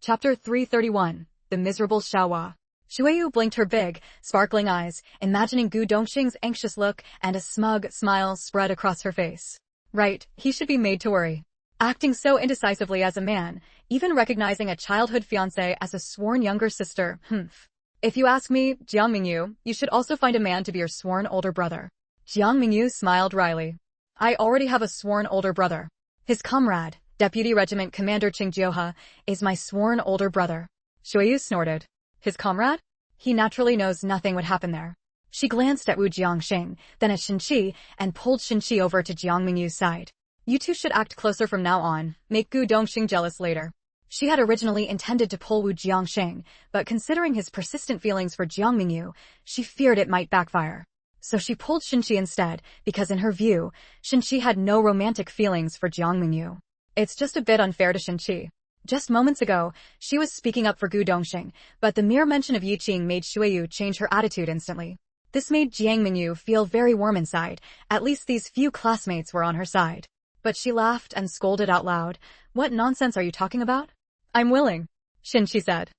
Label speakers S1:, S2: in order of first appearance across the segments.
S1: Chapter 331. The Miserable Xiaohua. Shuiyu blinked her big, sparkling eyes, imagining Gu Dongxing's anxious look, and a smug smile spread across her face. Right, he should be made to worry. Acting so indecisively as a man, even recognizing a childhood fiancée as a sworn younger sister, If you ask me, Jiang Mengyu, you should also find a man to be your sworn older brother. Jiang Mengyu smiled wryly. I already have a sworn older brother. His comrade, Deputy Regiment Commander Qingjiohe, is my sworn older brother. Shuiyu snorted. His comrade? He naturally knows nothing would happen there. She glanced at Wu Jiangxing, then at Shenqi, and pulled Shenqi over to Jiang Mengyu's side. You two should act closer from now on, make Gu Dongxing jealous later. She had originally intended to pull Wu Jiangxing, but considering his persistent feelings for Jiang Mengyu, she feared it might backfire. So she pulled Shenqi instead, because in her view, Shenqi had no romantic feelings for Jiang Mengyu. It's just a bit unfair to Shenqi. Just moments ago, she was speaking up for Gu Dongxing, but the mere mention of Yiqing made Shuiyu change her attitude instantly. This made Jiang Mengyu feel very warm inside. At least these few classmates were on her side. But she laughed and scolded out loud. What nonsense are you talking about? I'm willing, Shenqi said.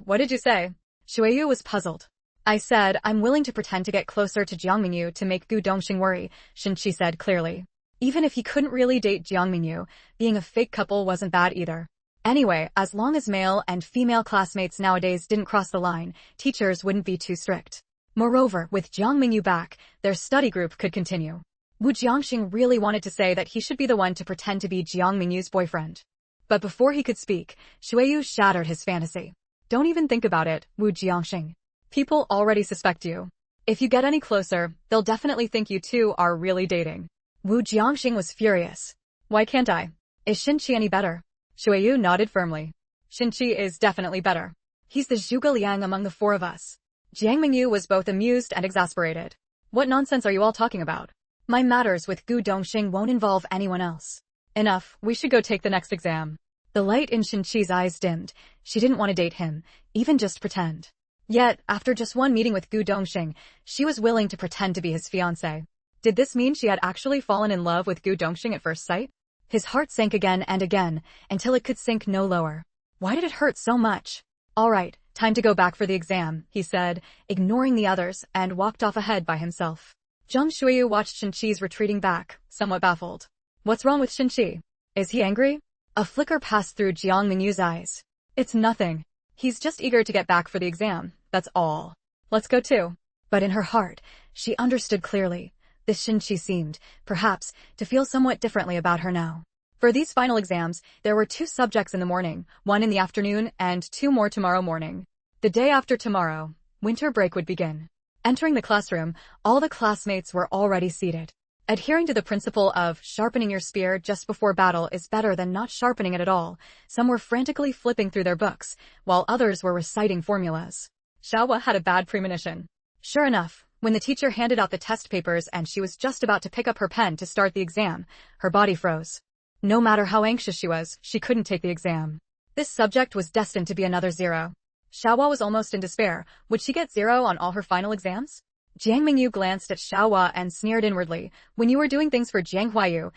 S1: What did you say? Shuiyu was puzzled. I said, I'm willing to pretend to get closer to Jiang Mengyu to make Gu Dongxing worry, Shenqi said clearly. Even if he couldn't really date Jiang Mengyu, being a fake couple wasn't bad either. Anyway, as long as male and female classmates nowadays didn't cross the line, teachers wouldn't be too strict. Moreover, with Jiang Mengyu back, their study group could continue. Wu Jiangxing really wanted to say that he should be the one to pretend to be Jiang Mengyu's boyfriend. But before he could speak, Shuiyu shattered his fantasy. Don't even think about it, Wu Jiangxing. People already suspect you. If you get any closer, they'll definitely think you two are really dating. Wu Jiangxing was furious. Why can't I? Is Shenqi any better? Shuiyu nodded firmly. Shenqi is definitely better. He's the zhuge liang among the four of us. Jiang Mengyu was both amused and exasperated. What nonsense are you all talking about? My matters with Gu Dongxing won't involve anyone else. Enough, we should go take the next exam. The light in Shenqi's eyes dimmed. She didn't want to date him, even just pretend. Yet, after just one meeting with Gu Dongxing, she was willing to pretend to be his fiancée. Did this mean she had actually fallen in love with Gu Dongxing at first sight? His heart sank again and again, until it could sink no lower. Why did it hurt so much? All right, time to go back for the exam, he said, ignoring the others, and walked off ahead by himself. Zhang Shuiyu watched Shenqi's retreating back, somewhat baffled. What's wrong with Shenqi? Is he angry? A flicker passed through Jiang Mengyu's eyes. It's nothing. He's just eager to get back for the exam, that's all. Let's go too. But in her heart, she understood clearly. This Shenqi seemed, perhaps, to feel somewhat differently about her now. For these final exams, there were 2 subjects in the morning, 1 in the afternoon, and 2 more tomorrow morning. The day after tomorrow, winter break would begin. Entering the classroom, all the classmates were already seated. Adhering to the principle of sharpening your spear just before battle is better than not sharpening it at all, some were frantically flipping through their books, while others were reciting formulas. Xiaohua had a bad premonition. Sure enough, when the teacher handed out the test papers and she was just about to pick up her pen to start the exam, her body froze. No matter how anxious she was, she couldn't take the exam. This subject was destined to be another 0. Xiaohua was almost in despair. Would she get 0 on all her final exams? Jiang Mengyu glanced at Xiaohua and sneered inwardly. When you were doing things for Jiang Huayu.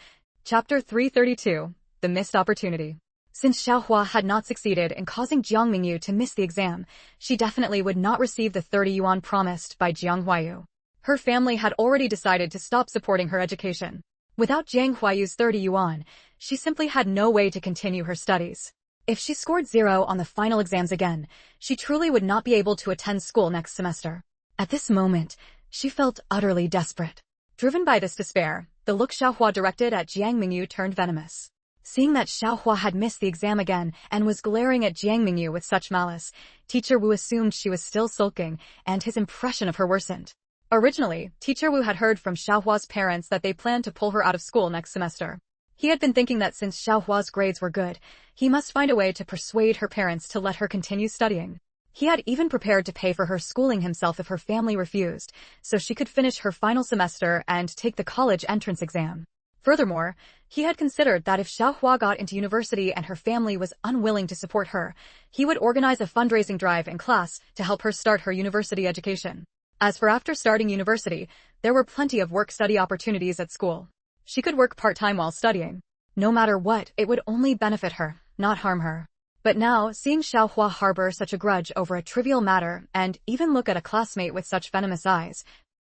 S1: Chapter 332. The Missed Opportunity. Since Xiaohua had not succeeded in causing Jiang Mengyu to miss the exam, she definitely would not receive the 30 yuan promised by Jiang Huayu. Her family had already decided to stop supporting her education. Without Jiang Huayu's 30 yuan, she simply had no way to continue her studies. If she scored 0 on the final exams again, she truly would not be able to attend school next semester. At this moment, she felt utterly desperate. Driven by this despair, the look Xiaohua directed at Jiang Mengyu turned venomous. Seeing that Xiaohua had missed the exam again and was glaring at Jiang Mengyu with such malice, Teacher Wu assumed she was still sulking, and his impression of her worsened. Originally, Teacher Wu had heard from Xiaohua's parents that they planned to pull her out of school next semester. He had been thinking that since Xiaohua's grades were good, he must find a way to persuade her parents to let her continue studying. He had even prepared to pay for her schooling himself if her family refused, so she could finish her final semester and take the college entrance exam. Furthermore, he had considered that if Xiaohua got into university and her family was unwilling to support her, he would organize a fundraising drive in class to help her start her university education. As for after starting university, there were plenty of work-study opportunities at school. She could work part-time while studying. No matter what, it would only benefit her, not harm her. But now, seeing Xiaohua harbor such a grudge over a trivial matter and even look at a classmate with such venomous eyes,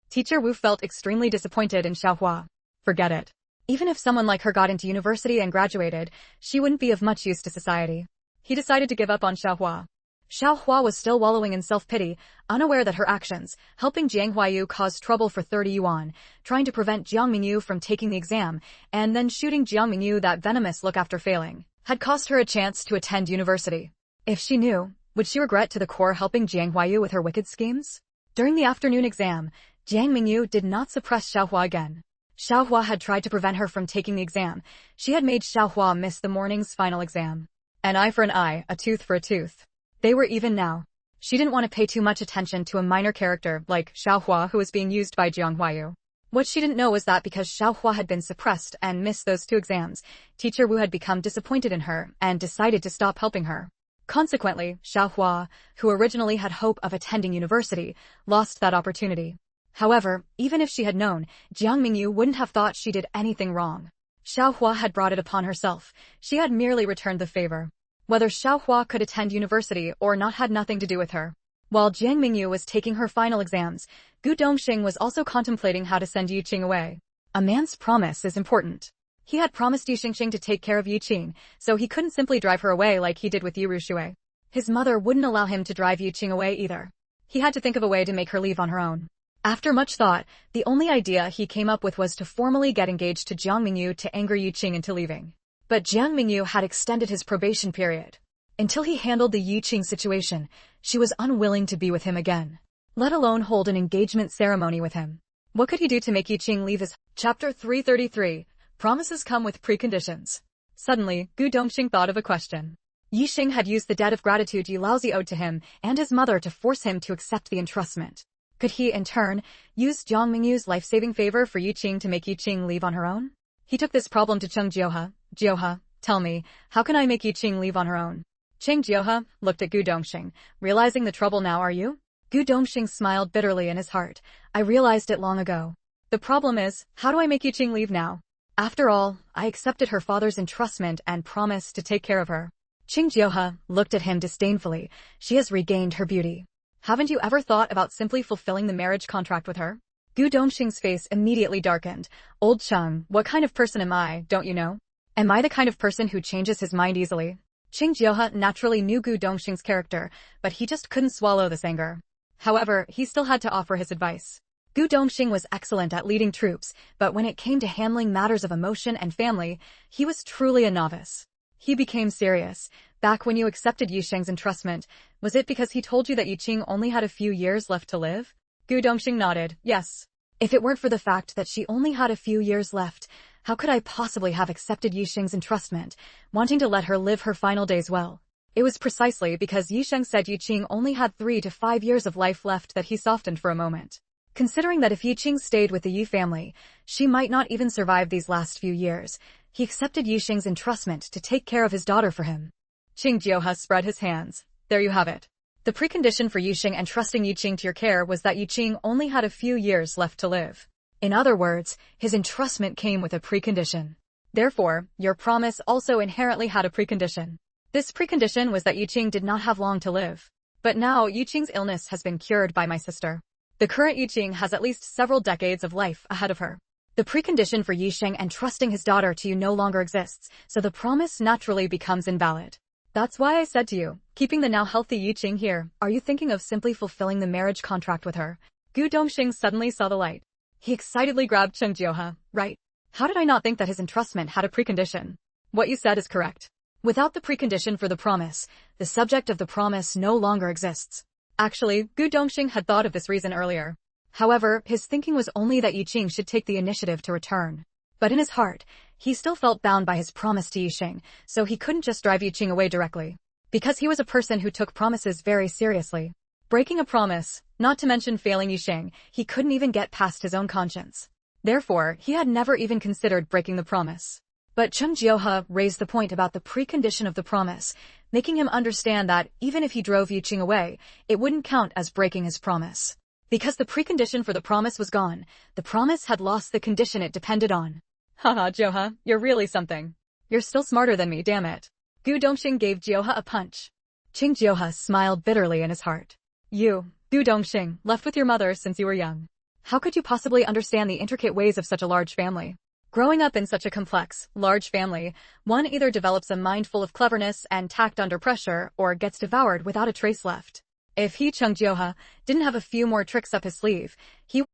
S1: Teacher Wu felt extremely disappointed in Xiaohua. Forget it. Even if someone like her got into university and graduated, she wouldn't be of much use to society. He decided to give up on Xiaohua. Xiaohua was still wallowing in self-pity, unaware that her actions, helping Jiang Mengyu cause trouble for 30 yuan, trying to prevent Jiang Mengyu from taking the exam, and then shooting Jiang Mengyu that venomous look after failing, had cost her a chance to attend university. If she knew, would she regret to the core helping Jiang Mengyu with her wicked schemes? During the afternoon exam, Jiang Mengyu did not suppress Xiaohua again. Xiaohua had tried to prevent her from taking the exam. She had made Xiaohua miss the morning's final exam. An eye for an eye, a tooth for a tooth. They were even now. She didn't want to pay too much attention to a minor character like Xiaohua who was being used by Jiang Mengyu. What she didn't know was that because Xiaohua had been suppressed and missed those 2 exams, Teacher Wu had become disappointed in her and decided to stop helping her. Consequently, Xiaohua, who originally had hope of attending university, lost that opportunity. However, even if she had known, Jiang Mengyu wouldn't have thought she did anything wrong. Xiaohua had brought it upon herself. She had merely returned the favor. Whether Xiaohua could attend university or not had nothing to do with her. While Jiang Mengyu was taking her final exams, Gu Dongxing was also contemplating how to send Yuqing away. A man's promise is important. He had promised Yu Xingxing to take care of Yuqing, so he couldn't simply drive her away like he did with Yu Rushui. His mother wouldn't allow him to drive Yuqing away either. He had to think of a way to make her leave on her own. After much thought, the only idea he came up with was to formally get engaged to Jiang Mengyu to anger Yuqing into leaving. But Jiang Mengyu had extended his probation period. Until he handled the Yuqing situation, she was unwilling to be with him again, let alone hold an engagement ceremony with him. What could he do to make Yuqing leave his... Chapter 333, Promises Come with Preconditions. Suddenly, Gu Dongxing thought of a question. Yuqing had used the debt of gratitude Yu Laozi owed to him and his mother to force him to accept the entrustment. Could he, in turn, use Jiang Mengyu's life-saving favor for Yuqing to make Yuqing leave on her own? He took this problem to Cheng Jioha. Jioha, tell me, how can I make Yuqing leave on her own? Cheng Jioha looked at Gu Dongxing, realizing the trouble now. Are you? Gu Dongxing smiled bitterly in his heart. I realized it long ago. The problem is, how do I make Yuqing leave now? After all, I accepted her father's entrustment and promised to take care of her. Cheng Jioha looked at him disdainfully. She has regained her beauty. Haven't you ever thought about simply fulfilling the marriage contract with her? Gu Dongxing's face immediately darkened. Old Cheng, what kind of person am I, don't you know? Am I the kind of person who changes his mind easily? Cheng Jioha naturally knew Gu Dongxing's character, but he just couldn't swallow this anger. However, he still had to offer his advice. Gu Dongxing was excellent at leading troops, but when it came to handling matters of emotion and family, he was truly a novice. He became serious. Back when you accepted Yusheng's entrustment, was it because he told you that Yuqing only had a few years left to live? Gu Dongxing nodded. Yes. If it weren't for the fact that she only had a few years left, how could I possibly have accepted Yusheng's entrustment, wanting to let her live her final days well? It was precisely because Yusheng said Yuqing only had 3 to 5 years of life left that he softened for a moment. Considering that if Yuqing stayed with the Yu family, she might not even survive these last few years, he accepted Yusheng's entrustment to take care of his daughter for him. Cheng Jioha spread his hands. There you have it. The precondition for Yusheng entrusting Yuqing to your care was that Yuqing only had a few years left to live. In other words, his entrustment came with a precondition. Therefore, your promise also inherently had a precondition. This precondition was that Yuqing did not have long to live. But now Yuqing's illness has been cured by my sister. The current Yuqing has at least several decades of life ahead of her. The precondition for Yusheng entrusting his daughter to you no longer exists, so the promise naturally becomes invalid. That's why I said to you, keeping the now healthy Yuqing here, are you thinking of simply fulfilling the marriage contract with her? Gu Dongxing suddenly saw the light. He excitedly grabbed Cheng Jioha. Right. How did I not think that his entrustment had a precondition? What you said is correct. Without the precondition for the promise, the subject of the promise no longer exists. Actually, Gu Dongxing had thought of this reason earlier. However, his thinking was only that Yuqing should take the initiative to return. But in his heart, he still felt bound by his promise to Yuqing, so he couldn't just drive Yuqing away directly. Because he was a person who took promises very seriously. Breaking a promise, not to mention failing Yuqing, he couldn't even get past his own conscience. Therefore, he had never even considered breaking the promise. But Cheng Jioha raised the point about the precondition of the promise, making him understand that even if he drove Yuqing away, it wouldn't count as breaking his promise. Because the precondition for the promise was gone, the promise had lost the condition it depended on. Haha, Jioha, you're really something. You're still smarter than me, damn it. Gu Dongxing gave Jioha a punch. Qing Jioha smiled bitterly in his heart. You, Gu Dongxing, left with your mother since you were young. How could you possibly understand the intricate ways of such a large family? Growing up in such a complex, large family, one either develops a mind full of cleverness and tact under pressure or gets devoured without a trace left. If he, Qing Jioha, didn't have a few more tricks up his sleeve,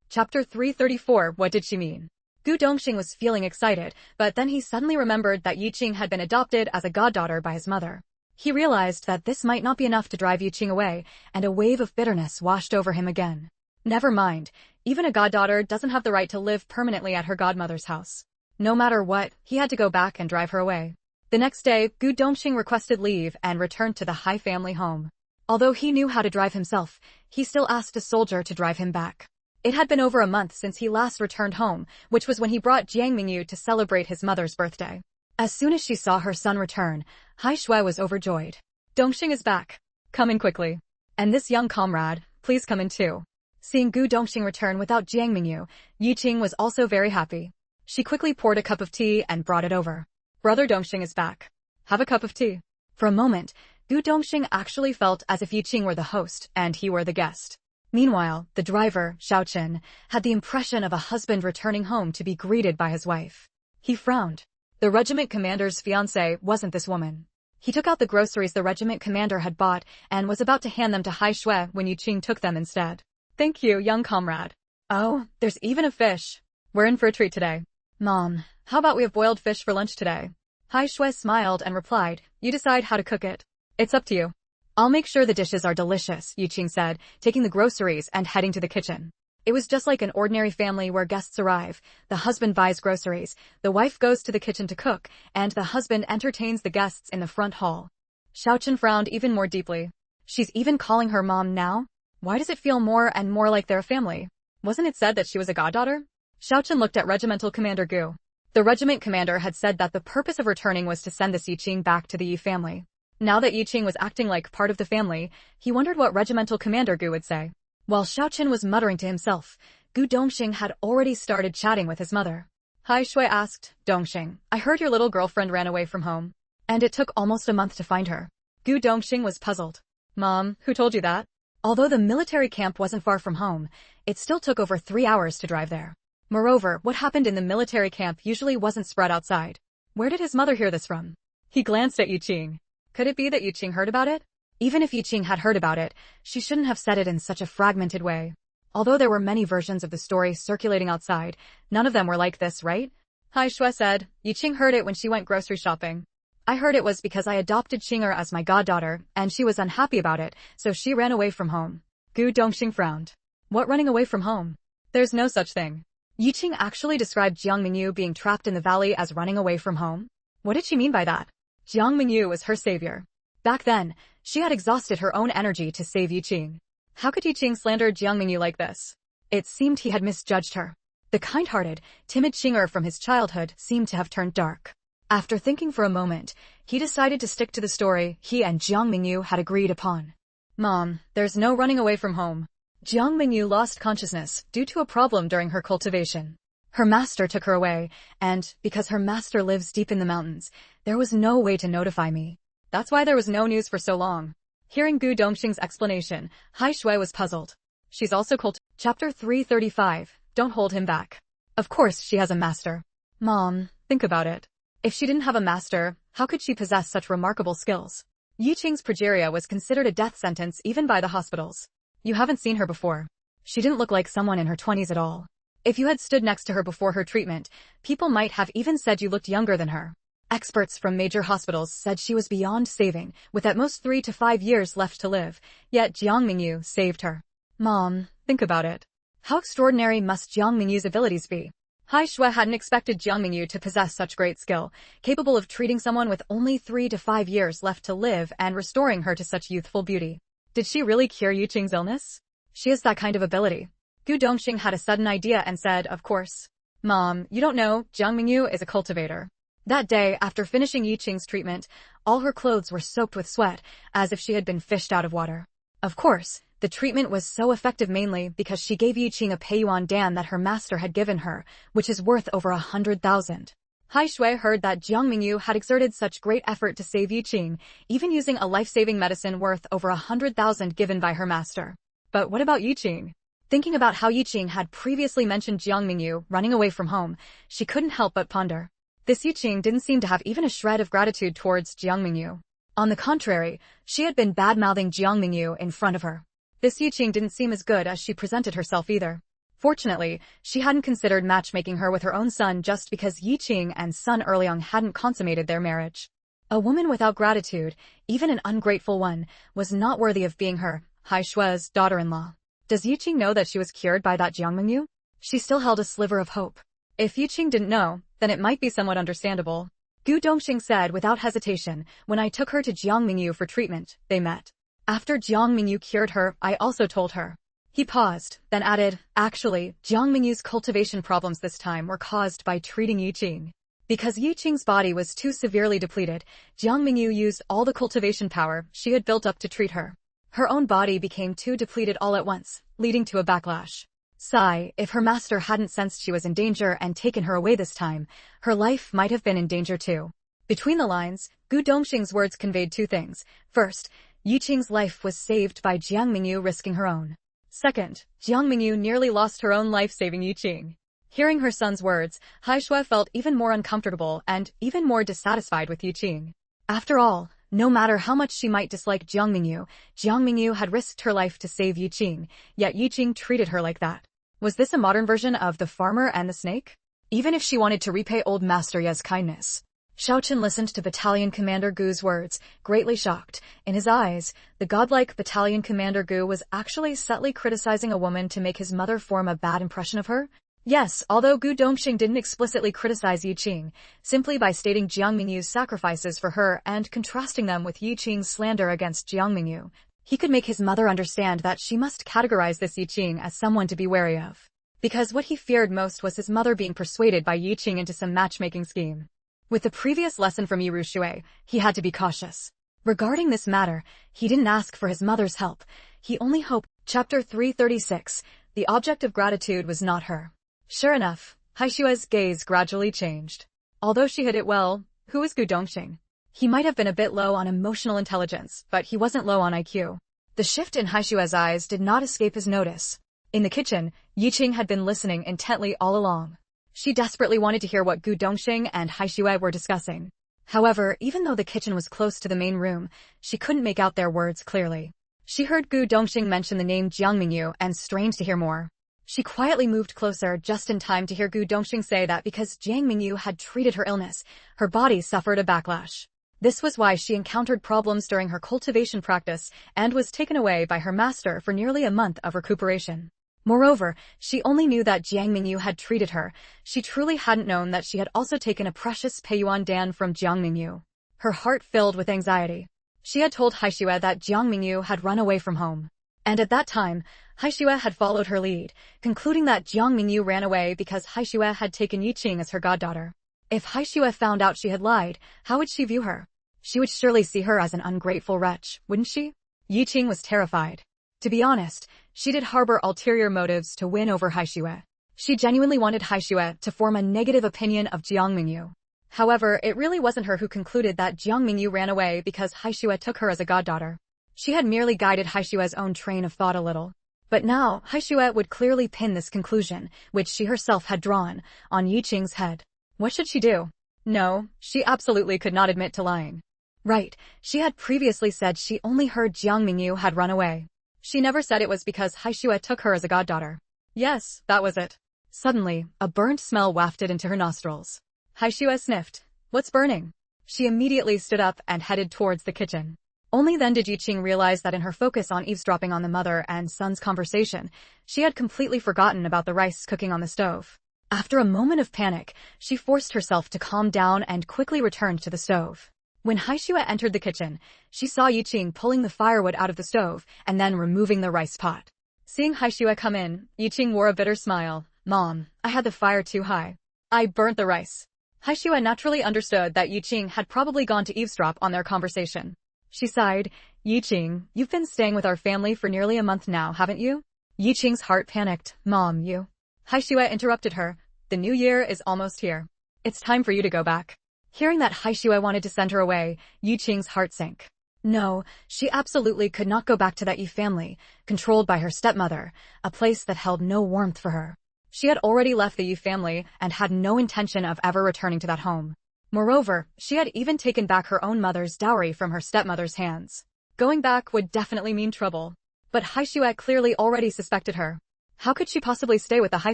S1: Chapter 334. What did she mean? Gu Dongxing was feeling excited, but then he suddenly remembered that Yiqing had been adopted as a goddaughter by his mother. He realized that this might not be enough to drive Yiqing away, and a wave of bitterness washed over him again. Never mind, even a goddaughter doesn't have the right to live permanently at her godmother's house. No matter what, he had to go back and drive her away. The next day, Gu Dongxing requested leave and returned to the Hai family home. Although he knew how to drive himself, he still asked a soldier to drive him back. It had been over a month since he last returned home, which was when he brought Jiang Mengyu to celebrate his mother's birthday. As soon as she saw her son return, Hai Shui was overjoyed. Dongxing is back. Come in quickly. And this young comrade, please come in too. Seeing Gu Dongxing return without Jiang Mengyu, Yiqing was also very happy. She quickly poured a cup of tea and brought it over. Brother Dongxing is back. Have a cup of tea. For a moment, Gu Dongxing actually felt as if Yiqing were the host and he were the guest. Meanwhile, the driver, Xiaochen, had the impression of a husband returning home to be greeted by his wife. He frowned. The regiment commander's fiancée wasn't this woman. He took out the groceries the regiment commander had bought and was about to hand them to Hai Shui when Yiqing took them instead. Thank you, young comrade. Oh, there's even a fish. We're in for a treat today. Mom, how about we have boiled fish for lunch today? Hai Shui smiled and replied, you decide how to cook it. It's up to you. I'll make sure the dishes are delicious, Yiqing said, taking the groceries and heading to the kitchen. It was just like an ordinary family where guests arrive. The husband buys groceries, the wife goes to the kitchen to cook, and the husband entertains the guests in the front hall. Xiaochen frowned even more deeply. She's even calling her mom now? Why does it feel more and more like they're a family? Wasn't it said that she was a goddaughter? Xiaochen looked at Regimental Commander Gu. The regiment commander had said that the purpose of returning was to send this Yiqing back to the Yi family. Now that Yiqing was acting like part of the family, he wondered what Regimental Commander Gu would say. While Xiaochen was muttering to himself, Gu Dongxing had already started chatting with his mother. Hai Shui asked, Dongxing, I heard your little girlfriend ran away from home. And it took almost a month to find her. Gu Dongxing was puzzled. Mom, who told you that? Although the military camp wasn't far from home, it still took over 3 hours to drive there. Moreover, what happened in the military camp usually wasn't spread outside. Where did his mother hear this from? He glanced at Yiqing. Could it be that Yiqing heard about it? Even if Yiqing had heard about it, she shouldn't have said it in such a fragmented way. Although there were many versions of the story circulating outside, none of them were like this, right? Hai Shui said, Yiqing heard it when she went grocery shopping. I heard it was because I adopted Qinger as my goddaughter, and she was unhappy about it, so she ran away from home. Gu Dongxing frowned. What running away from home? There's no such thing. Yiqing actually described Jiang Mengyu being trapped in the valley as running away from home? What did she mean by that? Jiang Mengyu was her savior. Back then, she had exhausted her own energy to save Yiqing. How could Yiqing slander Jiang Mengyu like this? It seemed he had misjudged her. The kind-hearted, timid Qinger from his childhood seemed to have turned dark. After thinking for a moment, he decided to stick to the story he and Jiang Mengyu had agreed upon. Mom, there's no running away from home. Jiang Mengyu lost consciousness due to a problem during her cultivation. Her master took her away, and, because her master lives deep in the mountains, there was no way to notify me. That's why there was no news for so long. Hearing Gu Dongxing's explanation, Hai Shui was puzzled. She's also Chapter 335, Don't hold him back. Of course she has a master. Mom, think about it. If she didn't have a master, how could she possess such remarkable skills? Yiqing's progeria was considered a death sentence even by the hospitals. You haven't seen her before. She didn't look like someone in her 20s at all. If you had stood next to her before her treatment, people might have even said you looked younger than her. Experts from major hospitals said she was beyond saving, with at most 3 to 5 years left to live, yet Jiang Mengyu saved her. Mom, think about it. How extraordinary must Jiang Mengyu's abilities be? Hai Shui hadn't expected Jiang Mengyu to possess such great skill, capable of treating someone with only 3 to 5 years left to live and restoring her to such youthful beauty. Did she really cure Yiqing's illness? She has that kind of ability. Gu Dongxing had a sudden idea and said, of course. Mom, you don't know, Jiang Mengyu is a cultivator. That day, after finishing Yiqing's treatment, all her clothes were soaked with sweat, as if she had been fished out of water. Of course, the treatment was so effective mainly because she gave Yiqing a Peiyuan Dan that her master had given her, which is worth over 100,000. Hai Shui heard that Jiang Mengyu had exerted such great effort to save Yiqing, even using a life-saving medicine worth over 100,000 given by her master. But what about Yiqing? Thinking about how Yiqing had previously mentioned Jiang Mengyu running away from home, she couldn't help but ponder. This Yiqing didn't seem to have even a shred of gratitude towards Jiang Mengyu. On the contrary, she had been bad-mouthing Jiang Mengyu in front of her. This Yiqing didn't seem as good as she presented herself either. Fortunately, she hadn't considered matchmaking her with her own son just because Yiqing and Sun Erliang hadn't consummated their marriage. A woman without gratitude, even an ungrateful one, was not worthy of being her, Hai Shui's daughter-in-law. Does Yiqing know that she was cured by that Jiang Mengyu? She still held a sliver of hope. If Yiqing didn't know, then it might be somewhat understandable. Gu Dongxing said without hesitation, when I took her to Jiang Mengyu for treatment, they met. After Jiang Mengyu cured her, I also told her. He paused, then added, actually, Jiang Mengyu's cultivation problems this time were caused by treating Yiqing. Because Yiqing's body was too severely depleted, Jiang Mengyu used all the cultivation power she had built up to treat her. Her own body became too depleted all at once, leading to a backlash. Sigh, if her master hadn't sensed she was in danger and taken her away this time, her life might have been in danger too. Between the lines, Gu Dongxing's words conveyed two things. First, Yiqing's life was saved by Jiang Mengyu risking her own. Second, Jiang Mengyu nearly lost her own life saving Yiqing. Hearing her son's words, Hai Shui felt even more uncomfortable and even more dissatisfied with Yiqing. After all, no matter how much she might dislike Jiang Mengyu had risked her life to save Yiqing, yet Yiqing treated her like that. Was this a modern version of the farmer and the snake? Even if she wanted to repay old Master Ye's kindness. Shaochen listened to Battalion Commander Gu's words, greatly shocked. In his eyes, the godlike Battalion Commander Gu was actually subtly criticizing a woman to make his mother form a bad impression of her? Yes, although Gu Dongxing didn't explicitly criticize Yiqing, simply by stating Jiang Mengyu's sacrifices for her and contrasting them with Yiqing's slander against Jiang Mengyu, he could make his mother understand that she must categorize this Yiqing as someone to be wary of. Because what he feared most was his mother being persuaded by Yiqing into some matchmaking scheme. With the previous lesson from Yiru Shui, he had to be cautious. Regarding this matter, he didn't ask for his mother's help. He only hoped. Chapter 336, the object of gratitude was not her. Sure enough, Hai Shui's gaze gradually changed. Although she hid it well, who was Gu Dongxing? He might have been a bit low on emotional intelligence, but he wasn't low on IQ. The shift in Hai Shui's eyes did not escape his notice. In the kitchen, Yiqing had been listening intently all along. She desperately wanted to hear what Gu Dongxing and Hai Shui were discussing. However, even though the kitchen was close to the main room, she couldn't make out their words clearly. She heard Gu Dongxing mention the name Jiang Mengyu and strained to hear more. She quietly moved closer just in time to hear Gu Dongxing say that because Jiang Mengyu had treated her illness, her body suffered a backlash. This was why she encountered problems during her cultivation practice and was taken away by her master for nearly a month of recuperation. Moreover, she only knew that Jiang Mengyu had treated her. She truly hadn't known that she had also taken a precious Peiyuan Dan from Jiang Mengyu. Her heart filled with anxiety. She had told Hai Shui that Jiang Mengyu had run away from home. And at that time, Hai Shui had followed her lead, concluding that Jiang Mengyu ran away because Hai Shui had taken Yiqing as her goddaughter. If Hai Shui found out she had lied, how would she view her? She would surely see her as an ungrateful wretch, wouldn't she? Yiqing was terrified. To be honest, she did harbor ulterior motives to win over Hai Shui. She genuinely wanted Hai Shui to form a negative opinion of Jiang Mengyu. However, it really wasn't her who concluded that Jiang Mengyu ran away because Hai Shui took her as a goddaughter. She had merely guided Hai Shui's own train of thought a little. But now, Hai Shui would clearly pin this conclusion, which she herself had drawn, on Yiqing's head. What should she do? No, she absolutely could not admit to lying. Right, she had previously said she only heard Jiang Mengyu had run away. She never said it was because Hai Shui took her as a goddaughter. Yes, that was it. Suddenly, a burnt smell wafted into her nostrils. Hai Shui sniffed. What's burning? She immediately stood up and headed towards the kitchen. Only then did Yiqing realize that in her focus on eavesdropping on the mother and son's conversation, she had completely forgotten about the rice cooking on the stove. After a moment of panic, she forced herself to calm down and quickly returned to the stove. When Hai Shui entered the kitchen, she saw Yiqing pulling the firewood out of the stove and then removing the rice pot. Seeing Hai Shui come in, Yiqing wore a bitter smile. Mom, I had the fire too high. I burnt the rice. Hai Shui naturally understood that Yiqing had probably gone to eavesdrop on their conversation. She sighed. Yiqing, you've been staying with our family for nearly a month now, haven't you? Yiqing's heart panicked. Mom, you. Hai Shui interrupted her. The new year is almost here. It's time for you to go back. Hearing that Haishue wanted to send her away, Yiqing's heart sank. No, she absolutely could not go back to that Yi family, controlled by her stepmother, a place that held no warmth for her. She had already left the Yi family and had no intention of ever returning to that home. Moreover, she had even taken back her own mother's dowry from her stepmother's hands. Going back would definitely mean trouble. But Haishue clearly already suspected her. How could she possibly stay with the Hai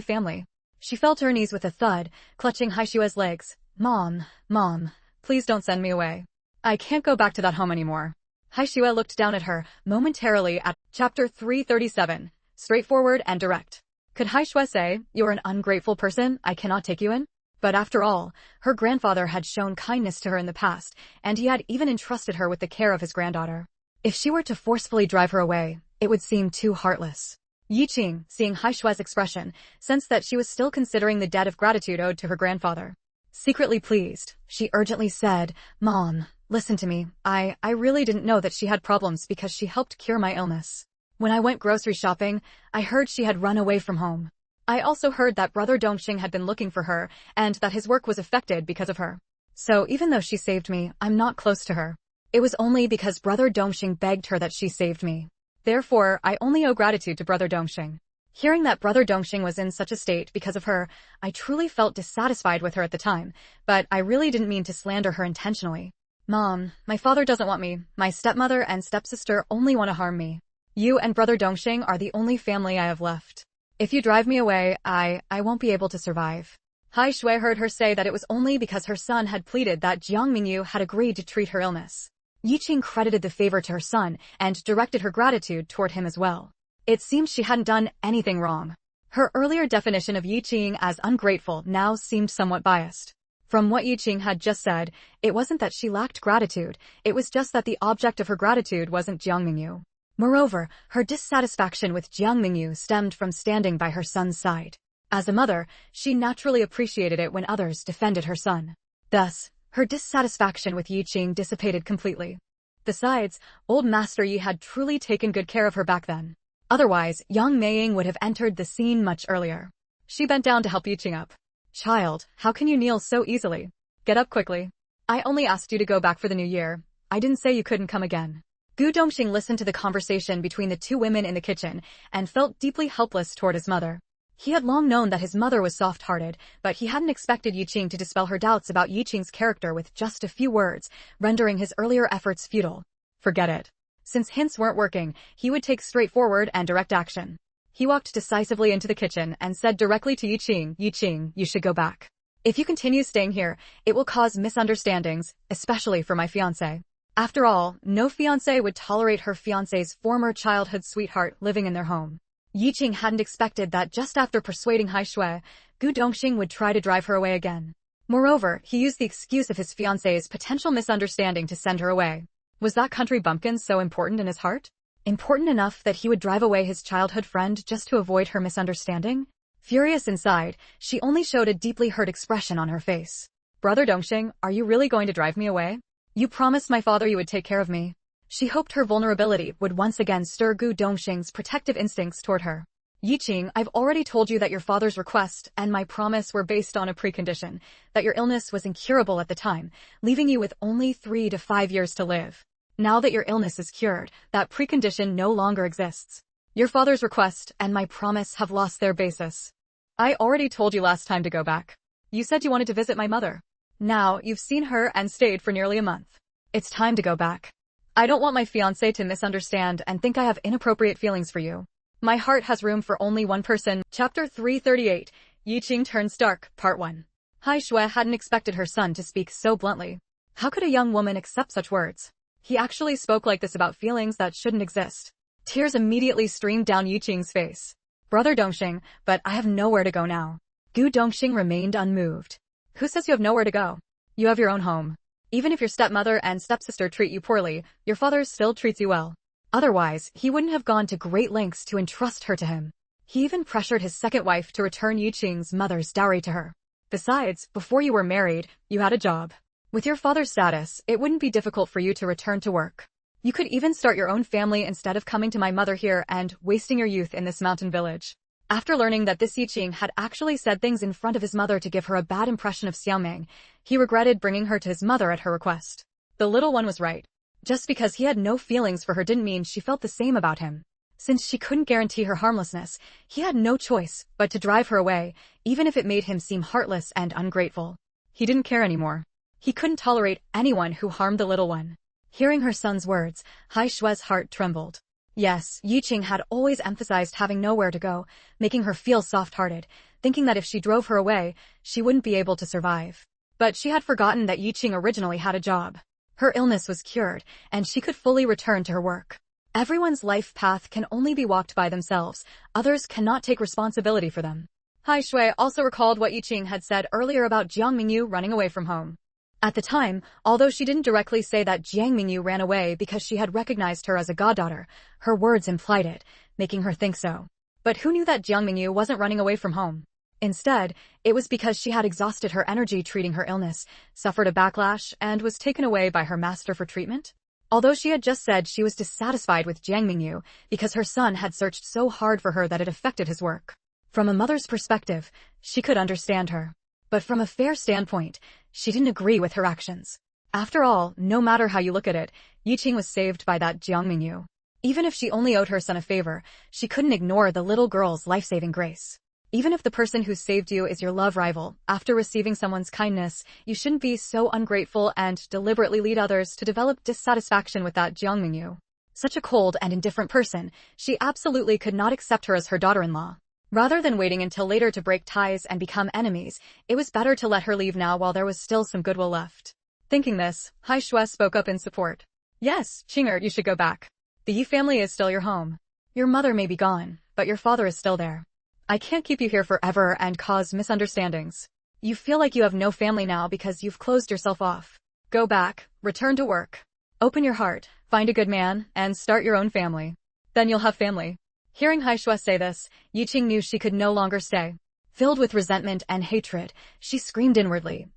S1: family? She fell to her knees with a thud, clutching Haishue's legs. Mom, please don't send me away. I can't go back to that home anymore. Haishue looked down at her, momentarily at Chapter 337, straightforward and direct. Could Haishue say, "You're an ungrateful person, I cannot take you in"? But after all, her grandfather had shown kindness to her in the past, and he had even entrusted her with the care of his granddaughter. If she were to forcefully drive her away, it would seem too heartless. Yiqing, seeing Haishue's expression, sensed that she was still considering the debt of gratitude owed to her grandfather. Secretly pleased, she urgently said, "Mom, listen to me. I really didn't know that she had problems because she helped cure my illness. When I went grocery shopping, I heard she had run away from home. I also heard that Brother Dongxing had been looking for her and that his work was affected because of her. So even though she saved me, I'm not close to her. It was only because Brother Dongxing begged her that she saved me. Therefore, I only owe gratitude to Brother Dongxing." Hearing that Brother Dongxing was in such a state because of her, I truly felt dissatisfied with her at the time, but I really didn't mean to slander her intentionally. "Mom, my father doesn't want me. My stepmother and stepsister only want to harm me. You and Brother Dongxing are the only family I have left. If you drive me away, I won't be able to survive." Haishue heard her say that it was only because her son had pleaded that Jiang Mengyu had agreed to treat her illness. Yiqing credited the favor to her son and directed her gratitude toward him as well. It seemed she hadn't done anything wrong. Her earlier definition of Yiqing as ungrateful now seemed somewhat biased. From what Yiqing had just said, it wasn't that she lacked gratitude, it was just that the object of her gratitude wasn't Jiang Mengyu. Moreover, her dissatisfaction with Jiang Mengyu stemmed from standing by her son's side. As a mother, she naturally appreciated it when others defended her son. Thus, her dissatisfaction with Yiqing dissipated completely. Besides, old Master Yi had truly taken good care of her back then. Otherwise, young Meiying would have entered the scene much earlier. She bent down to help Yiqing up. "Child, how can you kneel so easily? Get up quickly. I only asked you to go back for the new year. I didn't say you couldn't come again." Gu Dongxing listened to the conversation between the two women in the kitchen and felt deeply helpless toward his mother. He had long known that his mother was soft-hearted, but he hadn't expected Yiqing to dispel her doubts about Yiqing's character with just a few words, rendering his earlier efforts futile. Forget it. Since hints weren't working, he would take straightforward and direct action. He walked decisively into the kitchen and said directly to Yiqing, "Yiqing, you should go back. If you continue staying here, it will cause misunderstandings, especially for my fiancé." After all, no fiancé would tolerate her fiancé's former childhood sweetheart living in their home. Yiqing hadn't expected that just after persuading Haishue, Gu Dongxing would try to drive her away again. Moreover, he used the excuse of his fiancé's potential misunderstanding to send her away. Was that country bumpkin so important in his heart? Important enough that he would drive away his childhood friend just to avoid her misunderstanding? Furious inside, she only showed a deeply hurt expression on her face. "Brother Dongxing, are you really going to drive me away? You promised my father you would take care of me." She hoped her vulnerability would once again stir Gu Dongxing's protective instincts toward her. "Yiqing, I've already told you that your father's request and my promise were based on a precondition, that your illness was incurable at the time, leaving you with only 3 to 5 years to live. Now that your illness is cured, that precondition no longer exists. Your father's request and my promise have lost their basis. I already told you last time to go back. You said you wanted to visit my mother. Now you've seen her and stayed for nearly a month. It's time to go back. I don't want my fiancé to misunderstand and think I have inappropriate feelings for you. My heart has room for only one person." Chapter 338, Yiqing Turns Dark, Part 1. Haishue hadn't expected her son to speak so bluntly. How could a young woman accept such words? He actually spoke like this about feelings that shouldn't exist. Tears immediately streamed down Yiqing's face. "Brother Dongxing, but I have nowhere to go now." Gu Dongxing remained unmoved. "Who says you have nowhere to go? You have your own home. Even if your stepmother and stepsister treat you poorly, your father still treats you well. Otherwise, he wouldn't have gone to great lengths to entrust her to him. He even pressured his second wife to return Yiqing's mother's dowry to her. Besides, before you were married, you had a job. With your father's status, it wouldn't be difficult for you to return to work. You could even start your own family instead of coming to my mother here and wasting your youth in this mountain village." After learning that this Yiqing had actually said things in front of his mother to give her a bad impression of Xiaoming, he regretted bringing her to his mother at her request. The little one was right. Just because he had no feelings for her didn't mean she felt the same about him. Since she couldn't guarantee her harmlessness, he had no choice but to drive her away, even if it made him seem heartless and ungrateful. He didn't care anymore. He couldn't tolerate anyone who harmed the little one. Hearing her son's words, Hai Shue's heart trembled. Yes, Yiqing had always emphasized having nowhere to go, making her feel soft-hearted, thinking that if she drove her away, she wouldn't be able to survive. But she had forgotten that Yiqing originally had a job. Her illness was cured, and she could fully return to her work. Everyone's life path can only be walked by themselves. Others cannot take responsibility for them. Hai Shui also recalled what Yiqing had said earlier about Jiang Mengyu running away from home. At the time, although she didn't directly say that Jiang Mengyu ran away because she had recognized her as a goddaughter, her words implied it, making her think so. But who knew that Jiang Mengyu wasn't running away from home? Instead, it was because she had exhausted her energy treating her illness, suffered a backlash, and was taken away by her master for treatment? Although she had just said she was dissatisfied with Jiang Mengyu because her son had searched so hard for her that it affected his work. From a mother's perspective, she could understand her. But from a fair standpoint, she didn't agree with her actions. After all, no matter how you look at it, Yiqing was saved by that Jiang Mengyu. Even if she only owed her son a favor, she couldn't ignore the little girl's life-saving grace. Even if the person who saved you is your love rival, after receiving someone's kindness, you shouldn't be so ungrateful and deliberately lead others to develop dissatisfaction with that Jiang Mengyu. Such a cold and indifferent person, she absolutely could not accept her as her daughter-in-law. Rather than waiting until later to break ties and become enemies, it was better to let her leave now while there was still some goodwill left. Thinking this, Hai Shui spoke up in support. Yes, Qinger, you should go back. The Yi family is still your home. Your mother may be gone, but your father is still there. I can't keep you here forever and cause misunderstandings. You feel like you have no family now because you've closed yourself off. Go back, return to work. Open your heart, find a good man, and start your own family. Then you'll have family. Hearing Hai Shui say this, Yiqing knew she could no longer stay. Filled with resentment and hatred, she screamed inwardly,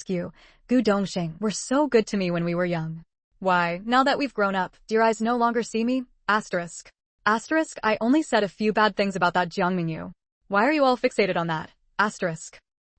S1: *You, Gu Dongxing, were so good to me when we were young. Why, now that we've grown up, do your eyes no longer see me? I only said a few bad things about that Jiang Mengyu. Why are you all fixated on that?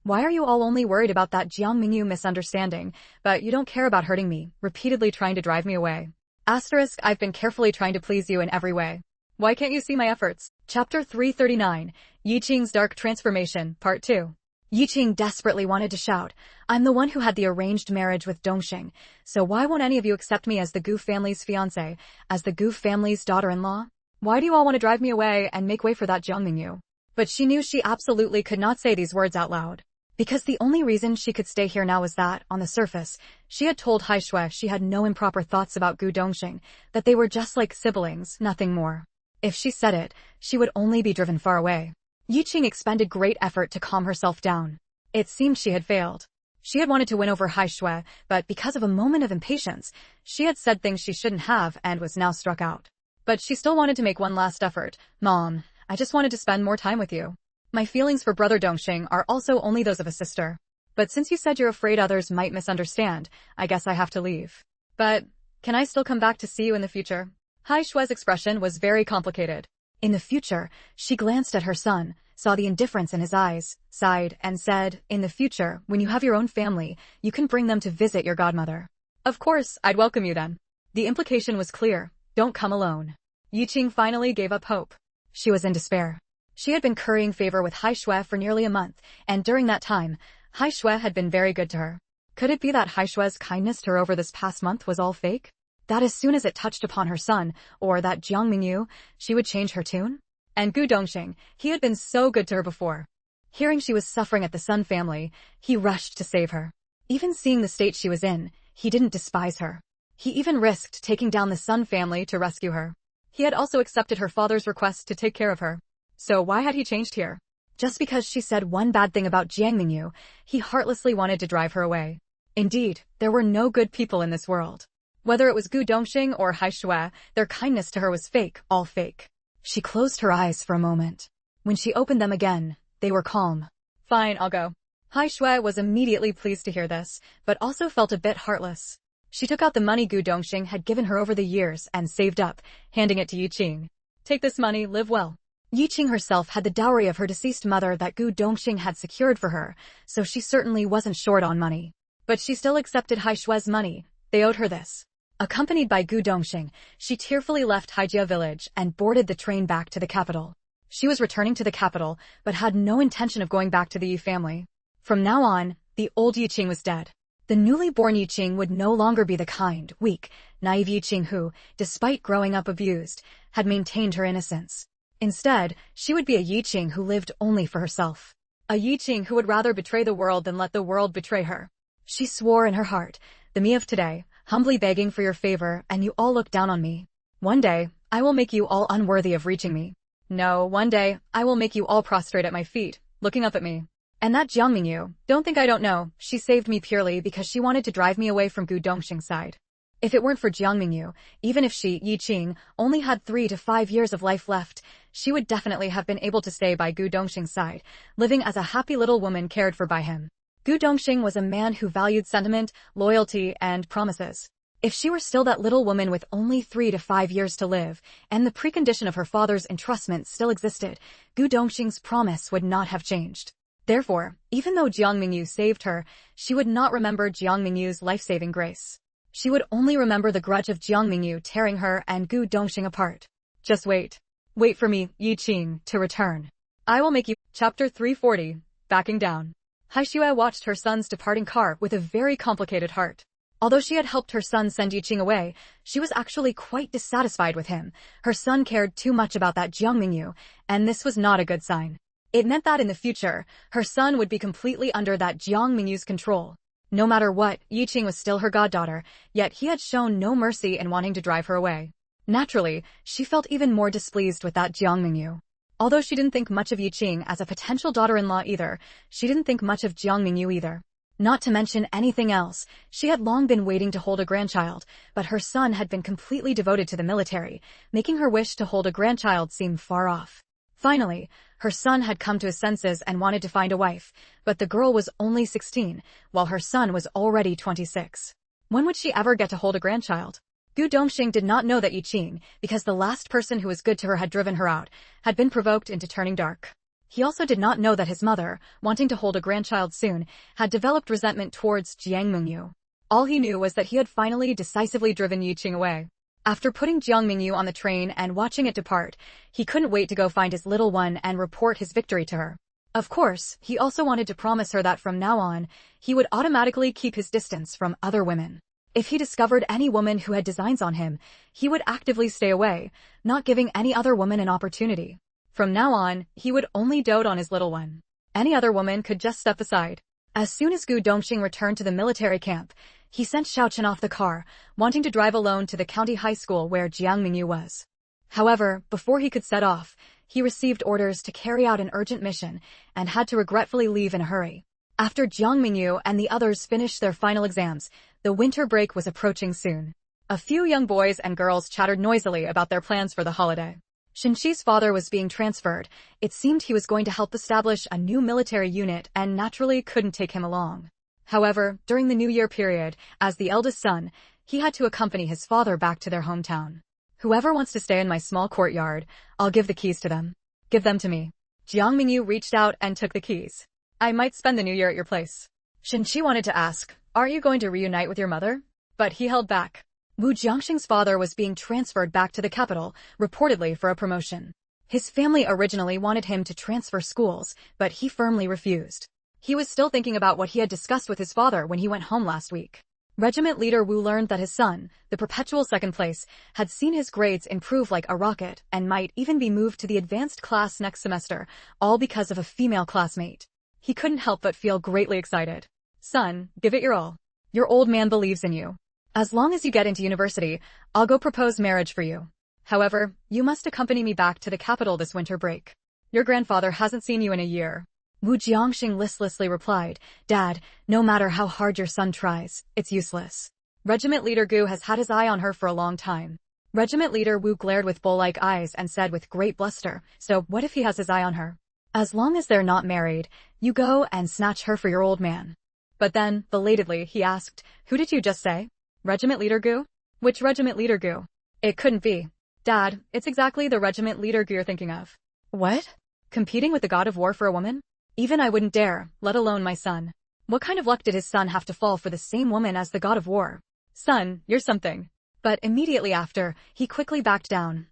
S1: Why are you all only worried about that Jiang Mengyu misunderstanding, but you don't care about hurting me, repeatedly trying to drive me away? I've been carefully trying to please you in every way. Why can't you see my efforts? Chapter 339, Yiqing's Dark Transformation, Part 2. Yiqing desperately wanted to shout, I'm the one who had the arranged marriage with Dongxing, so why won't any of you accept me as the Gu family's fiancée, as the Gu family's daughter-in-law? Why do you all want to drive me away and make way for that Jiang Mengyu? But she knew she absolutely could not say these words out loud. Because the only reason she could stay here now was that, on the surface, she had told Hai Shui she had no improper thoughts about Gu Dongxing, that they were just like siblings, nothing more. If she said it, she would only be driven far away. Yiqing expended great effort to calm herself down. It seemed she had failed. She had wanted to win over Hai Shui, but because of a moment of impatience, she had said things she shouldn't have and was now struck out. But she still wanted to make one last effort. Mom, I just wanted to spend more time with you. My feelings for brother Dongxing are also only those of a sister. But since you said you're afraid others might misunderstand, I guess I have to leave. But, can I still come back to see you in the future? Hai Shui's expression was very complicated. In the future, she glanced at her son, saw the indifference in his eyes, sighed, and said, in the future, when you have your own family, you can bring them to visit your godmother. Of course, I'd welcome you then. The implication was clear. Don't come alone. Yiqing finally gave up hope. She was in despair. She had been currying favor with Hai Shui for nearly a month, and during that time, Hai Shui had been very good to her. Could it be that Hai Shui's kindness to her over this past month was all fake? That as soon as it touched upon her son, or that Jiang Mengyu, she would change her tune? And Gu Dongxing, he had been so good to her before. Hearing she was suffering at the Sun family, he rushed to save her. Even seeing the state she was in, he didn't despise her. He even risked taking down the Sun family to rescue her. He had also accepted her father's request to take care of her. So why had he changed here? Just because she said one bad thing about Jiang Mengyu, he heartlessly wanted to drive her away. Indeed, there were no good people in this world. Whether it was Gu Dongxing or Hai Shui, their kindness to her was fake, all fake. She closed her eyes for a moment. When she opened them again, they were calm. Fine, I'll go. Hai Shui was immediately pleased to hear this, but also felt a bit heartless. She took out the money Gu Dongxing had given her over the years and saved up, handing it to Yiqing. Take this money, live well. Yi Qing herself had the dowry of her deceased mother that Gu Dongxing had secured for her, so she certainly wasn't short on money. But she still accepted Hai Shue's money. They owed her this. Accompanied by Gu Dongxing, she tearfully left Haijia village and boarded the train back to the capital. She was returning to the capital, but had no intention of going back to the Yi family. From now on, the old Yi Qing was dead. The newly born Yi Qing would no longer be the kind, weak, naive Yi Qing who, despite growing up abused, had maintained her innocence. Instead, she would be a Yi Qing who lived only for herself. A Yi Qing who would rather betray the world than let the world betray her. She swore in her heart, "The me of today, humbly begging for your favor, and you all look down on me. One day, I will make you all unworthy of reaching me. No, one day, I will make you all prostrate at my feet, looking up at me." And that Jiang Mengyu, don't think I don't know, she saved me purely because she wanted to drive me away from Gu Dongxing's side. If it weren't for Jiang Mengyu, even if she, Yi Qing, only had 3 to 5 years of life left, she would definitely have been able to stay by Gu Dongxing's side, living as a happy little woman cared for by him. Gu Dongxing was a man who valued sentiment, loyalty, and promises. If she were still that little woman with only 3 to 5 years to live, and the precondition of her father's entrustment still existed, Gu Dongxing's promise would not have changed. Therefore, even though Jiang Mengyu saved her, she would not remember Jiang Mengyu's life-saving grace. She would only remember the grudge of Jiang Mengyu tearing her and Gu Dongxing apart. Just wait. Wait for me, Yi Qing, to return. I will make you. Chapter 340, Backing Down. Hai Shue watched her son's departing car with a very complicated heart. Although she had helped her son send Yi Qing away, she was actually quite dissatisfied with him. Her son cared too much about that Jiang Mengyu, and this was not a good sign. It meant that in the future, her son would be completely under that Jiang Mengyu's control. No matter what, Yi Qing was still her goddaughter, yet he had shown no mercy in wanting to drive her away. Naturally, she felt even more displeased with that Jiang Mengyu. Although she didn't think much of Yi Qing as a potential daughter-in-law either, she didn't think much of Jiang Mengyu either. Not to mention anything else, she had long been waiting to hold a grandchild, but her son had been completely devoted to the military, making her wish to hold a grandchild seem far off. Finally, her son had come to his senses and wanted to find a wife, but the girl was only 16, while her son was already 26. When would she ever get to hold a grandchild? Gu Dongxing did not know that Yi Qing, because the last person who was good to her had driven her out, had been provoked into turning dark. He also did not know that his mother, wanting to hold a grandchild soon, had developed resentment towards Jiang Mengyu. All he knew was that he had finally decisively driven Yi Qing away. After putting Jiang Mengyu on the train and watching it depart, he couldn't wait to go find his little one and report his victory to her. Of course, he also wanted to promise her that from now on, he would automatically keep his distance from other women. If he discovered any woman who had designs on him, he would actively stay away, not giving any other woman an opportunity. From now on, he would only dote on his little one. Any other woman could just step aside. As soon as Gu Dongxing returned to the military camp, he sent Xiaochen off the car, wanting to drive alone to the county high school where Jiang Mengyu was. However, before he could set off, he received orders to carry out an urgent mission and had to regretfully leave in a hurry. After Jiang Mengyu and the others finished their final exams, the winter break was approaching soon. A few young boys and girls chattered noisily about their plans for the holiday. Shinqi's father was being transferred. It seemed he was going to help establish a new military unit and naturally couldn't take him along. However, during the New Year period, as the eldest son, he had to accompany his father back to their hometown. Whoever wants to stay in my small courtyard, I'll give the keys to them. Give them to me. Jiang Mengyu reached out and took the keys. I might spend the New Year at your place. Shinqi wanted to ask, aren't you going to reunite with your mother? But he held back. Wu Jiangxing's father was being transferred back to the capital, reportedly for a promotion. His family originally wanted him to transfer schools, but he firmly refused. He was still thinking about what he had discussed with his father when he went home last week. Regiment leader Wu learned that his son, the perpetual second place, had seen his grades improve like a rocket and might even be moved to the advanced class next semester, all because of a female classmate. He couldn't help but feel greatly excited. Son, give it your all. Your old man believes in you. As long as you get into university, I'll go propose marriage for you. However, you must accompany me back to the capital this winter break. Your grandfather hasn't seen you in a year. Wu Jiangxing listlessly replied, Dad, no matter how hard your son tries, it's useless. Regiment leader Gu has had his eye on her for a long time. Regiment leader Wu glared with bull-like eyes and said with great bluster, so what if he has his eye on her? As long as they're not married, you go and snatch her for your old man. But then, belatedly, he asked, who did you just say? Regiment leader Gu? Which regiment leader Gu? It couldn't be. Dad, it's exactly the regiment leader Gu you're thinking of. What? Competing with the god of war for a woman? Even I wouldn't dare, let alone my son. What kind of luck did his son have to fall for the same woman as the god of war? Son, you're something. But immediately after, he quickly backed down.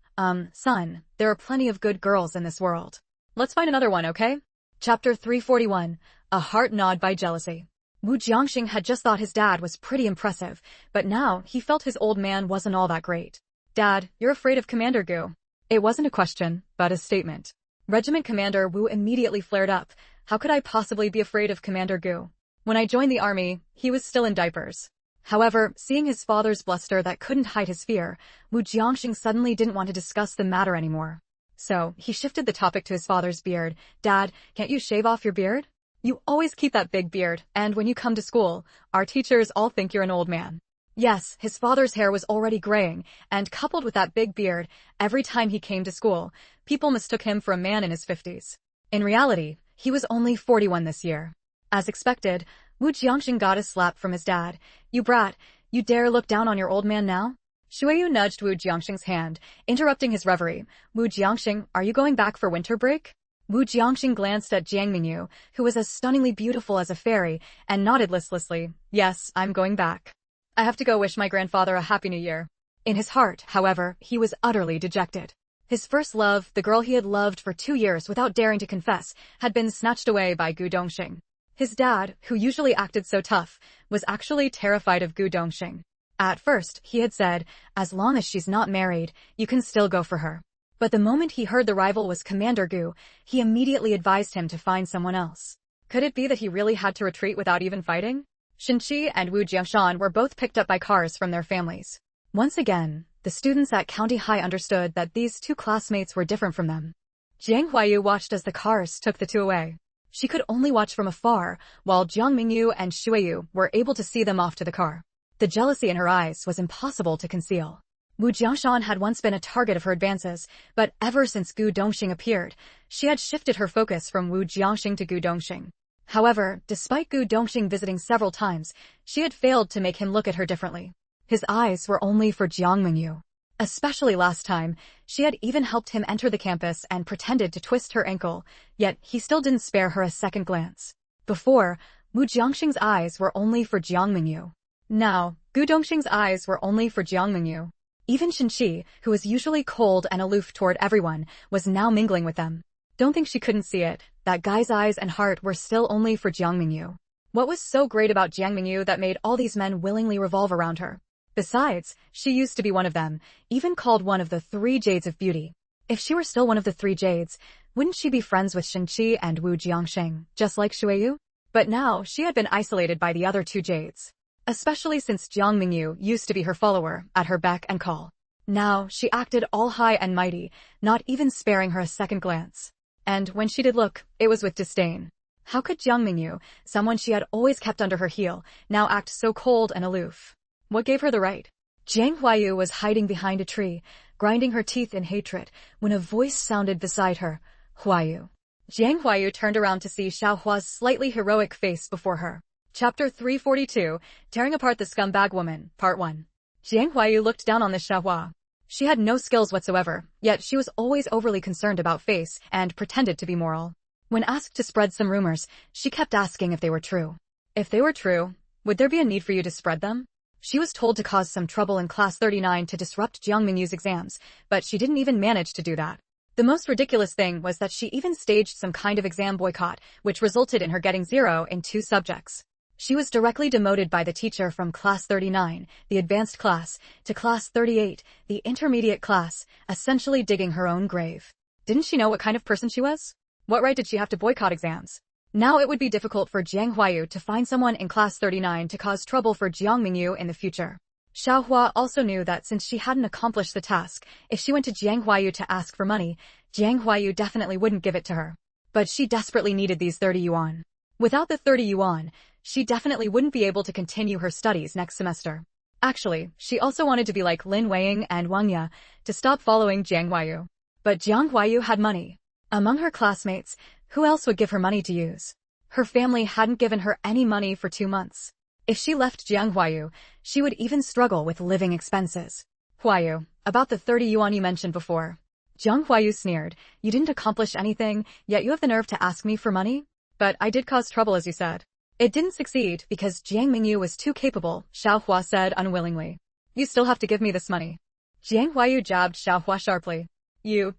S1: Son, there are plenty of good girls in this world. Let's find another one, okay? Chapter 341, A Heart Gnawed by Jealousy. Wu Jiangxing had just thought his dad was pretty impressive, but now he felt his old man wasn't all that great. Dad, you're afraid of Commander Gu. It wasn't a question, but a statement. Regiment Commander Wu immediately flared up. How could I possibly be afraid of Commander Gu? When I joined the army, he was still in diapers. However, seeing his father's bluster that couldn't hide his fear, Wu Jiangxing suddenly didn't want to discuss the matter anymore. So, he shifted the topic to his father's beard. Dad, can't you shave off your beard? You always keep that big beard, and when you come to school, our teachers all think you're an old man. Yes, his father's hair was already graying, and coupled with that big beard, every time he came to school, people mistook him for a man in his 50s. In reality, he was only 41 this year. As expected, Wu Jiangxing got a slap from his dad. You brat, you dare look down on your old man now? Shuiyu nudged Wu Jiangxing's hand, interrupting his reverie. Wu Jiangxing, are you going back for winter break? Wu Jiangxing glanced at Jiang Mengyu, who was as stunningly beautiful as a fairy, and nodded listlessly. Yes, I'm going back. I have to go wish my grandfather a happy new year. In his heart, however, he was utterly dejected. His first love, the girl he had loved for 2 years without daring to confess, had been snatched away by Gu Dongxing. His dad, who usually acted so tough, was actually terrified of Gu Dongxing. At first, he had said, as long as she's not married, you can still go for her. But the moment he heard the rival was Commander Gu, he immediately advised him to find someone else. Could it be that he really had to retreat without even fighting? Shinqi and Wu Jiangshan were both picked up by cars from their families. Once again, the students at County High understood that these two classmates were different from them. Jiang Huayu watched as the cars took the two away. She could only watch from afar, while Jiang Mengyu and Shuiyu were able to see them off to the car. The jealousy in her eyes was impossible to conceal. Wu Jiangshan had once been a target of her advances, but ever since Gu Dongxing appeared, she had shifted her focus from Wu Jiangxing to Gu Dongxing. However, despite Gu Dongxing visiting several times, she had failed to make him look at her differently. His eyes were only for Jiang Mengyu. Especially last time, she had even helped him enter the campus and pretended to twist her ankle, yet he still didn't spare her a second glance. Before, Wu Jiangxing's eyes were only for Jiang Mengyu. Now, Gu Dongxing's eyes were only for Jiang Mengyu. Even Shinqi, who was usually cold and aloof toward everyone, was now mingling with them. Don't think she couldn't see it. That guy's eyes and heart were still only for Jiang Mengyu. What was so great about Jiang Mengyu that made all these men willingly revolve around her? Besides, she used to be one of them, even called one of the 3 Jades of Beauty. If she were still one of the 3 Jades, wouldn't she be friends with Shinqi and Wu Jiangxing, just like Shuiyu? But now, she had been isolated by the other 2 Jades. Especially since Jiang Mengyu used to be her follower, at her beck and call. Now, she acted all high and mighty, not even sparing her a second glance. And when she did look, it was with disdain. How could Jiang Mengyu, someone she had always kept under her heel, now act so cold and aloof? What gave her the right? Jiang Huayu was hiding behind a tree, grinding her teeth in hatred, when a voice sounded beside her. Huayu. Jiang Huayu turned around to see Xiaohua's slightly heroic face before her. Chapter 342, Tearing Apart the Scumbag Woman, Part 1. Jiang Huayu looked down on the Xiaohua. She had no skills whatsoever, yet she was always overly concerned about face and pretended to be moral. When asked to spread some rumors, she kept asking if they were true. If they were true, would there be a need for you to spread them? She was told to cause some trouble in Class 39 to disrupt Jiang Mengyu's exams, but she didn't even manage to do that. The most ridiculous thing was that she even staged some kind of exam boycott, which resulted in her getting 0 in 2 subjects. She was directly demoted by the teacher from Class 39, the advanced class, to Class 38, the intermediate class, essentially digging her own grave. Didn't she know what kind of person she was? What right did she have to boycott exams? Now it would be difficult for Jiang Huayu to find someone in Class 39 to cause trouble for Jiang Mengyu in the future. Xiaohua also knew that since she hadn't accomplished the task, if she went to Jiang Huayu to ask for money, Jiang Huayu definitely wouldn't give it to her. But she desperately needed these 30 yuan. Without the 30 yuan, she definitely wouldn't be able to continue her studies next semester. Actually, she also wanted to be like Lin Weiying and Wang Ya, to stop following Jiang Huayu. But Jiang Huayu had money. Among her classmates, who else would give her money to use? Her family hadn't given her any money for 2 months. If she left Jiang Huayu, she would even struggle with living expenses. Huayu, about the 30 yuan you mentioned before. Jiang Mengyu sneered. You didn't accomplish anything, yet you have the nerve to ask me for money? But I did cause trouble, as you said. It didn't succeed because Jiang Mengyu was too capable, Xiaohua said unwillingly. You still have to give me this money. Jiang Mengyu jabbed Xiaohua sharply.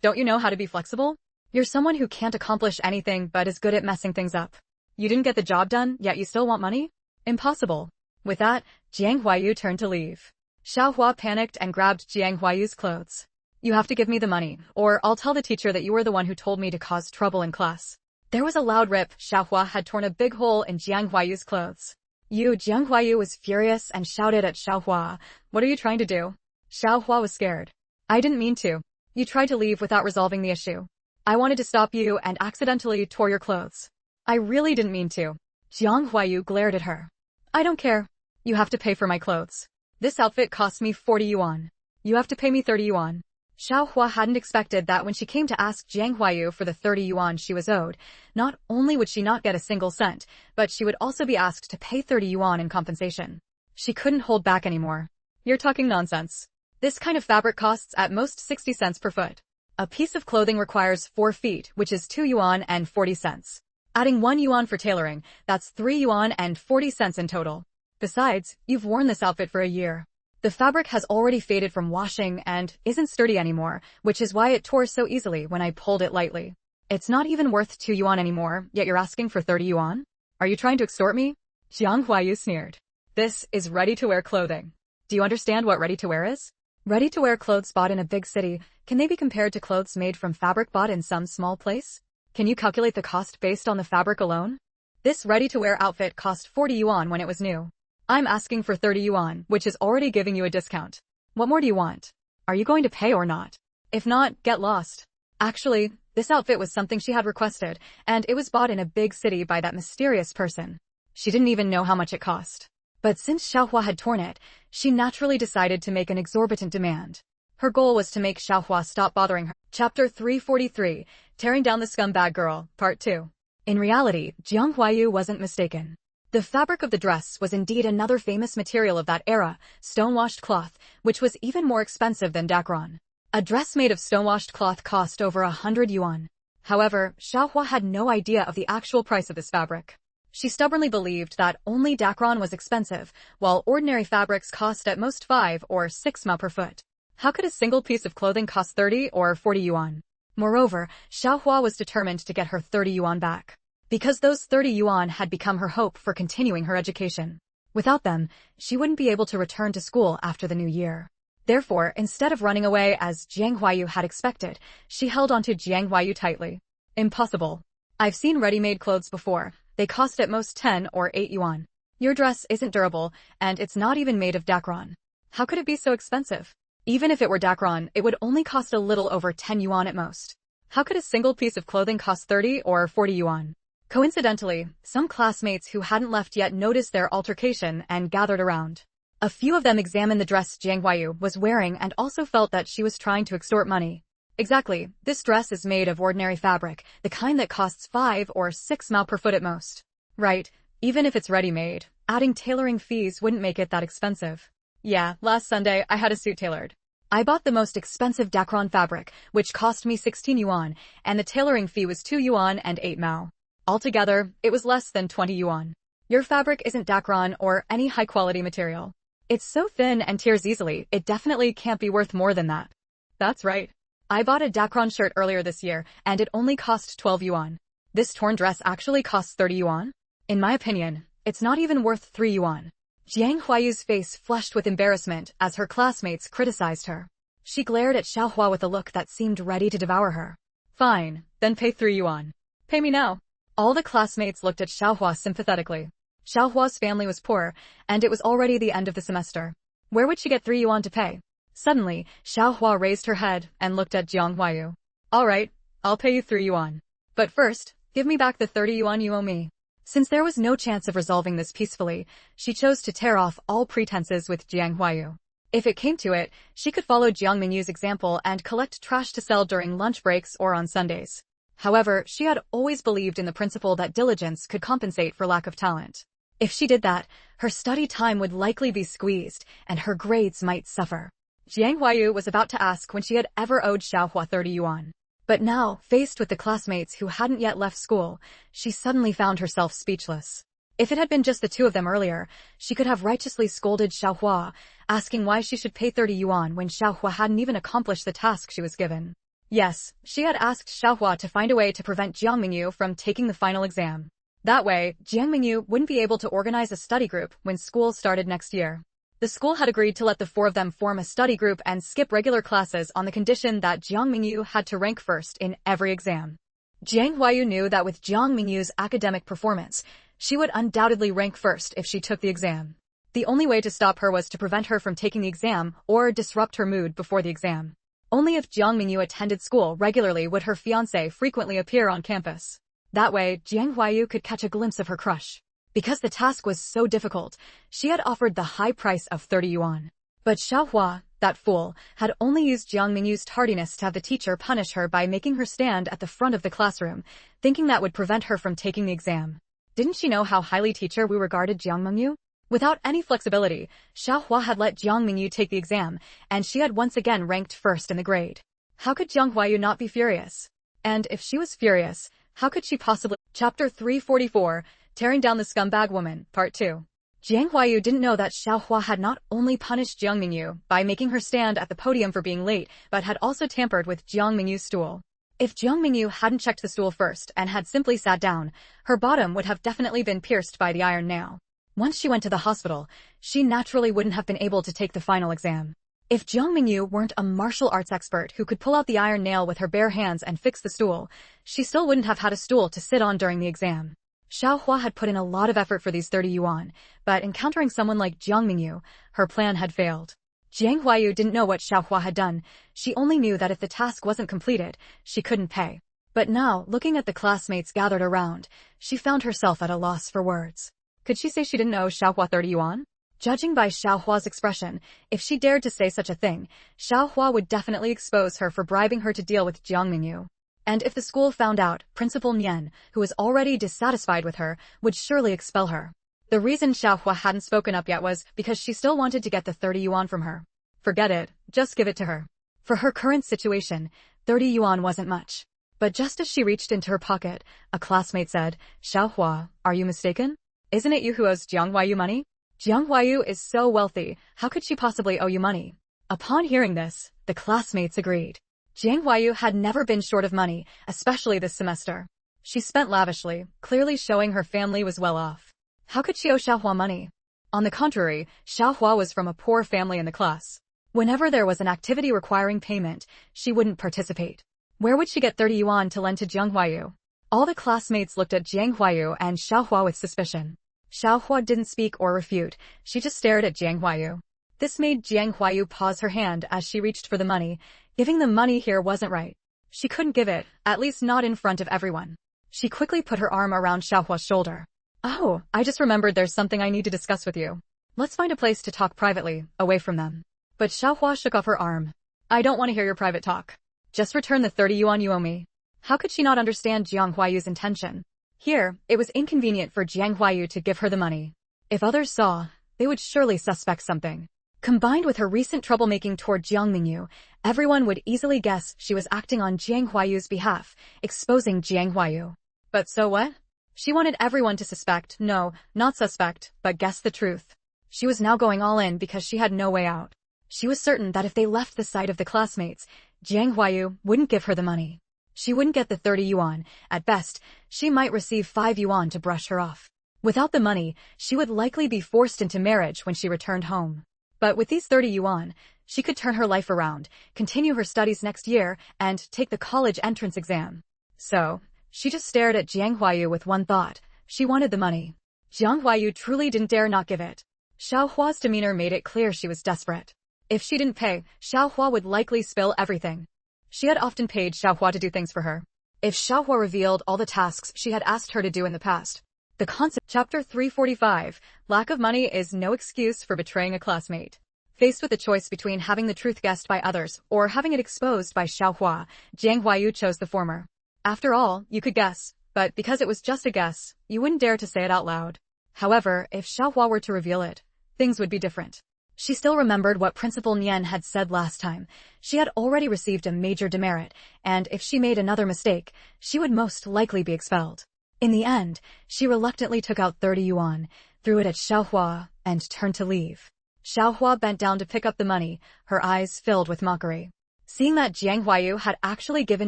S1: Don't you know how to be flexible? You're someone who can't accomplish anything but is good at messing things up. You didn't get the job done, yet you still want money? Impossible. With that, Jiang Mengyu turned to leave. Xiaohua panicked and grabbed Jiang Mengyu's clothes. You have to give me the money, or I'll tell the teacher that you were the one who told me to cause trouble in class. There was a loud rip. Xiaohua had torn a big hole in Jiang Mengyu's clothes. Jiang Mengyu was furious and shouted at Xiaohua. What are you trying to do? Xiaohua was scared. I didn't mean to. You tried to leave without resolving the issue. I wanted to stop you and accidentally tore your clothes. I really didn't mean to. Jiang Mengyu glared at her. I don't care. You have to pay for my clothes. This outfit cost me 40 yuan. You have to pay me 30 yuan. Xiaohua hadn't expected that when she came to ask Jiang Mengyu for the 30 yuan she was owed, not only would she not get a single cent, but she would also be asked to pay 30 yuan in compensation. She couldn't hold back anymore. You're talking nonsense. This kind of fabric costs at most 60 cents per foot. A piece of clothing requires 4 feet, which is 2 yuan and 40 cents. Adding 1 yuan for tailoring, that's 3 yuan and 40 cents in total. Besides, you've worn this outfit for a year. The fabric has already faded from washing and isn't sturdy anymore, which is why it tore so easily when I pulled it lightly. It's not even worth 2 yuan anymore, yet you're asking for 30 yuan? Are you trying to extort me? Jiang Mengyu sneered. This is ready-to-wear clothing. Do you understand what ready-to-wear is? Ready-to-wear clothes bought in a big city, can they be compared to clothes made from fabric bought in some small place? Can you calculate the cost based on the fabric alone? This ready-to-wear outfit cost 40 yuan when it was new. I'm asking for 30 yuan, which is already giving you a discount. What more do you want? Are you going to pay or not? If not, get lost. Actually, this outfit was something she had requested, and it was bought in a big city by that mysterious person. She didn't even know how much it cost. But since Xiaohua had torn it, she naturally decided to make an exorbitant demand. Her goal was to make Xiaohua stop bothering her. Chapter 343, Tearing Down the Scumbag Girl, Part 2. In reality, Jiang Mengyu wasn't mistaken. The fabric of the dress was indeed another famous material of that era, stonewashed cloth, which was even more expensive than dacron. A dress made of stonewashed cloth cost over 100 yuan. However, Xiaohua had no idea of the actual price of this fabric. She stubbornly believed that only dacron was expensive, while ordinary fabrics cost at most 5 or 6 ma per foot. How could a single piece of clothing cost 30 or 40 yuan? Moreover, Xiaohua was determined to get her 30 yuan back. Because those 30 yuan had become her hope for continuing her education. Without them, she wouldn't be able to return to school after the new year. Therefore, instead of running away as Jiang Mengyu had expected, she held onto Jiang Mengyu tightly. Impossible. I've seen ready-made clothes before. They cost at most 10 or 8 yuan. Your dress isn't durable, and it's not even made of dacron. How could it be so expensive? Even if it were dacron, it would only cost a little over 10 yuan at most. How could a single piece of clothing cost 30 or 40 yuan? Coincidentally, some classmates who hadn't left yet noticed their altercation and gathered around. A few of them examined the dress Jiang Mengyu was wearing and also felt that she was trying to extort money. Exactly, this dress is made of ordinary fabric, the kind that costs 5 or 6 ma per foot at most. Right, even if it's ready-made, adding tailoring fees wouldn't make it that expensive. Yeah, last Sunday I had a suit tailored. I bought the most expensive dacron fabric, which cost me 16 yuan, and the tailoring fee was 2 yuan and 8 mao. Altogether, it was less than 20 yuan. Your fabric isn't dacron or any high-quality material. It's so thin and tears easily, it definitely can't be worth more than that. That's right. I bought a dacron shirt earlier this year, and it only cost 12 yuan. This torn dress actually costs 30 yuan? In my opinion, it's not even worth 3 yuan. Jiang Mengyu's face flushed with embarrassment as her classmates criticized her. She glared at Xiaohua with a look that seemed ready to devour her. Fine, then pay 3 yuan. Pay me now. All the classmates looked at Xiaohua sympathetically. Xiaohua's family was poor, and it was already the end of the semester. Where would she get 3 yuan to pay? Suddenly, Xiaohua raised her head and looked at Jiang Mengyu. All right, I'll pay you 3 yuan. But first, give me back the 30 yuan you owe me. Since there was no chance of resolving this peacefully, she chose to tear off all pretenses with Jiang Mengyu. If it came to it, she could follow Jiang Mengyu's example and collect trash to sell during lunch breaks or on Sundays. However, she had always believed in the principle that diligence could compensate for lack of talent. If she did that, her study time would likely be squeezed, and her grades might suffer. Jiang Mengyu was about to ask when she had ever owed Xiaohua 30 yuan. But now, faced with the classmates who hadn't yet left school, she suddenly found herself speechless. If it had been just the two of them earlier, she could have righteously scolded Xiaohua, asking why she should pay 30 yuan when Xiaohua hadn't even accomplished the task she was given. Yes, she had asked Xiaohua to find a way to prevent Jiang Mengyu from taking the final exam. That way, Jiang Mengyu wouldn't be able to organize a study group when school started next year. The school had agreed to let the four of them form a study group and skip regular classes on the condition that Jiang Mengyu had to rank first in every exam. Jiang Mengyu knew that with Jiang Mengyu's academic performance, she would undoubtedly rank first if she took the exam. The only way to stop her was to prevent her from taking the exam or disrupt her mood before the exam. Only if Jiang Mengyu attended school regularly would her fiancé frequently appear on campus. That way, Jiang Mengyu could catch a glimpse of her crush. Because the task was so difficult, she had offered the high price of 30 yuan. But Xiaohua, that fool, had only used Jiang Mengyu's tardiness to have the teacher punish her by making her stand at the front of the classroom, thinking that would prevent her from taking the exam. Didn't she know how highly Teacher Wu regarded Jiang Mengyu? Without any flexibility, Xiaohua had let Jiang Mengyu take the exam, and she had once again ranked first in the grade. How could Jiang Mengyu not be furious? And if she was furious, how could she possibly— Chapter 344, Tearing Down the Scumbag Woman, Part 2. Jiang Mengyu didn't know that Xiaohua had not only punished Jiang Mengyu by making her stand at the podium for being late, but had also tampered with Jiang Mengyu's stool. If Jiang Mengyu hadn't checked the stool first and had simply sat down, her bottom would have definitely been pierced by the iron nail. Once she went to the hospital, she naturally wouldn't have been able to take the final exam. If Jiang Mengyu weren't a martial arts expert who could pull out the iron nail with her bare hands and fix the stool, she still wouldn't have had a stool to sit on during the exam. Xiaohua had put in a lot of effort for these 30 yuan, but encountering someone like Jiang Mengyu, her plan had failed. Jiang Mengyu didn't know what Xiaohua had done. She only knew that if the task wasn't completed, she couldn't pay. But now, looking at the classmates gathered around, she found herself at a loss for words. Could she say she didn't owe Xiaohua 30 yuan? Judging by Xiaohua's expression, if she dared to say such a thing, Xiaohua would definitely expose her for bribing her to deal with Jiang Mengyu. And if the school found out, Principal Nian, who was already dissatisfied with her, would surely expel her. The reason Xiaohua hadn't spoken up yet was because she still wanted to get the 30 yuan from her. Forget it, just give it to her. For her current situation, 30 yuan wasn't much. But just as she reached into her pocket, a classmate said, "Xiaohua, are you mistaken? Isn't it you who owes Jiang Mengyu money? Jiang Mengyu is so wealthy, how could she possibly owe you money?" Upon hearing this, the classmates agreed. Jiang Mengyu had never been short of money, especially this semester. She spent lavishly, clearly showing her family was well off. How could she owe Xiaohua money? On the contrary, Xiaohua was from a poor family in the class. Whenever there was an activity requiring payment, she wouldn't participate. Where would she get 30 yuan to lend to Jiang Mengyu? All the classmates looked at Jiang Mengyu and Xiaohua with suspicion. Xiaohua didn't speak or refute, she just stared at Jiang Mengyu. This made Jiang Mengyu pause her hand as she reached for the money. Giving the money here wasn't right. She couldn't give it, at least not in front of everyone. She quickly put her arm around Xiaohua's shoulder. "Oh, I just remembered there's something I need to discuss with you. Let's find a place to talk privately, away from them." But Xiaohua shook off her arm. "I don't want to hear your private talk. Just return the 30 yuan you owe me." How could she not understand Jiang Mengyu's intention? Here, it was inconvenient for Jiang Mengyu to give her the money. If others saw, they would surely suspect something. Combined with her recent troublemaking toward Jiang Mengyu, everyone would easily guess she was acting on Jiang Mengyu's behalf, exposing Jiang Mengyu. But so what? She wanted everyone to suspect, no, not suspect, but guess the truth. She was now going all in because she had no way out. She was certain that if they left the sight of the classmates, Jiang Mengyu wouldn't give her the money. She wouldn't get the 30 yuan. At best, she might receive 5 yuan to brush her off. Without the money, she would likely be forced into marriage when she returned home. But with these 30 yuan, she could turn her life around, continue her studies next year, and take the college entrance exam. So, she just stared at Jiang Mengyu with one thought. She wanted the money. Jiang Mengyu truly didn't dare not give it. Xiaohua's demeanor made it clear she was desperate. If she didn't pay, Xiaohua would likely spill everything. She had often paid Xiaohua to do things for her. If Xiaohua revealed all the tasks she had asked her to do in the past, the concept— Chapter 345, Lack of money is no excuse for betraying a classmate. Faced with the choice between having the truth guessed by others or having it exposed by Xiaohua, Jiang Mengyu chose the former. After all, you could guess, but because it was just a guess, you wouldn't dare to say it out loud. However, if Xiaohua were to reveal it, things would be different. She still remembered what Principal Nian had said last time. She had already received a major demerit, and if she made another mistake, she would most likely be expelled. In the end, she reluctantly took out 30 yuan, threw it at Xiaohua, and turned to leave. Xiaohua bent down to pick up the money, her eyes filled with mockery. Seeing that Jiang Mengyu had actually given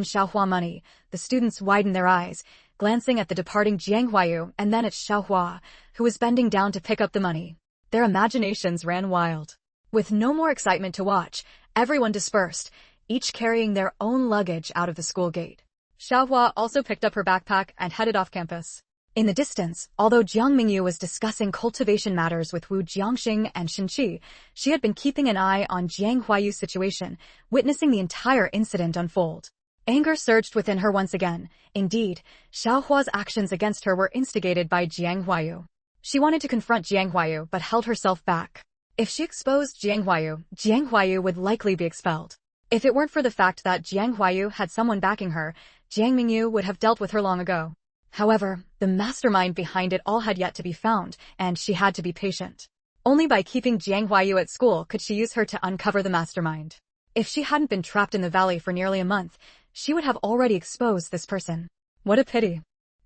S1: Xiaohua money, the students widened their eyes, glancing at the departing Jiang Mengyu and then at Xiaohua, who was bending down to pick up the money. Their imaginations ran wild. With no more excitement to watch, everyone dispersed, each carrying their own luggage out of the school gate. Xiaohua also picked up her backpack and headed off campus. In the distance, although Jiang Mengyu was discussing cultivation matters with Wu Jiangxing and Shinqi, she had been keeping an eye on Jiang Huayu's situation, witnessing the entire incident unfold. Anger surged within her once again. Indeed, Xiaohua's actions against her were instigated by Jiang Huayu. She wanted to confront Jiang Huayu but held herself back. If she exposed Jiang Huayu would likely be expelled. If it weren't for the fact that Jiang Huayu had someone backing her, Jiang Mengyu would have dealt with her long ago. However, the mastermind behind it all had yet to be found, and she had to be patient. Only by keeping Jiang Huayu at school could she use her to uncover the mastermind. If she hadn't been trapped in the valley for nearly a month, she would have already exposed this person. What a pity.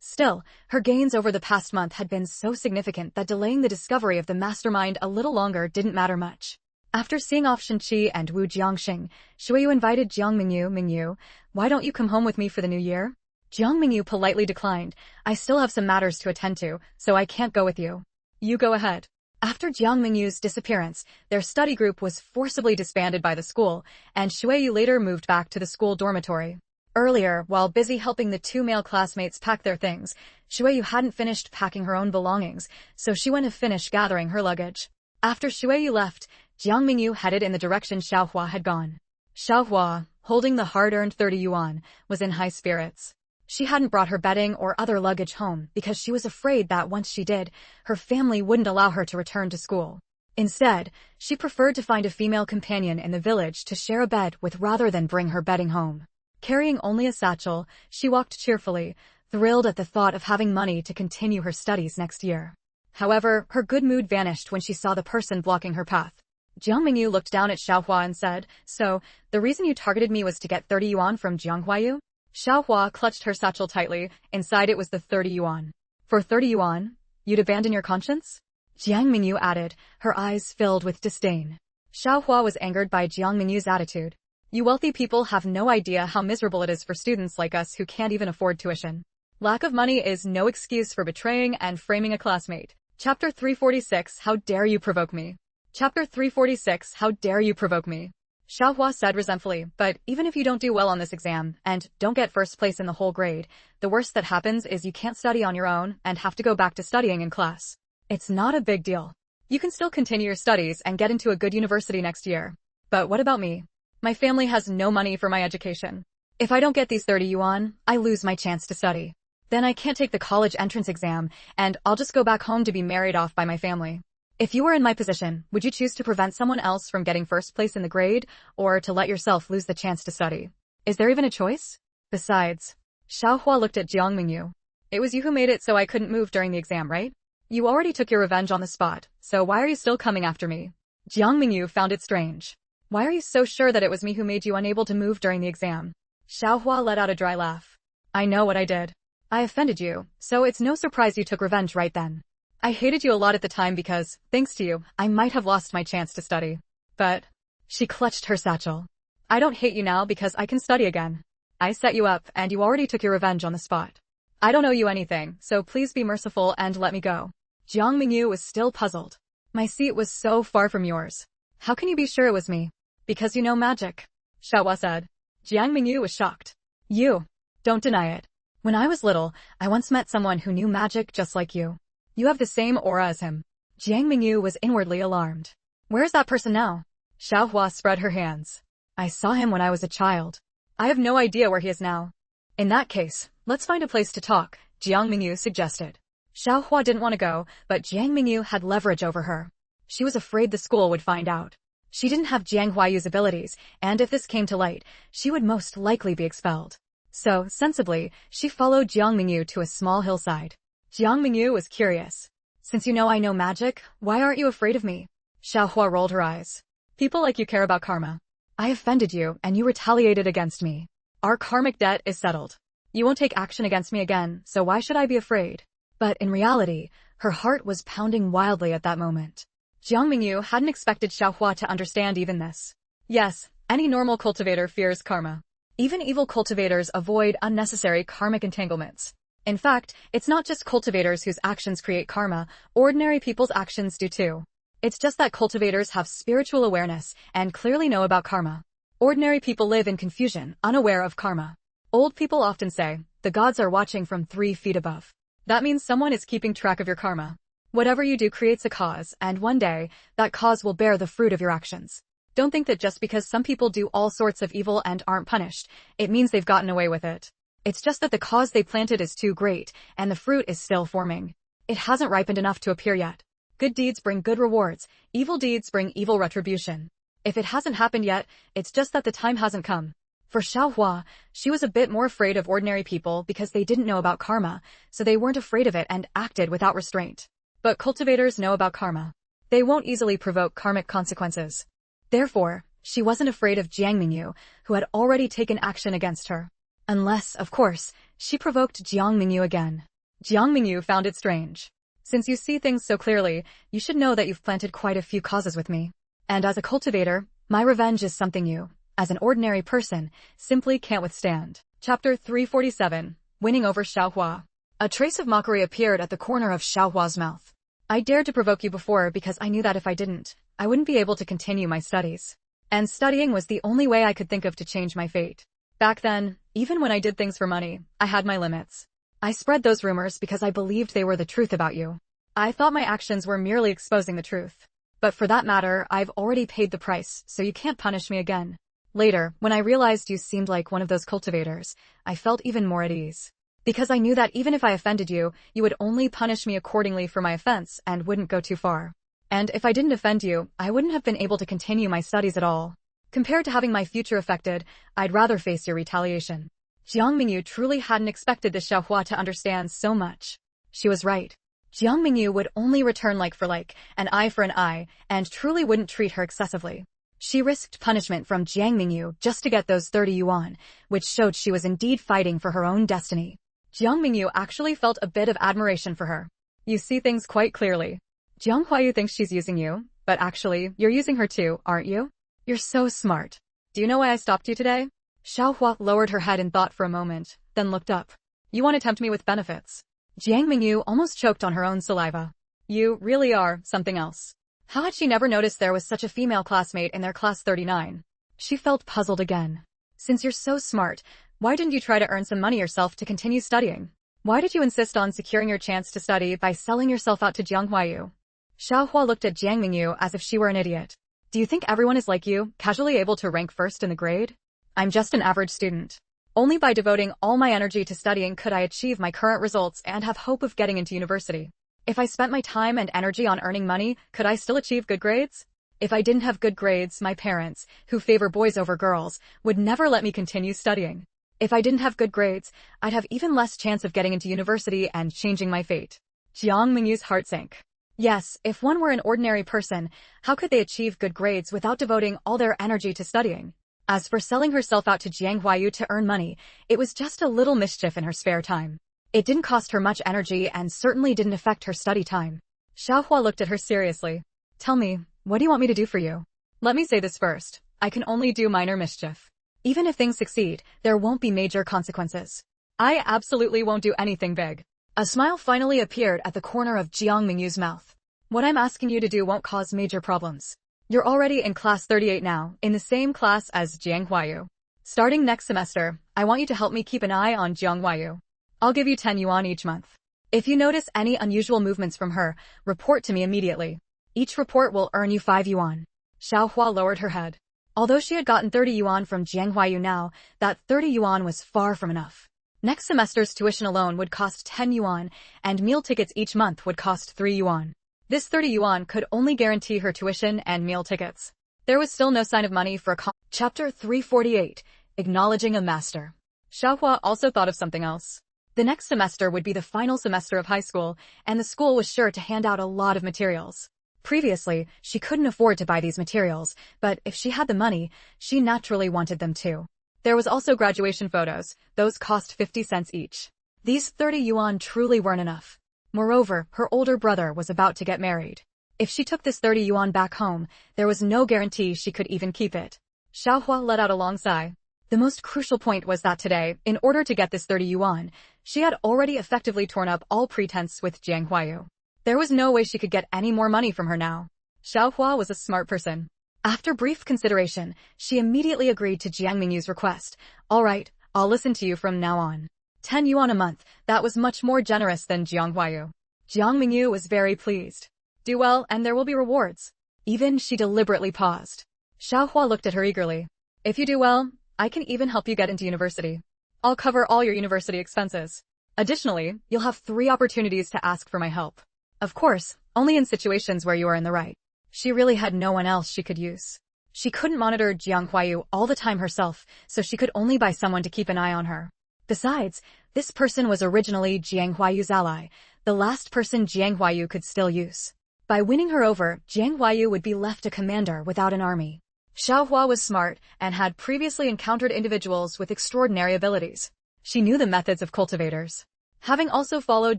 S1: Still, her gains over the past month had been so significant that delaying the discovery of the mastermind a little longer didn't matter much. After seeing off Shinqi and Wu Jiangxing, Shuiyu invited Jiang Mengyu, why don't you come home with me for the new year? Jiang Mengyu politely declined. I still have some matters to attend to, so I can't go with you. You go ahead. After Jiang Mengyu's disappearance, their study group was forcibly disbanded by the school, and Shuiyu later moved back to the school dormitory. Earlier, while busy helping the two male classmates pack their things, Shuiyu hadn't finished packing her own belongings, so she went to finish gathering her luggage. After Shuiyu left, Jiang Mengyu headed in the direction Xiaohua had gone. Xiaohua, holding the hard-earned 30 yuan, was in high spirits. She hadn't brought her bedding or other luggage home because she was afraid that once she did, her family wouldn't allow her to return to school. Instead, she preferred to find a female companion in the village to share a bed with rather than bring her bedding home. Carrying only a satchel, she walked cheerfully, thrilled at the thought of having money to continue her studies next year. However, her good mood vanished when she saw the person blocking her path. Jiang Mengyu looked down at Xiaohua and said, so, the reason you targeted me was to get 30 yuan from Jiang Huayu? Xiaohua clutched her satchel tightly. Inside it was the 30 yuan. For 30 yuan? You'd abandon your conscience? Jiang Mengyu added, her eyes filled with disdain. Xiaohua was angered by Jiang Mengyu's attitude. You wealthy people have no idea how miserable it is for students like us who can't even afford tuition. Lack of money is no excuse for betraying and framing a classmate. Chapter 346, How dare you provoke me? Chapter 346, How dare you provoke me? Xiaohua said resentfully, but even if you don't do well on this exam, and don't get first place in the whole grade, the worst that happens is you can't study on your own and have to go back to studying in class. It's not a big deal. You can still continue your studies and get into a good university next year. But what about me? My family has no money for my education. If I don't get these 30 yuan, I lose my chance to study. Then I can't take the college entrance exam, and I'll just go back home to be married off by my family. If you were in my position, would you choose to prevent someone else from getting first place in the grade, or to let yourself lose the chance to study? Is there even a choice? Besides, Xiaohua looked at Jiang Mengyu. It was you who made it so I couldn't move during the exam, right? You already took your revenge on the spot, so why are you still coming after me? Jiang Mengyu found it strange. Why are you so sure that it was me who made you unable to move during the exam? Xiaohua let out a dry laugh. I know what I did. I offended you, so it's no surprise you took revenge right then. I hated you a lot at the time because, thanks to you, I might have lost my chance to study. But, she clutched her satchel. I don't hate you now because I can study again. I set you up and you already took your revenge on the spot. I don't owe you anything, so please be merciful and let me go. Jiang Mengyu was still puzzled. My seat was so far from yours. How can you be sure it was me? Because you know magic, Xiaohua said. Jiang Mengyu was shocked. You. Don't deny it. When I was little, I once met someone who knew magic just like you. You have the same aura as him. Jiang Mengyu was inwardly alarmed. Where is that person now? Xiaohua spread her hands. I saw him when I was a child. I have no idea where he is now. In that case, let's find a place to talk, Jiang Mengyu suggested. Xiaohua didn't want to go, but Jiang Mengyu had leverage over her. She was afraid the school would find out. She didn't have Jiang Huayu's abilities, and if this came to light, she would most likely be expelled. So, sensibly, she followed Jiang Mengyu to a small hillside. Jiang Mengyu was curious. Since you know I know magic, why aren't you afraid of me? Xiaohua rolled her eyes. People like you care about karma. I offended you, and you retaliated against me. Our karmic debt is settled. You won't take action against me again, so why should I be afraid? But in reality, her heart was pounding wildly at that moment. Jiang Mengyu hadn't expected Xiaohua to understand even this. Yes, any normal cultivator fears karma. Even evil cultivators avoid unnecessary karmic entanglements. In fact, it's not just cultivators whose actions create karma, ordinary people's actions do too. It's just that cultivators have spiritual awareness and clearly know about karma. Ordinary people live in confusion, unaware of karma. Old people often say, the gods are watching from 3 feet above. That means someone is keeping track of your karma. Whatever you do creates a cause, and one day, that cause will bear the fruit of your actions. Don't think that just because some people do all sorts of evil and aren't punished, it means they've gotten away with it. It's just that the cause they planted is too great, and the fruit is still forming. It hasn't ripened enough to appear yet. Good deeds bring good rewards, evil deeds bring evil retribution. If it hasn't happened yet, it's just that the time hasn't come. For Xiaohua, she was a bit more afraid of ordinary people because they didn't know about karma, so they weren't afraid of it and acted without restraint. But cultivators know about karma. They won't easily provoke karmic consequences. Therefore, she wasn't afraid of Jiang Mengyu, who had already taken action against her. Unless, of course, she provoked Jiang Mengyu again. Jiang Mengyu found it strange. Since you see things so clearly, you should know that you've planted quite a few causes with me. And as a cultivator, my revenge is something you, as an ordinary person, simply can't withstand. Chapter 347, Winning over Xiaohua. A trace of mockery appeared at the corner of Xiaohua's mouth. I dared to provoke you before because I knew that if I didn't, I wouldn't be able to continue my studies. And studying was the only way I could think of to change my fate. Back then, even when I did things for money, I had my limits. I spread those rumors because I believed they were the truth about you. I thought my actions were merely exposing the truth. But for that matter, I've already paid the price, so you can't punish me again. Later, when I realized you seemed like one of those cultivators, I felt even more at ease. Because I knew that even if I offended you, you would only punish me accordingly for my offense and wouldn't go too far. And if I didn't offend you, I wouldn't have been able to continue my studies at all. Compared to having my future affected, I'd rather face your retaliation. Jiang Mengyu truly hadn't expected the Xiaohua to understand so much. She was right. Jiang Mengyu would only return like for like, an eye for an eye, and truly wouldn't treat her excessively. She risked punishment from Jiang Mengyu just to get those 30 yuan, which showed she was indeed fighting for her own destiny. Jiang Mengyu actually felt a bit of admiration for her. You see things quite clearly. Jiang Huayu thinks she's using you, but actually, you're using her too, aren't you? You're so smart. Do you know why I stopped you today? Xiaohua lowered her head in thought for a moment, then looked up. You want to tempt me with benefits. Jiang Mengyu almost choked on her own saliva. You really are something else. How had she never noticed there was such a female classmate in their class 39? She felt puzzled again. Since you're so smart, why didn't you try to earn some money yourself to continue studying? Why did you insist on securing your chance to study by selling yourself out to Jiang Huayu? Xiaohua looked at Jiang Mengyu as if she were an idiot. Do you think everyone is like you, casually able to rank first in the grade? I'm just an average student. Only by devoting all my energy to studying could I achieve my current results and have hope of getting into university. If I spent my time and energy on earning money, could I still achieve good grades? If I didn't have good grades, my parents, who favor boys over girls, would never let me continue studying. If I didn't have good grades, I'd have even less chance of getting into university and changing my fate. Jiang Mengyu's heart sank. Yes, if one were an ordinary person, how could they achieve good grades without devoting all their energy to studying? As for selling herself out to Jiang Huayu to earn money, it was just a little mischief in her spare time. It didn't cost her much energy and certainly didn't affect her study time. Xiaohua looked at her seriously. Tell me, what do you want me to do for you? Let me say this first. I can only do minor mischief. Even if things succeed, there won't be major consequences. I absolutely won't do anything big. A smile finally appeared at the corner of Jiang Mengyu's mouth. What I'm asking you to do won't cause major problems. You're already in class 38 now, in the same class as Jiang Huayu. Starting next semester, I want you to help me keep an eye on Jiang Huayu. I'll give you 10 yuan each month. If you notice any unusual movements from her, report to me immediately. Each report will earn you 5 yuan. Xiaohua lowered her head. Although she had gotten 30 yuan from Jiang Huayu now, that 30 yuan was far from enough. Next semester's tuition alone would cost 10 yuan, and meal tickets each month would cost 3 yuan. This 30 yuan could only guarantee her tuition and meal tickets. There was still no sign of money for Chapter 348, Acknowledging a Master. Xiaohua also thought of something else. The next semester would be the final semester of high school, and the school was sure to hand out a lot of materials. Previously, she couldn't afford to buy these materials, but if she had the money, she naturally wanted them too. There was also graduation photos. Those cost 50 cents each. These 30 yuan truly weren't enough. Moreover, her older brother was about to get married. If she took this 30 yuan back home, there was no guarantee she could even keep it. Xiaohua let out a long sigh. The most crucial point was that today, in order to get this 30 yuan, she had already effectively torn up all pretense with Jiang Mengyu. There was no way she could get any more money from her now. Xiaohua was a smart person. After brief consideration, she immediately agreed to Jiang Mengyu's request. All right, I'll listen to you from now on. 10 yuan a month, that was much more generous than Jiang Mengyu. Jiang Mengyu was very pleased. Do well and there will be rewards. Even she deliberately paused. Xiaohua looked at her eagerly. If you do well, I can even help you get into university. I'll cover all your university expenses. Additionally, you'll have 3 opportunities to ask for my help. Of course, only in situations where you are in the right. She really had no one else she could use. She couldn't monitor Jiang Mengyu all the time herself, so she could only buy someone to keep an eye on her. Besides, this person was originally Jiang Huayu's ally, the last person Jiang Mengyu could still use. By winning her over, Jiang Mengyu would be left a commander without an army. Xiaohua was smart and had previously encountered individuals with extraordinary abilities. She knew the methods of cultivators. Having also followed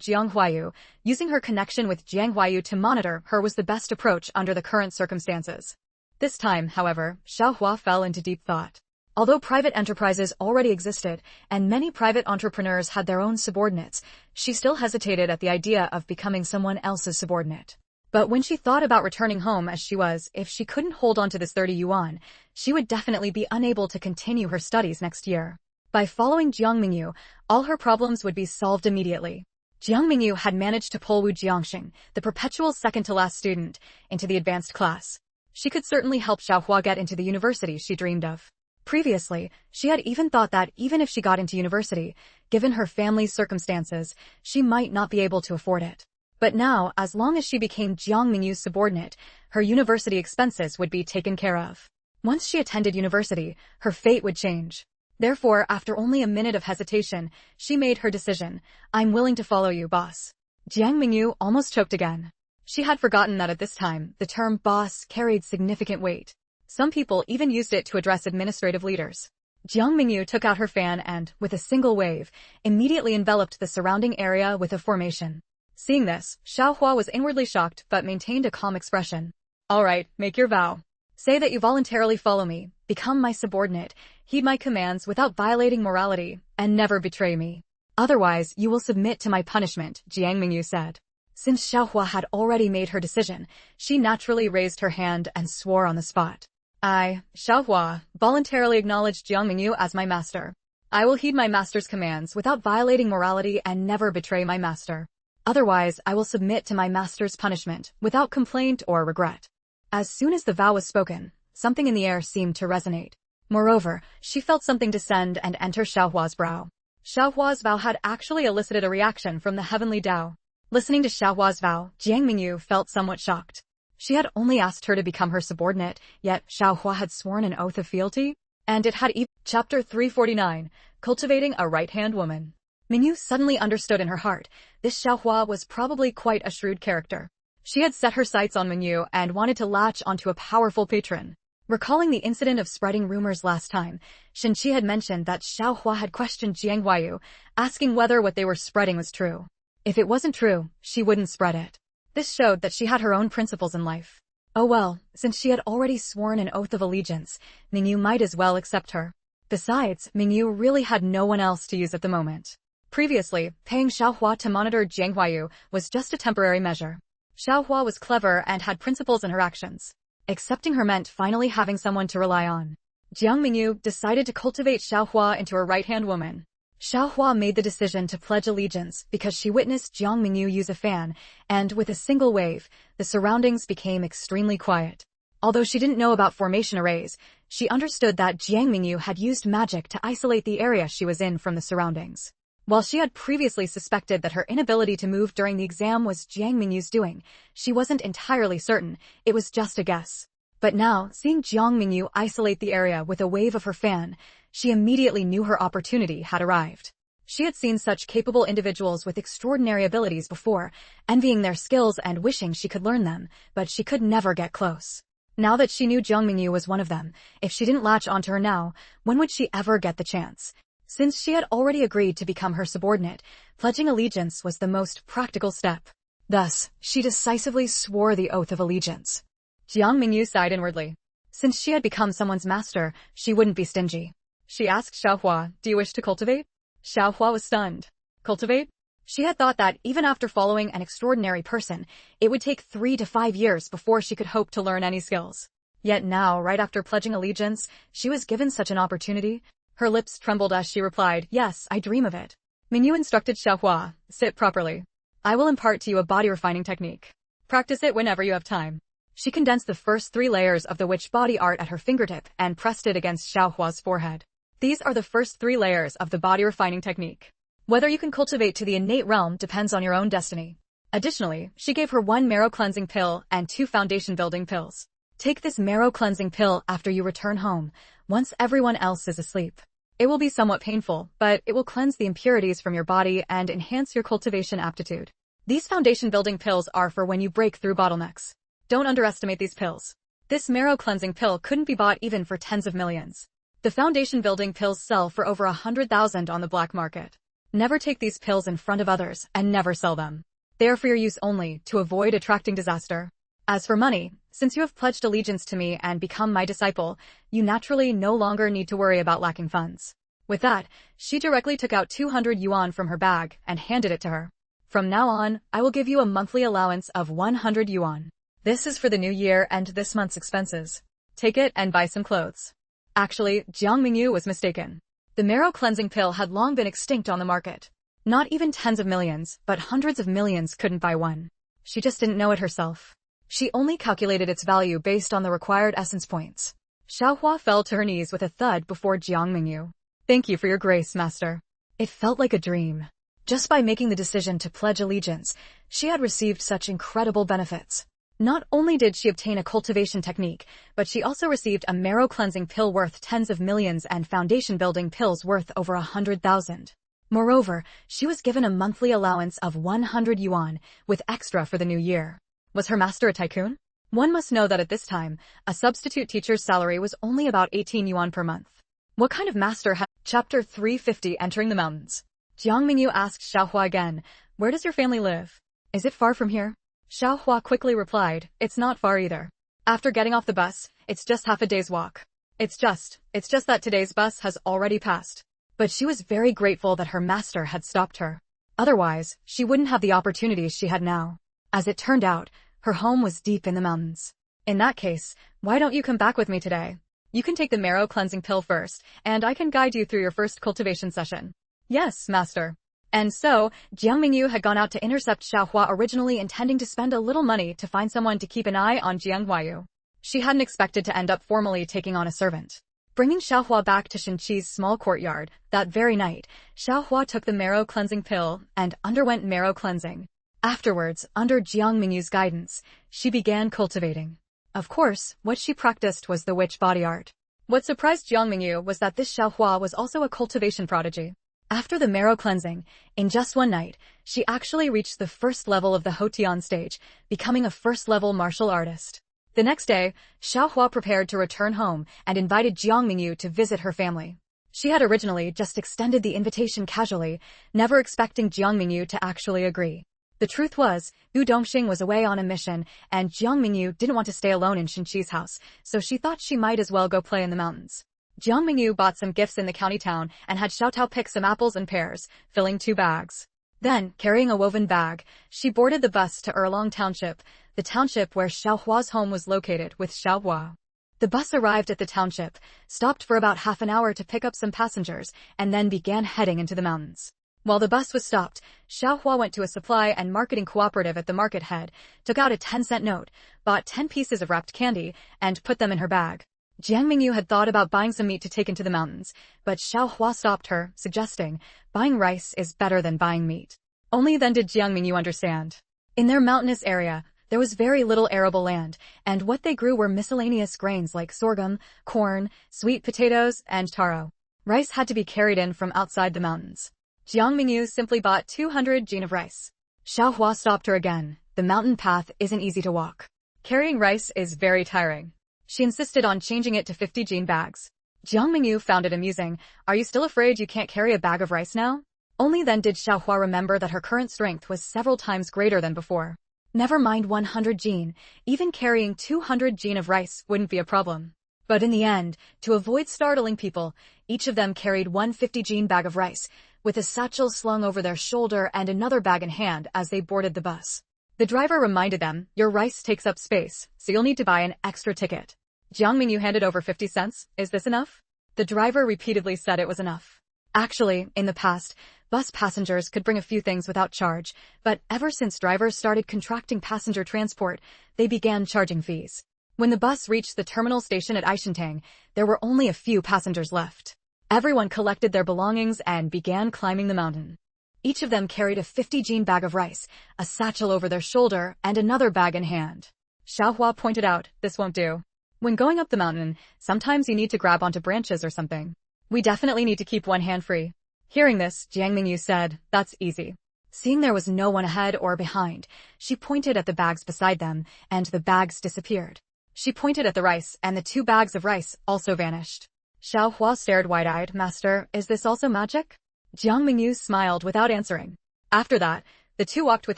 S1: Jiang Mengyu, using her connection with Jiang Mengyu to monitor her was the best approach under the current circumstances. This time, however, Xiaohua fell into deep thought. Although private enterprises already existed, and many private entrepreneurs had their own subordinates, she still hesitated at the idea of becoming someone else's subordinate. But when she thought about returning home as she was, if she couldn't hold on to this 30 yuan, she would definitely be unable to continue her studies next year. By following Jiang Mengyu, all her problems would be solved immediately. Jiang Mengyu had managed to pull Wu Jiangxing, the perpetual second-to-last student, into the advanced class. She could certainly help Xiaohua get into the university she dreamed of. Previously, she had even thought that even if she got into university, given her family's circumstances, she might not be able to afford it. But now, as long as she became Jiang Mengyu's subordinate, her university expenses would be taken care of. Once she attended university, her fate would change. Therefore, after only a minute of hesitation, she made her decision. I'm willing to follow you, boss. Jiang Mengyu almost choked again. She had forgotten that at this time, the term boss carried significant weight. Some people even used it to address administrative leaders. Jiang Mengyu took out her fan and, with a single wave, immediately enveloped the surrounding area with a formation. Seeing this, Xiaohua was inwardly shocked but maintained a calm expression. All right, make your vow. Say that you voluntarily follow me, become my subordinate, heed my commands without violating morality, and never betray me. Otherwise, you will submit to my punishment, Jiang Mengyu said. Since Xiaohua had already made her decision, she naturally raised her hand and swore on the spot. I, Xiaohua, voluntarily acknowledge Jiang Mengyu as my master. I will heed my master's commands without violating morality and never betray my master. Otherwise, I will submit to my master's punishment without complaint or regret. As soon as the vow was spoken, something in the air seemed to resonate. Moreover, she felt something descend and enter Xiaohua's brow. Xiaohua's vow had actually elicited a reaction from the heavenly Tao. Listening to Xiaohua's vow, Jiang Mengyu felt somewhat shocked. She had only asked her to become her subordinate, yet Xiaohua had sworn an oath of fealty, and it had even. Chapter 349, Cultivating a Right-Hand Woman. Mengyu suddenly understood in her heart, this Xiaohua was probably quite a shrewd character. She had set her sights on Mengyu and wanted to latch onto a powerful patron. Recalling the incident of spreading rumors last time, Shenqi had mentioned that Xiaohua had questioned Jiang Mengyu, asking whether what they were spreading was true. If it wasn't true, she wouldn't spread it. This showed that she had her own principles in life. Oh well, since she had already sworn an oath of allegiance, Mengyu might as well accept her. Besides, Mengyu really had no one else to use at the moment. Previously, paying Xiaohua to monitor Jiang Mengyu was just a temporary measure. Xiaohua was clever and had principles in her actions. Accepting her meant finally having someone to rely on. Jiang Mengyu decided to cultivate Xiaohua into a right-hand woman. Xiaohua made the decision to pledge allegiance because she witnessed Jiang Mengyu use a fan, and with a single wave, the surroundings became extremely quiet. Although she didn't know about formation arrays, she understood that Jiang Mengyu had used magic to isolate the area she was in from the surroundings. While she had previously suspected that her inability to move during the exam was Jiang Mengyu's doing, she wasn't entirely certain, it was just a guess. But now, seeing Jiang Mengyu isolate the area with a wave of her fan, she immediately knew her opportunity had arrived. She had seen such capable individuals with extraordinary abilities before, envying their skills and wishing she could learn them, but she could never get close. Now that she knew Jiang Mengyu was one of them, if she didn't latch onto her now, when would she ever get the chance? Since she had already agreed to become her subordinate, pledging allegiance was the most practical step. Thus, she decisively swore the oath of allegiance. Jiang Mengyu sighed inwardly. Since she had become someone's master, she wouldn't be stingy. She asked Xiaohua, "Do you wish to cultivate?" Xiaohua was stunned. Cultivate? She had thought that, even after following an extraordinary person, it would take 3 to 5 years before she could hope to learn any skills. Yet now, right after pledging allegiance, she was given such an opportunity. Her lips trembled as she replied, "Yes, I dream of it." Mengyu instructed Xiaohua, "Sit properly. I will impart to you a body-refining technique. Practice it whenever you have time." She condensed the first 3 layers of the witch body art at her fingertip and pressed it against Xiaohua's forehead. These are the first 3 layers of the body-refining technique. Whether you can cultivate to the innate realm depends on your own destiny. Additionally, she gave her 1 marrow-cleansing pill and 2 foundation-building pills. Take this marrow-cleansing pill after you return home, once everyone else is asleep. It will be somewhat painful, but it will cleanse the impurities from your body and enhance your cultivation aptitude. These foundation-building pills are for when you break through bottlenecks. Don't underestimate these pills. This marrow-cleansing pill couldn't be bought even for tens of millions. The foundation-building pills sell for over 100,000 on the black market. Never take these pills in front of others and never sell them. They are for your use only, to avoid attracting disaster. As for money, since you have pledged allegiance to me and become my disciple, you naturally no longer need to worry about lacking funds. With that, she directly took out 200 yuan from her bag and handed it to her. From now on, I will give you a monthly allowance of 100 yuan. This is for the new year and this month's expenses. Take it and buy some clothes. Actually, Jiang Mengyu was mistaken. The marrow cleansing pill had long been extinct on the market. Not even tens of millions, but hundreds of millions couldn't buy one. She just didn't know it herself. She only calculated its value based on the required essence points. Xiaohua fell to her knees with a thud before Jiang Mengyu. "Thank you for your grace, master." It felt like a dream. Just by making the decision to pledge allegiance, she had received such incredible benefits. Not only did she obtain a cultivation technique, but she also received a marrow-cleansing pill worth tens of millions and foundation-building pills worth over 100,000. Moreover, she was given a monthly allowance of 100 yuan, with extra for the new year. Was her master a tycoon? One must know that at this time, a substitute teacher's salary was only about 18 yuan per month. What kind of master had... Chapter 350 Entering the Mountains. Jiang Mengyu asked Xiaohua again, "Where does your family live? Is it far from here?" Xiaohua quickly replied, "It's not far either. After getting off the bus, it's just half a day's walk. It's just that today's bus has already passed." But she was very grateful that her master had stopped her. Otherwise, she wouldn't have the opportunities she had now. As it turned out, her home was deep in the mountains. "In that case, why don't you come back with me today? You can take the marrow cleansing pill first, and I can guide you through your first cultivation session." "Yes, master." And so, Jiang Mengyu had gone out to intercept Xiaohua, originally intending to spend a little money to find someone to keep an eye on Jiang Mengyu. She hadn't expected to end up formally taking on a servant. Bringing Xiaohua back to Shinqi's small courtyard, that very night, Xiaohua took the marrow cleansing pill and underwent marrow cleansing. Afterwards, under Jiang Mengyu's guidance, she began cultivating. Of course, what she practiced was the witch body art. What surprised Jiang Mengyu was that this Xiaohua was also a cultivation prodigy. After the marrow cleansing, in just one night, she actually reached the first level of the Hotian stage, becoming a first-level martial artist. The next day, Xiaohua prepared to return home and invited Jiang Mengyu to visit her family. She had originally just extended the invitation casually, never expecting Jiang Mengyu to actually agree. The truth was, Gu Dongxing was away on a mission, and Jiang Mengyu didn't want to stay alone in Shinqi's house, so she thought she might as well go play in the mountains. Jiang Mengyu bought some gifts in the county town and had Xiaotao pick some apples and pears, filling 2 bags. Then, carrying a woven bag, she boarded the bus to Erlong Township, the township where Xiaohua's home was located, with Xiaohua. The bus arrived at the township, stopped for about half an hour to pick up some passengers, and then began heading into the mountains. While the bus was stopped, Xiaohua went to a supply and marketing cooperative at the market head, took out a 10-cent note, bought 10 pieces of wrapped candy, and put them in her bag. Jiang Mengyu had thought about buying some meat to take into the mountains, but Xiaohua stopped her, suggesting, "Buying rice is better than buying meat." Only then did Jiang Mengyu understand. In their mountainous area, there was very little arable land, and what they grew were miscellaneous grains like sorghum, corn, sweet potatoes, and taro. Rice had to be carried in from outside the mountains. Jiang Mengyu simply bought 200 jin of rice. Xiaohua stopped her again. The mountain path isn't easy to walk. Carrying rice is very tiring. She insisted on changing it to 50 jin bags. Jiang Mengyu found it amusing. Are you still afraid you can't carry a bag of rice now? Only then did Xiaohua remember that her current strength was several times greater than before. Never mind 100 jin, even carrying 200 jin of rice wouldn't be a problem. But in the end, to avoid startling people, each of them carried 150 jin bag of rice, with a satchel slung over their shoulder and another bag in hand as they boarded the bus. The driver reminded them, your rice takes up space, so you'll need to buy an extra ticket. Jiang Mengyu handed over 50 cents. Is this enough? The driver repeatedly said it was enough. Actually, in the past, bus passengers could bring a few things without charge, but ever since drivers started contracting passenger transport, they began charging fees. When the bus reached the terminal station at Aishantang, there were only a few passengers left. Everyone collected their belongings and began climbing the mountain. Each of them carried a 50 jin bag of rice, a satchel over their shoulder, and another bag in hand. Xiaohua pointed out, this won't do. When going up the mountain, sometimes you need to grab onto branches or something. We definitely need to keep one hand free. Hearing this, Jiang Mengyu said, that's easy. Seeing there was no one ahead or behind, she pointed at the bags beside them, and the bags disappeared. She pointed at the rice, and the 2 bags of rice also vanished. Xiaohua stared wide-eyed. Master, is this also magic? Jiang Mengyu smiled without answering. After that, the two walked with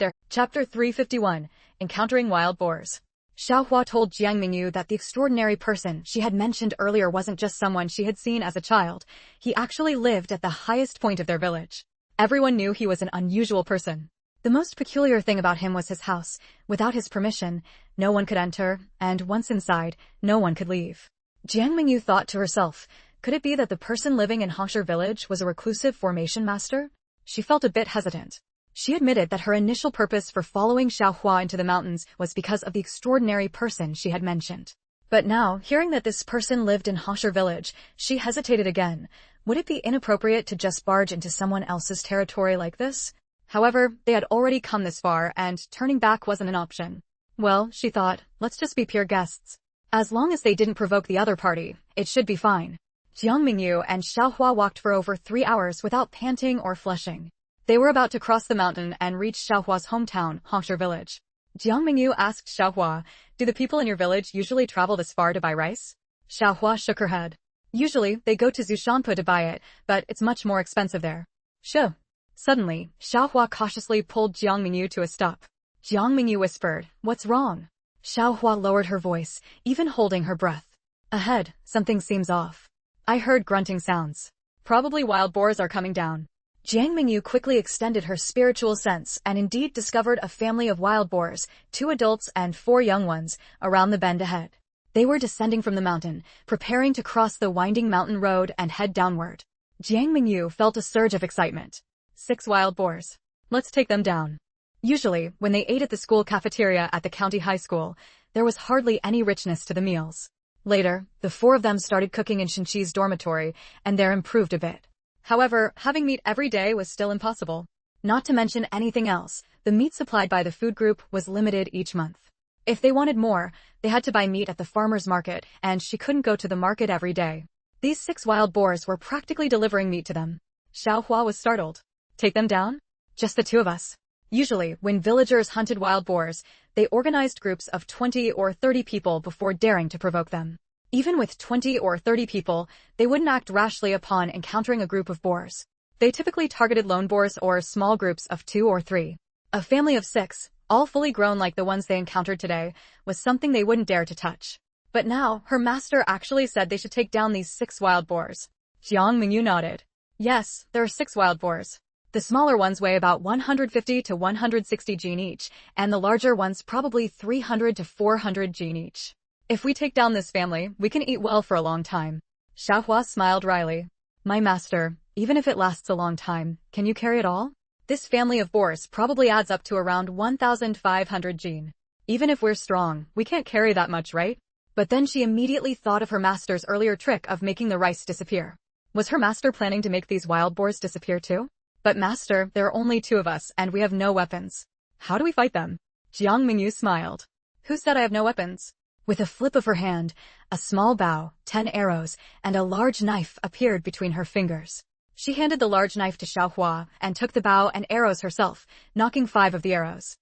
S1: their Chapter 351, Encountering Wild Boars. Xiaohua told Jiang Mengyu that the extraordinary person she had mentioned earlier wasn't just someone she had seen as a child. He actually lived at the highest point of their village. Everyone knew he was an unusual person. The most peculiar thing about him was his house. Without his permission, no one could enter, and once inside, no one could leave. Jiang Mengyu thought to herself, could it be that the person living in Hongsher village was a reclusive formation master? She felt a bit hesitant. She admitted that her initial purpose for following Xiaohua into the mountains was because of the extraordinary person she had mentioned. But now, hearing that this person lived in Hongsher village, she hesitated again. Would it be inappropriate to just barge into someone else's territory like this? However, they had already come this far, and turning back wasn't an option. Well, she thought, let's just be pure guests. As long as they didn't provoke the other party, it should be fine. Jiang Mengyu and Xiaohua walked for over 3 hours without panting or flushing. They were about to cross the mountain and reach Xiaohua's hometown, Hongsher village. Jiang Mengyu asked Xiaohua, do the people in your village usually travel this far to buy rice? Xiaohua shook her head. Usually, they go to Zushanpu to buy it, but it's much more expensive there. Sure. Suddenly, Xiaohua cautiously pulled Jiang Mengyu to a stop. Jiang Mengyu whispered, what's wrong? Xiaohua lowered her voice, even holding her breath. Ahead, something seems off. I heard grunting sounds. Probably wild boars are coming down. Jiang Mengyu quickly extended her spiritual sense and indeed discovered a family of wild boars, 2 adults and 4 young ones, around the bend ahead. They were descending from the mountain, preparing to cross the winding mountain road and head downward. Jiang Mengyu felt a surge of excitement. 6 wild boars. Let's take them down. Usually, when they ate at the school cafeteria at the county high school, there was hardly any richness to the meals. Later, the 4 of them started cooking in Shinchi's dormitory, and there improved a bit. However, having meat every day was still impossible. Not to mention anything else, the meat supplied by the food group was limited each month. If they wanted more, they had to buy meat at the farmer's market, and she couldn't go to the market every day. These 6 wild boars were practically delivering meat to them. Xiaohua was startled. Take them down? Just the 2 of us. Usually, when villagers hunted wild boars, they organized groups of 20 or 30 people before daring to provoke them. Even with 20 or 30 people, they wouldn't act rashly upon encountering a group of boars. They typically targeted lone boars or small groups of 2 or 3. A family of 6, all fully grown like the ones they encountered today, was something they wouldn't dare to touch. But now, her master actually said they should take down these 6 wild boars. Jiang Mengyu nodded. Yes, there are 6 wild boars. The smaller ones weigh about 150 to 160 jin each, and the larger ones probably 300 to 400 jin each. If we take down this family, we can eat well for a long time. Xiaohua smiled wryly. My master, even if it lasts a long time, can you carry it all? This family of boars probably adds up to around 1,500 jin. Even if we're strong, we can't carry that much, right? But then she immediately thought of her master's earlier trick of making the rice disappear. Was her master planning to make these wild boars disappear too? But master, there are only 2 of us, and we have no weapons. How do we fight them? Jiang Mengyu smiled. Who said I have no weapons? With a flip of her hand, a small bow, 10 arrows, and a large knife appeared between her fingers. She handed the large knife to Xiaohua and took the bow and arrows herself, knocking 5 of the arrows.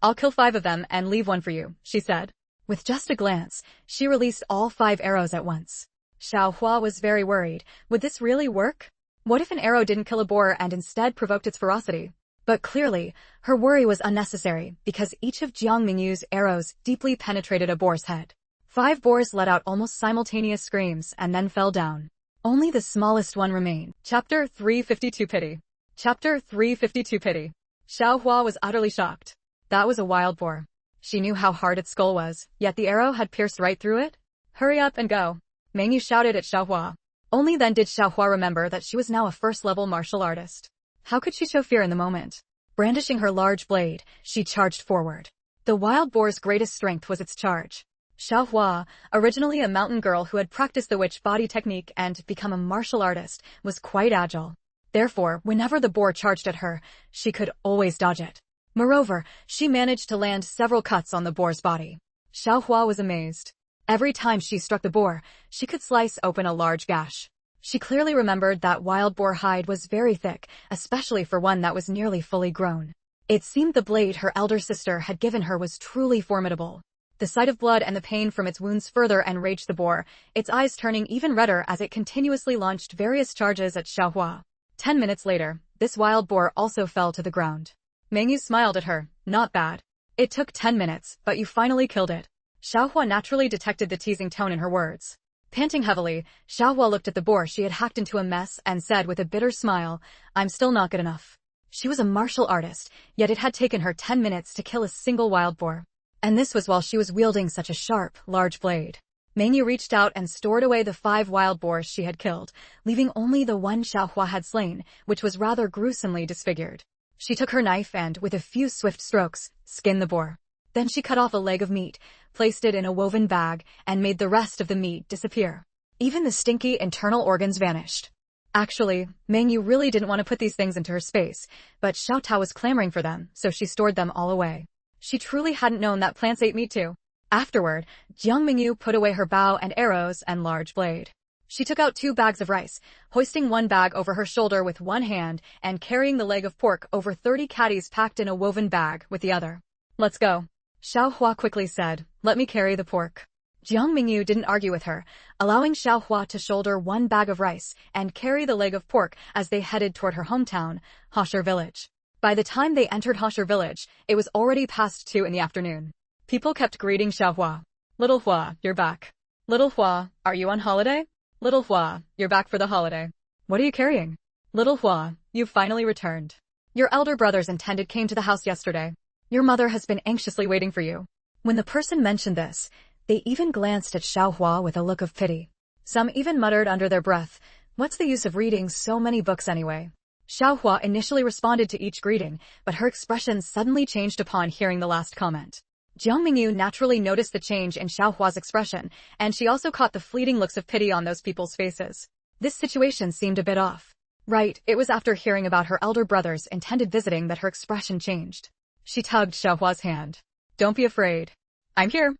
S1: I'll kill 5 of them and leave 1 for you, she said. With just a glance, she released all 5 arrows at once. Xiaohua was very worried. Would this really work? What if an arrow didn't kill a boar and instead provoked its ferocity? But clearly, her worry was unnecessary because each of Jiang Mengyu's arrows deeply penetrated a boar's head. 5 boars let out almost simultaneous screams and then fell down. Only the smallest one remained. Chapter 352 Pity. Chapter 352 Pity. Xiaohua was utterly shocked. That was a wild boar. She knew how hard its skull was, yet the arrow had pierced right through it. Hurry up and go. Mengyu shouted at Xiaohua. Only then did Xiaohua remember that she was now a first-level martial artist. How could she show fear in the moment? Brandishing her large blade, she charged forward. The wild boar's greatest strength was its charge. Xiaohua, originally a mountain girl who had practiced the witch body technique and become a martial artist, was quite agile. Therefore, whenever the boar charged at her, she could always dodge it. Moreover, she managed to land several cuts on the boar's body. Xiaohua was amazed. Every time she struck the boar, she could slice open a large gash. She clearly remembered that wild boar hide was very thick, especially for one that was nearly fully grown. It seemed the blade her elder sister had given her was truly formidable. The sight of blood and the pain from its wounds further enraged the boar, its eyes turning even redder as it continuously launched various charges at Xiaohua. 10 minutes later, this wild boar also fell to the ground. Mengyu smiled at her. Not bad. It took 10 minutes, but you finally killed it. Xiaohua naturally detected the teasing tone in her words. Panting heavily, Xiaohua looked at the boar she had hacked into a mess and said with a bitter smile, I'm still not good enough. She was a martial artist, yet it had taken her 10 minutes to kill a single wild boar. And this was while she was wielding such a sharp, large blade. Mengyu reached out and stored away the 5 wild boars she had killed, leaving only the one Xiaohua had slain, which was rather gruesomely disfigured. She took her knife and, with a few swift strokes, skinned the boar. Then she cut off a leg of meat, placed it in a woven bag, and made the rest of the meat disappear. Even the stinky internal organs vanished. Actually, Mengyu really didn't want to put these things into her space, but Xiao Tao was clamoring for them, so she stored them all away. She truly hadn't known that plants ate meat too. Afterward, Jiang Mengyu put away her bow and arrows and large blade. She took out 2 bags of rice, hoisting one bag over her shoulder with one hand and carrying the leg of pork over 30 caddies packed in a woven bag with the other. Let's go. Xiaohua quickly said, let me carry the pork. Jiang Mengyu didn't argue with her, allowing Xiaohua to shoulder one bag of rice and carry the leg of pork as they headed toward her hometown, Hosher Village. By the time they entered Hosher Village, it was already past 2 in the afternoon. People kept greeting Xiaohua. Little Hua, you're back. Little Hua, are you on holiday? Little Hua, you're back for the holiday. What are you carrying? Little Hua, you've finally returned. Your elder brother's intended came to the house yesterday. Your mother has been anxiously waiting for you. When the person mentioned this, they even glanced at Xiaohua with a look of pity. Some even muttered under their breath, what's the use of reading so many books anyway? Xiaohua initially responded to each greeting, but her expression suddenly changed upon hearing the last comment. Jiang Mengyu naturally noticed the change in Xiaohua's expression, and she also caught the fleeting looks of pity on those people's faces. This situation seemed a bit off. Right, it was after hearing about her elder brother's intended visiting that her expression changed. She tugged Xiaohua's hand. Don't be afraid. I'm here.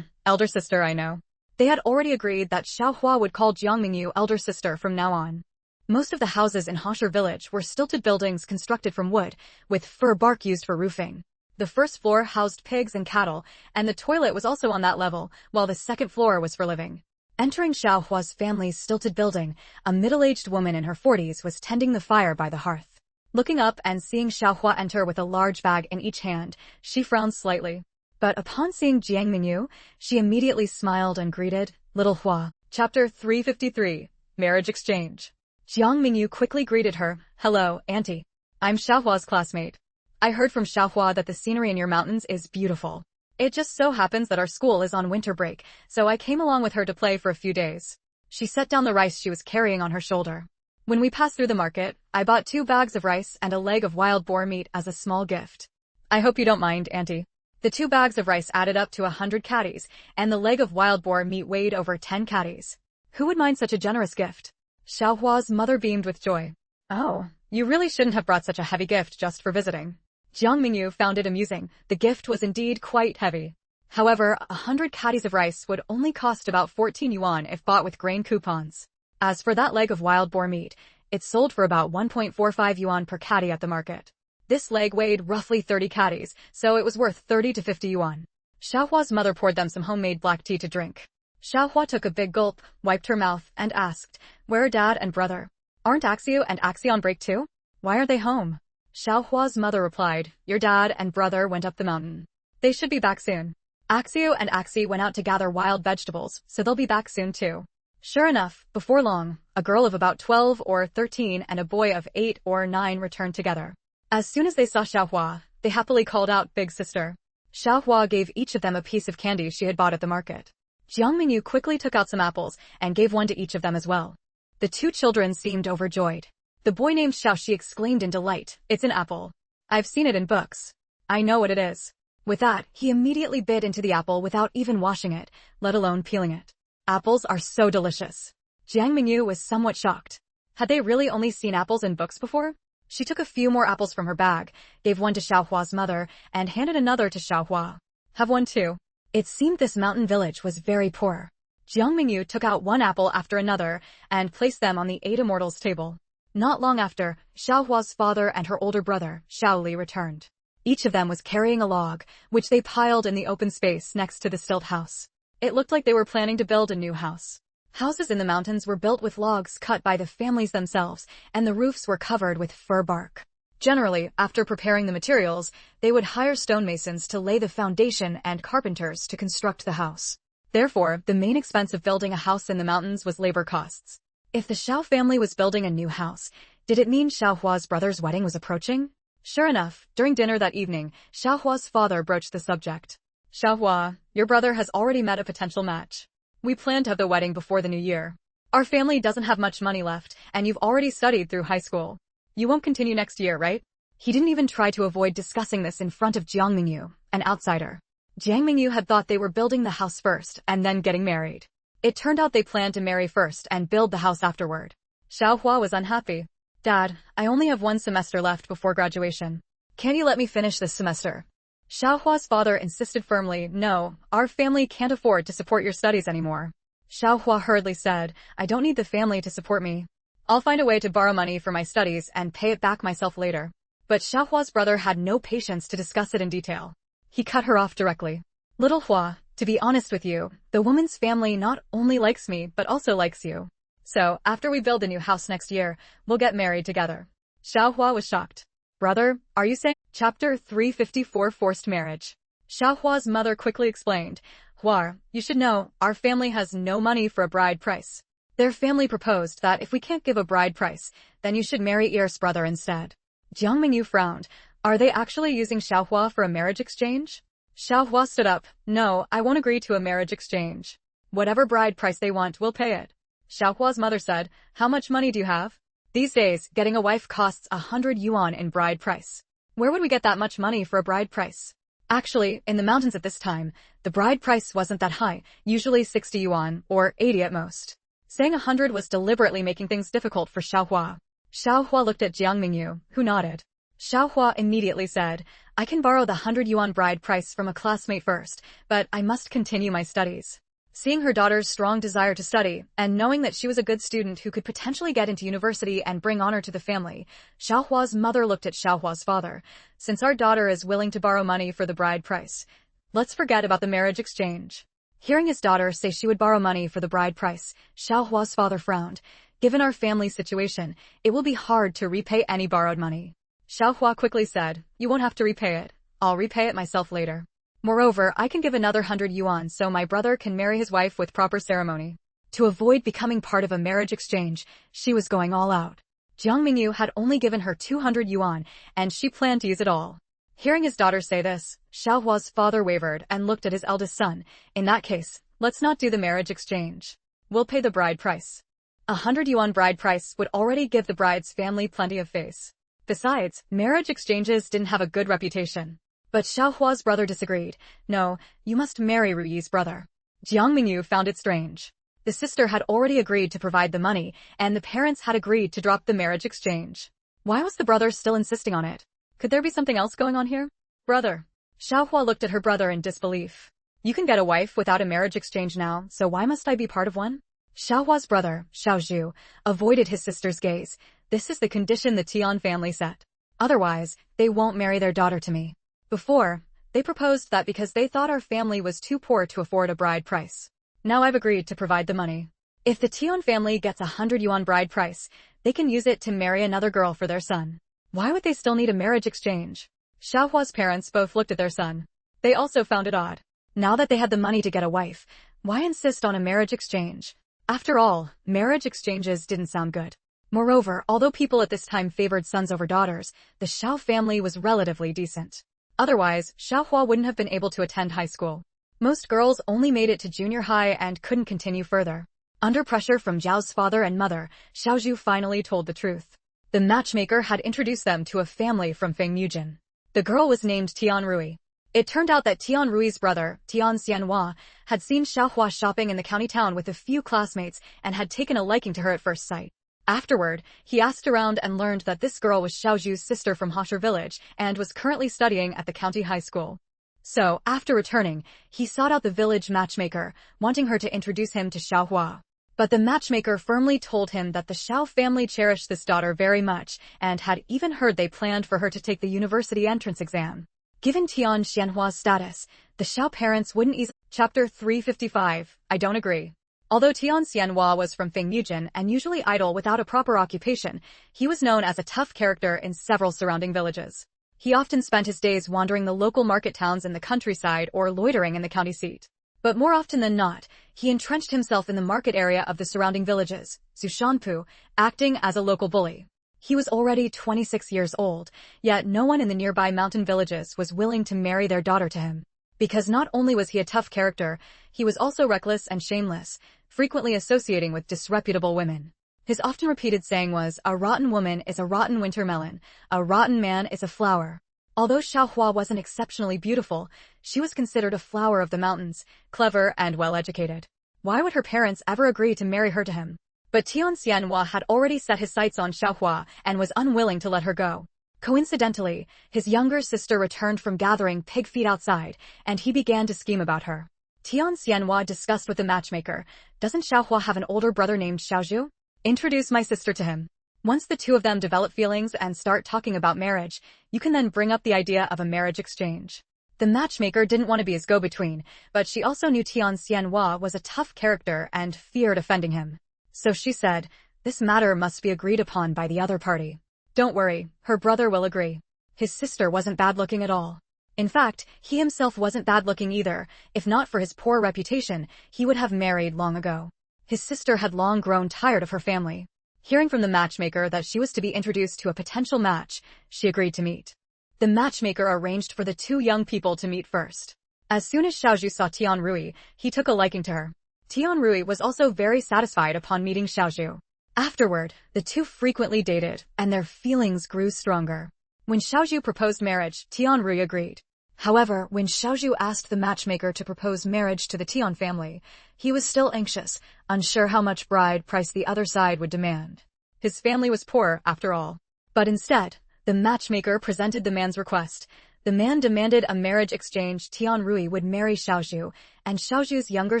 S1: Elder sister, I know. They had already agreed that Xiaohua would call Jiang Mengyu elder sister from now on. Most of the houses in Hosher Village were stilted buildings constructed from wood, with fir bark used for roofing. The first floor housed pigs and cattle, and the toilet was also on that level, while the second floor was for living. Entering Xiaohua's family's stilted building, a middle-aged woman in her 40s was tending the fire by the hearth. Looking up and seeing Xiaohua enter with a large bag in each hand, she frowned slightly. But upon seeing Jiang Mengyu, she immediately smiled and greeted, Little Hua. Chapter 353, Marriage Exchange. Jiang Mengyu quickly greeted her, Hello, Auntie. I'm Xiaohua's classmate. I heard from Xiaohua that the scenery in your mountains is beautiful. It just so happens that our school is on winter break, so I came along with her to play for a few days. She set down the rice she was carrying on her shoulder. When we passed through the market, I bought 2 bags of rice and a leg of wild boar meat as a small gift. I hope you don't mind, Auntie. The 2 bags of rice added up to 100 caddies, and the leg of wild boar meat weighed over 10 caddies. Who would mind such a generous gift? Xiaohua's mother beamed with joy. Oh, you really shouldn't have brought such a heavy gift just for visiting. Jiang Mengyu found it amusing. The gift was indeed quite heavy. However, 100 caddies of rice would only cost about 14 yuan if bought with grain coupons. As for that leg of wild boar meat, It sold for about 1.45 yuan per caddy at the market. This leg weighed roughly 30 caddies, so it was worth 30 to 50 yuan. Xiaohua's mother poured them some homemade black tea to drink. Xiaohua took a big gulp, wiped her mouth, and asked, "Where are Dad and brother? Aren't Axio and Axie on break too? Why aren't they home?" Xiaohua's mother replied, "Your dad and brother went up the mountain. They should be back soon. Axio and Axie went out to gather wild vegetables, so they'll be back soon too." Sure enough, before long, a girl of about 12 or 13 and a boy of 8 or 9 returned together. As soon as they saw Xiaohua, they happily called out, "Big sister." Xiaohua gave each of them a piece of candy she had bought at the market. Jiang Mengyu quickly took out some apples and gave one to each of them as well. The two children seemed overjoyed. The boy named Xiaoxi exclaimed in delight, "It's an apple. I've seen it in books. I know what it is." With that, he immediately bit into the apple without even washing it, let alone peeling it. Apples are so delicious. Jiang Mengyu was somewhat shocked. Had they really only seen apples in books before? She took a few more apples from her bag, gave one to Xiaohua's mother, and handed another to Xiaohua. "Have one too." It seemed this mountain village was very poor. Jiang Mengyu took out one apple after another and placed them on the 8 immortals table. Not long after, Xiaohua's father and her older brother, Xiaoli, returned. Each of them was carrying a log, which they piled in the open space next to the stilt house. It looked like they were planning to build a new house. Houses in the mountains were built with logs cut by the families themselves, and the roofs were covered with fir bark. Generally, after preparing the materials, they would hire stonemasons to lay the foundation and carpenters to construct the house. Therefore, the main expense of building a house in the mountains was labor costs. If the Xiao family was building a new house, did it mean Xiaohua's brother's wedding was approaching? Sure enough, during dinner that evening, Xiaohua's father broached the subject. "Xiaohua, your brother has already met a potential match. We plan to have the wedding before the new year. Our family doesn't have much money left, and you've already studied through high school. You won't continue next year, right?" He didn't even try to avoid discussing this in front of Jiang Mengyu, an outsider. Jiang Mengyu had thought they were building the house first and then getting married. It turned out they planned to marry first and build the house afterward. Xiaohua was unhappy. "Dad, I only have 1 semester left before graduation. Can't you let me finish this semester?" Xiaohua's father insisted firmly, "No, our family can't afford to support your studies anymore." Xiaohua hurriedly said, "I don't need the family to support me. I'll find a way to borrow money for my studies and pay it back myself later." But Xiaohua's brother had no patience to discuss it in detail. He cut her off directly. "Little Hua, to be honest with you, the woman's family not only likes me but also likes you. So, after we build a new house next year, we'll get married together." Xiaohua was shocked. "Brother, are you saying?" Chapter 354 Forced Marriage. Xiaohua's mother quickly explained, "Hua, you should know, our family has no money for a bride price. Their family proposed that if we can't give a bride price, then you should marry Ir's brother instead." Jiang Mengyu frowned. Are they actually using Xiaohua for a marriage exchange? Xiaohua stood up. "No, I won't agree to a marriage exchange. Whatever bride price they want, we'll pay it." Xiaohua's mother said, "How much money do you have?" "These days, getting a wife costs 100 yuan in bride price. Where would we get that much money for a bride price?" Actually, in the mountains at this time, the bride price wasn't that high, usually 60 yuan, or 80 at most. Saying 100 was deliberately making things difficult for Xiaohua. Xiaohua looked at Jiang Mengyu, who nodded. Xiaohua immediately said, "I can borrow the 100 yuan bride price from a classmate first, but I must continue my studies." Seeing her daughter's strong desire to study, and knowing that she was a good student who could potentially get into university and bring honor to the family, Xiaohua's mother looked at Xiaohua's father. "Since our daughter is willing to borrow money for the bride price, let's forget about the marriage exchange." Hearing his daughter say she would borrow money for the bride price, Xiaohua's father frowned. "Given our family situation, it will be hard to repay any borrowed money." Xiaohua quickly said, "You won't have to repay it. I'll repay it myself later. Moreover, I can give another 100 yuan so my brother can marry his wife with proper ceremony." To avoid becoming part of a marriage exchange, she was going all out. Jiang Mengyu had only given her 200 yuan, and she planned to use it all. Hearing his daughter say this, Xiaohua's father wavered and looked at his eldest son. "In that case, let's not do the marriage exchange. We'll pay the bride price." 100 yuan bride price would already give the bride's family plenty of face. Besides, marriage exchanges didn't have a good reputation. But Xiaohua's brother disagreed. "No, you must marry Ruyi's brother." Jiang Mengyu found it strange. The sister had already agreed to provide the money, and the parents had agreed to drop the marriage exchange. Why was the brother still insisting on it? Could there be something else going on here? "Brother." Xiaohua looked at her brother in disbelief. "You can get a wife without a marriage exchange now, so why must I be part of one?" Xiaohua's brother, Xiaozhu, avoided his sister's gaze. This is the condition the Tian family set. Otherwise, they won't marry their daughter to me. Before, they proposed that because they thought our family was too poor to afford a bride price. Now I've agreed to provide the money. If the Tian family gets 100 yuan bride price, they can use it to marry another girl for their son. Why would they still need a marriage exchange? Xiaohua's parents both looked at their son. They also found it odd. Now that they had the money to get a wife, why insist on a marriage exchange? After all, marriage exchanges didn't sound good. Moreover, although people at this time favored sons over daughters, the Xiao family was relatively decent. Otherwise, Xiaohua wouldn't have been able to attend high school. Most girls only made it to junior high and couldn't continue further. Under pressure from Zhao's father and mother, Xiaozhu finally told the truth. The matchmaker had introduced them to a family from Fengmujin. The girl was named Tian Rui. It turned out that Tian Rui's brother, Tian Xianhua, had seen Xiaohua shopping in the county town with a few classmates and had taken a liking to her at first sight. Afterward, he asked around and learned that this girl was Xiaozhu's sister from Hosher village and was currently studying at the county high school. So, after returning, he sought out the village matchmaker, wanting her to introduce him to Xiaohua. But the matchmaker firmly told him that the Xiao family cherished this daughter very much and had even heard they planned for her to take the university entrance exam. Given Tian Xianhua's status, the Xiao parents wouldn't easily. Chapter 355. I don't agree. Although Tian Xianhua was from Fengmujin and usually idle without a proper occupation, he was known as a tough character in several surrounding villages. He often spent his days wandering the local market towns in the countryside or loitering in the county seat. But more often than not, he entrenched himself in the market area of the surrounding villages, Zushanpu, acting as a local bully. He was already 26 years old, yet no one in the nearby mountain villages was willing to marry their daughter to him. Because not only was he a tough character, he was also reckless and shameless, frequently associating with disreputable women. His often repeated saying was, "A rotten woman is a rotten winter melon, a rotten man is a flower." Although Xiaohua wasn't exceptionally beautiful, she was considered a flower of the mountains, clever and well-educated. Why would her parents ever agree to marry her to him? But Tian Xianhua had already set his sights on Xiaohua and was unwilling to let her go. Coincidentally, his younger sister returned from gathering pig feet outside, and he began to scheme about her. Tian Xianhua discussed with the matchmaker, "Doesn't Xiaohua have an older brother named Xiaozhu? Introduce my sister to him. Once the two of them develop feelings and start talking about marriage, you can then bring up the idea of a marriage exchange." The matchmaker didn't want to be his go-between, but she also knew Tian Xianhua was a tough character and feared offending him. So she said, "This matter must be agreed upon by the other party. Don't worry, her brother will agree." His sister wasn't bad-looking at all. In fact, he himself wasn't bad-looking either. If not for his poor reputation, he would have married long ago. His sister had long grown tired of her family. Hearing from the matchmaker that she was to be introduced to a potential match, she agreed to meet. The matchmaker arranged for the two young people to meet first. As soon as Xiaozhu saw Tian Rui, he took a liking to her. Tian Rui was also very satisfied upon meeting Xiaozhu. Afterward, the two frequently dated, and their feelings grew stronger. When Xiaozhu proposed marriage, Tian Rui agreed. However, when Xiaozhu asked the matchmaker to propose marriage to the Tian family, he was still anxious, unsure how much bride price the other side would demand. His family was poor, after all. But instead, the matchmaker presented the man's request. The man demanded a marriage exchange. Tian Rui would marry Xiaozhu, and Xiaozhu's younger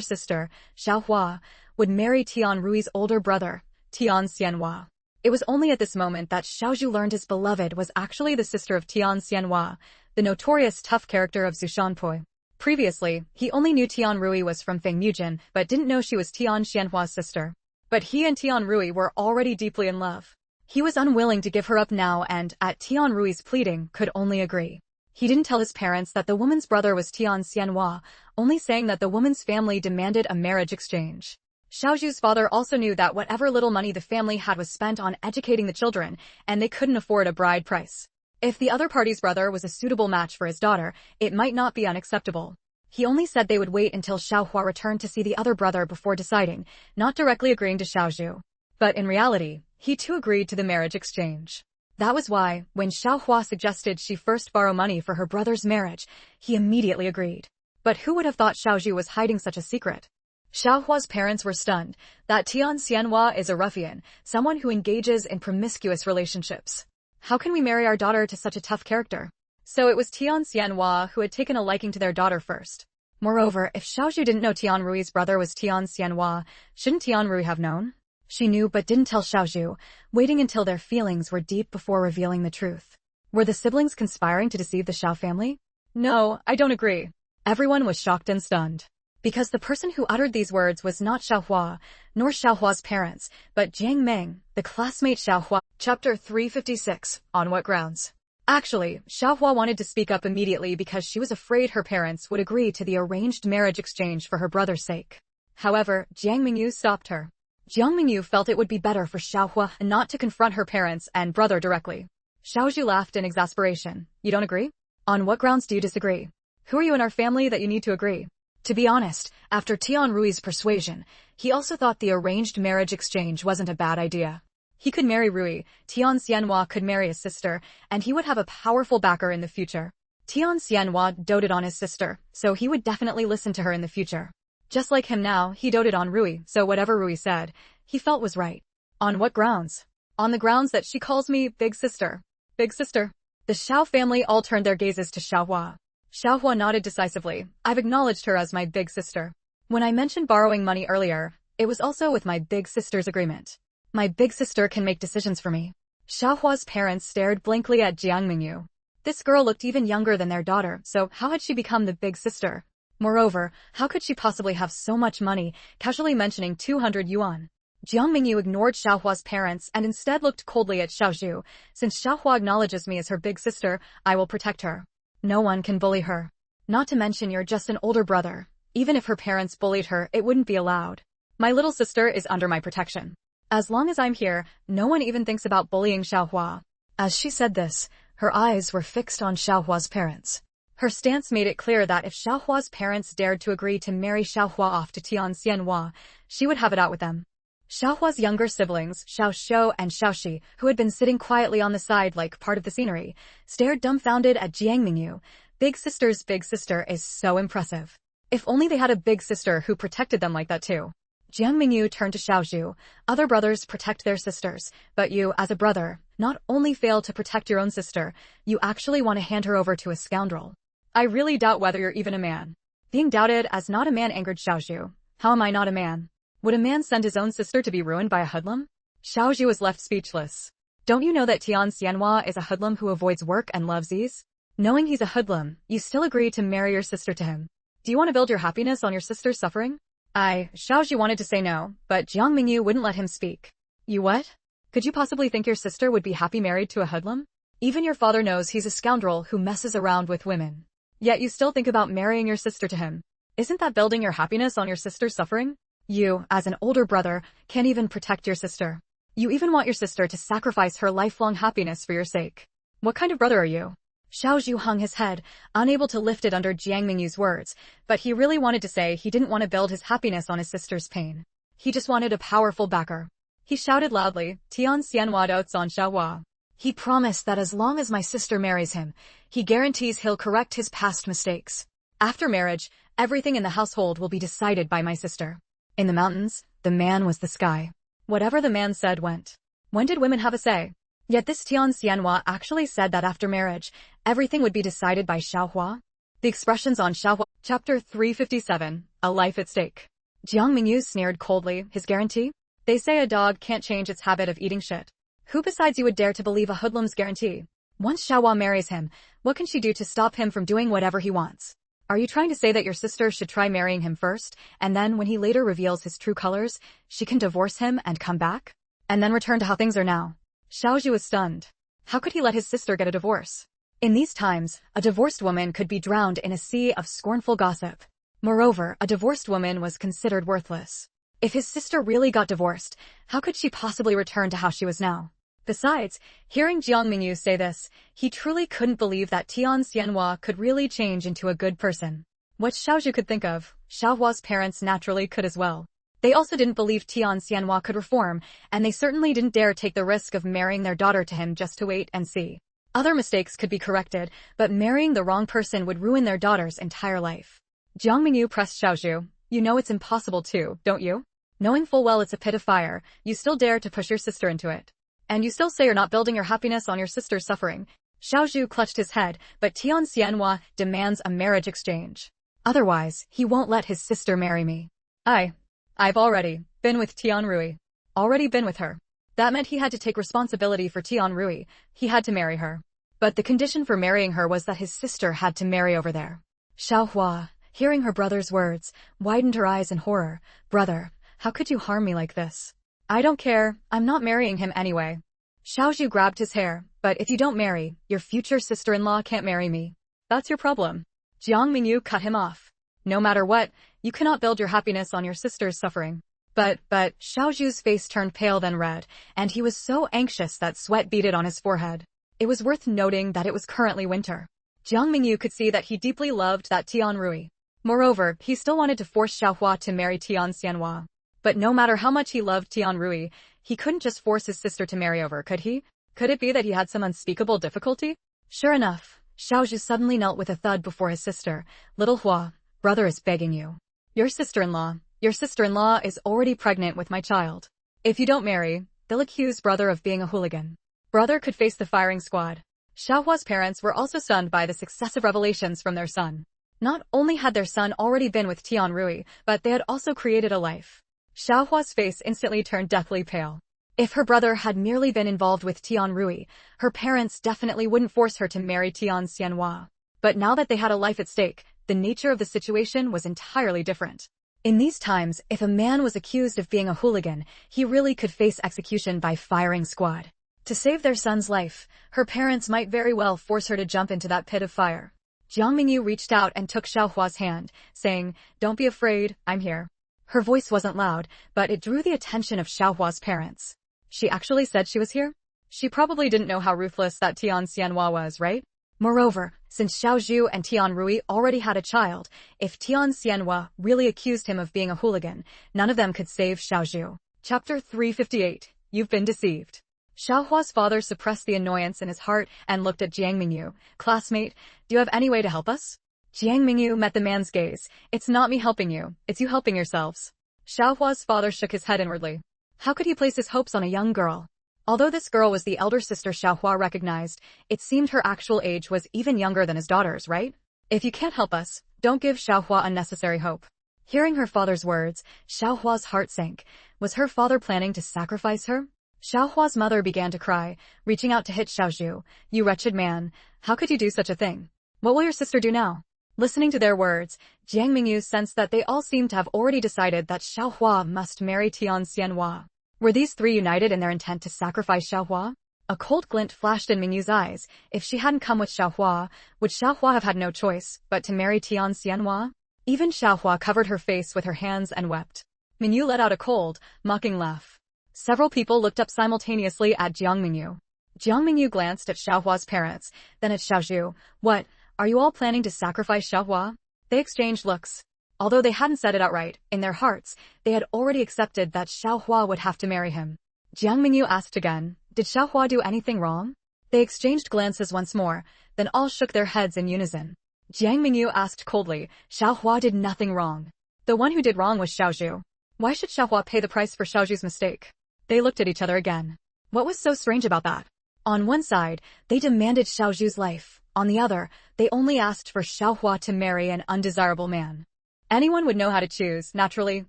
S1: sister, Xiaohua, would marry Tian Rui's older brother, Tian Xianhua. It was only at this moment that Xiaozhu learned his beloved was actually the sister of Tian Xianhua, the notorious tough character of Zushanpui. Previously, he only knew Tian Rui was from Fengmujin, but didn't know she was Tian Xianhua's sister. But he and Tian Rui were already deeply in love. He was unwilling to give her up now and, at Tian Rui's pleading, could only agree. He didn't tell his parents that the woman's brother was Tian Xianhua, only saying that the woman's family demanded a marriage exchange. Xiaozhu's father also knew that whatever little money the family had was spent on educating the children, and they couldn't afford a bride price. If the other party's brother was a suitable match for his daughter, it might not be unacceptable. He only said they would wait until Xiaohua returned to see the other brother before deciding, not directly agreeing to Xiaozhu. But in reality, he too agreed to the marriage exchange. That was why, when Xiaohua suggested she first borrow money for her brother's marriage, he immediately agreed. But who would have thought Xiaozhu was hiding such a secret? Xiaohua's parents were stunned that Tian Xianhua is a ruffian, someone who engages in promiscuous relationships. How can we marry our daughter to such a tough character? So it was Tian Xianhua who had taken a liking to their daughter first. Moreover, if Xiaozhu didn't know Tian Rui's brother was Tian Xianhua, shouldn't Tian Rui have known? She knew but didn't tell Xiaozhu, waiting until their feelings were deep before revealing the truth. Were the siblings conspiring to deceive the Xiao family? No, I don't agree. Everyone was shocked and stunned. Because the person who uttered these words was not Xiaohua, nor Xiaohua's parents, but Jiang Meng, the classmate Xiaohua. Chapter 356, On What Grounds? Actually, Xiaohua wanted to speak up immediately because she was afraid her parents would agree to the arranged marriage exchange for her brother's sake. However, Jiang Mengyu stopped her. Jiang Mengyu felt it would be better for Xiaohua not to confront her parents and brother directly. Xiaozhu laughed in exasperation. You don't agree? On what grounds do you disagree? Who are you in our family that you need to agree? To be honest, after Tian Rui's persuasion, he also thought the arranged marriage exchange wasn't a bad idea. He could marry Rui, Tian Xianhua could marry his sister, and he would have a powerful backer in the future. Tian Xianhua doted on his sister, so he would definitely listen to her in the future. Just like him now, he doted on Rui, so whatever Rui said, he felt was right. On what grounds? On the grounds that she calls me big sister. Big sister. The Xiao family all turned their gazes to Xiaohua. Xiaohua nodded decisively. I've acknowledged her as my big sister. When I mentioned borrowing money earlier, it was also with my big sister's agreement. My big sister can make decisions for me. Xiaohua's parents stared blankly at Jiang Mengyu. This girl looked even younger than their daughter, so how had she become the big sister? Moreover, how could she possibly have so much money, casually mentioning 200 yuan? Jiang Mengyu ignored Xiaohua's parents and instead looked coldly at Xiaozhu. Since Xiaohua acknowledges me as her big sister, I will protect her. No one can bully her. Not to mention you're just an older brother. Even if her parents bullied her, it wouldn't be allowed. My little sister is under my protection. As long as I'm here, no one even thinks about bullying Xiaohua. As she said this, her eyes were fixed on Xiaohua's parents. Her stance made it clear that if Xiaohua's parents dared to agree to marry Xiaohua off to Tian Xianhua, she would have it out with them. Xiaohua's younger siblings, Xiao Shou and Xiaoxi, who had been sitting quietly on the side like part of the scenery, stared dumbfounded at Jiang Mengyu. Big sister's big sister is so impressive. If only they had a big sister who protected them like that too. Jiang Mengyu turned to Xiaozhu. Other brothers protect their sisters, but you, as a brother, not only fail to protect your own sister, you actually want to hand her over to a scoundrel. I really doubt whether you're even a man. Being doubted as not a man angered Xiaozhu. How am I not a man? Would a man send his own sister to be ruined by a hoodlum? Xiaozhu was left speechless. Don't you know that Tian Xianhua is a hoodlum who avoids work and loves ease? Knowing he's a hoodlum, you still agree to marry your sister to him. Do you want to build your happiness on your sister's suffering? Xiaozhu wanted to say no, but Jiang Mengyu wouldn't let him speak. You what? Could you possibly think your sister would be happy married to a hoodlum? Even your father knows he's a scoundrel who messes around with women. Yet you still think about marrying your sister to him. Isn't that building your happiness on your sister's suffering? You, as an older brother, can't even protect your sister. You even want your sister to sacrifice her lifelong happiness for your sake. What kind of brother are you? Xiaozhu hung his head, unable to lift it under Jiang Mengyu's words, but he really wanted to say he didn't want to build his happiness on his sister's pain. He just wanted a powerful backer. He shouted loudly, Tian Xianhua dotes on Xiaohua. He promised that as long as my sister marries him, he guarantees he'll correct his past mistakes. After marriage, everything in the household will be decided by my sister. In the mountains, the man was the sky. Whatever the man said went. When did women have a say? Yet this Tian Xianhua actually said that after marriage, everything would be decided by Xiaohua. The expressions on Xiaohua. Chapter 357, A Life at Stake. Jiang Mengyu sneered coldly. His guarantee? They say a dog can't change its habit of eating shit. Who besides you would dare to believe a hoodlum's guarantee? Once Xiaohua marries him, what can she do to stop him from doing whatever he wants? Are you trying to say that your sister should try marrying him first, and then when he later reveals his true colors, she can divorce him and come back? And then return to how things are now? Xiaozhu was stunned. How could he let his sister get a divorce? In these times, a divorced woman could be drowned in a sea of scornful gossip. Moreover, a divorced woman was considered worthless. If his sister really got divorced, how could she possibly return to how she was now? Besides, hearing Jiang Mengyu say this, he truly couldn't believe that Tian Xianhua could really change into a good person. What Xiaozhu could think of, Xiaohua's parents naturally could as well. They also didn't believe Tian Xianhua could reform, and they certainly didn't dare take the risk of marrying their daughter to him just to wait and see. Other mistakes could be corrected, but marrying the wrong person would ruin their daughter's entire life. Jiang Mengyu pressed Xiaozhu. You know it's impossible too, don't you? Knowing full well it's a pit of fire, you still dare to push your sister into it. And you still say you're not building your happiness on your sister's suffering. Xiaozhu clutched his head, but Tian Xianhua demands a marriage exchange. Otherwise, he won't let his sister marry me. I've already been with Tian Rui. already been with her. That meant he had to take responsibility for Tian Rui. He had to marry her. But the condition for marrying her was that his sister had to marry over there. Xiaohua, hearing her brother's words, widened her eyes in horror. Brother, how could you harm me like this? I don't care, I'm not marrying him anyway. Xiaozhu grabbed his hair, but if you don't marry, your future sister-in-law can't marry me. That's your problem. Jiang Mengyu cut him off. No matter what, you cannot build your happiness on your sister's suffering. But, Xiaozhu's face turned pale then red, and he was so anxious that sweat beaded on his forehead. It was worth noting that it was currently winter. Jiang Mengyu could see that he deeply loved that Tian Rui. Moreover, he still wanted to force Xiaohua to marry Tian Xianhua. But no matter how much he loved Tian Rui, he couldn't just force his sister to marry over, could he? Could it be that he had some unspeakable difficulty? Sure enough, Xiaozhu suddenly knelt with a thud before his sister. Little Hua, brother is begging you. Your sister-in-law is already pregnant with my child. If you don't marry, they'll accuse brother of being a hooligan. Brother could face the firing squad. Xiaohua's parents were also stunned by the successive revelations from their son. Not only had their son already been with Tian Rui, but they had also created a life. Xiaohua's face instantly turned deathly pale. If her brother had merely been involved with Tian Rui, her parents definitely wouldn't force her to marry Tian Xianhua. But now that they had a life at stake, the nature of the situation was entirely different. In these times, if a man was accused of being a hooligan, he really could face execution by firing squad. To save their son's life, her parents might very well force her to jump into that pit of fire. Jiang Mengyu reached out and took Xiaohua's hand, saying, "Don't be afraid, I'm here." Her voice wasn't loud, but it drew the attention of Xiaohua's parents. She actually said she was here? She probably didn't know how ruthless that Tian Xianhua was, right? Moreover, since Xiaozhu and Tian Rui already had a child, if Tian Xianhua really accused him of being a hooligan, none of them could save Xiaozhu. Chapter 358. You've been deceived. Xiaohua's father suppressed the annoyance in his heart and looked at Jiang Mengyu. Classmate, do you have any way to help us? Jiang Mengyu met the man's gaze. It's not me helping you, it's you helping yourselves. Xiaohua's father shook his head inwardly. How could he place his hopes on a young girl? Although this girl was the elder sister Xiaohua recognized, it seemed her actual age was even younger than his daughter's, right? If you can't help us, don't give Xiaohua unnecessary hope. Hearing her father's words, Xiaohua's heart sank. Was her father planning to sacrifice her? Xiaohua's mother began to cry, reaching out to hit Xiaozhu. You wretched man, how could you do such a thing? What will your sister do now? Listening to their words, Jiang Mengyu sensed that they all seemed to have already decided that Xiaohua must marry Tian Xianhua. Were these three united in their intent to sacrifice Xiaohua? A cold glint flashed in Mengyu's eyes. If she hadn't come with Xiaohua, would Xiaohua have had no choice but to marry Tian Xianhua? Even Xiaohua covered her face with her hands and wept. Mengyu let out a cold, mocking laugh. Several people looked up simultaneously at Jiang Mengyu. Jiang Mengyu glanced at Xiaohua's parents, then at Xiaozhu. What, are you all planning to sacrifice Xiaohua? They exchanged looks. Although they hadn't said it outright, in their hearts, they had already accepted that Xiaohua would have to marry him. Jiang Mengyu asked again, did Xiaohua do anything wrong? They exchanged glances once more, then all shook their heads in unison. Jiang Mengyu asked coldly, Xiaohua did nothing wrong. The one who did wrong was Xiaozhu. Why should Xiaohua pay the price for Xiaozhu's mistake? They looked at each other again. What was so strange about that? On one side, they demanded Xiaozhu's life. On the other, they only asked for Xiaohua to marry an undesirable man. Anyone would know how to choose, naturally,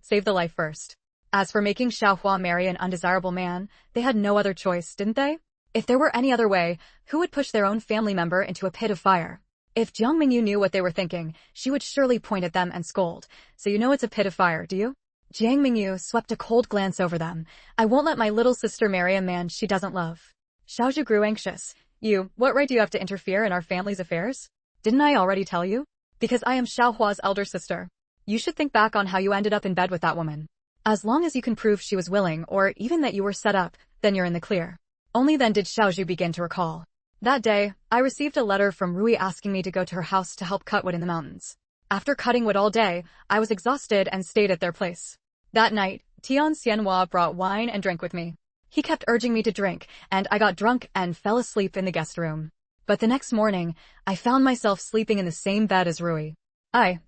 S1: save the life first. As for making Xiaohua marry an undesirable man, they had no other choice, didn't they? If there were any other way, who would push their own family member into a pit of fire? If Jiang Mengyu knew what they were thinking, she would surely point at them and scold. So you know it's a pit of fire, do you? Jiang Mengyu swept a cold glance over them. I won't let my little sister marry a man she doesn't love. Xiaozhu grew anxious. What right do you have to interfere in our family's affairs? Didn't I already tell you? Because I am Xiaohua's elder sister. You should think back on how you ended up in bed with that woman. As long as you can prove she was willing, or even that you were set up, then you're in the clear. Only then did Xiaozhu begin to recall. That day, I received a letter from Rui asking me to go to her house to help cut wood in the mountains. After cutting wood all day, I was exhausted and stayed at their place. That night, Tian Xianhua brought wine and drank with me. He kept urging me to drink, and I got drunk and fell asleep in the guest room. But the next morning, I found myself sleeping in the same bed as Rui. I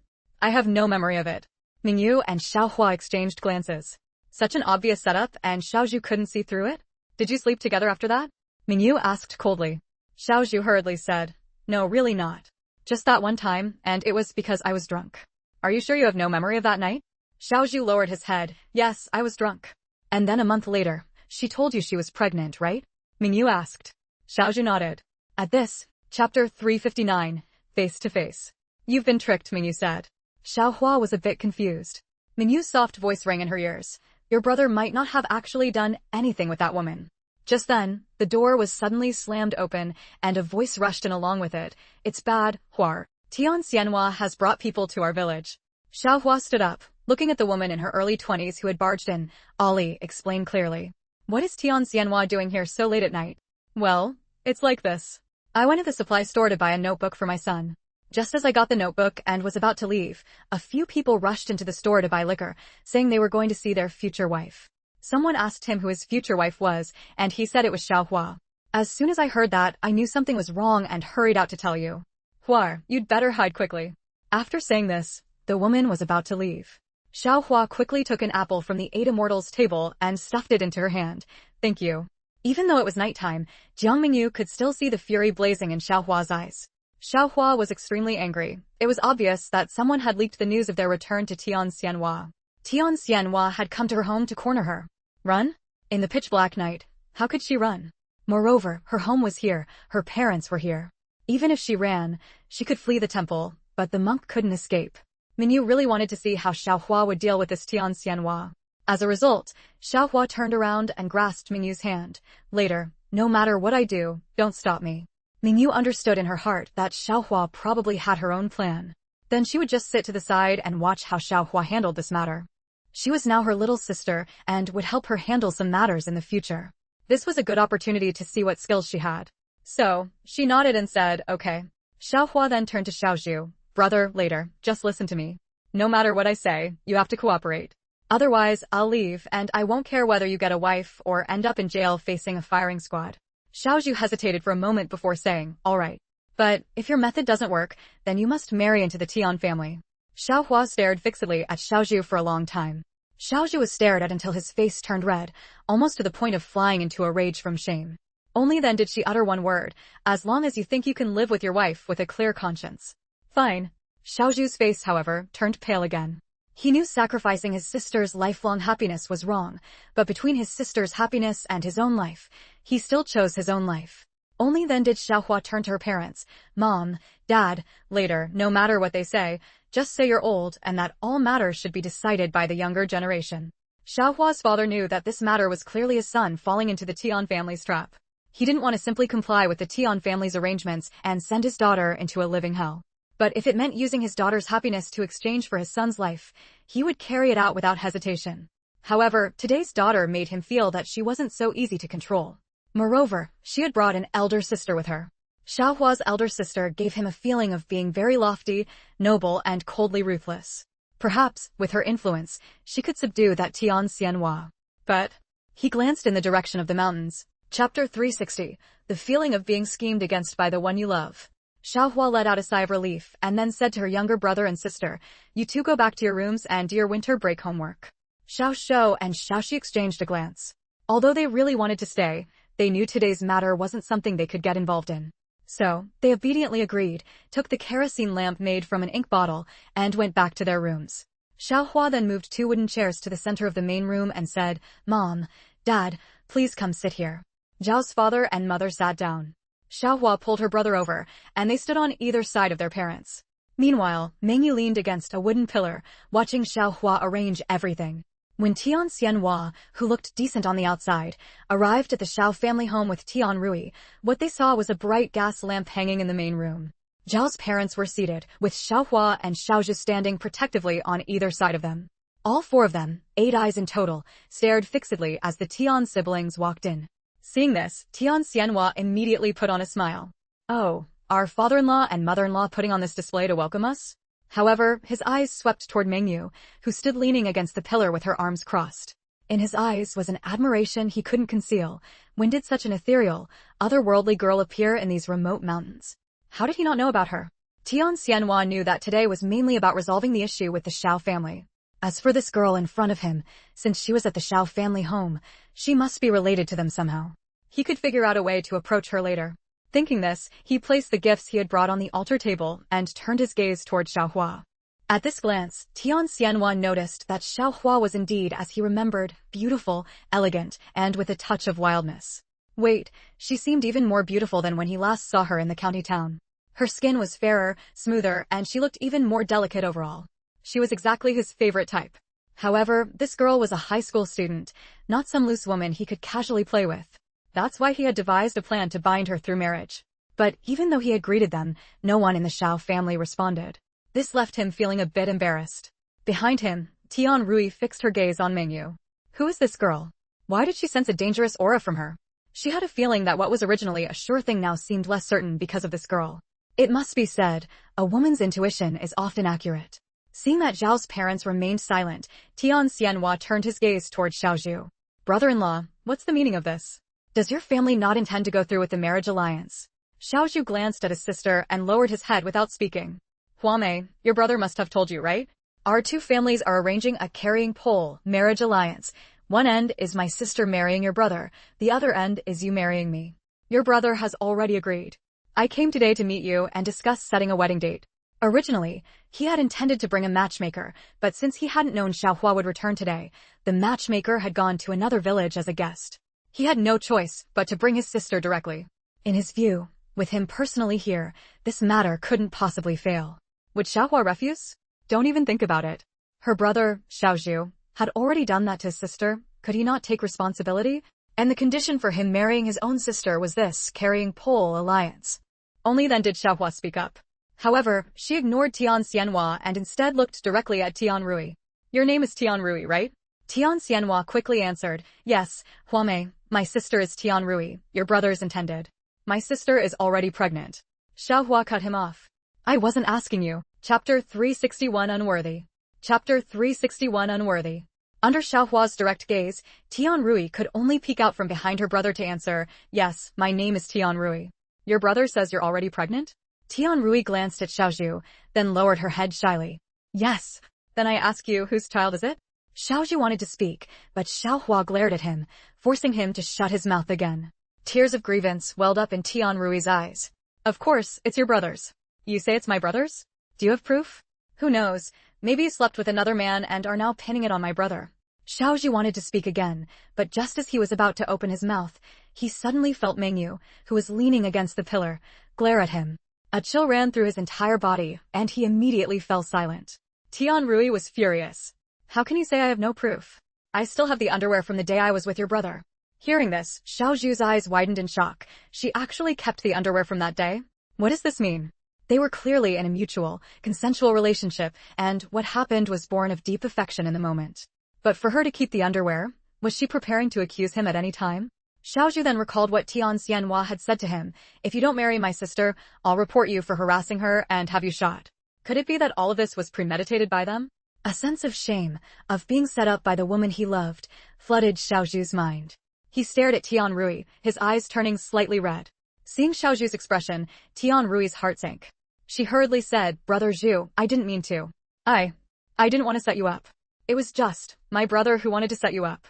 S1: have no memory of it. Mengyu and Xiaohua exchanged glances. Such an obvious setup, and Xiaozhu couldn't see through it? Did you sleep together after that? Mengyu asked coldly. Xiaozhu hurriedly said, no, really not. Just that one time, and it was because I was drunk. Are you sure you have no memory of that night? Xiaozhu lowered his head. Yes, I was drunk. And then a month later, she told you she was pregnant, right? Mengyu asked. Xiaozhu nodded. At this, chapter 359, face to face. You've been tricked, Mengyu said. Xiaohua was a bit confused. Mengyu's soft voice rang in her ears. Your brother might not have actually done anything with that woman. Just then, the door was suddenly slammed open, and a voice rushed in along with it. It's bad, Huar. Tian Xianhua has brought people to our village. Xiaohua stood up, looking at the woman in her early 20s who had barged in. Ali explained clearly. What is Tian Xianhua doing here so late at night? Well, it's like this. I went to the supply store to buy a notebook for my son. Just as I got the notebook and was about to leave, a few people rushed into the store to buy liquor, saying they were going to see their future wife. Someone asked him who his future wife was, and he said it was Xiaohua. As soon as I heard that, I knew something was wrong and hurried out to tell you. Huar, you'd better hide quickly. After saying this, the woman was about to leave. Xiaohua quickly took an apple from the Eight Immortals table and stuffed it into her hand. Thank you. Even though it was nighttime, Jiang Mengyu could still see the fury blazing in Xiaohua's eyes. Xiaohua was extremely angry. It was obvious that someone had leaked the news of their return to Tian Xianhua. Tian Xianhua had come to her home to corner her. Run? In the pitch-black night, how could she run? Moreover, her home was here, her parents were here. Even if she ran, she could flee the temple, but the monk couldn't escape. Mengyu really wanted to see how Xiaohua would deal with this Tian Xianhua. As a result, Xiaohua turned around and grasped Mengyu's hand. Later, no matter what I do, don't stop me. Mengyu understood in her heart that Xiaohua probably had her own plan. Then she would just sit to the side and watch how Xiaohua handled this matter. She was now her little sister and would help her handle some matters in the future. This was a good opportunity to see what skills she had. So, she nodded and said, okay. Xiaohua then turned to Xiaozhu. Brother, later, just listen to me. No matter what I say, you have to cooperate. Otherwise, I'll leave and I won't care whether you get a wife or end up in jail facing a firing squad. Xiaozhu hesitated for a moment before saying, all right. But, if your method doesn't work, then you must marry into the Tian family. Xiaohua stared fixedly at Xiaozhu for a long time. Xiaozhu was stared at until his face turned red, almost to the point of flying into a rage from shame. Only then did she utter one word, as long as you think you can live with your wife with a clear conscience. Fine. Xiaozhu's face, however, turned pale again. He knew sacrificing his sister's lifelong happiness was wrong, but between his sister's happiness and his own life, he still chose his own life. Only then did Xiaohua turn to her parents. Mom, Dad, later, no matter what they say, just say you're old and that all matters should be decided by the younger generation. Xiaohua's father knew that this matter was clearly his son falling into the Tian family's trap. He didn't want to simply comply with the Tian family's arrangements and send his daughter into a living hell. But if it meant using his daughter's happiness to exchange for his son's life, he would carry it out without hesitation. However, today's daughter made him feel that she wasn't so easy to control. Moreover, she had brought an elder sister with her. Xiaohua's elder sister gave him a feeling of being very lofty, noble, and coldly ruthless. Perhaps, with her influence, she could subdue that Tian Xianhua. But he glanced in the direction of the mountains. Chapter 360, the feeling of being schemed against by the one you love. Xiaohua let out a sigh of relief and then said to her younger brother and sister, you two go back to your rooms and do your winter break homework. Xiao Shou and Xiaoxi exchanged a glance. Although they really wanted to stay, they knew today's matter wasn't something they could get involved in. So, they obediently agreed, took the kerosene lamp made from an ink bottle, and went back to their rooms. Xiaohua then moved 2 wooden chairs to the center of the main room and said, Mom, Dad, please come sit here. Zhao's father and mother sat down. Xiaohua pulled her brother over, and they stood on either side of their parents. Meanwhile, Mengyu leaned against a wooden pillar, watching Xiaohua arrange everything. When Tian Xianhua, who looked decent on the outside, arrived at the Xiao family home with Tian Rui, what they saw was a bright gas lamp hanging in the main room. Zhao's parents were seated, with Xiaohua and Xiaozhu standing protectively on either side of them. All 4 of them, 8 eyes in total, stared fixedly as the Tian siblings walked in. Seeing this, Tian Xianhua immediately put on a smile. Oh, are father-in-law and mother-in-law putting on this display to welcome us? However, his eyes swept toward Mengyu, who stood leaning against the pillar with her arms crossed. In his eyes was an admiration he couldn't conceal. When did such an ethereal, otherworldly girl appear in these remote mountains? How did he not know about her? Tian Xianhua knew that today was mainly about resolving the issue with the Xiao family. As for this girl in front of him, since she was at the Xiao family home, she must be related to them somehow. He could figure out a way to approach her later. Thinking this, he placed the gifts he had brought on the altar table and turned his gaze toward Xiaohua. At this glance, Tian Xianhua noticed that Xiao Hua was indeed, as he remembered, beautiful, elegant, and with a touch of wildness. Wait, she seemed even more beautiful than when he last saw her in the county town. Her skin was fairer, smoother, and she looked even more delicate overall. She was exactly his favorite type. However, this girl was a high school student, not some loose woman he could casually play with. That's why he had devised a plan to bind her through marriage. But even though he had greeted them, no one in the Xiao family responded. This left him feeling a bit embarrassed. Behind him, Tian Rui fixed her gaze on Mengyu. Who is this girl? Why did she sense a dangerous aura from her? She had a feeling that what was originally a sure thing now seemed less certain because of this girl. It must be said, a woman's intuition is often accurate. Seeing that Zhao's parents remained silent, Tian Xianhua turned his gaze toward Xiaozhu. Brother-in-law, what's the meaning of this? Does your family not intend to go through with the marriage alliance? Xiaozhu glanced at his sister and lowered his head without speaking. Huamei, your brother must have told you, right? Our two families are arranging a carrying pole marriage alliance. One end is my sister marrying your brother, the other end is you marrying me. Your brother has already agreed. I came today to meet you and discuss setting a wedding date. Originally, he had intended to bring a matchmaker, but since he hadn't known Xiaohua would return today, the matchmaker had gone to another village as a guest. He had no choice but to bring his sister directly. In his view, with him personally here, this matter couldn't possibly fail. Would Xiaohua refuse? Don't even think about it. Her brother, Xiaozhu, had already done that to his sister. Could he not take responsibility? And the condition for him marrying his own sister was this carrying pole alliance. Only then did Xiaohua speak up. However, she ignored Tian Xianhua and instead looked directly at Tian Rui. Your name is Tian Rui, right? Tian Xianhua quickly answered, yes, Huamei, my sister is Tian Rui, your brother's intended. My sister is already pregnant. Xiaohua cut him off. I wasn't asking you. Chapter 361 Unworthy. Chapter 361 Unworthy. Under Xiaohua's direct gaze, Tian Rui could only peek out from behind her brother to answer, yes, my name is Tian Rui. Your brother says you're already pregnant? Tian Rui glanced at Xiaozhu, then lowered her head shyly. Yes. Then I ask you, whose child is it? Xiaozhu wanted to speak, but Xiaohua glared at him, forcing him to shut his mouth again. Tears of grievance welled up in Tian Rui's eyes. Of course, it's your brother's. You say it's my brother's? Do you have proof? Who knows, maybe you slept with another man and are now pinning it on my brother. Xiaozhu wanted to speak again, but just as he was about to open his mouth, he suddenly felt Mengyu, who was leaning against the pillar, glare at him. A chill ran through his entire body, and he immediately fell silent. Tian Rui was furious. How can you say I have no proof? I still have the underwear from the day I was with your brother. Hearing this, Xiaozhu's eyes widened in shock. She actually kept the underwear from that day? What does this mean? They were clearly in a mutual, consensual relationship, and what happened was born of deep affection in the moment. But for her to keep the underwear, was she preparing to accuse him at any time? Xiaozhu then recalled what Tian Xianhua had said to him, if you don't marry my sister, I'll report you for harassing her and have you shot. Could it be that all of this was premeditated by them? A sense of shame, of being set up by the woman he loved, flooded Xiaozhu's mind. He stared at Tian Rui, his eyes turning slightly red. Seeing Xiaozhu's expression, Tian Rui's heart sank. She hurriedly said, Brother Zhu, I didn't mean to. I didn't want to set you up. It was just my brother who wanted to set you up.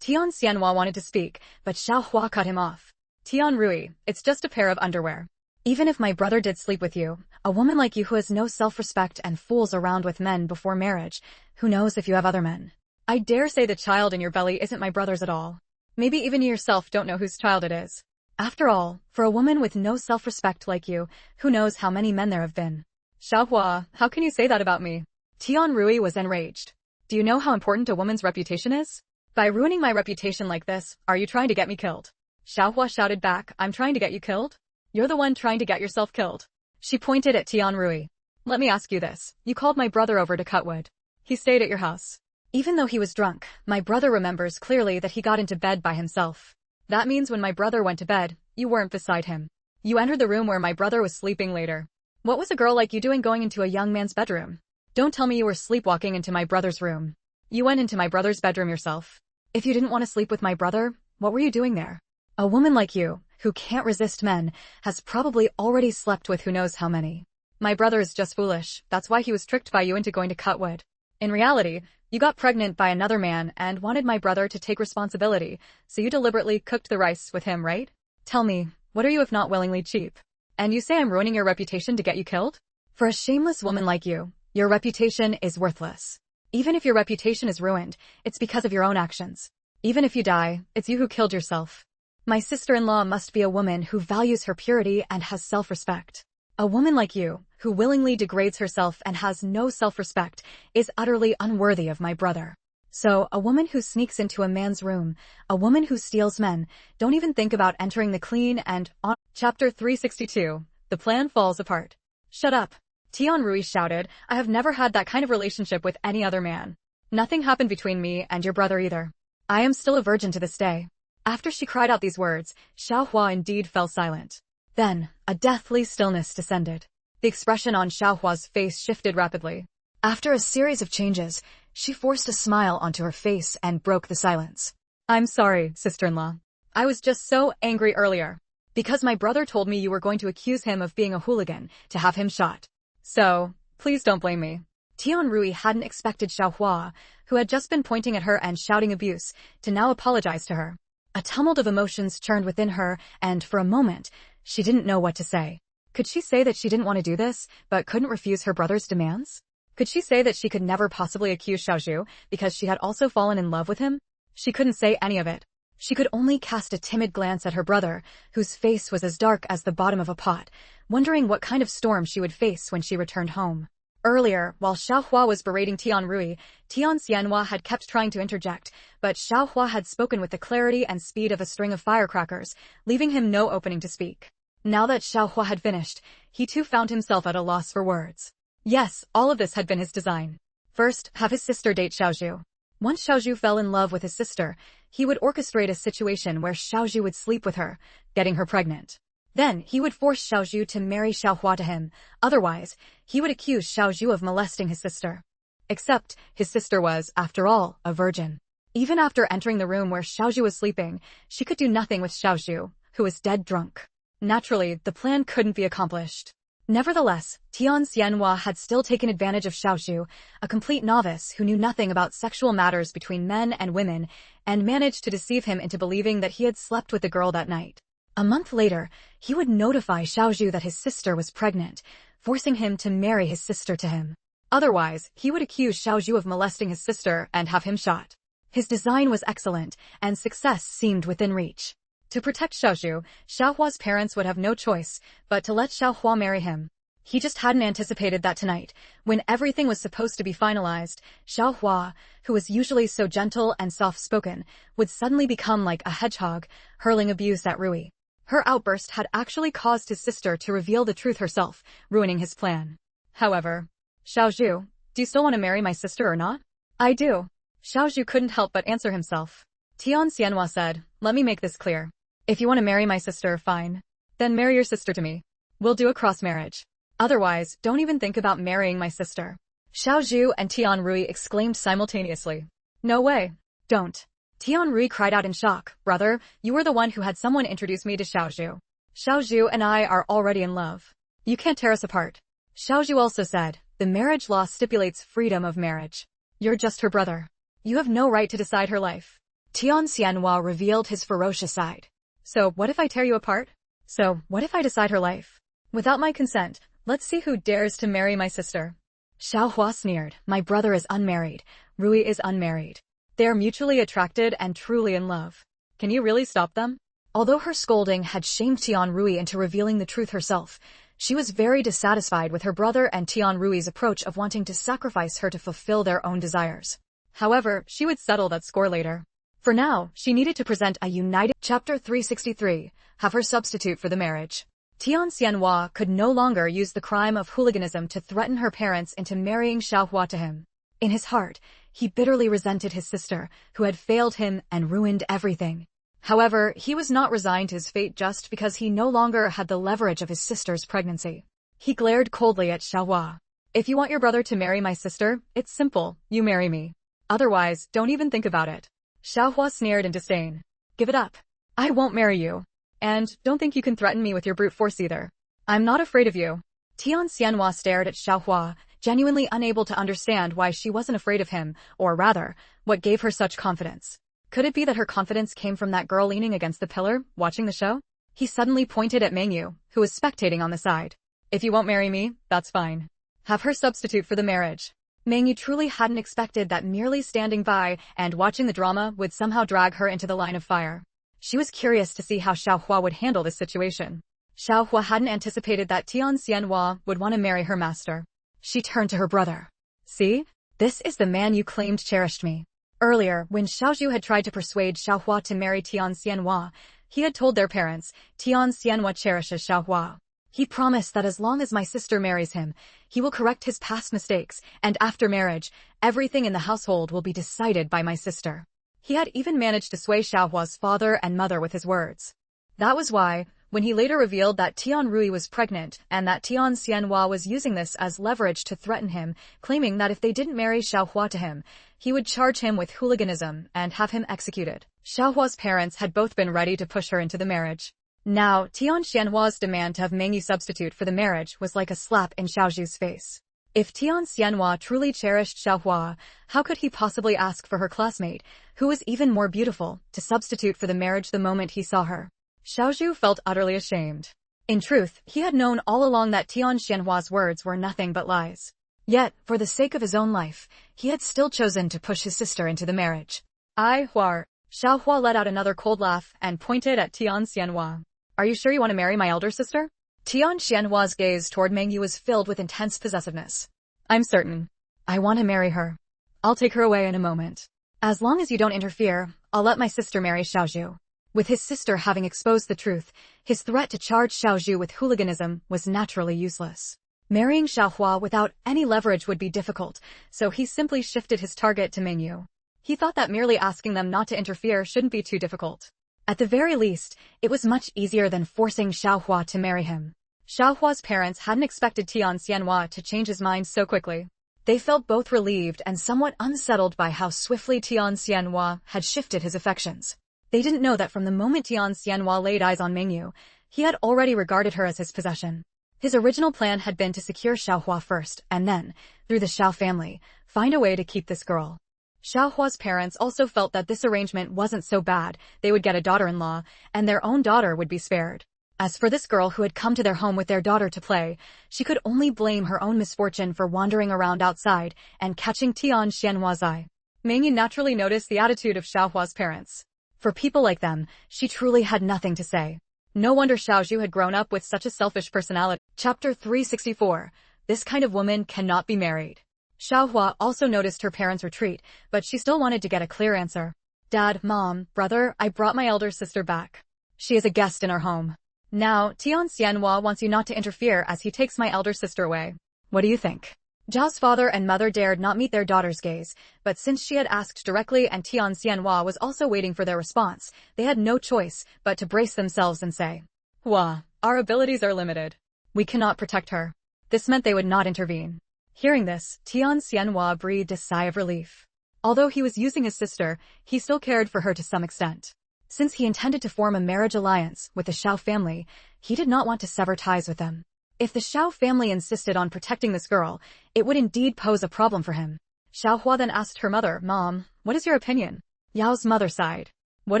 S1: Tian Xianhua wanted to speak, but Xiaohua cut him off. Tian Rui, it's just a pair of underwear. Even if my brother did sleep with you, a woman like you who has no self-respect and fools around with men before marriage, who knows if you have other men? I dare say the child in your belly isn't my brother's at all. Maybe even you yourself don't know whose child it is. After all, for a woman with no self-respect like you, who knows how many men there have been? Xiaohua, how can you say that about me? Tian Rui was enraged. Do you know how important a woman's reputation is? By ruining my reputation like this, are you trying to get me killed? Xiaohua shouted back, I'm trying to get you killed? You're the one trying to get yourself killed. She pointed at Tian Rui. Let me ask you this. You called my brother over to cut wood. He stayed at your house. Even though he was drunk, my brother remembers clearly that he got into bed by himself. That means when my brother went to bed, you weren't beside him. You entered the room where my brother was sleeping later. What was a girl like you doing going into a young man's bedroom? Don't tell me you were sleepwalking into my brother's room. You went into my brother's bedroom yourself. If you didn't want to sleep with my brother, what were you doing there? A woman like you, who can't resist men, has probably already slept with who knows how many. My brother is just foolish, that's why he was tricked by you into going to cut wood. In reality, you got pregnant by another man and wanted my brother to take responsibility, so you deliberately cooked the rice with him, right? Tell me, what are you if not willingly cheap? And you say I'm ruining your reputation to get you killed? For a shameless woman like you, Your reputation is worthless. Even if your reputation is ruined, it's because of your own actions. Even if you die, it's you who killed yourself. My sister-in-law must be a woman who values her purity and has self-respect. A woman like you, who willingly degrades herself and has no self-respect, is utterly unworthy of my brother. So, a woman who sneaks into a man's room, a woman who steals men, don't even think about entering the clean and on. Chapter 362. The plan falls apart. Shut up. Tian Rui shouted, I have never had that kind of relationship with any other man. Nothing happened between me and your brother either. I am still a virgin to this day. After she cried out these words, Xiaohua indeed fell silent. Then, a deathly stillness descended. The expression on Xiaohua's face shifted rapidly. After a series of changes, she forced a smile onto her face and broke the silence. I'm sorry, sister-in-law. I was just so angry earlier. Because my brother told me you were going to accuse him of being a hooligan, to have him shot. So, please don't blame me. Tian Rui hadn't expected Xiaohua, who had just been pointing at her and shouting abuse, to now apologize to her. A tumult of emotions churned within her, and for a moment, she didn't know what to say. Could she say that she didn't want to do this, but couldn't refuse her brother's demands? Could she say that she could never possibly accuse Xiaozhu because she had also fallen in love with him? She couldn't say any of it. She could only cast a timid glance at her brother, whose face was as dark as the bottom of a pot, wondering what kind of storm she would face when she returned home. Earlier, while Xiaohua was berating Tian Rui, Tian Xianhua had kept trying to interject, but Xiaohua had spoken with the clarity and speed of a string of firecrackers, leaving him no opening to speak. Now that Xiaohua had finished, he too found himself at a loss for words. Yes, all of this had been his design. First, have his sister date Xiaozhu. Once Xiaozhu fell in love with his sister, he would orchestrate a situation where Xiaozhu would sleep with her, getting her pregnant. Then, he would force Xiaozhu to marry Xiaohua to him, otherwise, he would accuse Xiaozhu of molesting his sister. Except, his sister was, after all, a virgin. Even after entering the room where Xiaozhu was sleeping, she could do nothing with Xiaozhu, who was dead drunk. Naturally, the plan couldn't be accomplished. Nevertheless, Tian Xianhua had still taken advantage of Xiaozhu, a complete novice who knew nothing about sexual matters between men and women, and managed to deceive him into believing that he had slept with the girl that night. A month later, he would notify Xiaozhu that his sister was pregnant, forcing him to marry his sister to him. Otherwise, he would accuse Xiaozhu of molesting his sister and have him shot. His design was excellent, and success seemed within reach. To protect Xiaozhu, Xiaohua's parents would have no choice but to let Xiaohua marry him. He just hadn't anticipated that tonight, when everything was supposed to be finalized, Xiaohua, who was usually so gentle and soft-spoken, would suddenly become like a hedgehog, hurling abuse at Rui. Her outburst had actually caused his sister to reveal the truth herself, ruining his plan. However, Xiaozhu, do you still want to marry my sister or not? I do. Xiaozhu couldn't help but answer himself. Tian Xianhua said, let me make this clear. If you want to marry my sister, fine. Then marry your sister to me. We'll do a cross-marriage. Otherwise, don't even think about marrying my sister. Xiaozhu and Tian Rui exclaimed simultaneously. No way. Don't. Tian Rui cried out in shock. Brother, you were the one who had someone introduce me to Xiaozhu. Xiaozhu and I are already in love. You can't tear us apart. Xiaozhu also said, the marriage law stipulates freedom of marriage. You're just her brother. You have no right to decide her life. Tian Xianhua revealed his ferocious side. So, what if I tear you apart? So, what if I decide her life? Without my consent, let's see who dares to marry my sister. Xiaohua sneered, my brother is unmarried. Rui is unmarried. They are mutually attracted and truly in love. Can you really stop them? Although her scolding had shamed Tian Rui into revealing the truth herself, she was very dissatisfied with her brother and Tian Rui's approach of wanting to sacrifice her to fulfill their own desires. However, she would settle that score later. For now, she needed to present a united Chapter 363, have her substitute for the marriage. Tian Xianhua could no longer use the crime of hooliganism to threaten her parents into marrying Xiaohua to him. In his heart, he bitterly resented his sister, who had failed him and ruined everything. However, he was not resigned to his fate just because he no longer had the leverage of his sister's pregnancy. He glared coldly at Xiaohua. If you want your brother to marry my sister, it's simple, you marry me. Otherwise, don't even think about it. Xiaohua sneered in disdain. Give it up. I won't marry you. And don't think you can threaten me with your brute force either. I'm not afraid of you. Tian Xianhua stared at Xiaohua, genuinely unable to understand why she wasn't afraid of him, or rather, what gave her such confidence. Could it be that her confidence came from that girl leaning against the pillar, watching the show? He suddenly pointed at Mengyu, who was spectating on the side. If you won't marry me, that's fine. Have her substitute for the marriage. Mengyu truly hadn't expected that merely standing by and watching the drama would somehow drag her into the line of fire. She was curious to see how Xiaohua would handle this situation. Xiaohua hadn't anticipated that Tian Xianhua would want to marry her master. She turned to her brother. See? This is the man you claimed cherished me. Earlier, when Xiaozhu had tried to persuade Xiaohua to marry Tian Xianhua, he had told their parents, Tian Xianhua cherishes Xiaohua. He promised that as long as my sister marries him, he will correct his past mistakes, and after marriage, everything in the household will be decided by my sister. He had even managed to sway Xiaohua's father and mother with his words. That was why, when he later revealed that Tian Rui was pregnant and that Tian Xianhua was using this as leverage to threaten him, claiming that if they didn't marry Xiaohua to him, he would charge him with hooliganism and have him executed. Xiaohua's parents had both been ready to push her into the marriage. Now, Tian Xianhua's demand to have Mengyu substitute for the marriage was like a slap in Xiaozhu's face. If Tian Xianhua truly cherished Xiaohua, how could he possibly ask for her classmate, who was even more beautiful, to substitute for the marriage the moment he saw her? Xiaozhu felt utterly ashamed. In truth, he had known all along that Tian Xianhua's words were nothing but lies. Yet, for the sake of his own life, he had still chosen to push his sister into the marriage. Xiaohua let out another cold laugh and pointed at Tian Xianhua. Are you sure you want to marry my elder sister? Tian Xianhua's gaze toward Mengyu was filled with intense possessiveness. I'm certain. I want to marry her. I'll take her away in a moment. As long as you don't interfere, I'll let my sister marry Xiaozhu. With his sister having exposed the truth, his threat to charge Xiaozhu with hooliganism was naturally useless. Marrying Xiaohua without any leverage would be difficult, so he simply shifted his target to Mengyu. He thought that merely asking them not to interfere shouldn't be too difficult. At the very least, it was much easier than forcing Xiaohua to marry him. Xiaohua's parents hadn't expected Tian Xianhua to change his mind so quickly. They felt both relieved and somewhat unsettled by how swiftly Tian Xianhua had shifted his affections. They didn't know that from the moment Tian Xianhua laid eyes on Mengyu, he had already regarded her as his possession. His original plan had been to secure Xiaohua first, and then, through the Xiao family, find a way to keep this girl. Xiaohua's parents also felt that this arrangement wasn't so bad. They would get a daughter-in-law, and their own daughter would be spared. As for this girl who had come to their home with their daughter to play, she could only blame her own misfortune for wandering around outside and catching Tian Xianhua's eye. Mengyu naturally noticed the attitude of Xiaohua's parents. For people like them, she truly had nothing to say. No wonder Xiaozhu had grown up with such a selfish personality. Chapter 364. This kind of woman cannot be married. Xiaohua also noticed her parents' retreat, but she still wanted to get a clear answer. Dad, Mom, brother, I brought my elder sister back. She is a guest in our home. Now, Tian Xianhua wants you not to interfere as he takes my elder sister away. What do you think? Zhao's father and mother dared not meet their daughter's gaze, but since she had asked directly and Tian Xianhua was also waiting for their response, they had no choice but to brace themselves and say, Hua, our abilities are limited. We cannot protect her. This meant they would not intervene. Hearing this, Tian Xianhua breathed a sigh of relief. Although he was using his sister, he still cared for her to some extent. Since he intended to form a marriage alliance with the Xiao family, he did not want to sever ties with them. If the Xiao family insisted on protecting this girl, it would indeed pose a problem for him. Xiaohua then asked her mother, Mom, what is your opinion? Yao's mother sighed. What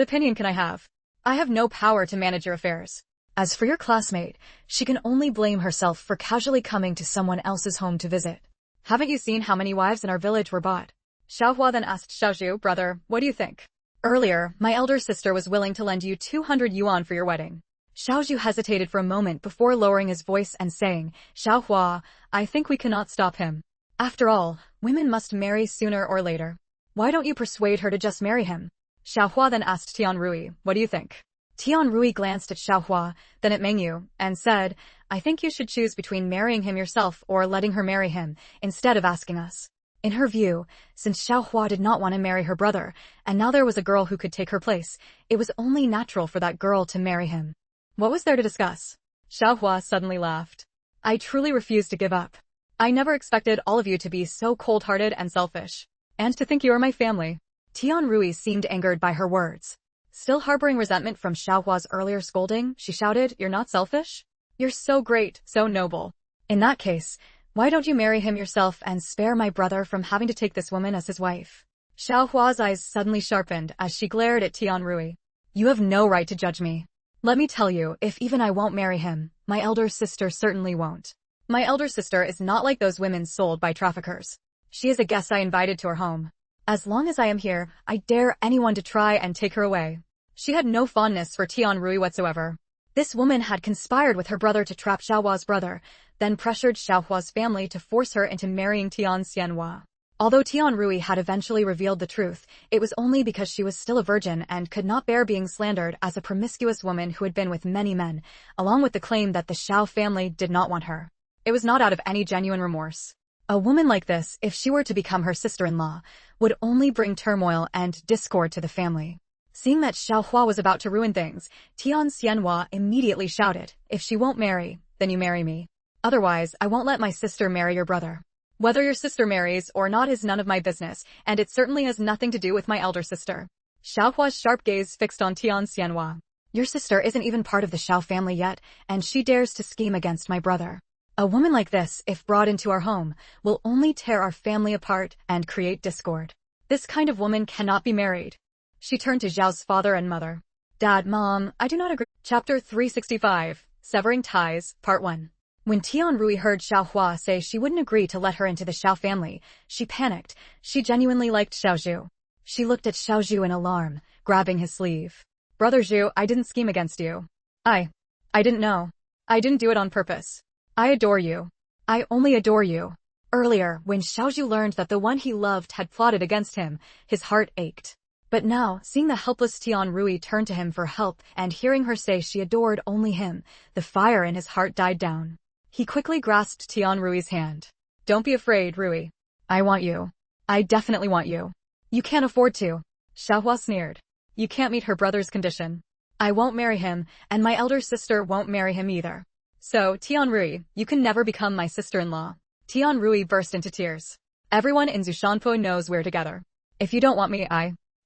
S1: opinion can I have? I have no power to manage your affairs. As for your classmate, she can only blame herself for casually coming to someone else's home to visit. Haven't you seen how many wives in our village were bought? Xiaohua then asked Xiaozhu, brother, what do you think? Earlier, my elder sister was willing to lend you 200 yuan for your wedding. Xiaozhu hesitated for a moment before lowering his voice and saying, Xiaohua, I think we cannot stop him. After all, women must marry sooner or later. Why don't you persuade her to just marry him? Xiaohua then asked Tian Rui, what do you think? Tian Rui glanced at Xiaohua, then at Mengyu, and said, I think you should choose between marrying him yourself or letting her marry him, instead of asking us. In her view, since Xiaohua did not want to marry her brother, and now there was a girl who could take her place, it was only natural for that girl to marry him. What was there to discuss? Xiaohua suddenly laughed. I truly refuse to give up. I never expected all of you to be so cold-hearted and selfish. And to think you are my family. Tian Rui seemed angered by her words. Still harboring resentment from Xiaohua's earlier scolding, she shouted, You're not selfish? You're so great, so noble. In that case, why don't you marry him yourself and spare my brother from having to take this woman as his wife? Xiaohua's eyes suddenly sharpened as she glared at Tian Rui. You have no right to judge me. Let me tell you, if even I won't marry him, my elder sister certainly won't. My elder sister is not like those women sold by traffickers. She is a guest I invited to her home. As long as I am here, I dare anyone to try and take her away. She had no fondness for Tian Rui whatsoever. This woman had conspired with her brother to trap Xiaohua's brother, then pressured Xiaohua's family to force her into marrying Tian Xianhua. Although Tian Rui had eventually revealed the truth, it was only because she was still a virgin and could not bear being slandered as a promiscuous woman who had been with many men, along with the claim that the Xiao family did not want her. It was not out of any genuine remorse. A woman like this, if she were to become her sister-in-law, would only bring turmoil and discord to the family. Seeing that Xiaohua was about to ruin things, Tian Xianhua immediately shouted, "If she won't marry, then you marry me. Otherwise, I won't let my sister marry your brother. Whether your sister marries or not is none of my business, and it certainly has nothing to do with my elder sister." Xiaohua's sharp gaze fixed on Tian Xianhua. "Your sister isn't even part of the Xiao family yet, and she dares to scheme against my brother. A woman like this, if brought into our home, will only tear our family apart and create discord. This kind of woman cannot be married." She turned to Zhao's father and mother. "Dad, Mom, I do not agree." Chapter 365, Severing Ties, Part 1. When Tian Rui heard Xiaohua say she wouldn't agree to let her into the Xiao family, she panicked. She genuinely liked Xiaozhu. She looked at Xiaozhu in alarm, grabbing his sleeve. "Brother Zhu, I didn't scheme against you. I didn't know. I didn't do it on purpose. I adore you. I only adore you." Earlier, when Xiaozhu learned that the one he loved had plotted against him, his heart ached. But now, seeing the helpless Tian Rui turn to him for help and hearing her say she adored only him, the fire in his heart died down. He quickly grasped Tian Rui's hand. "Don't be afraid, Rui. I want you. I definitely want you." "You can't afford to." Xiaohua sneered. "You can't meet her brother's condition. I won't marry him, and my elder sister won't marry him either. So, Tian Rui, you can never become my sister-in-law." Tian Rui burst into tears. "Everyone in Zushanpo knows we're together. If you don't want me,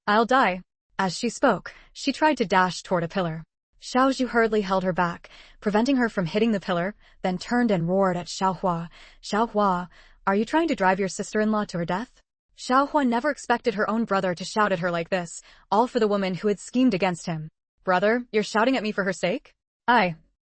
S1: I'll die." As she spoke, she tried to dash toward a pillar. Xiaozhu hurriedly held her back, preventing her from hitting the pillar, then turned and roared at Xiaohua. "Xiaohua, are you trying to drive your sister-in-law to her death?" Xiaohua never expected her own brother to shout at her like this, all for the woman who had schemed against him. "Brother, you're shouting at me for her sake?"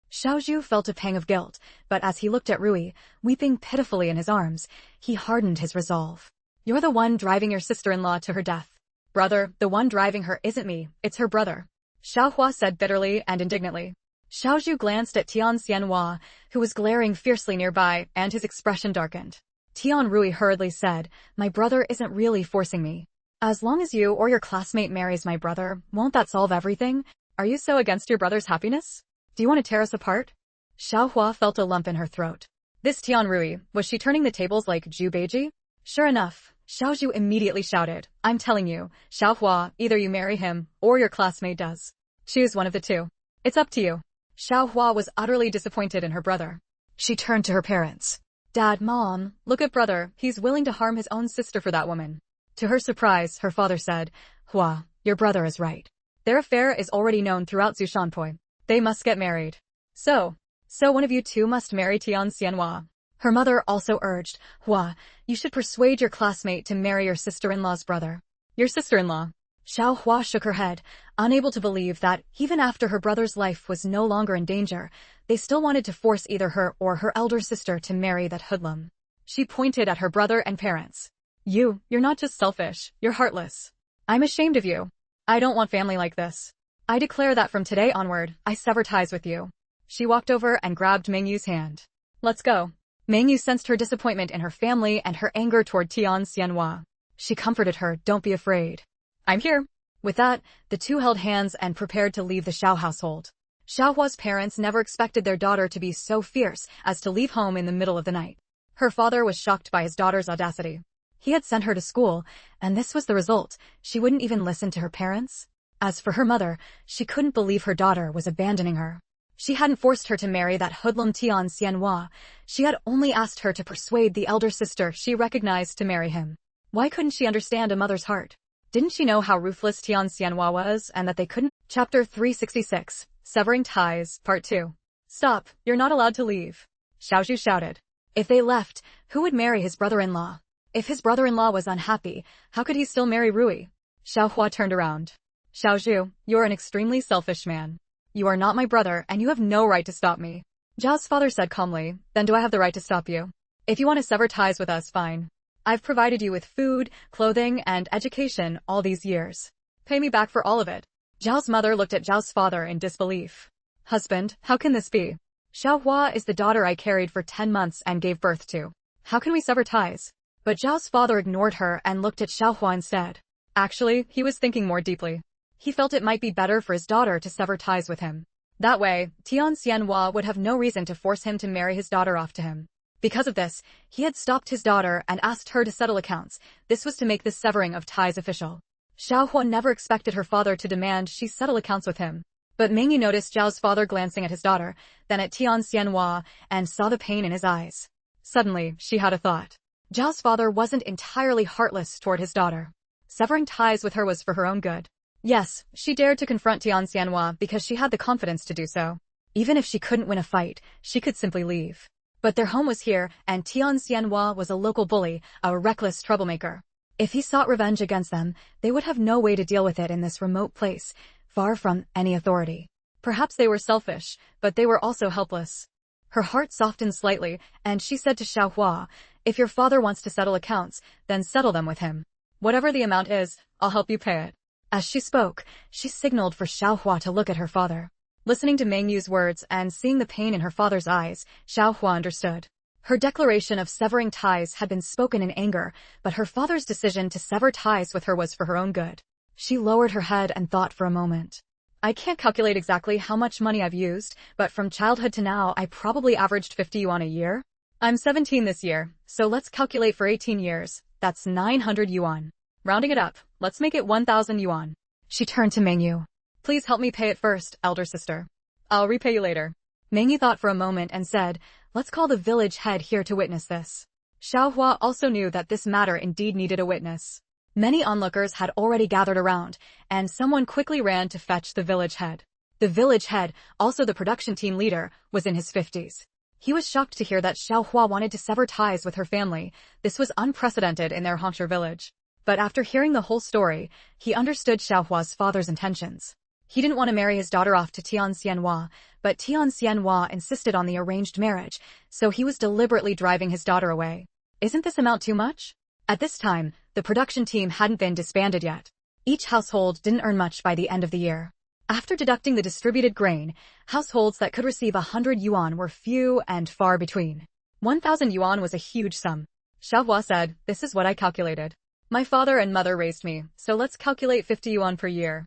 S1: Xiaozhu felt a pang of guilt, but as he looked at Rui, weeping pitifully in his arms, he hardened his resolve. "You're the one driving your sister-in-law to her death." "Brother, the one driving her isn't me, it's her brother," Xiaohua said bitterly and indignantly. Xiaozhu glanced at Tian Xianhua, who was glaring fiercely nearby, and his expression darkened. Tian Rui hurriedly said, "My brother isn't really forcing me. As long as you or your classmate marries my brother, won't that solve everything? Are you so against your brother's happiness? Do you want to tear us apart?" Xiaohua felt a lump in her throat. This Tian Rui, was she turning the tables like Zhu Beiji? Sure enough, Xiaozhu immediately shouted, "I'm telling you, Xiaohua, either you marry him, or your classmate does. Choose one of the two. It's up to you." Xiaohua was utterly disappointed in her brother. She turned to her parents. "Dad, Mom, look at brother, he's willing to harm his own sister for that woman." To her surprise, her father said, "Hua, your brother is right. Their affair is already known throughout Zushanpoi. They must get married. So one of you two must marry Tian Xianhua." Her mother also urged, "Hua, you should persuade your classmate to marry your sister-in-law's brother." "Your sister-in-law?" Xiaohua shook her head, unable to believe that, even after her brother's life was no longer in danger, they still wanted to force either her or her elder sister to marry that hoodlum. She pointed at her brother and parents. You're not just selfish, you're heartless. I'm ashamed of you. I don't want family like this. I declare that from today onward, I sever ties with you." She walked over and grabbed Mengyu's hand. "Let's go." Mengyu sensed her disappointment in her family and her anger toward Tian Xianhua. She comforted her, "Don't be afraid. I'm here." With that, the two held hands and prepared to leave the Xiao household. Xiaohua's parents never expected their daughter to be so fierce as to leave home in the middle of the night. Her father was shocked by his daughter's audacity. He had sent her to school, and this was the result. She wouldn't even listen to her parents. As for her mother, she couldn't believe her daughter was abandoning her. She hadn't forced her to marry that hoodlum Tian Xianhua. She had only asked her to persuade the elder sister she recognized to marry him. Why couldn't she understand a mother's heart? Didn't she know how ruthless Tian Xianhua was and that they couldn't? Chapter 366, Severing Ties, Part 2. "Stop, you're not allowed to leave," Xiaozhu shouted. If they left, who would marry his brother-in-law? If his brother-in-law was unhappy, how could he still marry Rui? Xiaohua turned around. "Xiaozhu, you're an extremely selfish man. You are not my brother and you have no right to stop me." Zhao's father said calmly, then do I have the right to stop you? If you want to sever ties with us, fine. I've provided you with food, clothing, and education all these years. Pay me back for all of it. Zhao's mother looked at Zhao's father in disbelief. Husband, how can this be? Xiao Hua is the daughter I carried for 10 months and gave birth to. How can we sever ties? But Zhao's father ignored her and looked at Xiao Hua instead. Actually, he was thinking more deeply. He felt it might be better for his daughter to sever ties with him. That way, Tian Xianhua would have no reason to force him to marry his daughter off to him. Because of this, he had stopped his daughter and asked her to settle accounts. This was to make this severing of ties official. Xiao Hua never expected her father to demand she settle accounts with him. But Mengyu noticed Zhao's father glancing at his daughter, then at Tian Xianhua, and saw the pain in his eyes. Suddenly, she had a thought. Zhao's father wasn't entirely heartless toward his daughter. Severing ties with her was for her own good. Yes, she dared to confront Tian Xianhua because she had the confidence to do so. Even if she couldn't win a fight, she could simply leave. But their home was here, and Tian Xianhua was a local bully, a reckless troublemaker. If he sought revenge against them, they would have no way to deal with it in this remote place, far from any authority. Perhaps they were selfish, but they were also helpless. Her heart softened slightly, and she said to Xiao Hua, if your father wants to settle accounts, then settle them with him. Whatever the amount is, I'll help you pay it. As she spoke, she signaled for Xiao Hua to look at her father. Listening to Mengyu's words and seeing the pain in her father's eyes, Xiao Hua understood. Her declaration of severing ties had been spoken in anger, but her father's decision to sever ties with her was for her own good. She lowered her head and thought for a moment. I can't calculate exactly how much money I've used, but from childhood to now I probably averaged 50 yuan a year. I'm 17 this year, so let's calculate for 18 years. That's 900 yuan. Rounding it up, let's make it 1,000 yuan. She turned to Mengyu. Please help me pay it first, elder sister. I'll repay you later. Mengyu thought for a moment and said, let's call the village head here to witness this. Xiao Hua also knew that this matter indeed needed a witness. Many onlookers had already gathered around, and someone quickly ran to fetch the village head. The village head, also the production team leader, was in his 50s. He was shocked to hear that Xiao Hua wanted to sever ties with her family. This was unprecedented in their Hangzhou village. But after hearing the whole story, he understood Xiao Hua's father's intentions. He didn't want to marry his daughter off to Tian Xianhua, but Tian Xianhua insisted on the arranged marriage, so he was deliberately driving his daughter away. Isn't this amount too much? At this time, the production team hadn't been disbanded yet. Each household didn't earn much by the end of the year. After deducting the distributed grain, households that could receive 100 yuan were few and far between. 1,000 yuan was a huge sum. Xiao Hua said, this is what I calculated. My father and mother raised me, so let's calculate 50 yuan per year.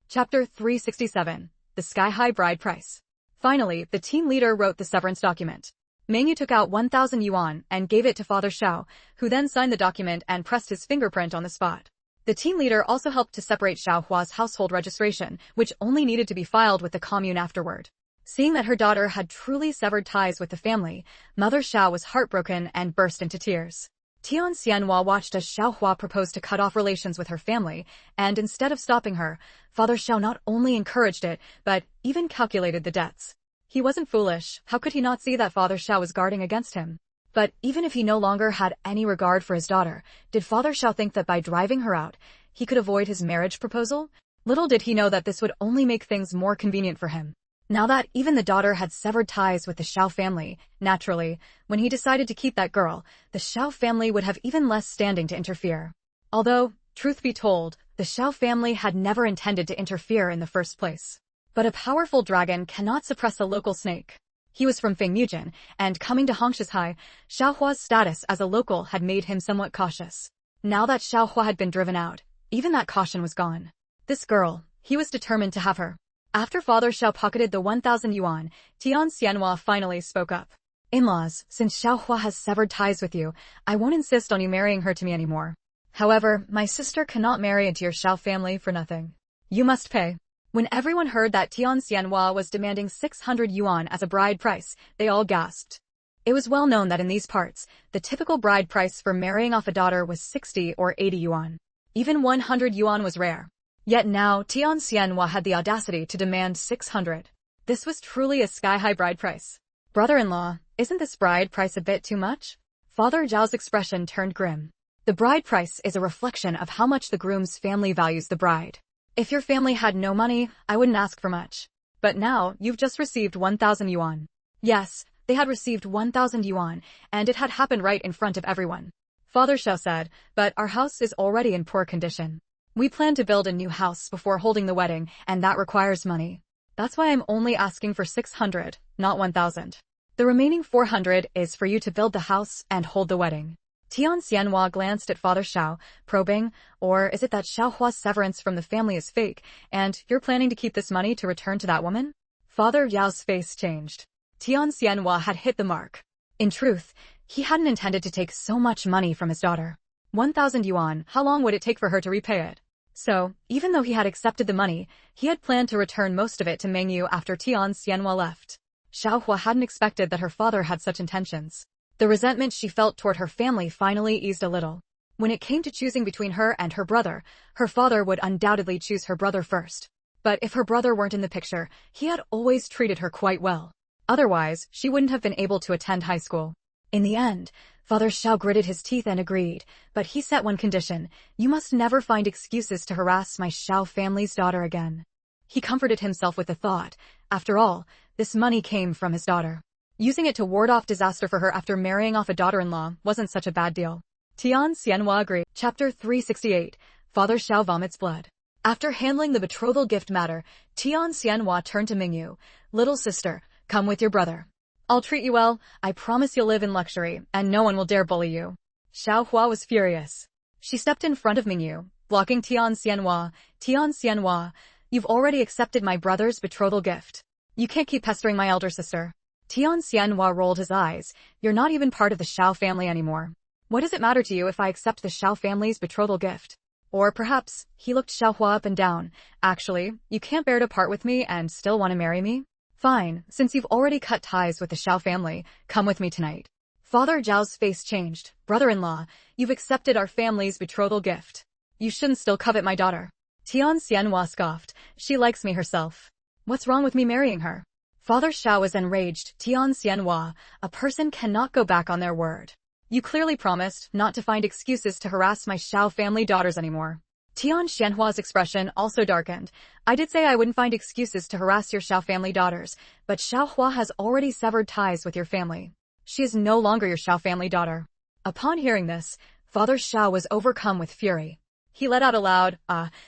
S1: Chapter 367. The Sky-High Bride Price. Finally, the team leader wrote the severance document. Mengyu took out 1,000 yuan and gave it to Father Xiao, who then signed the document and pressed his fingerprint on the spot. The team leader also helped to separate Xiao Hua's household registration, which only needed to be filed with the commune afterward. Seeing that her daughter had truly severed ties with the family, Mother Xiao was heartbroken and burst into tears. Tian Xianhua watched as Xiao Hua proposed to cut off relations with her family, and instead of stopping her, Father Xiao not only encouraged it, but even calculated the debts. He wasn't foolish. How could he not see that Father Xiao was guarding against him? But even if he no longer had any regard for his daughter, did Father Xiao think that by driving her out, he could avoid his marriage proposal? Little did he know that this would only make things more convenient for him. Now that even the daughter had severed ties with the Xiao family, naturally, when he decided to keep that girl, the Xiao family would have even less standing to interfere. Although, truth be told, the Xiao family had never intended to interfere in the first place. But a powerful dragon cannot suppress a local snake. He was from Fengmujin, and coming to Hangzhou, Xiao Hua's status as a local had made him somewhat cautious. Now that Xiao Hua had been driven out, even that caution was gone. This girl, he was determined to have her. After Father Xiao pocketed the 1,000 yuan, Tian Xianhua finally spoke up. In-laws, since Xiao Hua has severed ties with you, I won't insist on you marrying her to me anymore. However, my sister cannot marry into your Xiao family for nothing. You must pay. When everyone heard that Tian Xianhua was demanding 600 yuan as a bride price, they all gasped. It was well known that in these parts, the typical bride price for marrying off a daughter was 60 or 80 yuan. Even 100 yuan was rare. Yet now, Tian Xianhua had the audacity to demand 600. This was truly a sky-high bride price. Brother-in-law, isn't this bride price a bit too much? Father Zhao's expression turned grim. The bride price is a reflection of how much the groom's family values the bride. If your family had no money, I wouldn't ask for much. But now, you've just received 1,000 yuan. Yes, they had received 1,000 yuan, and it had happened right in front of everyone. Father Xiao said, but our house is already in poor condition. We plan to build a new house before holding the wedding, and that requires money. That's why I'm only asking for 600, not 1,000. The remaining 400 is for you to build the house and hold the wedding. Tian Xianhua glanced at Father Xiao, probing, or is it that Xiaohua's severance from the family is fake, and you're planning to keep this money to return to that woman? Father Yao's face changed. Tian Xianhua had hit the mark. In truth, he hadn't intended to take so much money from his daughter. 1,000 yuan, how long would it take for her to repay it? So, even though he had accepted the money, he had planned to return most of it to Mengyu after Tian Xianhua left. Xiaohua hadn't expected that her father had such intentions. The resentment she felt toward her family finally eased a little. When it came to choosing between her and her brother, her father would undoubtedly choose her brother first. But if her brother weren't in the picture, he had always treated her quite well. Otherwise, she wouldn't have been able to attend high school. In the end, Father Xiao gritted his teeth and agreed, but he set one condition: you must never find excuses to harass my Xiao family's daughter again. He comforted himself with the thought, after all, this money came from his daughter. Using it to ward off disaster for her after marrying off a daughter-in-law wasn't such a bad deal. Tian Xianhua agreed. Chapter 368, Father Xiao Vomits Blood. After handling the betrothal gift matter, Tian Xianhua turned to Mengyu. Little sister, come with your brother. I'll treat you well, I promise you'll live in luxury, and no one will dare bully you. Xiaohua was furious. She stepped in front of Mengyu, blocking Tian Xianhua. Tian Xianhua, you've already accepted my brother's betrothal gift. You can't keep pestering my elder sister. Tian Xianhua rolled his eyes. You're not even part of the Xiao family anymore. What does it matter to you if I accept the Xiao family's betrothal gift? Or perhaps, he looked Xiaohua up and down. Actually, you can't bear to part with me and still want to marry me? Fine, since you've already cut ties with the Xiao family, come with me tonight. Father Zhao's face changed. Brother-in-law, you've accepted our family's betrothal gift. You shouldn't still covet my daughter. Tian Xianhua scoffed. She likes me herself. What's wrong with me marrying her? Father Xiao was enraged. Tian Xianhua, a person cannot go back on their word. You clearly promised not to find excuses to harass my Xiao family daughters anymore. Tian Xianhua's expression also darkened. I did say I wouldn't find excuses to harass your Xiao family daughters, but Xiaohua has already severed ties with your family. She is no longer your Xiao family daughter. Upon hearing this, Father Xiao was overcome with fury. He let out a loud,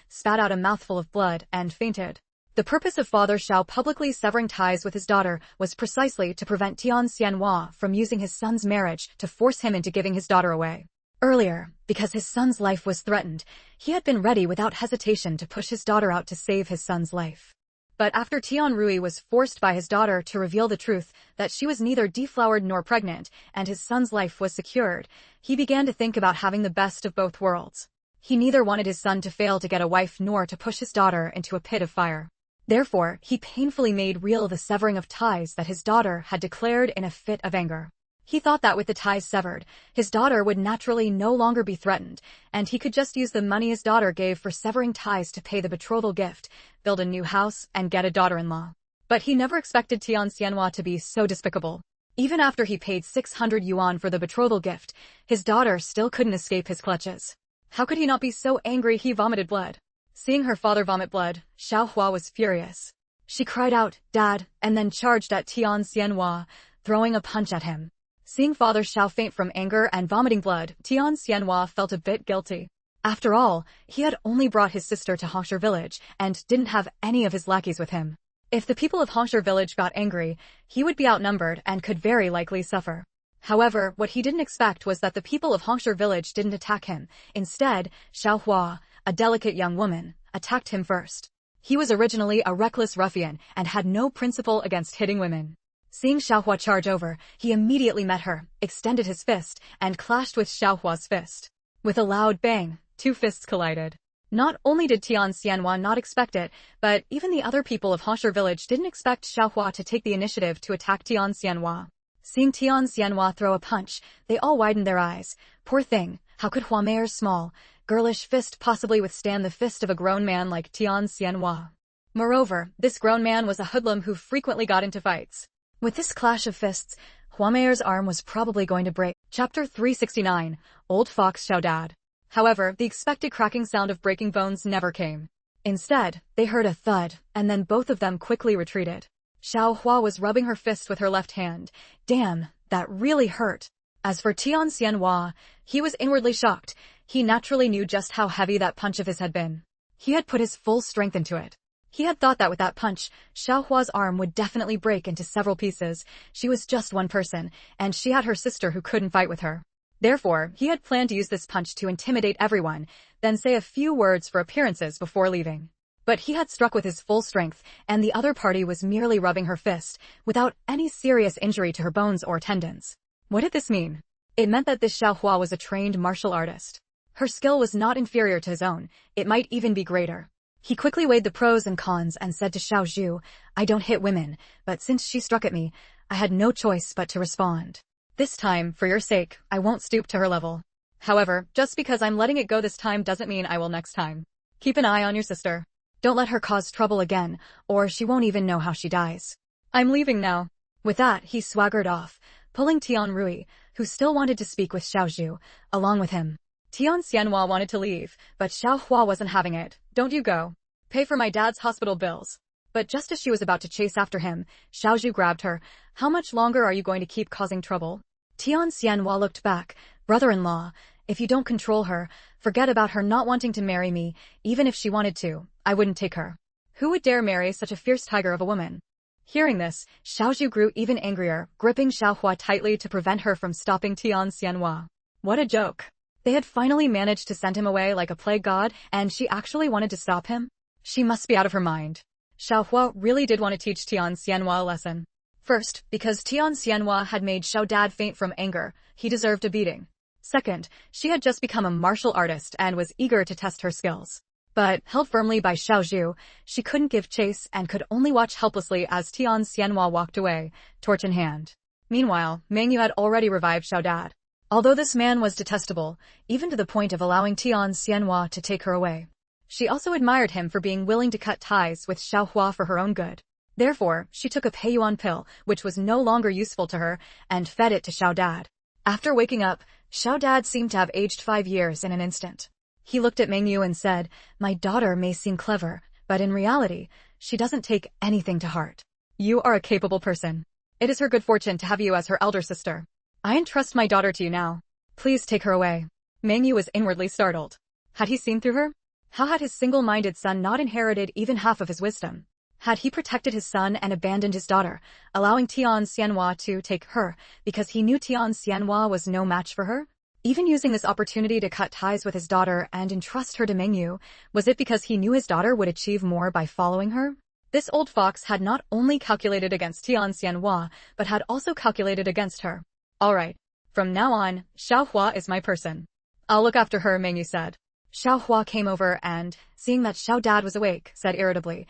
S1: spat out a mouthful of blood, and fainted. The purpose of Father Xiao publicly severing ties with his daughter was precisely to prevent Tian Xianhua from using his son's marriage to force him into giving his daughter away. Earlier, because his son's life was threatened, he had been ready without hesitation to push his daughter out to save his son's life. But after Tian Rui was forced by his daughter to reveal the truth that she was neither deflowered nor pregnant, and his son's life was secured, he began to think about having the best of both worlds. He neither wanted his son to fail to get a wife nor to push his daughter into a pit of fire. Therefore, he painfully made real the severing of ties that his daughter had declared in a fit of anger. He thought that with the ties severed, his daughter would naturally no longer be threatened, and he could just use the money his daughter gave for severing ties to pay the betrothal gift, build a new house, and get a daughter-in-law. But he never expected Tian Xianhua to be so despicable. Even after he paid 600 yuan for the betrothal gift, his daughter still couldn't escape his clutches. How could he not be so angry he vomited blood? Seeing her father vomit blood, Xiaohua was furious. She cried out, "Dad," and then charged at Tian Xianhua, throwing a punch at him. Seeing Father Xiao faint from anger and vomiting blood, Tian Xianhua felt a bit guilty. After all, he had only brought his sister to Hongsher village and didn't have any of his lackeys with him. If the people of Hongsher village got angry, he would be outnumbered and could very likely suffer. However, what he didn't expect was that the people of Hongsher village didn't attack him. Instead, Xiaohua, a delicate young woman, attacked him first. He was originally a reckless ruffian and had no principle against hitting women. Seeing Xiaohua charge over, he immediately met her, extended his fist, and clashed with Xiaohua's fist. With a loud bang, two fists collided. Not only did Tian Xianhua not expect it, but even the other people of Hongsher village didn't expect Xiaohua to take the initiative to attack Tian Xianhua. Seeing Tian Xianhua throw a punch, they all widened their eyes. Poor thing, how could Hua Meier's small, girlish fist possibly withstand the fist of a grown man like Tian Xianhua? Moreover, this grown man was a hoodlum who frequently got into fights. With this clash of fists, Hua Meier's arm was probably going to break. Chapter 369, Old Fox Xiao Dad. However, the expected cracking sound of breaking bones never came. Instead, they heard a thud, and then both of them quickly retreated. Xiao Hua was rubbing her fist with her left hand. Damn, that really hurt. As for Tian Xianhua, he was inwardly shocked. He naturally knew just how heavy that punch of his had been. He had put his full strength into it. He had thought that with that punch, Xiao Hua's arm would definitely break into several pieces. She was just one person, and she had her sister who couldn't fight with her. Therefore, he had planned to use this punch to intimidate everyone, then say a few words for appearances before leaving. But he had struck with his full strength, and the other party was merely rubbing her fist, without any serious injury to her bones or tendons. What did this mean? It meant that this Xiao Hua was a trained martial artist. Her skill was not inferior to his own, it might even be greater. He quickly weighed the pros and cons and said to Xiao Zhu, I don't hit women, but since she struck at me, I had no choice but to respond. This time, for your sake, I won't stoop to her level. However, just because I'm letting it go this time doesn't mean I will next time. Keep an eye on your sister. Don't let her cause trouble again, or she won't even know how she dies. I'm leaving now. With that, he swaggered off, pulling Tian Rui, who still wanted to speak with Xiao Zhu, along with him. Tian Xianhua wanted to leave, but Xiao Hua wasn't having it. Don't you go. Pay for my dad's hospital bills. But just as she was about to chase after him, Xiao Zhu grabbed her. How much longer are you going to keep causing trouble? Tian Xianhua looked back. Brother-in-law, if you don't control her, forget about her not wanting to marry me. Even if she wanted to, I wouldn't take her. Who would dare marry such a fierce tiger of a woman? Hearing this, Xiao Zhu grew even angrier, gripping Xiao Hua tightly to prevent her from stopping Tian Xianhua. What a joke. They had finally managed to send him away like a plague god, and she actually wanted to stop him? She must be out of her mind. Xiao Hua really did want to teach Tian Xianhua a lesson. First, because Tian Xianhua had made Xiao Dad faint from anger, he deserved a beating. Second, she had just become a martial artist and was eager to test her skills. But, held firmly by Xiao Zhu, she couldn't give chase and could only watch helplessly as Tian Xianhua walked away, torch in hand. Meanwhile, Mengyu had already revived Xiao Dad. Although this man was detestable, even to the point of allowing Tian Xianhua to take her away. She also admired him for being willing to cut ties with Xiao Hua for her own good. Therefore, she took a Peiyuan pill, which was no longer useful to her, and fed it to Xiao Dad. After waking up, Xiao Dad seemed to have aged 5 years in an instant. He looked at Mengyu and said, my daughter may seem clever, but in reality, she doesn't take anything to heart. You are a capable person. It is her good fortune to have you as her elder sister. I entrust my daughter to you now. Please take her away. Mengyu was inwardly startled. Had he seen through her? How had his single-minded son not inherited even half of his wisdom? Had he protected his son and abandoned his daughter, allowing Tian Xianhua to take her because he knew Tian Xianhua was no match for her? Even using this opportunity to cut ties with his daughter and entrust her to Mengyu, was it because he knew his daughter would achieve more by following her? This old fox had not only calculated against Tian Xianhua, but had also calculated against her. All right. From now on, Xiao Hua is my person. I'll look after her, Mengyu said. Xiao Hua came over and, seeing that Xiao Dad was awake, said irritably,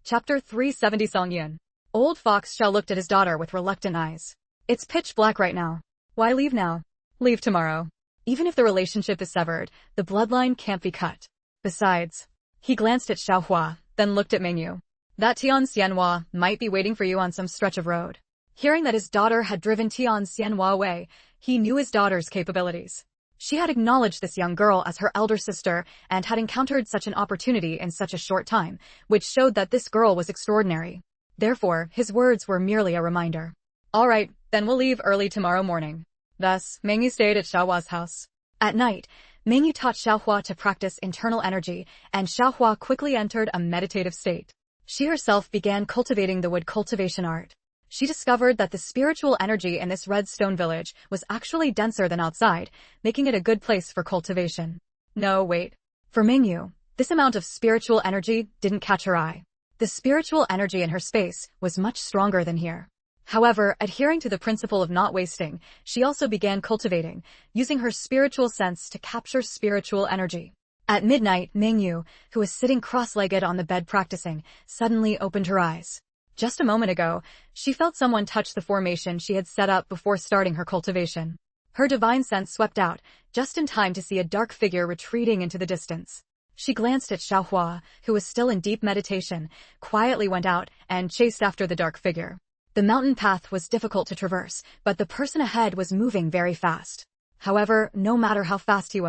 S1: Chapter 370 Song Yin. Old Fox Xiao looked at his daughter with reluctant eyes. It's pitch black right now. Why leave now? Leave tomorrow. Even if the relationship is severed, the bloodline can't be cut. Besides, he glanced at Xiao Hua, then looked at Mengyu. That Tian Xianhua might be waiting for you on some stretch of road. Hearing that his daughter had driven Tian Xianhua away, he knew his daughter's capabilities. She had acknowledged this young girl as her elder sister and had encountered such an opportunity in such a short time, which showed that this girl was extraordinary. Therefore, his words were merely a reminder. All right, then we'll leave early tomorrow morning. Thus, Mengyu stayed at Xiao Hua's house. At night, Mengyu taught Xiao Hua to practice internal energy, and Xiao Hua quickly entered a meditative state. She herself began cultivating the wood cultivation art. She discovered that the spiritual energy in this red stone village was actually denser than outside, making it a good place for cultivation. No, wait. For Mengyu, this amount of spiritual energy didn't catch her eye. The spiritual energy in her space was much stronger than here. However, adhering to the principle of not wasting, she also began cultivating, using her spiritual sense to capture spiritual energy. At midnight, Mengyu, who was sitting cross-legged on the bed practicing, suddenly opened her eyes. Just a moment ago, she felt someone touch the formation she had set up before starting her cultivation. Her divine sense swept out, just in time to see a dark figure retreating into the distance. She glanced at Xiao Hua, who was still in deep meditation, quietly went out, and chased after the dark figure. The mountain path was difficult to traverse, but the person ahead was moving very fast. However, no matter how fast he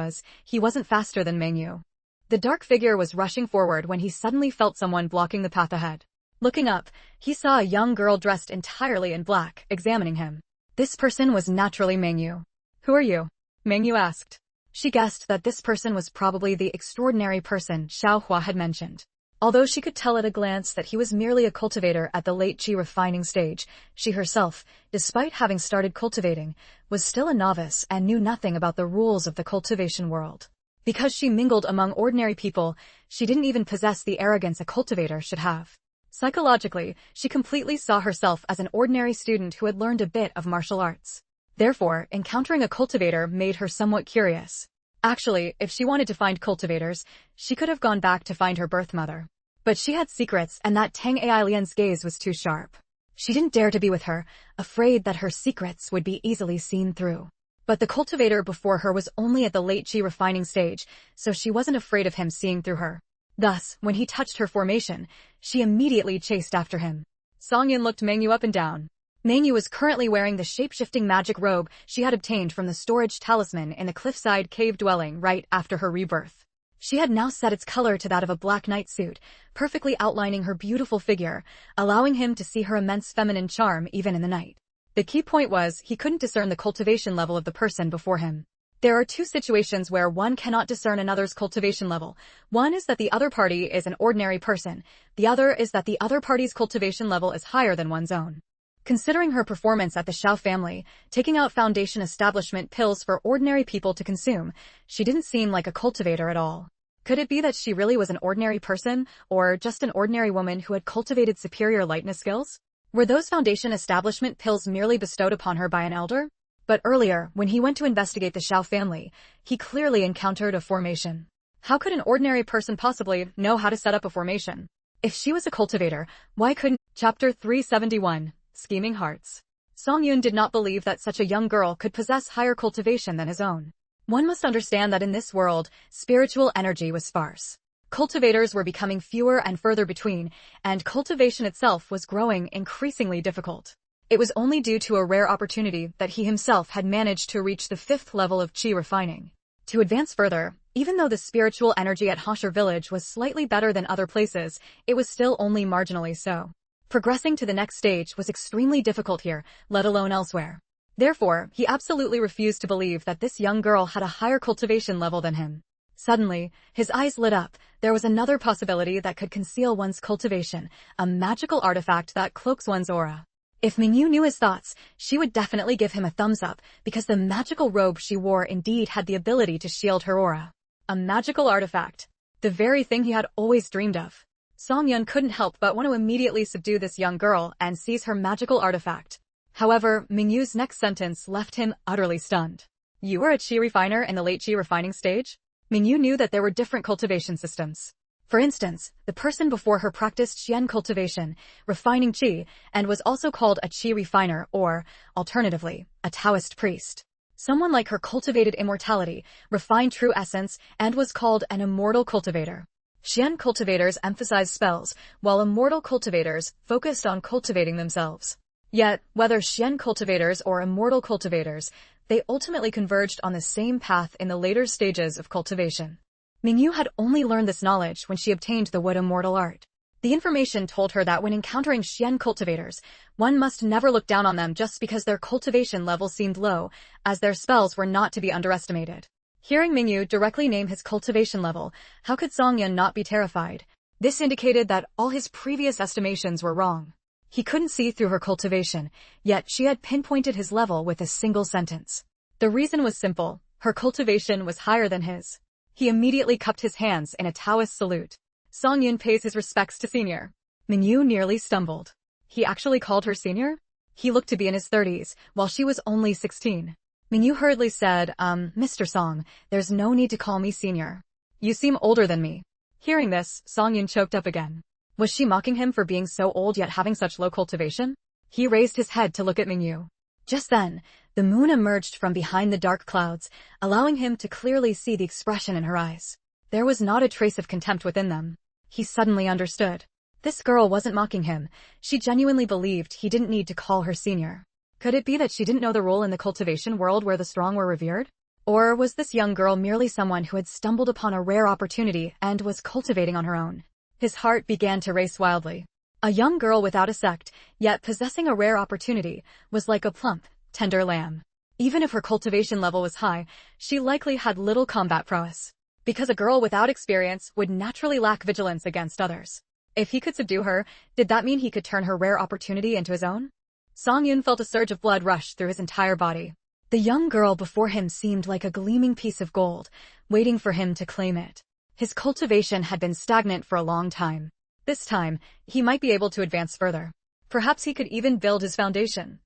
S1: wasn't faster than Mengyu. The dark figure was rushing forward when he suddenly felt someone blocking the path ahead. Looking up, he saw a young girl dressed entirely in black, examining him. This person was naturally Mengyu. "Who are you?" Mengyu asked. She guessed that this person was probably the extraordinary person Xiaohua had mentioned. Although she could tell at a glance that he was merely a cultivator at the late qi refining stage, she herself, despite having started cultivating, was still a novice and knew nothing about the rules of the cultivation world. Because she mingled among ordinary people, she didn't even possess the arrogance a cultivator should have. Psychologically, she completely saw herself as an ordinary student who had learned a bit of martial arts. Therefore, encountering a cultivator made her somewhat curious. Actually, if she wanted to find cultivators, she could have gone back to find her birth mother. But she had secrets, and that Tang Ailian's gaze was too sharp. She didn't dare to be with her, afraid that her secrets would be easily seen through. But the cultivator before her was only at the late qi refining stage, so she wasn't afraid of him seeing through her. Thus, when he touched her formation, she immediately chased after him. Songyun looked Mengyu up and down. Mengyu was currently wearing the shape-shifting magic robe she had obtained from the storage talisman in the cliffside cave dwelling right after her rebirth. She had now set its color to that of a black night suit, perfectly outlining her beautiful figure, allowing him to see her immense feminine charm even in the night. The key point was he couldn't discern the cultivation level of the person before him. There are two situations where one cannot discern another's cultivation level. One is that the other party is an ordinary person. The other is that the other party's cultivation level is higher than one's own. Considering her performance at the Xiao family, taking out foundation establishment pills for ordinary people to consume, she didn't seem like a cultivator at all. Could it be that she really was an ordinary person, or just an ordinary woman who had cultivated superior lightness skills? Were those foundation establishment pills merely bestowed upon her by an elder? But earlier, when he went to investigate the Xiao family, he clearly encountered a formation. How could an ordinary person possibly know how to set up a formation? If she was a cultivator, why couldn't— Chapter 371, Scheming Hearts. Songyun did not believe that such a young girl could possess higher cultivation than his own. One must understand that in this world, spiritual energy was sparse. Cultivators were becoming fewer and further between, and cultivation itself was growing increasingly difficult. It was only due to a rare opportunity that he himself had managed to reach the 5th level of qi refining. To advance further, even though the spiritual energy at Hosher village was slightly better than other places, it was still only marginally so. Progressing to the next stage was extremely difficult here, let alone elsewhere. Therefore, he absolutely refused to believe that this young girl had a higher cultivation level than him. Suddenly, his eyes lit up. There was another possibility that could conceal one's cultivation, a magical artifact that cloaks one's aura. If Mengyu knew his thoughts, she would definitely give him a thumbs up, because the magical robe she wore indeed had the ability to shield her aura. A magical artifact. The very thing he had always dreamed of. Songyun couldn't help but want to immediately subdue this young girl and seize her magical artifact. However, Mengyu's next sentence left him utterly stunned. You were a qi refiner in the late qi refining stage? Mengyu knew that there were different cultivation systems. For instance, the person before her practiced Xian cultivation, refining qi, and was also called a qi refiner or, alternatively, a Taoist priest. Someone like her cultivated immortality, refined true essence, and was called an immortal cultivator. Xian cultivators emphasized spells, while immortal cultivators focused on cultivating themselves. Yet, whether Xian cultivators or immortal cultivators, they ultimately converged on the same path in the later stages of cultivation. Mengyu had only learned this knowledge when she obtained the wood immortal art. The information told her that when encountering Xian cultivators, one must never look down on them just because their cultivation level seemed low, as their spells were not to be underestimated. Hearing Mengyu directly name his cultivation level, how could Songyun not be terrified? This indicated that all his previous estimations were wrong. He couldn't see through her cultivation, yet she had pinpointed his level with a single sentence. The reason was simple: her cultivation was higher than his. He immediately cupped his hands in a Taoist salute. Songyun pays his respects to senior. Mengyu nearly stumbled. He actually called her senior? He looked to be in his 30s, while she was only 16. Mengyu hurriedly said, Mr. Song, there's no need to call me senior. You seem older than me. Hearing this, Songyun choked up again. Was she mocking him for being so old yet having such low cultivation? He raised his head to look at Mengyu. Just then, the moon emerged from behind the dark clouds, allowing him to clearly see the expression in her eyes. There was not a trace of contempt within them. He suddenly understood. This girl wasn't mocking him. She genuinely believed he didn't need to call her senior. Could it be that she didn't know the role in the cultivation world where the strong were revered? Or was this young girl merely someone who had stumbled upon a rare opportunity and was cultivating on her own? His heart began to race wildly. A young girl without a sect, yet possessing a rare opportunity, was like a plump, tender lamb. Even if her cultivation level was high, she likely had little combat prowess, because a girl without experience would naturally lack vigilance against others. If he could subdue her, did that mean he could turn her rare opportunity into his own? Song Yun felt a surge of blood rush through his entire body. The young girl before him seemed like a gleaming piece of gold, waiting for him to claim it. His cultivation had been stagnant for a long time. This time, he might be able to advance further. Perhaps he could even build his foundation.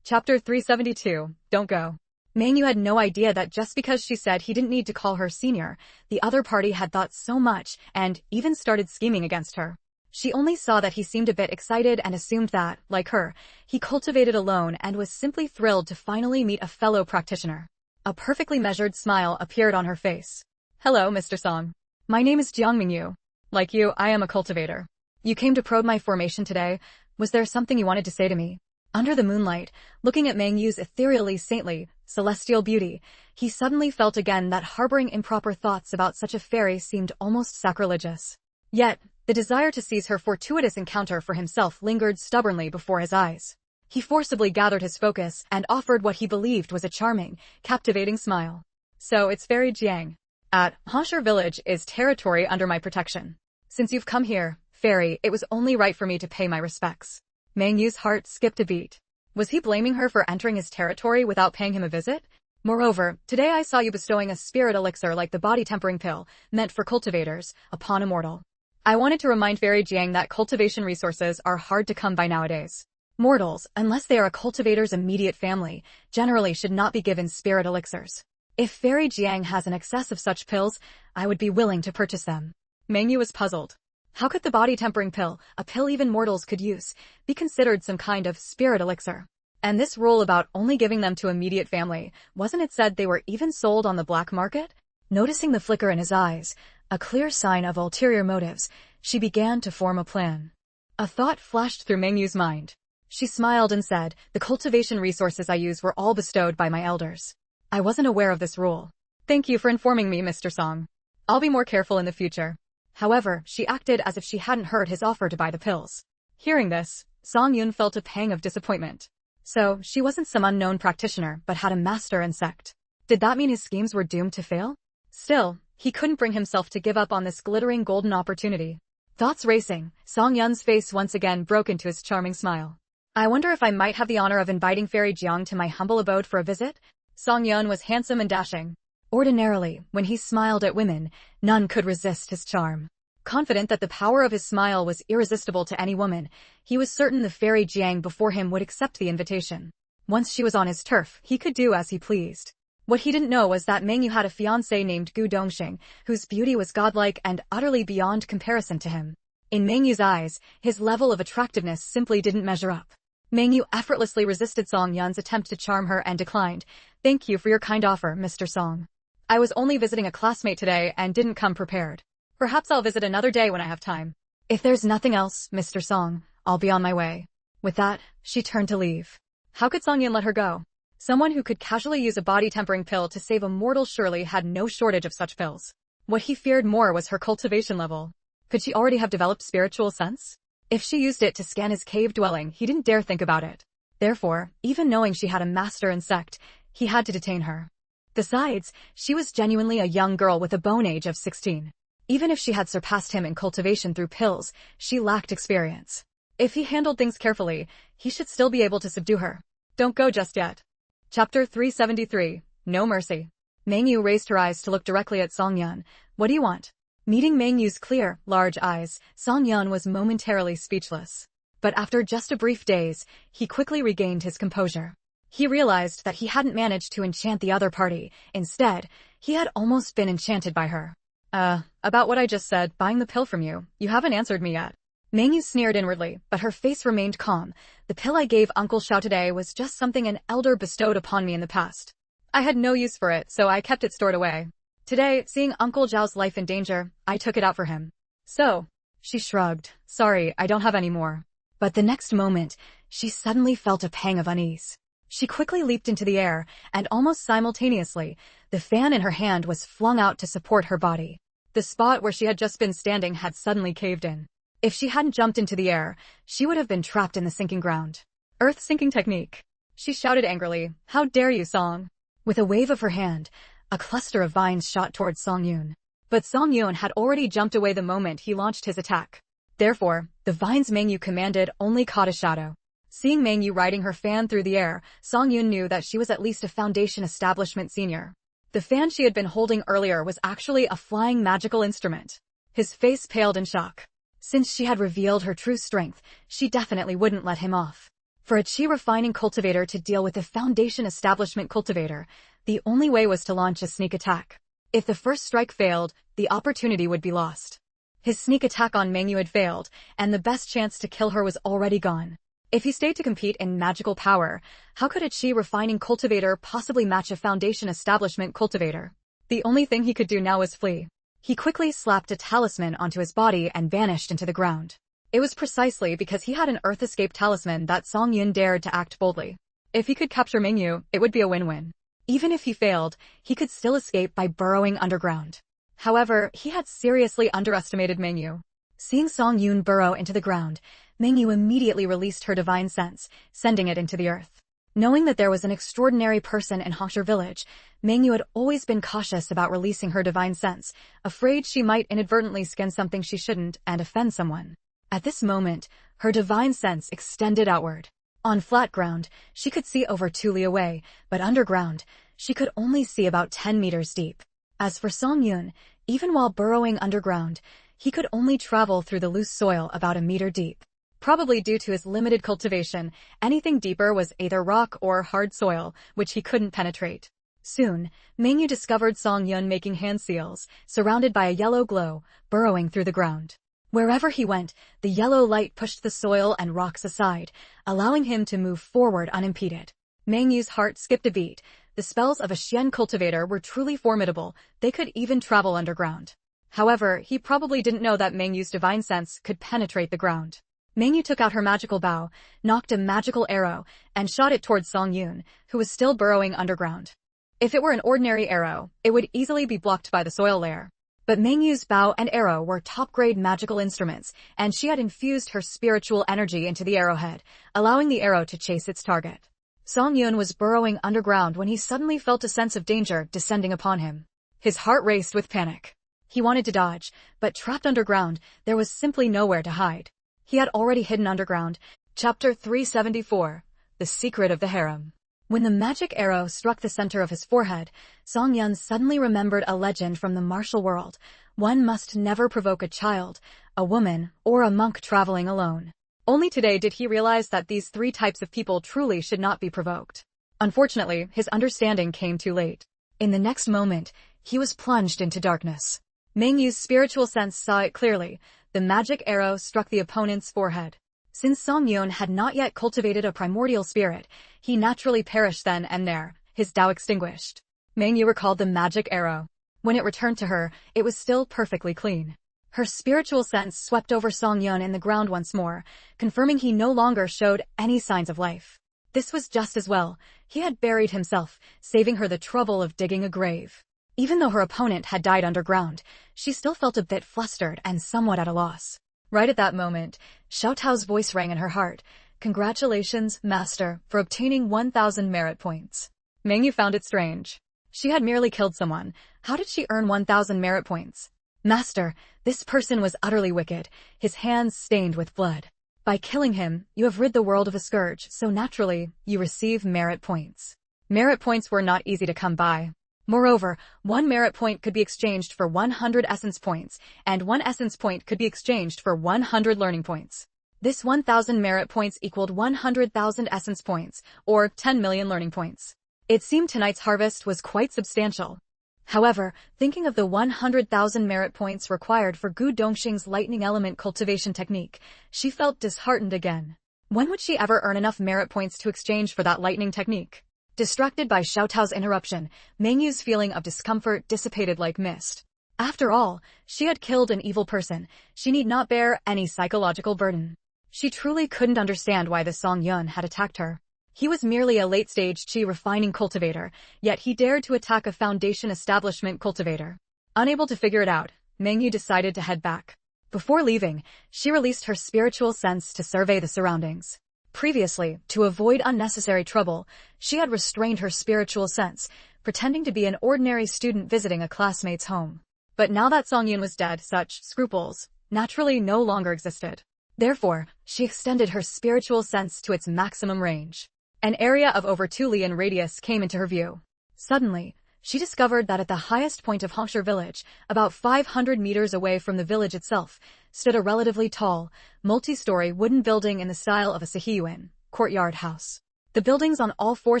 S1: Chapter 372, Don't Go. Mengyu had no idea that just because she said he didn't need to call her senior, the other party had thought so much and even started scheming against her. She only saw that he seemed a bit excited and assumed that, like her, he cultivated alone and was simply thrilled to finally meet a fellow practitioner. A perfectly measured smile appeared on her face. Hello, Mr. Song. My name is Jiang Mengyu. Like you, I am a cultivator. You came to probe my formation today. Was there something you wanted to say to me? Under the moonlight, looking at Mengyu's ethereally saintly, celestial beauty, he suddenly felt again that harboring improper thoughts about such a fairy seemed almost sacrilegious. Yet, the desire to seize her fortuitous encounter for himself lingered stubbornly before his eyes. He forcibly gathered his focus and offered what he believed was a charming, captivating smile. So it's Fairy Jiang. At Hashir Village is territory under my protection. Since you've come here, Fairy, it was only right for me to pay my respects. Mengyu's heart skipped a beat. Was he blaming her for entering his territory without paying him a visit? Moreover, today I saw you bestowing a spirit elixir like the body-tempering pill, meant for cultivators, upon a mortal. I wanted to remind Fairy Jiang that cultivation resources are hard to come by nowadays. Mortals, unless they are a cultivator's immediate family, generally should not be given spirit elixirs. If Fairy Jiang has an excess of such pills, I would be willing to purchase them. Mengyu was puzzled. How could the body-tempering pill, a pill even mortals could use, be considered some kind of spirit elixir? And this rule about only giving them to immediate family, wasn't it said they were even sold on the black market? Noticing the flicker in his eyes, a clear sign of ulterior motives, she began to form a plan. A thought flashed through Mengyu's mind. She smiled and said, the cultivation resources I use were all bestowed by my elders. I wasn't aware of this rule. Thank you for informing me, Mr. Song. I'll be more careful in the future. However, she acted as if she hadn't heard his offer to buy the pills. Hearing this, Song Yun felt a pang of disappointment. So, she wasn't some unknown practitioner, but had a master and sect. Did that mean his schemes were doomed to fail? Still, he couldn't bring himself to give up on this glittering golden opportunity. Thoughts racing, Song Yun's face once again broke into his charming smile. I wonder if I might have the honor of inviting Fairy Jiang to my humble abode for a visit? Song Yun was handsome and dashing. Ordinarily, when he smiled at women, none could resist his charm. Confident that the power of his smile was irresistible to any woman, he was certain the Fairy Jiang before him would accept the invitation. Once she was on his turf, he could do as he pleased. What he didn't know was that Mengyu had a fiancée named Gu Dongxing, whose beauty was godlike and utterly beyond comparison to him. In Mengyu's eyes, his level of attractiveness simply didn't measure up. Mengyu effortlessly resisted Song Yun's attempt to charm her and declined. Thank you for your kind offer, Mr. Song. I was only visiting a classmate today and didn't come prepared. Perhaps I'll visit another day when I have time. If there's nothing else, Mr. Song, I'll be on my way. With that, she turned to leave. How could Song Yun let her go? Someone who could casually use a body-tempering pill to save a mortal surely had no shortage of such pills. What he feared more was her cultivation level. Could she already have developed spiritual sense? If she used it to scan his cave dwelling, he didn't dare think about it. Therefore, even knowing she had a master and sect, he had to detain her. Besides, she was genuinely a young girl with a bone age of 16. Even if she had surpassed him in cultivation through pills, she lacked experience. If he handled things carefully, he should still be able to subdue her. Don't go just yet. Chapter 373, No Mercy. Mengyu raised her eyes to look directly at Song Yun. What do you want? Meeting Mengyu's clear, large eyes, Song Yun was momentarily speechless. But after just a brief daze, he quickly regained his composure. He realized that he hadn't managed to enchant the other party. Instead, he had almost been enchanted by her. About what I just said, buying the pill from you, you haven't answered me yet. Mengyu sneered inwardly, but her face remained calm. The pill I gave Uncle Xiao today was just something an elder bestowed upon me in the past. I had no use for it, so I kept it stored away. Today, seeing Uncle Zhao's life in danger, I took it out for him. So, she shrugged. Sorry, I don't have any more. But the next moment, she suddenly felt a pang of unease. She quickly leaped into the air, and almost simultaneously, the fan in her hand was flung out to support her body. The spot where she had just been standing had suddenly caved in. If she hadn't jumped into the air, she would have been trapped in the sinking ground. Earth sinking technique. She shouted angrily, "How dare you, Song?" With a wave of her hand, a cluster of vines shot towards Song Yun. But Song Yun had already jumped away the moment he launched his attack. Therefore, the vines Mengyu commanded only caught a shadow. Seeing Mengyu riding her fan through the air, Song Yun knew that she was at least a Foundation Establishment senior. The fan she had been holding earlier was actually a flying magical instrument. His face paled in shock. Since she had revealed her true strength, she definitely wouldn't let him off. For a chi refining cultivator to deal with a Foundation Establishment cultivator, the only way was to launch a sneak attack. If the first strike failed, the opportunity would be lost. His sneak attack on Mengyu had failed, and the best chance to kill her was already gone. If he stayed to compete in magical power, how could a chi refining cultivator possibly match a Foundation Establishment cultivator? The only thing he could do now was flee. He quickly slapped a talisman onto his body and vanished into the ground. It was precisely because he had an Earth Escape talisman that Song Yun dared to act boldly. If he could capture Mengyu, it would be a win-win. Even if he failed, he could still escape by burrowing underground. However, he had seriously underestimated Mengyu. Seeing Song Yun burrow into the ground, Mengyu immediately released her divine sense, sending it into the earth. Knowing that there was an extraordinary person in Hongshire village, Mengyu had always been cautious about releasing her divine sense, afraid she might inadvertently skin something she shouldn't and offend someone. At this moment, her divine sense extended outward. On flat ground, she could see over 2 li away, but underground, she could only see about 10 meters deep. As for Song Yun, even while burrowing underground, he could only travel through the loose soil about a meter deep. Probably due to his limited cultivation, anything deeper was either rock or hard soil, which he couldn't penetrate. Soon, Mengyu discovered Song Yun making hand seals, surrounded by a yellow glow, burrowing through the ground. Wherever he went, the yellow light pushed the soil and rocks aside, allowing him to move forward unimpeded. Mengyu's heart skipped a beat. The spells of a Xian cultivator were truly formidable, they could even travel underground. However, he probably didn't know that Mengyu's divine sense could penetrate the ground. Mengyu took out her magical bow, knocked a magical arrow, and shot it towards Song Yun, who was still burrowing underground. If it were an ordinary arrow, it would easily be blocked by the soil layer. But Mengyu's bow and arrow were top-grade magical instruments, and she had infused her spiritual energy into the arrowhead, allowing the arrow to chase its target. Song Yun was burrowing underground when he suddenly felt a sense of danger descending upon him. His heart raced with panic. He wanted to dodge, but trapped underground, there was simply nowhere to hide. He had already hidden underground. Chapter 374. The Secret of the Harem. When the magic arrow struck the center of his forehead, Song Yun suddenly remembered a legend from the martial world. One must never provoke a child, a woman, or a monk traveling alone. Only today did he realize that these 3 types of people truly should not be provoked. Unfortunately, his understanding came too late. In the next moment, he was plunged into darkness. Mengyu's spiritual sense saw it clearly. The magic arrow struck the opponent's forehead. Since Song Yun had not yet cultivated a primordial spirit, he naturally perished then and there, his Tao extinguished. Mengyu recalled the magic arrow. When it returned to her, it was still perfectly clean. Her spiritual sense swept over Song Yun in the ground once more, confirming he no longer showed any signs of life. This was just as well. He had buried himself, saving her the trouble of digging a grave. Even though her opponent had died underground, she still felt a bit flustered and somewhat at a loss. Right at that moment, Xiao Tao's voice rang in her heart. "Congratulations, Master, for obtaining 1,000 merit points." Mengyu found it strange. She had merely killed someone. How did she earn 1,000 merit points? "Master, this person was utterly wicked, his hands stained with blood. By killing him, you have rid the world of a scourge, so naturally, you receive merit points." Merit points were not easy to come by. Moreover, 1 merit point could be exchanged for 100 essence points, and 1 essence point could be exchanged for 100 learning points. This 1,000 merit points equaled 100,000 essence points, or 10 million learning points. It seemed tonight's harvest was quite substantial. However, thinking of the 100,000 merit points required for Gu Dongxing's lightning element cultivation technique, she felt disheartened again. When would she ever earn enough merit points to exchange for that lightning technique? Distracted by Xiao Tao's interruption, Mengyu's feeling of discomfort dissipated like mist. After all, she had killed an evil person. She need not bear any psychological burden. She truly couldn't understand why the Song Yun had attacked her. He was merely a late-stage chi refining cultivator, yet he dared to attack a Foundation Establishment cultivator. Unable to figure it out, Mengyu decided to head back. Before leaving, she released her spiritual sense to survey the surroundings. Previously, to avoid unnecessary trouble, she had restrained her spiritual sense, pretending to be an ordinary student visiting a classmate's home. But now that Songyun was dead, such scruples naturally no longer existed. Therefore, she extended her spiritual sense to its maximum range. An area of over 2 li in radius came into her view. Suddenly, she discovered that at the highest point of Hongshi village, about 500 meters away from the village itself, stood a relatively tall, multi-story wooden building in the style of a Sihiyuan courtyard house. The buildings on all 4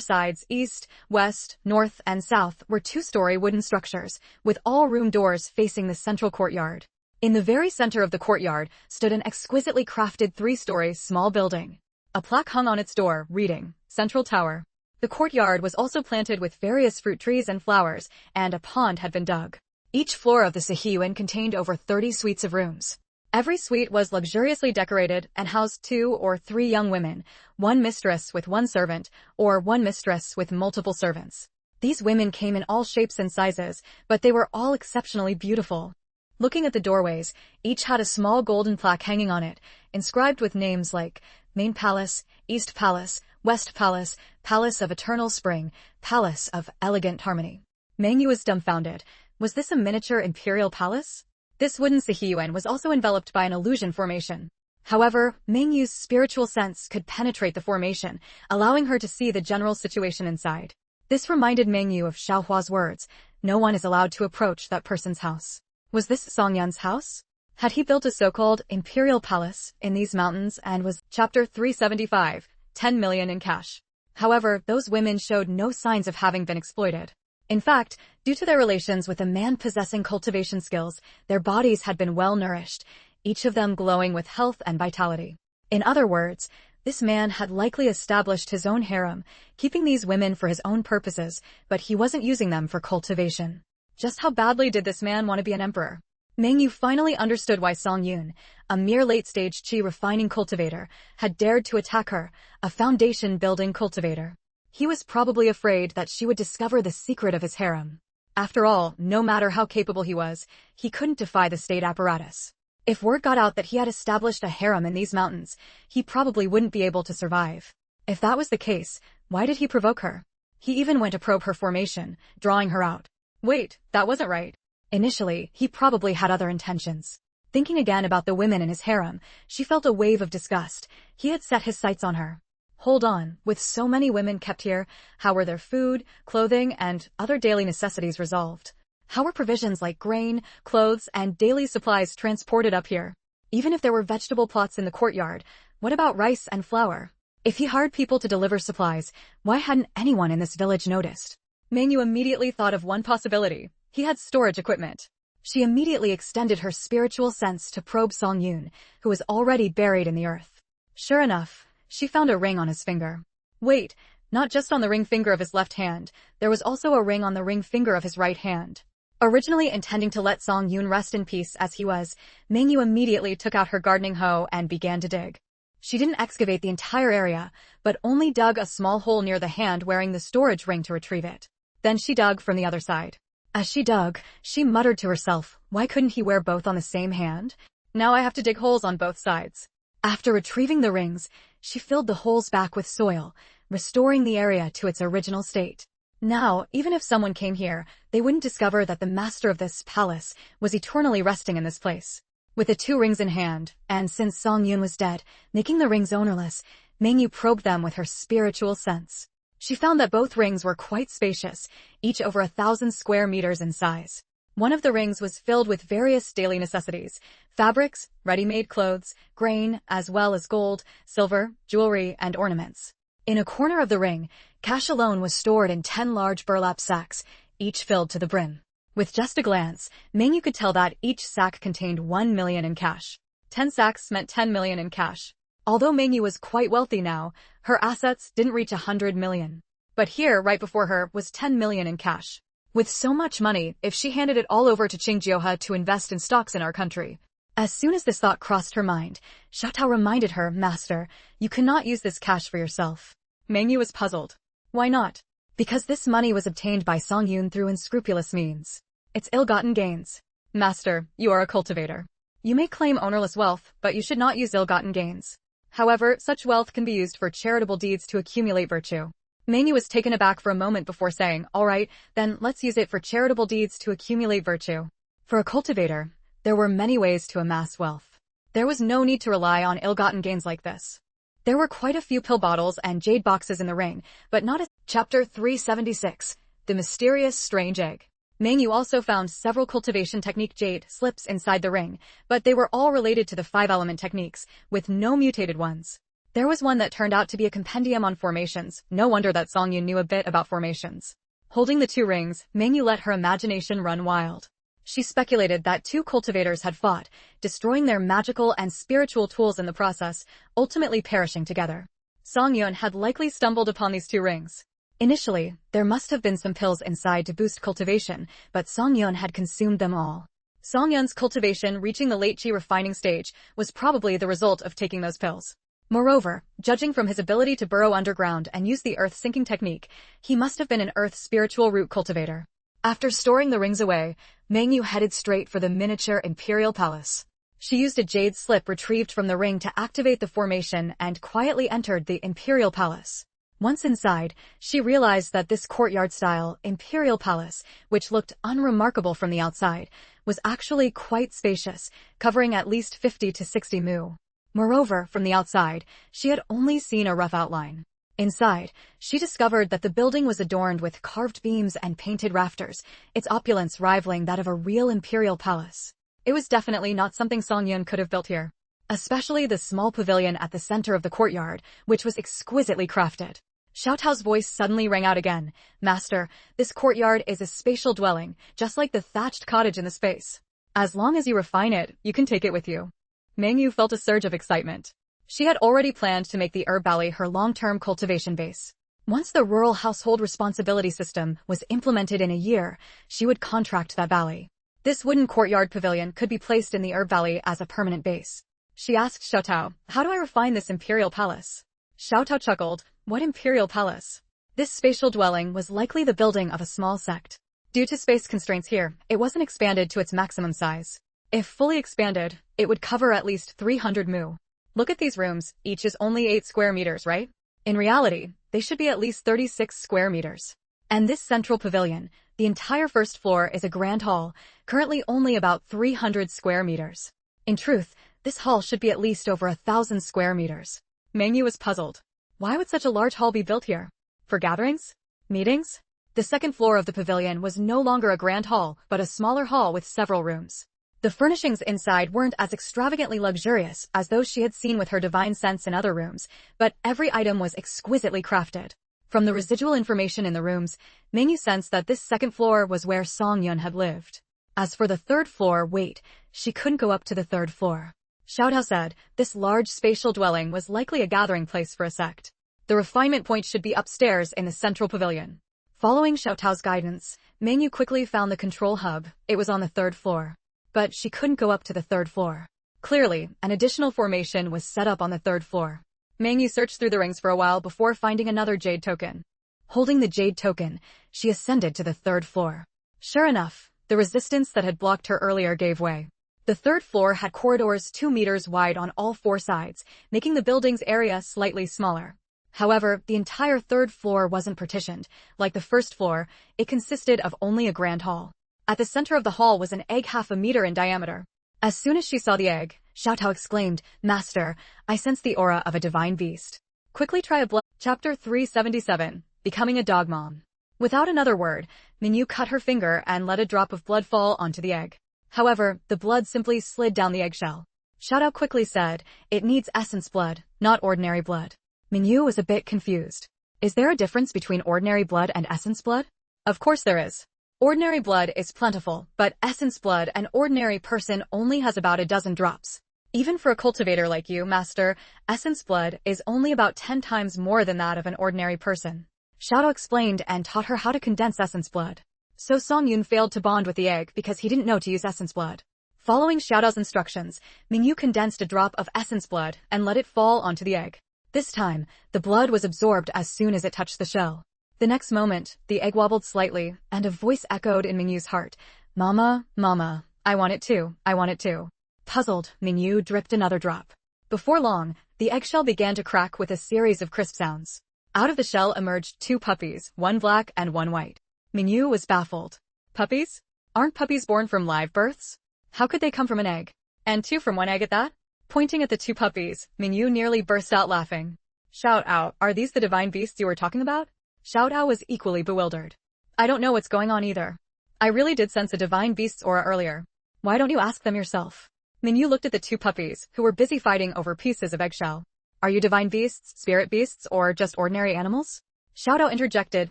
S1: sides, east, west, north, and south, were 2-story wooden structures, with all room doors facing the central courtyard. In the very center of the courtyard stood an exquisitely crafted 3-story small building. A plaque hung on its door, reading, Central Tower. The courtyard was also planted with various fruit trees and flowers, and a pond had been dug. Each floor of the Sihiyuan contained over 30 suites of rooms. Every suite was luxuriously decorated and housed 2 or 3 young women, one mistress with 1 servant, or one mistress with multiple servants. These women came in all shapes and sizes, but they were all exceptionally beautiful. Looking at the doorways, each had a small golden plaque hanging on it, inscribed with names like Main Palace, East Palace, West Palace, Palace of Eternal Spring, Palace of Elegant Harmony. Mengyu was dumbfounded. Was this a miniature imperial palace? This wooden Sihiyuan was also enveloped by an illusion formation. However, Mengyu's spiritual sense could penetrate the formation, allowing her to see the general situation inside. This reminded Mengyu of Xiaohua's words, no one is allowed to approach that person's house. Was this Songyun's house? Had he built a so-called imperial palace in these mountains and was Chapter 375, 10 million in cash? However, those women showed no signs of having been exploited. In fact, due to their relations with a man possessing cultivation skills, their bodies had been well nourished, each of them glowing with health and vitality. In other words, this man had likely established his own harem, keeping these women for his own purposes, but he wasn't using them for cultivation. Just how badly did this man want to be an emperor? Mengyu finally understood why Songyun, a mere late-stage qi refining cultivator, had dared to attack her, a foundation-building cultivator. He was probably afraid that she would discover the secret of his harem. After all, no matter how capable he was, he couldn't defy the state apparatus. If word got out that he had established a harem in these mountains, he probably wouldn't be able to survive. If that was the case, why did he provoke her? He even went to probe her formation, drawing her out. Wait, that wasn't right. Initially, he probably had other intentions. Thinking again about the women in his harem, she felt a wave of disgust. He had set his sights on her. Hold on, with so many women kept here, how were their food, clothing, and other daily necessities resolved? How were provisions like grain, clothes, and daily supplies transported up here? Even if there were vegetable plots in the courtyard, what about rice and flour? If he hired people to deliver supplies, why hadn't anyone in this village noticed? Mengyu immediately thought of one possibility. He had storage equipment. She immediately extended her spiritual sense to probe Songyun, who was already buried in the earth. Sure enough, she found a ring on his finger. Wait, not just on the ring finger of his left hand, there was also a ring on the ring finger of his right hand. Originally intending to let Songyun rest in peace as he was, Mengyu immediately took out her gardening hoe and began to dig. She didn't excavate the entire area, but only dug a small hole near the hand wearing the storage ring to retrieve it. Then she dug from the other side. As she dug, she muttered to herself, why couldn't he wear both on the same hand? Now I have to dig holes on both sides. After retrieving the rings, she filled the holes back with soil, restoring the area to its original state. Now, even if someone came here, they wouldn't discover that the master of this palace was eternally resting in this place. With the 2 rings in hand, and since Songyun was dead, making the rings ownerless, Mengyu probed them with her spiritual sense. She found that both rings were quite spacious, each over 1,000 square meters in size. One of the rings was filled with various daily necessities, fabrics, ready-made clothes, grain, as well as gold, silver, jewelry, and ornaments. In a corner of the ring, cash alone was stored in 10 large burlap sacks, each filled to the brim. With just a glance, Mengyu could tell that each sack contained 1 million in cash. 10 sacks meant 10 million in cash. Although Mengyu was quite wealthy now, her assets didn't reach 100 million. But here, right before her, was 10 million in cash. With so much money, if she handed it all over to Qingjiohe to invest in stocks in our country. As soon as this thought crossed her mind, Xiaotao reminded her, Master, you cannot use this cash for yourself. Mengyu was puzzled. Why not? Because this money was obtained by Songyun through unscrupulous means. It's ill-gotten gains. Master, you are a cultivator. You may claim ownerless wealth, but you should not use ill-gotten gains. However, such wealth can be used for charitable deeds to accumulate virtue. Mengyu was taken aback for a moment before saying, all right, then let's use it for charitable deeds to accumulate virtue. For a cultivator, there were many ways to amass wealth. There was no need to rely on ill-gotten gains like this. There were quite a few pill bottles and jade boxes in the ring, but not a— Chapter 376, The Mysterious Strange Egg. Mengyu also found several cultivation technique jade slips inside the ring, but they were all related to the 5-element techniques, with no mutated ones. There was one that turned out to be a compendium on formations. No wonder that Songyun knew a bit about formations. Holding the 2 rings, Mengyu let her imagination run wild. She speculated that 2 cultivators had fought, destroying their magical and spiritual tools in the process, ultimately perishing together. Songyun had likely stumbled upon these 2 rings. Initially, there must have been some pills inside to boost cultivation, but Songyun had consumed them all. Songyun's cultivation reaching the late Qi refining stage was probably the result of taking those pills. Moreover, judging from his ability to burrow underground and use the earth sinking technique, he must have been an earth spiritual root cultivator. After storing the rings away, Mengyu headed straight for the miniature imperial palace. She used a jade slip retrieved from the ring to activate the formation and quietly entered the imperial palace. Once inside, she realized that this courtyard-style imperial palace, which looked unremarkable from the outside, was actually quite spacious, covering at least 50 to 60 mu. Moreover, from the outside, she had only seen a rough outline. Inside, she discovered that the building was adorned with carved beams and painted rafters, its opulence rivaling that of a real imperial palace. It was definitely not something Songyun could have built here. Especially the small pavilion at the center of the courtyard, which was exquisitely crafted. Xiao Tao's voice suddenly rang out again. Master, this courtyard is a spatial dwelling, just like the thatched cottage in the space. As long as you refine it, you can take it with you. Mengyu felt a surge of excitement. She had already planned to make the herb valley her long-term cultivation base. Once the rural household responsibility system was implemented in a year, she would contract that valley. This wooden courtyard pavilion could be placed in the herb valley as a permanent base. She asked Xiao Tao, how do I refine this imperial palace? Xiao Tao chuckled, what imperial palace? This spatial dwelling was likely the building of a small sect. Due to space constraints here, it wasn't expanded to its maximum size. If fully expanded, it would cover at least 300 mu. Look at these rooms, each is only 8 square meters, right? In reality, they should be at least 36 square meters. And this central pavilion, the entire first floor is a grand hall, currently only about 300 square meters. In truth, this hall should be at least over 1,000 square meters. Mengyu was puzzled. Why would such a large hall be built here? For gatherings? Meetings? The second floor of the pavilion was no longer a grand hall, but a smaller hall with several rooms. The furnishings inside weren't as extravagantly luxurious as those she had seen with her divine sense in other rooms, but every item was exquisitely crafted. From the residual information in the rooms, Mengyu sensed that this second floor was where Songyun had lived. As for the third floor, wait, she couldn't go up to the third floor. Xiao Tao said, this large spatial dwelling was likely a gathering place for a sect. The refinement point should be upstairs in the central pavilion. Following Xiao Tao's guidance, Mengyu quickly found the control hub. It was on the 3rd floor. But she couldn't go up to the 3rd floor. Clearly, an additional formation was set up on the 3rd floor. Mengyu searched through the rings for a while before finding another jade token. Holding the jade token, she ascended to the 3rd floor. Sure enough, the resistance that had blocked her earlier gave way. The 3rd floor had corridors 2 meters wide on all 4 sides, making the building's area slightly smaller. However, the entire 3rd floor wasn't partitioned. Like the 1st floor, it consisted of only a grand hall. At the center of the hall was an egg half a meter in diameter. As soon as she saw the egg, Xiao Tao exclaimed, Master, I sense the aura of a divine beast. Quickly try a blood. Chapter 377, Becoming a Dog Mom. Without another word, Mengyu cut her finger and let a drop of blood fall onto the egg. However, the blood simply slid down the eggshell. Xiao Tao quickly said, it needs essence blood, not ordinary blood. Mengyu was a bit confused. Is there a difference between ordinary blood and essence blood? Of course there is. Ordinary blood is plentiful, but essence blood an ordinary person only has about a dozen drops. Even for a cultivator like you, Master, essence blood is only about 10 times more than that of an ordinary person. Xiao Tao explained and taught her how to condense essence blood. So Songyun failed to bond with the egg because he didn't know to use essence blood. Following Xiao Tao's instructions, Mengyu condensed a drop of essence blood and let it fall onto the egg. This time, the blood was absorbed as soon as it touched the shell. The next moment, the egg wobbled slightly, and a voice echoed in Mengyu's heart. Mama, Mama, I want it too, I want it too. Puzzled, Mengyu dripped another drop. Before long, the eggshell began to crack with a series of crisp sounds. Out of the shell emerged 2 puppies, one black and one white. Mengyu was baffled. Puppies? Aren't puppies born from live births? How could they come from an egg? And 2 from one egg at that? Pointing at the 2 puppies, Mengyu nearly burst out laughing. Shout out, are these the divine beasts you were talking about? Shout out was equally bewildered. I don't know what's going on either. I really did sense a divine beast's aura earlier. Why don't you ask them yourself? Mengyu looked at the 2 puppies, who were busy fighting over pieces of eggshell. Are you divine beasts, spirit beasts, or just ordinary animals? Shout out interjected,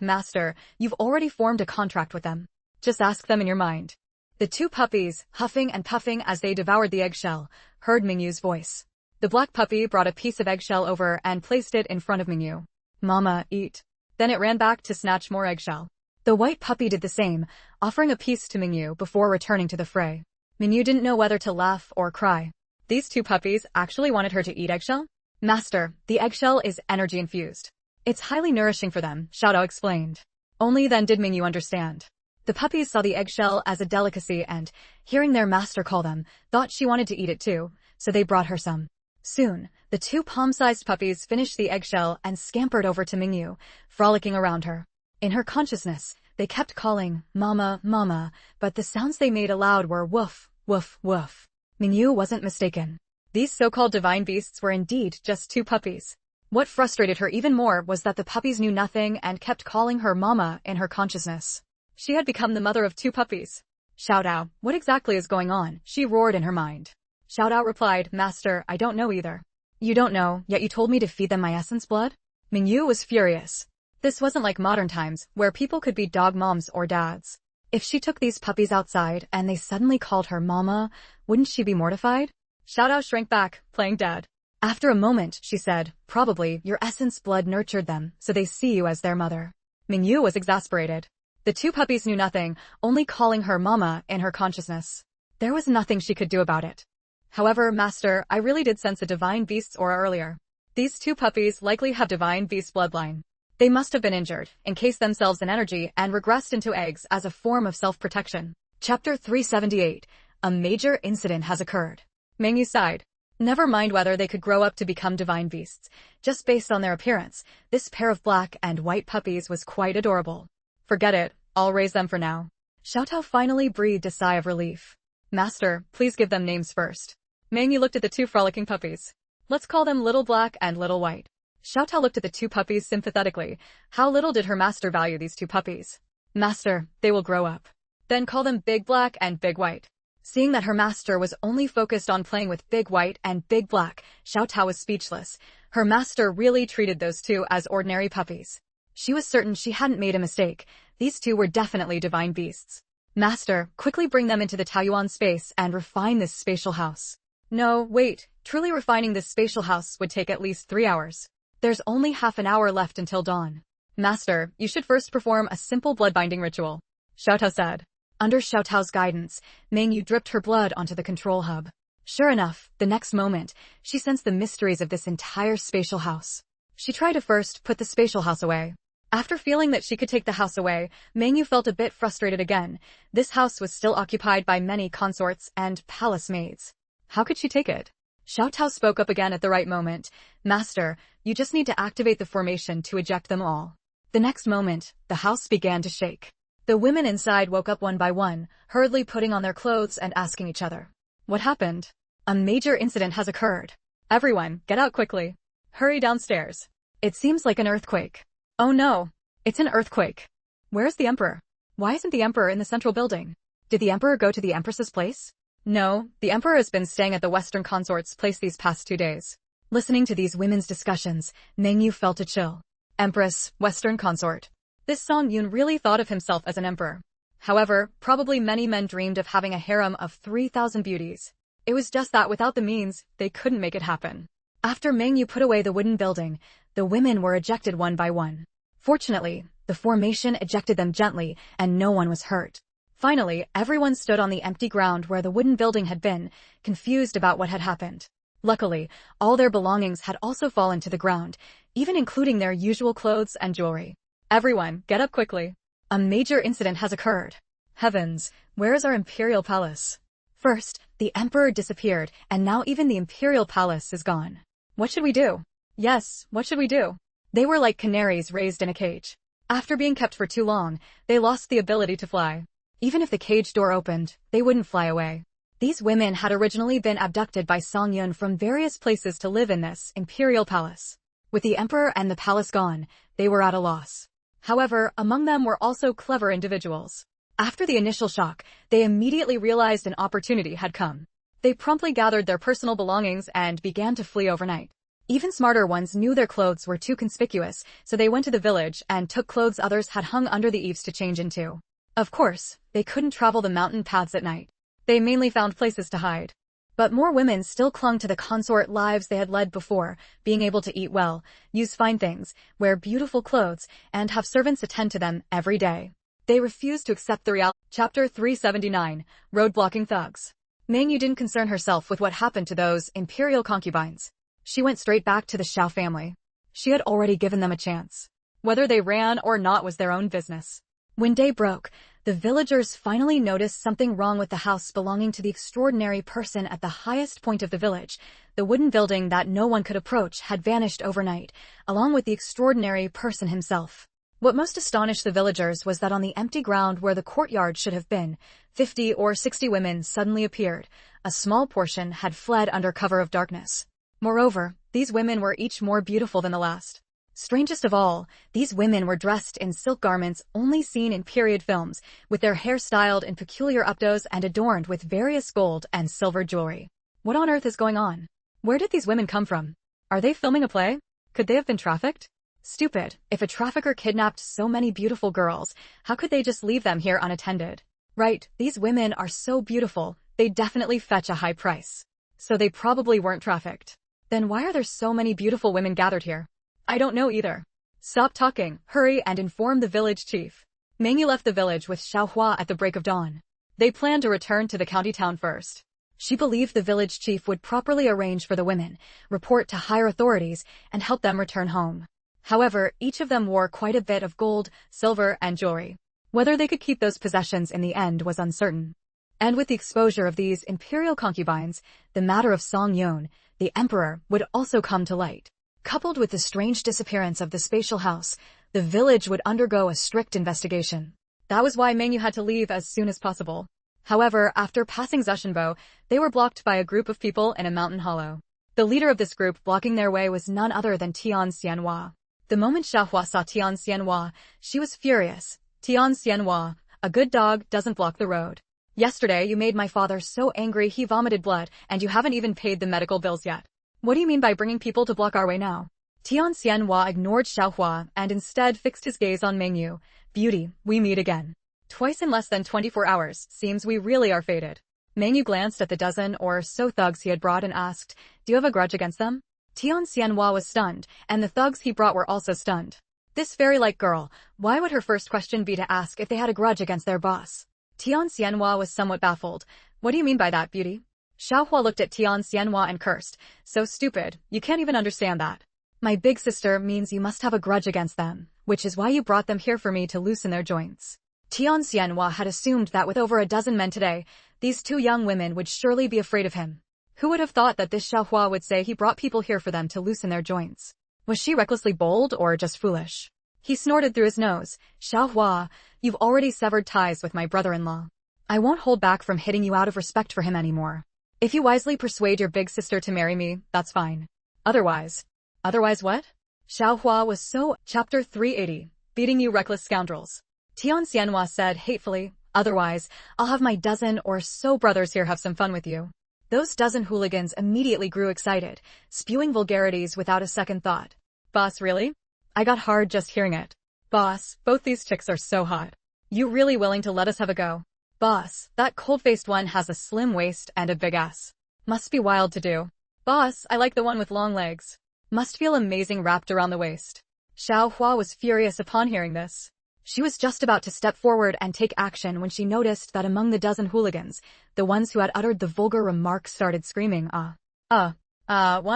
S1: Master, you've already formed a contract with them. Just ask them in your mind. The 2 puppies, huffing and puffing as they devoured the eggshell, heard Mengyu's voice. The black puppy brought a piece of eggshell over and placed it in front of Mengyu. Mama, eat. Then it ran back to snatch more eggshell. The white puppy did the same, offering a piece to Mengyu before returning to the fray. Mengyu didn't know whether to laugh or cry. These 2 puppies actually wanted her to eat eggshell? Master, the eggshell is energy infused. It's highly nourishing for them, Xiaodao explained. Only then did Mengyu understand. The puppies saw the eggshell as a delicacy and, hearing their master call them, thought she wanted to eat it too, so they brought her some. Soon, the 2 palm-sized puppies finished the eggshell and scampered over to Mengyu, frolicking around her. In her consciousness, they kept calling, Mama, Mama, but the sounds they made aloud were woof, woof, woof. Mengyu wasn't mistaken. These so-called divine beasts were indeed just 2 puppies. What frustrated her even more was that the puppies knew nothing and kept calling her Mama in her consciousness. She had become the mother of 2 puppies. Xiaodao, what exactly is going on? She roared in her mind. Xiaodao replied, Master, I don't know either. You don't know, yet you told me to feed them my essence blood? Mengyu was furious. This wasn't like modern times, where people could be dog moms or dads. If she took these puppies outside and they suddenly called her Mama, wouldn't she be mortified? Xiaodao shrank back, playing dead. After a moment, she said, probably, your essence blood nurtured them, so they see you as their mother. Mengyu was exasperated. The 2 puppies knew nothing, only calling her Mama in her consciousness. There was nothing she could do about it. However, Master, I really did sense a divine beast's aura earlier. These 2 puppies likely have divine beast bloodline. They must have been injured, encased themselves in energy, and regressed into eggs as a form of self-protection. Chapter 378. A major incident has occurred. Mengyu sighed. Never mind whether they could grow up to become divine beasts. Just based on their appearance, this pair of black and white puppies was quite adorable. Forget it, I'll raise them for now. Xiaotao finally breathed a sigh of relief. Master, please give them names first. Mengyu looked at the 2 frolicking puppies. Let's call them Little Black and Little White. Xiaotao looked at the 2 puppies sympathetically. How little did her master value these 2 puppies. Master, they will grow up. Then call them Big Black and Big White. Seeing that her master was only focused on playing with Big White and Big Black, Xiaotao was speechless. Her master really treated those 2 as ordinary puppies. She was certain she hadn't made a mistake. These 2 were definitely divine beasts. Master, quickly bring them into the Taoyuan space and refine this spatial house. No, wait, truly refining this spatial house would take at least 3 hours. There's only half an hour left until dawn. Master, you should first perform a simple blood-binding ritual. Xiaotao said. Under Xiaotao's guidance, Mengyu dripped her blood onto the control hub. Sure enough, the next moment, she sensed the mysteries of this entire spatial house. She tried to first put the spatial house away. After feeling that she could take the house away, Mengyu felt a bit frustrated again. This house was still occupied by many consorts and palace maids. How could she take it? Xiaotao spoke up again at the right moment. Master, you just need to activate the formation to eject them all. The next moment, the house began to shake. The women inside woke up one by one, hurriedly putting on their clothes and asking each other. What happened? A major incident has occurred. Everyone, get out quickly. Hurry downstairs. It seems like an earthquake. Oh no, it's an earthquake. Where's the emperor? Why isn't the emperor in the central building? Did the emperor go to the empress's place? No, the emperor has been staying at the western consort's place these past 2 days. Listening to these women's discussions, Mengyu felt a chill. Empress, western consort. This Song Yun really thought of himself as an emperor. However, probably many men dreamed of having a harem of 3,000 beauties. It was just that without the means, they couldn't make it happen. After Mengyu put away the wooden building, the women were ejected one by one. Fortunately, the formation ejected them gently, and no one was hurt. Finally, everyone stood on the empty ground where the wooden building had been, confused about what had happened. Luckily, all their belongings had also fallen to the ground, even including their usual clothes and jewelry. Everyone, get up quickly. A major incident has occurred. Heavens, where is our imperial palace? First, the emperor disappeared, and now even the imperial palace is gone. What should we do? Yes, what should we do? They were like canaries raised in a cage. After being kept for too long, they lost the ability to fly. Even if the cage door opened, they wouldn't fly away. These women had originally been abducted by Song Yun from various places to live in this imperial palace. With the emperor and the palace gone, they were at a loss. However, among them were also clever individuals. After the initial shock, they immediately realized an opportunity had come. They promptly gathered their personal belongings and began to flee overnight. Even smarter ones knew their clothes were too conspicuous, so they went to the village and took clothes others had hung under the eaves to change into. Of course, they couldn't travel the mountain paths at night. They mainly found places to hide. But more women still clung to the consort lives they had led before, being able to eat well, use fine things, wear beautiful clothes, and have servants attend to them every day. They refused to accept the reality. Chapter 379, Roadblocking Thugs. Mengyu didn't concern herself with what happened to those imperial concubines. She went straight back to the Xiao family. She had already given them a chance. Whether they ran or not was their own business. When day broke, the villagers finally noticed something wrong with the house belonging to the extraordinary person at the highest point of the village. The wooden building that no one could approach had vanished overnight, along with the extraordinary person himself. What most astonished the villagers was that on the empty ground where the courtyard should have been, 50 or 60 women suddenly appeared. A small portion had fled under cover of darkness. Moreover, these women were each more beautiful than the last. Strangest of all, these women were dressed in silk garments only seen in period films, with their hair styled in peculiar updos and adorned with various gold and silver jewelry. What on earth is going on? Where did these women come from? Are they filming a play? Could they have been trafficked? Stupid. If a trafficker kidnapped so many beautiful girls, how could they just leave them here unattended? Right, these women are so beautiful, they definitely fetch a high price. So they probably weren't trafficked. Then why are there so many beautiful women gathered here? I don't know either. Stop talking, hurry and inform the village chief. Mengyu left the village with Xiaohua at the break of dawn. They planned to return to the county town first. She believed the village chief would properly arrange for the women, report to higher authorities, and help them return home. However, each of them wore quite a bit of gold, silver, and jewelry. Whether they could keep those possessions in the end was uncertain. And with the exposure of these imperial concubines, the matter of Song Yun, the emperor, would also come to light. Coupled with the strange disappearance of the spatial house, the village would undergo a strict investigation. That was why Mengyu had to leave as soon as possible. However, after passing Zushenbo, they were blocked by a group of people in a mountain hollow. The leader of this group blocking their way was none other than Tian Xianhua. The moment Xiaohua saw Tian Xianhua, she was furious. Tian Xianhua, a good dog doesn't block the road. Yesterday you made my father so angry he vomited blood, and you haven't even paid the medical bills yet. What do you mean by bringing people to block our way now? Tian Xianhua ignored Xiaohua and instead fixed his gaze on Mengyu. Beauty, we meet again. Twice in less than 24 hours, seems we really are fated. Mengyu glanced at the dozen or so thugs he had brought and asked, do you have a grudge against them? Tian Xianhua was stunned, and the thugs he brought were also stunned. This fairy-like girl, why would her first question be to ask if they had a grudge against their boss? Tian Xianhua was somewhat baffled. What do you mean by that, beauty? Xiaohua looked at Tian Xianhua and cursed. So stupid, you can't even understand that. My big sister means you must have a grudge against them, which is why you brought them here for me to loosen their joints. Tian Xianhua had assumed that with over a dozen men today, these two young women would surely be afraid of him. Who would have thought that this Xiaohua would say he brought people here for them to loosen their joints? Was she recklessly bold or just foolish? He snorted through his nose. Xiaohua, you've already severed ties with my brother-in-law. I won't hold back from hitting you out of respect for him anymore. If you wisely persuade your big sister to marry me, that's fine. Otherwise what? Xiaohua was so. Chapter 380, Beating You Reckless Scoundrels. Tian Xianhua said hatefully, otherwise, I'll have my dozen or so brothers here have some fun with you. Those dozen hooligans immediately grew excited, spewing vulgarities without a second thought. Boss, really? I got hard just hearing it. Boss, both these chicks are so hot. You really willing to let us have a go? Boss, that cold-faced one has a slim waist and a big ass. Must be wild to do. Boss, I like the one with long legs. Must feel amazing wrapped around the waist. Xiaohua was furious upon hearing this. She was just about to step forward and take action when she noticed that among the dozen hooligans, the ones who had uttered the vulgar remark started screaming, one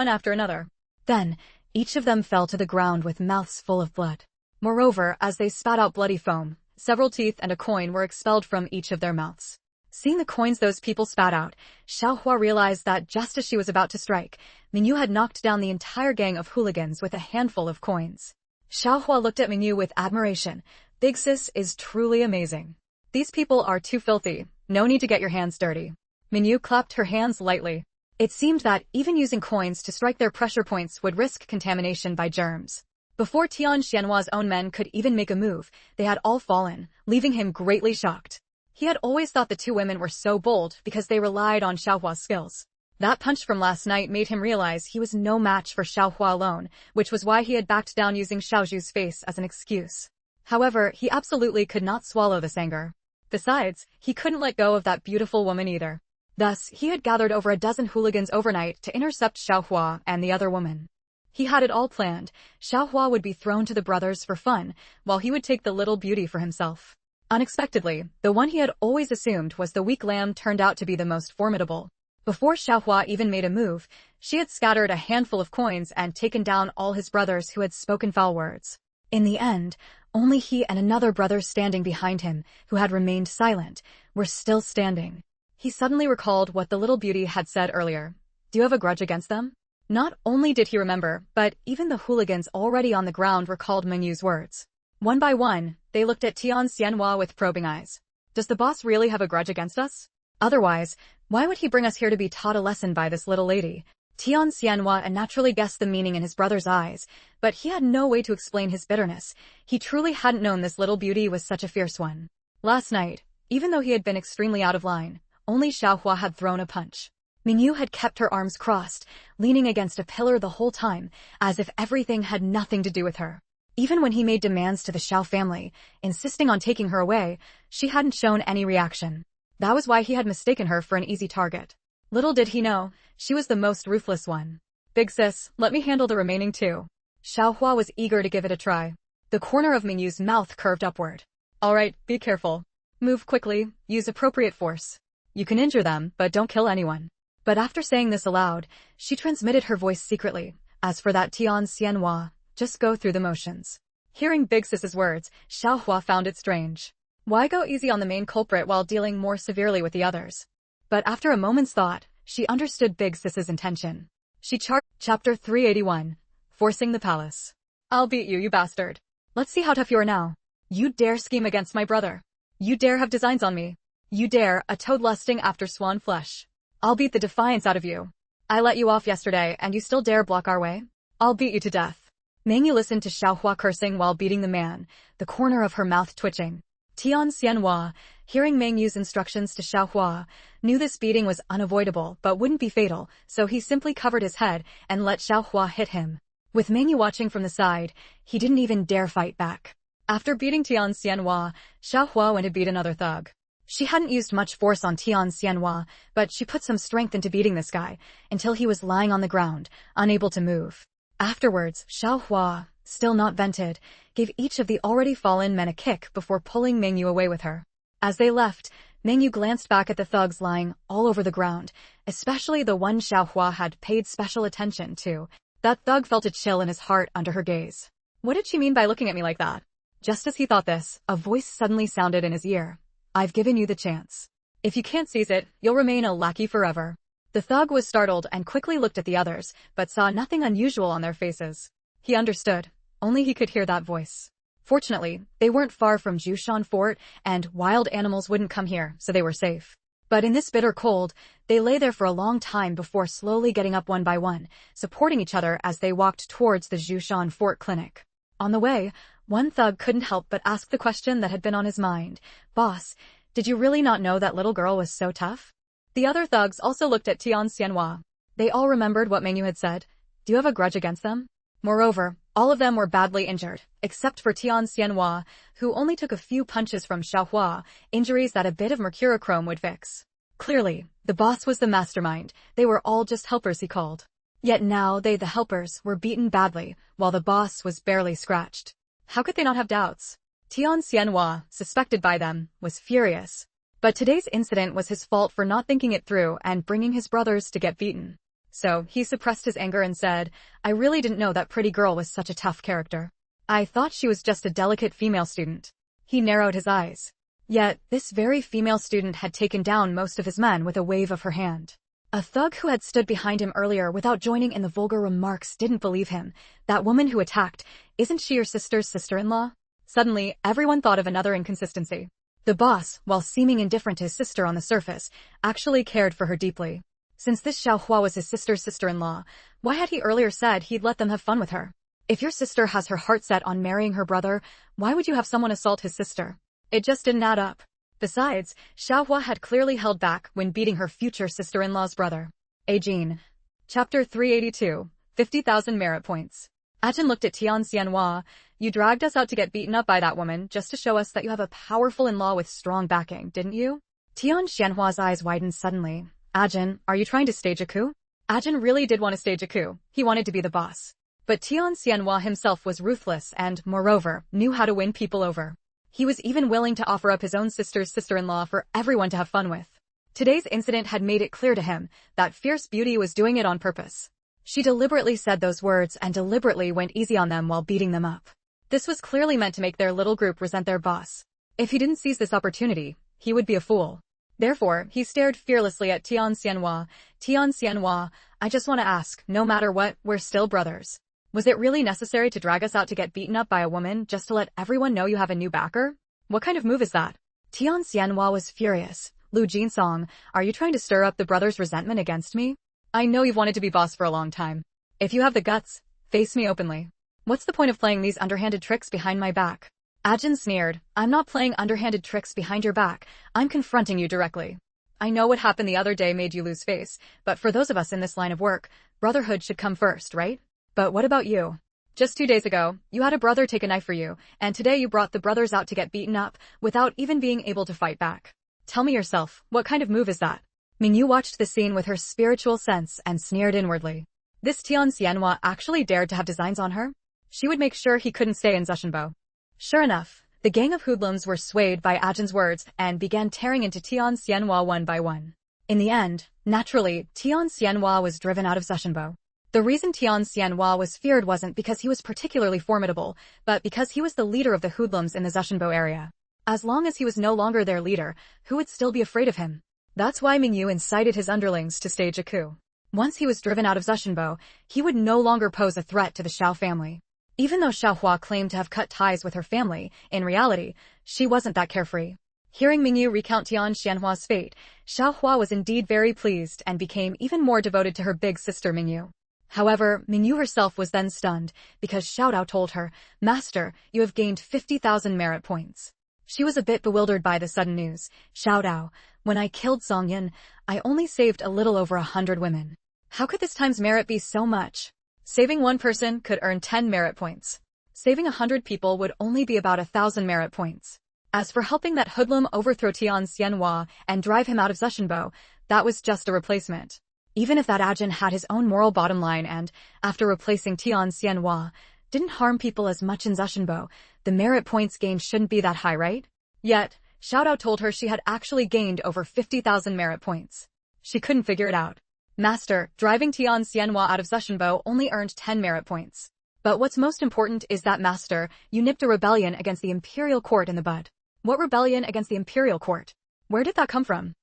S1: after another. Then, each of them fell to the ground with mouths full of blood. Moreover, as they spat out bloody foam, several teeth and a coin were expelled from each of their mouths. Seeing the coins those people spat out, Xiaohua realized that just as she was about to strike, Mengyu had knocked down the entire gang of hooligans with a handful of coins. Xiaohua looked at Mengyu with admiration. Big sis is truly amazing. These people are too filthy. No need to get your hands dirty. Mengyu clapped her hands lightly. It seemed that even using coins to strike their pressure points would risk contamination by germs. Before Tian Xianhua's own men could even make a move, they had all fallen, leaving him greatly shocked. He had always thought the two women were so bold because they relied on Xiaohua's skills. That punch from last night made him realize he was no match for Xiaohua alone, which was why he had backed down using Xiaoju's face as an excuse. However, he absolutely could not swallow this anger. Besides, he couldn't let go of that beautiful woman either. Thus, he had gathered over a dozen hooligans overnight to intercept Xiaohua and the other woman. He had it all planned. Xiaohua would be thrown to the brothers for fun, while he would take the little beauty for himself. Unexpectedly, the one he had always assumed was the weak lamb turned out to be the most formidable. Before Xiaohua even made a move, she had scattered a handful of coins and taken down all his brothers who had spoken foul words. In the end, only he and another brother standing behind him, who had remained silent, were still standing. He suddenly recalled what the little beauty had said earlier. Do you have a grudge against them? Not only did he remember, but even the hooligans already on the ground recalled Mengyu's words. One by one, they looked at Tian Xianhua with probing eyes. Does the boss really have a grudge against us? Otherwise, why would he bring us here to be taught a lesson by this little lady? Tian Xianhua naturally guessed the meaning in his brother's eyes, but he had no way to explain his bitterness. He truly hadn't known this little beauty was such a fierce one. Last night, even though he had been extremely out of line, only Xiaohua had thrown a punch. Mengyu had kept her arms crossed, leaning against a pillar the whole time, as if everything had nothing to do with her. Even when he made demands to the Xiao family, insisting on taking her away, she hadn't shown any reaction. That was why he had mistaken her for an easy target. Little did he know, she was the most ruthless one. Big sis, let me handle the remaining two. Xiaohua was eager to give it a try. The corner of Mengyu's mouth curved upward. Alright, be careful. Move quickly, use appropriate force. You can injure them, but don't kill anyone. But after saying this aloud, she transmitted her voice secretly. As for that Tian Xianhua, just go through the motions. Hearing Big Sis's words, Xiaohua found it strange. Why go easy on the main culprit while dealing more severely with the others? But after a moment's thought, she understood Big Sis's intention. She Chapter 381. Forcing the palace. I'll beat you, you bastard. Let's see how tough you are now. You dare scheme against my brother. You dare have designs on me. You dare, a toad lusting after swan flesh. I'll beat the defiance out of you. I let you off yesterday and you still dare block our way? I'll beat you to death. Mengyu listened to Xiaohua cursing while beating the man, the corner of her mouth twitching. Tian Xianhua, hearing Mengyu's instructions to Xiaohua, knew this beating was unavoidable but wouldn't be fatal, so he simply covered his head and let Xiaohua hit him. With Mengyu watching from the side, he didn't even dare fight back. After beating Tian Xianhua, Xiaohua went to beat another thug. She hadn't used much force on Tian Xianhua, but she put some strength into beating this guy, until he was lying on the ground, unable to move. Afterwards, Xiaohua, still not vented, gave each of the already fallen men a kick before pulling Mengyu away with her. As they left, Mengyu glanced back at the thugs lying all over the ground, especially the one Xiaohua had paid special attention to. That thug felt a chill in his heart under her gaze. What did she mean by looking at me like that? Just as he thought this, a voice suddenly sounded in his ear. I've given you the chance. If you can't seize it, you'll remain a lackey forever. The thug was startled and quickly looked at the others, but saw nothing unusual on their faces. He understood. Only he could hear that voice. Fortunately, they weren't far from Jushan Fort, and wild animals wouldn't come here, so they were safe. But in this bitter cold, they lay there for a long time before slowly getting up one by one, supporting each other as they walked towards the Jushan Fort clinic. On the way, one thug couldn't help but ask the question that had been on his mind. Boss, did you really not know that little girl was so tough? The other thugs also looked at Tian Xianhua. They all remembered what Mengyu had said. Do you have a grudge against them? Moreover, all of them were badly injured, except for Tian Xianhua, who only took a few punches from Xiaohua, injuries that a bit of mercurochrome would fix. Clearly, the boss was the mastermind. They were all just helpers he called. Yet now they, the helpers, were beaten badly, while the boss was barely scratched. How could they not have doubts? Tian Xianhua, suspected by them, was furious. But today's incident was his fault for not thinking it through and bringing his brothers to get beaten. So, he suppressed his anger and said, I really didn't know that pretty girl was such a tough character. I thought she was just a delicate female student. He narrowed his eyes. Yet, this very female student had taken down most of his men with a wave of her hand. A thug who had stood behind him earlier without joining in the vulgar remarks didn't believe him. That woman who attacked, isn't she your sister's sister-in-law? Suddenly, everyone thought of another inconsistency. The boss, while seeming indifferent to his sister on the surface, actually cared for her deeply. Since this Xiao Hua was his sister's sister-in-law, why had he earlier said he'd let them have fun with her? If your sister has her heart set on marrying her brother, why would you have someone assault his sister? It just didn't add up. Besides, Xiao Hua had clearly held back when beating her future sister-in-law's brother. Ajin. Chapter 382, 50,000 merit points. Ajin looked at Tian Xianhua. You dragged us out to get beaten up by that woman just to show us that you have a powerful in-law with strong backing, didn't you? Tian Xianhua's eyes widened suddenly. Ajin, are you trying to stage a coup? Ajin really did want to stage a coup. He wanted to be the boss. But Tian Xianhua himself was ruthless and, moreover, knew how to win people over. He was even willing to offer up his own sister's sister-in-law for everyone to have fun with. Today's incident had made it clear to him that fierce beauty was doing it on purpose. She deliberately said those words and deliberately went easy on them while beating them up. This was clearly meant to make their little group resent their boss. If he didn't seize this opportunity, he would be a fool. Therefore, he stared fearlessly at Tian Xianhua. Tian Xianhua, I just want to ask, no matter what, we're still brothers. Was it really necessary to drag us out to get beaten up by a woman just to let everyone know you have a new backer? What kind of move is that? Tian Xianhua was furious. Lu Jinsong, are you trying to stir up the brothers' resentment against me? I know you've wanted to be boss for a long time. If you have the guts, face me openly. What's the point of playing these underhanded tricks behind my back? Ajin sneered. I'm not playing underhanded tricks behind your back. I'm confronting you directly. I know what happened the other day made you lose face, but for those of us in this line of work, brotherhood should come first, right? But what about you? Just 2 days ago, you had a brother take a knife for you, and today you brought the brothers out to get beaten up without even being able to fight back. Tell me yourself, what kind of move is that? Mingyu watched the scene with her spiritual sense and sneered inwardly. This Tian Xianhua actually dared to have designs on her? She would make sure he couldn't stay in Zushinbo. Sure enough, the gang of hoodlums were swayed by Ajin's words and began tearing into Tian Xianhua one by one. In the end, naturally, Tian Xianhua was driven out of Zushinbo. The reason Tian Xianhua was feared wasn't because he was particularly formidable, but because he was the leader of the hoodlums in the Zushinbo area. As long as he was no longer their leader, who would still be afraid of him? That's why Mingyu incited his underlings to stage a coup. Once he was driven out of Zushinbo, he would no longer pose a threat to the Xiao family. Even though Xiao Hua claimed to have cut ties with her family, in reality, she wasn't that carefree. Hearing Mingyu recount Tian Xianhua's fate, Xiao Hua was indeed very pleased and became even more devoted to her big sister Mingyu. However, Mingyu herself was then stunned, because Xiao Dao told her, Master, you have gained 50,000 merit points. She was a bit bewildered by the sudden news. Xiao Dao, when I killed Song Yun, I only saved a little over 100 women. How could this time's merit be so much? Saving one person could earn 10 merit points. Saving 100 people would only be about 1,000 merit points. As for helping that hoodlum overthrow Tian Xianhua and drive him out of Zushinbo, that was just a replacement. Even if that Ajin had his own moral bottom line and, after replacing Tian Xianhua, didn't harm people as much in Zushinbo, the merit points gained shouldn't be that high, right? Yet, Xiao Dao told her she had actually gained over 50,000 merit points. She couldn't figure it out. Master, driving Tian Xianhua out of Zushinbo only earned 10 merit points. But what's most important is that, Master, you nipped a rebellion against the Imperial Court in the bud. What rebellion against the Imperial Court? Where did that come from?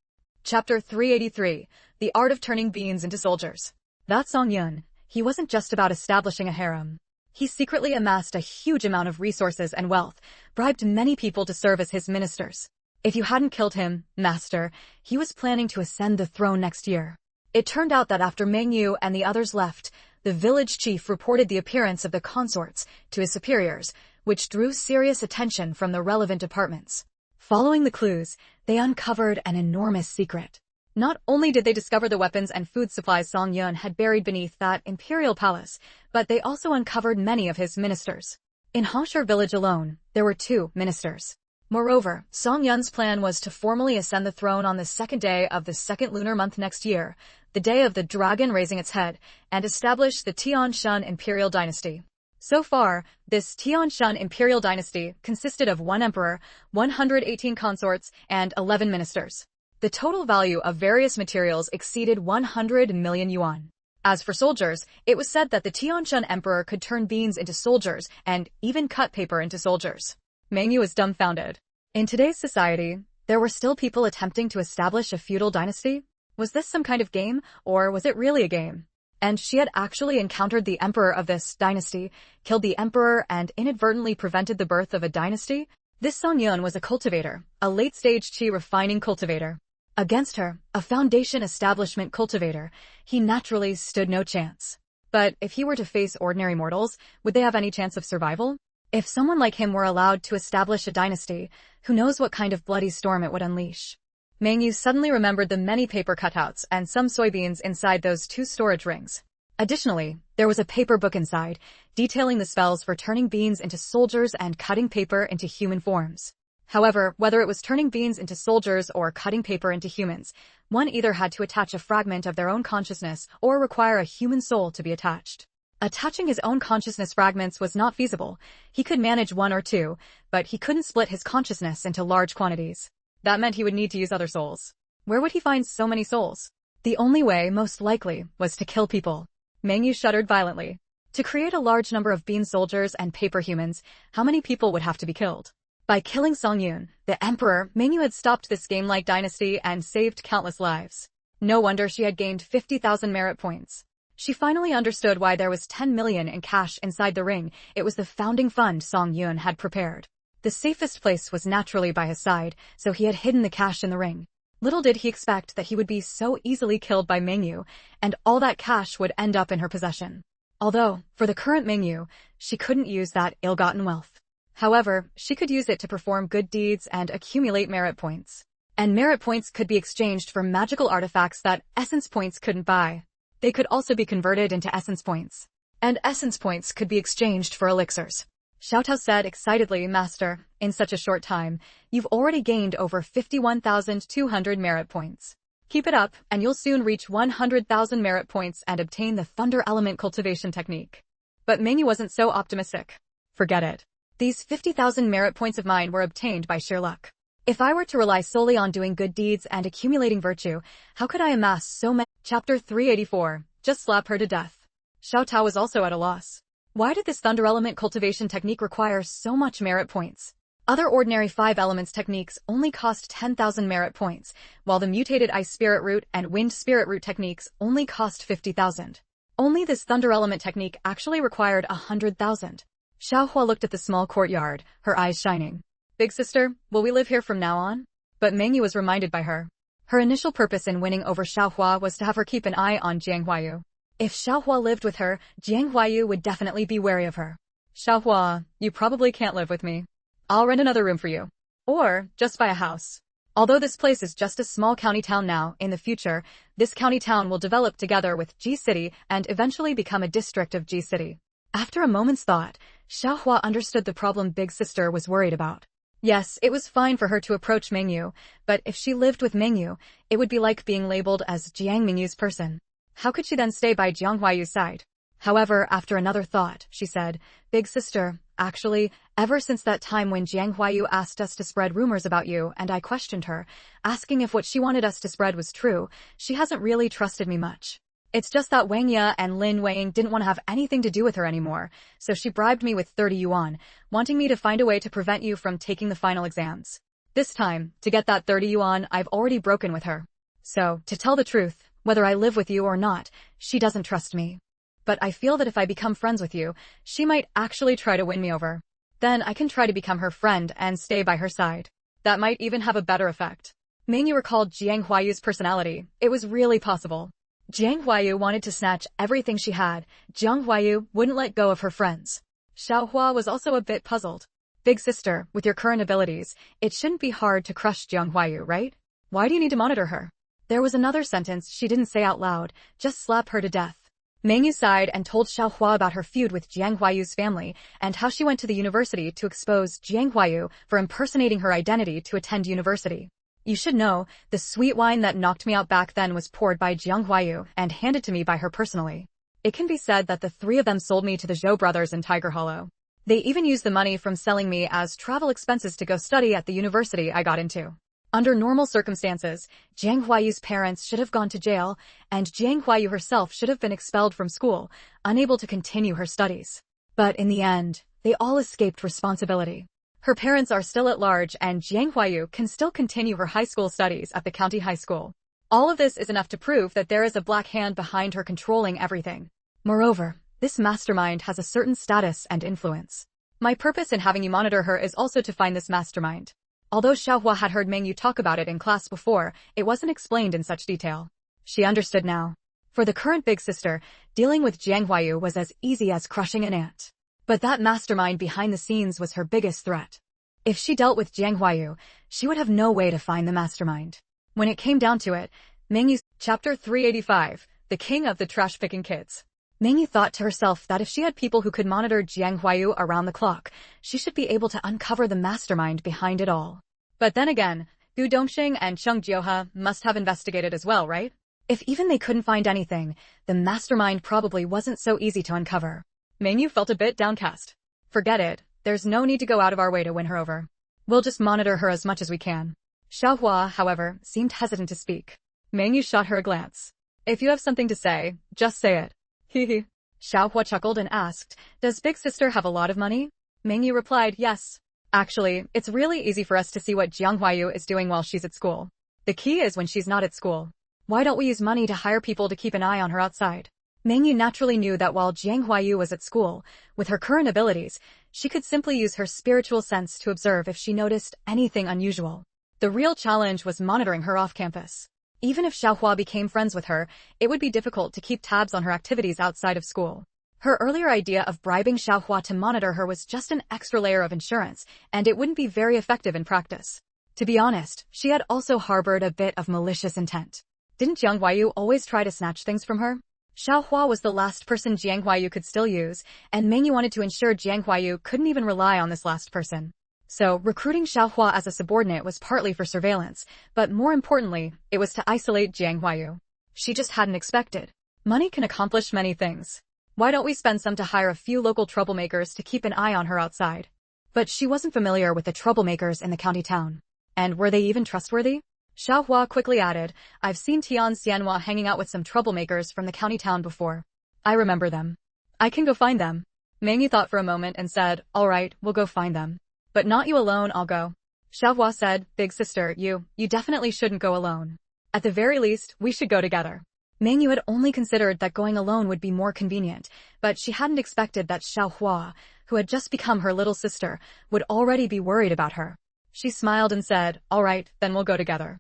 S1: Chapter 383, The Art of Turning Beans into Soldiers. That Song Yun, he wasn't just about establishing a harem. He secretly amassed a huge amount of resources and wealth, bribed many people to serve as his ministers. If you hadn't killed him, Master, he was planning to ascend the throne next year. It turned out that after Mengyu and the others left, the village chief reported the appearance of the consorts to his superiors, which drew serious attention from the relevant departments. Following the clues, they uncovered an enormous secret. Not only did they discover the weapons and food supplies Song Yun had buried beneath that imperial palace, but they also uncovered many of his ministers. In Hongshire village alone, there were 2 ministers. Moreover, Song Yun's plan was to formally ascend the throne on the 2nd day of the 2nd lunar month next year, the day of the dragon raising its head, and establish the Tianshan imperial dynasty. So far, this Tianshan imperial dynasty consisted of 1 emperor, 118 consorts, and 11 ministers. The total value of various materials exceeded 100 million yuan. As for soldiers, it was said that the Tianshan emperor could turn beans into soldiers and even cut paper into soldiers. Mengyu was dumbfounded. In today's society, there were still people attempting to establish a feudal dynasty. Was this some kind of game, or was it really a game? And she had actually encountered the emperor of this dynasty, killed the emperor, and inadvertently prevented the birth of a dynasty. This Song Yun was a cultivator, a late-stage chi refining cultivator. Against her, a foundation establishment cultivator, he naturally stood no chance. But if he were to face ordinary mortals, would they have any chance of survival? If someone like him were allowed to establish a dynasty, who knows what kind of bloody storm it would unleash? Mengyu suddenly remembered the many paper cutouts and some soybeans inside those 2 storage rings. Additionally, there was a paper book inside, detailing the spells for turning beans into soldiers and cutting paper into human forms. However, whether it was turning beans into soldiers or cutting paper into humans, one either had to attach a fragment of their own consciousness or require a human soul to be attached. Attaching his own consciousness fragments was not feasible. He could manage 1 or 2, but he couldn't split his consciousness into large quantities. That meant he would need to use other souls. Where would he find so many souls? The only way, most likely, was to kill people. Mengyu shuddered violently. To create a large number of bean soldiers and paper humans, how many people would have to be killed? By killing Song Yun, the emperor, Mengyu had stopped this game-like dynasty and saved countless lives. No wonder she had gained 50,000 merit points. She finally understood why there was 10 million in cash inside the ring. It was the founding fund Song Yun had prepared. The safest place was naturally by his side, so he had hidden the cash in the ring. Little did he expect that he would be so easily killed by Mengyu, and all that cash would end up in her possession. Although, for the current Mengyu, she couldn't use that ill-gotten wealth. However, she could use it to perform good deeds and accumulate merit points. And merit points could be exchanged for magical artifacts that essence points couldn't buy. They could also be converted into essence points. And essence points could be exchanged for elixirs. Xiao Tao said excitedly, Master, in such a short time, you've already gained over 51,200 merit points. Keep it up, and you'll soon reach 100,000 merit points and obtain the Thunder Element cultivation technique. But Mengyu wasn't so optimistic. Forget it. These 50,000 merit points of mine were obtained by sheer luck. If I were to rely solely on doing good deeds and accumulating virtue, how could I amass so many? Chapter 384. Just slap her to death. Xiao Tao was also at a loss. Why did this Thunder Element cultivation technique require so much merit points? Other ordinary 5 elements techniques only cost 10,000 merit points, while the mutated Ice Spirit Root and Wind Spirit Root techniques only cost 50,000. Only this Thunder Element technique actually required 100,000. Xiaohua looked at the small courtyard, her eyes shining. Big sister, will we live here from now on? But Mengyu was reminded by her. Her initial purpose in winning over Xiaohua was to have her keep an eye on Jiang Mengyu. If Xiaohua lived with her, Jiang Mengyu would definitely be wary of her. Xiaohua, you probably can't live with me. I'll rent another room for you. Or, just buy a house. Although this place is just a small county town now, in the future, this county town will develop together with G City and eventually become a district of G City. After a moment's thought, Xiaohua understood the problem Big Sister was worried about. Yes, it was fine for her to approach Mengyu, but if she lived with Mengyu, it would be like being labeled as Jiang Mengyu's person. How could she then stay by Jiang Huayu's side? However, after another thought, she said, Big sister, actually, ever since that time when Jiang Huayu asked us to spread rumors about you and I questioned her, asking if what she wanted us to spread was true, she hasn't really trusted me much. It's just that Wang Ye and Lin Weiying didn't want to have anything to do with her anymore, so she bribed me with 30 yuan, wanting me to find a way to prevent you from taking the final exams. This time, to get that 30 yuan, I've already broken with her. So, to tell the truth, whether I live with you or not, she doesn't trust me. But I feel that if I become friends with you, she might actually try to win me over. Then I can try to become her friend and stay by her side. That might even have a better effect. Mengyu recalled Jiang Huayu's personality. It was really possible. Jiang Huayu wanted to snatch everything she had. Jiang Huayu wouldn't let go of her friends. Xiaohua was also a bit puzzled. Big sister, with your current abilities, it shouldn't be hard to crush Jiang Huayu, right? Why do you need to monitor her? There was another sentence she didn't say out loud. Just slap her to death. Mengyu sighed and told Xiaohua about her feud with Jiang Huayu's family and how she went to the university to expose Jiang Huayu for impersonating her identity to attend university. You should know, the sweet wine that knocked me out back then was poured by Jiang Huayu and handed to me by her personally. It can be said that the three of them sold me to the Zhou brothers in Tiger Hollow. They even used the money from selling me as travel expenses to go study at the university I got into. Under normal circumstances, Jiang Huayu's parents should have gone to jail, and Jiang Huayu herself should have been expelled from school, unable to continue her studies. But in the end, they all escaped responsibility. Her parents are still at large and Jiang Mengyu can still continue her high school studies at the county high school. All of this is enough to prove that there is a black hand behind her controlling everything. Moreover, this mastermind has a certain status and influence. My purpose in having you monitor her is also to find this mastermind. Although Xiaohua had heard Mengyu talk about it in class before, it wasn't explained in such detail. She understood now. For the current big sister, dealing with Jiang Mengyu was as easy as crushing an ant. But that mastermind behind the scenes was her biggest threat. If she dealt with Jiang Mengyu, she would have no way to find the mastermind. When it came down to it, Mengyu, Chapter 385, The King of the Trash-Picking Kids. Mengyu thought to herself that if she had people who could monitor Jiang Mengyu around the clock, she should be able to uncover the mastermind behind it all. But then again, Gu Dongxing and Cheng Jiuhe must have investigated as well, right? If even they couldn't find anything, the mastermind probably wasn't so easy to uncover. Mengyu felt a bit downcast. Forget it, there's no need to go out of our way to win her over. We'll just monitor her as much as we can. Xiaohua, however, seemed hesitant to speak. Mengyu shot her a glance. If you have something to say, just say it. Hee. Xiaohua chuckled and asked, does big sister have a lot of money? Mengyu replied, yes. Actually, it's really easy for us to see what Jiang Mengyu is doing while she's at school. The key is when she's not at school. Why don't we use money to hire people to keep an eye on her outside? Mengyu naturally knew that while Jiang Mengyu was at school, with her current abilities, she could simply use her spiritual sense to observe if she noticed anything unusual. The real challenge was monitoring her off campus. Even if Xiaohua became friends with her, it would be difficult to keep tabs on her activities outside of school. Her earlier idea of bribing Xiaohua to monitor her was just an extra layer of insurance, and it wouldn't be very effective in practice. To be honest, she had also harbored a bit of malicious intent. Didn't Jiang Mengyu always try to snatch things from her? Xiaohua was the last person Jiang Mengyu could still use, and Mengyu wanted to ensure Jiang Mengyu couldn't even rely on this last person. So, recruiting Xiaohua as a subordinate was partly for surveillance, but more importantly, it was to isolate Jiang Mengyu. She just hadn't expected. Money can accomplish many things. Why don't we spend some to hire a few local troublemakers to keep an eye on her outside? But she wasn't familiar with the troublemakers in the county town. And were they even trustworthy? Xiaohua quickly added, I've seen Tian Xianhua hanging out with some troublemakers from the county town before. I remember them. I can go find them. Mengyu thought for a moment and said, all right, we'll go find them. But not you alone, I'll go. Xiaohua said, big sister, you definitely shouldn't go alone. At the very least, we should go together. Mengyu had only considered that going alone would be more convenient, but she hadn't expected that Xiaohua, who had just become her little sister, would already be worried about her. She smiled and said, all right, then we'll go together.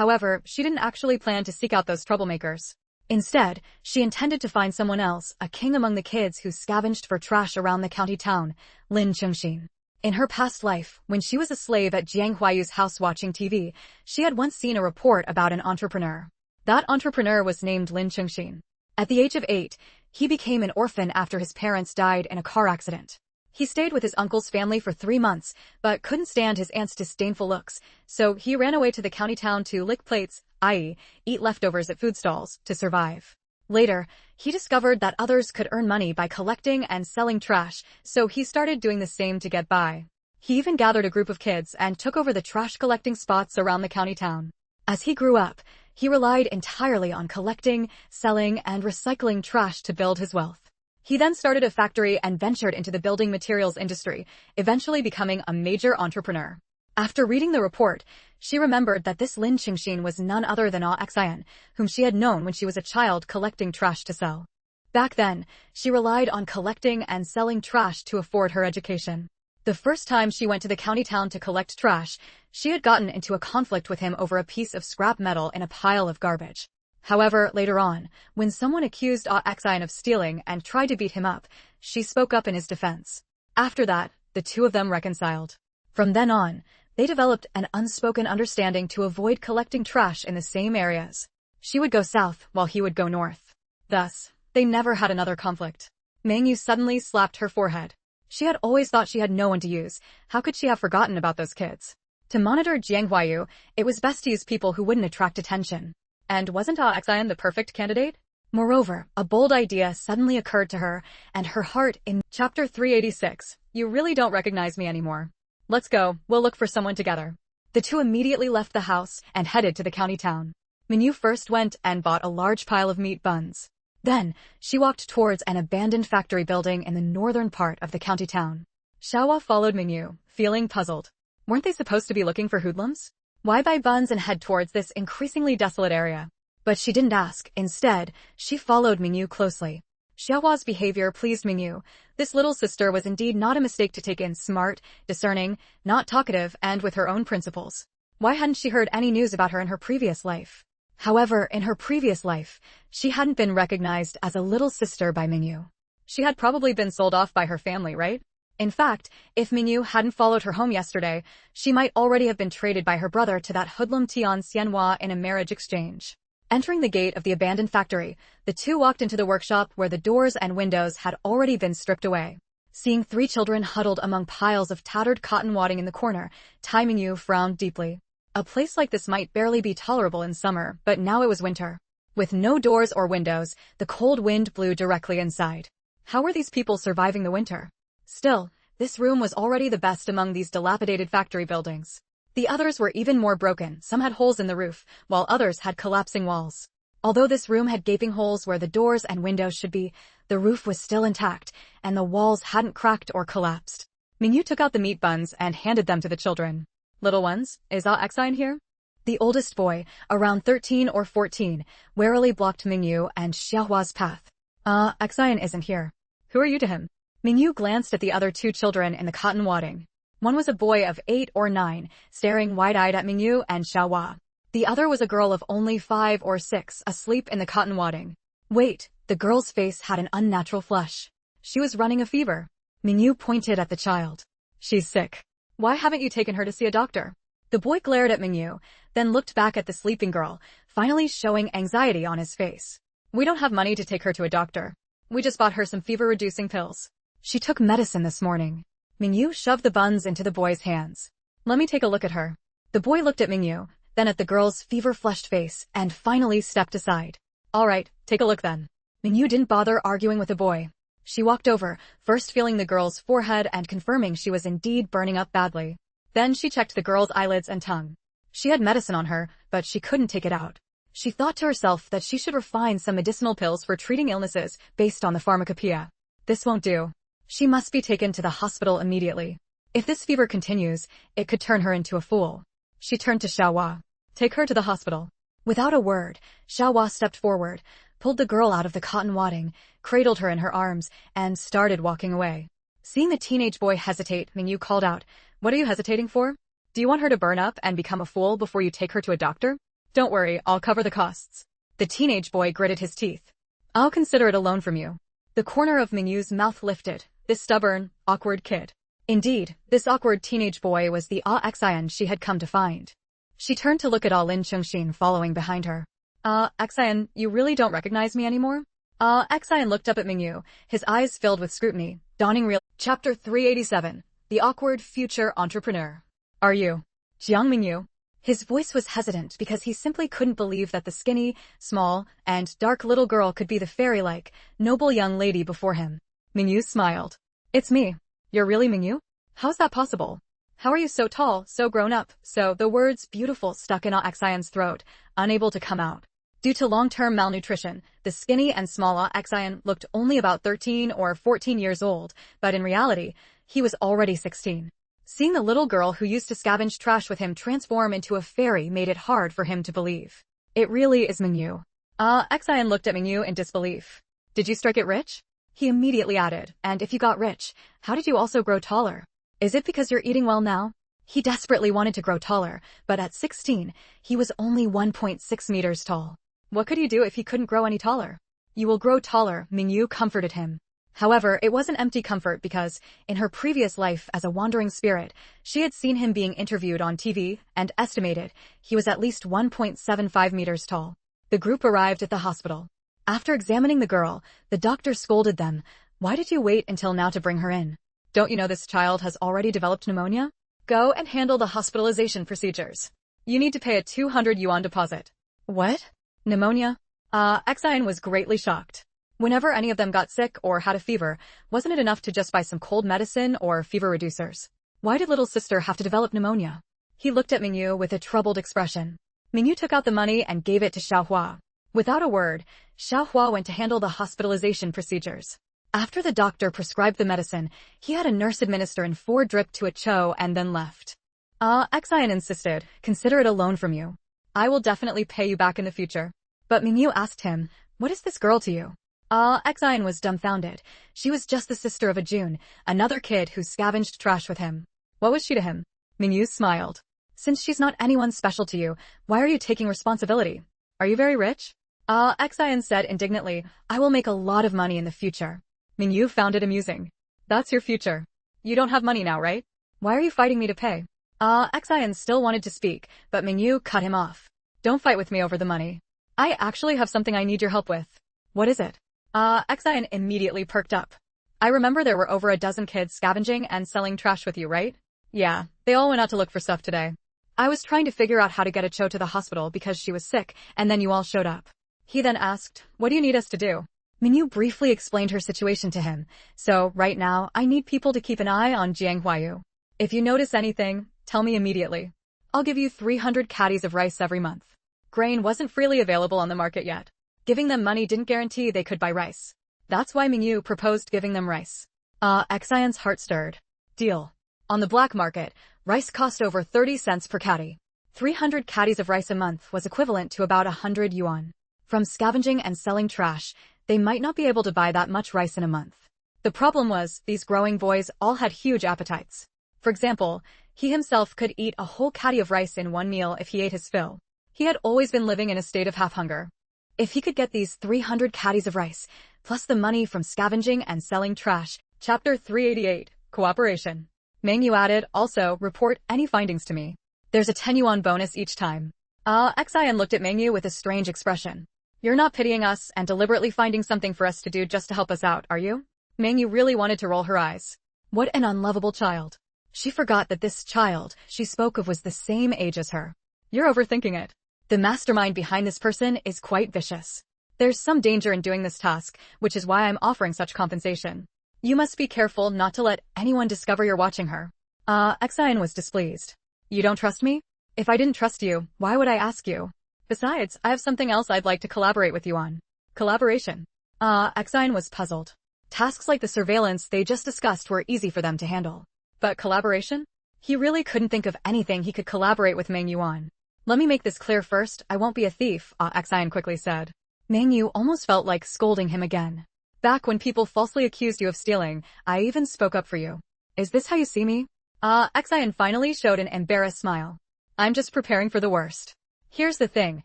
S1: However, she didn't actually plan to seek out those troublemakers. Instead, she intended to find someone else, a king among the kids who scavenged for trash around the county town, Lin Chengxin. In her past life, when she was a slave at Jiang Huayu's house watching TV, she had once seen a report about an entrepreneur. That entrepreneur was named Lin Chengxin. At the age of 8, he became an orphan after his parents died in a car accident. He stayed with his uncle's family for 3 months, but couldn't stand his aunt's disdainful looks, so he ran away to the county town to lick plates, i.e., eat leftovers at food stalls, to survive. Later, he discovered that others could earn money by collecting and selling trash, so he started doing the same to get by. He even gathered a group of kids and took over the trash collecting spots around the county town. As he grew up, he relied entirely on collecting, selling, and recycling trash to build his wealth. He then started a factory and ventured into the building materials industry, eventually becoming a major entrepreneur. After reading the report, she remembered that this Lin Chengxin was none other than Awakens, whom she had known when she was a child collecting trash to sell. Back then, she relied on collecting and selling trash to afford her education. The first time she went to the county town to collect trash, she had gotten into a conflict with him over a piece of scrap metal in a pile of garbage. However, later on, when someone accused Awakens of stealing and tried to beat him up, she spoke up in his defense. After that, the two of them reconciled. From then on, they developed an unspoken understanding to avoid collecting trash in the same areas. She would go south while he would go north. Thus, they never had another conflict. Mengyu suddenly slapped her forehead. She had always thought she had no one to use. How could she have forgotten about those kids? To monitor Jiang Mengyu, it was best to use people who wouldn't attract attention. And wasn't Awakens the perfect candidate? Moreover, a bold idea suddenly occurred to her, and her heart in Chapter 386. You really don't recognize me anymore. Let's go, we'll look for someone together. The two immediately left the house and headed to the county town. Mengyu first went and bought a large pile of meat buns. Then, she walked towards an abandoned factory building in the northern part of the county town. Xiaohua followed Mengyu, feeling puzzled. Weren't they supposed to be looking for hoodlums? Why buy buns and head towards this increasingly desolate area? But she didn't ask. Instead, she followed Mengyu closely. Xiaohua's behavior pleased Mengyu. This little sister was indeed not a mistake to take in, smart, discerning, not talkative, and with her own principles. Why hadn't she heard any news about her in her previous life? However, in her previous life, she hadn't been recognized as a little sister by Mengyu. She had probably been sold off by her family, right? In fact, if Mengyu hadn't followed her home yesterday, she might already have been traded by her brother to that hoodlum Tian Xianhua in a marriage exchange. Entering the gate of the abandoned factory, the two walked into the workshop where the doors and windows had already been stripped away. Seeing three children huddled among piles of tattered cotton wadding in the corner, Tai Mengyu frowned deeply. A place like this might barely be tolerable in summer, but now it was winter. With no doors or windows, the cold wind blew directly inside. How were these people surviving the winter? Still, this room was already the best among these dilapidated factory buildings. The others were even more broken. Some had holes in the roof, while others had collapsing walls. Although this room had gaping holes where the doors and windows should be, the roof was still intact, and the walls hadn't cracked or collapsed. Mengyu took out the meat buns and handed them to the children. Little ones, is Awakens here? The oldest boy, around 13 or 14, warily blocked Mengyu and Xiaohua's path. Awakens isn't here. Who are you to him? Mengyu glanced at the other two children in the cotton wadding. One was a boy of 8 or 9, staring wide-eyed at Mengyu and Xiaohua. The other was a girl of only 5 or 6, asleep in the cotton wadding. Wait, the girl's face had an unnatural flush. She was running a fever. Mengyu pointed at the child. She's sick. Why haven't you taken her to see a doctor? The boy glared at Mengyu, then looked back at the sleeping girl, finally showing anxiety on his face. We don't have money to take her to a doctor. We just bought her some fever-reducing pills. She took medicine this morning. Mengyu shoved the buns into the boy's hands. Let me take a look at her. The boy looked at Mengyu, then at the girl's fever-flushed face, and finally stepped aside. All right, take a look then. Mengyu didn't bother arguing with the boy. She walked over, first feeling the girl's forehead and confirming she was indeed burning up badly. Then she checked the girl's eyelids and tongue. She had medicine on her, but she couldn't take it out. She thought to herself that she should refine some medicinal pills for treating illnesses based on the pharmacopoeia. This won't do. She must be taken to the hospital immediately. If this fever continues, it could turn her into a fool. She turned to Xiaohua. Take her to the hospital. Without a word, Xiaohua stepped forward, pulled the girl out of the cotton wadding, cradled her in her arms, and started walking away. Seeing the teenage boy hesitate, Mengyu called out, What are you hesitating for? Do you want her to burn up and become a fool before you take her to a doctor? Don't worry, I'll cover the costs. The teenage boy gritted his teeth. I'll consider it a loan from you. The corner of Mengyu's mouth lifted. This stubborn, awkward kid. Indeed, this awkward teenage boy was the Awakens she had come to find. She turned to look at Lin Chengxin following behind her. Awakens, you really don't recognize me anymore? Awakens looked up at Mengyu, his eyes filled with scrutiny, dawning real. Chapter 387, The Awkward Future Entrepreneur. Are you Jiang Mengyu? His voice was hesitant because he simply couldn't believe that the skinny, small, and dark little girl could be the fairy-like, noble young lady before him. Mengyu smiled. It's me. You're really Mengyu? How's that possible? How are you so tall, so grown up, so the words beautiful stuck in Awakens' throat, unable to come out. Due to long-term malnutrition, the skinny and small Awakens looked only about 13 or 14 years old, but in reality, he was already 16. Seeing the little girl who used to scavenge trash with him transform into a fairy made it hard for him to believe. It really is Mengyu. Awakens looked at Mengyu in disbelief. Did you strike it rich? He immediately added, and if you got rich, how did you also grow taller? Is it because you're eating well now? He desperately wanted to grow taller, but at 16, he was only 1.6 meters tall. What could he do if he couldn't grow any taller? You will grow taller, Mengyu comforted him. However, it wasn't empty comfort because, in her previous life as a wandering spirit, she had seen him being interviewed on TV and estimated he was at least 1.75 meters tall. The group arrived at the hospital. After examining the girl, the doctor scolded them. Why did you wait until now to bring her in? Don't you know this child has already developed pneumonia? Go and handle the hospitalization procedures. You need to pay a 200 yuan deposit. What? Pneumonia? Awakens was greatly shocked. Whenever any of them got sick or had a fever, wasn't it enough to just buy some cold medicine or fever reducers? Why did little sister have to develop pneumonia? He looked at Mengyu with a troubled expression. Mengyu took out the money and gave it to Xiaohua. Without a word, Xiaohua went to handle the hospitalization procedures. After the doctor prescribed the medicine, he had a nurse administer in 4 drip to a cho and then left. Xian insisted, consider it a loan from you. I will definitely pay you back in the future. But Mengyu asked him, what is this girl to you? Xian was dumbfounded. She was just the sister of a Jun, another kid who scavenged trash with him. What was she to him? Mengyu smiled. Since she's not anyone special to you, why are you taking responsibility? Are you very rich? Xian said indignantly, I will make a lot of money in the future. Mengyu found it amusing. That's your future. You don't have money now, right? Why are you fighting me to pay? Xian still wanted to speak, but Mengyu cut him off. Don't fight with me over the money. I actually have something I need your help with. What is it? Xian immediately perked up. I remember there were over a dozen kids scavenging and selling trash with you, right? Yeah, they all went out to look for stuff today. I was trying to figure out how to get a Cho to the hospital because she was sick, and then you all showed up. He then asked, what do you need us to do? Mengyu briefly explained her situation to him. So, right now, I need people to keep an eye on Jiang Mengyu. If you notice anything, tell me immediately. I'll give you 300 caddies of rice every month. Grain wasn't freely available on the market yet. Giving them money didn't guarantee they could buy rice. That's why Mengyu proposed giving them rice. Xian's heart stirred. Deal. On the black market, rice cost over 30 cents per caddy. 300 caddies of rice a month was equivalent to about 100 yuan. From scavenging and selling trash, they might not be able to buy that much rice in a month. The problem was, these growing boys all had huge appetites. For example, he himself could eat a whole caddy of rice in one meal if he ate his fill. He had always been living in a state of half-hunger. If he could get these 300 caddies of rice, plus the money from scavenging and selling trash. Chapter 388, Cooperation. Mengyu added, also, report any findings to me. There's a 10 yuan bonus each time. Xian looked at Mengyu with a strange expression. You're not pitying us and deliberately finding something for us to do just to help us out, are you? Mengyu really wanted to roll her eyes. What an unlovable child. She forgot that this child she spoke of was the same age as her. You're overthinking it. The mastermind behind this person is quite vicious. There's some danger in doing this task, which is why I'm offering such compensation. You must be careful not to let anyone discover you're watching her. Xian was displeased. You don't trust me? If I didn't trust you, why would I ask you? Besides, I have something else I'd like to collaborate with you on. Collaboration. Xian was puzzled. Tasks like the surveillance they just discussed were easy for them to handle. But collaboration? He really couldn't think of anything he could collaborate with Mengyu on. Let me make this clear first, I won't be a thief, Xian quickly said. Mengyu almost felt like scolding him again. Back when people falsely accused you of stealing, I even spoke up for you. Is this how you see me? Xian finally showed an embarrassed smile. I'm just preparing for the worst. Here's the thing,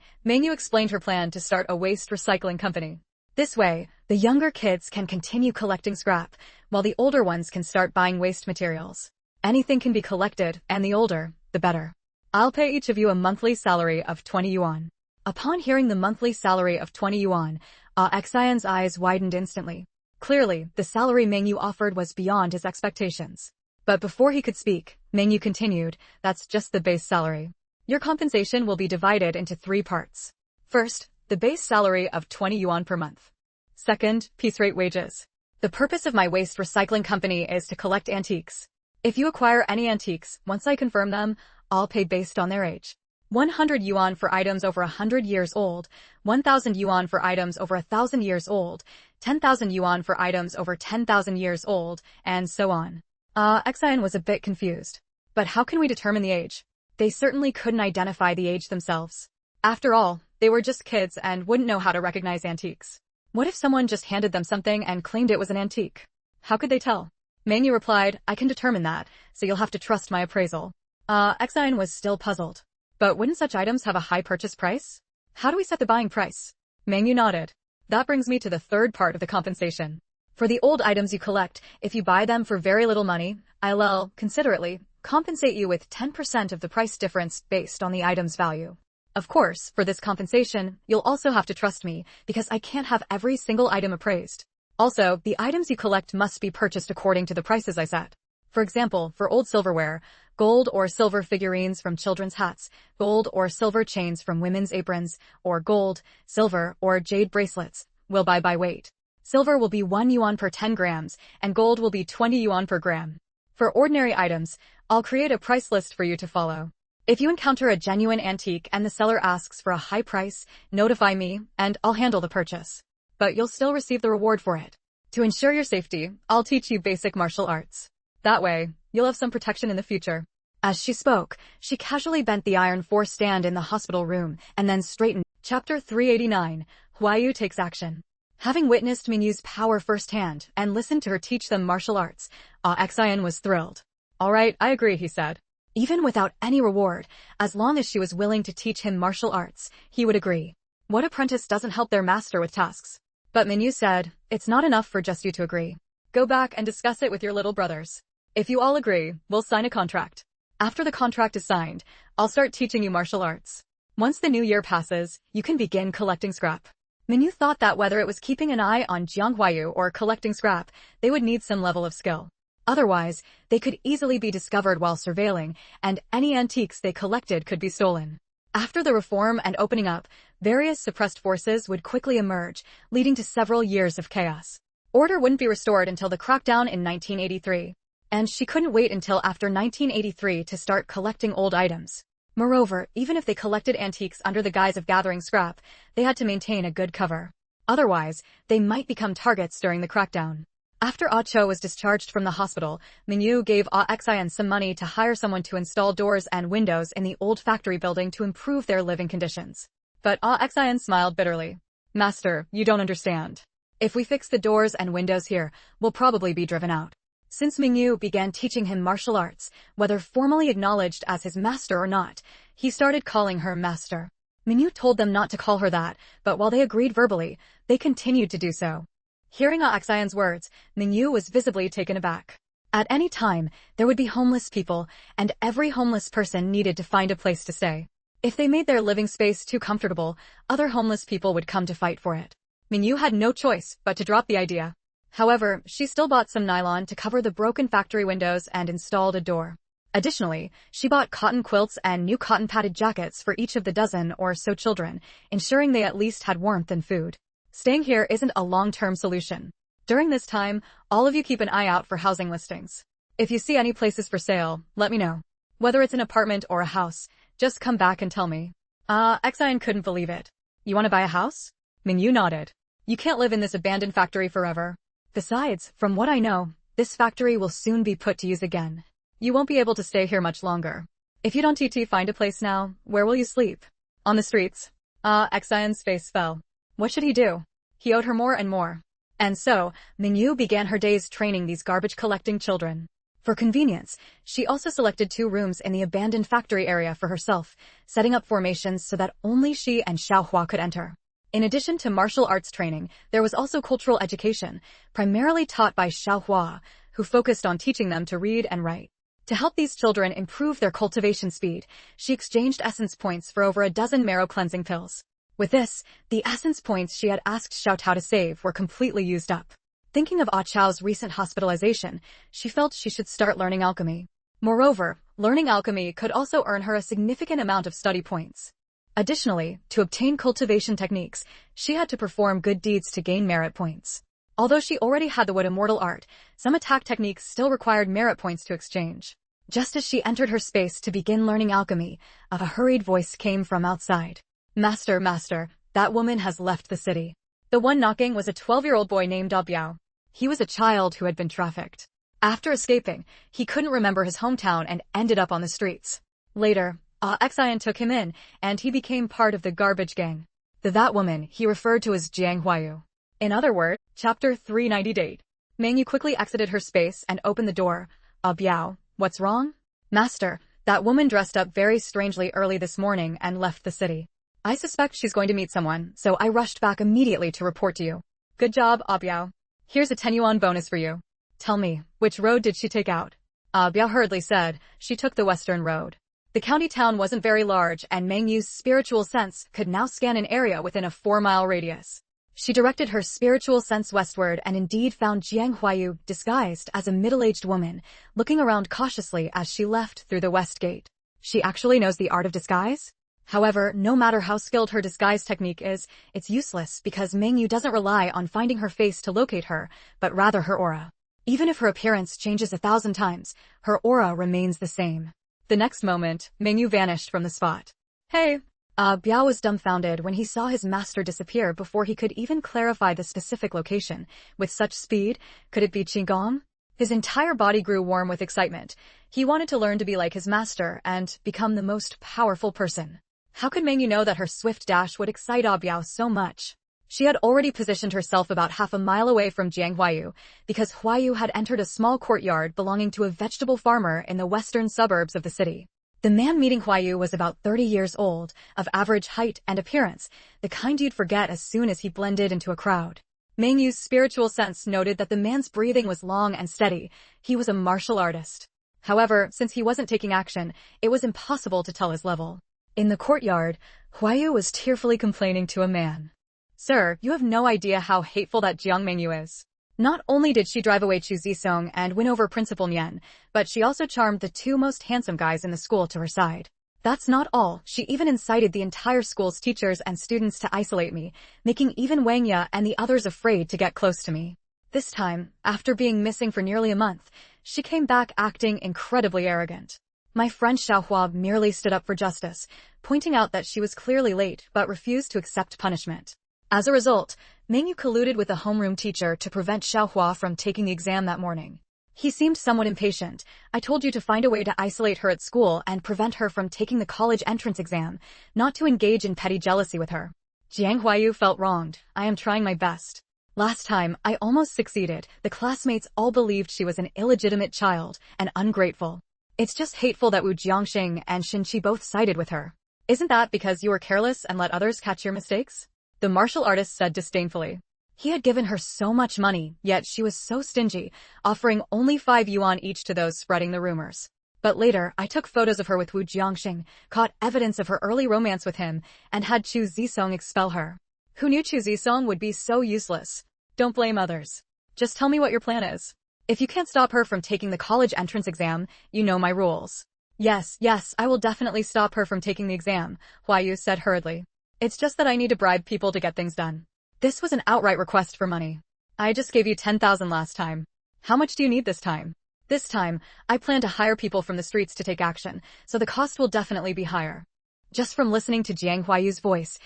S1: Mengyu explained her plan to start a waste recycling company. This way, the younger kids can continue collecting scrap, while the older ones can start buying waste materials. Anything can be collected, and the older, the better. I'll pay each of you a monthly salary of 20 yuan. Upon hearing the monthly salary of 20 yuan, Xian's eyes widened instantly. Clearly, the salary Mengyu offered was beyond his expectations. But before he could speak, Mengyu continued, that's just the base salary. Your compensation will be divided into 3 parts. First, the base salary of 20 yuan per month. Second, piece rate wages. The purpose of my waste recycling company is to collect antiques. If you acquire any antiques, once I confirm them, I'll pay based on their age. 100 yuan for items over 100 years old, 1,000 yuan for items over 1,000 years old, 10,000 yuan for items over 10,000 years old, and so on. Xian was a bit confused. But how can we determine the age? They certainly couldn't identify the age themselves. After all, they were just kids and wouldn't know how to recognize antiques. What if someone just handed them something and claimed it was an antique? How could they tell? Mengyu replied, I can determine that, so you'll have to trust my appraisal. Xian was still puzzled. But wouldn't such items have a high purchase price? How do we set the buying price? Mengyu nodded. That brings me to the third part of the compensation. For the old items you collect, if you buy them for very little money, I'll, considerately, compensate you with 10% of the price difference based on the item's value. Of course, for this compensation, you'll also have to trust me, because I can't have every single item appraised. Also, the items you collect must be purchased according to the prices I set. For example, for old silverware, gold or silver figurines from children's hats, gold or silver chains from women's aprons, or gold, silver, or jade bracelets, will buy by weight. Silver will be 1 yuan per 10 grams, and gold will be 20 yuan per gram. For ordinary items, I'll create a price list for you to follow. If you encounter a genuine antique and the seller asks for a high price, notify me, and I'll handle the purchase. But you'll still receive the reward for it. To ensure your safety, I'll teach you basic martial arts. That way, you'll have some protection in the future. As she spoke, she casually bent the iron force stand in the hospital room and then straightened. Chapter 389, Huayu takes action. Having witnessed Mengyu's power firsthand and listened to her teach them martial arts, Xian was thrilled. All right, I agree, he said. Even without any reward, as long as she was willing to teach him martial arts, he would agree. What apprentice doesn't help their master with tasks? But Mengyu said, it's not enough for just you to agree. Go back and discuss it with your little brothers. If you all agree, we'll sign a contract. After the contract is signed, I'll start teaching you martial arts. Once the new year passes, you can begin collecting scrap. Mengyu thought that whether it was keeping an eye on Jiang Mengyu or collecting scrap, they would need some level of skill. Otherwise, they could easily be discovered while surveilling, and any antiques they collected could be stolen. After the reform and opening up, various suppressed forces would quickly emerge, leading to several years of chaos. Order wouldn't be restored until the crackdown in 1983. And she couldn't wait until after 1983 to start collecting old items. Moreover, even if they collected antiques under the guise of gathering scrap, they had to maintain a good cover. Otherwise, they might become targets during the crackdown. After Cho was discharged from the hospital, Mengyu gave Xian some money to hire someone to install doors and windows in the old factory building to improve their living conditions. But Xian smiled bitterly. Master, you don't understand. If we fix the doors and windows here, we'll probably be driven out. Since Mengyu began teaching him martial arts, whether formally acknowledged as his master or not, he started calling her master. Mengyu told them not to call her that, but while they agreed verbally, they continued to do so. Hearing Xian's words, Mengyu was visibly taken aback. At any time, there would be homeless people, and every homeless person needed to find a place to stay. If they made their living space too comfortable, other homeless people would come to fight for it. Mengyu had no choice but to drop the idea. However, she still bought some nylon to cover the broken factory windows and installed a door. Additionally, she bought cotton quilts and new cotton-padded jackets for each of the dozen or so children, ensuring they at least had warmth and food. Staying here isn't a long-term solution. During this time, all of you keep an eye out for housing listings. If you see any places for sale, let me know. Whether it's an apartment or a house, just come back and tell me. Xian couldn't believe it. You want to buy a house? Mengyu nodded. You can't live in this abandoned factory forever. Besides, from what I know, this factory will soon be put to use again. You won't be able to stay here much longer. If you don't find a place now, where will you sleep? On the streets. Xian's face fell. What should he do? He owed her more and more. And so, Mengyu began her days training these garbage-collecting children. For convenience, she also selected 2 rooms in the abandoned factory area for herself, setting up formations so that only she and Xiaohua could enter. In addition to martial arts training, there was also cultural education, primarily taught by Xiaohua, who focused on teaching them to read and write. To help these children improve their cultivation speed, she exchanged essence points for over a dozen marrow cleansing pills. With this, the essence points she had asked Xiao Tao to save were completely used up. Thinking of Chao's recent hospitalization, she felt she should start learning alchemy. Moreover, learning alchemy could also earn her a significant amount of study points. Additionally, to obtain cultivation techniques, she had to perform good deeds to gain merit points. Although she already had the wood immortal art, some attack techniques still required merit points to exchange. Just as she entered her space to begin learning alchemy, a hurried voice came from outside. Master, that woman has left the city. The one knocking was a 12-year-old boy named Biao. He was a child who had been trafficked. After escaping, he couldn't remember his hometown and ended up on the streets. Later, Xian took him in, and he became part of the garbage gang. That woman he referred to as Jiang Mengyu. In other words, Chapter 398. Mengyu quickly exited her space and opened the door. Biao, what's wrong? Master, that woman dressed up very strangely early this morning and left the city. I suspect she's going to meet someone, so I rushed back immediately to report to you. Good job, Biao. Here's a 10 yuan bonus for you. Tell me, which road did she take out? Biao hurriedly said, she took the western road. The county town wasn't very large, and Mengyu's spiritual sense could now scan an area within a 4-mile radius. She directed her spiritual sense westward and indeed found Jiang Mengyu disguised as a middle-aged woman, looking around cautiously as she left through the west gate. She actually knows the art of disguise? However, no matter how skilled her disguise technique is, it's useless because Mengyu doesn't rely on finding her face to locate her, but rather her aura. Even if her appearance changes 1,000 times, her aura remains the same. The next moment, Mengyu vanished from the spot. Hey, Biao was dumbfounded when he saw his master disappear before he could even clarify the specific location. With such speed, could it be Qigong? His entire body grew warm with excitement. He wanted to learn to be like his master and become the most powerful person. How could Mengyu know that her swift dash would excite Biao so much? She had already positioned herself about half a mile away from Jiang Mengyu, because Huayu had entered a small courtyard belonging to a vegetable farmer in the western suburbs of the city. The man meeting Huayu was about 30 years old, of average height and appearance, the kind you'd forget as soon as he blended into a crowd. Mengyu's spiritual sense noted that the man's breathing was long and steady. He was a martial artist. However, since he wasn't taking action, it was impossible to tell his level. In the courtyard, Huayu was tearfully complaining to a man. "Sir, you have no idea how hateful that Jiang Mengyu is. Not only did she drive away Chu Zisong and win over Principal Nian, but she also charmed the two most handsome guys in the school to her side. That's not all, she even incited the entire school's teachers and students to isolate me, making even Wang Ye and the others afraid to get close to me. This time, after being missing for nearly a month, she came back acting incredibly arrogant. My friend Xiaohua merely stood up for justice, pointing out that she was clearly late but refused to accept punishment. As a result, Mengyu colluded with a homeroom teacher to prevent Xiaohua from taking the exam that morning. He seemed somewhat impatient. I told you to find a way to isolate her at school and prevent her from taking the college entrance exam, not to engage in petty jealousy with her. Jiang Huayu felt wronged. I am trying my best. Last time, I almost succeeded. The classmates all believed she was an illegitimate child and ungrateful. It's just hateful that Wu Jiangxing and Shinqi both sided with her. Isn't that because you were careless and let others catch your mistakes?" The martial artist said disdainfully. He had given her so much money, yet she was so stingy, offering only 5 yuan each to those spreading the rumors. But later, I took photos of her with Wu Jiangxing, caught evidence of her early romance with him, and had Chu Zisong expel her. Who knew Chu Zisong would be so useless? Don't blame others. Just tell me what your plan is. If you can't stop her from taking the college entrance exam, you know my rules. Yes, I will definitely stop her from taking the exam, Huayu said hurriedly. It's just that I need to bribe people to get things done. This was an outright request for money. I just gave you 10,000 last time. How much do you need this time? This time, I plan to hire people from the streets to take action, so the cost will definitely be higher. Just from listening to Jiang Huayu's voice.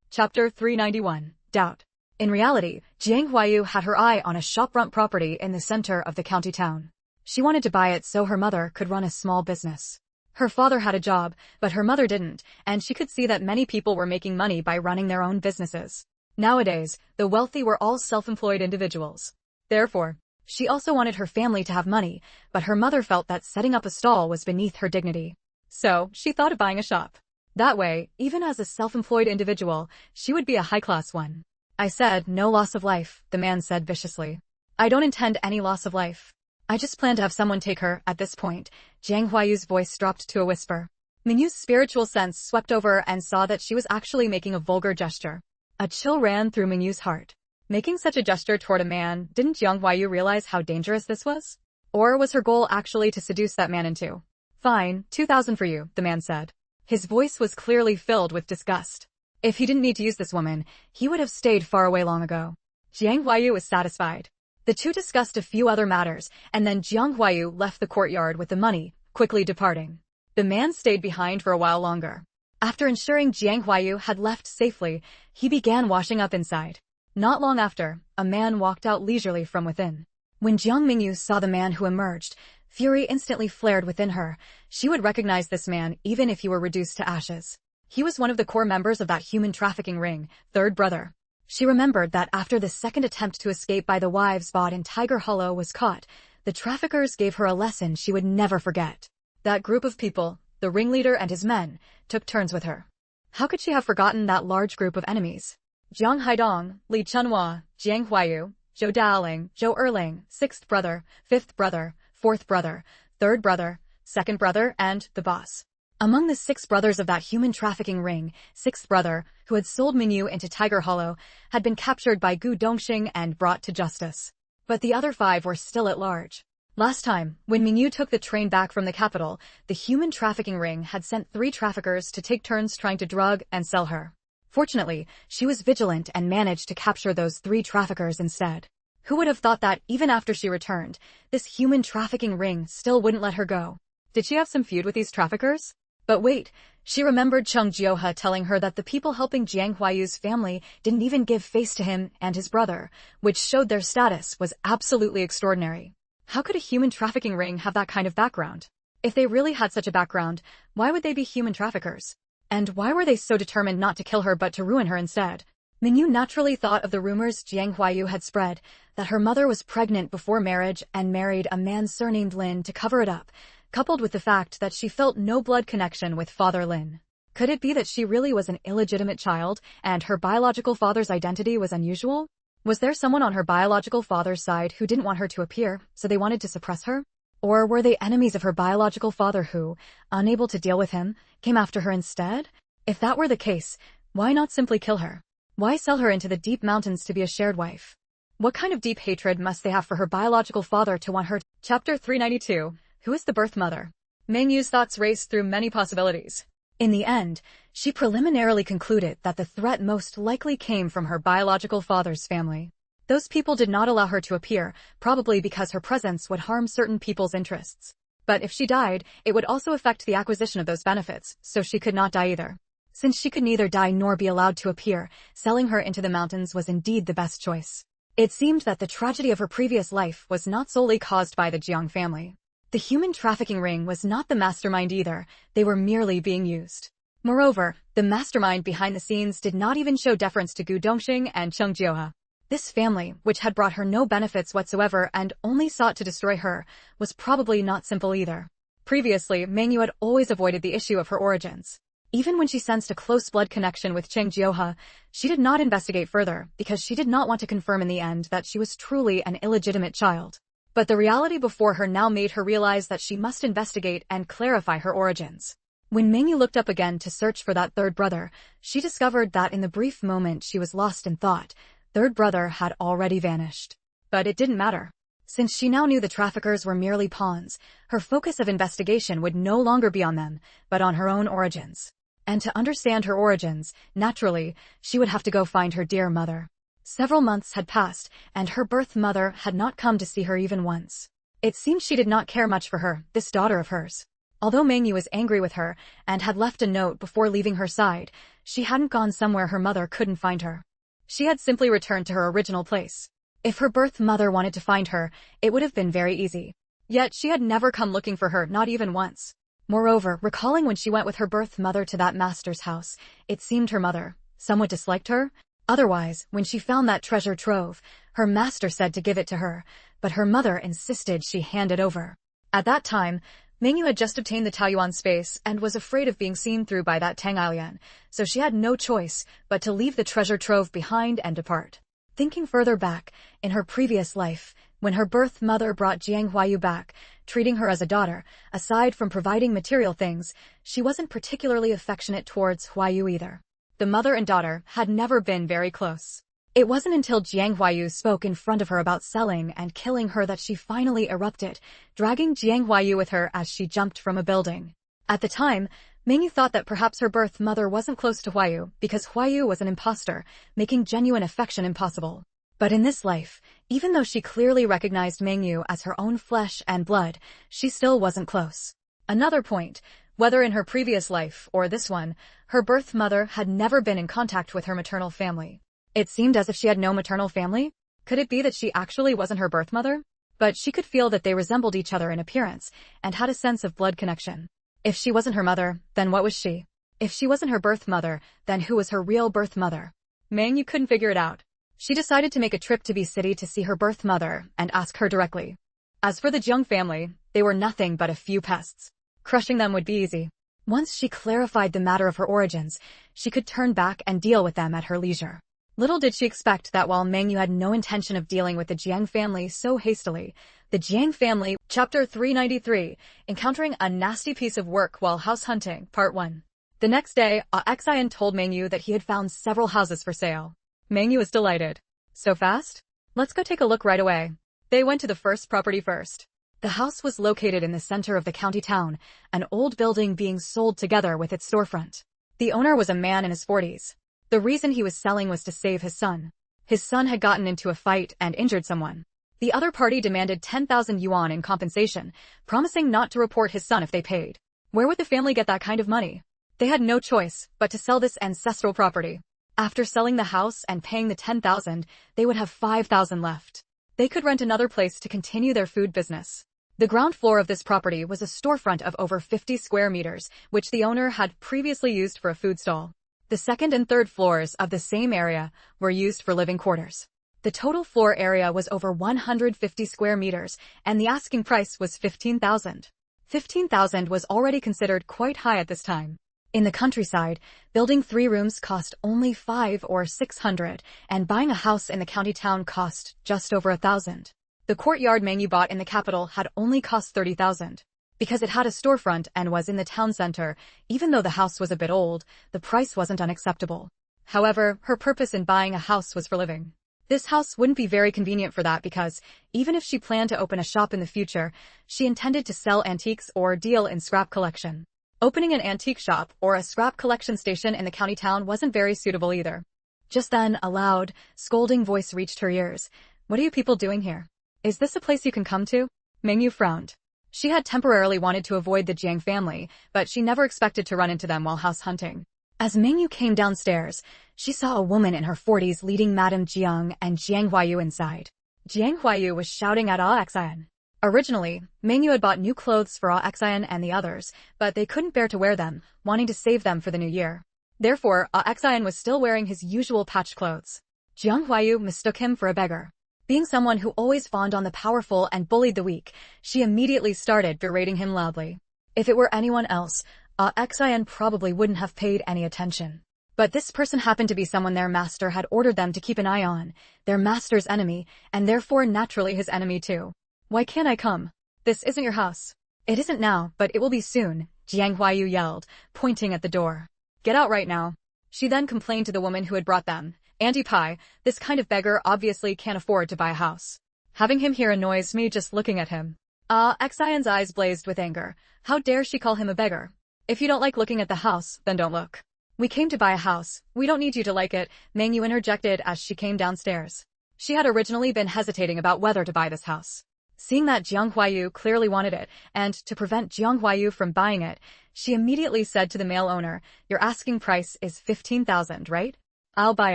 S1: Chapter 391, Doubt. In reality, Jiang Huayu had her eye on a shopfront property in the center of the county town. She wanted to buy it so her mother could run a small business. Her father had a job, but her mother didn't, and she could see that many people were making money by running their own businesses. Nowadays, the wealthy were all self-employed individuals. Therefore, she also wanted her family to have money, but her mother felt that setting up a stall was beneath her dignity. So, she thought of buying a shop. That way, even as a self-employed individual, she would be a high-class one. I said, no loss of life, the man said viciously. I don't intend any loss of life. I just plan to have someone take her. At this point, Jiang Huayu's voice dropped to a whisper. Mengyu's spiritual sense swept over and saw that she was actually making a vulgar gesture. A chill ran through Mengyu's heart. Making such a gesture toward a man, didn't Jiang Huayu realize how dangerous this was? Or was her goal actually to seduce that man into? Fine, 2,000 for you, the man said. His voice was clearly filled with disgust. If he didn't need to use this woman, he would have stayed far away long ago. Jiang Huayu was satisfied. The two discussed a few other matters, and then Jiang Huayu left the courtyard with the money, quickly departing. The man stayed behind for a while longer. After ensuring Jiang Huayu had left safely, he began washing up inside. Not long after, a man walked out leisurely from within. When Jiang Mengyu saw the man who emerged, fury instantly flared within her. She would recognize this man even if he were reduced to ashes. He was one of the core members of that human trafficking ring, third brother. She remembered that after the second attempt to escape by the wives bought in Tiger Hollow was caught, the traffickers gave her a lesson she would never forget. That group of people, the ringleader and his men, took turns with her. How could she have forgotten that large group of enemies? Jiang Haidong, Li Chunhua, Jiang Huayu, Zhou Daoling, Zhou Erling, sixth brother, fifth brother, fourth brother, third brother, second brother, and the boss. Among the 6 brothers of that human trafficking ring, sixth brother, who had sold Mengyu into Tiger Hollow, had been captured by Gu Dongxing and brought to justice. But the other 5 were still at large. Last time, when Mengyu took the train back from the capital, the human trafficking ring had sent 3 traffickers to take turns trying to drug and sell her. Fortunately, she was vigilant and managed to capture those 3 traffickers instead. Who would have thought that, even after she returned, this human trafficking ring still wouldn't let her go? Did she have some feud with these traffickers? But wait, She remembered Chung Jioha telling her that the people helping Jiang Huayu's family didn't even give face to him and his brother, which showed their status was absolutely extraordinary. How could a human trafficking ring have that kind of background? If they really had such a background, why would they be human traffickers? And why were they so determined not to kill her but to ruin her instead? Mengyu naturally thought of the rumors Jiang Huayu had spread, that her mother was pregnant before marriage and married a man surnamed Lin to cover it up, coupled with the fact that she felt no blood connection with Father Lin. Could it be that she really was an illegitimate child, and her biological father's identity was unusual? Was there someone on her biological father's side who didn't want her to appear, so they wanted to suppress her? Or were they enemies of her biological father who, unable to deal with him, came after her instead? If that were the case, why not simply kill her? Why sell her into the deep mountains to be a shared wife? What kind of deep hatred must they have for her biological father to want her? Chapter 392. Who is the birth mother? Mengyu's thoughts raced through many possibilities. In the end, she preliminarily concluded that the threat most likely came from her biological father's family. Those people did not allow her to appear, probably because her presence would harm certain people's interests. But if she died, it would also affect the acquisition of those benefits, so she could not die either. Since she could neither die nor be allowed to appear, selling her into the mountains was indeed the best choice. It seemed that the tragedy of her previous life was not solely caused by the Jiang family. The human trafficking ring was not the mastermind either, they were merely being used. Moreover, the mastermind behind the scenes did not even show deference to Gu Dongxing and Chung Jioha. This family, which had brought her no benefits whatsoever and only sought to destroy her, was probably not simple either. Previously, Mengyu had always avoided the issue of her origins. Even when she sensed a close blood connection with Cheng Jioha, she did not investigate further because she did not want to confirm in the end that she was truly an illegitimate child. But the reality before her now made her realize that she must investigate and clarify her origins. When Mengyu looked up again to search for that third brother, she discovered that in the brief moment she was lost in thought, third brother had already vanished. But it didn't matter. Since she now knew the traffickers were merely pawns, her focus of investigation would no longer be on them, but on her own origins. And to understand her origins, naturally, she would have to go find her dear mother. Several months had passed, and her birth mother had not come to see her even once. It seemed she did not care much for her, this daughter of hers. Although Mengyu was angry with her, and had left a note before leaving her side, she hadn't gone somewhere her mother couldn't find her. She had simply returned to her original place. If her birth mother wanted to find her, it would have been very easy. Yet she had never come looking for her, not even once. Moreover, recalling when she went with her birth mother to that master's house, it seemed her mother somewhat disliked her. Otherwise, when she found that treasure trove, her master said to give it to her, but her mother insisted she hand it over. At that time, Mengyu had just obtained the Taoyuan space and was afraid of being seen through by that Tang Ailian, so she had no choice but to leave the treasure trove behind and depart. Thinking further back, in her previous life, when her birth mother brought Jiang Huayu back, treating her as a daughter, aside from providing material things, she wasn't particularly affectionate towards Huayu either. The mother and daughter had never been very close. It wasn't until Jiang Huayu spoke in front of her about selling and killing her that she finally erupted, dragging Jiang Huayu with her as she jumped from a building. At the time, Mengyu thought that perhaps her birth mother wasn't close to Huayu because Huayu was an imposter, making genuine affection impossible. But in this life, even though she clearly recognized Mengyu as her own flesh and blood, she still wasn't close. Another point, whether in her previous life or this one, her birth mother had never been in contact with her maternal family. It seemed as if she had no maternal family. Could it be that she actually wasn't her birth mother? But she could feel that they resembled each other in appearance and had a sense of blood connection. If she wasn't her mother, then what was she? If she wasn't her birth mother, then who was her real birth mother? Mengyu couldn't figure it out. She decided to make a trip to B City to see her birth mother and ask her directly. As for the Jiang family, they were nothing but a few pests. Crushing them would be easy. Once she clarified the matter of her origins, she could turn back and deal with them at her leisure. Little did she expect that while Mengyu had no intention of dealing with the Jiang family so hastily, the Jiang family, Chapter 393, encountering a nasty piece of work while house hunting, Part 1. The next day, Awakens told Mengyu that he had found several houses for sale. Mengyu was delighted. So fast? Let's go take a look right away. They went to the first property first. The house was located in the center of the county town, an old building being sold together with its storefront. The owner was a man in his 40s. The reason he was selling was to save his son. His son had gotten into a fight and injured someone. The other party demanded 10,000 yuan in compensation, promising not to report his son if they paid. Where would the family get that kind of money? They had no choice but to sell this ancestral property. After selling the house and paying the 10,000, they would have 5,000 left. They could rent another place to continue their food business. The ground floor of this property was a storefront of over 50 square meters, which the owner had previously used for a food stall. The second and third floors of the same area were used for living quarters. The total floor area was over 150 square meters, and the asking price was 15,000. 15,000 was already considered quite high at this time. In the countryside, building 3 rooms cost only 500 or 600, and buying a house in the county town cost just over 1,000. The courtyard Mengyu bought in the capital had only cost 30,000. Because it had a storefront and was in the town center, even though the house was a bit old, the price wasn't unacceptable. However, her purpose in buying a house was for living. This house wouldn't be very convenient for that because, even if she planned to open a shop in the future, she intended to sell antiques or deal in scrap collection. Opening an antique shop or a scrap collection station in the county town wasn't very suitable either. Just then, a loud, scolding voice reached her ears. "What are you people doing here? Is this a place you can come to?" Mengyu frowned. She had temporarily wanted to avoid the Jiang family, but she never expected to run into them while house hunting. As Mengyu came downstairs, she saw a woman in her 40s leading Madame Jiang and Jiang Huayu inside. Jiang Huayu was shouting at Awakens. Originally, Mengyu had bought new clothes for Awakens and the others, but they couldn't bear to wear them, wanting to save them for the new year. Therefore, Awakens was still wearing his usual patched clothes. Jiang Huayu mistook him for a beggar. Being someone who always fawned on the powerful and bullied the weak, she immediately started berating him loudly. If it were anyone else, Awakens probably wouldn't have paid any attention. But this person happened to be someone their master had ordered them to keep an eye on, their master's enemy, and therefore naturally his enemy too. "Why can't I come? This isn't your house." "It isn't now, but it will be soon," Jiang Huayu yelled, pointing at the door. "Get out right now." She then complained to the woman who had brought them. "Auntie Pie, this kind of beggar obviously can't afford to buy a house. Having him here annoys me just looking at him." Awakens' eyes blazed with anger. How dare she call him a beggar? "If you don't like looking at the house, then don't look. We came to buy a house. We don't need you to like it," Mengyu interjected as she came downstairs. She had originally been hesitating about whether to buy this house. Seeing that Jiang Huayu clearly wanted it, and to prevent Jiang Huayu from buying it, she immediately said to the male owner, "Your asking price is 15,000, right? I'll buy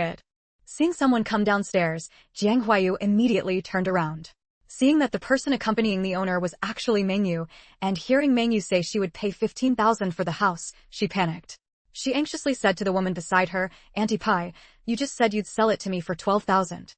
S1: it." Seeing someone come downstairs, Jiang Huayu immediately turned around. Seeing that the person accompanying the owner was actually Mengyu, and hearing Mengyu say she would pay 15,000 for the house, she panicked. She anxiously said to the woman beside her, "Auntie Pie, you just said you'd sell it to me for 12,000.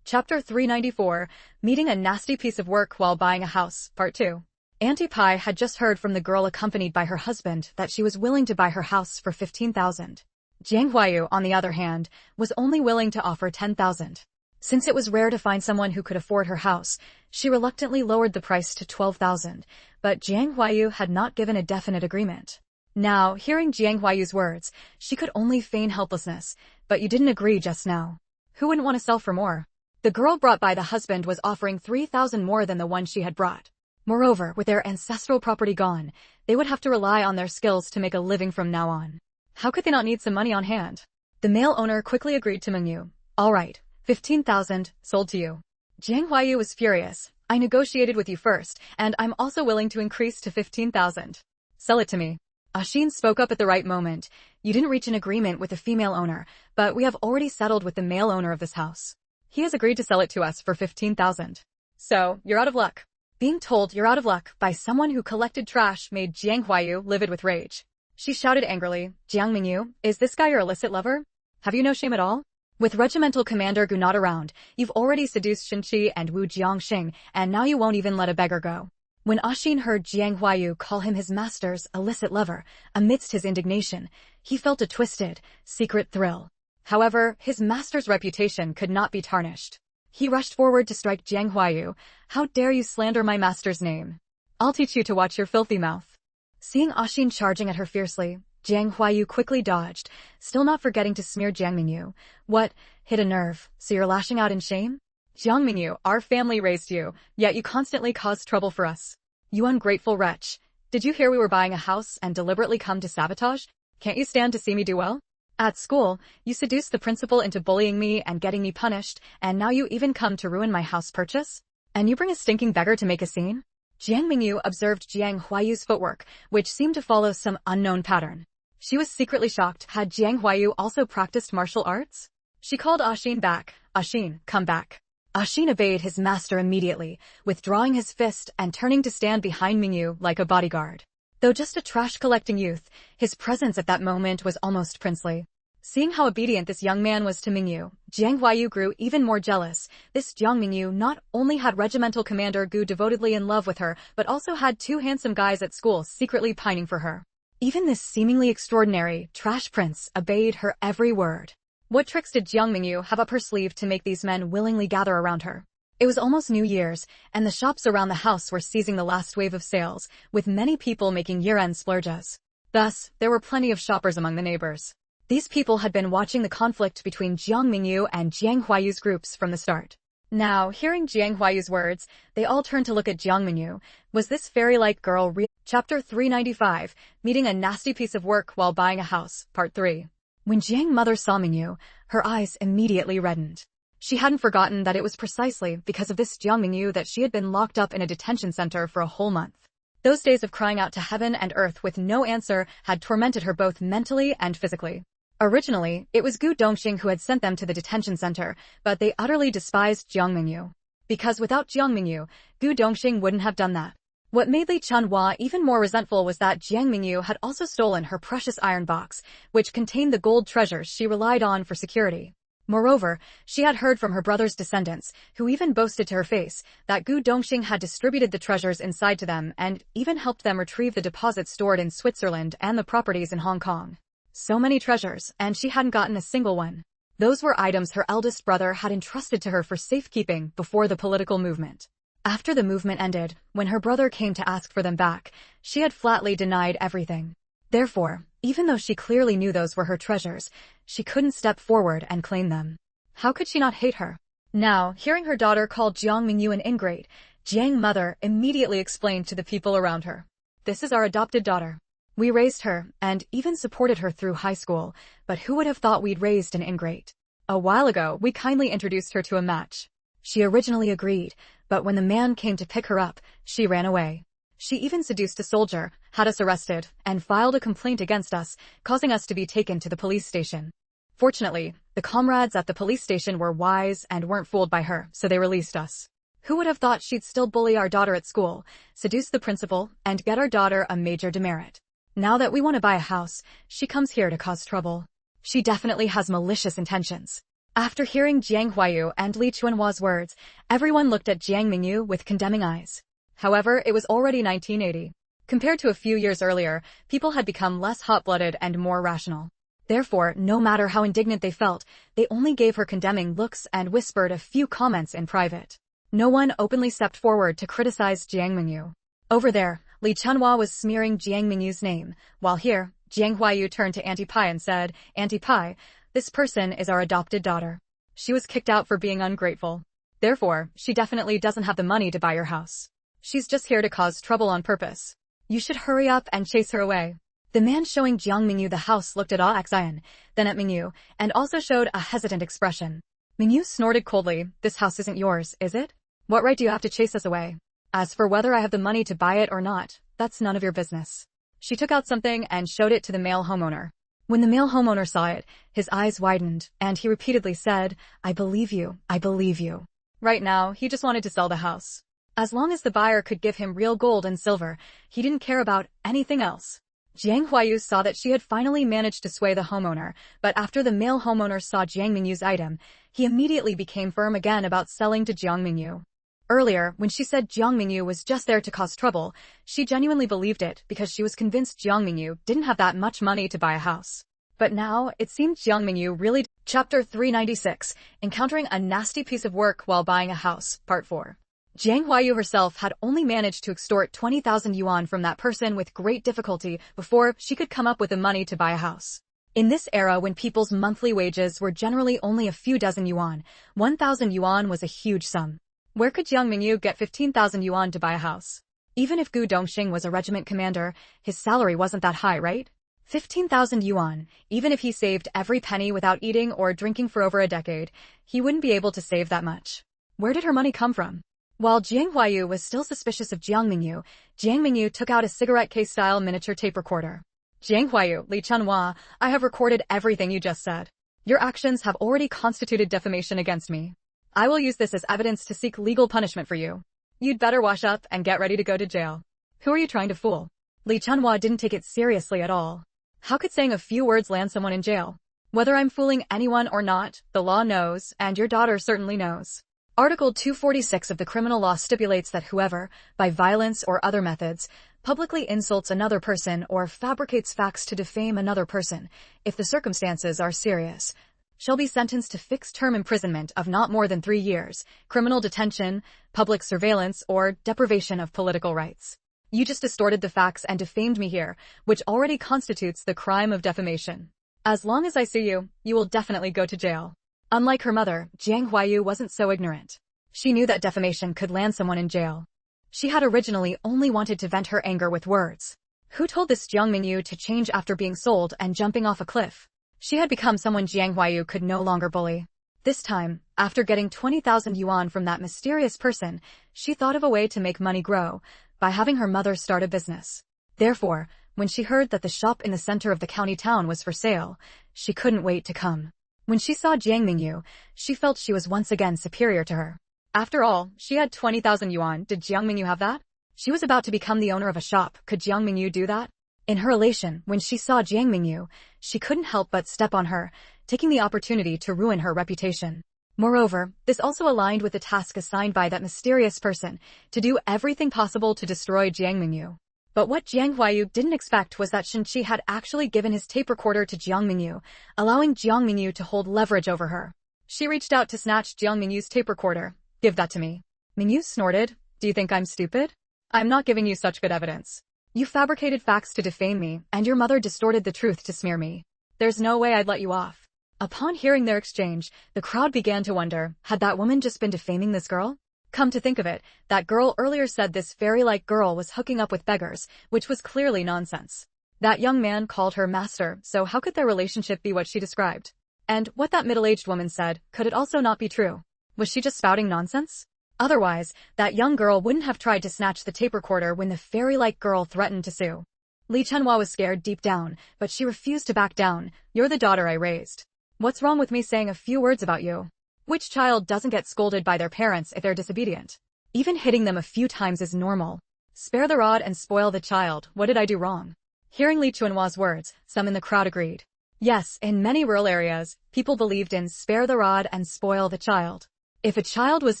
S1: Chapter 394, Meeting a Nasty Piece of Work While Buying a House, Part 2. Auntie Pie had just heard from the girl accompanied by her husband that she was willing to buy her house for 15,000. Jiang Huayu, on the other hand, was only willing to offer 10,000. Since it was rare to find someone who could afford her house, she reluctantly lowered the price to 12,000, but Jiang Huayu had not given a definite agreement. Now, hearing Jiang Huayu's words, she could only feign helplessness. "But you didn't agree just now. Who wouldn't want to sell for more?" The girl brought by the husband was offering 3,000 more than the one she had brought. Moreover, with their ancestral property gone, they would have to rely on their skills to make a living from now on. How could they not need some money on hand? The male owner quickly agreed to Mengyu. "All right, 15,000, sold to you." Jiang Huayu was furious. "I negotiated with you first, and I'm also willing to increase to 15,000. Sell it to me." Ashin spoke up at the right moment. "You didn't reach an agreement with the female owner, but we have already settled with the male owner of this house. He has agreed to sell it to us for 15,000. So, you're out of luck." Being told you're out of luck by someone who collected trash made Jiang Huayu livid with rage. She shouted angrily, "Jiang Mengyu, is this guy your illicit lover? Have you no shame at all? With Regimental Commander Gu not around, you've already seduced Shinqi and Wu Jiangxing, and now you won't even let a beggar go." When Ashin heard Jiang Huayu call him his master's illicit lover, amidst his indignation, he felt a twisted, secret thrill. However, his master's reputation could not be tarnished. He rushed forward to strike Jiang Huayu. "How dare you slander my master's name? I'll teach you to watch your filthy mouth." Seeing Ashin charging at her fiercely, Jiang Huayu quickly dodged, still not forgetting to smear Jiang Mengyu. "What? Hit a nerve, so you're lashing out in shame? Jiang Mengyu, our family raised you, yet you constantly cause trouble for us. You ungrateful wretch. Did you hear we were buying a house and deliberately come to sabotage? Can't you stand to see me do well? At school, you seduced the principal into bullying me and getting me punished, and now you even come to ruin my house purchase? And you bring a stinking beggar to make a scene?" Jiang Mengyu observed Jiang Huayu's footwork, which seemed to follow some unknown pattern. She was secretly shocked. Had Jiang Mengyu also practiced martial arts? She called Ashin back. Ashin, come back. Ashin obeyed his master immediately, withdrawing his fist and turning to stand behind Mengyu like a bodyguard. Though just a trash-collecting youth, his presence at that moment was almost princely. Seeing how obedient this young man was to Mengyu, Jiang Mengyu grew even more jealous. This Jiang Mengyu not only had Regimental Commander Gu devotedly in love with her, but also had two handsome guys at school secretly pining for her. Even this seemingly extraordinary, trash prince obeyed her every word. What tricks did Jiang Mengyu have up her sleeve to make these men willingly gather around her? It was almost New Year's, and the shops around the house were seizing the last wave of sales, with many people making year-end splurges. Thus, there were plenty of shoppers among the neighbors. These people had been watching the conflict between Jiang Mengyu and Jiang Huayu's groups from the start. Now, hearing Jiang Huayu's words, they all turned to look at Jiang Mengyu. Was this fairy-like girl real? Chapter 395, Meeting a Nasty Piece of Work While Buying a House, Part 3. When Jiang mother saw Mengyu, her eyes immediately reddened. She hadn't forgotten that it was precisely because of this Jiang Mengyu that she had been locked up in a detention center for a whole month. Those days of crying out to heaven and earth with no answer had tormented her both mentally and physically. Originally, it was Gu Dongxing who had sent them to the detention center, but they utterly despised Jiang Mengyu. Because without Jiang Mengyu, Gu Dongxing wouldn't have done that. What made Li Chanhua even more resentful was that Jiang Mengyu had also stolen her precious iron box, which contained the gold treasures she relied on for security. Moreover, she had heard from her brother's descendants, who even boasted to her face, that Gu Dongxing had distributed the treasures inside to them and even helped them retrieve the deposits stored in Switzerland and the properties in Hong Kong. So many treasures, and she hadn't gotten a single one. Those were items her eldest brother had entrusted to her for safekeeping before the political movement. After the movement ended, when her brother came to ask for them back, she had flatly denied everything. Therefore, even though she clearly knew those were her treasures, she couldn't step forward and claim them. How could she not hate her? Now, hearing her daughter call Jiang Mengyu an ingrate, Jiang mother immediately explained to the people around her. This is our adopted daughter. We raised her, and even supported her through high school, but who would have thought we'd raised an ingrate? A while ago, we kindly introduced her to a match. She originally agreed, but when the man came to pick her up, she ran away. She even seduced a soldier, had us arrested, and filed a complaint against us, causing us to be taken to the police station. Fortunately, the comrades at the police station were wise and weren't fooled by her, so they released us. Who would have thought she'd still bully our daughter at school, seduce the principal, and get our daughter a major demerit? Now that we want to buy a house, she comes here to cause trouble. She definitely has malicious intentions. After hearing Jiang Huayu and Li Chuanhua's words, everyone looked at Jiang Mengyu with condemning eyes. However, it was already 1980. Compared to a few years earlier, people had become less hot-blooded and more rational. Therefore, no matter how indignant they felt, they only gave her condemning looks and whispered a few comments in private. No one openly stepped forward to criticize Jiang Mengyu. Over there, Li Chanhua was smearing Jiang Mengyu's name, while here, Jiang Huayu turned to Auntie Pai and said, Auntie Pai, this person is our adopted daughter. She was kicked out for being ungrateful. Therefore, she definitely doesn't have the money to buy your house. She's just here to cause trouble on purpose. You should hurry up and chase her away. The man showing Jiang Mengyu the house looked at Awakens, then at Mengyu, and also showed a hesitant expression. Mengyu snorted coldly. This house isn't yours, is it? What right do you have to chase us away? As for whether I have the money to buy it or not, that's none of your business. She took out something and showed it to the male homeowner. When the male homeowner saw it, his eyes widened, and he repeatedly said, I believe you, I believe you. Right now, he just wanted to sell the house. As long as the buyer could give him real gold and silver, he didn't care about anything else. Jiang Huayu saw that she had finally managed to sway the homeowner, but after the male homeowner saw Jiang Mengyu's item, he immediately became firm again about selling to Jiang Mengyu. Earlier, when she said Jiang Mengyu was just there to cause trouble, she genuinely believed it because she was convinced Jiang Mengyu didn't have that much money to buy a house. But now, it seemed Jiang Mengyu really. Chapter 396, Encountering a Nasty Piece of Work While Buying a House, Part 4. Jiang Huayu herself had only managed to extort 20,000 yuan from that person with great difficulty before she could come up with the money to buy a house. In this era when people's monthly wages were generally only a few dozen yuan, 1,000 yuan was a huge sum. Where could Jiang Mengyu get 15,000 yuan to buy a house? Even if Gu Dongxing was a regiment commander, his salary wasn't that high, right? 15,000 yuan, even if he saved every penny without eating or drinking for over a decade, he wouldn't be able to save that much. Where did her money come from? While Jiang Huayu was still suspicious of Jiang Mengyu took out a cigarette case-style miniature tape recorder. Jiang Mengyu, Li Chunhua, I have recorded everything you just said. Your actions have already constituted defamation against me. I will use this as evidence to seek legal punishment for you. You'd better wash up and get ready to go to jail. Who are you trying to fool? Li Chunhua didn't take it seriously at all. How could saying a few words land someone in jail? Whether I'm fooling anyone or not, the law knows, and your daughter certainly knows. Article 246 of the criminal law stipulates that whoever, by violence or other methods, publicly insults another person or fabricates facts to defame another person, if the circumstances are serious, shall be sentenced to fixed term imprisonment of not more than 3 years, criminal detention, public surveillance, or deprivation of political rights. You just distorted the facts and defamed me here, which already constitutes the crime of defamation. As long as I see you, you will definitely go to jail. Unlike her mother, Jiang Mengyu wasn't so ignorant. She knew that defamation could land someone in jail. She had originally only wanted to vent her anger with words. Who told this Jiang Mengyu to change after being sold and jumping off a cliff? She had become someone Jiang Mengyu could no longer bully. This time, after getting 20,000 yuan from that mysterious person, she thought of a way to make money grow, by having her mother start a business. Therefore, when she heard that the shop in the center of the county town was for sale, she couldn't wait to come. When she saw Jiang Mengyu, she felt she was once again superior to her. After all, she had 20,000 yuan. Did Jiang Mengyu have that? She was about to become the owner of a shop. Could Jiang Mengyu do that? In her elation, when she saw Jiang Mengyu, she couldn't help but step on her, taking the opportunity to ruin her reputation. Moreover, this also aligned with the task assigned by that mysterious person, to do everything possible to destroy Jiang Mengyu. But what Jiang Mengyu didn't expect was that Shenqi had actually given his tape recorder to Jiang Mengyu, allowing Jiang Mengyu to hold leverage over her. She reached out to snatch Jiang Mengyu's tape recorder. Give that to me. Mengyu snorted. Do you think I'm stupid? I'm not giving you such good evidence. You fabricated facts to defame me, and your mother distorted the truth to smear me. There's no way I'd let you off. Upon hearing their exchange, the crowd began to wonder, had that woman just been defaming this girl? Come to think of it, that girl earlier said this fairy-like girl was hooking up with beggars, which was clearly nonsense. That young man called her master, so how could their relationship be what she described? And what that middle-aged woman said, could it also not be true? Was she just spouting nonsense? Otherwise, that young girl wouldn't have tried to snatch the tape recorder when the fairy-like girl threatened to sue. Li Chunhua was scared deep down, but she refused to back down. You're the daughter I raised. What's wrong with me saying a few words about you? Which child doesn't get scolded by their parents if they're disobedient? Even hitting them a few times is normal. Spare the rod and spoil the child. What did I do wrong? Hearing Li Chunhua's words, some in the crowd agreed. Yes, in many rural areas, people believed in spare the rod and spoil the child. If a child was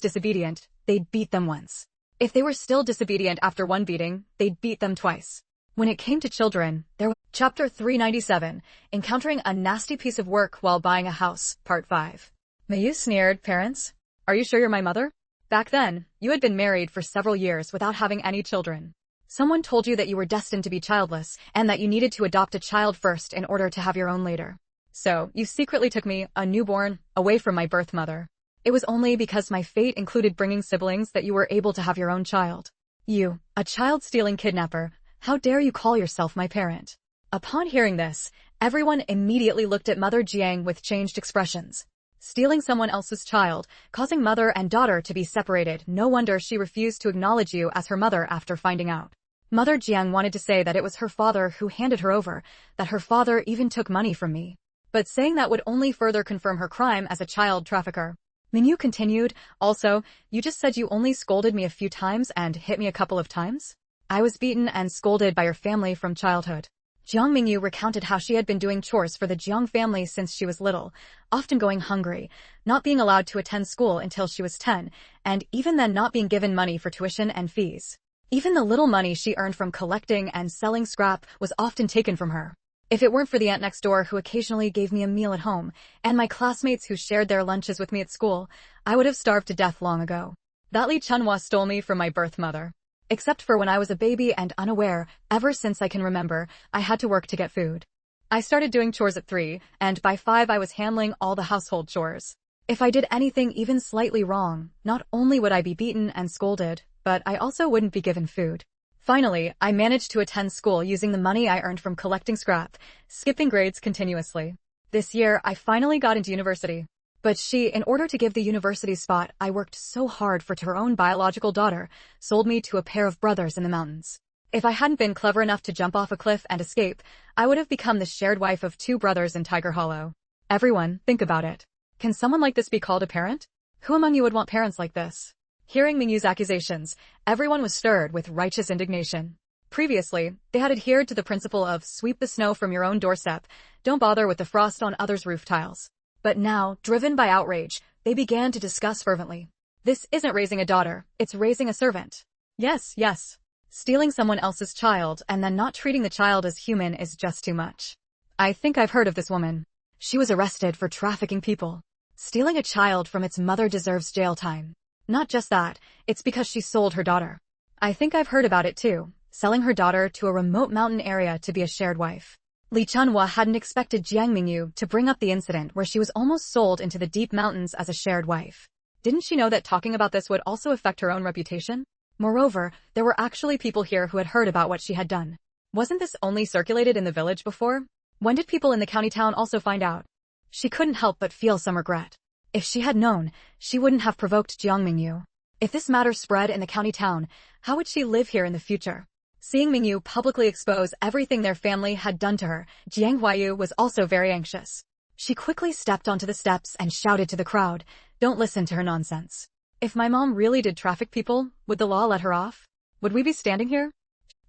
S1: disobedient, they'd beat them once. If they were still disobedient after one beating, they'd beat them twice. When it came to children, there was Chapter 397, Encountering a Nasty Piece of Work While Buying a House, Part 5. Mengyu sneered. Parents? Are you sure you're my mother? Back then, you had been married for several years without having any children. Someone told you that you were destined to be childless, and that you needed to adopt a child first in order to have your own later. So, you secretly took me, a newborn, away from my birth mother. It was only because my fate included bringing siblings that you were able to have your own child. You, a child-stealing kidnapper, how dare you call yourself my parent? Upon hearing this, everyone immediately looked at Mother Jiang with changed expressions. Stealing someone else's child, causing mother and daughter to be separated, no wonder she refused to acknowledge you as her mother after finding out. Mother Jiang wanted to say that it was her father who handed her over, that her father even took money from me. But saying that would only further confirm her crime as a child trafficker. Mengyu continued, also, you just said you only scolded me a few times and hit me a couple of times? I was beaten and scolded by your family from childhood. Jiang Mengyu recounted how she had been doing chores for the Jiang family since she was little, often going hungry, not being allowed to attend school until she was 10, and even then not being given money for tuition and fees. Even the little money she earned from collecting and selling scrap was often taken from her. If it weren't for the aunt next door who occasionally gave me a meal at home, and my classmates who shared their lunches with me at school, I would have starved to death long ago. That Li Chunhua stole me from my birth mother. Except for when I was a baby and unaware, ever since I can remember, I had to work to get food. I started doing chores at 3, and by 5 I was handling all the household chores. If I did anything even slightly wrong, not only would I be beaten and scolded, but I also wouldn't be given food. Finally, I managed to attend school using the money I earned from collecting scrap, skipping grades continuously. This year, I finally got into university. But she, in order to give the university spot I worked so hard for to her own biological daughter, sold me to a pair of brothers in the mountains. If I hadn't been clever enough to jump off a cliff and escape, I would have become the shared wife of 2 brothers in Tiger Hollow. Everyone, think about it. Can someone like this be called a parent? Who among you would want parents like this? Hearing Mengyu's accusations, everyone was stirred with righteous indignation. Previously, they had adhered to the principle of sweep the snow from your own doorstep, don't bother with the frost on others' roof tiles. But now, driven by outrage, they began to discuss fervently. This isn't raising a daughter, it's raising a servant. Yes, yes. Stealing someone else's child and then not treating the child as human is just too much. I think I've heard of this woman. She was arrested for trafficking people. Stealing a child from its mother deserves jail time. Not just that, it's because she sold her daughter. I think I've heard about it too, selling her daughter to a remote mountain area to be a shared wife. Li Chunhua hadn't expected Jiang Mengyu to bring up the incident where she was almost sold into the deep mountains as a shared wife. Didn't she know that talking about this would also affect her own reputation? Moreover, there were actually people here who had heard about what she had done. Wasn't this only circulated in the village before? When did people in the county town also find out? She couldn't help but feel some regret. If she had known, she wouldn't have provoked Jiang Mengyu. If this matter spread in the county town, how would she live here in the future? Seeing Mengyu publicly expose everything their family had done to her, Jiang Huayu was also very anxious. She quickly stepped onto the steps and shouted to the crowd, "Don't listen to her nonsense. If my mom really did traffic people, would the law let her off? Would we be standing here?"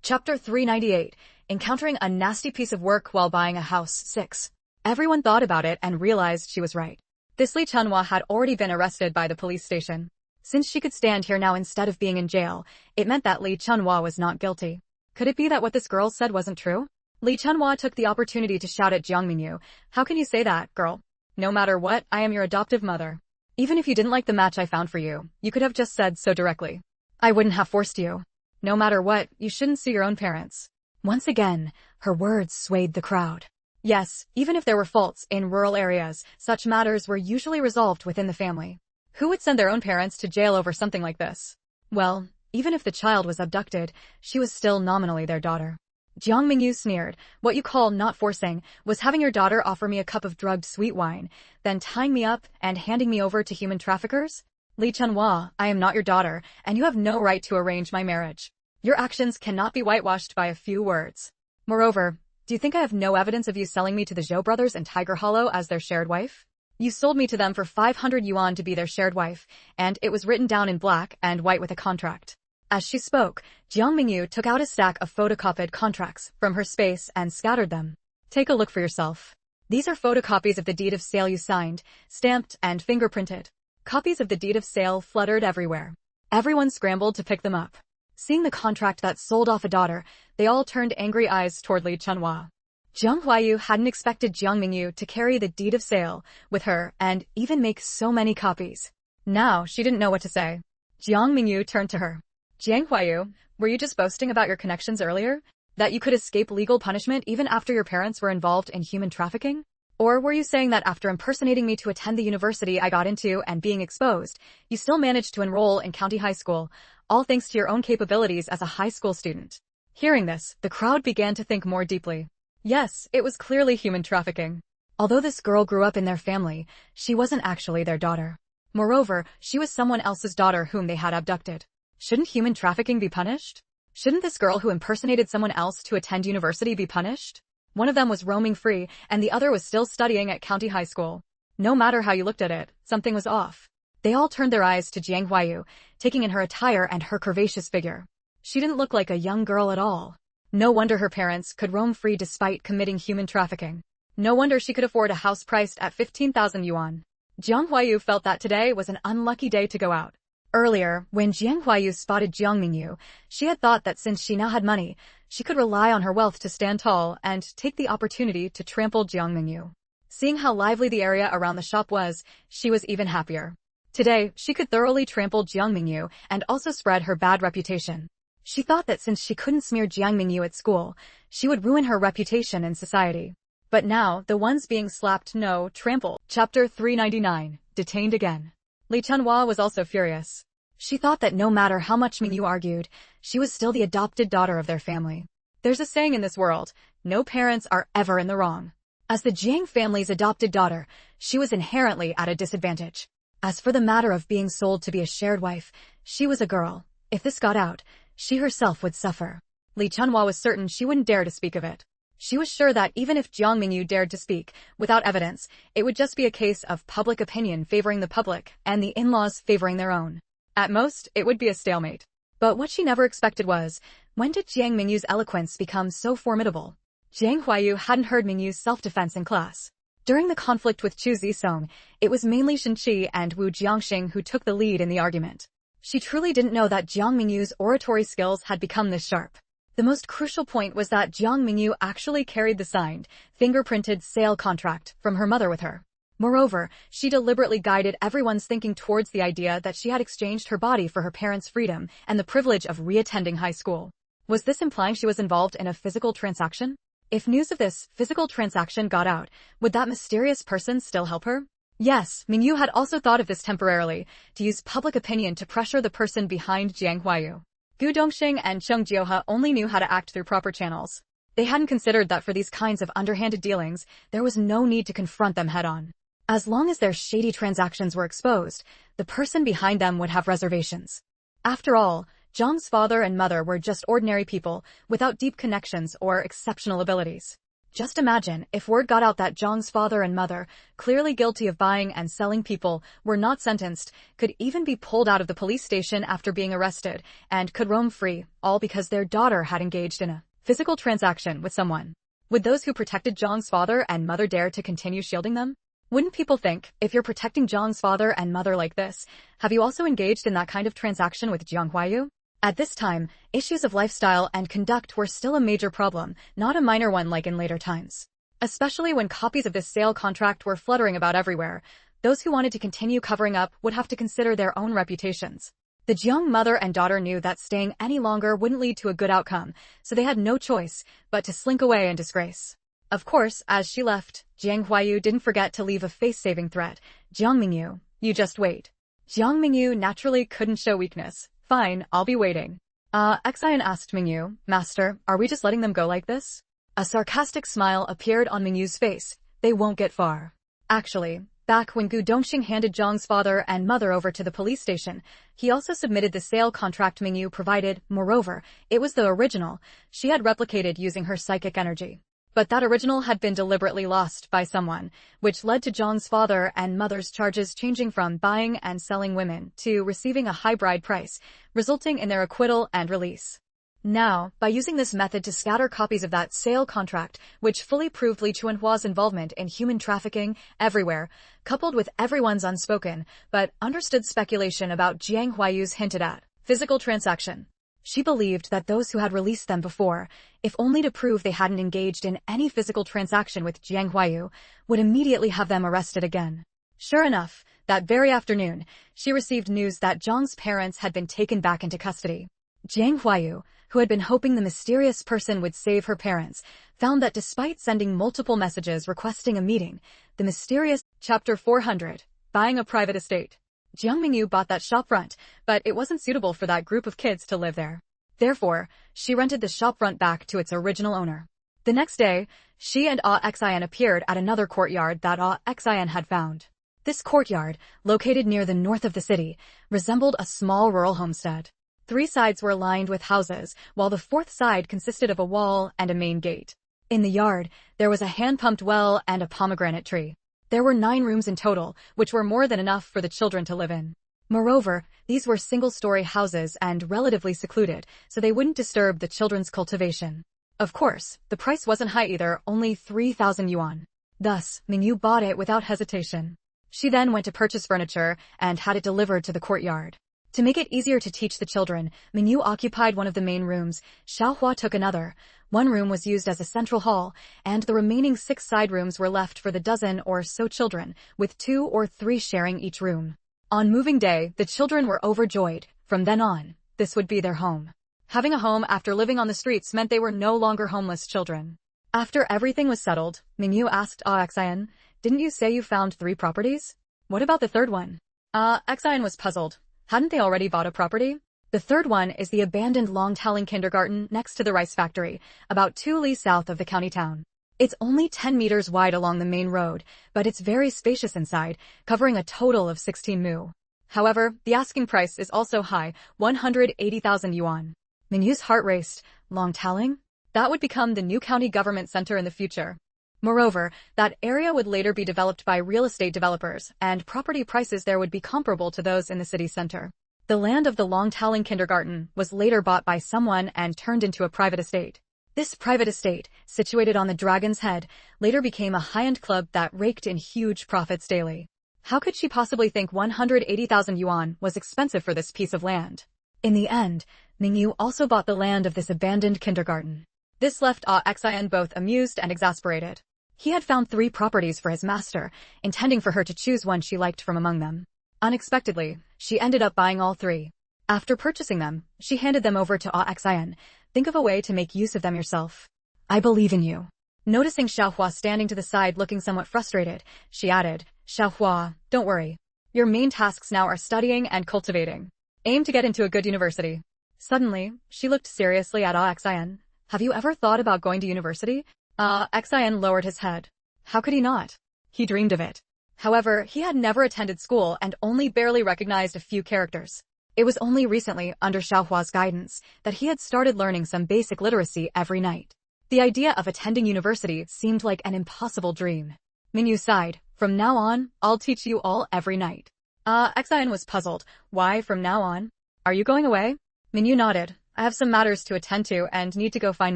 S1: Chapter 398, Encountering a Nasty Piece of Work While Buying a House 6. Everyone thought about it and realized she was right. This Li Chunhua had already been arrested by the police station. Since she could stand here now instead of being in jail, it meant that Li Chunhua was not guilty. Could it be that what this girl said wasn't true? Li Chunhua took the opportunity to shout at Jiang Mengyu, "How can you say that, girl? No matter what, I am your adoptive mother. Even if you didn't like the match I found for you, you could have just said so directly. I wouldn't have forced you. No matter what, you shouldn't sue your own parents." Once again, her words swayed the crowd. Yes, even if there were faults in rural areas, such matters were usually resolved within the family. Who would send their own parents to jail over something like this? Well, even if the child was abducted, she was still nominally their daughter. Jiang Mengyu sneered, "What you call not forcing was having your daughter offer me a cup of drugged sweet wine, then tying me up and handing me over to human traffickers? Li Chunhua, I am not your daughter, and you have no right to arrange my marriage. Your actions cannot be whitewashed by a few words. Moreover, do you think I have no evidence of you selling me to the Zhou brothers in Tiger Hollow as their shared wife? You sold me to them for 500 yuan to be their shared wife, and it was written down in black and white with a contract." As she spoke, Jiang Mengyu took out a stack of photocopied contracts from her space and scattered them. "Take a look for yourself. These are photocopies of the deed of sale you signed, stamped and fingerprinted." Copies of the deed of sale fluttered everywhere. Everyone scrambled to pick them up. Seeing the contract that sold off a daughter, they all turned angry eyes toward Li Chunhua. Jiang Huayu hadn't expected Jiang Mengyu to carry the deed of sale with her and even make so many copies. Now she didn't know what to say. Jiang Mengyu turned to her. "Jiang Huayu, were you just boasting about your connections earlier? That you could escape legal punishment even after your parents were involved in human trafficking? Or were you saying that after impersonating me to attend the university I got into and being exposed, you still managed to enroll in county high school, all thanks to your own capabilities as a high school student?" Hearing this, the crowd began to think more deeply. Yes, it was clearly human trafficking. Although this girl grew up in their family, she wasn't actually their daughter. Moreover, she was someone else's daughter whom they had abducted. Shouldn't human trafficking be punished? Shouldn't this girl who impersonated someone else to attend university be punished? One of them was roaming free, and the other was still studying at county high school. No matter how you looked at it, something was off. They all turned their eyes to Jiang Huayu, taking in her attire and her curvaceous figure. She didn't look like a young girl at all. No wonder her parents could roam free despite committing human trafficking. No wonder she could afford a house priced at 15,000 yuan. Jiang Huayu felt that today was an unlucky day to go out. Earlier, when Jiang Huayu spotted Jiang Mengyu, she had thought that since she now had money, she could rely on her wealth to stand tall and take the opportunity to trample Jiang Mengyu. Seeing how lively the area around the shop was, she was even happier. Today, she could thoroughly trample Jiang Mengyu and also spread her bad reputation. She thought that since she couldn't smear Jiang Mengyu at school, she would ruin her reputation in society. But now, the ones being slapped no, trampled. Chapter 399, Detained Again. Li Chunhua was also furious. She thought that no matter how much Mengyu argued, she was still the adopted daughter of their family. There's a saying in this world, no parents are ever in the wrong. As the Jiang family's adopted daughter, she was inherently at a disadvantage. As for the matter of being sold to be a shared wife, she was a girl. If this got out, she herself would suffer. Li Chunhua was certain she wouldn't dare to speak of it. She was sure that even if Jiang Mengyu dared to speak, without evidence, it would just be a case of public opinion favoring the public and the in-laws favoring their own. At most, it would be a stalemate. But what she never expected was, when did Jiang Mengyu's eloquence become so formidable? Jiang Huayu hadn't heard Mengyu's self-defense in class. During the conflict with Chu Zisong, it was mainly Shen Qi and Wu Jiangxing who took the lead in the argument. She truly didn't know that Jiang Mengyu's oratory skills had become this sharp. The most crucial point was that Jiang Mengyu actually carried the signed, fingerprinted sale contract from her mother with her. Moreover, she deliberately guided everyone's thinking towards the idea that she had exchanged her body for her parents' freedom and the privilege of reattending high school. Was this implying she was involved in a physical transaction? If news of this physical transaction got out, would that mysterious person still help her? Yes, Mengyu had also thought of this temporarily, to use public opinion to pressure the person behind Jiang Huayu. Gu Dongxing and Cheng Jioha only knew how to act through proper channels. They hadn't considered that for these kinds of underhanded dealings, there was no need to confront them head-on. As long as their shady transactions were exposed, the person behind them would have reservations. After all, Zhang's father and mother were just ordinary people, without deep connections or exceptional abilities. Just imagine if word got out that Zhang's father and mother, clearly guilty of buying and selling people, were not sentenced, could even be pulled out of the police station after being arrested, and could roam free, all because their daughter had engaged in a physical transaction with someone. Would those who protected Zhang's father and mother dare to continue shielding them? Wouldn't people think, if you're protecting Zhang's father and mother like this, have you also engaged in that kind of transaction with Jiang Huayu? At this time, issues of lifestyle and conduct were still a major problem, not a minor one like in later times. Especially when copies of this sale contract were fluttering about everywhere, those who wanted to continue covering up would have to consider their own reputations. The Jiang mother and daughter knew that staying any longer wouldn't lead to a good outcome, so they had no choice but to slink away in disgrace. Of course, as she left, Jiang Huayu didn't forget to leave a face-saving threat. Jiang Mengyu, you just wait. Jiang Mengyu naturally couldn't show weakness. Fine, I'll be waiting. Xian asked Mengyu, Master, are we just letting them go like this? A sarcastic smile appeared on Mengyu's face. They won't get far. Actually, back when Gu Dongxing handed Zhang's father and mother over to the police station, he also submitted the sale contract Mengyu provided. Moreover, it was the original. She had replicated using her psychic energy. But that original had been deliberately lost by someone, which led to Zhang's father and mother's charges changing from buying and selling women to receiving a high bride price, resulting in their acquittal and release. Now, by using this method to scatter copies of that sale contract, which fully proved Li Chunhua's involvement in human trafficking everywhere, coupled with everyone's unspoken but understood speculation about Jiang Huayu's hinted at physical transaction, she believed that those who had released them before, if only to prove they hadn't engaged in any physical transaction with Jiang Huayu, would immediately have them arrested again. Sure enough, that very afternoon, she received news that Zhang's parents had been taken back into custody. Jiang Huayu, who had been hoping the mysterious person would save her parents, found that despite sending multiple messages requesting a meeting, the mysterious Chapter 400, buying a private estate. Jiang Mengyu bought that shopfront, but it wasn't suitable for that group of kids to live there. Therefore, she rented the shopfront back to its original owner. The next day, she and Xian appeared at another courtyard that Xian had found. This courtyard, located near the north of the city, resembled a small rural homestead. 3 sides were lined with houses, while the 4th side consisted of a wall and a main gate. In the yard, there was a hand-pumped well and a pomegranate tree. There were 9 rooms in total, which were more than enough for the children to live in. Moreover, these were single-story houses and relatively secluded, so they wouldn't disturb the children's cultivation. Of course, the price wasn't high either, only 3,000 yuan. Thus, Mengyu bought it without hesitation. She then went to purchase furniture and had it delivered to the courtyard. To make it easier to teach the children, Mengyu occupied one of the main rooms, Xiaohua took another. 1 room was used as a central hall, and the remaining 6 side rooms were left for the dozen or so children, with 2 or 3 sharing each room. On moving day, the children were overjoyed. From then on, this would be their home. Having a home after living on the streets meant they were no longer homeless children. After everything was settled, Mengyu asked Xian, didn't you say you found 3 properties? What about the 3rd one? Xian was puzzled. Hadn't they already bought a property? The 3rd one is the abandoned long-telling kindergarten next to the rice factory, about 2 li south of the county town. It's only 10 meters wide along the main road, but it's very spacious inside, covering a total of 16 mu. However, the asking price is also high, 180,000 yuan. Menyu's heart raced. Longtaling? That would become the new county government center in the future. Moreover, that area would later be developed by real estate developers, and property prices there would be comparable to those in the city center. The land of the Longtaling kindergarten was later bought by someone and turned into a private estate. This private estate, situated on the Dragon's Head, later became a high-end club that raked in huge profits daily. How could she possibly think 180,000 yuan was expensive for this piece of land? In the end, Mengyu also bought the land of this abandoned kindergarten. This left Awakens both amused and exasperated. He had found 3 properties for his master, intending for her to choose one she liked from among them. Unexpectedly, she ended up buying all 3. After purchasing them, she handed them over to Awakens. Think of a way to make use of them yourself. I believe in you. Noticing Xiaohua standing to the side looking somewhat frustrated, she added, Xiaohua, don't worry. Your main tasks now are studying and cultivating. Aim to get into a good university. Suddenly, she looked seriously at Awakens. Have you ever thought about going to university? Awakens lowered his head. How could he not? He dreamed of it. However, he had never attended school and only barely recognized a few characters. It was only recently, under Xiaohua's guidance, that he had started learning some basic literacy every night. The idea of attending university seemed like an impossible dream. Mengyu sighed. From now on, I'll teach you all every night. Awakens was puzzled. Why from now on? Are you going away? Mengyu nodded. I have some matters to attend to and need to go find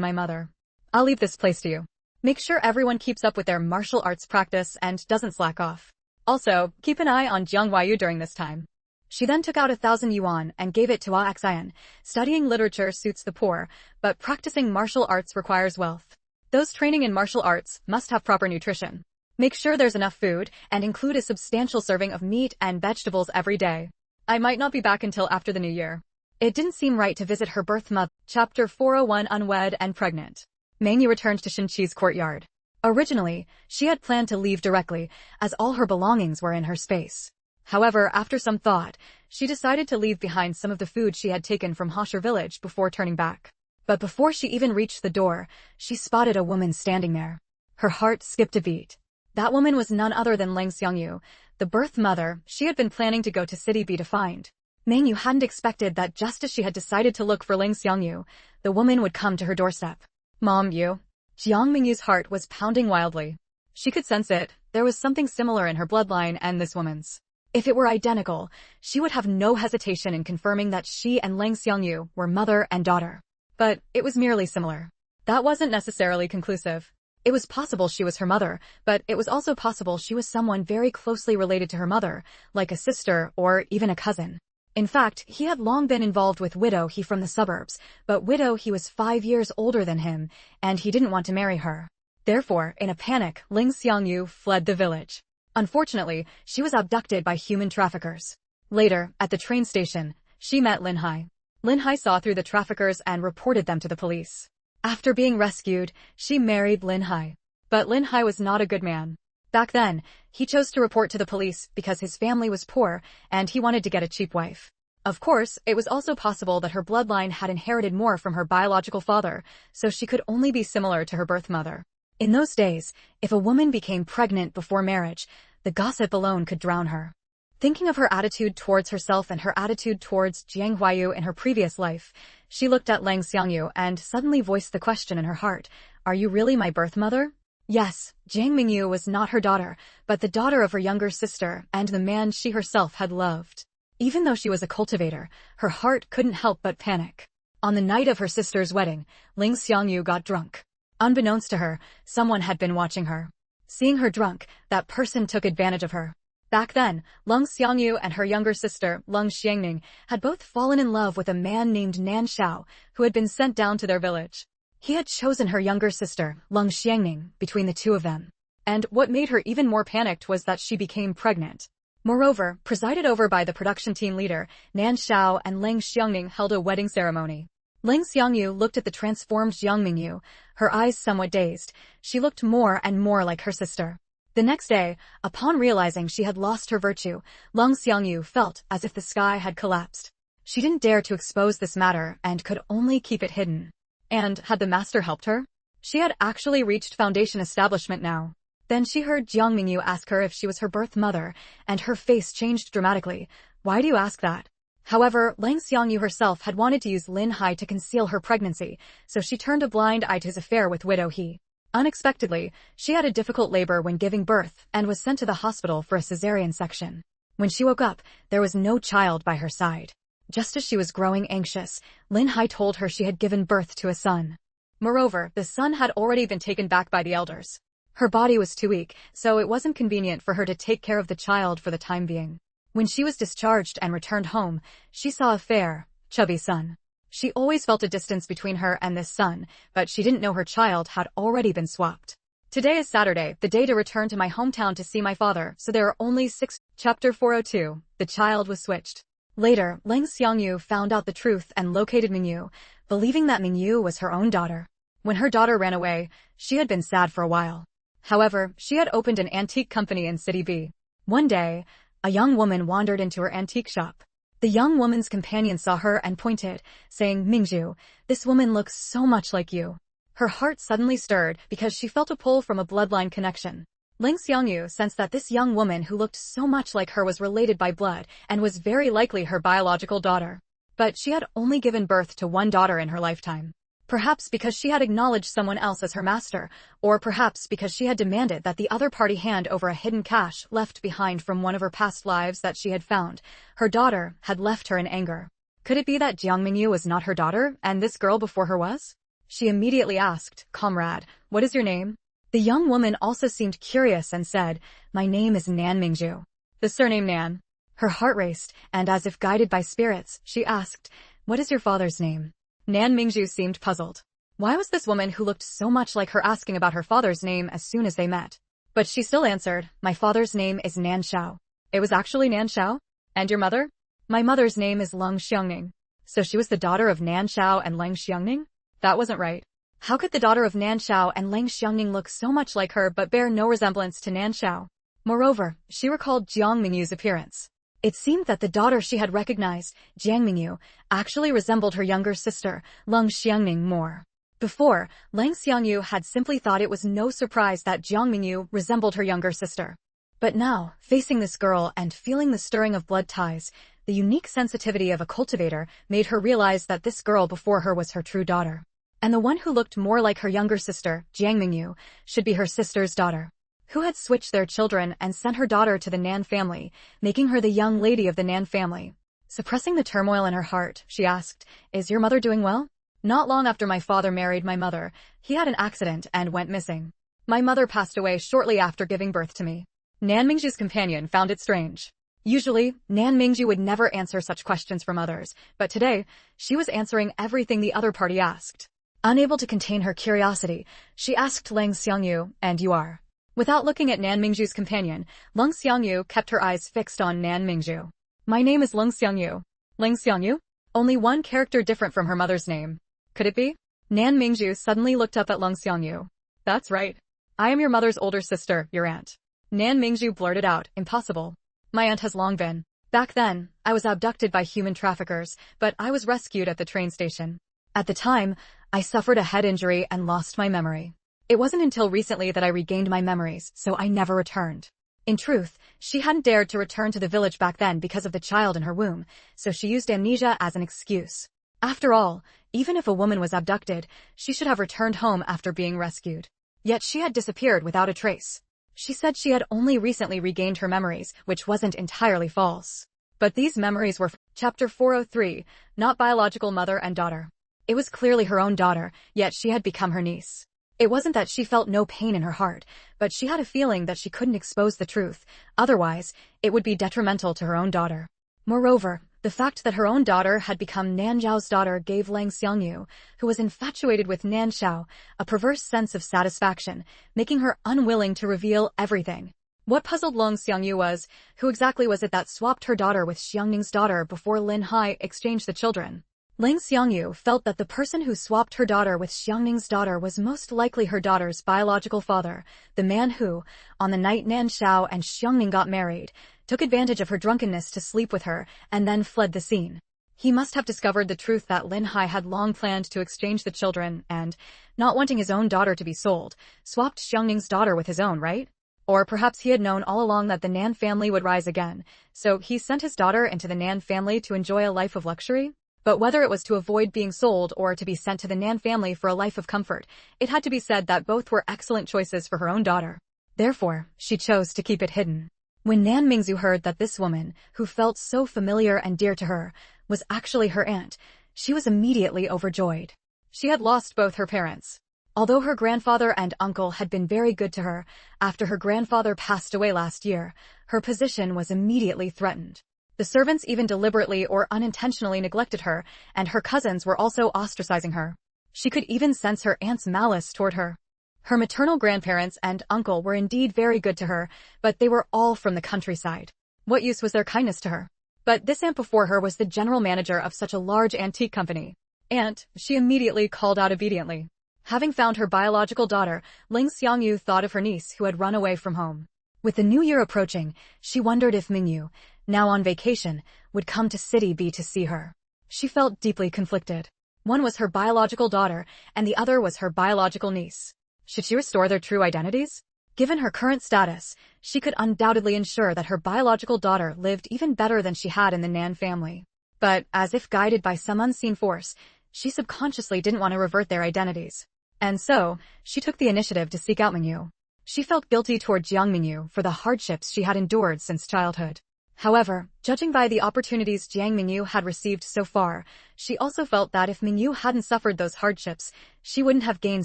S1: my mother. I'll leave this place to you. Make sure everyone keeps up with their martial arts practice and doesn't slack off. Also, keep an eye on Jiang Mengyu during this time. She then took out 1,000 yuan and gave it to Awakens. Studying literature suits the poor, but practicing martial arts requires wealth. Those training in martial arts must have proper nutrition. Make sure there's enough food and include a substantial serving of meat and vegetables every day. I might not be back until after the new year. It didn't seem right to visit her birth mother. Chapter 401 Unwed and Pregnant. Mengyu returned to Shinqi's courtyard. Originally, she had planned to leave directly, as all her belongings were in her space. However, after some thought, she decided to leave behind some of the food she had taken from Hosher village before turning back. But before she even reached the door, she spotted a woman standing there. Her heart skipped a beat. That woman was none other than Liang Xiangyu, the birth mother she had been planning to go to City B to find. Mengyu hadn't expected that just as she had decided to look for Liang Xiangyu, the woman would come to her doorstep. Mom, you. Jiang Mengyu's heart was pounding wildly. She could sense it. There was something similar in her bloodline and this woman's. If it were identical, she would have no hesitation in confirming that she and Liang Xiangyu were mother and daughter. But it was merely similar. That wasn't necessarily conclusive. It was possible she was her mother, but it was also possible she was someone very closely related to her mother, like a sister or even a cousin. In fact, he had long been involved with Widow He from the suburbs, but Widow He was 5 years older than him, and he didn't want to marry her. Therefore, in a panic, Liang Xiangyu fled the village. Unfortunately, she was abducted by human traffickers. Later, at the train station, she met Lin Hai. Lin Hai saw through the traffickers and reported them to the police. After being rescued, she married Lin Hai. But Lin Hai was not a good man. Back then, he chose to report to the police because his family was poor and he wanted to get a cheap wife. Of course, it was also possible that her bloodline had inherited more from her biological father, so she could only be similar to her birth mother. In those days, if a woman became pregnant before marriage, the gossip alone could drown her. Thinking of her attitude towards herself and her attitude towards Jiang Mengyu in her previous life, she looked at Liang Xiangyu and suddenly voiced the question in her heart, "Are you really my birth mother?" Yes, Jiang Mengyu was not her daughter, but the daughter of her younger sister and the man she herself had loved. Even though she was a cultivator, her heart couldn't help but panic. On the night of her sister's wedding, Liang Xiangyu got drunk. Unbeknownst to her, someone had been watching her. Seeing her drunk, that person took advantage of her. Back then, Liang Xiangyu and her younger sister, Liang Xiangning, had both fallen in love with a man named Nan Xiao, who had been sent down to their village. He had chosen her younger sister, Liang Xiangning, between the two of them. And what made her even more panicked was that she became pregnant. Moreover, presided over by the production team leader, Nan Xiao and Liang Xiangning held a wedding ceremony. Liang Xiangyu looked at the transformed Jiang Mengyu, her eyes somewhat dazed. She looked more and more like her sister. The next day, upon realizing she had lost her virtue, Liang Xiangyu felt as if the sky had collapsed. She didn't dare to expose this matter and could only keep it hidden. And had the master helped her? She had actually reached foundation establishment now. Then she heard Jiang Mengyu ask her if she was her birth mother, and her face changed dramatically. Why do you ask that? However, Lang Xiangyu herself had wanted to use Lin Hai to conceal her pregnancy, so she turned a blind eye to his affair with widow He. Unexpectedly, she had a difficult labor when giving birth and was sent to the hospital for a cesarean section. When she woke up, there was no child by her side. Just as she was growing anxious, Lin Hai told her she had given birth to a son. Moreover, the son had already been taken back by the elders. Her body was too weak, so it wasn't convenient for her to take care of the child for the time being. When she was discharged and returned home, she saw a fair, chubby son. She always felt a distance between her and this son, but she didn't know her child had already been swapped. Today is Saturday, the day to return to my hometown to see my father, so there are only 6. Chapter 402. The child was switched. Later, Lang Xiangyu found out the truth and located Mengyu, believing that Mengyu was her own daughter. When her daughter ran away, she had been sad for a while. However, she had opened an antique company in City B. One day, a young woman wandered into her antique shop. The young woman's companion saw her and pointed, saying, "Mengyu, this woman looks so much like you." Her heart suddenly stirred because she felt a pull from a bloodline connection. Lang Xiangyu sensed that this young woman who looked so much like her was related by blood and was very likely her biological daughter. But she had only given birth to one daughter in her lifetime. Perhaps because she had acknowledged someone else as her master, or perhaps because she had demanded that the other party hand over a hidden cache left behind from one of her past lives that she had found. Her daughter had left her in anger. Could it be that Jiang Mengyu was not her daughter, and this girl before her was? She immediately asked, "Comrade, what is your name?" The young woman also seemed curious and said, "My name is Nan Mengju." The surname Nan. Her heart raced, and as if guided by spirits, she asked, "What is your father's name?" Nan Mengju seemed puzzled. Why was this woman who looked so much like her asking about her father's name as soon as they met? But she still answered, "My father's name is Nan Xiao." It was actually Nan Xiao? And your mother? My mother's name is Leng Xiangning. So she was the daughter of Nan Xiao and Leng Xiangning? That wasn't right. How could the daughter of Nan Xiao and Leng Xiangning look so much like her but bear no resemblance to Nan Xiao? Moreover, she recalled Jiang Mengyu's appearance. It seemed that the daughter she had recognized, Jiang Mengyu, actually resembled her younger sister, Leng Xiangning, more. Before, Lang Xiangyu had simply thought it was no surprise that Jiang Mengyu resembled her younger sister. But now, facing this girl and feeling the stirring of blood ties, the unique sensitivity of a cultivator made her realize that this girl before her was her true daughter. And the one who looked more like her younger sister, Jiang Mengyu, should be her sister's daughter, who had switched their children and sent her daughter to the Nan family, making her the young lady of the Nan family. Suppressing the turmoil in her heart, she asked, "Is your mother doing well?" "Not long after my father married my mother, he had an accident and went missing. My mother passed away shortly after giving birth to me." Nan Mengju's companion found it strange. Usually, Nan Mengju would never answer such questions from others, but today, she was answering everything the other party asked. Unable to contain her curiosity, she asked Lang Xiangyu, "And you are?" Without looking at Nan Mengju's companion, Lang Xiangyu kept her eyes fixed on Nan Mengju. "My name is Lang Xiangyu." Lang Xiangyu? Only one character different from her mother's name. Could it be? Nan Mengju suddenly looked up at Lang Xiangyu. "That's right. I am your mother's older sister, your aunt." Nan Mengju blurted out, "Impossible. My aunt has long been." "Back then, I was abducted by human traffickers, but I was rescued at the train station. At the time, I suffered a head injury and lost my memory. It wasn't until recently that I regained my memories, so I never returned." In truth, she hadn't dared to return to the village back then because of the child in her womb, so she used amnesia as an excuse. After all, even if a woman was abducted, she should have returned home after being rescued. Yet she had disappeared without a trace. She said she had only recently regained her memories, which wasn't entirely false. But these memories were Chapter 403, not biological mother and daughter. It was clearly her own daughter, yet she had become her niece. It wasn't that she felt no pain in her heart, but she had a feeling that she couldn't expose the truth, otherwise, it would be detrimental to her own daughter. Moreover, the fact that her own daughter had become Nan Zhao's daughter gave Lang Xiangyu, who was infatuated with Nan Xiao, a perverse sense of satisfaction, making her unwilling to reveal everything. What puzzled Lang Xiangyu was, who exactly was it that swapped her daughter with Xiangning's daughter before Lin Hai exchanged the children? Lang Xiangyu felt that the person who swapped her daughter with Xiangning's daughter was most likely her daughter's biological father, the man who, on the night Nan Xiao and Xiangning got married, took advantage of her drunkenness to sleep with her and then fled the scene. He must have discovered the truth that Lin Hai had long planned to exchange the children and, not wanting his own daughter to be sold, swapped Xiangning's daughter with his own, right? Or perhaps he had known all along that the Nan family would rise again, so he sent his daughter into the Nan family to enjoy a life of luxury? But whether it was to avoid being sold or to be sent to the Nan family for a life of comfort, it had to be said that both were excellent choices for her own daughter. Therefore, she chose to keep it hidden. When Nan Mingyu heard that this woman, who felt so familiar and dear to her, was actually her aunt, she was immediately overjoyed. She had lost both her parents. Although her grandfather and uncle had been very good to her, after her grandfather passed away last year, her position was immediately threatened. The servants even deliberately or unintentionally neglected her, and her cousins were also ostracizing her. She could even sense her aunt's malice toward her. Her maternal grandparents and uncle were indeed very good to her, but they were all from the countryside. What use was their kindness to her? But this aunt before her was the general manager of such a large antique company. Aunt, she immediately called out obediently. Having found her biological daughter, Ling Xiangyu thought of her niece who had run away from home. With the new year approaching, she wondered if Mengyu, now on vacation, would come to City B to see her. She felt deeply conflicted. One was her biological daughter, and the other was her biological niece. Should she restore their true identities? Given her current status, she could undoubtedly ensure that her biological daughter lived even better than she had in the Nan family. But, as if guided by some unseen force, she subconsciously didn't want to revert their identities. And so, she took the initiative to seek out Mengyu. She felt guilty toward Jiang Mengyu for the hardships she had endured since childhood. However, judging by the opportunities Jiang Mengyu had received so far, she also felt that if Mengyu hadn't suffered those hardships, she wouldn't have gained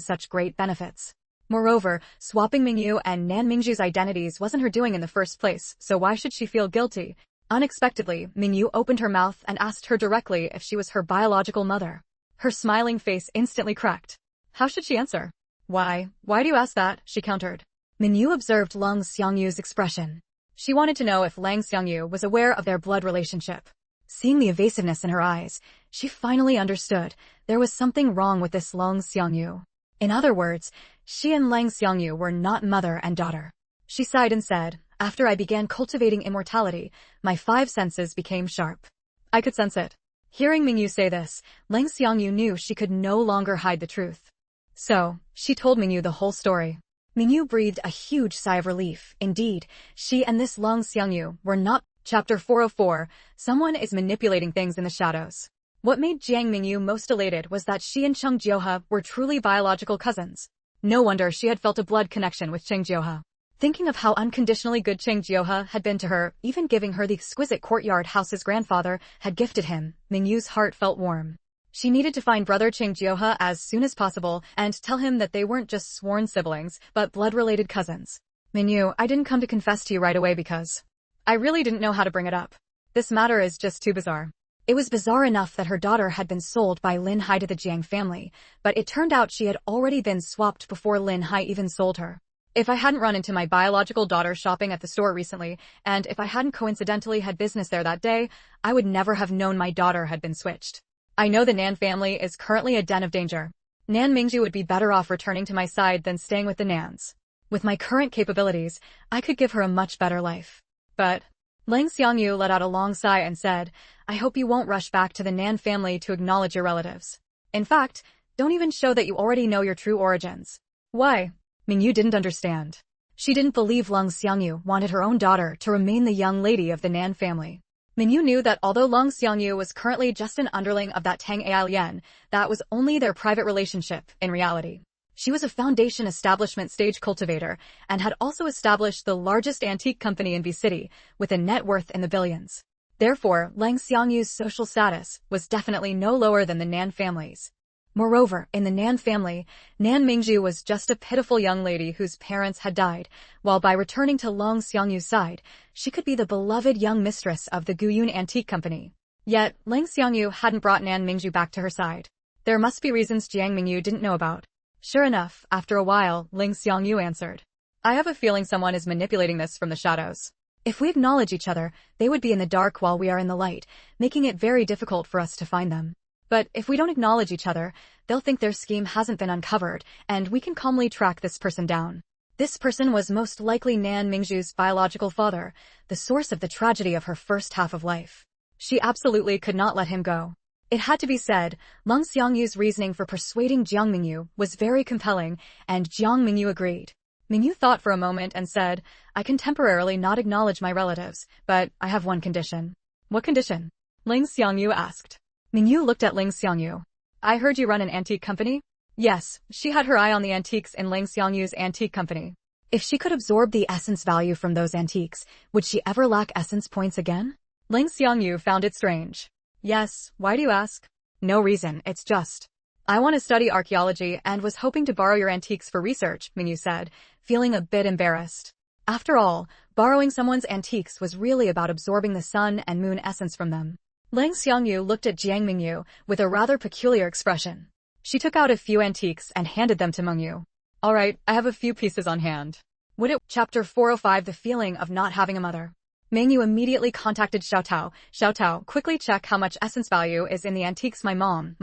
S1: such great benefits. Moreover, swapping Mengyu and Nan Mingyu's identities wasn't her doing in the first place, so why should she feel guilty? Unexpectedly, Mengyu opened her mouth and asked her directly if she was her biological mother. Her smiling face instantly cracked. How should she answer? Why do you ask that? She countered. Mengyu observed Lang Xiangyu's expression. She wanted to know if Lang Xiangyu was aware of their blood relationship. Seeing the evasiveness in her eyes, she finally understood there was something wrong with this Lang Xiangyu. In other words, she and Lang Xiangyu were not mother and daughter. She sighed and said, after I began cultivating immortality, my 5 senses became sharp. I could sense it. Hearing Mengyu say this, Lang Xiangyu knew she could no longer hide the truth. So, she told Mengyu the whole story. Mengyu breathed a huge sigh of relief. Indeed, she and this Lang Xiangyu were not. Chapter 404, Someone is manipulating things in the shadows. What made Jiang Mengyu most elated was that she and Cheng Jioha were truly biological cousins. No wonder she had felt a blood connection with Cheng Jioha. Thinking of how unconditionally good Cheng Jioha had been to her, even giving her the exquisite courtyard house his grandfather had gifted him, Mengyu's heart felt warm. She needed to find brother Cheng Jioha as soon as possible and tell him that they weren't just sworn siblings, but blood-related cousins. Mengyu, I didn't come to confess to you right away because I really didn't know how to bring it up. This matter is just too bizarre. It was bizarre enough that her daughter had been sold by Lin Hai to the Jiang family, but it turned out she had already been swapped before Lin Hai even sold her. If I hadn't run into my biological daughter shopping at the store recently, and if I hadn't coincidentally had business there that day, I would never have known my daughter had been switched. I know the Nan family is currently a den of danger. Nan Mingyu would be better off returning to my side than staying with the Nans. With my current capabilities, I could give her a much better life. But Lang Xiangyu let out a long sigh and said, I hope you won't rush back to the Nan family to acknowledge your relatives. In fact, don't even show that you already know your true origins. Why? Mingyu didn't understand. She didn't believe Lang Xiangyu wanted her own daughter to remain the young lady of the Nan family. Mingyu knew that although Lang Xiangyu was currently just an underling of that Tang Ailian, that was only their private relationship in reality. She was a foundation establishment stage cultivator and had also established the largest antique company in V City with a net worth in the billions. Therefore, Lang Xiangyu's social status was definitely no lower than the Nan family's. Moreover, in the Nan family, Nan Mingyu was just a pitiful young lady whose parents had died, while by returning to Lang Xiangyu's side, she could be the beloved young mistress of the Guyun Antique Company. Yet, Lang Xiangyu hadn't brought Nan Mingyu back to her side. There must be reasons Jiang Mengyu didn't know about. Sure enough, after a while, Lang Xiangyu answered. I have a feeling someone is manipulating this from the shadows. If we acknowledge each other, they would be in the dark while we are in the light, making it very difficult for us to find them. But if we don't acknowledge each other, they'll think their scheme hasn't been uncovered, and we can calmly track this person down. This person was most likely Nan Mingyu's biological father, the source of the tragedy of her first half of life. She absolutely could not let him go. It had to be said, Lang Xiangyu's reasoning for persuading Jiang Mengyu was very compelling, and Jiang Mengyu agreed. Mingyu thought for a moment and said, I can temporarily not acknowledge my relatives, but I have one condition. What condition? Ling Xiangyu asked. Mingyu looked at Ling Xiangyu. I heard you run an antique company? Yes, she had her eye on the antiques in Ling Xiangyu's antique company. If she could absorb the essence value from those antiques, would she ever lack essence points again? Ling Xiangyu found it strange. Yes, why do you ask? No reason, it's just. I want to study archaeology and was hoping to borrow your antiques for research, Mingyu said, feeling a bit embarrassed. After all, borrowing someone's antiques was really about absorbing the sun and moon essence from them. Ling Xiangyu looked at Jiang Mengyu with a rather peculiar expression. She took out a few antiques and handed them to Mengyu. All right, I have a few pieces on hand. Would it? Chapter 405 The Feeling of Not Having a Mother. Mengyu immediately contacted Xiao Tao. Xiao Tao, quickly check how much essence value is in the antiques my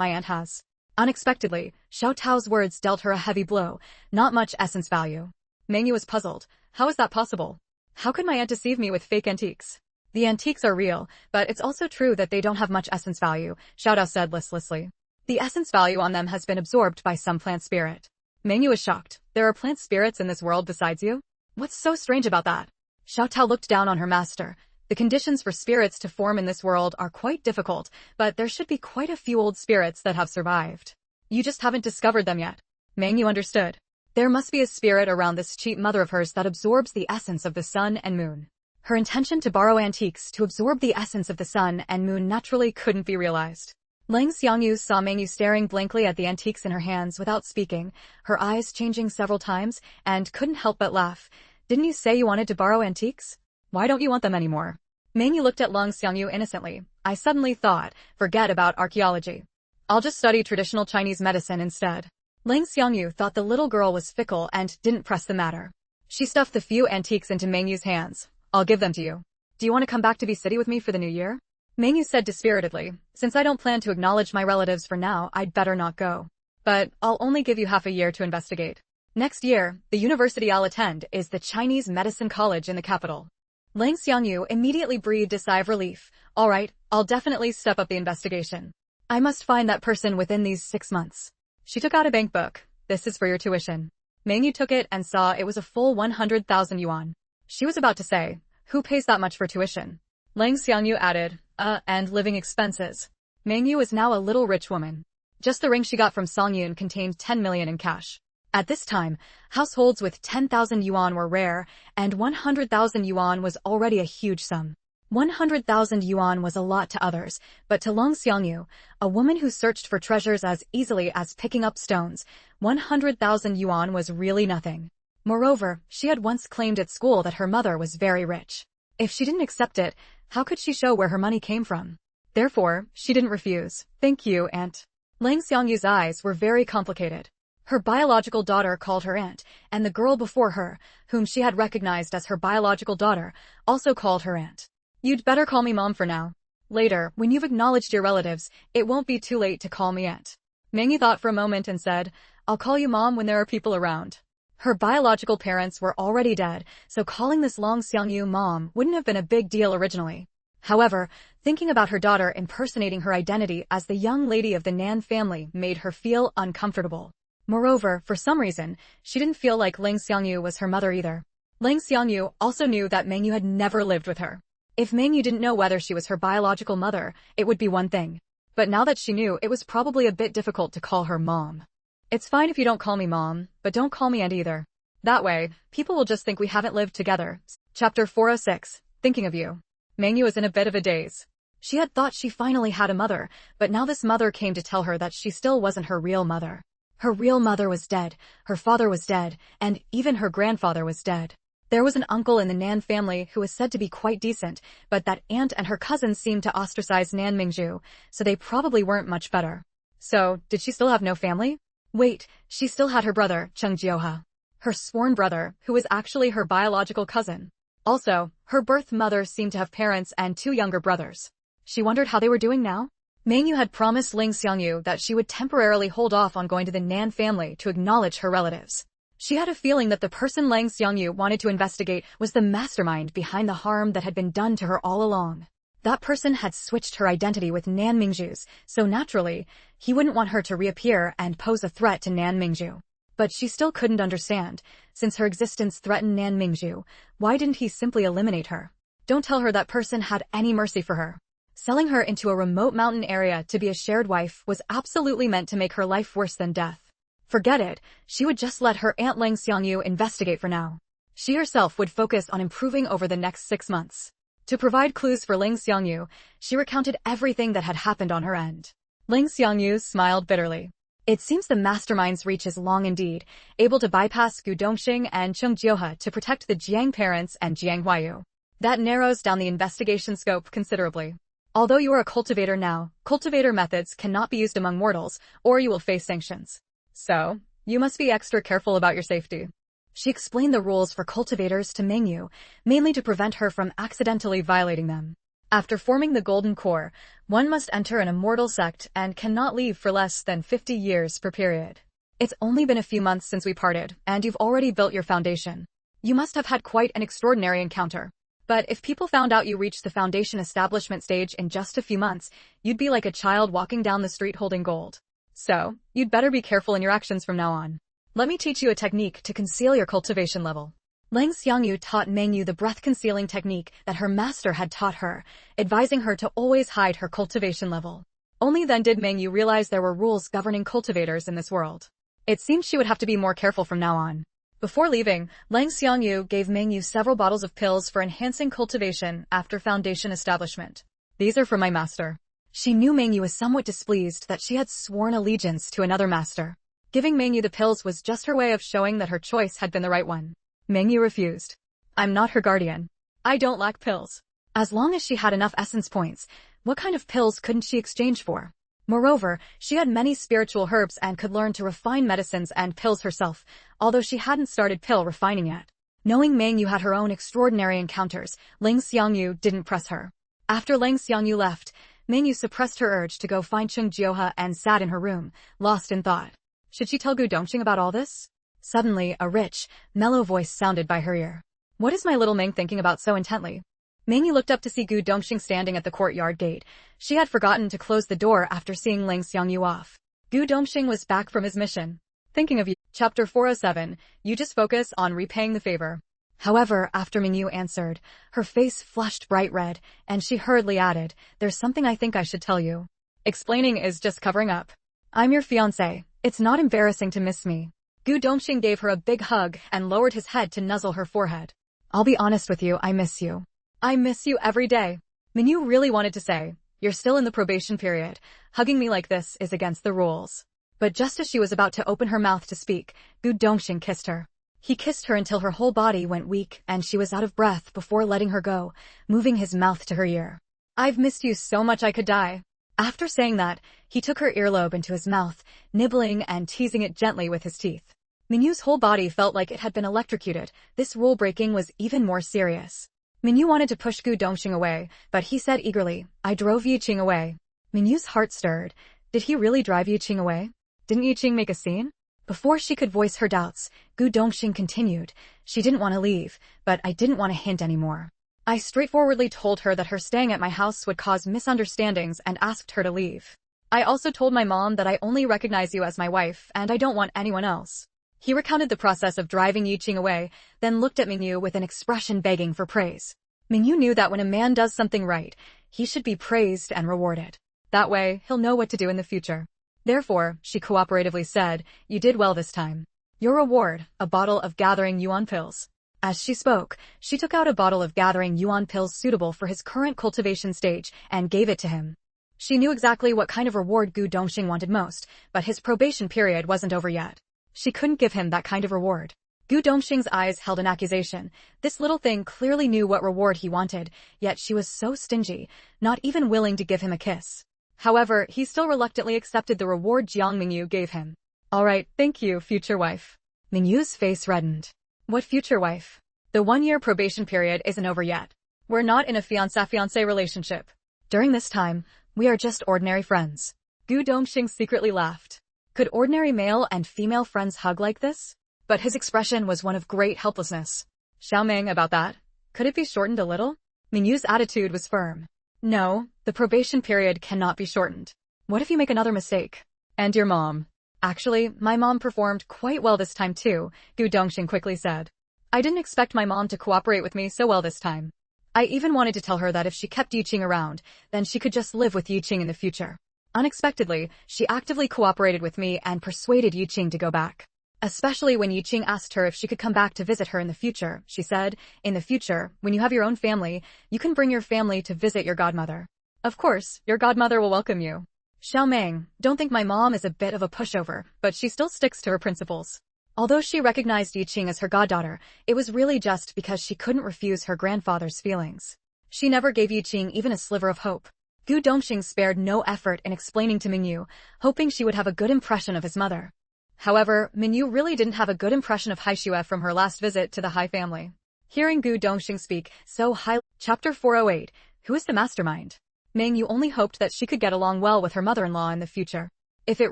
S1: aunt has. Unexpectedly, Xiao Tao's words dealt her a heavy blow. Not much essence value. Mengyu was puzzled. How is that possible? How could my aunt deceive me with fake antiques? The antiques are real, but it's also true that they don't have much essence value, Xiao Tao said listlessly. The essence value on them has been absorbed by some plant spirit. Mengyu was shocked. There are plant spirits in this world besides you? What's so strange about that? Xiao Tao looked down on her master. The conditions for spirits to form in this world are quite difficult, but there should be quite a few old spirits that have survived. You just haven't discovered them yet. Mengyu understood. There must be a spirit around this cheap mother of hers that absorbs the essence of the sun and moon. Her intention to borrow antiques to absorb the essence of the sun and moon naturally couldn't be realized. Ling Xiangyu saw Mengyu staring blankly at the antiques in her hands without speaking, her eyes changing several times, and couldn't help but laugh. Didn't you say you wanted to borrow antiques? Why don't you want them anymore? Mengyu looked at Ling Xiangyu innocently. I suddenly thought, forget about archaeology. I'll just study traditional Chinese medicine instead. Ling Xiangyu thought the little girl was fickle and didn't press the matter. She stuffed the few antiques into Mengyu's hands. I'll give them to you. Do you want to come back to the city with me for the new year? Mengyu said dispiritedly, since I don't plan to acknowledge my relatives for now, I'd better not go. But I'll only give you half a year to investigate. Next year, the university I'll attend is the Chinese Medicine College in the capital. Ling Xiangyu immediately breathed a sigh of relief. All right, I'll definitely step up the investigation. I must find that person within these 6 months. She took out a bank book. This is for your tuition. Mengyu took it and saw it was a full 100,000 yuan. She was about to say, who pays that much for tuition? Ling Xiangyu added, and living expenses. Mengyu was now a little rich woman. Just the ring she got from Songyun contained 10 million in cash. At this time, households with 10,000 yuan were rare, and 100,000 yuan was already a huge sum. 100,000 yuan was a lot to others, but to Ling Xiangyu, a woman who searched for treasures as easily as picking up stones, 100,000 yuan was really nothing. Moreover, she had once claimed at school that her mother was very rich. If she didn't accept it, how could she show where her money came from? Therefore, she didn't refuse. Thank you, aunt. Ling Xiangyu's eyes were very complicated. Her biological daughter called her aunt, and the girl before her, whom she had recognized as her biological daughter, also called her aunt. You'd better call me mom for now. Later, when you've acknowledged your relatives, it won't be too late to call me aunt. Mengyu thought for a moment and said, I'll call you mom when there are people around. Her biological parents were already dead, so calling this Ling Xiangyu mom wouldn't have been a big deal originally. However, thinking about her daughter impersonating her identity as the young lady of the Nan family made her feel uncomfortable. Moreover, for some reason, she didn't feel like Ling Xiangyu was her mother either. Ling Xiangyu also knew that Mengyu had never lived with her. If Mengyu didn't know whether she was her biological mother, it would be one thing. But now that she knew, it was probably a bit difficult to call her mom. It's fine if you don't call me mom, but don't call me aunt either. That way, people will just think we haven't lived together. Chapter 406, Thinking of You. Mengyu was in a bit of a daze. She had thought she finally had a mother, but now this mother came to tell her that she still wasn't her real mother. Her real mother was dead, her father was dead, and even her grandfather was dead. There was an uncle in the Nan family who was said to be quite decent, but that aunt and her cousins seemed to ostracize Nan Mengyu, so they probably weren't much better. So, did she still have no family? Wait, she still had her brother, Cheng Jioha. Her sworn brother, who was actually her biological cousin. Also, her birth mother seemed to have parents and 2 younger brothers. She wondered how they were doing now. Mengyu had promised Ling Xiangyu that she would temporarily hold off on going to the Nan family to acknowledge her relatives. She had a feeling that the person Ling Xiangyu wanted to investigate was the mastermind behind the harm that had been done to her all along. That person had switched her identity with Nan Mengyu's, so naturally, he wouldn't want her to reappear and pose a threat to Nan Mengyu. But she still couldn't understand. Since her existence threatened Jiang Mengyu, why didn't he simply eliminate her? Don't tell her that person had any mercy for her. Selling her into a remote mountain area to be a shared wife was absolutely meant to make her life worse than death. Forget it, she would just let her aunt Ling Xiangyu investigate for now. She herself would focus on improving over the next 6 months. To provide clues for Ling Xiangyu, she recounted everything that had happened on her end. Ling Xiangyu smiled bitterly. It seems the mastermind's reach is long indeed, able to bypass Gu Dongxing and Chung Jiohe to protect the Jiang parents and Jiang Huayu. That narrows down the investigation scope considerably. Although you are a cultivator now, cultivator methods cannot be used among mortals, or you will face sanctions. So, you must be extra careful about your safety. She explained the rules for cultivators to Mengyu, mainly to prevent her from accidentally violating them. After forming the Golden Core, one must enter an immortal sect and cannot leave for less than 50 years per period. It's only been a few months since we parted, and you've already built your foundation. You must have had quite an extraordinary encounter. But if people found out you reached the foundation establishment stage in just a few months, you'd be like a child walking down the street holding gold. So, you'd better be careful in your actions from now on. Let me teach you a technique to conceal your cultivation level. Ling Xiangyu taught Mengyu the breath-concealing technique that her master had taught her, advising her to always hide her cultivation level. Only then did Mengyu realize there were rules governing cultivators in this world. It seemed she would have to be more careful from now on. Before leaving, Ling Xiangyu gave Mengyu several bottles of pills for enhancing cultivation after foundation establishment. These are from my master. She knew Mengyu was somewhat displeased that she had sworn allegiance to another master. Giving Mengyu the pills was just her way of showing that her choice had been the right one. Mengyu refused. I'm not her guardian. I don't lack pills. As long as she had enough essence points, what kind of pills couldn't she exchange for? Moreover, she had many spiritual herbs and could learn to refine medicines and pills herself, although she hadn't started pill refining yet. Knowing Mengyu had her own extraordinary encounters, Ling Xiangyu didn't press her. After Ling Xiangyu left, Mengyu suppressed her urge to go find Chung Jiohe and sat in her room, lost in thought. Should she tell Gu Dongxing about all this? Suddenly, a rich, mellow voice sounded by her ear. What is my little Meng thinking about so intently? Mengyu looked up to see Gu Dongxing standing at the courtyard gate. She had forgotten to close the door after seeing Ling Xiangyu off. Gu Dongxing was back from his mission. Thinking of you. Chapter 407, you just focus on repaying the favor. However, after Mengyu answered, her face flushed bright red, and she hurriedly added, there's something I think I should tell you. Explaining is just covering up. I'm your fiancé. It's not embarrassing to miss me. Gu Dongxing gave her a big hug and lowered his head to nuzzle her forehead. I'll be honest with you, I miss you. I miss you every day. Mengyu really wanted to say, you're still in the probation period. Hugging me like this is against the rules. But just as she was about to open her mouth to speak, Gu Dongxing kissed her. He kissed her until her whole body went weak and she was out of breath before letting her go, moving his mouth to her ear. I've missed you so much I could die. After saying that, he took her earlobe into his mouth, nibbling and teasing it gently with his teeth. Mengyu's whole body felt like it had been electrocuted. This rule breaking was even more serious. Mengyu wanted to push Gu Dongxing away, but he said eagerly, I drove Yiqing away. Mengyu's heart stirred. Did he really drive Yiqing away? Didn't Yiqing make a scene? Before she could voice her doubts, Gu Dongxing continued. She didn't want to leave, but I didn't want to hint anymore. I straightforwardly told her that her staying at my house would cause misunderstandings and asked her to leave. I also told my mom that I only recognize you as my wife and I don't want anyone else. He recounted the process of driving Yiqing away, then looked at Mengyu with an expression begging for praise. Mengyu knew that when a man does something right, he should be praised and rewarded. That way, he'll know what to do in the future. Therefore, she cooperatively said, you did well this time. Your reward, a bottle of gathering yuan pills. As she spoke, she took out a bottle of gathering yuan pills suitable for his current cultivation stage and gave it to him. She knew exactly what kind of reward Gu Dongxing wanted most, but his probation period wasn't over yet. She couldn't give him that kind of reward. Gu Dongxing's eyes held an accusation. This little thing clearly knew what reward he wanted, yet she was so stingy, not even willing to give him a kiss. However, he still reluctantly accepted the reward Jiang Mengyu gave him. All right, thank you, future wife. Mengyu's face reddened. What future wife? The 1-year probation period isn't over yet. We're not in a fiancé relationship. During this time, we are just ordinary friends. Gu Dongxing secretly laughed. Could ordinary male and female friends hug like this? But his expression was one of great helplessness. Xiaoming, about that. Could it be shortened a little? Mengyu's attitude was firm. No, the probation period cannot be shortened. What if you make another mistake? And your mom? Actually, my mom performed quite well this time too, Gu Dongxing quickly said. I didn't expect my mom to cooperate with me so well this time. I even wanted to tell her that if she kept Yiqing around, then she could just live with Yiqing in the future. Unexpectedly, she actively cooperated with me and persuaded Yiqing to go back. Especially when Yiqing asked her if she could come back to visit her in the future, she said, in the future, when you have your own family, you can bring your family to visit your godmother. Of course, your godmother will welcome you. Xiaoming, don't think my mom is a bit of a pushover, but she still sticks to her principles. Although she recognized Yiqing as her goddaughter, it was really just because she couldn't refuse her grandfather's feelings. She never gave Yiqing even a sliver of hope. Gu Dongxing spared no effort in explaining to Mengyu, hoping she would have a good impression of his mother. However, Mengyu really didn't have a good impression of Haixue from her last visit to the Hai family. Hearing Gu Dongxing speak so highly, Chapter 408, Who is the mastermind? Mengyu only hoped that she could get along well with her mother-in-law in the future. If it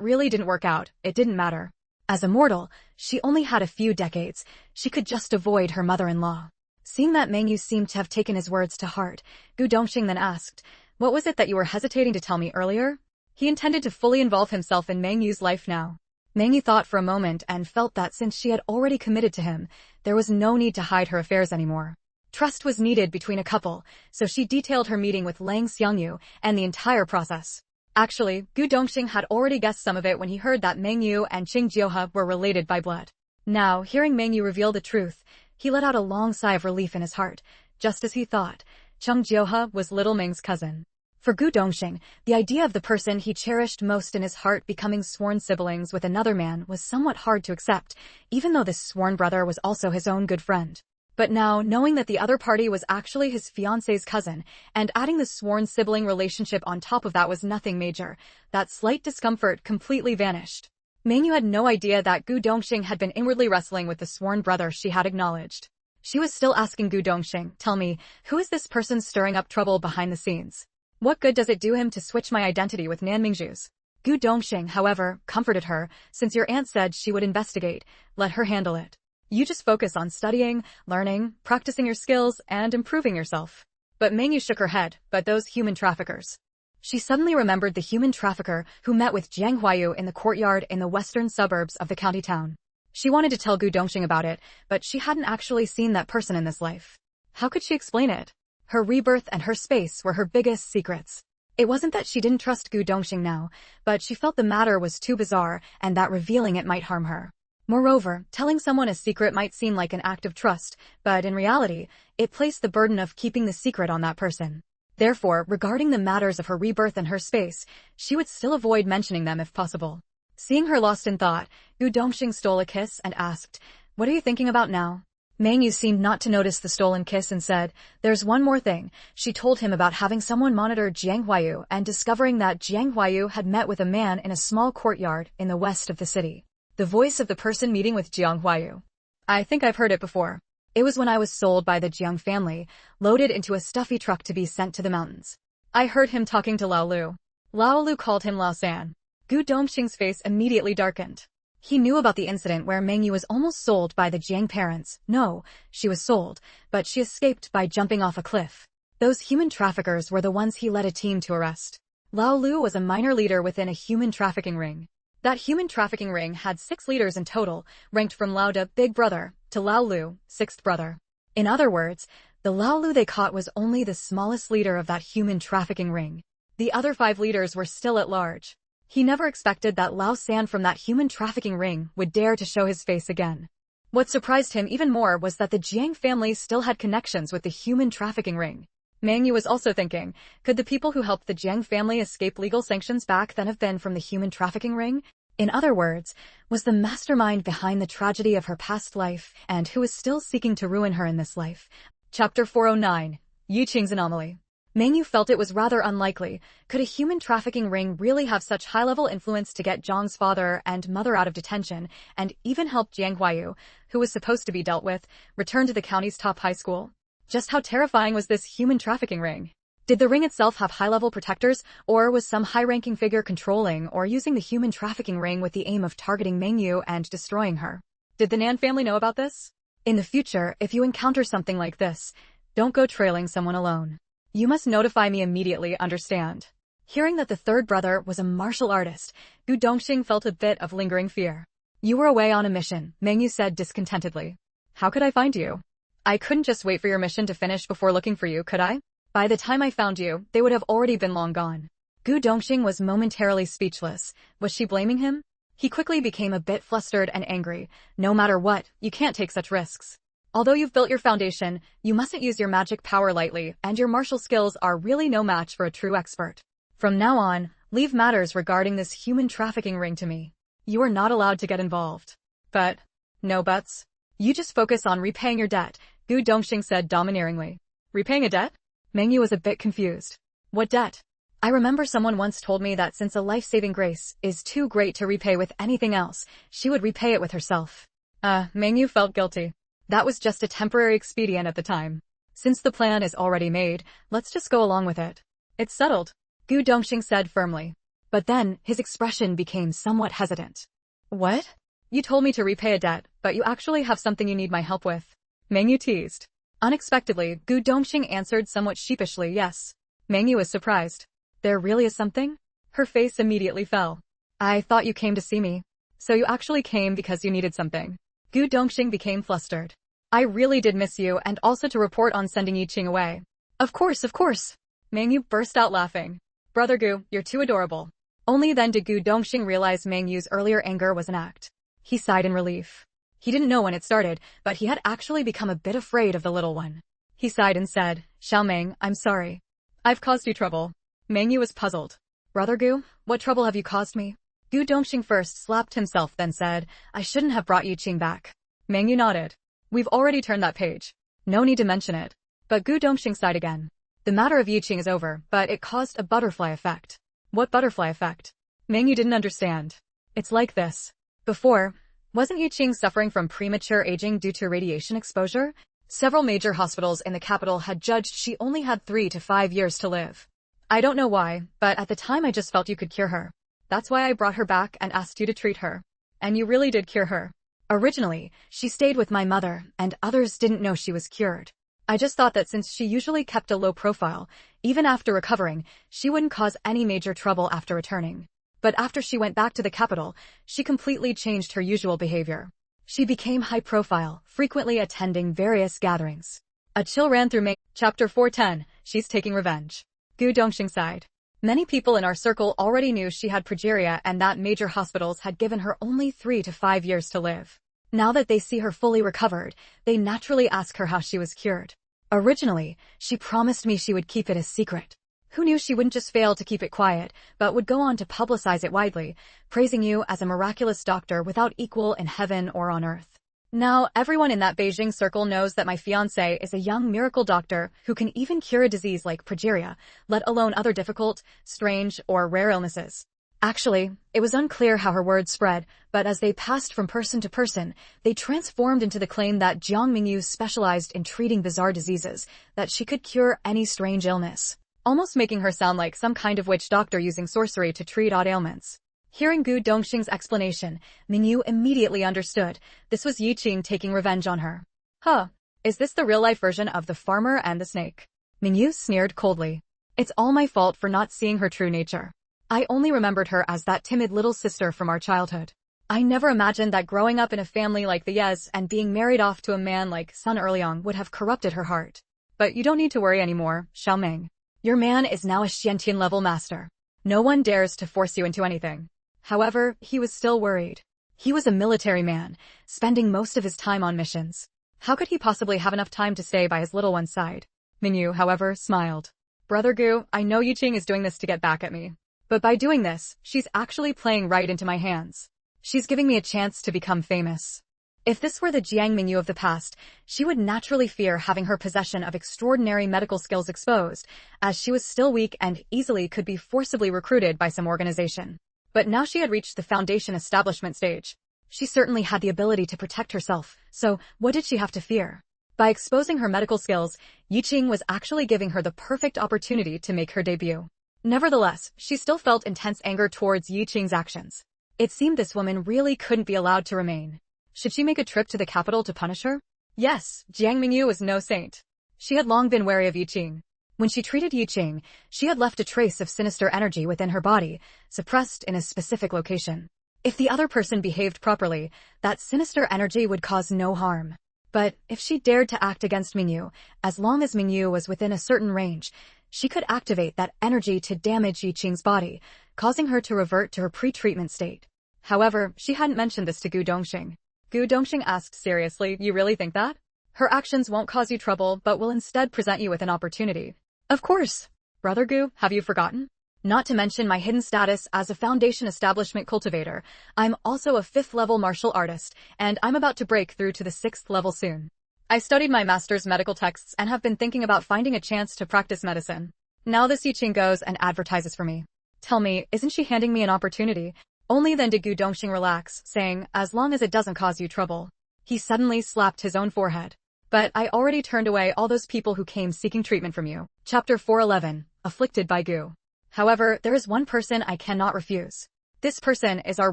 S1: really didn't work out, it didn't matter. As a mortal, she only had a few decades. She could just avoid her mother-in-law. Seeing that Mengyu seemed to have taken his words to heart, Gu Dongxing then asked, What was it that you were hesitating to tell me earlier? He intended to fully involve himself in Mengyu's life now. Mengyu thought for a moment and felt that since she had already committed to him, there was no need to hide her affairs anymore. Trust was needed between a couple, so she detailed her meeting with Lang Xiangyu and the entire process. Actually, Gu Dongxing had already guessed some of it when he heard that Mengyu and Qing Jiohe were related by blood. Now, hearing Mengyu reveal the truth, he let out a long sigh of relief in his heart, just as he thought. Qing Jiohe was little Ming's cousin. For Gu Dongxing, the idea of the person he cherished most in his heart becoming sworn siblings with another man was somewhat hard to accept, even though this sworn brother was also his own good friend. But now, knowing that the other party was actually his fiancée's cousin, and adding the sworn sibling relationship on top of that was nothing major, that slight discomfort completely vanished. Mengyu had no idea that Gu Dongxing had been inwardly wrestling with the sworn brother she had acknowledged. She was still asking Gu Dongxing, Tell me, who is this person stirring up trouble behind the scenes? What good does it do him to switch my identity with Nan Mingju's? Gu Dongxing, however, comforted her, since your aunt said she would investigate, let her handle it. You just focus on studying, learning, practicing your skills, and improving yourself. But Mengyu shook her head, but those human traffickers. She suddenly remembered the human trafficker who met with Jiang Mengyu in the courtyard in the western suburbs of the county town. She wanted to tell Gu Dongxing about it, but she hadn't actually seen that person in this life. How could she explain it? Her rebirth and her space were her biggest secrets. It wasn't that she didn't trust Gu Dongxing now, but she felt the matter was too bizarre and that revealing it might harm her. Moreover, telling someone a secret might seem like an act of trust, but in reality, it placed the burden of keeping the secret on that person. Therefore, regarding the matters of her rebirth and her space, she would still avoid mentioning them if possible. Seeing her lost in thought, Gu Dongxing stole a kiss and asked, What are you thinking about now? Mengyu seemed not to notice the stolen kiss and said, There's one more thing. She told him about having someone monitor Jiang Mengyu and discovering that Jiang Mengyu had met with a man in a small courtyard in the west of the city. The voice of the person meeting with Jiang Mengyu. I think I've heard it before. It was when I was sold by the Jiang family, loaded into a stuffy truck to be sent to the mountains. I heard him talking to Lao Lu. Lao Lu called him Lao San. Gu Dongxing's face immediately darkened. He knew about the incident where Mengyu was almost sold by the Jiang parents. No, she was sold, but she escaped by jumping off a cliff. Those human traffickers were the ones he led a team to arrest. Lao Lu was a minor leader within a human trafficking ring. That human trafficking ring had 6 leaders in total, ranked from Lao Da, big brother, to Lao Lu, 6th brother. In other words, the Lao Lu they caught was only the smallest leader of that human trafficking ring. The other 5 leaders were still at large. He never expected that Lao San from that human trafficking ring would dare to show his face again. What surprised him even more was that the Jiang family still had connections with the human trafficking ring. Mengyu was also thinking, could the people who helped the Jiang family escape legal sanctions back then have been from the human trafficking ring? In other words, was the mastermind behind the tragedy of her past life and who is still seeking to ruin her in this life? Chapter 409, Yiqing's Anomaly. Mengyu felt it was rather unlikely. Could a human trafficking ring really have such high-level influence to get Zhang's father and mother out of detention, and even help Jiang Mengyu, who was supposed to be dealt with, return to the county's top high school? Just how terrifying was this human trafficking ring? Did the ring itself have high-level protectors, or was some high-ranking figure controlling or using the human trafficking ring with the aim of targeting Mengyu and destroying her? Did the Nan family know about this? In the future, if you encounter something like this, don't go trailing someone alone. You must notify me immediately, understand? Hearing that the third brother was a martial artist, Gu Dongxing felt a bit of lingering fear. You were away on a mission, Mengyu said discontentedly. How could I find you? I couldn't just wait for your mission to finish before looking for you, could I? By the time I found you, they would have already been long gone. Gu Dongxing was momentarily speechless. Was she blaming him? He quickly became a bit flustered and angry. No matter what, you can't take such risks. Although you've built your foundation, you mustn't use your magic power lightly, and your martial skills are really no match for a true expert. From now on, leave matters regarding this human trafficking ring to me. You are not allowed to get involved. But, no buts. You just focus on repaying your debt, Gu Dongxing said domineeringly. Repaying a debt? Mengyu was a bit confused. What debt? I remember someone once told me that since a life-saving grace is too great to repay with anything else, she would repay it with herself. Mengyu felt guilty. That was just a temporary expedient at the time. Since the plan is already made, let's just go along with it. It's settled, Gu Dongxing said firmly. But then, his expression became somewhat hesitant. What? You told me to repay a debt, but you actually have something you need my help with. Mengyu teased. Unexpectedly, Gu Dongxing answered somewhat sheepishly yes. Mengyu was surprised. There really is something? Her face immediately fell. I thought you came to see me. So you actually came because you needed something. Gu Dongxing became flustered. I really did miss you and also to report on sending Yiqing away. Of course. Mengyu burst out laughing. Brother Gu, you're too adorable. Only then did Gu Dongxing realize Mengyu's earlier anger was an act. He sighed in relief. He didn't know when it started, but he had actually become a bit afraid of the little one. He sighed and said, Xiaomeng, I'm sorry. I've caused you trouble. Mengyu was puzzled. Brother Gu, what trouble have you caused me? Gu Dongxing first slapped himself then said, I shouldn't have brought Yiqing back. Mengyu nodded. We've already turned that page. No need to mention it. But Gu Dongxing sighed again. The matter of Yiqing is over, but it caused a butterfly effect. What butterfly effect? Mengyu didn't understand. It's like this. Before, wasn't Yiqing suffering from premature aging due to radiation exposure? Several major hospitals in the capital had judged she only had 3 to 5 years to live. I don't know why, but at the time I just felt you could cure her. That's why I brought her back and asked you to treat her. And you really did cure her. Originally, she stayed with my mother, and others didn't know she was cured. I just thought that since she usually kept a low profile, even after recovering, she wouldn't cause any major trouble after returning. But after she went back to the capital, she completely changed her usual behavior. She became high profile, frequently attending various gatherings. A chill ran through me. Chapter 410, She's Taking Revenge. Gu Dongxing sighed. Many people in our circle already knew she had progeria and that major hospitals had given her only 3 to 5 years to live. Now that they see her fully recovered, they naturally ask her how she was cured. Originally, she promised me she would keep it a secret. Who knew she wouldn't just fail to keep it quiet, but would go on to publicize it widely, praising you as a miraculous doctor without equal in heaven or on earth. Now, everyone in that Beijing circle knows that my fiancé is a young miracle doctor who can even cure a disease like progeria, let alone other difficult, strange, or rare illnesses. Actually, it was unclear how her words spread, but as they passed from person to person, they transformed into the claim that Jiang Mengyu specialized in treating bizarre diseases, that she could cure any strange illness, almost making her sound like some kind of witch doctor using sorcery to treat odd ailments. Hearing Gu Dongxing's explanation, Mengyu immediately understood. This was Yiqing taking revenge on her. Huh. Is this the real-life version of the farmer and the snake? Mengyu sneered coldly. It's all my fault for not seeing her true nature. I only remembered her as that timid little sister from our childhood. I never imagined that growing up in a family like the Yes and being married off to a man like Sun Erliang would have corrupted her heart. But you don't need to worry anymore, Xiaomeng. Your man is now a Xiantian-level master. No one dares to force you into anything. However, he was still worried. He was a military man, spending most of his time on missions. How could he possibly have enough time to stay by his little one's side? Mengyu, however, smiled. Brother Gu, I know Yiqing is doing this to get back at me. But by doing this, she's actually playing right into my hands. She's giving me a chance to become famous. If this were the Jiang Mengyu of the past, she would naturally fear having her possession of extraordinary medical skills exposed, as she was still weak and easily could be forcibly recruited by some organization. But now she had reached the foundation establishment stage. She certainly had the ability to protect herself, so what did she have to fear? By exposing her medical skills, Yiqing was actually giving her the perfect opportunity to make her debut. Nevertheless, she still felt intense anger towards Yiqing's actions. It seemed this woman really couldn't be allowed to remain. Should she make a trip to the capital to punish her? Yes, Jiang Mengyu was no saint. She had long been wary of Yiqing. When she treated Yiqing, she had left a trace of sinister energy within her body, suppressed in a specific location. If the other person behaved properly, that sinister energy would cause no harm. But if she dared to act against Mengyu, as long as Mengyu was within a certain range, she could activate that energy to damage Yiqing's body, causing her to revert to her pre-treatment state. However, she hadn't mentioned this to Gu Dongxing. Gu Dongxing asked seriously, "You really think that? Her actions won't cause you trouble, but will instead present you with an opportunity." "Of course. Brother Gu, have you forgotten? Not to mention my hidden status as a Foundation establishment cultivator, I'm also a 5th level martial artist, and I'm about to break through to the 6th level soon. I studied my master's medical texts and have been thinking about finding a chance to practice medicine. Now this Yiqing goes and advertises for me. Tell me, isn't she handing me an opportunity?" Only then did Gu Dongxing relax, saying, "As long as it doesn't cause you trouble." He suddenly slapped his own forehead. "But I already turned away all those people who came seeking treatment from you." Chapter 411, Afflicted by Gu. However, there is one person I cannot refuse. This person is our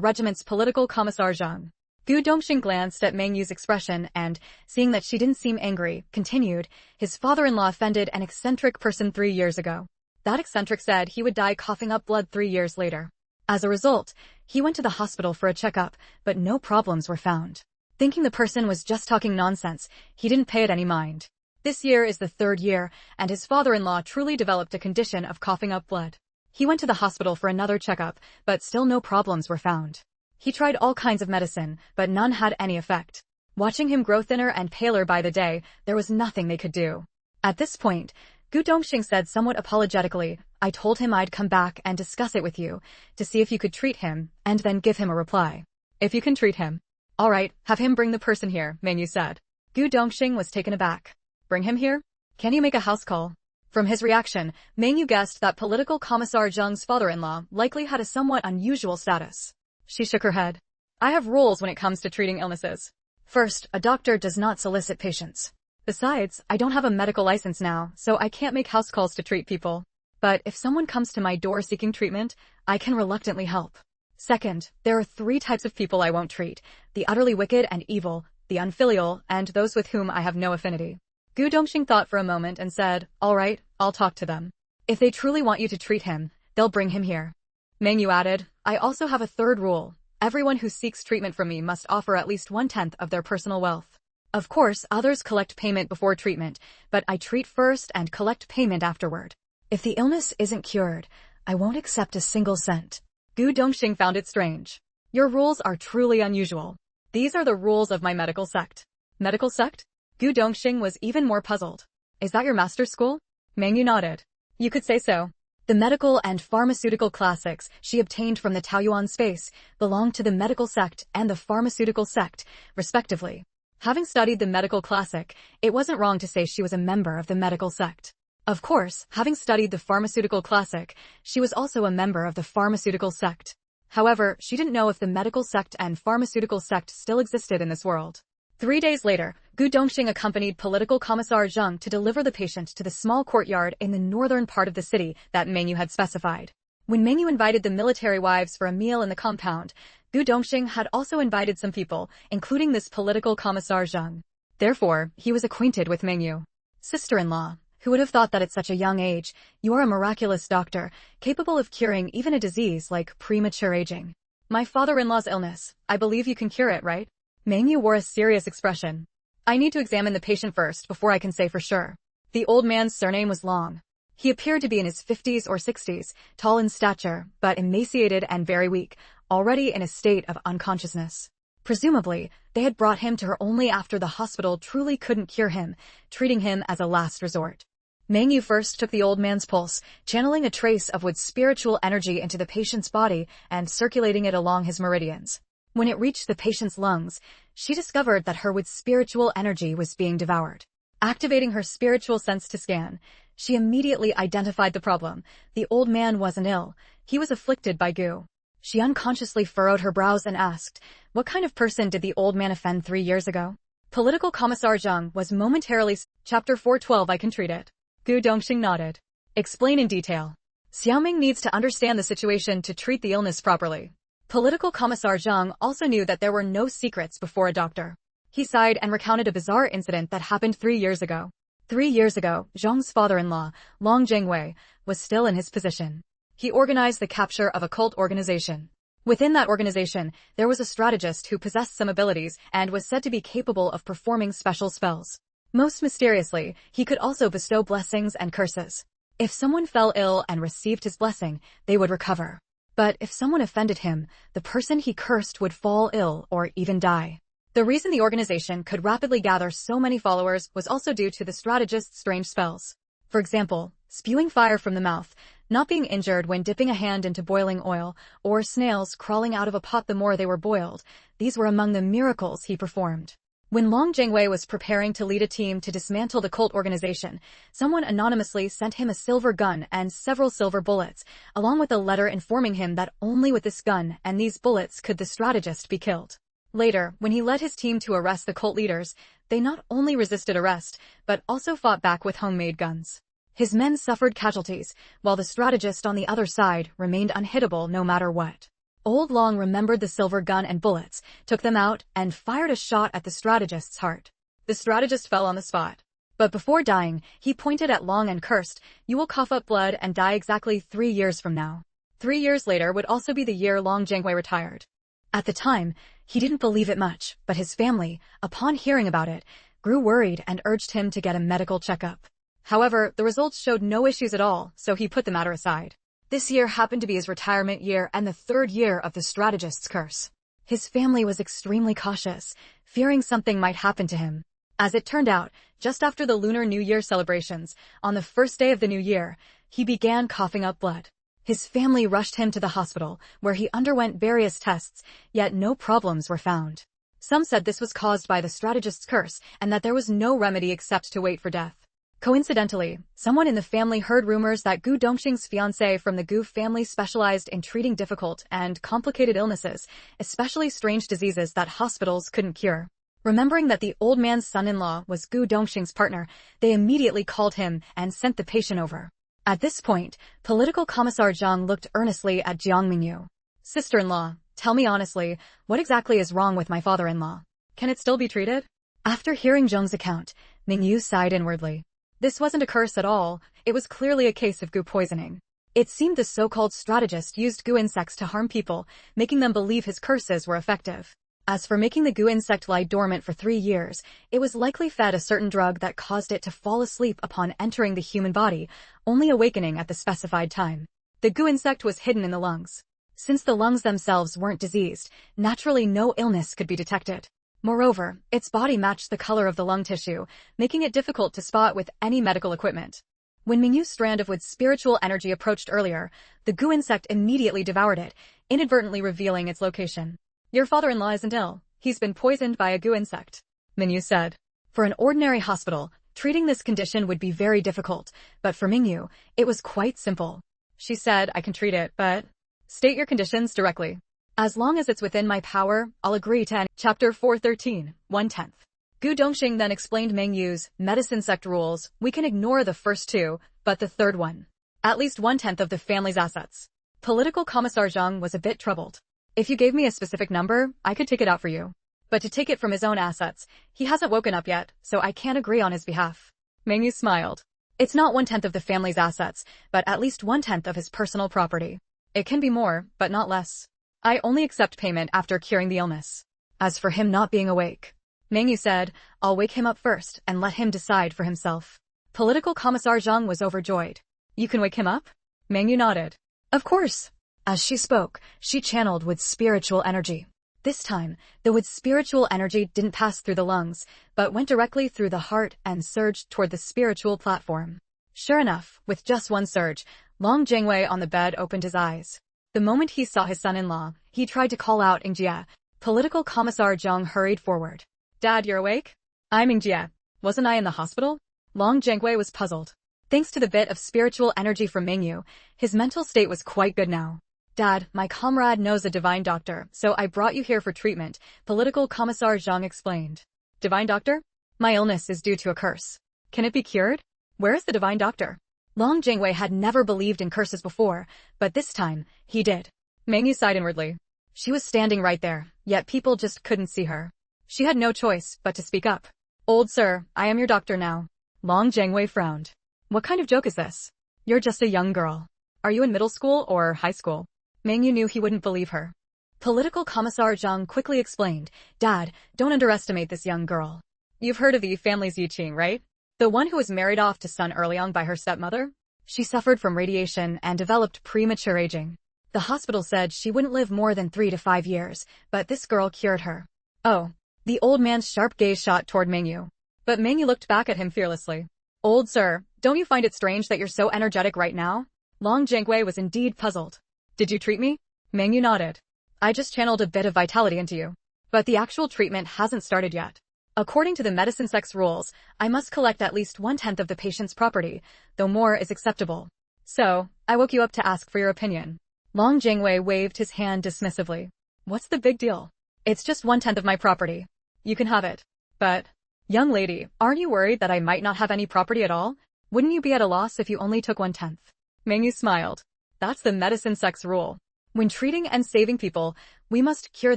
S1: regiment's political commissar Jiang. Gu Dongxing glanced at Mengyu's expression and, seeing that she didn't seem angry, continued, "His father-in-law offended an eccentric person 3 years ago. That eccentric said he would die coughing up blood 3 years later. As a result, he went to the hospital for a checkup, but no problems were found. Thinking the person was just talking nonsense, he didn't pay it any mind. This year is the 3rd year, and his father-in-law truly developed a condition of coughing up blood. He went to the hospital for another checkup, but still no problems were found. He tried all kinds of medicine, but none had any effect. Watching him grow thinner and paler by the day, there was nothing they could do." At this point, Gu Dongxing said somewhat apologetically, "I told him I'd come back and discuss it with you, to see if you could treat him, and then give him a reply." "If you can treat him." "All right, have him bring the person here," Mengyu said. Gu Dongxing was taken aback. "Bring him here? Can you make a house call?" From his reaction, Mengyu guessed that political commissar Jiang's father-in-law likely had a somewhat unusual status. She shook her head. "I have rules when it comes to treating illnesses. First, a doctor does not solicit patients. Besides, I don't have a medical license now, so I can't make house calls to treat people. But if someone comes to my door seeking treatment, I can reluctantly help. Second, there are 3 types of people I won't treat: the utterly wicked and evil, the unfilial, and those with whom I have no affinity." Gu Dongxing thought for a moment and said, "All right, I'll talk to them. If they truly want you to treat him, they'll bring him here." Mengyu added, "I also have a 3rd rule. Everyone who seeks treatment from me must offer at least 1/10 of their personal wealth. Of course, others collect payment before treatment, but I treat first and collect payment afterward. If the illness isn't cured, I won't accept a single cent." Gu Dongxing found it strange. "Your rules are truly unusual. These are the rules of my medical sect." "Medical sect?" Gu Dongxing was even more puzzled. "Is that your master's school?" Mengyu nodded. "You could say so." The medical and pharmaceutical classics she obtained from the Taoyuan space belonged to the medical sect and the pharmaceutical sect, respectively. Having studied the medical classic, it wasn't wrong to say she was a member of the medical sect. Of course, having studied the pharmaceutical classic, she was also a member of the pharmaceutical sect. However, she didn't know if the medical sect and pharmaceutical sect still existed in this world. 3 days later, Gu Dongxing accompanied political commissar Jiang to deliver the patient to the small courtyard in the northern part of the city that Mengyu had specified. When Mengyu invited the military wives for a meal in the compound, Gu Dongxing had also invited some people, including this political commissar Jiang. Therefore, he was acquainted with Mengyu. "Sister-in-law, who would have thought that at such a young age, you are a miraculous doctor, capable of curing even a disease like premature aging. My father-in-law's illness, I believe you can cure it, right?" Mengyu wore a serious expression. "I need to examine the patient first before I can say for sure." The old man's surname was Long. He appeared to be in his 50s or 60s, tall in stature, but emaciated and very weak, already in a state of unconsciousness. Presumably, they had brought him to her only after the hospital truly couldn't cure him, treating him as a last resort. Mengyu first took the old man's pulse, channeling a trace of Wood's spiritual energy into the patient's body and circulating it along his meridians. When it reached the patient's lungs, she discovered that her Wood's spiritual energy was being devoured. Activating her spiritual sense to scan, she immediately identified the problem. The old man wasn't ill. He was afflicted by Gu. She unconsciously furrowed her brows and asked, "What kind of person did the old man offend 3 years ago?" Political Commissar Jiang was momentarily. Chapter 412. I can treat it. Gu Dongxing nodded. "Explain in detail." "Xiaoming needs to understand the situation to treat the illness properly." Political Commissar Jiang also knew that there were no secrets before a doctor. He sighed and recounted a bizarre incident that happened 3 years ago. 3 years ago, Zhang's father-in-law, Long Jiangwei, was still in his position. He organized the capture of a cult organization. Within that organization, there was a strategist who possessed some abilities and was said to be capable of performing special spells. Most mysteriously, he could also bestow blessings and curses. If someone fell ill and received his blessing, they would recover. But if someone offended him, the person he cursed would fall ill or even die. The reason the organization could rapidly gather so many followers was also due to the strategist's strange spells. For example, spewing fire from the mouth, not being injured when dipping a hand into boiling oil, or snails crawling out of a pot the more they were boiled. These were among the miracles he performed. When Long Jiangwei was preparing to lead a team to dismantle the cult organization, someone anonymously sent him a silver gun and several silver bullets, along with a letter informing him that only with this gun and these bullets could the strategist be killed. Later, when he led his team to arrest the cult leaders, they not only resisted arrest, but also fought back with homemade guns. His men suffered casualties, while the strategist on the other side remained unhittable no matter what. Old Long remembered the silver gun and bullets, took them out, and fired a shot at the strategist's heart. The strategist fell on the spot. But before dying, he pointed at Long and cursed, "You will cough up blood and die exactly 3 years from now." 3 years later would also be the year Long Jiangwei retired. At the time, he didn't believe it much, but his family, upon hearing about it, grew worried and urged him to get a medical checkup. However, the results showed no issues at all, so he put the matter aside. This year happened to be his retirement year and the 3rd year of the strategist's curse. His family was extremely cautious, fearing something might happen to him. As it turned out, just after the Lunar New Year celebrations, on the first day of the new year, he began coughing up blood. His family rushed him to the hospital, where he underwent various tests, yet no problems were found. Some said this was caused by the strategist's curse and that there was no remedy except to wait for death. Coincidentally, someone in the family heard rumors that Gu Dongxing's fiancée from the Gu family specialized in treating difficult and complicated illnesses, especially strange diseases that hospitals couldn't cure. Remembering that the old man's son-in-law was Gu Dongxing's partner, they immediately called him and sent the patient over. At this point, political commissar Jiang looked earnestly at Jiang Mengyu. "Sister-in-law, tell me honestly, what exactly is wrong with my father-in-law? Can it still be treated?" After hearing Jiang's account, Mengyu sighed inwardly. This wasn't a curse at all, it was clearly a case of Gu poisoning. It seemed the so-called strategist used Gu insects to harm people, making them believe his curses were effective. As for making the Gu insect lie dormant for 3 years, it was likely fed a certain drug that caused it to fall asleep upon entering the human body, only awakening at the specified time. The Gu insect was hidden in the lungs. Since the lungs themselves weren't diseased, naturally no illness could be detected. Moreover, its body matched the color of the lung tissue, making it difficult to spot with any medical equipment. When Mengyu's strand of Wood's spiritual energy approached earlier, the Gu insect immediately devoured it, inadvertently revealing its location. "Your father-in-law isn't ill. He's been poisoned by a Gu insect," Mengyu said. For an ordinary hospital, treating this condition would be very difficult, but for Mengyu, it was quite simple. She said, "I can treat it, but state your conditions directly. As long as it's within my power, I'll agree to any." Chapter 413, 1/10. Gu Dongxing then explained Mengyu's medicine sect rules. "We can ignore the first 2, but the 3rd one. At least 1/10 of the family's assets." Political Commissar Jiang was a bit troubled. "If you gave me a specific number, I could take it out for you. But to take it from his own assets, he hasn't woken up yet, so I can't agree on his behalf." Mengyu smiled. "It's not 1/10 of the family's assets, but at least 1/10 of his personal property. It can be more, but not less. I only accept payment after curing the illness." As for him not being awake, Mengyu said, "I'll wake him up first and let him decide for himself." Political Commissar Jiang was overjoyed. "You can wake him up?" Mengyu nodded. "Of course." As she spoke, she channeled Wood's spiritual energy. This time, the Wood's spiritual energy didn't pass through the lungs, but went directly through the heart and surged toward the spiritual platform. Sure enough, with just one surge, Long Jiangwei on the bed opened his eyes. The moment he saw his son-in-law, he tried to call out Ingjie. Political Commissar Jiang hurried forward. "Dad, you're awake?" "I'm Ingjie. Wasn't I in the hospital?" Long Jiangwei was puzzled. Thanks to the bit of spiritual energy from Mengyu, his mental state was quite good now. "Dad, my comrade knows a divine doctor, so I brought you here for treatment," Political Commissar Jiang explained. "Divine doctor? My illness is due to a curse. Can it be cured? Where is the divine doctor?" Long Jiangwei had never believed in curses before, but this time, he did. Mengyu sighed inwardly. She was standing right there, yet people just couldn't see her. She had no choice but to speak up. "Old sir, I am your doctor now. Long Jiangwei frowned. What kind of joke is this? You're just a young girl. Are you in middle school or high school? Mengyu knew he wouldn't believe her. Political Commissar Jiang quickly explained, Dad, don't underestimate this young girl. You've heard of the family's Yiqing, right? The one who was married off to Sun Erliang by her stepmother? She suffered from radiation and developed premature aging. The hospital said she wouldn't live more than 3 to 5 years, but this girl cured her. Oh. The old man's sharp gaze shot toward Mengyu. But Mengyu looked back at him fearlessly. Old sir, don't you find it strange that you're so energetic right now? Long Jiangwei was indeed puzzled. Did you treat me? Mengyu nodded. I just channeled a bit of vitality into you. But the actual treatment hasn't started yet. According to the medicine sex rules, I must collect at least 1/10 of the patient's property, though more is acceptable. So, I woke you up to ask for your opinion. Long Jiangwei waved his hand dismissively. What's the big deal? It's just 1/10 of my property. You can have it. But, young lady, aren't you worried that I might not have any property at all? Wouldn't you be at a loss if you only took 1/10? Mengyu smiled. That's the medicine sex rule. When treating and saving people, we must cure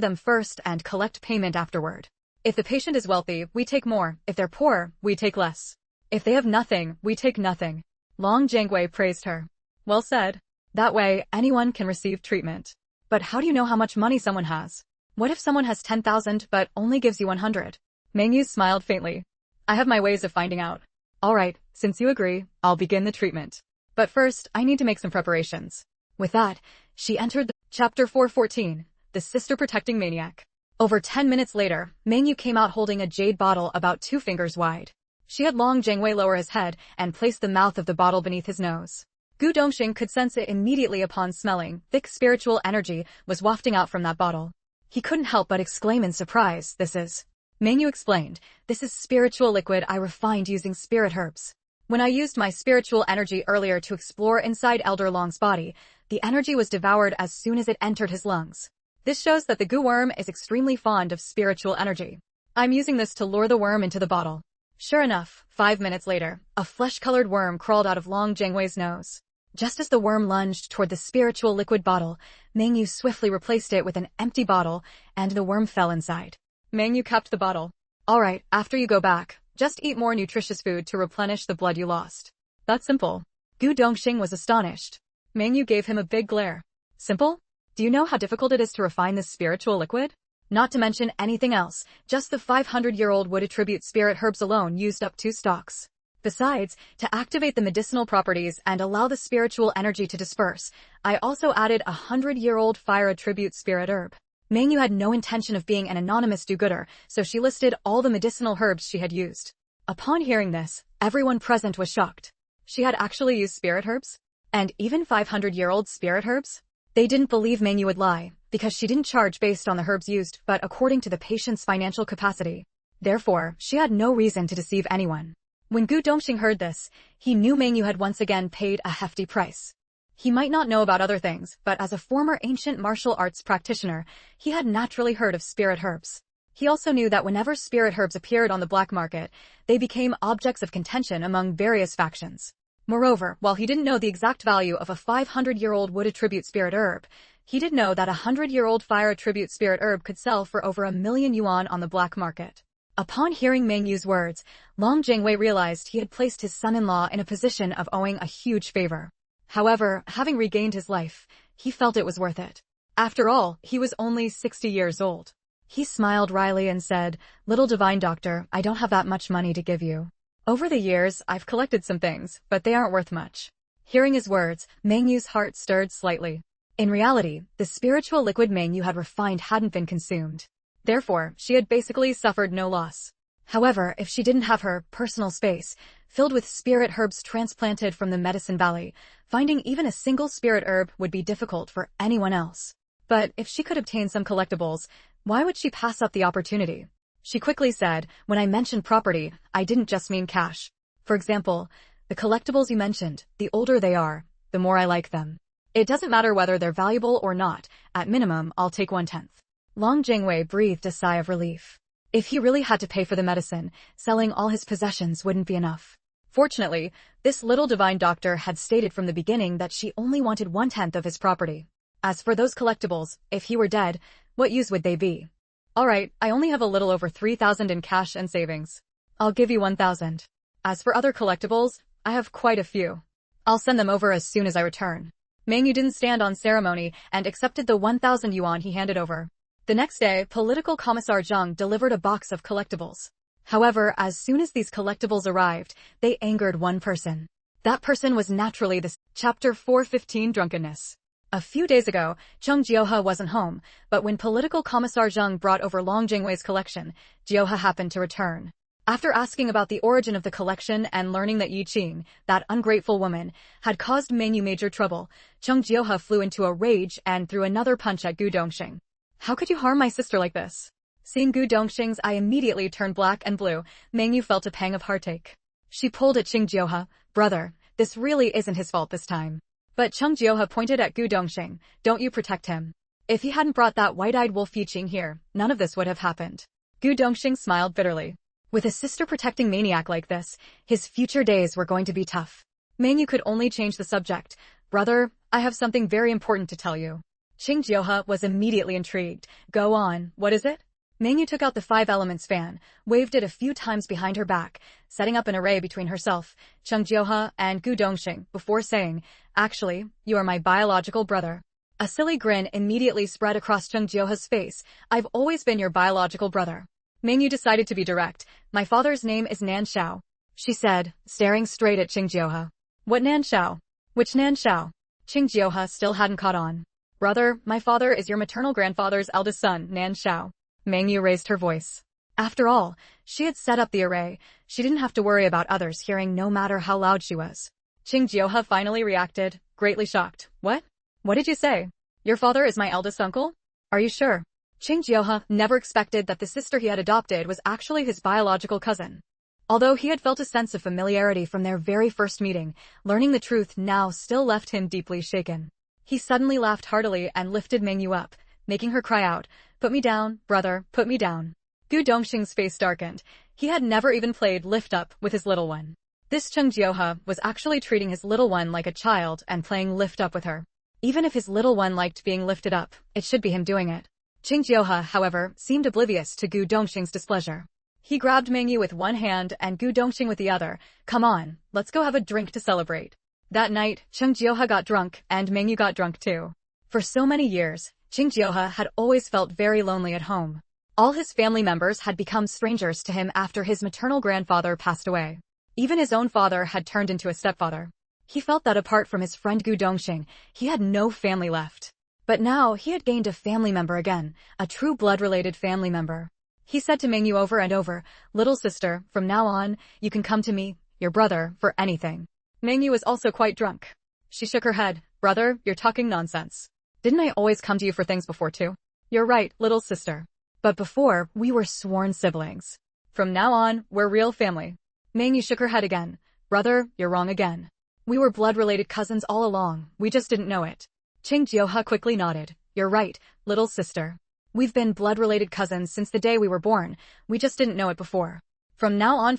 S1: them first and collect payment afterward. If the patient is wealthy, we take more. If they're poor, we take less. If they have nothing, we take nothing. Long Jiangwei praised her. Well said. That way, anyone can receive treatment. But how do you know how much money someone has? What if someone has 10,000 but only gives you 100? Mengyu smiled faintly. I have my ways of finding out. All right, since you agree, I'll begin the treatment. But first, I need to make some preparations. With that, she entered Chapter 414, The Sister Protecting Maniac. Over 10 minutes later, Mengyu came out holding a jade bottle about 2 fingers wide. She had Long Jiangwei lower his head and placed the mouth of the bottle beneath his nose. Gu Dongxing could sense it immediately upon smelling. Thick spiritual energy was wafting out from that bottle. He couldn't help but exclaim in surprise, this is... Mengyu explained, this is spiritual liquid I refined using spirit herbs. When I used my spiritual energy earlier to explore inside Elder Long's body, the energy was devoured as soon as it entered his lungs. This shows that the Gu worm is extremely fond of spiritual energy. I'm using this to lure the worm into the bottle. Sure enough, 5 minutes later, a flesh-colored worm crawled out of Long Jiangwei's nose. Just as the worm lunged toward the spiritual liquid bottle, Mengyu swiftly replaced it with an empty bottle, and the worm fell inside. Mengyu capped the bottle. All right, after you go back, just eat more nutritious food to replenish the blood you lost. That's simple. Gu Dongxing was astonished. Mengyu gave him a big glare. Simple? Do you know how difficult it is to refine this spiritual liquid? Not to mention anything else, just the 500-year-old wood attribute spirit herbs alone used up 2 stalks. Besides, to activate the medicinal properties and allow the spiritual energy to disperse, I also added a 100-year-old fire attribute spirit herb. Mengyu had no intention of being an anonymous do-gooder, so she listed all the medicinal herbs she had used. Upon hearing this, everyone present was shocked. She had actually used spirit herbs? And even 500-year-old spirit herbs? They didn't believe Mengyu would lie, because she didn't charge based on the herbs used, but according to the patient's financial capacity. Therefore, she had no reason to deceive anyone. When Gu Dongxing heard this, he knew Mengyu had once again paid a hefty price. He might not know about other things, but as a former ancient martial arts practitioner, he had naturally heard of spirit herbs. He also knew that whenever spirit herbs appeared on the black market, they became objects of contention among various factions. Moreover, while he didn't know the exact value of a 500-year-old wood attribute spirit herb, he did know that a 100-year-old fire attribute spirit herb could sell for over 1,000,000 yuan on the black market. Upon hearing Mengyu's words, Long Jiangwei realized he had placed his son-in-law in a position of owing a huge favor. However, having regained his life, he felt it was worth it. After all, he was only 60 years old. He smiled wryly and said, "Little divine doctor, I don't have that much money to give you. Over the years, I've collected some things, but they aren't worth much." Hearing his words, Mengyu's heart stirred slightly. In reality, the spiritual liquid Mengyu had refined hadn't been consumed. Therefore, she had basically suffered no loss. However, if she didn't have her personal space, filled with spirit herbs transplanted from the Medicine Valley, finding even a single spirit herb would be difficult for anyone else. But if she could obtain some collectibles, why would she pass up the opportunity? She quickly said, "When I mentioned property, I didn't just mean cash. For example, the collectibles you mentioned, the older they are, the more I like them. It doesn't matter whether they're valuable or not, at minimum, I'll take 1/10. Long Jiangwei breathed a sigh of relief. If he really had to pay for the medicine, selling all his possessions wouldn't be enough. Fortunately, this little divine doctor had stated from the beginning that she only wanted 1/10 of his property. As for those collectibles, if he were dead, what use would they be? Alright, I only have a little over 3,000 in cash and savings. I'll give you 1,000. As for other collectibles, I have quite a few. I'll send them over as soon as I return. Mengyu didn't stand on ceremony and accepted the 1,000 yuan he handed over. The next day, Political Commissar Jiang delivered a box of collectibles. However, as soon as these collectibles arrived, they angered one person. That person was naturally the Chapter 415 Drunkenness. A few days ago, Chung Jioha wasn't home, but when Political Commissar Jiang brought over Long Jingwei's collection, Jioha happened to return. After asking about the origin of the collection and learning that Yi Qing, that ungrateful woman, had caused Mengyu major trouble, Chung Jioha flew into a rage and threw another punch at Gu Dongxing. How could you harm my sister like this? Seeing Gu Dongxing's eye immediately turned black and blue, Mengyu felt a pang of heartache. She pulled at Chung Jioha. Brother, this really isn't his fault this time. But Chung Jioha pointed at Gu Dongxing. Don't you protect him. If he hadn't brought that white-eyed wolf Yi Qing here, none of this would have happened. Gu Dongxing smiled bitterly. With a sister-protecting maniac like this, his future days were going to be tough. Mengyu could only change the subject. Brother, I have something very important to tell you. Chung Jioha was immediately intrigued. Go on, what is it? Mengyu took out the 5 Elements fan, waved it a few times behind her back, setting up an array between herself, Chung Jioha, and Gu Dongxing, before saying, actually, you are my biological brother. A silly grin immediately spread across Chung Jioha's face. I've always been your biological brother. Mengyu decided to be direct. My father's name is Nan Xiao, she said, staring straight at Chung Jioha. What Nan Xiao? Which Nan Xiao? Chung Jioha still hadn't caught on. Brother, my father is your maternal grandfather's eldest son, Nan Xiao. Mengyu raised her voice. After all, she had set up the array. She didn't have to worry about others hearing no matter how loud she was. Chung Jioha finally reacted, greatly shocked. What? What did you say? Your father is my eldest uncle? Are you sure? Chung Jioha never expected that the sister he had adopted was actually his biological cousin. Although he had felt a sense of familiarity from their very first meeting, learning the truth now still left him deeply shaken. He suddenly laughed heartily and lifted Mengyu up, making her cry out, put me down, brother, put me down. Gu Dongxing's face darkened. He had never even played lift up with his little one. This Chung Jioha was actually treating his little one like a child and playing lift up with her. Even if his little one liked being lifted up, it should be him doing it. Chung Jioha, however, seemed oblivious to Gu Dongxing's displeasure. He grabbed Mengyu with one hand and Gu Dongxing with the other. Come on, let's go have a drink to celebrate. That night, Chung Jioha got drunk and Mengyu got drunk too. For so many years, Chung Jioha had always felt very lonely at home. All his family members had become strangers to him after his maternal grandfather passed away. Even his own father had turned into a stepfather. He felt that apart from his friend Gu Dongxing, he had no family left. But now he had gained a family member again, a true blood-related family member. He said to Mengyu over and over, little sister, from now on, you can come to me, your brother, for anything. Mengyu was also quite drunk. She shook her head. Brother, you're talking nonsense. Didn't I always come to you for things before too? You're right, little sister. But before, we were sworn siblings. From now on, we're real family. Mengyu shook her head again. Brother, you're wrong again. We were blood-related cousins all along, we just didn't know it. Chung Jioha quickly nodded. You're right, little sister. We've been blood-related cousins since the day we were born, we just didn't know it before. From now on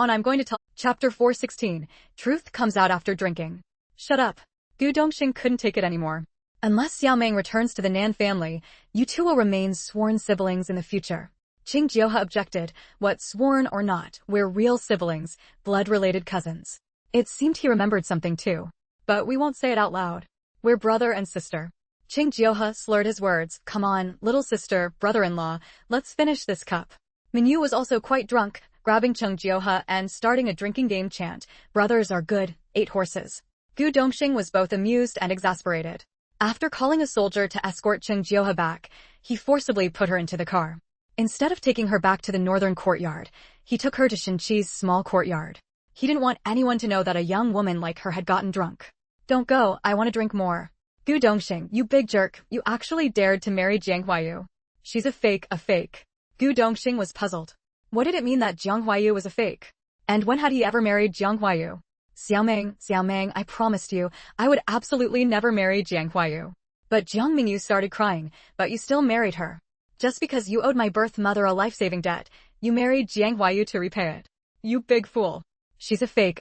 S1: I'm going to tell. Chapter 416, Truth Comes Out After Drinking. Shut up. Gu Dongxing couldn't take it anymore. Unless Xiaomeng returns to the Nan family, you two will remain sworn siblings in the future. Chung Jioha objected. What, sworn or not, we're real siblings, blood-related cousins. It seemed he remembered something too. But we won't say it out loud. We're brother and sister. Chung Jioha slurred his words. Come on, little sister, brother-in-law, let's finish this cup. Mengyu was also quite drunk, grabbing Chung Jioha and starting a drinking game chant. Brothers are good, 8 horses. Gu Dongxing was both amused and exasperated. After calling a soldier to escort Chung Jioha back, he forcibly put her into the car. Instead of taking her back to the northern courtyard, he took her to Shinqi's small courtyard. He didn't want anyone to know that a young woman like her had gotten drunk. Don't go, I want to drink more. Gu Dongxing, you big jerk, you actually dared to marry Jiang Mengyu. She's a fake. Gu Dongxing was puzzled. What did it mean that Jiang Mengyu was a fake? And when had he ever married Jiang Mengyu? Xiaomeng, I promised you, I would absolutely never marry Jiang Mengyu. But Jiang Mengyu started crying, but you still married her. Just because you owed my birth mother a life-saving debt, you married Jiang Mengyu to repay it. You big fool. She's a fake.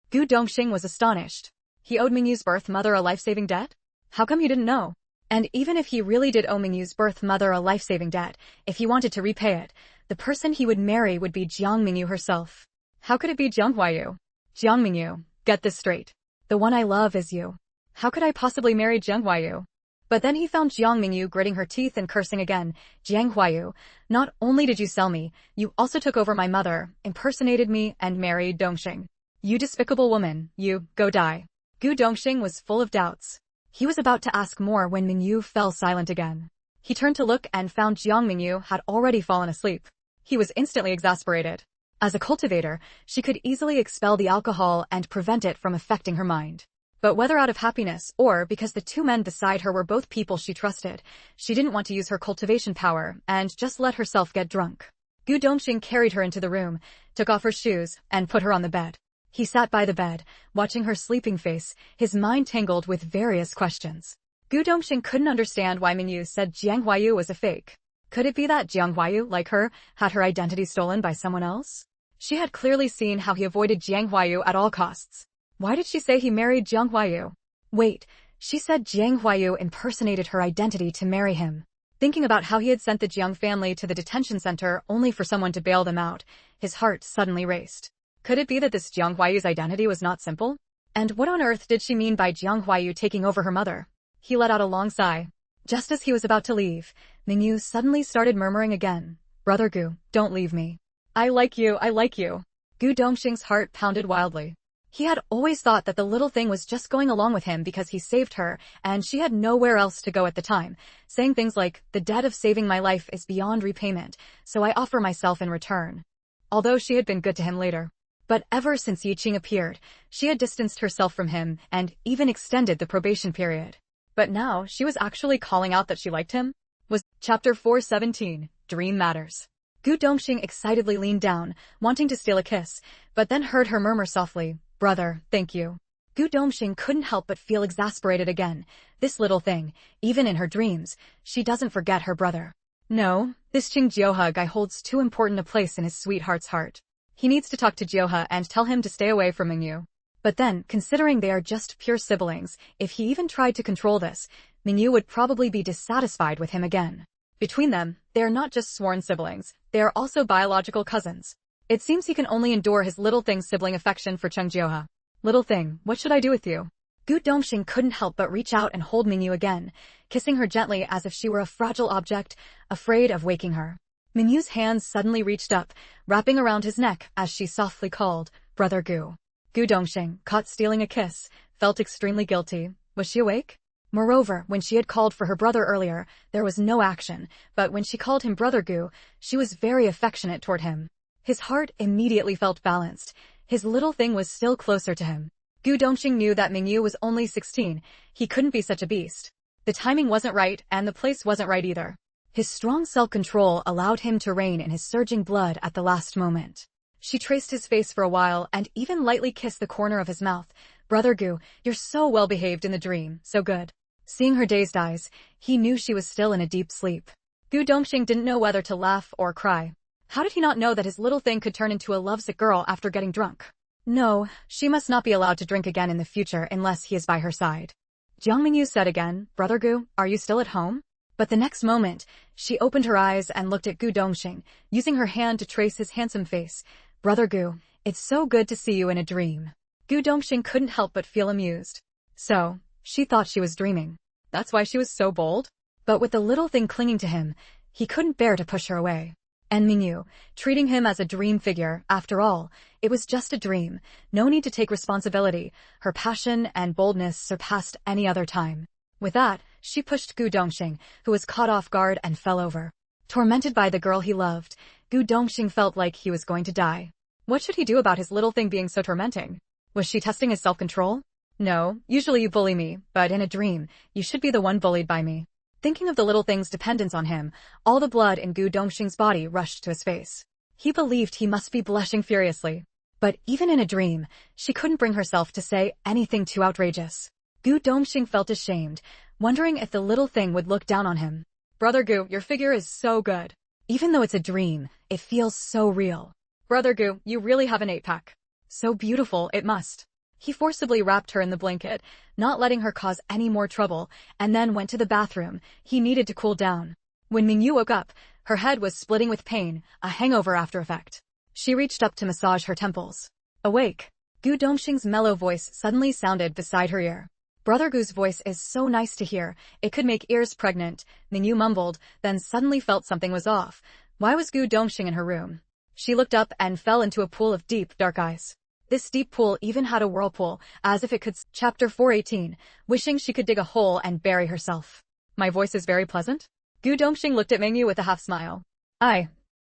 S1: Gu Dongxing was astonished. He owed Mengyu's birth mother a life-saving debt? How come he didn't know? And even if he really did owe Mengyu's birth mother a life-saving debt, if he wanted to repay it, the person he would marry would be Jiang Mengyu herself. How could it be Jiang Mengyu? Jiang Mengyu, get this straight. The one I love is you. How could I possibly marry Jiang Mengyu? But then he found Jiang Mengyu gritting her teeth and cursing again. Jiang Mengyu, not only did you sell me, you also took over my mother, impersonated me, and married Dongxing. You despicable woman, you, go die. Gu Dongxing was full of doubts. He was about to ask more when Mengyu fell silent again. He turned to look and found Jiang Mengyu had already fallen asleep. He was instantly exasperated. As a cultivator, she could easily expel the alcohol and prevent it from affecting her mind. But whether out of happiness or because the two men beside her were both people she trusted, she didn't want to use her cultivation power and just let herself get drunk. Gu Dongxing carried her into the room, took off her shoes, and put her on the bed. He sat by the bed, watching her sleeping face, his mind tangled with various questions. Gu Dongxing couldn't understand why Mengyu said Jiang Mengyu was a fake. Could it be that Jiang Mengyu, like her, had her identity stolen by someone else? She had clearly seen how he avoided Jiang Mengyu at all costs. Why did she say he married Jiang Mengyu? Wait, she said Jiang Mengyu impersonated her identity to marry him. Thinking about how he had sent the Jiang family to the detention center only for someone to bail them out, his heart suddenly raced. Could it be that this Jiang Menyu's identity was not simple? And what on earth did she mean by Jiang Mengyu taking over her mother? He let out a long sigh. Just as he was about to leave, Mengyu suddenly started murmuring again. Brother Gu, don't leave me. I like you, I like you. Gu Dongxing's heart pounded wildly. He had always thought that the little thing was just going along with him because he saved her, and she had nowhere else to go at the time, saying things like, the debt of saving my life is beyond repayment, so I offer myself in return. Although she had been good to him later. But ever since Yiqing appeared, she had distanced herself from him and even extended the probation period. But now she was actually calling out that she liked him? Was Chapter 417, Dream Matters. Gu Dongxing excitedly leaned down, wanting to steal a kiss, but then heard her murmur softly, Brother, thank you. Gu Dongxing couldn't help but feel exasperated again. This little thing, even in her dreams, she doesn't forget her brother. No, this Qing Jiuhe guy holds too important a place in his sweetheart's heart. He needs to talk to Jiuhe and tell him to stay away from Mengyu. But then, considering they are just pure siblings, if he even tried to control this, Mengyu would probably be dissatisfied with him again. Between them, they are not just sworn siblings, they are also biological cousins. It seems he can only endure his little thing's sibling affection for Qing Jiuhe. Little thing, what should I do with you? Gu Dongxing couldn't help but reach out and hold Mengyu again, kissing her gently as if she were a fragile object, afraid of waking her. Mengyu's hands suddenly reached up, wrapping around his neck as she softly called, Brother Gu. Gu Dongxing, caught stealing a kiss, felt extremely guilty. Was she awake? Moreover, when she had called for her brother earlier, there was no action, but when she called him Brother Gu, she was very affectionate toward him. His heart immediately felt balanced. His little thing was still closer to him. Gu Dongxing knew that Mengyu was only 16. He couldn't be such a beast. The timing wasn't right, and the place wasn't right either. His strong self-control allowed him to rein in his surging blood at the last moment. She traced his face for a while and even lightly kissed the corner of his mouth. Brother Gu, you're so well behaved in the dream, so good. Seeing her dazed eyes, he knew she was still in a deep sleep. Gu Dongxing didn't know whether to laugh or cry. How did he not know that his little thing could turn into a lovesick girl after getting drunk? No, she must not be allowed to drink again in the future unless he is by her side. Jiang Mengyu said again, Brother Gu, are you still at home? But the next moment, she opened her eyes and looked at Gu Dongxing, using her hand to trace his handsome face. Brother Gu, it's so good to see you in a dream. Gu Dongxing couldn't help but feel amused. So, she thought she was dreaming. That's why she was so bold? But with the little thing clinging to him, he couldn't bear to push her away. And Mengyu, treating him as a dream figure, after all, it was just a dream, no need to take responsibility. Her passion and boldness surpassed any other time. With that, she pushed Gu Dongxing, who was caught off guard and fell over. Tormented by the girl he loved, Gu Dongxing felt like he was going to die. What should he do about his little thing being so tormenting? Was she testing his self-control? No, usually you bully me, but in a dream, you should be the one bullied by me. Thinking of the little thing's dependence on him, all the blood in Gu Dongxing's body rushed to his face. He believed he must be blushing furiously. But even in a dream, she couldn't bring herself to say anything too outrageous. Gu Dongxing felt ashamed, wondering if the little thing would look down on him. Brother Gu, your figure is so good. Even though it's a dream, it feels so real. Brother Gu, you really have an 8-pack. So beautiful, it must. He forcibly wrapped her in the blanket, not letting her cause any more trouble, and then went to the bathroom. He needed to cool down. When Mengyu woke up, her head was splitting with pain, a hangover after effect. She reached up to massage her temples. Awake. Gu Dongxing's mellow voice suddenly sounded beside her ear. Brother Gu's voice is so nice to hear, it could make ears pregnant, Mengyu mumbled, then suddenly felt something was off. Why was Gu Dongxing in her room? She looked up and fell into a pool of deep, dark eyes. This deep pool even had a whirlpool, as if it could. Chapter 418, wishing she could dig a hole and bury herself. My voice is very pleasant? Gu Dongxing looked at Mengyu with a half smile.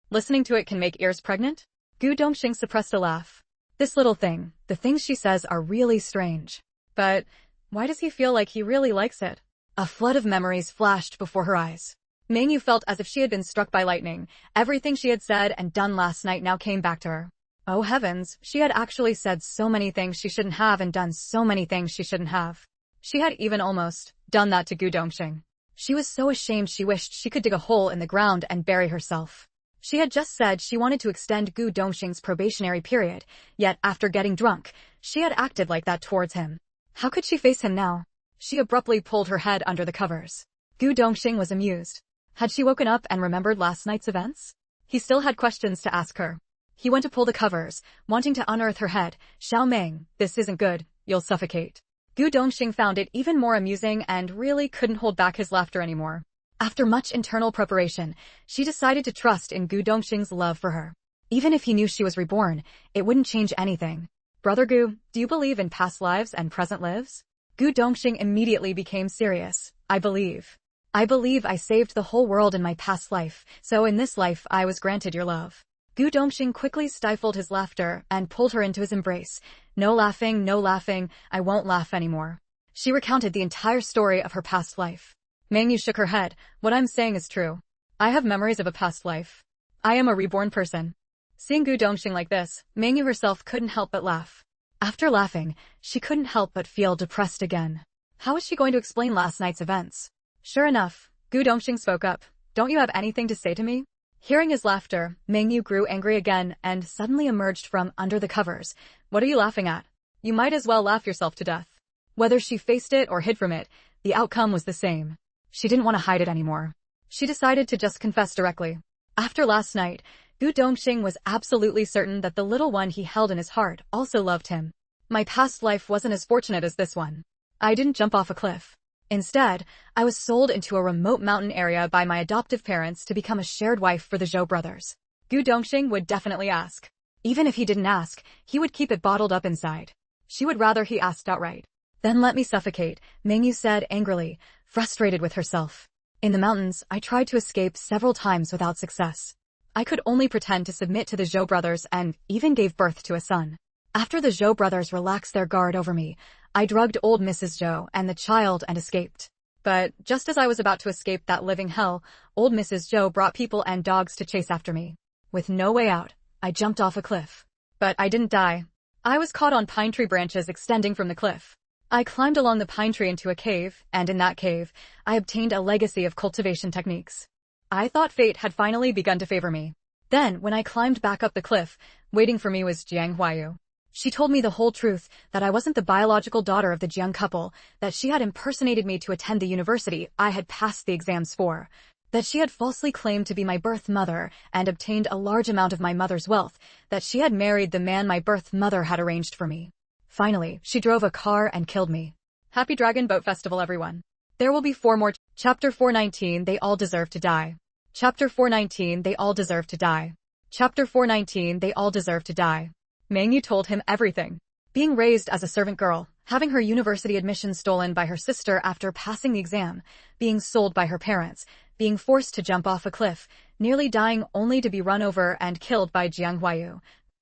S1: Listening to it can make ears pregnant? Gu Dongxing suppressed a laugh. This little thing, the things she says are really strange. But why does he feel like he really likes it? A flood of memories flashed before her eyes. Mengyu felt as if she had been struck by lightning. Everything she had said and done last night now came back to her. Oh heavens, she had actually said so many things she shouldn't have and done so many things she shouldn't have. She had even almost done that to Gu Dongxing. She was so ashamed she wished she could dig a hole in the ground and bury herself. She had just said she wanted to extend Gu Dongxing's probationary period, yet after getting drunk, she had acted like that towards him. How could she face him now? She abruptly pulled her head under the covers. Gu Dongxing was amused. Had she woken up and remembered last night's events? He still had questions to ask her. He went to pull the covers, wanting to unearth her head. Xiao Meng, this isn't good, you'll suffocate. Gu Dongxing found it even more amusing and really couldn't hold back his laughter anymore. After much internal preparation, she decided to trust in Gu Dongxing's love for her. Even if he knew she was reborn, it wouldn't change anything. Brother Gu, do you believe in past lives and present lives? Gu Dongxing immediately became serious. I believe I saved the whole world in my past life, so in this life I was granted your love. Gu Dongxing quickly stifled his laughter and pulled her into his embrace. No laughing, I won't laugh anymore. She recounted the entire story of her past life. Mengyu shook her head. What I'm saying is true. I have memories of a past life. I am a reborn person. Seeing Gu Dongxing like this, Mengyu herself couldn't help but laugh. After laughing, she couldn't help but feel depressed again. How was she going to explain last night's events? Sure enough, Gu Dongxing spoke up. Don't you have anything to say to me? Hearing his laughter, Mengyu grew angry again and suddenly emerged from under the covers. What are you laughing at? You might as well laugh yourself to death. Whether she faced it or hid from it, the outcome was the same. She didn't want to hide it anymore. She decided to just confess directly. After last night, Gu Dongxing was absolutely certain that the little one he held in his heart also loved him. My past life wasn't as fortunate as this one. I didn't jump off a cliff. Instead, I was sold into a remote mountain area by my adoptive parents to become a shared wife for the Zhou brothers. Gu Dongxing would definitely ask. Even if he didn't ask, he would keep it bottled up inside. She would rather he asked outright. Then let me suffocate, Mengyu said angrily, frustrated with herself. In the mountains, I tried to escape several times without success. I could only pretend to submit to the Zhou brothers and even gave birth to a son. After the Zhou brothers relaxed their guard over me, I drugged old Mrs. Zhou and the child and escaped. But just as I was about to escape that living hell, old Mrs. Zhou brought people and dogs to chase after me. With no way out, I jumped off a cliff. But I didn't die. I was caught on pine tree branches extending from the cliff. I climbed along the pine tree into a cave, and in that cave, I obtained a legacy of cultivation techniques. I thought fate had finally begun to favor me. Then, when I climbed back up the cliff, waiting for me was Jiang Mengyu. She told me the whole truth, that I wasn't the biological daughter of the Jiang couple, that she had impersonated me to attend the university I had passed the exams for, that she had falsely claimed to be my birth mother and obtained a large amount of my mother's wealth, that she had married the man my birth mother had arranged for me. Finally, she drove a car and killed me. Happy Dragon Boat Festival, everyone. There will be 4 more. Chapter 419, They All Deserve to Die. Chapter 419, They All Deserve to Die. Chapter 419, They All Deserve to Die. Mengyu told him everything. Being raised as a servant girl, having her university admission stolen by her sister after passing the exam, being sold by her parents, being forced to jump off a cliff, nearly dying only to be run over and killed by Jiang Mengyu.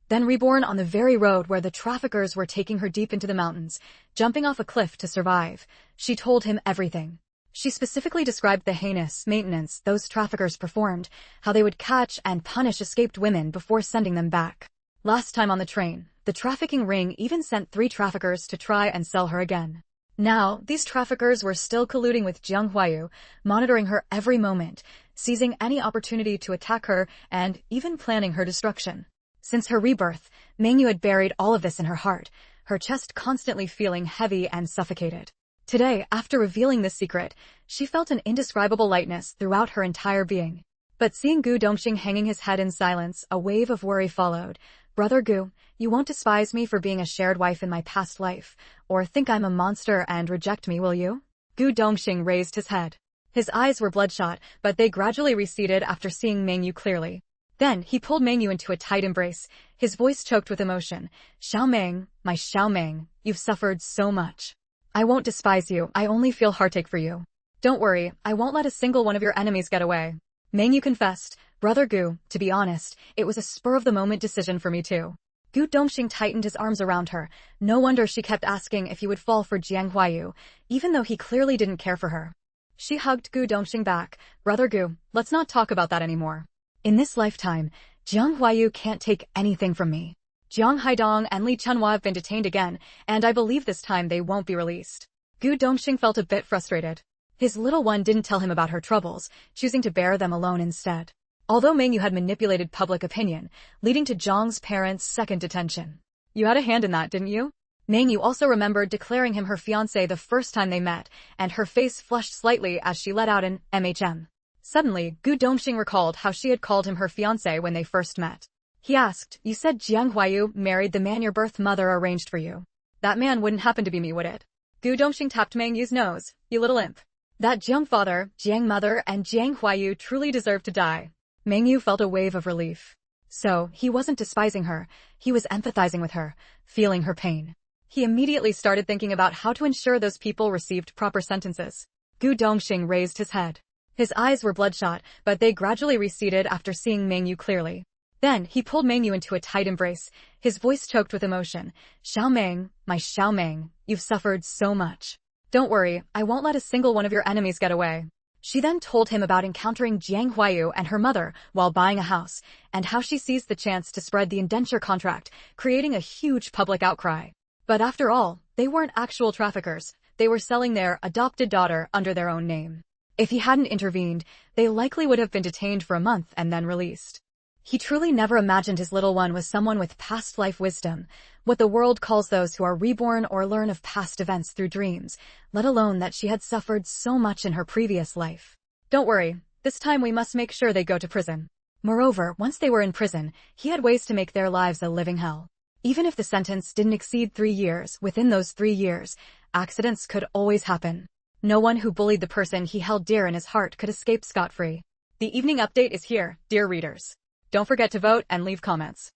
S1: Then reborn on the very road where the traffickers were taking her deep into the mountains, jumping off a cliff to survive. She told him everything. She specifically described the heinous maintenance those traffickers performed, how they would catch and punish escaped women before sending them back. Last time on the train, the trafficking ring even sent 3 traffickers to try and sell her again. Now, these traffickers were still colluding with Jiang Mengyu, monitoring her every moment, seizing any opportunity to attack her and even planning her destruction. Since her rebirth, Mengyu had buried all of this in her heart, her chest constantly feeling heavy and suffocated. Today, after revealing this secret, she felt an indescribable lightness throughout her entire being. But seeing Gu Dongxing hanging his head in silence, a wave of worry followed. Brother Gu, you won't despise me for being a shared wife in my past life, or think I'm a monster and reject me, will you? Gu Dongxing raised his head. His eyes were bloodshot, but they gradually receded after seeing Mengyu clearly. Then he pulled Mengyu into a tight embrace, his voice choked with emotion. Xiaomeng, my Xiaomeng, you've suffered so much. I won't despise you, I only feel heartache for you. Don't worry, I won't let a single one of your enemies get away. Mengyu confessed, Brother Gu, to be honest, it was a spur-of-the-moment decision for me too. Gu Dongxing tightened his arms around her. No wonder she kept asking if he would fall for Jiang Mengyu, even though he clearly didn't care for her. She hugged Gu Dongxing back. Brother Gu, let's not talk about that anymore. In this lifetime, Jiang Mengyu can't take anything from me. Jiang Haidong and Li Chunhua have been detained again, and I believe this time they won't be released. Gu Dongxing felt a bit frustrated. His little one didn't tell him about her troubles, choosing to bear them alone instead. Although Mengyu had manipulated public opinion, leading to Zhang's parents' second detention. You had a hand in that, didn't you? Mengyu also remembered declaring him her fiancé the first time they met, and her face flushed slightly as she let out an MHM. Suddenly, Gu Dongxing recalled how she had called him her fiancé when they first met. He asked, you said Jiang Mengyu married the man your birth mother arranged for you. That man wouldn't happen to be me, would it? Gu Dongxing tapped Mengyu's nose. You little imp. That Jiang father, Jiang mother, and Jiang Mengyu truly deserve to die. Mengyu felt a wave of relief. So, he wasn't despising her, he was empathizing with her, feeling her pain. He immediately started thinking about how to ensure those people received proper sentences. Gu Dongxing raised his head. His eyes were bloodshot, but they gradually receded after seeing Mengyu clearly. Then, he pulled Mengyu into a tight embrace, his voice choked with emotion. Xiaomeng, my Xiaomeng, you've suffered so much. Don't worry, I won't let a single one of your enemies get away. She then told him about encountering Jiang Mengyu and her mother while buying a house, and how she seized the chance to spread the indenture contract, creating a huge public outcry. But after all, they weren't actual traffickers, they were selling their adopted daughter under their own name. If he hadn't intervened, they likely would have been detained for a month and then released. He truly never imagined his little one was someone with past life wisdom, what the world calls those who are reborn or learn of past events through dreams, let alone that she had suffered so much in her previous life. Don't worry, this time we must make sure they go to prison. Moreover, once they were in prison, he had ways to make their lives a living hell. Even if the sentence didn't exceed 3 years, within those 3 years, accidents could always happen. No one who bullied the person he held dear in his heart could escape scot-free. The evening update is here, dear readers. Don't forget to vote and leave comments.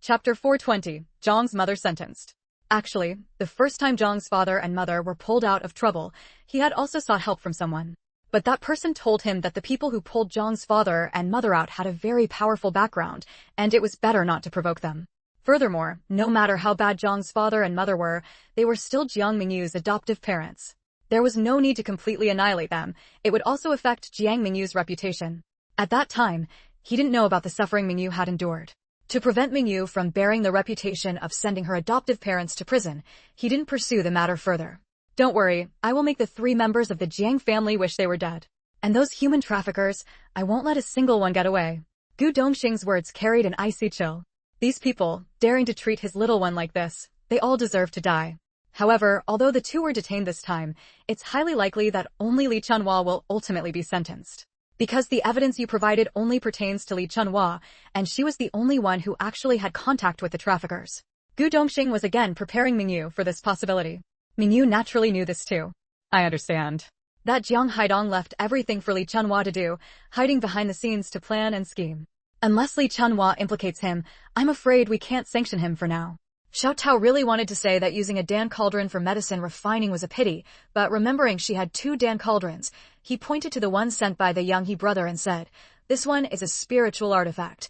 S1: Chapter 420, Zhang's mother sentenced. Actually, the first time Zhang's father and mother were pulled out of trouble, he had also sought help from someone. But that person told him that the people who pulled Zhang's father and mother out had a very powerful background, and it was better not to provoke them. Furthermore, no matter how bad Zhang's father and mother were, they were still Jiang Mengyu's adoptive parents. There was no need to completely annihilate them, it would also affect Jiang Mengyu's reputation. At that time, he didn't know about the suffering Mengyu had endured. To prevent Mengyu from bearing the reputation of sending her adoptive parents to prison, he didn't pursue the matter further. Don't worry, I will make the 3 members of the Jiang family wish they were dead. And those human traffickers, I won't let a single one get away. Gu Dongxing's words carried an icy chill. These people, daring to treat his little one like this, they all deserve to die. However, although the 2 were detained this time, it's highly likely that only Li Chunhua will ultimately be sentenced. Because the evidence you provided only pertains to Li Chunhua, and she was the only one who actually had contact with the traffickers. Gu Dongxing was again preparing Mengyu for this possibility. Mengyu naturally knew this too. I understand. That Jiang Haidong left everything for Li Chunhua to do, hiding behind the scenes to plan and scheme. Unless Li Chunhua implicates him, I'm afraid we can't sanction him for now. Xiao Tao really wanted to say that using a Dan cauldron for medicine refining was a pity, but remembering she had 2 Dan cauldrons, he pointed to the one sent by the Yanghe brother and said, this one is a spiritual artifact.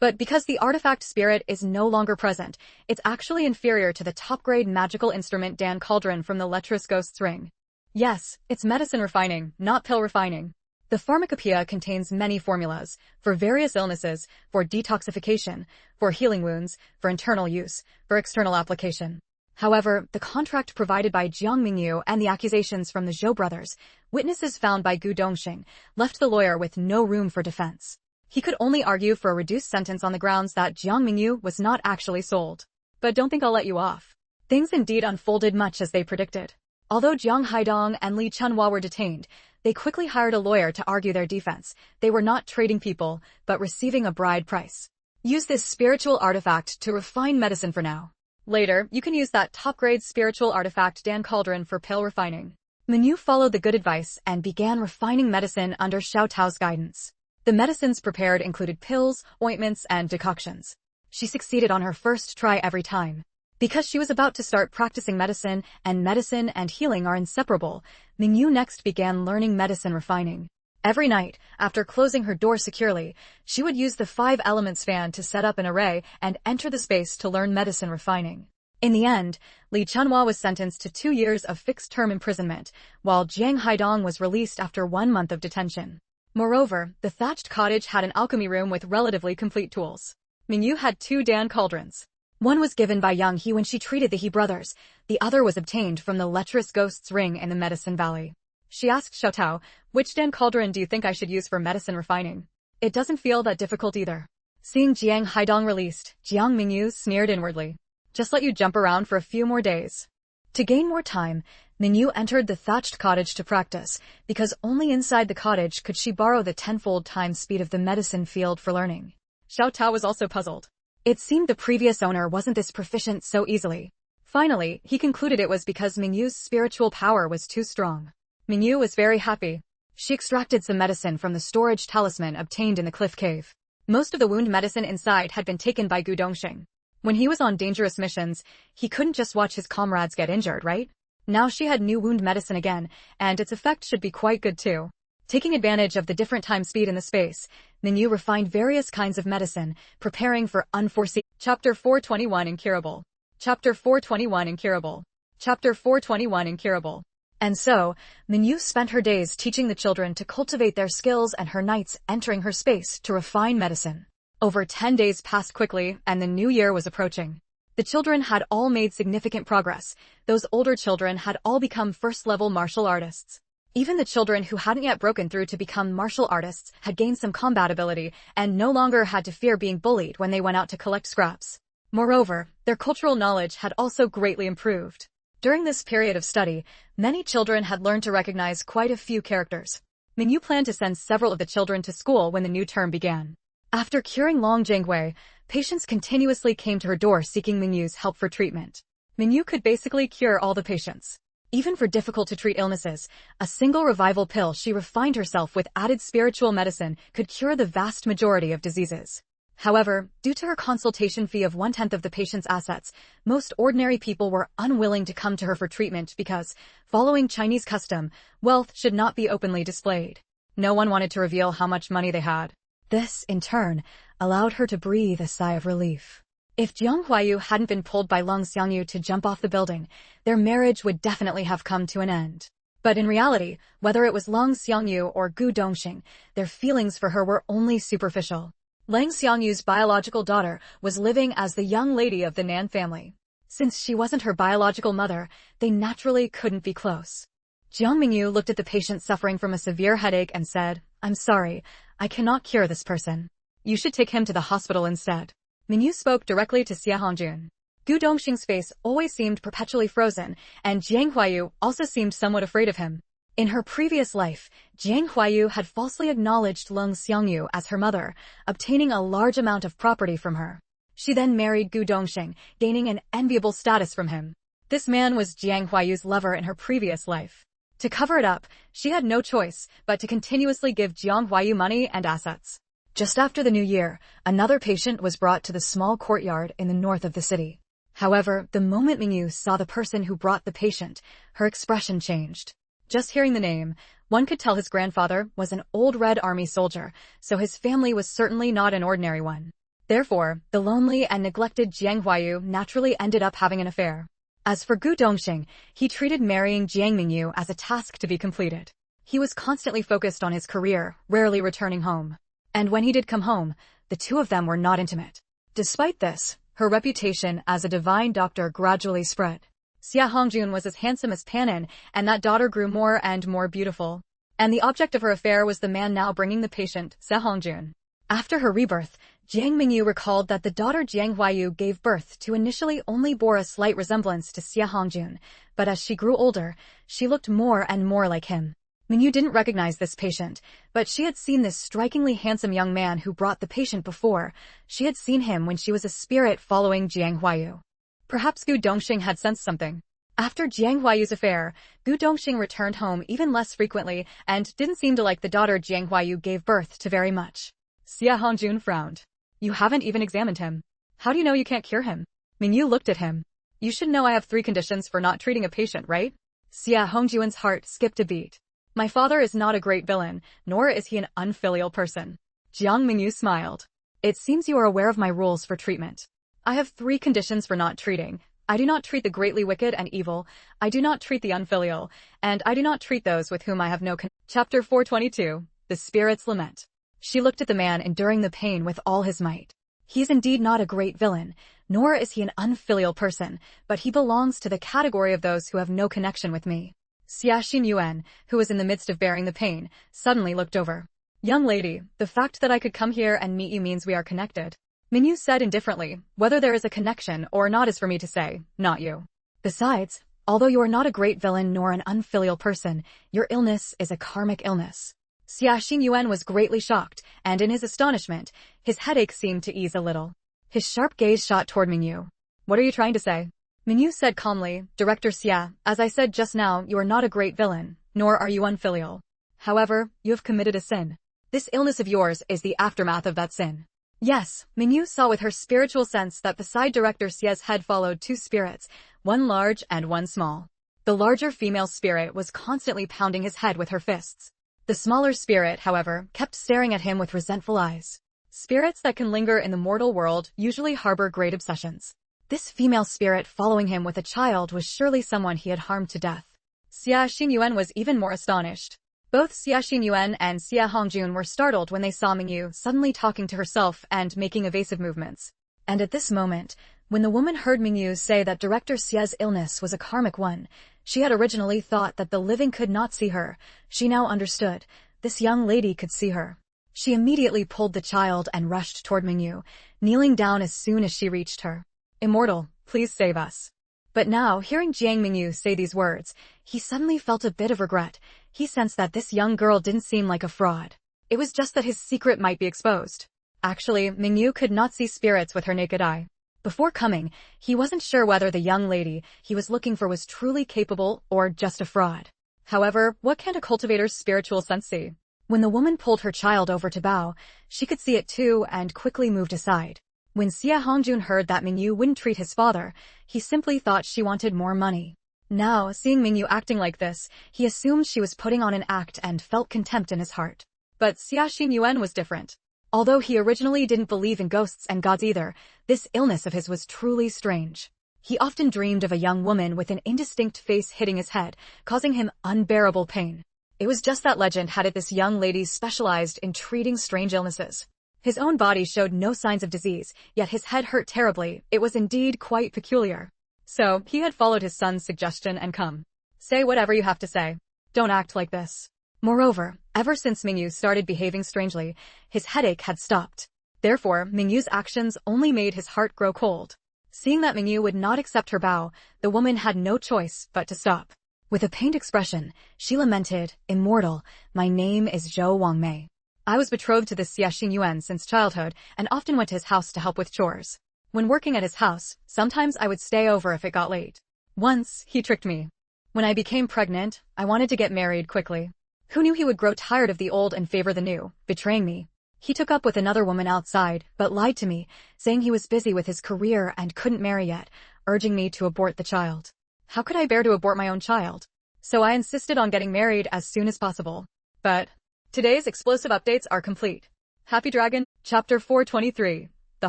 S1: But because the artifact spirit is no longer present, it's actually inferior to the top-grade magical instrument Dan cauldron from the lecherous ghost's ring. Yes, it's medicine refining, not pill refining. The pharmacopoeia contains many formulas, for various illnesses, for detoxification, for healing wounds, for internal use, for external application. However, the contract provided by Jiang Mengyu and the accusations from the Zhou brothers, witnesses found by Gu Dongxing, left the lawyer with no room for defense. He could only argue for a reduced sentence on the grounds that Jiang Mengyu was not actually sold. But don't think I'll let you off. Things indeed unfolded much as they predicted. Although Jiang Haidong and Li Chunhua were detained, They quickly hired a lawyer to argue their defense. They were not trading people, but receiving a bride price. Use this spiritual artifact to refine medicine for now. Later, you can use that top-grade spiritual artifact Dan Cauldron for pill refining. Mengyu followed the good advice and began refining medicine under Xiao Tao's guidance. The medicines prepared included pills, ointments, and decoctions. She succeeded on her first try every time. Because she was about to start practicing medicine and healing are inseparable, Mengyu next began learning medicine refining. Every night, after closing her door securely, she would use the 5 elements fan to set up an array and enter the space to learn medicine refining. In the end, Li Chunhua was sentenced to 2 years of fixed-term imprisonment, while Jiang Haidong was released after 1 month of detention. Moreover, the thatched cottage had an alchemy room with relatively complete tools. Mengyu had 2 Dan cauldrons. One was given by Yang He when she treated the He brothers. The other was obtained from the lecherous ghost's ring in the Medicine Valley. She asked Xiao Tao, "Which Dan cauldron do you think I should use for medicine refining?" "It doesn't feel that difficult either." Seeing Jiang Haidong released, Jiang Mengyu sneered inwardly. "Just let you jump around for a few more days." To gain more time, Mengyu entered the thatched cottage to practice, because only inside the cottage could she borrow the 10-fold time speed of the medicine field for learning. Xiao Tao was also puzzled. It seemed the previous owner wasn't this proficient so easily. Finally, he concluded it was because Mengyu's spiritual power was too strong. Mengyu was very happy. She extracted some medicine from the storage talisman obtained in the cliff cave. Most of the wound medicine inside had been taken by Gu Dongxing. When he was on dangerous missions, he couldn't just watch his comrades get injured, right? Now she had new wound medicine again, and its effect should be quite good too. Taking advantage of the different time speed in the space, Mengyu refined various kinds of medicine, preparing for unforeseen. Chapter 421 Incurable. Chapter 421 Incurable. Chapter 421 Incurable. And so, Mengyu spent her days teaching the children to cultivate their skills and her nights entering her space to refine medicine. Over 10 days passed quickly, and the new year was approaching. The children had all made significant progress. Those older children had all become first-level martial artists. Even the children who hadn't yet broken through to become martial artists had gained some combat ability and no longer had to fear being bullied when they went out to collect scraps. Moreover, their cultural knowledge had also greatly improved. During this period of study, many children had learned to recognize quite a few characters. Mengyu planned to send several of the children to school when the new term began. After curing Long Jinghui, patients continuously came to her door seeking Mengyu's help for treatment. Mengyu could basically cure all the patients. Even for difficult-to-treat illnesses, a single revival pill she refined herself with added spiritual medicine could cure the vast majority of diseases. However, due to her consultation fee of 1/10 of the patient's assets, most ordinary people were unwilling to come to her for treatment because, following Chinese custom, wealth should not be openly displayed. No one wanted to reveal how much money they had. This, in turn, allowed her to breathe a sigh of relief. If Jiang Huayu hadn't been pulled by Long Xiangyu to jump off the building, their marriage would definitely have come to an end. But in reality, whether it was Long Xiangyu or Gu Dongxing, their feelings for her were only superficial. Lang Xiangyu's biological daughter was living as the young lady of the Nan family. Since she wasn't her biological mother, they naturally couldn't be close. Jiang Mengyu looked at the patient suffering from a severe headache and said, "I'm sorry, I cannot cure this person. You should take him to the hospital instead." Mengyu spoke directly to Xia Hongjun. Gu Dongxing's face always seemed perpetually frozen, and Jiang Huayu also seemed somewhat afraid of him. In her previous life, Jiang Huayu had falsely acknowledged Long Xiangyu as her mother, obtaining a large amount of property from her. She then married Gu Dongxing, gaining an enviable status from him. This man was Jiang Huayu's lover in her previous life. To cover it up, she had no choice but to continuously give Jiang Huayu money and assets. Just after the new year, another patient was brought to the small courtyard in the north of the city. However, the moment Mengyu saw the person who brought the patient, her expression changed. Just hearing the name, one could tell his grandfather was an old Red Army soldier, so his family was certainly not an ordinary one. Therefore, the lonely and neglected Jiang Huayu naturally ended up having an affair. As for Gu Dongxing, he treated marrying Jiang Mengyu as a task to be completed. He was constantly focused on his career, rarely returning home. And when he did come home, the two of them were not intimate. Despite this, her reputation as a divine doctor gradually spread. Xia Hongjun was as handsome as Panin, and that daughter grew more and more beautiful. And the object of her affair was the man now bringing the patient, Xia Hongjun. After her rebirth, Jiang Mengyu recalled that the daughter Jiang Huayu gave birth to initially only bore a slight resemblance to Xia Hongjun, but as she grew older, she looked more and more like him. Mengyu didn't recognize this patient, but she had seen this strikingly handsome young man who brought the patient before. She had seen him when she was a spirit following Jiang Mengyu. Perhaps Gu Dongxing had sensed something. After Jiang Huayu's affair, Gu Dongxing returned home even less frequently and didn't seem to like the daughter Jiang Huayu gave birth to very much. Xia Hongjun frowned. You haven't even examined him. How do you know you can't cure him? Mengyu looked at him. You should know I have 3 conditions for not treating a patient, right? Xia Hongjun's heart skipped a beat. My father is not a great villain, nor is he an unfilial person. Jiang Mengyu smiled. It seems you are aware of my rules for treatment. I have 3 conditions for not treating. I do not treat the greatly wicked and evil, I do not treat the unfilial, and I do not treat those with whom I have no Chapter 422, The Spirit's Lament. She looked at the man enduring the pain with all his might. He is indeed not a great villain, nor is he an unfilial person, but he belongs to the category of those who have no connection with me. Xia Xinyuan, who was in the midst of bearing the pain, suddenly looked over. Young lady, the fact that I could come here and meet you means we are connected. Mengyu said indifferently, whether there is a connection or not is for me to say, not you. Besides, although you are not a great villain nor an unfilial person, your illness is a karmic illness. Xia Xinyuan was greatly shocked, and in his astonishment, his headache seemed to ease a little. His sharp gaze shot toward Mengyu. What are you trying to say? Mengyu said calmly, Director Xia, as I said just now, you are not a great villain, nor are you unfilial. However, you have committed a sin. This illness of yours is the aftermath of that sin. Yes, Mengyu saw with her spiritual sense that beside Director Xia's head followed 2 spirits, one large and one small. The larger female spirit was constantly pounding his head with her fists. The smaller spirit, however, kept staring at him with resentful eyes. Spirits that can linger in the mortal world usually harbor great obsessions. This female spirit following him with a child was surely someone he had harmed to death. Xia Xinyuan was even more astonished. Both Xia Xinyuan and Xia Hongjun were startled when they saw Mengyu suddenly talking to herself and making evasive movements. And at this moment, when the woman heard Mengyu say that Director Xia's illness was a karmic one, she had originally thought that the living could not see her. She now understood. This young lady could see her. She immediately pulled the child and rushed toward Mengyu, kneeling down as soon as she reached her. Immortal, please save us. But now, hearing Jiang Mengyu say these words, he suddenly felt a bit of regret. He sensed that this young girl didn't seem like a fraud. It was just that his secret might be exposed. Actually, Mengyu could not see spirits with her naked eye. Before coming, he wasn't sure whether the young lady he was looking for was truly capable or just a fraud. However, what can a cultivator's spiritual sense see? When the woman pulled her child over to bow, she could see it too and quickly moved aside. When Xia Hongjun heard that Mengyu wouldn't treat his father, he simply thought she wanted more money. Now, seeing Mengyu acting like this, he assumed she was putting on an act and felt contempt in his heart. But Xia Xinyuan was different. Although he originally didn't believe in ghosts and gods either, this illness of his was truly strange. He often dreamed of a young woman with an indistinct face hitting his head, causing him unbearable pain. It was just that legend had it this young lady specialized in treating strange illnesses. His own body showed no signs of disease, yet his head hurt terribly. It was indeed quite peculiar. So, he had followed his son's suggestion and come. Say whatever you have to say. Don't act like this. Moreover, ever since Mengyu started behaving strangely, his headache had stopped. Therefore, Mengyu's actions only made his heart grow cold. Seeing that Mengyu would not accept her bow, the woman had no choice but to stop. With a pained expression, she lamented, Immortal, my name is Zhou Wangmei. I was betrothed to this Xia Xinyuan since childhood and often went to his house to help with chores. When working at his house, sometimes I would stay over if it got late. Once, he tricked me. When I became pregnant, I wanted to get married quickly. Who knew he would grow tired of the old and favor the new, betraying me? He took up with another woman outside, but lied to me, saying he was busy with his career and couldn't marry yet, urging me to abort the child. How could I bear to abort my own child? So I insisted on getting married as soon as possible. But today's explosive updates are complete. Happy Dragon, Chapter 423, The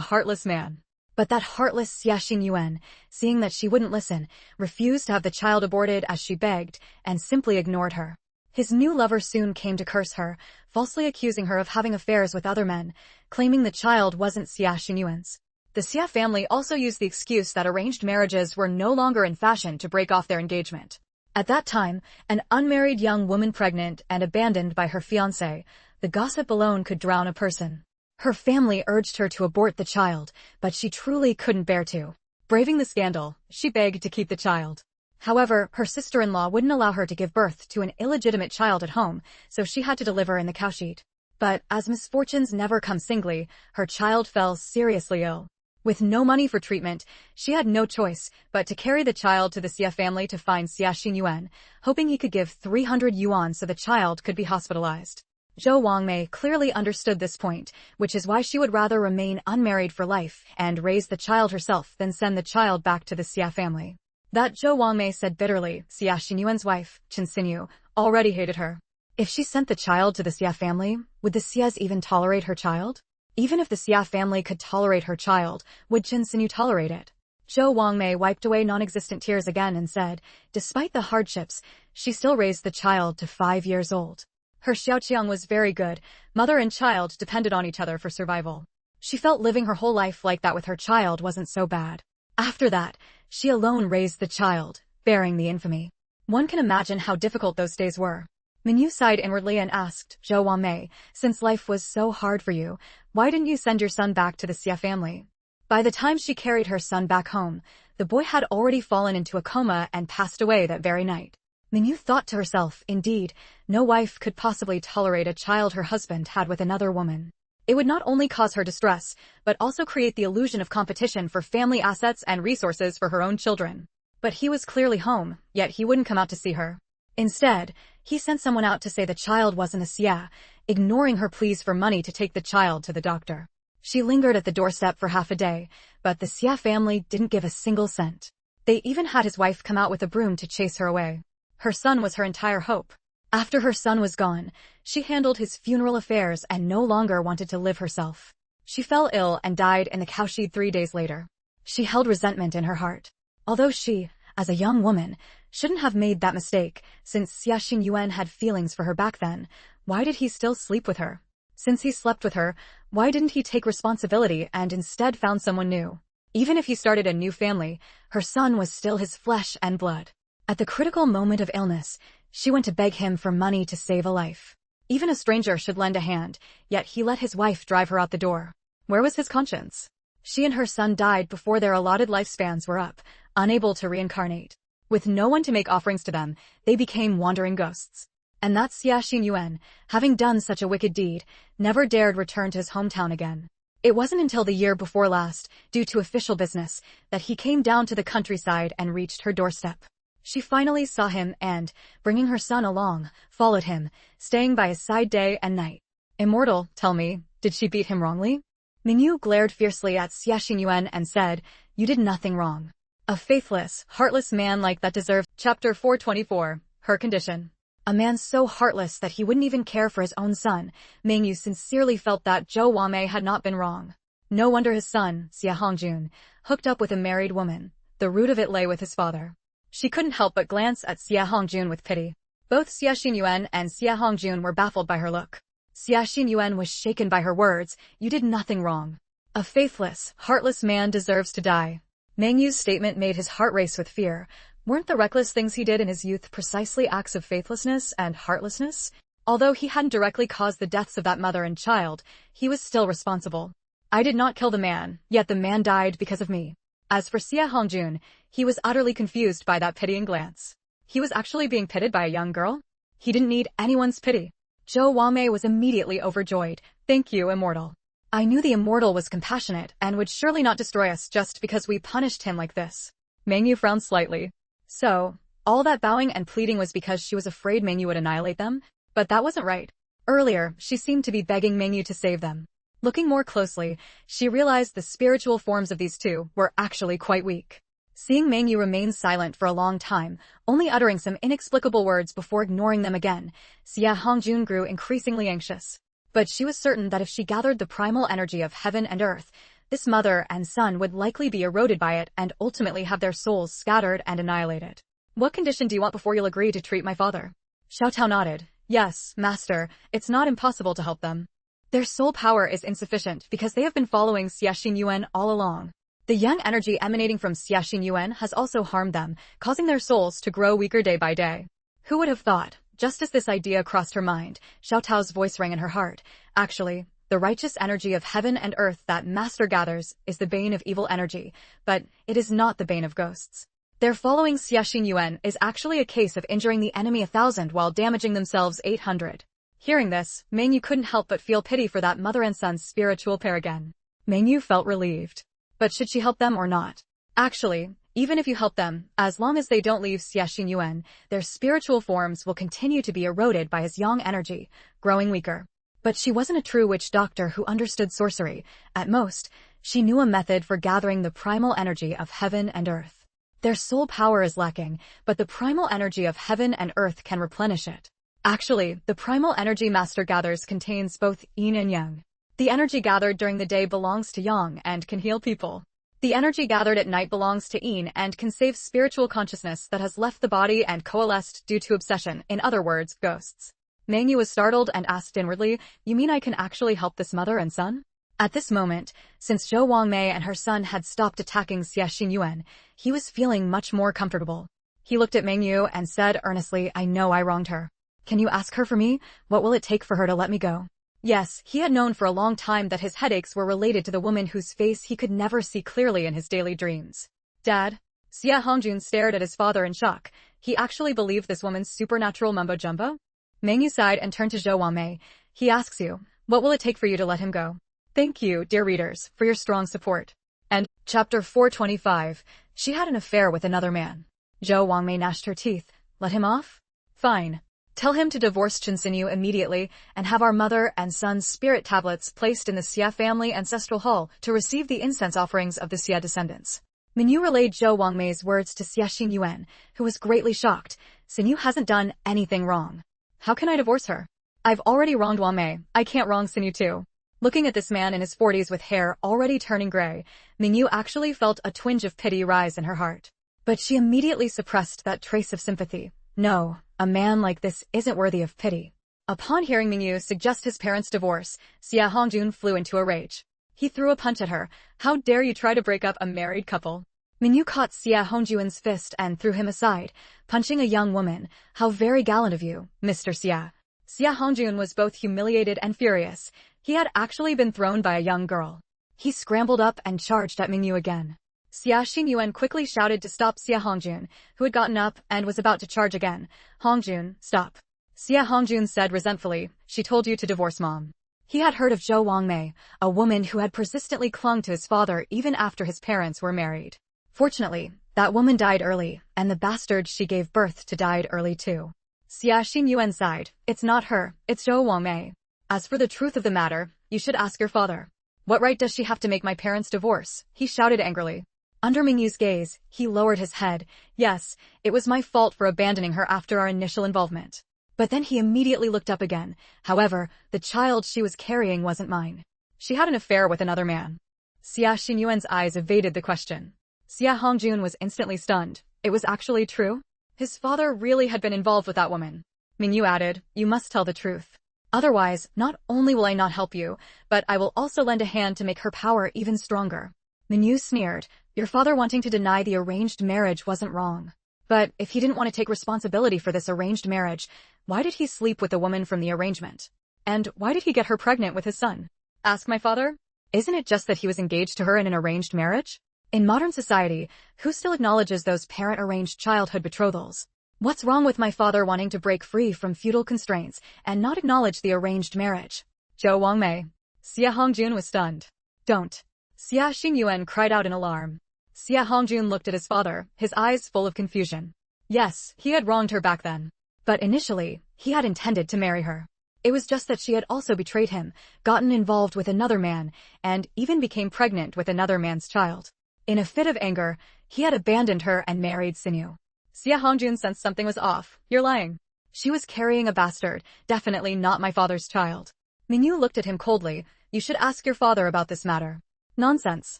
S1: Heartless Man. But that heartless Xia Xinyuan, seeing that she wouldn't listen, refused to have the child aborted as she begged, and simply ignored her. His new lover soon came to curse her, falsely accusing her of having affairs with other men, claiming the child wasn't Xia Xinyuan's. The Xia family also used the excuse that arranged marriages were no longer in fashion to break off their engagement. At that time, an unmarried young woman pregnant and abandoned by her fiancé, the gossip alone could drown a person. Her family urged her to abort the child, but she truly couldn't bear to. Braving the scandal, she begged to keep the child. However, her sister-in-law wouldn't allow her to give birth to an illegitimate child at home, so she had to deliver in the cow sheet. But, as misfortunes never come singly, her child fell seriously ill. With no money for treatment, she had no choice but to carry the child to the Xia family to find Xia Xinyuan, hoping he could give 300 yuan so the child could be hospitalized. Zhou Wangmei clearly understood this point, which is why she would rather remain unmarried for life and raise the child herself than send the child back to the Xia family. That Zhou Wangmei said bitterly. Xia Xinyuan's wife, Chen Xinyu, already hated her. If she sent the child to the Xia family, would the Xias even tolerate her child? Even if the Xia family could tolerate her child, would Chen Xinyu tolerate it? Zhou Wangmei wiped away non-existent tears again and said, despite the hardships, she still raised the child to 5 years old. Her Xiaoqiang was very good. Mother and child depended on each other for survival. She felt living her whole life like that with her child wasn't so bad. After that, she alone raised the child, bearing the infamy. One can imagine how difficult those days were. Mengyu sighed inwardly and asked Zhou Wangmei, since life was so hard for you, why didn't you send your son back to the Xia family? By the time she carried her son back home, the boy had already fallen into a coma and passed away that very night. Mengyu thought to herself, indeed, no wife could possibly tolerate a child her husband had with another woman. It would not only cause her distress, but also create the illusion of competition for family assets and resources for her own children. But he was clearly home, yet he wouldn't come out to see her. Instead, he sent someone out to say the child wasn't a Xia, ignoring her pleas for money to take the child to the doctor. She lingered at the doorstep for half a day, but the Xia family didn't give a single cent. They even had his wife come out with a broom to chase her away. Her son was her entire hope. After her son was gone, she handled his funeral affairs and no longer wanted to live herself. She fell ill and died in the cowshed 3 days later. She held resentment in her heart. Although she, as a young woman, shouldn't have made that mistake, since Xia Xinyuan had feelings for her back then, why did he still sleep with her? Since he slept with her, why didn't he take responsibility and instead found someone new? Even if he started a new family, her son was still his flesh and blood. At the critical moment of illness, she went to beg him for money to save a life. Even a stranger should lend a hand, yet he let his wife drive her out the door. Where was his conscience? She and her son died before their allotted lifespans were up, unable to reincarnate. With no one to make offerings to them, they became wandering ghosts. And that Xia Xinyuan, having done such a wicked deed, never dared return to his hometown again. It wasn't until the year before last, due to official business, that he came down to the countryside and reached her doorstep. She finally saw him and, bringing her son along, followed him, staying by his side day and night. Immortal, tell me, did she beat him wrongly? Mengyu glared fiercely at Xia Xinyuan and said, you did nothing wrong. A faithless, heartless man like that deserves. Chapter 424, Her Condition. A man so heartless that he wouldn't even care for his own son. Mengyu sincerely felt that Zhou Wangmei had not been wrong. No wonder his son, Xia Hongjun, hooked up with a married woman. The root of it lay with his father. She couldn't help but glance at Xia Hongjun with pity. Both Xia Xinyuan and Xia Hongjun were baffled by her look. Xia Xinyuan was shaken by her words, you did nothing wrong. A faithless, heartless man deserves to die. Mengyu's statement made his heart race with fear. Weren't the reckless things he did in his youth precisely acts of faithlessness and heartlessness? Although he hadn't directly caused the deaths of that mother and child, he was still responsible. I did not kill the man, yet the man died because of me. As for Xia Hongjun, he was utterly confused by that pitying glance. He was actually being pitied by a young girl? He didn't need anyone's pity. Zhou Wangmei was immediately overjoyed. Thank you, Immortal. I knew the Immortal was compassionate and would surely not destroy us just because we punished him like this. Mengyu frowned slightly. So, all that bowing and pleading was because she was afraid Mengyu would annihilate them? But that wasn't right. Earlier, she seemed to be begging Mengyu to save them. Looking more closely, she realized the spiritual forms of these two were actually quite weak. Seeing Mengyu remain silent for a long time, only uttering some inexplicable words before ignoring them again, Xia Hongjun grew increasingly anxious. But she was certain that if she gathered the primal energy of heaven and earth, this mother and son would likely be eroded by it and ultimately have their souls scattered and annihilated. What condition do you want before you'll agree to treat my father? Xiao Tao nodded. Yes, master, it's not impossible to help them. Their soul power is insufficient because they have been following Xia Xinyuan all along. The yang energy emanating from Xia Xinyuan has also harmed them, causing their souls to grow weaker day by day. Who would have thought? Just as this idea crossed her mind, Xiao Tao's voice rang in her heart. Actually, the righteous energy of heaven and earth that Master gathers is the bane of evil energy, but it is not the bane of ghosts. Their following Xia Xingyuan is actually a case of injuring the enemy 1,000 while damaging themselves 800. Hearing this, Mengyu couldn't help but feel pity for that mother and son spiritual pair again. Mengyu felt relieved. But should she help them or not? Actually, even if you help them, as long as they don't leave Xia Xingyuan, their spiritual forms will continue to be eroded by his yang energy, growing weaker. But she wasn't a true witch doctor who understood sorcery. At most, she knew a method for gathering the primal energy of heaven and earth. Their soul power is lacking, but the primal energy of heaven and earth can replenish it. Actually, the primal energy Master gathers contains both yin and yang. The energy gathered during the day belongs to yang and can heal people. The energy gathered at night belongs to yin and can save spiritual consciousness that has left the body and coalesced due to obsession, in other words, ghosts. Mengyu was startled and asked inwardly, "You mean I can actually help this mother and son?" At this moment, since Zhou Wangmei and her son had stopped attacking Xia Xingyuan, he was feeling much more comfortable. He looked at Mengyu and said earnestly, "I know I wronged her. Can you ask her for me? What will it take for her to let me go?" Yes, he had known for a long time that his headaches were related to the woman whose face he could never see clearly in his daily dreams. "Dad?" Xia Hongjun stared at his father in shock. He actually believed this woman's supernatural mumbo-jumbo? Mengyu sighed and turned to Zhou Wangmei. "He asks you, what will it take for you to let him go?" Thank you, dear readers, for your strong support. And, Chapter 425, she had an affair with another man. Zhou Wangmei gnashed her teeth. Let him off? Fine. Tell him to divorce Chen Xinyu immediately and have our mother and son's spirit tablets placed in the Xia family ancestral hall to receive the incense offerings of the Xia descendants. Mengyu relayed Zhou Wangmei's words to Xia Xingyuan, who was greatly shocked. Xinyu hasn't done anything wrong. How can I divorce her? I've already wronged Wangmei. I can't wrong Xinyu too. Looking at this man in his 40s with hair already turning gray, Mengyu actually felt a twinge of pity rise in her heart. But she immediately suppressed that trace of sympathy. No, a man like this isn't worthy of pity. Upon hearing Mengyu suggest his parents' divorce, Xia Hongjun flew into a rage. He threw a punch at her. How dare you try to break up a married couple? Mengyu caught Xia Hongjun's fist and threw him aside, punching a young woman. How very gallant of you, Mr. Xia. Xia Hongjun was both humiliated and furious. He had actually been thrown by a young girl. He scrambled up and charged at Mengyu again. Xia Xingyuan quickly shouted to stop Xia Hongjun, who had gotten up and was about to charge again. Hongjun, stop. Xia Hongjun said resentfully, she told you to divorce mom. He had heard of Zhou Wangmei, a woman who had persistently clung to his father even after his parents were married. Fortunately, that woman died early, and the bastard she gave birth to died early too. Xia Xingyuan sighed, it's not her, it's Zhou Wangmei. As for the truth of the matter, you should ask your father. What right does she have to make my parents divorce? He shouted angrily. Under Mengyu's gaze, he lowered his head. Yes, it was my fault for abandoning her after our initial involvement. But then he immediately looked up again. However, the child she was carrying wasn't mine. She had an affair with another man. Xia Xingyuan's eyes evaded the question. Xia Hongjun was instantly stunned. It was actually true? His father really had been involved with that woman. Mengyu added, you must tell the truth. Otherwise, not only will I not help you, but I will also lend a hand to make her power even stronger. Mengyu sneered. Your father wanting to deny the arranged marriage wasn't wrong. But if he didn't want to take responsibility for this arranged marriage, why did he sleep with the woman from the arrangement? And why did he get her pregnant with his son? Ask my father? Isn't it just that he was engaged to her in an arranged marriage? In modern society, who still acknowledges those parent-arranged childhood betrothals? What's wrong with my father wanting to break free from feudal constraints and not acknowledge the arranged marriage? Zhou Wangmei. Xia Hongjun was stunned. Don't. Xia Xingyuan cried out in alarm. Xia Hongjun looked at his father, his eyes full of confusion. Yes, he had wronged her back then. But initially, he had intended to marry her. It was just that she had also betrayed him, gotten involved with another man, and even became pregnant with another man's child. In a fit of anger, he had abandoned her and married Xinyu. Xia Hongjun sensed something was off. You're lying. She was carrying a bastard, definitely not my father's child. Mengyu looked at him coldly. You should ask your father about this matter. Nonsense.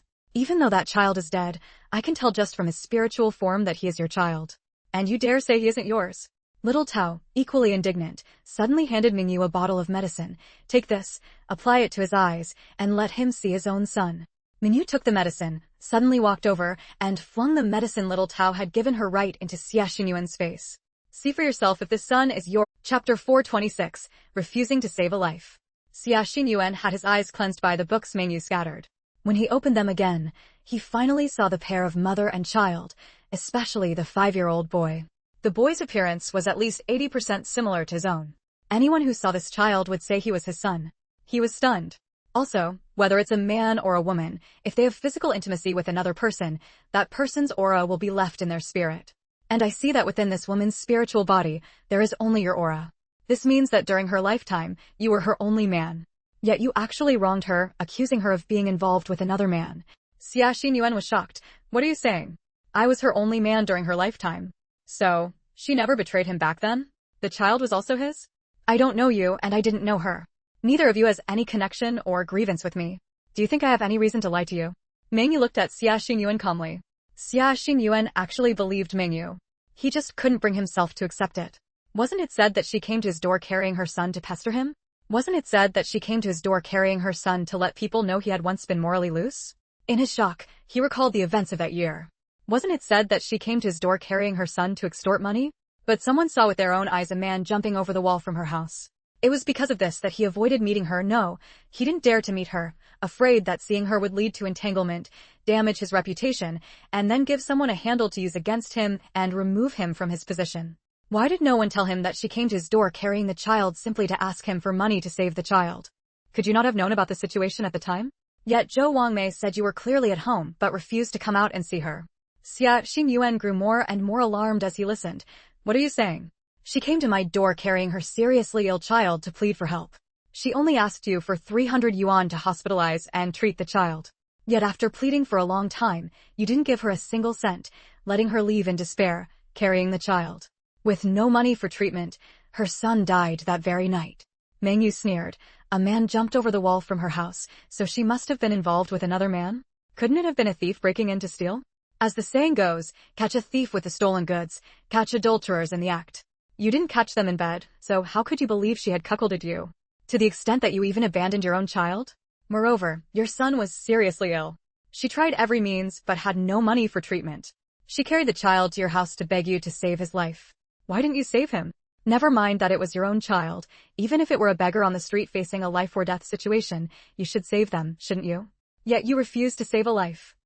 S1: Even though that child is dead, I can tell just from his spiritual form that he is your child. And you dare say he isn't yours? Little Tao, equally indignant, suddenly handed Mengyu a bottle of medicine. Take this, apply it to his eyes, and let him see his own son. Mengyu took the medicine, suddenly walked over, and flung the medicine little Tao had given her right into Xia Xinyuan's face. See for yourself if this son is your— Chapter 426, Refusing to Save a Life. Xia Xinyuan had his eyes cleansed by the books Mengyu scattered. When he opened them again, he finally saw the pair of mother and child, especially the 5-year-old boy. The boy's appearance was at least 80% similar to his own. Anyone who saw this child would say he was his son. He was stunned. Also, whether it's a man or a woman, if they have physical intimacy with another person, that person's aura will be left in their spirit. And I see that within this woman's spiritual body, there is only your aura. This means that during her lifetime, you were her only man. Yet you actually wronged her, accusing her of being involved with another man. Xia Xinyuan was shocked. What are you saying? I was her only man during her lifetime. So, she never betrayed him back then? The child was also his? I don't know you, and I didn't know her. Neither of you has any connection or grievance with me. Do you think I have any reason to lie to you? Mengyu looked at Xia Xinyuan calmly. Xia Xinyuan actually believed Mengyu. He just couldn't bring himself to accept it. Wasn't it said that she came to his door carrying her son to pester him? Wasn't it said that she came to his door carrying her son to let people know he had once been morally loose? In his shock, he recalled the events of that year. Wasn't it said that she came to his door carrying her son to extort money? But someone saw with their own eyes a man jumping over the wall from her house. It was because of this that he avoided meeting her. No, he didn't dare to meet her, afraid that seeing her would lead to entanglement, damage his reputation, and then give someone a handle to use against him and remove him from his position. Why did no one tell him that she came to his door carrying the child simply to ask him for money to save the child? Could you not have known about the situation at the time? Yet Zhou Wangmei said you were clearly at home but refused to come out and see her. Xia Xinyuan grew more and more alarmed as he listened. What are you saying? She came to my door carrying her seriously ill child to plead for help. She only asked you for 300 yuan to hospitalize and treat the child. Yet after pleading for a long time, you didn't give her a single cent, letting her leave in despair, carrying the child. With no money for treatment, her son died that very night. Mengyu sneered. A man jumped over the wall from her house, so she must have been involved with another man? Couldn't it have been a thief breaking in to steal? As the saying goes, catch a thief with the stolen goods, catch adulterers in the act. You didn't catch them in bed, so how could you believe she had cuckolded you? To the extent that you even abandoned your own child? Moreover, your son was seriously ill. She tried every means, but had no money for treatment. She carried the child to your house to beg you to save his life. Why didn't you save him? Never mind that it was your own child. Even if it were a beggar on the street facing a life-or-death situation, you should save them, shouldn't you? Yet you refused to save a life.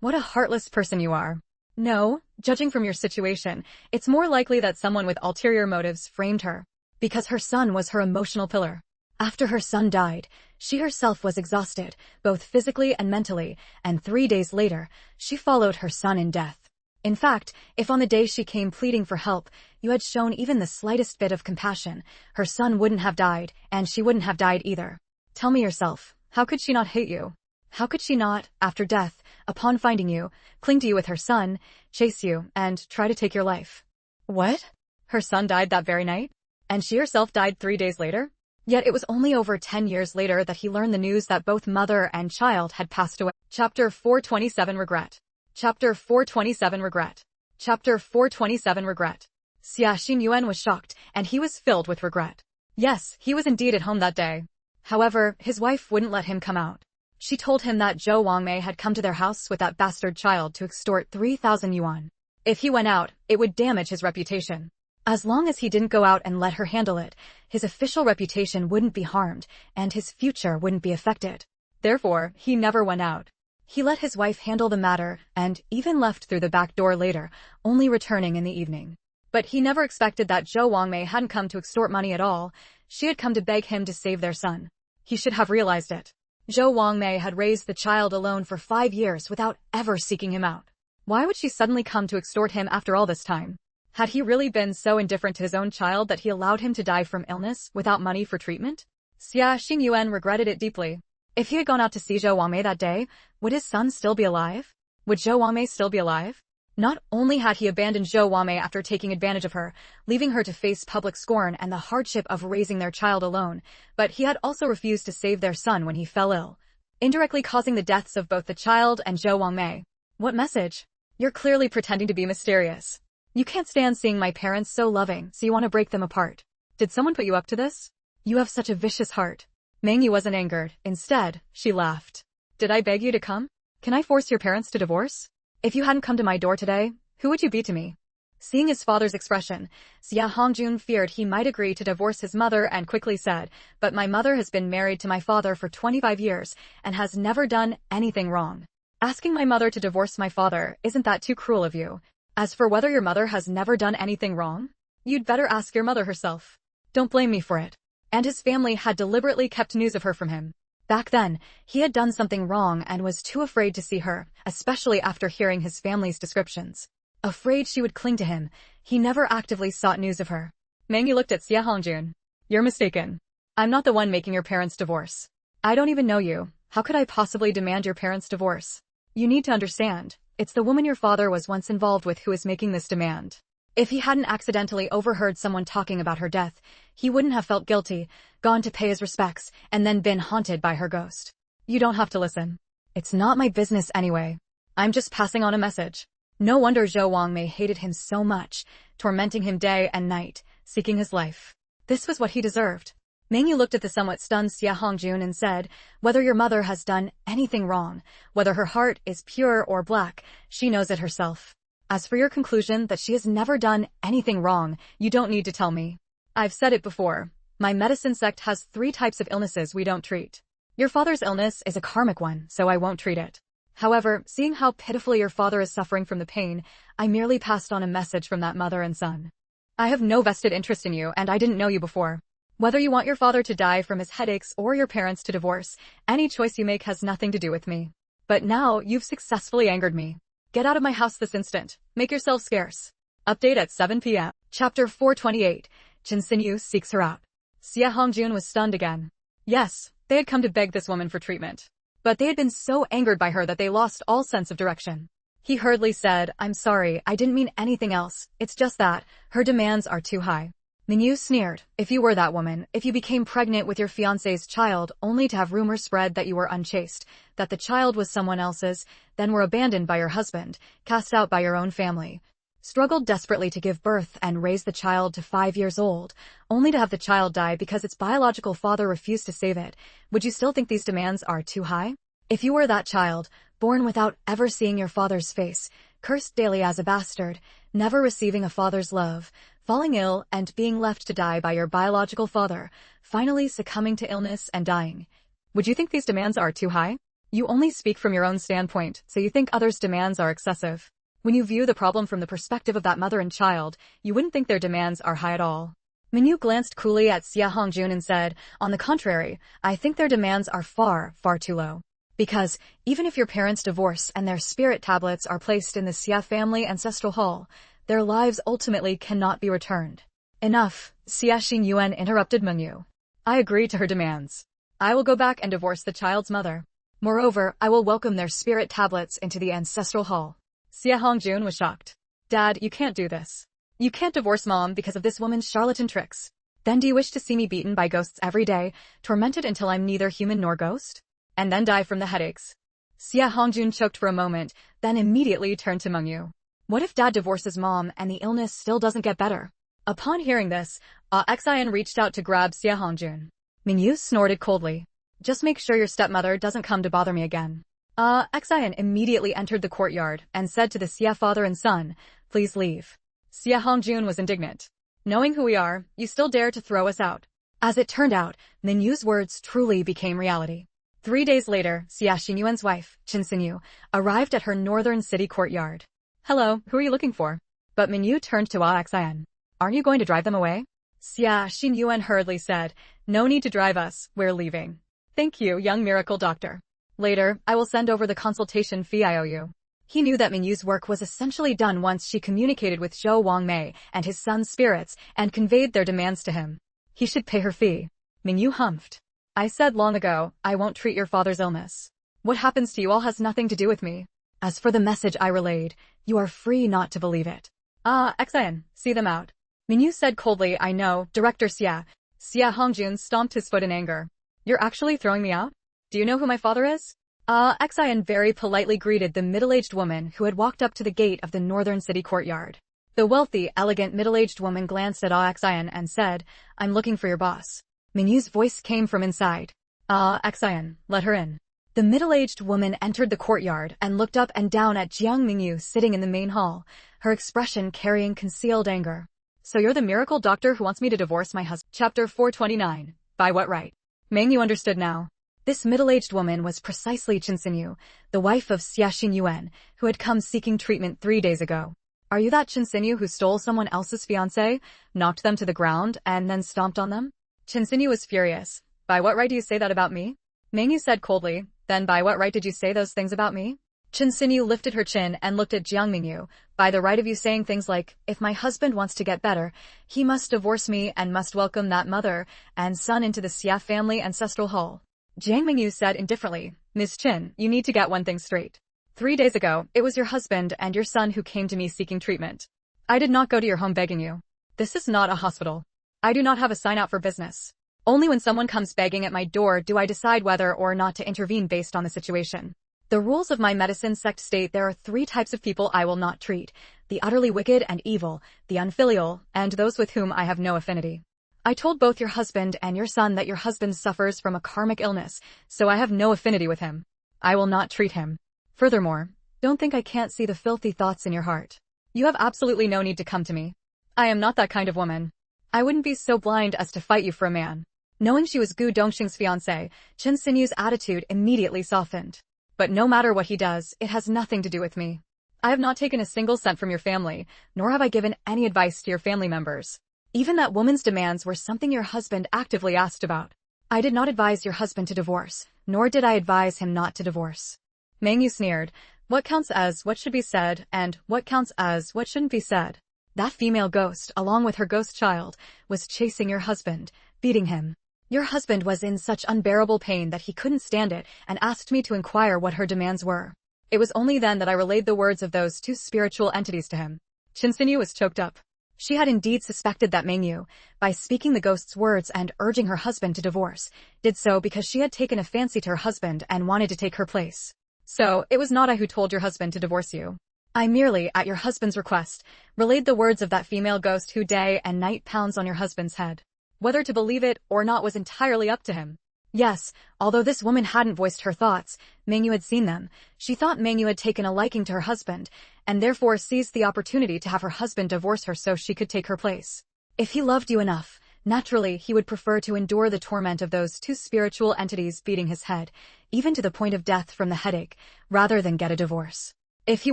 S1: What a heartless person you are. No, judging from your situation, it's more likely that someone with ulterior motives framed her. Because her son was her emotional pillar. After her son died, she herself was exhausted, both physically and mentally, and 3 days later, she followed her son in death. In fact, if on the day she came pleading for help, you had shown even the slightest bit of compassion, her son wouldn't have died, and she wouldn't have died either. Tell me yourself, how could she not hate you? How could she not, after death, upon finding you, cling to you with her son, chase you, and try to take your life? What? Her son died that very night? And she herself died 3 days later? Yet it was only over 10 years later that he learned the news that both mother and child had passed away. Chapter 427 Regret. Chapter 427 Regret. Chapter 427 Regret. Xia Xinyuan was shocked, and he was filled with regret. Yes, he was indeed at home that day. However, his wife wouldn't let him come out. She told him that Zhou Wangmei had come to their house with that bastard child to extort 3,000 yuan. If he went out, it would damage his reputation. As long as he didn't go out and let her handle it, his official reputation wouldn't be harmed, and his future wouldn't be affected. Therefore, he never went out. He let his wife handle the matter, and even left through the back door later, only returning in the evening. But he never expected that Zhou Wangmei hadn't come to extort money at all. She had come to beg him to save their son. He should have realized it. Zhou Wangmei had raised the child alone for 5 years without ever seeking him out. Why would she suddenly come to extort him after all this time? Had he really been so indifferent to his own child that he allowed him to die from illness without money for treatment? Xia Xinyuan regretted it deeply. If he had gone out to see Zhou Wangmei that day, would his son still be alive? Would Zhou Wangmei still be alive? Not only had he abandoned Zhou Wangmei after taking advantage of her, leaving her to face public scorn and the hardship of raising their child alone, but he had also refused to save their son when he fell ill, indirectly causing the deaths of both the child and Zhou Wangmei. What message? You're clearly pretending to be mysterious. You can't stand seeing my parents so loving, so you want to break them apart. Did someone put you up to this? You have such a vicious heart. Mengyu wasn't angered. Instead, she laughed. Did I beg you to come? Can I force your parents to divorce? If you hadn't come to my door today, who would you be to me? Seeing his father's expression, Xia Hongjun feared he might agree to divorce his mother and quickly said, but my mother has been married to my father for 25 years and has never done anything wrong. Asking my mother to divorce my father, isn't that too cruel of you? As for whether your mother has never done anything wrong, you'd better ask your mother herself. Don't blame me for it. And his family had deliberately kept news of her from him. Back then, he had done something wrong and was too afraid to see her, especially after hearing his family's descriptions. Afraid she would cling to him, he never actively sought news of her. Mengyu looked at Xia Hongjun. You're mistaken. I'm not the one making your parents divorce. I don't even know you. How could I possibly demand your parents' divorce? You need to understand, it's the woman your father was once involved with who is making this demand. If he hadn't accidentally overheard someone talking about her death, he wouldn't have felt guilty, gone to pay his respects, and then been haunted by her ghost. You don't have to listen. It's not my business anyway. I'm just passing on a message. No wonder Zhou Wangmei hated him so much, tormenting him day and night, seeking his life. This was what he deserved. Mengyu looked at the somewhat stunned Xia Hongjun and said, whether your mother has done anything wrong, whether her heart is pure or black, she knows it herself. As for your conclusion that she has never done anything wrong, you don't need to tell me. I've said it before. My medicine sect has 3 types of illnesses we don't treat. Your father's illness is a karmic one, so I won't treat it. However, seeing how pitifully your father is suffering from the pain, I merely passed on a message from that mother and son. I have no vested interest in you and I didn't know you before. Whether you want your father to die from his headaches or your parents to divorce, any choice you make has nothing to do with me. But now, you've successfully angered me. Get out of my house this instant. Make yourself scarce. Update at 7 p.m. Chapter 428. Qin Xinyu seeks her out. Xia Hongjun was stunned again. Yes, they had come to beg this woman for treatment. But they had been so angered by her that they lost all sense of direction. He hurriedly said, I'm sorry, I didn't mean anything else. It's just that, her demands are too high. Mengyu sneered, if you were that woman, if you became pregnant with your fiancé's child only to have rumors spread that you were unchaste, that the child was someone else's, then were abandoned by your husband, cast out by your own family, struggled desperately to give birth and raise the child to 5 years old, only to have the child die because its biological father refused to save it, would you still think these demands are too high? If you were that child, born without ever seeing your father's face, cursed daily as a bastard, never receiving a father's love, falling ill and being left to die by your biological father, finally succumbing to illness and dying. Would you think these demands are too high? You only speak from your own standpoint, so you think others' demands are excessive. When you view the problem from the perspective of that mother and child, you wouldn't think their demands are high at all. Mengyu glanced coolly at Xia Hongjun and said, on the contrary, I think their demands are far, far too low. Because, even if your parents divorce and their spirit tablets are placed in the Xia family ancestral hall, their lives ultimately cannot be returned. Enough, Xia Xingyuan interrupted Mengyu. I agree to her demands. I will go back and divorce the child's mother. Moreover, I will welcome their spirit tablets into the ancestral hall. Xia Hongjun was shocked. Dad, you can't do this. You can't divorce Mom because of this woman's charlatan tricks. Then do you wish to see me beaten by ghosts every day, tormented until I'm neither human nor ghost? And then die from the headaches? Xia Hongjun choked for a moment, then immediately turned to Mengyu. What if Dad divorces Mom and the illness still doesn't get better? Upon hearing this, Awakens reached out to grab Xia Hongjun. Mengyu snorted coldly. Just make sure your stepmother doesn't come to bother me again. Awakens immediately entered the courtyard and said to the Xia father and son, please leave. Xia Hongjun was indignant. Knowing who we are, you still dare to throw us out. As it turned out, Mengyu's words truly became reality. 3 days later, Xia Xingyuan's wife, Qin Xinyu, arrived at her northern city courtyard. Hello, who are you looking for? But Mengyu turned to Awakens. Aren't you going to drive them away? Xia Xingyuan hurriedly said, no need to drive us, we're leaving. Thank you, young miracle doctor. Later, I will send over the consultation fee I owe you. He knew that Mengyu's work was essentially done once she communicated with Zhou Wangmei and his son's spirits and conveyed their demands to him. He should pay her fee. Mengyu humphed. I said long ago, I won't treat your father's illness. What happens to you all has nothing to do with me. As for the message I relayed, you are free not to believe it. Awakens, see them out. Mengyu said coldly, I know, Director Xia. Xia Hongjun stomped his foot in anger. You're actually throwing me out? Do you know who my father is? Awakens very politely greeted the middle-aged woman who had walked up to the gate of the northern city courtyard. The wealthy, elegant middle-aged woman glanced at Awakens and said, I'm looking for your boss. Mengyu's voice came from inside. Awakens, let her in. The middle-aged woman entered the courtyard and looked up and down at Jiang Mengyu sitting in the main hall, her expression carrying concealed anger. So you're the miracle doctor who wants me to divorce my husband? Chapter 429. By what right? Mengyu understood now. This middle-aged woman was precisely Chen Xinyu, the wife of Xia Xinyuan, who had come seeking treatment 3 days ago. Are you that Chen Xinyu who stole someone else's fiancé, knocked them to the ground, and then stomped on them? Chen Xinyu was furious. By what right do you say that about me? Mengyu said coldly. Then by what right did you say those things about me? Chen Xinyu lifted her chin and looked at Jiang Mengyu. By the right of you saying things like, if my husband wants to get better, he must divorce me and must welcome that mother and son into the Xia family ancestral hall. Jiang Mengyu said indifferently, Ms. Chen, you need to get one thing straight. 3 days ago, it was your husband and your son who came to me seeking treatment. I did not go to your home begging you. This is not a hospital. I do not have a sign out for business. Only when someone comes begging at my door do I decide whether or not to intervene based on the situation. The rules of my medicine sect state there are 3 types of people I will not treat: the utterly wicked and evil, the unfilial, and those with whom I have no affinity. I told both your husband and your son that your husband suffers from a karmic illness, so I have no affinity with him. I will not treat him. Furthermore, don't think I can't see the filthy thoughts in your heart. You have absolutely no need to come to me. I am not that kind of woman. I wouldn't be so blind as to fight you for a man. Knowing she was Gu Dongxing's fiancée, Chen Xinyu's attitude immediately softened. But no matter what he does, it has nothing to do with me. I have not taken a single cent from your family, nor have I given any advice to your family members. Even that woman's demands were something your husband actively asked about. I did not advise your husband to divorce, nor did I advise him not to divorce. Mengyu sneered. What counts as what should be said, and what counts as what shouldn't be said? That female ghost, along with her ghost child, was chasing your husband, beating him. Your husband was in such unbearable pain that he couldn't stand it and asked me to inquire what her demands were. It was only then that I relayed the words of those 2 spiritual entities to him. Chen Xinyu was choked up. She had indeed suspected that Mengyu, by speaking the ghost's words and urging her husband to divorce, did so because she had taken a fancy to her husband and wanted to take her place. So, it was not I who told your husband to divorce you. I merely, at your husband's request, relayed the words of that female ghost who day and night pounds on your husband's head. Whether to believe it or not was entirely up to him. Yes, although this woman hadn't voiced her thoughts, Mengyu had seen them. She thought Mengyu had taken a liking to her husband, and therefore seized the opportunity to have her husband divorce her so she could take her place. If he loved you enough, naturally he would prefer to endure the torment of those 2 spiritual entities beating his head, even to the point of death from the headache, rather than get a divorce. If he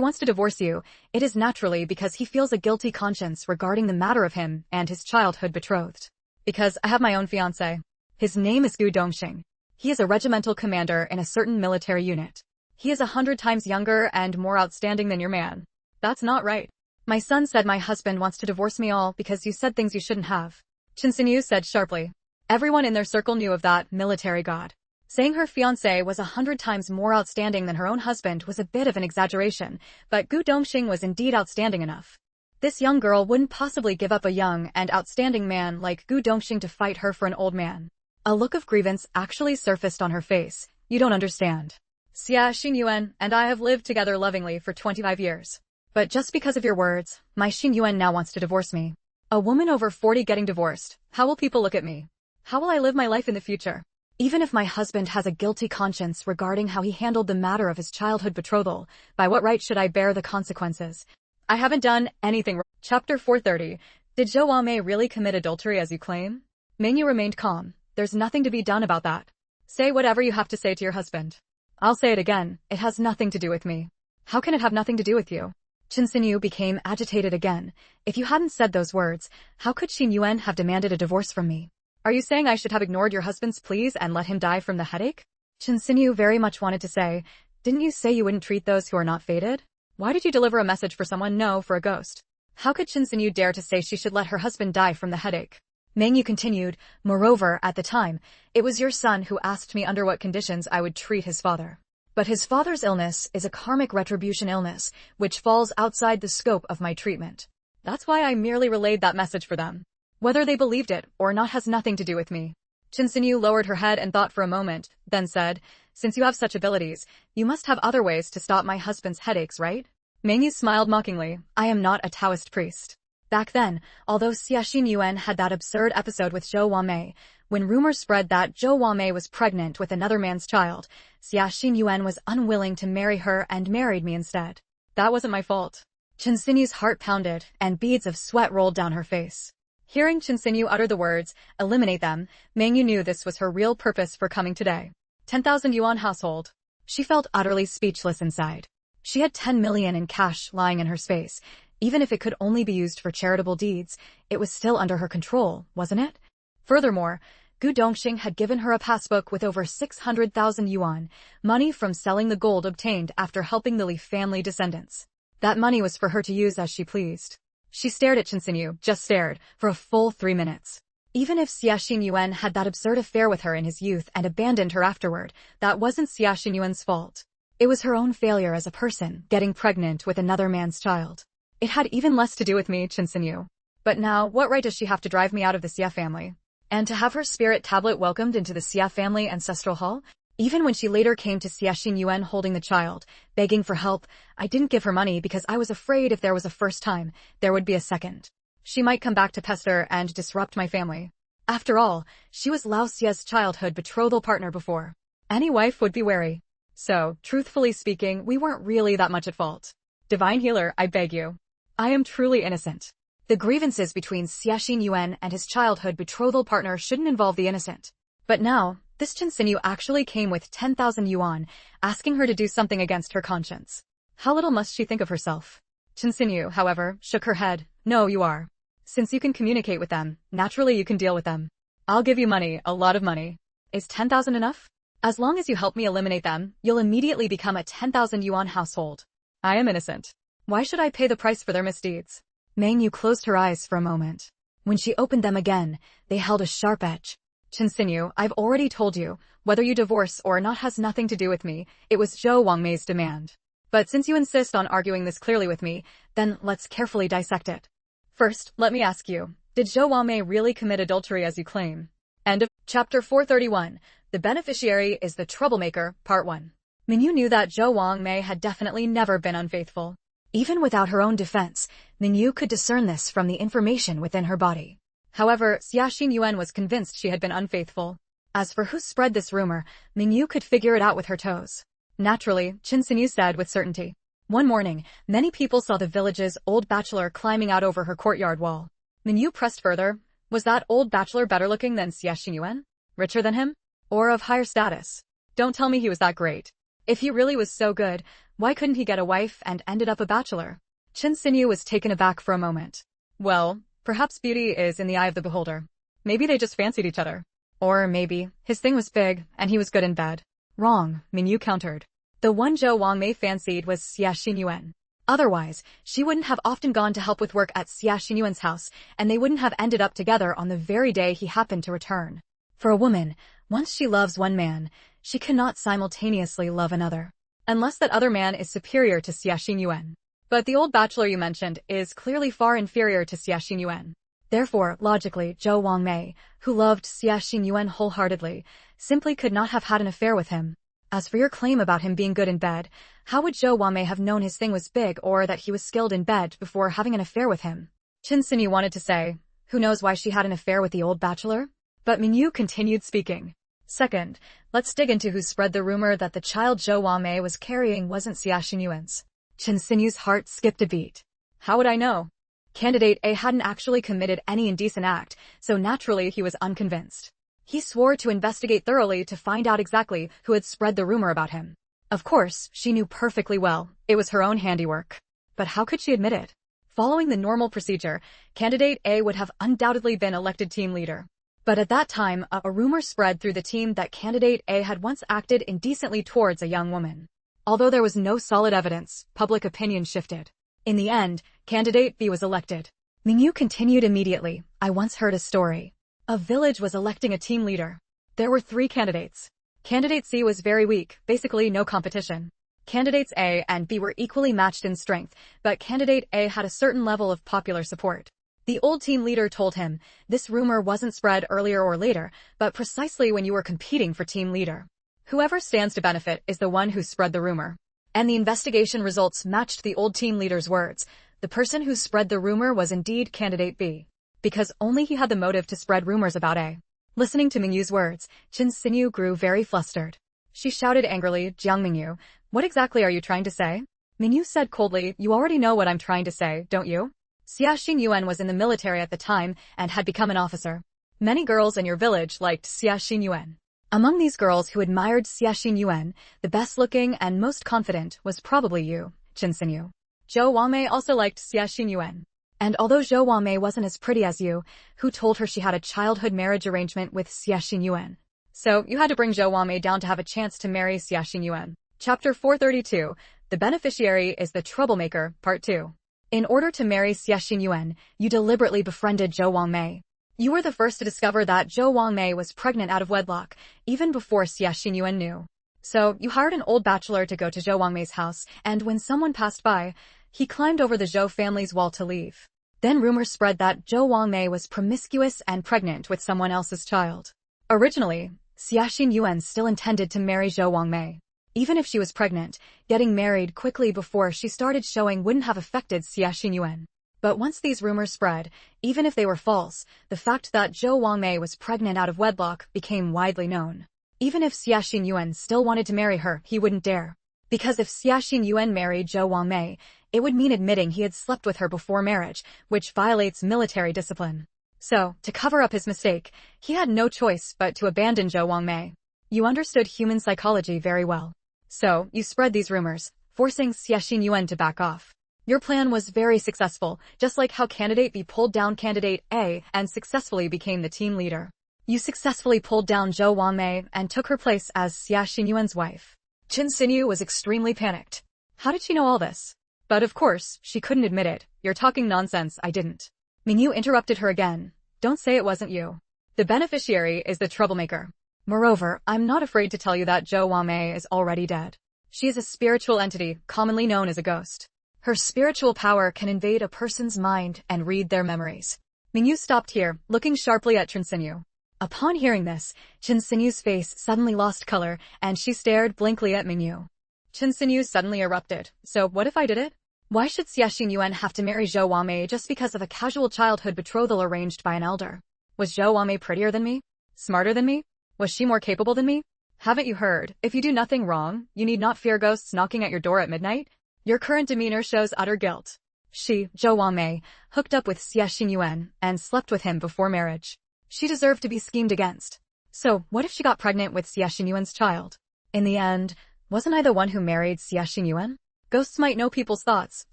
S1: wants to divorce you, it is naturally because he feels a guilty conscience regarding the matter of him and his childhood betrothed. Because I have my own fiancé. His name is Gu Dongxing. He is a regimental commander in a certain military unit. He is 100 times younger and more outstanding than your man. That's not right. My son said my husband wants to divorce me all because you said things you shouldn't have. Chen Xinyu said sharply. Everyone in their circle knew of that military god. Saying her fiancé was 100 times more outstanding than her own husband was a bit of an exaggeration, but Gu Dongxing was indeed outstanding enough. This young girl wouldn't possibly give up a young and outstanding man like Gu Dongxing to fight her for an old man. A look of grievance actually surfaced on her face. You don't understand. Xia Xinyuan and I have lived together lovingly for 25 years. But just because of your words, my Xinyuan now wants to divorce me. A woman over 40 getting divorced. How will people look at me? How will I live my life in the future? Even if my husband has a guilty conscience regarding how he handled the matter of his childhood betrothal, by what right should I bear the consequences? I haven't done anything wrong. Chapter 430. Did Zhou Wamei really commit adultery as you claim? Mengyu remained calm. There's nothing to be done about that. Say whatever you have to say to your husband. I'll say it again. It has nothing to do with me. How can it have nothing to do with you? Chen Xinyu became agitated again. If you hadn't said those words, how could Xin Yuan have demanded a divorce from me? Are you saying I should have ignored your husband's pleas and let him die from the headache? Chen Xinyu very much wanted to say, didn't you say you wouldn't treat those who are not fated? Why did you deliver a message for someone, no for a ghost? How could Chen Xinyu dare to say she should let her husband die from the headache? Mengyu continued, moreover, at the time, it was your son who asked me under what conditions I would treat his father. But his father's illness is a karmic retribution illness, which falls outside the scope of my treatment. That's why I merely relayed that message for them. Whether they believed it or not has nothing to do with me. Chen Xinyu lowered her head and thought for a moment, then said, since you have such abilities, you must have other ways to stop my husband's headaches, right? Mengyu smiled mockingly. I am not a Taoist priest. Back then, although Xia Xinyuan had that absurd episode with Zhou Wamei, when rumors spread that Zhou Wamei was pregnant with another man's child, Xia Xinyuan was unwilling to marry her and married me instead. That wasn't my fault. Chen Xinyu's heart pounded, and beads of sweat rolled down her face. Hearing Chen Xinyu utter the words, eliminate them, Mengyu knew this was her real purpose for coming today. 10,000 yuan household. She felt utterly speechless inside. She had 10 million in cash lying in her space. Even if it could only be used for charitable deeds, it was still under her control, wasn't it? Furthermore, Gu Dongxing had given her a passbook with over 600,000 yuan, money from selling the gold obtained after helping the Li family descendants. That money was for her to use as she pleased. She stared at Chen Xinyu, just stared, for a full 3 minutes. Even if Xia Xinyuan had that absurd affair with her in his youth and abandoned her afterward, that wasn't Xia Xinyuan's fault. It was her own failure as a person, getting pregnant with another man's child. It had even less to do with me, Chen Xinyu. But now, what right does she have to drive me out of the Xia family? And to have her spirit tablet welcomed into the Xia family ancestral hall? Even when she later came to Xia Xinyuan holding the child, begging for help, I didn't give her money because I was afraid if there was a first time, there would be a second. She might come back to pester and disrupt my family. After all, she was Lao Xia's childhood betrothal partner before. Any wife would be wary. So, truthfully speaking, we weren't really that much at fault. Divine healer, I beg you. I am truly innocent. The grievances between Xia Xinyuan and his childhood betrothal partner shouldn't involve the innocent. But now, this Chen Xinyu actually came with 10,000 yuan, asking her to do something against her conscience. How little must she think of herself? Chen Xinyu, however, shook her head. No, you are. Since you can communicate with them, naturally you can deal with them. I'll give you money, a lot of money. Is 10,000 enough? As long as you help me eliminate them, you'll immediately become a 10,000 yuan household. I am innocent. Why should I pay the price for their misdeeds? Mengyu closed her eyes for a moment. When she opened them again, they held a sharp edge. Chen Xinyu, I've already told you, whether you divorce or not has nothing to do with me, it was Zhou Wangmei's demand. But since you insist on arguing this clearly with me, then let's carefully dissect it. First, let me ask you, did Zhou Wangmei really commit adultery as you claim? End of chapter 431. The beneficiary is the troublemaker, part 1. Mengyu knew that Zhou Wangmei had definitely never been unfaithful. Even without her own defense, Mengyu could discern this from the information within her body. However, Xia Xinyuan was convinced she had been unfaithful. As for who spread this rumor, Mengyu could figure it out with her toes. Naturally, Chen Xinyu said with certainty. One morning, many people saw the village's old bachelor climbing out over her courtyard wall. Mengyu pressed further. Was that old bachelor better looking than Xia Xinyuan? Richer than him? Or of higher status? Don't tell me he was that great. If he really was so good, why couldn't he get a wife and ended up a bachelor? Chen Xinyu was taken aback for a moment. Well, perhaps beauty is in the eye of the beholder. Maybe they just fancied each other. Or maybe, his thing was big, and he was good in bed. Wrong, Mengyu countered. The one Zhou Wangmei fancied was Xia Xinyuan. Otherwise, she wouldn't have often gone to help with work at Xia Xinyuan's house, and they wouldn't have ended up together on the very day he happened to return. For a woman, once she loves one man, she cannot simultaneously love another. Unless that other man is superior to Xia Xinyuan. But the old bachelor you mentioned is clearly far inferior to Xia Xinyuan. Therefore, logically, Zhou Wangmei, who loved Xia Xinyuan wholeheartedly, simply could not have had an affair with him. As for your claim about him being good in bed, how would Zhou Wangmei have known his thing was big or that he was skilled in bed before having an affair with him? Chen Xinyu wanted to say, who knows why she had an affair with the old bachelor? But Mengyu continued speaking. Second, let's dig into who spread the rumor that the child Zhou Wangmei was carrying wasn't Xia Xinyuan's. Chen Xinyu's heart skipped a beat. How would I know? Candidate A hadn't actually committed any indecent act, so naturally he was unconvinced. He swore to investigate thoroughly to find out exactly who had spread the rumor about him. Of course, she knew perfectly well, it was her own handiwork. But how could she admit it? Following the normal procedure, Candidate A would have undoubtedly been elected team leader. But at that time, a rumor spread through the team that Candidate A had once acted indecently towards a young woman. Although there was no solid evidence, public opinion shifted. In the end, Candidate B was elected. Mengyu continued immediately. I once heard a story. A village was electing a team leader. There were 3 candidates. Candidate C was very weak, basically no competition. Candidates A and B were equally matched in strength, but Candidate A had a certain level of popular support. The old team leader told him, this rumor wasn't spread earlier or later, but precisely when you were competing for team leader. Whoever stands to benefit is the one who spread the rumor. And the investigation results matched the old team leader's words. The person who spread the rumor was indeed Candidate B. Because only he had the motive to spread rumors about A. Listening to Mengyu's words, Chen Xinyu grew very flustered. She shouted angrily, Jiang Mengyu, what exactly are you trying to say? Mengyu said coldly, you already know what I'm trying to say, don't you? Xia Xinyuan was in the military at the time and had become an officer. Many girls in your village liked Xia Xinyuan. Among these girls who admired Xia Yuan, the best-looking and most confident was probably you, Qin Xinyu. Zhou Wangmei also liked Xia Yuan. And although Zhou Wangmei wasn't as pretty as you, who told her she had a childhood marriage arrangement with Xia Yuan? So, you had to bring Zhou Wangmei down to have a chance to marry Xia Yuan. Chapter 432, The Beneficiary is the Troublemaker, Part 2. In order to marry Xia Yuan, you deliberately befriended Zhou Wangmei. You were the first to discover that Zhou Wangmei was pregnant out of wedlock, even before Xia Yuan knew. So, you hired an old bachelor to go to Zhou Wangmei's house, and when someone passed by, he climbed over the Zhou family's wall to leave. Then rumors spread that Zhou Wangmei was promiscuous and pregnant with someone else's child. Originally, Xia Yuan still intended to marry Zhou Wangmei. Even if she was pregnant, getting married quickly before she started showing wouldn't have affected Xia Yuan. But once these rumors spread, even if they were false, the fact that Zhou Wangmei was pregnant out of wedlock became widely known. Even if Xia Yuan still wanted to marry her, he wouldn't dare. Because if Xia Yuan married Zhou Wangmei, it would mean admitting he had slept with her before marriage, which violates military discipline. So, to cover up his mistake, he had no choice but to abandon Zhou Wangmei. You understood human psychology very well. So, you spread these rumors, forcing Xia Yuan to back off. Your plan was very successful, just like how Candidate B pulled down Candidate A and successfully became the team leader. You successfully pulled down Zhou Wangmei and took her place as Xia Yuan's wife. Qin Xinyu was extremely panicked. How did she know all this? But of course, she couldn't admit it. You're talking nonsense, I didn't. Mengyu interrupted her again. Don't say it wasn't you. The beneficiary is the troublemaker. Moreover, I'm not afraid to tell you that Zhou Wangmei is already dead. She is a spiritual entity, commonly known as a ghost. Her spiritual power can invade a person's mind and read their memories. Mengyu stopped here, looking sharply at Qin Xinyu. Upon hearing this, Qin Xinyu's face suddenly lost color, and she stared blankly at Mengyu. Qin Xinyu suddenly erupted. So what if I did it? Why should Xia Yuan have to marry Zhou Wangmei just because of a casual childhood betrothal arranged by an elder? Was Zhou Wangmei prettier than me? Smarter than me? Was she more capable than me? Haven't you heard, if you do nothing wrong, you need not fear ghosts knocking at your door at midnight? Your current demeanor shows utter guilt. She, Zhou Wangmei, hooked up with Xia Yuan and slept with him before marriage. She deserved to be schemed against. So, what if she got pregnant with Xia Yuan's child? In the end, wasn't I the one who married Xia Yuan? Ghosts might know people's thoughts,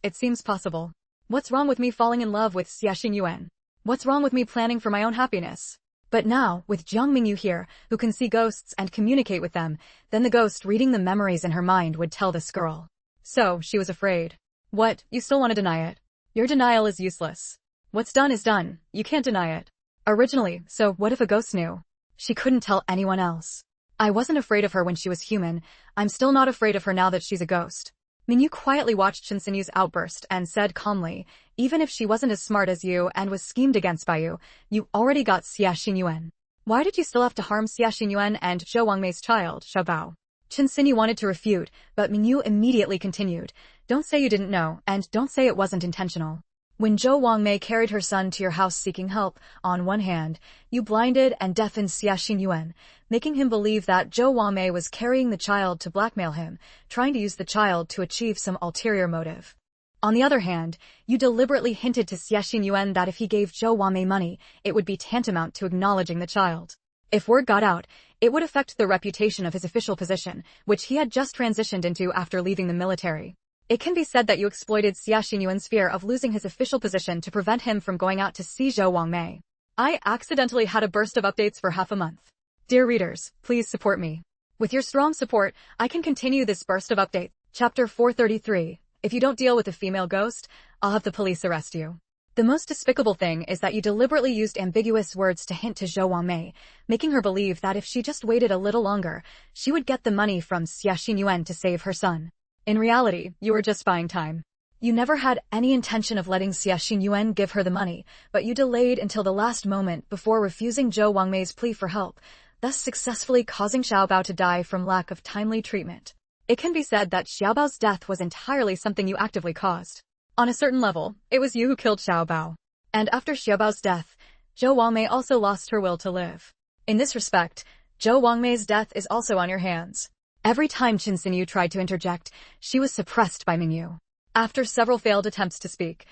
S1: it seems possible. What's wrong with me falling in love with Xia Yuan? What's wrong with me planning for my own happiness? But now, with Jiang Mengyu here, who can see ghosts and communicate with them, then the ghost reading the memories in her mind would tell this girl. So, she was afraid. What, you still want to deny it? Your denial is useless. What's done is done, you can't deny it. Originally, so what if a ghost knew? She couldn't tell anyone else. I wasn't afraid of her when she was human, I'm still not afraid of her now that she's a ghost. Mengyu quietly watched Qin Xinyu's outburst and said calmly, even if she wasn't as smart as you and was schemed against by you, you already got Xia Yuan. Why did you still have to harm Xia Yuan and Zhou Wangmei's child, Xiaobao? Qin Xinyu wanted to refute, but Mengyu immediately continued, don't say you didn't know, and don't say it wasn't intentional. When Zhou Wangmei carried her son to your house seeking help, on one hand, you blinded and deafened Xia Yuan, making him believe that Zhou Wangmei was carrying the child to blackmail him, trying to use the child to achieve some ulterior motive. On the other hand, you deliberately hinted to Xia Yuan that if he gave Zhou Wangmei money, it would be tantamount to acknowledging the child. If word got out, it would affect the reputation of his official position, which he had just transitioned into after leaving the military. It can be said that you exploited Xia Yuan's fear of losing his official position to prevent him from going out to see Zhou Wangmei. I accidentally had a burst of updates for half a month. Dear readers, please support me. With your strong support, I can continue this burst of updates. Chapter 433. If you don't deal with the female ghost, I'll have the police arrest you. The most despicable thing is that you deliberately used ambiguous words to hint to Zhou Wangmei, making her believe that if she just waited a little longer, she would get the money from Xia Yuan to save her son. In reality, you were just buying time. You never had any intention of letting Xia Yuan give her the money, but you delayed until the last moment before refusing Zhou Wangmei's plea for help, thus successfully causing Xiaobao to die from lack of timely treatment. It can be said that Xiaobao's death was entirely something you actively caused. On a certain level, it was you who killed Xiaobao. And after Xiaobao's death, Zhou Wangmei also lost her will to live. In this respect, Zhou Wangmei's death is also on your hands. Every time Qin Xinyu tried to interject, she was suppressed by Mengyu. After several failed attempts to speak,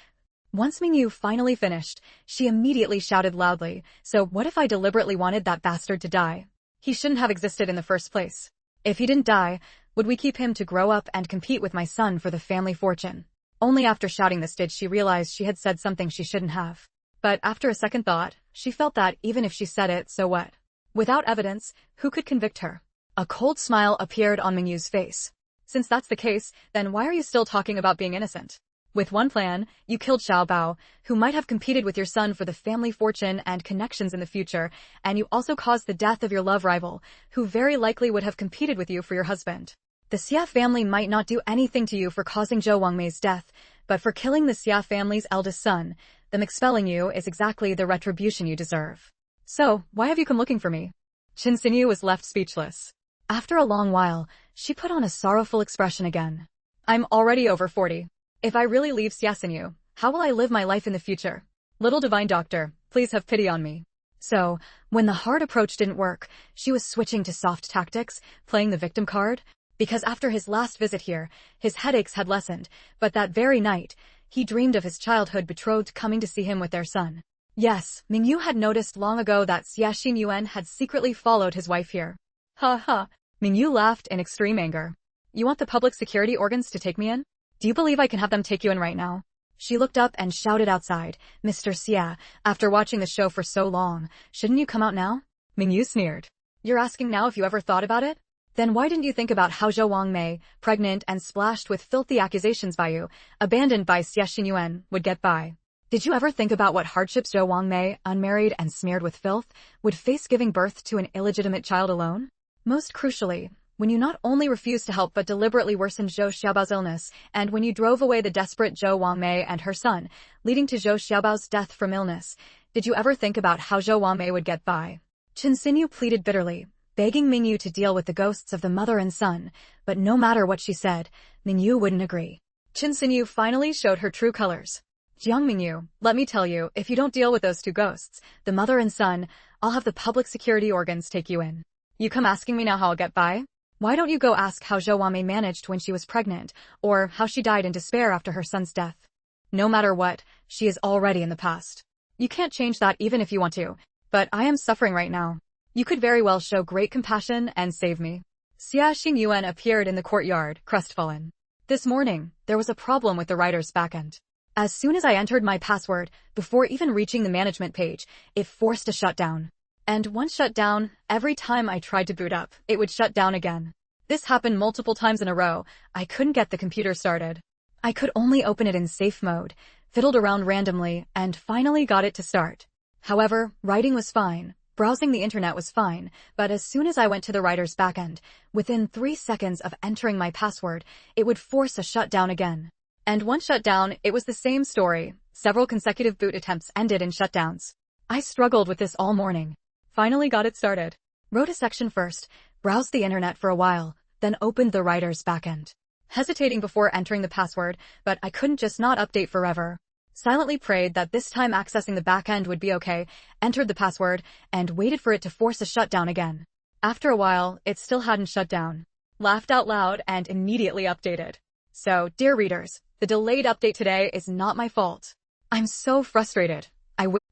S1: once Mengyu finally finished, she immediately shouted loudly, so what if I deliberately wanted that bastard to die? He shouldn't have existed in the first place. If he didn't die, would we keep him to grow up and compete with my son for the family fortune? Only after shouting this did she realize she had said something she shouldn't have. But after a second thought, she felt that even if she said it, so what? Without evidence, who could convict her? A cold smile appeared on Mengyu's face. Since that's the case, then why are you still talking about being innocent? With one plan, you killed Xiao Bao, who might have competed with your son for the family fortune and connections in the future, and you also caused the death of your love rival, who very likely would have competed with you for your husband. The Xia family might not do anything to you for causing Zhou Wangmei's death, but for killing the Xia family's eldest son, them expelling you is exactly the retribution you deserve. So, why have you come looking for me? Qin Xinyu was left speechless. After a long while, she put on a sorrowful expression again. I'm already over 40. If I really leave Xia Xinyu, how will I live my life in the future? Little divine doctor, please have pity on me. So, when the hard approach didn't work, she was switching to soft tactics, playing the victim card. Because after his last visit here, his headaches had lessened, but that very night, he dreamed of his childhood betrothed coming to see him with their son. Yes, Mengyu had noticed long ago that Xia Xinyuan had secretly followed his wife here. Ha ha, Mengyu laughed in extreme anger. You want the public security organs to take me in? Do you believe I can have them take you in right now? She looked up and shouted outside, Mr. Xia, after watching the show for so long, shouldn't you come out now? Mengyu sneered. You're asking now if you ever thought about it? Then why didn't you think about how Zhou Wangmei, pregnant and splashed with filthy accusations by you, abandoned by Xia Xinyuan, would get by? Did you ever think about what hardships Zhou Wangmei, unmarried and smeared with filth, would face giving birth to an illegitimate child alone? Most crucially, when you not only refused to help but deliberately worsened Zhou Xiaobao's illness, and when you drove away the desperate Zhou Wangmei and her son, leading to Zhou Xiaobao's death from illness, did you ever think about how Zhou Wangmei would get by? Qin Xinyu pleaded bitterly, begging Mengyu to deal with the ghosts of the mother and son, but no matter what she said, Mengyu wouldn't agree. Qin Xinyu finally showed her true colors. Jiang Mengyu, let me tell you, if you don't deal with those two ghosts, the mother and son, I'll have the public security organs take you in. You come asking me now how I'll get by? Why don't you go ask how Zhou Wangmei managed when she was pregnant, or how she died in despair after her son's death? No matter what, she is already in the past. You can't change that even if you want to, but I am suffering right now. You could very well show great compassion and save me. Xia Xingyuan appeared in the courtyard, crestfallen. This morning, there was a problem with the writer's backend. As soon as I entered my password, before even reaching the management page, it forced a shutdown. And once shut down, every time I tried to boot up, it would shut down again. This happened multiple times in a row. I couldn't get the computer started. I could only open it in safe mode, fiddled around randomly, and finally got it to start. However, writing was fine, browsing the internet was fine, but as soon as I went to the writer's backend, within 3 seconds of entering my password, it would force a shutdown again. And once shut down, it was the same story. Several consecutive boot attempts ended in shutdowns. I struggled with this all morning. Finally got it started. Wrote a section first, browsed the internet for a while, then opened the writer's backend. Hesitating before entering the password, but I couldn't just not update forever. Silently prayed that this time accessing the backend would be okay, entered the password, and waited for it to force a shutdown again. After a while, it still hadn't shut down. Laughed out loud and immediately updated. So, dear readers, the delayed update today is not my fault. I'm so frustrated.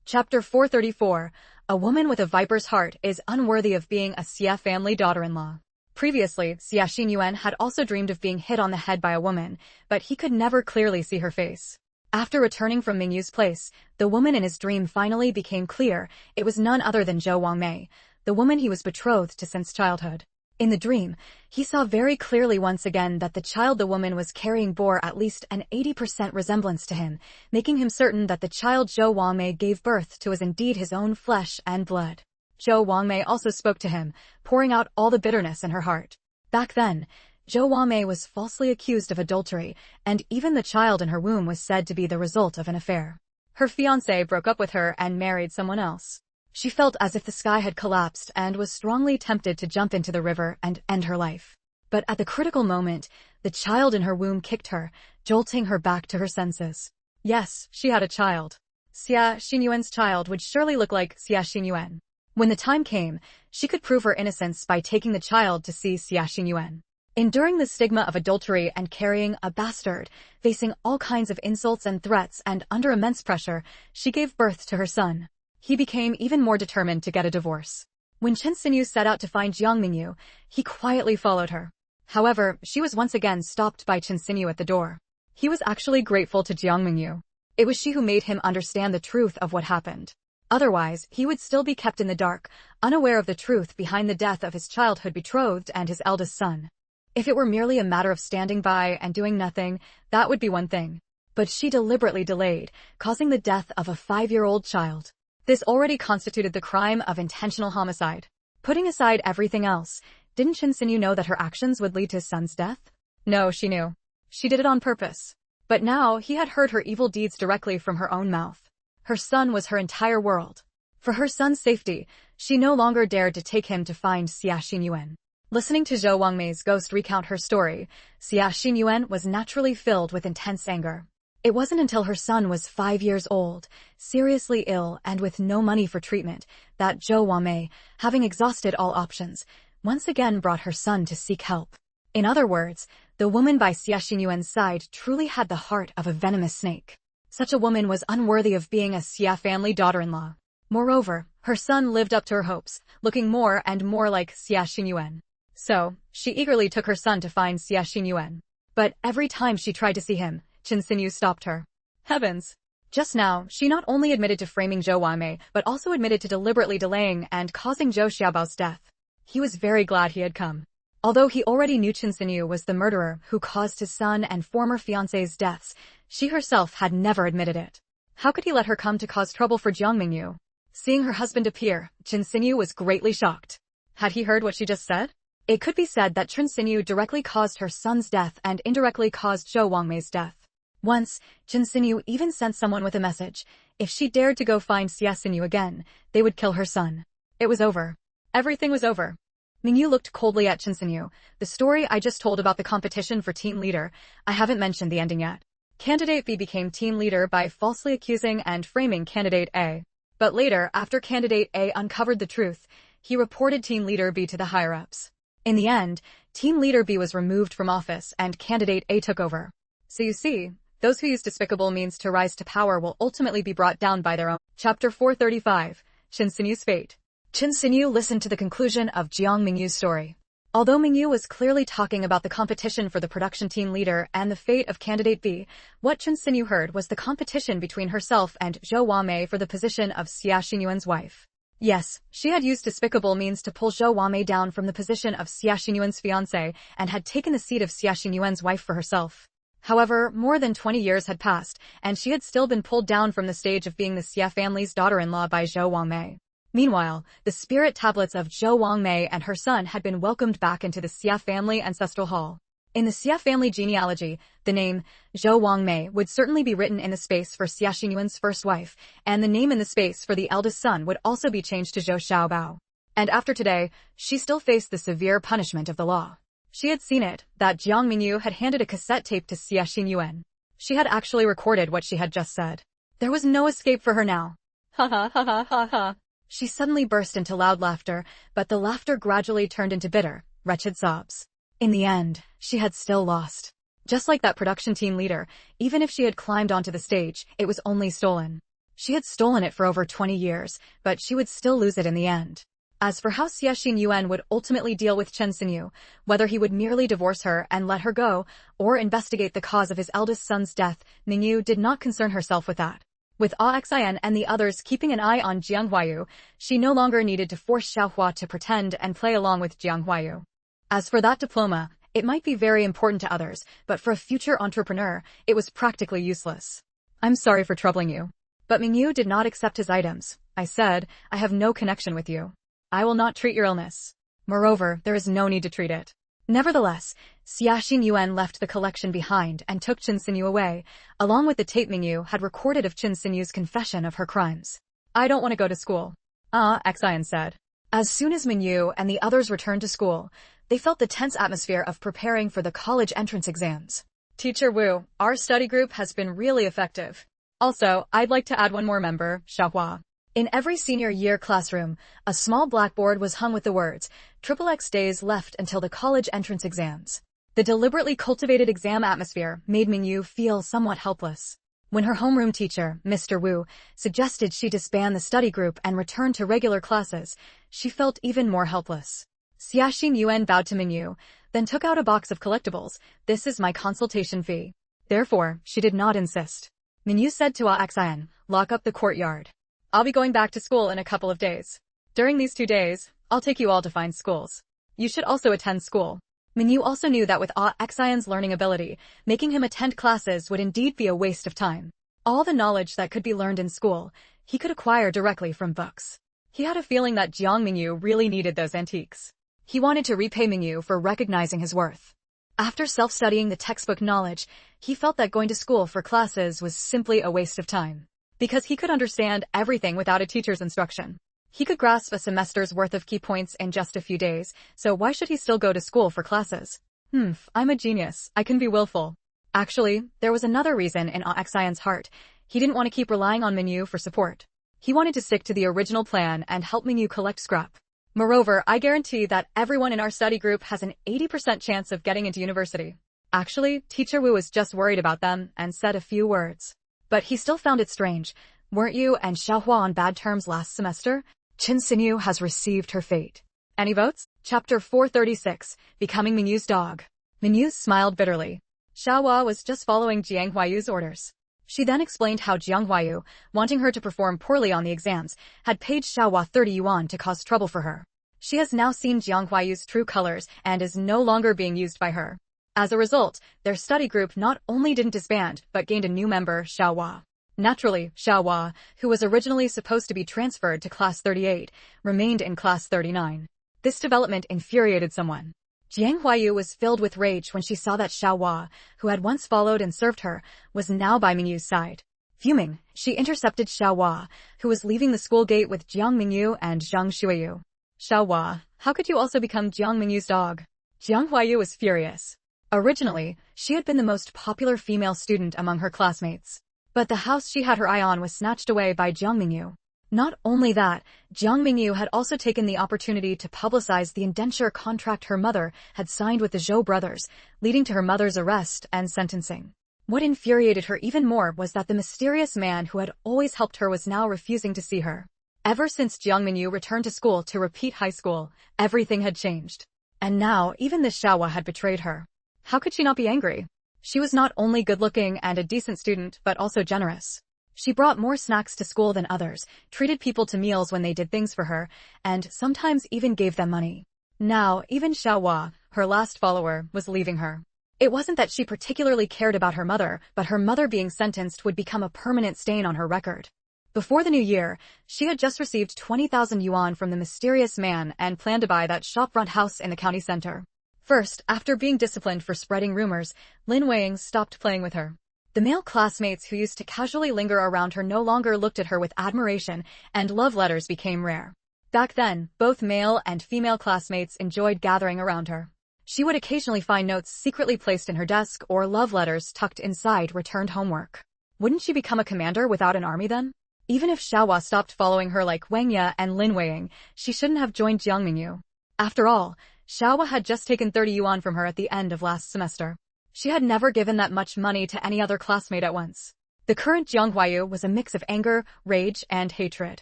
S1: Chapter 434, A woman with a viper's heart is unworthy of being a Xia family daughter-in-law. Previously, Xia Xinyuan had also dreamed of being hit on the head by a woman, but he could never clearly see her face. After returning from Mengyu's place, the woman in his dream finally became clear. It was none other than Zhou Wangmei, the woman he was betrothed to since childhood. In the dream, he saw very clearly once again that the child the woman was carrying bore at least an 80% resemblance to him, making him certain that the child Zhou Wangmei gave birth to was indeed his own flesh and blood. Zhou Wangmei also spoke to him, pouring out all the bitterness in her heart. Back then, Zhou Wangmei was falsely accused of adultery, and even the child in her womb was said to be the result of an affair. Her fiancé broke up with her and married someone else. She felt as if the sky had collapsed and was strongly tempted to jump into the river and end her life. But at the critical moment, the child in her womb kicked her, jolting her back to her senses. Yes, she had a child. Xia Xinyuan's child would surely look like Xia Xinyuan. When the time came, she could prove her innocence by taking the child to see Xia Xinyuan. Enduring the stigma of adultery and carrying a bastard, facing all kinds of insults and threats and under immense pressure, she gave birth to her son. He became even more determined to get a divorce. When Chen Xinyu set out to find Jiang Mengyu, he quietly followed her. However, she was once again stopped by Chen Xinyu at the door. He was actually grateful to Jiang Mengyu. It was she who made him understand the truth of what happened. Otherwise, he would still be kept in the dark, unaware of the truth behind the death of his childhood betrothed and his eldest son. If it were merely a matter of standing by and doing nothing, that would be one thing. But she deliberately delayed, causing the death of a 5-year-old child. This already constituted the crime of intentional homicide. Putting aside everything else, didn't Chen Xinyu know that her actions would lead to his son's death? No, she knew. She did it on purpose. But now he had heard her evil deeds directly from her own mouth. Her son was her entire world. For her son's safety, she no longer dared to take him to find Xia Xinyuan. Listening to Zhou Wangmei's ghost recount her story, Xia Xinyuan was naturally filled with intense anger. It wasn't until her son was 5 years old, seriously ill and with no money for treatment, that Zhou Wangmei, having exhausted all options, once again brought her son to seek help. In other words, the woman by Xia Xinyuan's side truly had the heart of a venomous snake. Such a woman was unworthy of being a Xia family daughter-in-law. Moreover, her son lived up to her hopes, looking more and more like Xia Xinyuan. So, she eagerly took her son to find Xia Xinyuan. But every time she tried to see him, Chen Xinyu stopped her. Heavens! Just now, she not only admitted to framing Zhou Wangmei, but also admitted to deliberately delaying and causing Zhou Xiaobao's death. He was very glad he had come. Although he already knew Chen Xinyu was the murderer who caused his son and former fiancé's deaths, she herself had never admitted it. How could he let her come to cause trouble for Jiang Mengyu? Seeing her husband appear, Chen Xinyu was greatly shocked. Had he heard what she just said? It could be said that Chen Xinyu directly caused her son's death and indirectly caused Zhou Wangmei's death. Once, Chen Xinyu even sent someone with a message. If she dared to go find Xia Xinyu again, they would kill her son. It was over. Everything was over. Mengyu looked coldly at Chen Xinyu. The story I just told about the competition for team leader, I haven't mentioned the ending yet. Candidate B became team leader by falsely accusing and framing Candidate A. But later, after Candidate A uncovered the truth, he reported Team Leader B to the higher-ups. In the end, Team Leader B was removed from office and Candidate A took over. So you see, those who use despicable means to rise to power will ultimately be brought down by their own. Chapter 435, Chen Xinyu's Fate. Chen Xinyu listened to the conclusion of Jiang Mengyu's story. Although Mengyu was clearly talking about the competition for the production team leader and the fate of Candidate B, what Chen Xinyu heard was the competition between herself and Zhou Wangmei for the position of Xia Xinyuan's wife. Yes, she had used despicable means to pull Zhou Wangmei down from the position of Xia Xinyuan's fiancé and had taken the seat of Xia Xinyuan's wife for herself. However, more than 20 years had passed, and she had still been pulled down from the stage of being the Xia family's daughter-in-law by Zhou Wangmei. Meanwhile, the spirit tablets of Zhou Wangmei and her son had been welcomed back into the Xia family ancestral hall. In the Xia family genealogy, the name Zhou Wangmei would certainly be written in the space for Xia Xinyuan's first wife, and the name in the space for the eldest son would also be changed to Zhou Xiaobao. And after today, she still faced the severe punishment of the law. She had seen it, that Jiang Mengyu had handed a cassette tape to Xia Xinyuan. She had actually recorded what she had just said. There was no escape for her now. Ha ha ha ha ha ha. She suddenly burst into loud laughter, but the laughter gradually turned into bitter, wretched sobs. In the end, she had still lost. Just like that production team leader, even if she had climbed onto the stage, it was only stolen. She had stolen it for over 20 years, but she would still lose it in the end. As for how Xia Xinyuan would ultimately deal with Chen Xinyu, whether he would merely divorce her and let her go, or investigate the cause of his eldest son's death, Mengyu did not concern herself with that. With Awakens and the others keeping an eye on Jiang Huayu, she no longer needed to force Xiaohua to pretend and play along with Jiang Huayu. As for that diploma, it might be very important to others, but for a future entrepreneur, it was practically useless. I'm sorry for troubling you. But Mengyu did not accept his items. I said, I have no connection with you. I will not treat your illness. Moreover, there is no need to treat it. Nevertheless, Xia Xinyuan left the collection behind and took Chen Xinyu away, along with the tape Mengyu had recorded of Chen Xinyu's confession of her crimes. I don't want to go to school. Xian said. As soon as Mengyu and the others returned to school, they felt the tense atmosphere of preparing for the college entrance exams. Teacher Wu, our study group has been really effective. Also, I'd like to add one more member, Xiaohua. In every senior year classroom, a small blackboard was hung with the words, XXX days left until the college entrance exams. The deliberately cultivated exam atmosphere made Mengyu feel somewhat helpless. When her homeroom teacher, Mr. Wu, suggested she disband the study group and return to regular classes, she felt even more helpless. Xiaxin Yuan bowed to Mengyu, then took out a box of collectibles. This is my consultation fee. Therefore, she did not insist. Mengyu said to Awakens, lock up the courtyard. I'll be going back to school in a couple of days. During these 2 days, I'll take you all to find schools. You should also attend school. Mengyu also knew that with Awakens' learning ability, making him attend classes would indeed be a waste of time. All the knowledge that could be learned in school, he could acquire directly from books. He had a feeling that Jiang Mengyu really needed those antiques. He wanted to repay Mengyu for recognizing his worth. After self-studying the textbook knowledge, he felt that going to school for classes was simply a waste of time. Because he could understand everything without a teacher's instruction. He could grasp a semester's worth of key points in just a few days, so why should he still go to school for classes? I'm a genius. I can be willful. Actually, there was another reason in Awakens' heart. He didn't want to keep relying on Mengyu for support. He wanted to stick to the original plan and help Mengyu collect scrap. Moreover, I guarantee that everyone in our study group has an 80% chance of getting into university. Actually, Teacher Wu was just worried about them and said a few words. But he still found it strange. Weren't you and Xiaohua on bad terms last semester? Qin Xinyu has received her fate. Any votes? Chapter 436, Becoming Mengyu's Dog. Mengyu smiled bitterly. Xiaohua was just following Jiang Mengyu's orders. She then explained how Jiang Mengyu, wanting her to perform poorly on the exams, had paid Xiaohua 30 yuan to cause trouble for her. She has now seen Jiang Mengyu's true colors and is no longer being used by her. As a result, their study group not only didn't disband, but gained a new member, Xiaohua. Naturally, Xiaohua, who was originally supposed to be transferred to class 38, remained in class 39. This development infuriated someone. Jiang Mengyu was filled with rage when she saw that Xiaohua, who had once followed and served her, was now by Mengyu's side. Fuming, she intercepted Xiaohua, who was leaving the school gate with Jiang Mengyu and Zhang Xueyu. Xiaohua, how could you also become Jiang Mengyu's dog? Jiang Mengyu was furious. Originally, she had been the most popular female student among her classmates. But the house she had her eye on was snatched away by Jiang Mengyu. Not only that, Jiang Mengyu had also taken the opportunity to publicize the indenture contract her mother had signed with the Zhou brothers, leading to her mother's arrest and sentencing. What infuriated her even more was that the mysterious man who had always helped her was now refusing to see her. Ever since Jiang Mengyu returned to school to repeat high school, everything had changed. And now, even the Xiaohua had betrayed her. How could she not be angry? She was not only good-looking and a decent student, but also generous. She brought more snacks to school than others, treated people to meals when they did things for her, and sometimes even gave them money. Now, even Xiaohua, her last follower, was leaving her. It wasn't that she particularly cared about her mother, but her mother being sentenced would become a permanent stain on her record. Before the new year, she had just received 20,000 yuan from the mysterious man and planned to buy that shopfront house in the county center. First, after being disciplined for spreading rumors, Lin Weiing stopped playing with her. The male classmates who used to casually linger around her no longer looked at her with admiration, and love letters became rare. Back then, both male and female classmates enjoyed gathering around her. She would occasionally find notes secretly placed in her desk or love letters tucked inside returned homework. Wouldn't she become a commander without an army then? Even if Xiaohua stopped following her like Wang Ye and Lin Weiing, she shouldn't have joined Jiang Mengyu. After all, Xiaohua had just taken 30 yuan from her at the end of last semester. She had never given that much money to any other classmate at once. The current Jiang Mengyu was a mix of anger, rage, and hatred.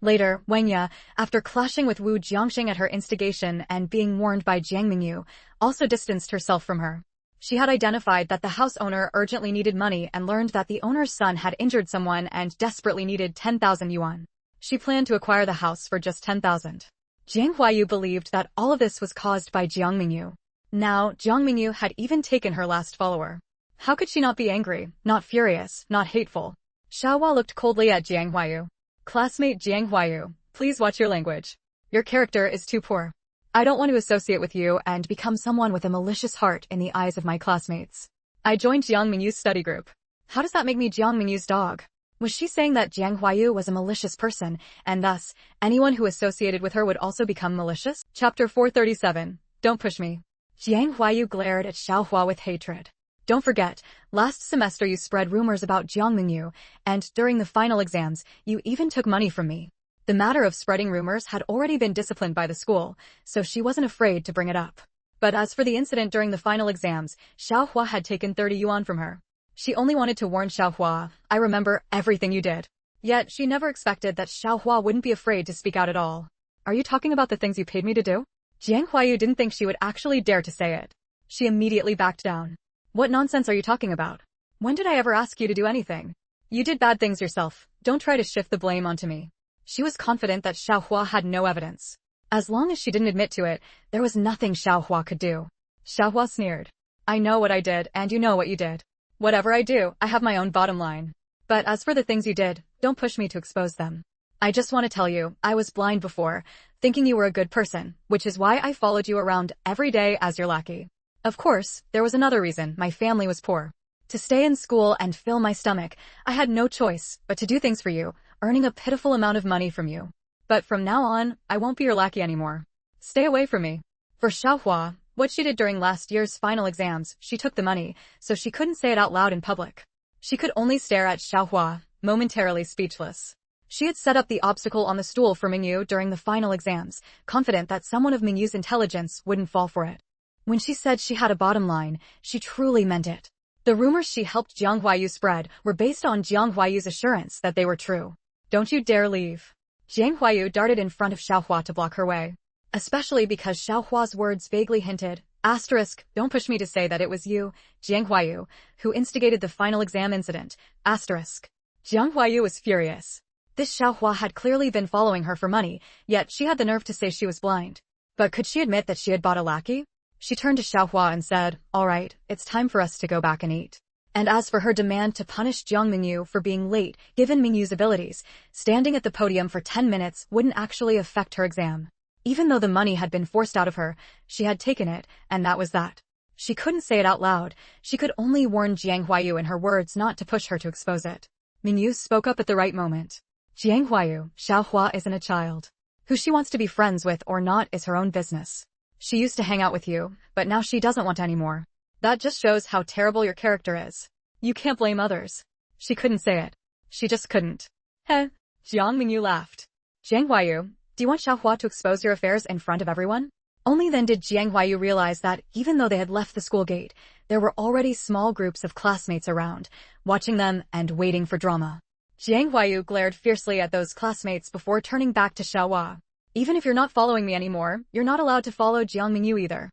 S1: Later, Wang Ye, after clashing with Wu Jiangxing at her instigation and being warned by Jiang Mengyu, also distanced herself from her. She had identified that the house owner urgently needed money and learned that the owner's son had injured someone and desperately needed 10,000 yuan. She planned to acquire the house for just 10,000. Jiang Mengyu believed that all of this was caused by Jiang Mengyu. Now, Jiang Mengyu had even taken her last follower. How could she not be angry, not furious, not hateful? Xiaohua looked coldly at Jiang Mengyu. Classmate Jiang Mengyu, please watch your language. Your character is too poor. I don't want to associate with you and become someone with a malicious heart in the eyes of my classmates. I joined Jiang Mengyu's study group. How does that make me Jiang Mengyu's dog? Was she saying that Jiang Mengyu was a malicious person, and thus, anyone who associated with her would also become malicious? Chapter 437, Don't Push Me. Jiang Mengyu glared at Xiaohua with hatred. Don't forget, last semester you spread rumors about Jiang Mengyu, and during the final exams, you even took money from me. The matter of spreading rumors had already been disciplined by the school, so she wasn't afraid to bring it up. But as for the incident during the final exams, Xiaohua had taken 30 yuan from her. She only wanted to warn Xiaohua. I remember everything you did. Yet, she never expected that Xiaohua wouldn't be afraid to speak out at all. Are you talking about the things you paid me to do? Jiang Huayu didn't think she would actually dare to say it. She immediately backed down. What nonsense are you talking about? When did I ever ask you to do anything? You did bad things yourself. Don't try to shift the blame onto me. She was confident that Xiaohua had no evidence. As long as she didn't admit to it, there was nothing Xiaohua could do. Xiaohua sneered. I know what I did, and you know what you did. Whatever I do, I have my own bottom line. But as for the things you did, don't push me to expose them. I just want to tell you, I was blind before, thinking you were a good person, which is why I followed you around every day as your lackey. Of course, there was another reason. My family was poor. To stay in school and fill my stomach, I had no choice but to do things for you, earning a pitiful amount of money from you. But from now on, I won't be your lackey anymore. Stay away from me. For Xiaohua, what she did during last year's final exams, she took the money, so she couldn't say it out loud in public. She could only stare at Xiaohua, momentarily speechless. She had set up the obstacle on the stool for Mengyu during the final exams, confident that someone of Mengyu's intelligence wouldn't fall for it. When she said she had a bottom line, she truly meant it. The rumors she helped Jiang Huayu spread were based on Jiang Huayu's assurance that they were true. Don't you dare leave. Jiang Huayu darted in front of Xiaohua to block her way. Especially because Xiaohua's words vaguely hinted, don't push me to say that it was you, Jiang Huayu, who instigated the final exam incident, Jiang Huayu was furious. This Xiaohua had clearly been following her for money, yet she had the nerve to say she was blind. But could she admit that she had bought a lackey? She turned to Xiaohua and said, all right, it's time for us to go back and eat. And as for her demand to punish Jiang Mengyu for being late, given Mengyu's abilities, standing at the podium for 10 minutes wouldn't actually affect her exam. Even though the money had been forced out of her, she had taken it, and that was that. She couldn't say it out loud. She could only warn Jiang Huayu in her words not to push her to expose it. Mengyu spoke up at the right moment. Jiang Huayu, Xiaohua isn't a child. Who she wants to be friends with or not is her own business. She used to hang out with you, but now she doesn't want anymore. That just shows how terrible your character is. You can't blame others. She couldn't say it. She just couldn't. Heh. Jiang Mengyu laughed. Jiang Huayu, do you want Xiaohua to expose your affairs in front of everyone? Only then did Jiang Huayu realize that even though they had left the school gate, there were already small groups of classmates around, watching them and waiting for drama. Jiang Huayu glared fiercely at those classmates before turning back to Xiaohua. Even if you're not following me anymore, you're not allowed to follow Jiang Mengyu either.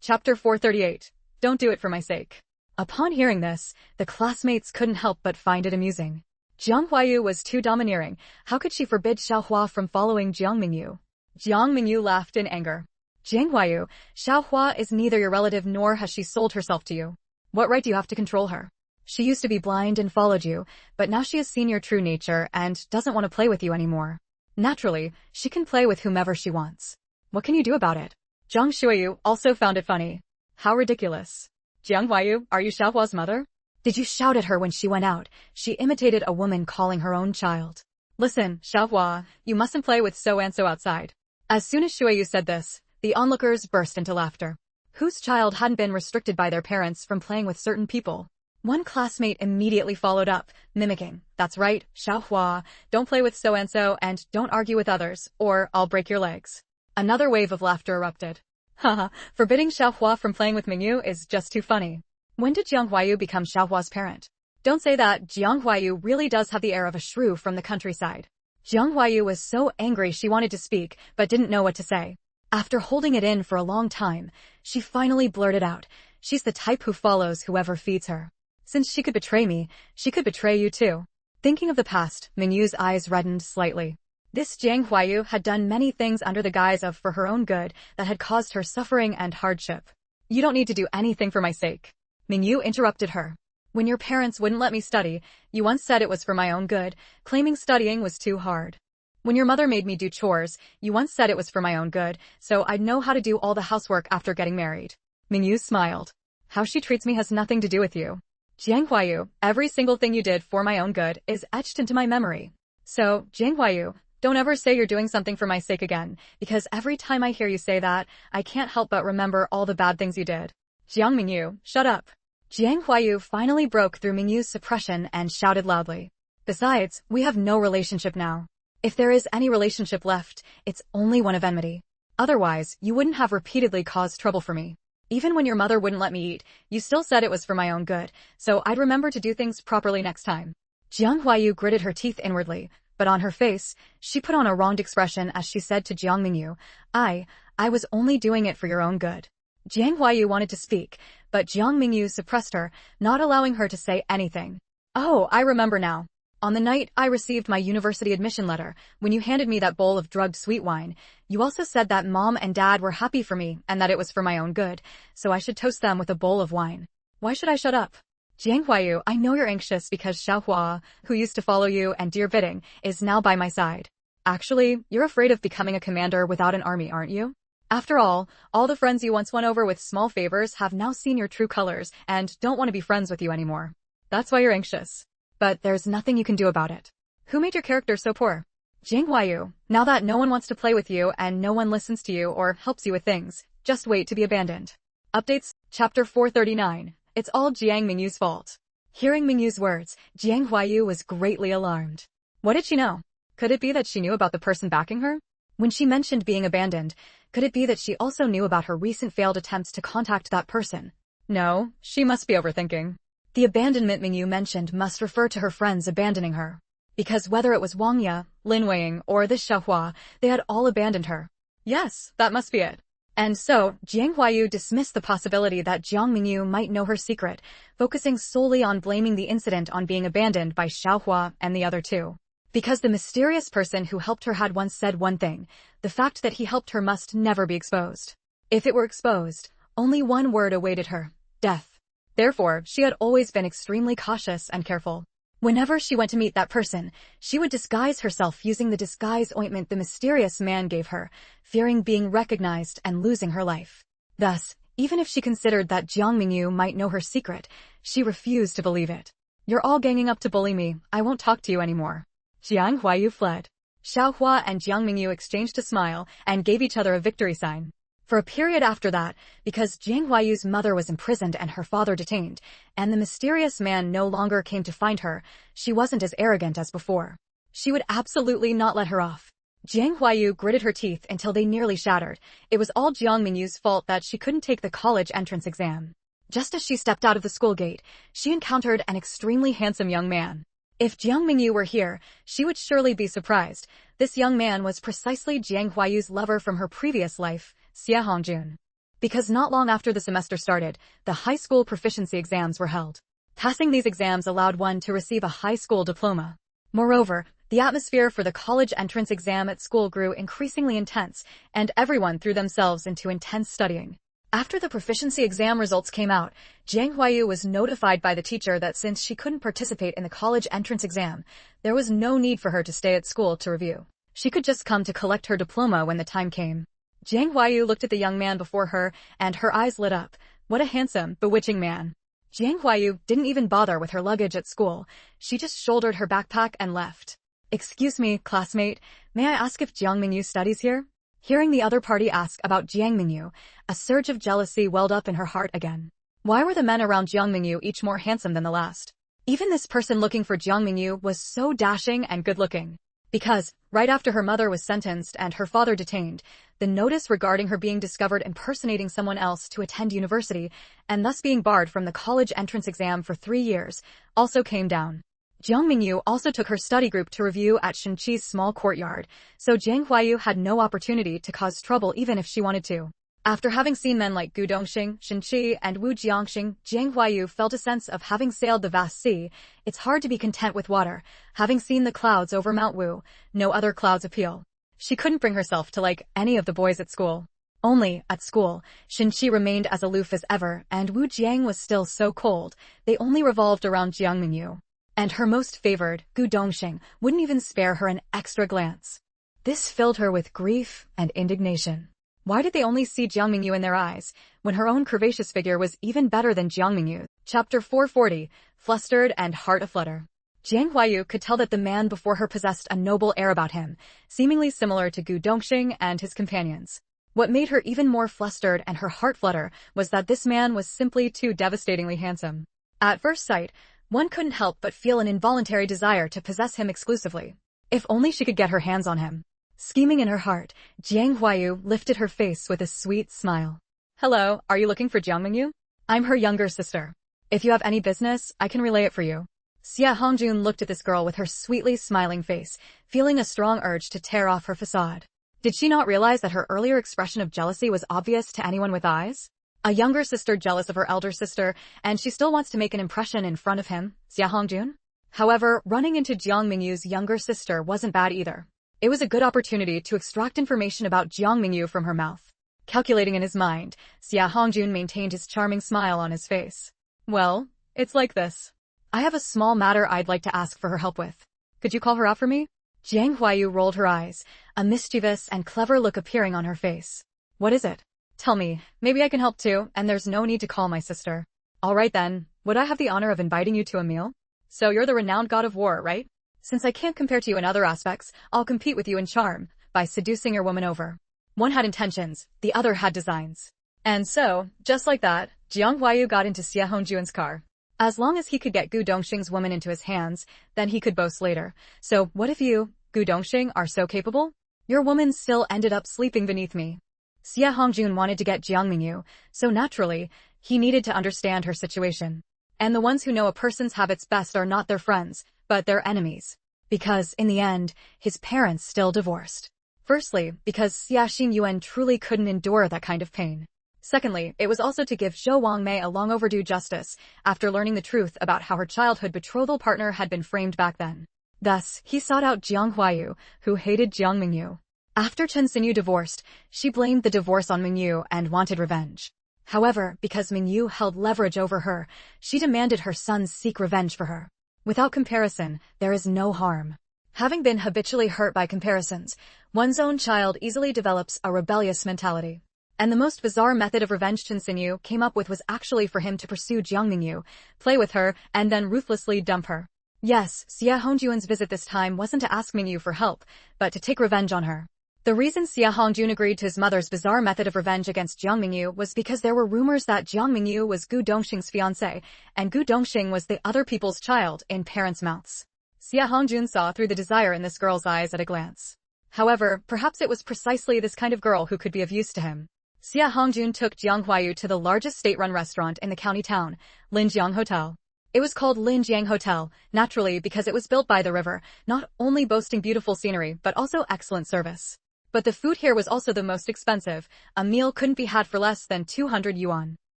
S1: Chapter 438. Don't do it for my sake. Upon hearing this, the classmates couldn't help but find it amusing. Jiang Huayu was too domineering. How could she forbid Xiaohua from following Jiang Mengyu? Jiang Mengyu laughed in anger. Jiang Huayu, Xiaohua is neither your relative nor has she sold herself to you. What right do you have to control her? She used to be blind and followed you, but now she has seen your true nature and doesn't want to play with you anymore. Naturally, she can play with whomever she wants. What can you do about it? Zhang Shuiyu also found it funny. How ridiculous. Jiang Huayu, are you Xiaohua's mother? Did you shout at her when she went out? She imitated a woman calling her own child. Listen, Xiaohua, you mustn't play with so-and-so outside. As soon as Shuiyu said this, the onlookers burst into laughter. Whose child hadn't been restricted by their parents from playing with certain people? One classmate immediately followed up, mimicking, that's right, Xiaohua, don't play with so-and-so and don't argue with others, or I'll break your legs. Another wave of laughter erupted. Haha, forbidding Xiaohua from playing with Mengyu is just too funny. When did Jiang Huayu become Xiaohua's parent? Don't say that. Jiang Huayu really does have the air of a shrew from the countryside. Jiang Huayu was so angry she wanted to speak, but didn't know what to say. After holding it in for a long time, she finally blurted out, she's the type who follows whoever feeds her. Since she could betray me, she could betray you too. Thinking of the past, Mengyu's eyes reddened slightly. This Jiang Huayu had done many things under the guise of for her own good that had caused her suffering and hardship. You don't need to do anything for my sake. Mengyu interrupted her. When your parents wouldn't let me study, you once said it was for my own good, claiming studying was too hard. When your mother made me do chores, you once said it was for my own good, so I'd know how to do all the housework after getting married. Mengyu smiled. How she treats me has nothing to do with you. Jiang Huayu, every single thing you did for my own good is etched into my memory. So, Jiang Huayu, don't ever say you're doing something for my sake again, because every time I hear you say that, I can't help but remember all the bad things you did. Jiang Mengyu, shut up. Jiang Huayu finally broke through Mengyu's suppression and shouted loudly. Besides, we have no relationship now. If there is any relationship left, it's only one of enmity. Otherwise, you wouldn't have repeatedly caused trouble for me. Even when your mother wouldn't let me eat, you still said it was for my own good, so I'd remember to do things properly next time. Jiang Mengyu gritted her teeth inwardly, but on her face, she put on a wronged expression as she said to Jiang Mengyu, I was only doing it for your own good. Jiang Mengyu wanted to speak, but Jiang Mengyu suppressed her, not allowing her to say anything. Oh, I remember now. On the night I received my university admission letter, when you handed me that bowl of drugged sweet wine, you also said that Mom and Dad were happy for me and that it was for my own good, so I should toast them with a bowl of wine. Why should I shut up? Jiang Mengyu, I know you're anxious because Xiaohua, who used to follow you and do your bidding, is now by my side. Actually, you're afraid of becoming a commander without an army, aren't you? After all the friends you once won over with small favors have now seen your true colors and don't want to be friends with you anymore. That's why you're anxious. But there's nothing you can do about it. Who made your character so poor? Jiang Mengyu, now that no one wants to play with you and no one listens to you or helps you with things, just wait to be abandoned. Updates, Chapter 439. It's all Jiang Mengyu's fault. Hearing Mengyu's words, Jiang Mengyu was greatly alarmed. What did she know? Could it be that she knew about the person backing her? When she mentioned being abandoned, could it be that she also knew about her recent failed attempts to contact that person? No, she must be overthinking. The abandonment Mengyu mentioned must refer to her friends abandoning her. Because whether it was Wang Ye, Lin Weiying, or this Xiaohua, they had all abandoned her. Yes, that must be it. And so, Jiang Mengyu dismissed the possibility that Jiang Mengyu might know her secret, focusing solely on blaming the incident on being abandoned by Xiaohua and the other two. Because the mysterious person who helped her had once said one thing, the fact that he helped her must never be exposed. If it were exposed, only one word awaited her: death. Therefore, she had always been extremely cautious and careful. Whenever she went to meet that person, she would disguise herself using the disguise ointment the mysterious man gave her, fearing being recognized and losing her life. Thus, even if she considered that Jiang Mengyu might know her secret, she refused to believe it. You're all ganging up to bully me, I won't talk to you anymore. Jiang Mengyu fled. Xiaohua and Jiang Mengyu exchanged a smile and gave each other a victory sign. For a period after that, because Jiang Mengyu's mother was imprisoned and her father detained, and the mysterious man no longer came to find her, she wasn't as arrogant as before. She would absolutely not let her off. Jiang Mengyu gritted her teeth until they nearly shattered. It was all Jiang Mengyu's fault that she couldn't take the college entrance exam. Just as she stepped out of the school gate, she encountered an extremely handsome young man. If Jiang Mengyu were here, she would surely be surprised. This young man was precisely Jiang Mengyu's lover from her previous life, Xie Hongjun. Because not long after the semester started, the high school proficiency exams were held. Passing these exams allowed one to receive a high school diploma. Moreover, the atmosphere for the college entrance exam at school grew increasingly intense, and everyone threw themselves into intense studying. After the proficiency exam results came out, Jiang Mengyu was notified by the teacher that since she couldn't participate in the college entrance exam, there was no need for her to stay at school to review. She could just come to collect her diploma when the time came. Jiang Mengyu looked at the young man before her, and her eyes lit up. What a handsome, bewitching man. Jiang Mengyu didn't even bother with her luggage at school. She just shouldered her backpack and left. Excuse me, classmate, may I ask if Jiang Mengyu studies here? Hearing the other party ask about Jiang Mengyu, a surge of jealousy welled up in her heart again. Why were the men around Jiang Mengyu each more handsome than the last? Even this person looking for Jiang Mengyu was so dashing and good-looking. Because, right after her mother was sentenced and her father detained, the notice regarding her being discovered impersonating someone else to attend university, and thus being barred from the college entrance exam for 3 years, also came down. Jiang Mengyu also took her study group to review at Shenqi's small courtyard, so Jiang Mengyu had no opportunity to cause trouble even if she wanted to. After having seen men like Gu Dongxing, Shenqi, and Wu Jiangxing, Jiang Mengyu felt a sense of having sailed the vast sea. It's hard to be content with water. Having seen the clouds over Mount Wu, no other clouds appeal. She couldn't bring herself to like any of the boys at school. Only, at school, Shenqi remained as aloof as ever, and Wu Jiang was still so cold, they only revolved around Jiang Mengyu. And her most favored, Gu Dongxing, wouldn't even spare her an extra glance. This filled her with grief and indignation. Why did they only see Jiang Mengyu in their eyes, when her own curvaceous figure was even better than Jiang Mengyu? Chapter 440, Flustered and Heart Aflutter. Jiang Mengyu could tell that the man before her possessed a noble air about him, seemingly similar to Gu Dongxing and his companions. What made her even more flustered and her heart flutter was that this man was simply too devastatingly handsome. At first sight, one couldn't help but feel an involuntary desire to possess him exclusively. If only she could get her hands on him. Scheming in her heart, Jiang Mengyu lifted her face with a sweet smile. Hello, are you looking for Jiang Mengyu? I'm her younger sister. If you have any business, I can relay it for you. Xia Hongjun looked at this girl with her sweetly smiling face, feeling a strong urge to tear off her facade. Did she not realize that her earlier expression of jealousy was obvious to anyone with eyes? A younger sister jealous of her elder sister, and she still wants to make an impression in front of him, Xia Hongjun? However, running into Jiang Mengyu's younger sister wasn't bad either. It was a good opportunity to extract information about Jiang Mengyu from her mouth. Calculating in his mind, Xia Hongjun maintained his charming smile on his face. Well, it's like this. I have a small matter I'd like to ask for her help with. Could you call her out for me? Jiang Huayu rolled her eyes, a mischievous and clever look appearing on her face. What is it? Tell me, maybe I can help too, and there's no need to call my sister. All right then, would I have the honor of inviting you to a meal? So you're the renowned god of war, right? Since I can't compare to you in other aspects, I'll compete with you in charm, by seducing your woman over. One had intentions, the other had designs. And so, just like that, Jiang Huayu got into Xia Hongjun's car. As long as he could get Gu Dongxing's woman into his hands, then he could boast later. So, what if you, Gu Dongxing, are so capable? Your woman still ended up sleeping beneath me. Xia Hongjun wanted to get Jiang Mengyu, so naturally, he needed to understand her situation. And the ones who know a person's habits best are not their friends, but their enemies. Because, in the end, his parents still divorced. Firstly, because Xia Xingyuan truly couldn't endure that kind of pain. Secondly, it was also to give Zhou Wangmei a long overdue justice, after learning the truth about how her childhood betrothal partner had been framed back then. Thus, he sought out Jiang Huayu, who hated Jiang Mengyu. After Chen Xinyu divorced, she blamed the divorce on Mengyu and wanted revenge. However, because Mengyu held leverage over her, she demanded her sons seek revenge for her. Without comparison, there is no harm. Having been habitually hurt by comparisons, one's own child easily develops a rebellious mentality. And the most bizarre method of revenge Chen Xinyu came up with was actually for him to pursue Jiang Mengyu, play with her, and then ruthlessly dump her. Yes, Xia Hongjun's visit this time wasn't to ask Mengyu for help, but to take revenge on her. The reason Xia Hongjun agreed to his mother's bizarre method of revenge against Jiang Mengyu was because there were rumors that Jiang Mengyu was Gu Dongxing's fiancée, and Gu Dongxing was the other people's child in parents' mouths. Xia Hongjun saw through the desire in this girl's eyes at a glance. However, perhaps it was precisely this kind of girl who could be of use to him. Xia Hongjun took Jiang Huayu to the largest state-run restaurant in the county town, Linjiang Hotel. It was called Linjiang Hotel, naturally because it was built by the river, not only boasting beautiful scenery but also excellent service. But the food here was also the most expensive. A meal couldn't be had for less than 200 yuan.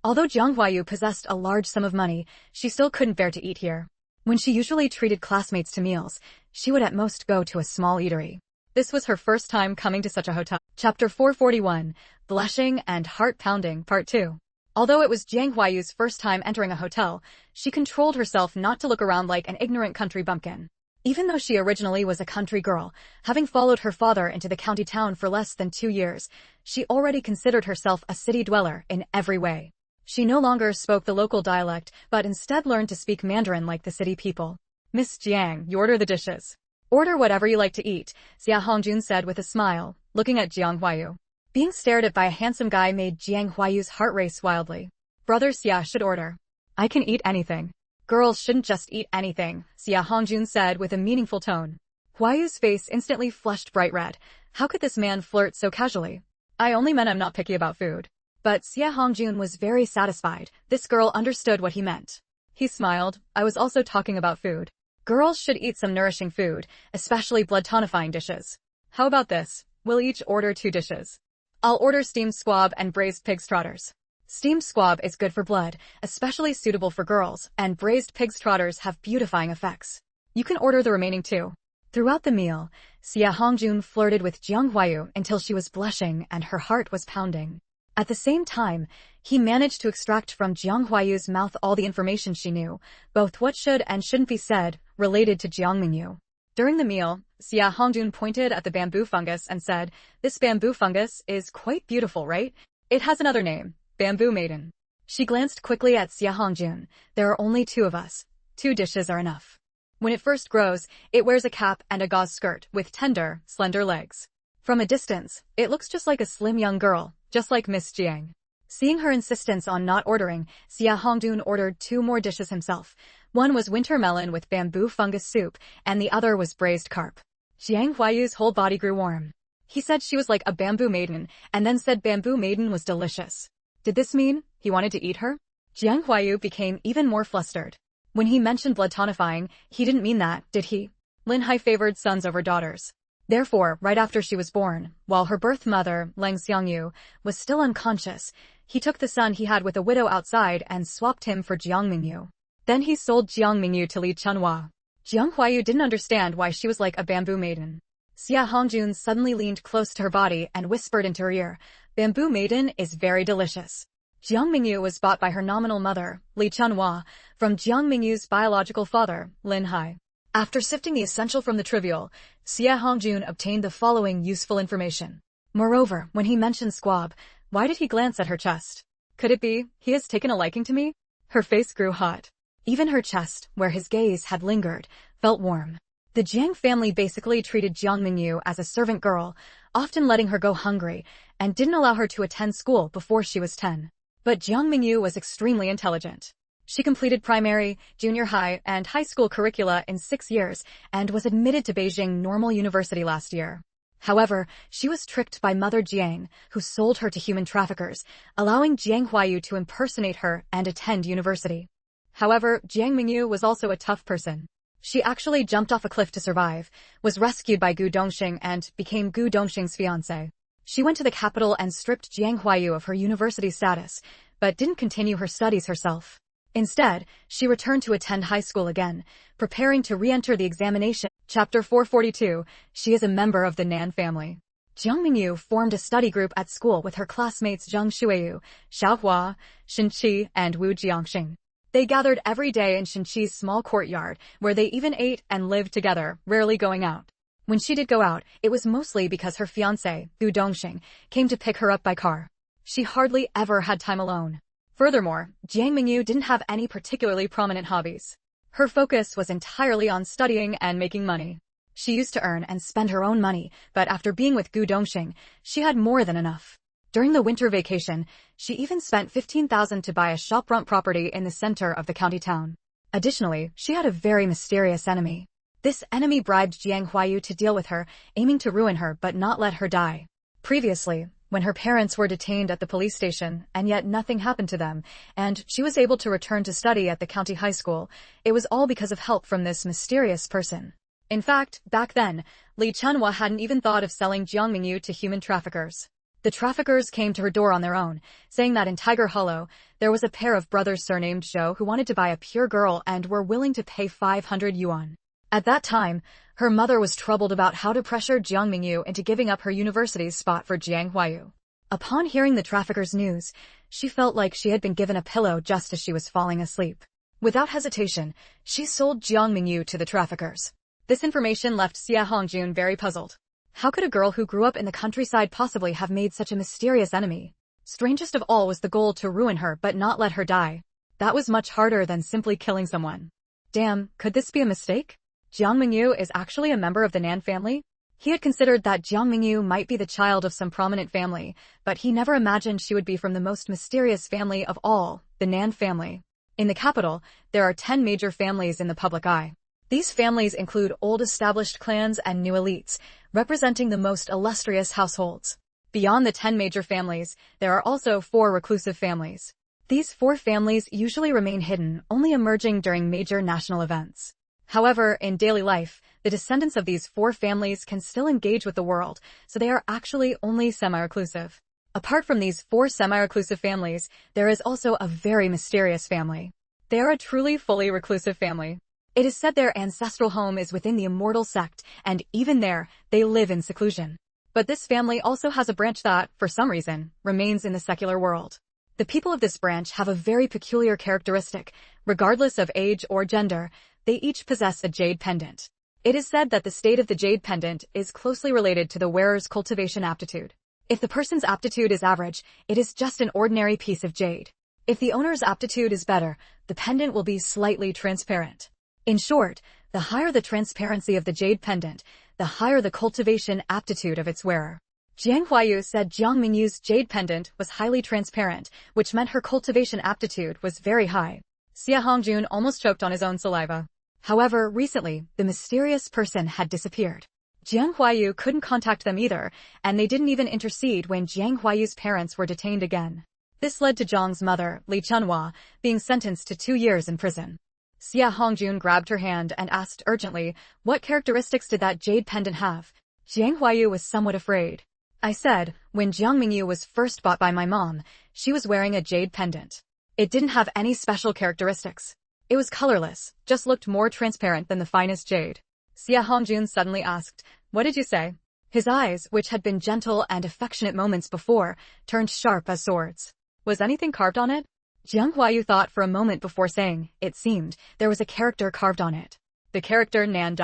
S1: Although Jiang Huayu possessed a large sum of money, she still couldn't bear to eat here. When she usually treated classmates to meals, she would at most go to a small eatery. This was her first time coming to such a hotel. Chapter 441, Blushing and Heart-Pounding, Part 2. Although it was Jiang Huayu's first time entering a hotel, she controlled herself not to look around like an ignorant country bumpkin. Even though she originally was a country girl, having followed her father into the county town for less than 2 years, she already considered herself a city dweller in every way. She no longer spoke the local dialect, but instead learned to speak Mandarin like the city people. Miss Jiang, you order the dishes. Order whatever you like to eat, Xia Hongjun said with a smile, looking at Jiang Huayu. Being stared at by a handsome guy made Jiang Huayu's heart race wildly. Brother Xia should order. I can eat anything. Girls shouldn't just eat anything, Xia Hongjun said with a meaningful tone. Huayu's face instantly flushed bright red. How could this man flirt so casually? I only meant I'm not picky about food. But Xia Hongjun was very satisfied. This girl understood what he meant. He smiled. I was also talking about food. Girls should eat some nourishing food, especially blood-tonifying dishes. How about this? We'll each order 2 dishes. I'll order steamed squab and braised pig's trotters. Steamed squab is good for blood, especially suitable for girls, and braised pig's trotters have beautifying effects. You can order the remaining 2. Throughout the meal, Xia Hongjun flirted with Jiang Huayu until she was blushing and her heart was pounding. At the same time, he managed to extract from Jiang Huayu's mouth all the information she knew, both what should and shouldn't be said, related to Jiang Mengyu. During the meal, Xia Hongjun pointed at the bamboo fungus and said, "This bamboo fungus is quite beautiful, right? It has another name, Bamboo Maiden." She glanced quickly at Xia Hongjun. There are only 2 of us. 2 dishes are enough. When it first grows, it wears a cap and a gauze skirt with tender, slender legs. From a distance, it looks just like a slim young girl, just like Miss Jiang. Seeing her insistence on not ordering, Xia Hongjun ordered 2 more dishes himself. One was winter melon with bamboo fungus soup, and the other was braised carp. Jiang Huayu's whole body grew warm. He said she was like a bamboo maiden, and then said bamboo maiden was delicious. Did this mean he wanted to eat her? Jiang Mengyu became even more flustered. When he mentioned blood tonifying, he didn't mean that, did he? Lin Hai favored sons over daughters. Therefore, right after she was born, while her birth mother, Lang Xiangyu, was still unconscious, he took the son he had with a widow outside and swapped him for Jiang Mengyu. Then he sold Jiang Mengyu to Li Chunhua. Jiang Huayu didn't understand why she was like a bamboo maiden. Xia Hongjun suddenly leaned close to her body and whispered into her ear, "Bamboo maiden is very delicious." Jiang Mengyu was bought by her nominal mother, Li Chunhua, from Jiang Mengyu's biological father, Lin Hai. After sifting the essential from the trivial, Xia Hongjun obtained the following useful information. Moreover, when he mentioned squab, why did he glance at her chest? Could it be he has taken a liking to me? Her face grew hot. Even her chest, where his gaze had lingered, felt warm. The Jiang family basically treated Jiang Mengyu as a servant girl, often letting her go hungry, and didn't allow her to attend school before she was 10. But Jiang Mengyu was extremely intelligent. She completed primary, junior high, and high school curricula in 6 years and was admitted to Beijing Normal University last year. However, she was tricked by Mother Jiang, who sold her to human traffickers, allowing Jiang Huayu to impersonate her and attend university. However, Jiang Mengyu was also a tough person. She actually jumped off a cliff to survive, was rescued by Gu Dongxing and became Gu Dongxing's fiancée. She went to the capital and stripped Jiang Huayu of her university status, but didn't continue her studies herself. Instead, she returned to attend high school again, preparing to re-enter the examination. Chapter 442, she is a member of the Nan family. Jiang Mengyu formed a study group at school with her classmates Zhang Shuiyu, Xiao Hua, Shen Qi, and Wu Jiangxing. They gathered every day in Shen Qi's small courtyard, where they even ate and lived together, rarely going out. When she did go out, it was mostly because her fiancé, Gu Dongxing, came to pick her up by car. She hardly ever had time alone. Furthermore, Jiang Mengyu didn't have any particularly prominent hobbies. Her focus was entirely on studying and making money. She used to earn and spend her own money, but after being with Gu Dongxing, she had more than enough. During the winter vacation, she even spent 15,000 to buy a shopfront property in the center of the county town. Additionally, she had a very mysterious enemy. This enemy bribed Jiang Huayu to deal with her, aiming to ruin her but not let her die. Previously, when her parents were detained at the police station, and yet nothing happened to them, and she was able to return to study at the county high school, it was all because of help from this mysterious person. In fact, back then, Li Chunhua hadn't even thought of selling Jiang Mengyu to human traffickers. The traffickers came to her door on their own, saying that in Tiger Hollow, there was a pair of brothers surnamed Zhou who wanted to buy a pure girl and were willing to pay 500 yuan. At that time, her mother was troubled about how to pressure Jiang Mengyu into giving up her university's spot for Jiang Huayu. Upon hearing the traffickers' news, she felt like she had been given a pillow just as she was falling asleep. Without hesitation, she sold Jiang Mengyu to the traffickers. This information left Xia Hongjun very puzzled. How could a girl who grew up in the countryside possibly have made such a mysterious enemy? Strangest of all was the goal to ruin her but not let her die. That was much harder than simply killing someone. Damn, could this be a mistake? Jiang Mengyu is actually a member of the Nan family? He had considered that Jiang Mengyu might be the child of some prominent family, but he never imagined she would be from the most mysterious family of all, the Nan family. In the capital, there are 10 major families in the public eye. These families include old established clans and new elites, representing the most illustrious households. Beyond the 10 major families, there are also 4 reclusive families. These 4 families usually remain hidden, only emerging during major national events. However, in daily life, the descendants of these 4 families can still engage with the world, so they are actually only semi-reclusive. Apart from these 4 semi-reclusive families, there is also a very mysterious family. They are a truly fully reclusive family. It is said their ancestral home is within the immortal sect, and even there, they live in seclusion. But this family also has a branch that, for some reason, remains in the secular world. The people of this branch have a very peculiar characteristic. Regardless of age or gender, they each possess a jade pendant. It is said that the state of the jade pendant is closely related to the wearer's cultivation aptitude. If the person's aptitude is average, it is just an ordinary piece of jade. If the owner's aptitude is better, the pendant will be slightly transparent. In short, the higher the transparency of the jade pendant, the higher the cultivation aptitude of its wearer. Jiang Huayu said Jiang Mengyu's jade pendant was highly transparent, which meant her cultivation aptitude was very high. Xia Hongjun almost choked on his own saliva. However, recently, the mysterious person had disappeared. Jiang Huayu couldn't contact them either, and they didn't even intercede when Jiang Huayu's parents were detained again. This led to Jiang's mother, Li Chunhua, being sentenced to 2 years in prison. Xia Hongjun grabbed her hand and asked urgently, what characteristics did that jade pendant have? Jiang Huayu was somewhat afraid. I said, when Jiang Mengyu was first bought by my mom, she was wearing a jade pendant. It didn't have any special characteristics. It was colorless, just looked more transparent than the finest jade. Xia Hongjun suddenly asked, what did you say? His eyes, which had been gentle and affectionate moments before, turned sharp as swords. Was anything carved on it? Jiang Huayu thought for a moment before saying, it seemed, there was a character carved on it. The character Nan.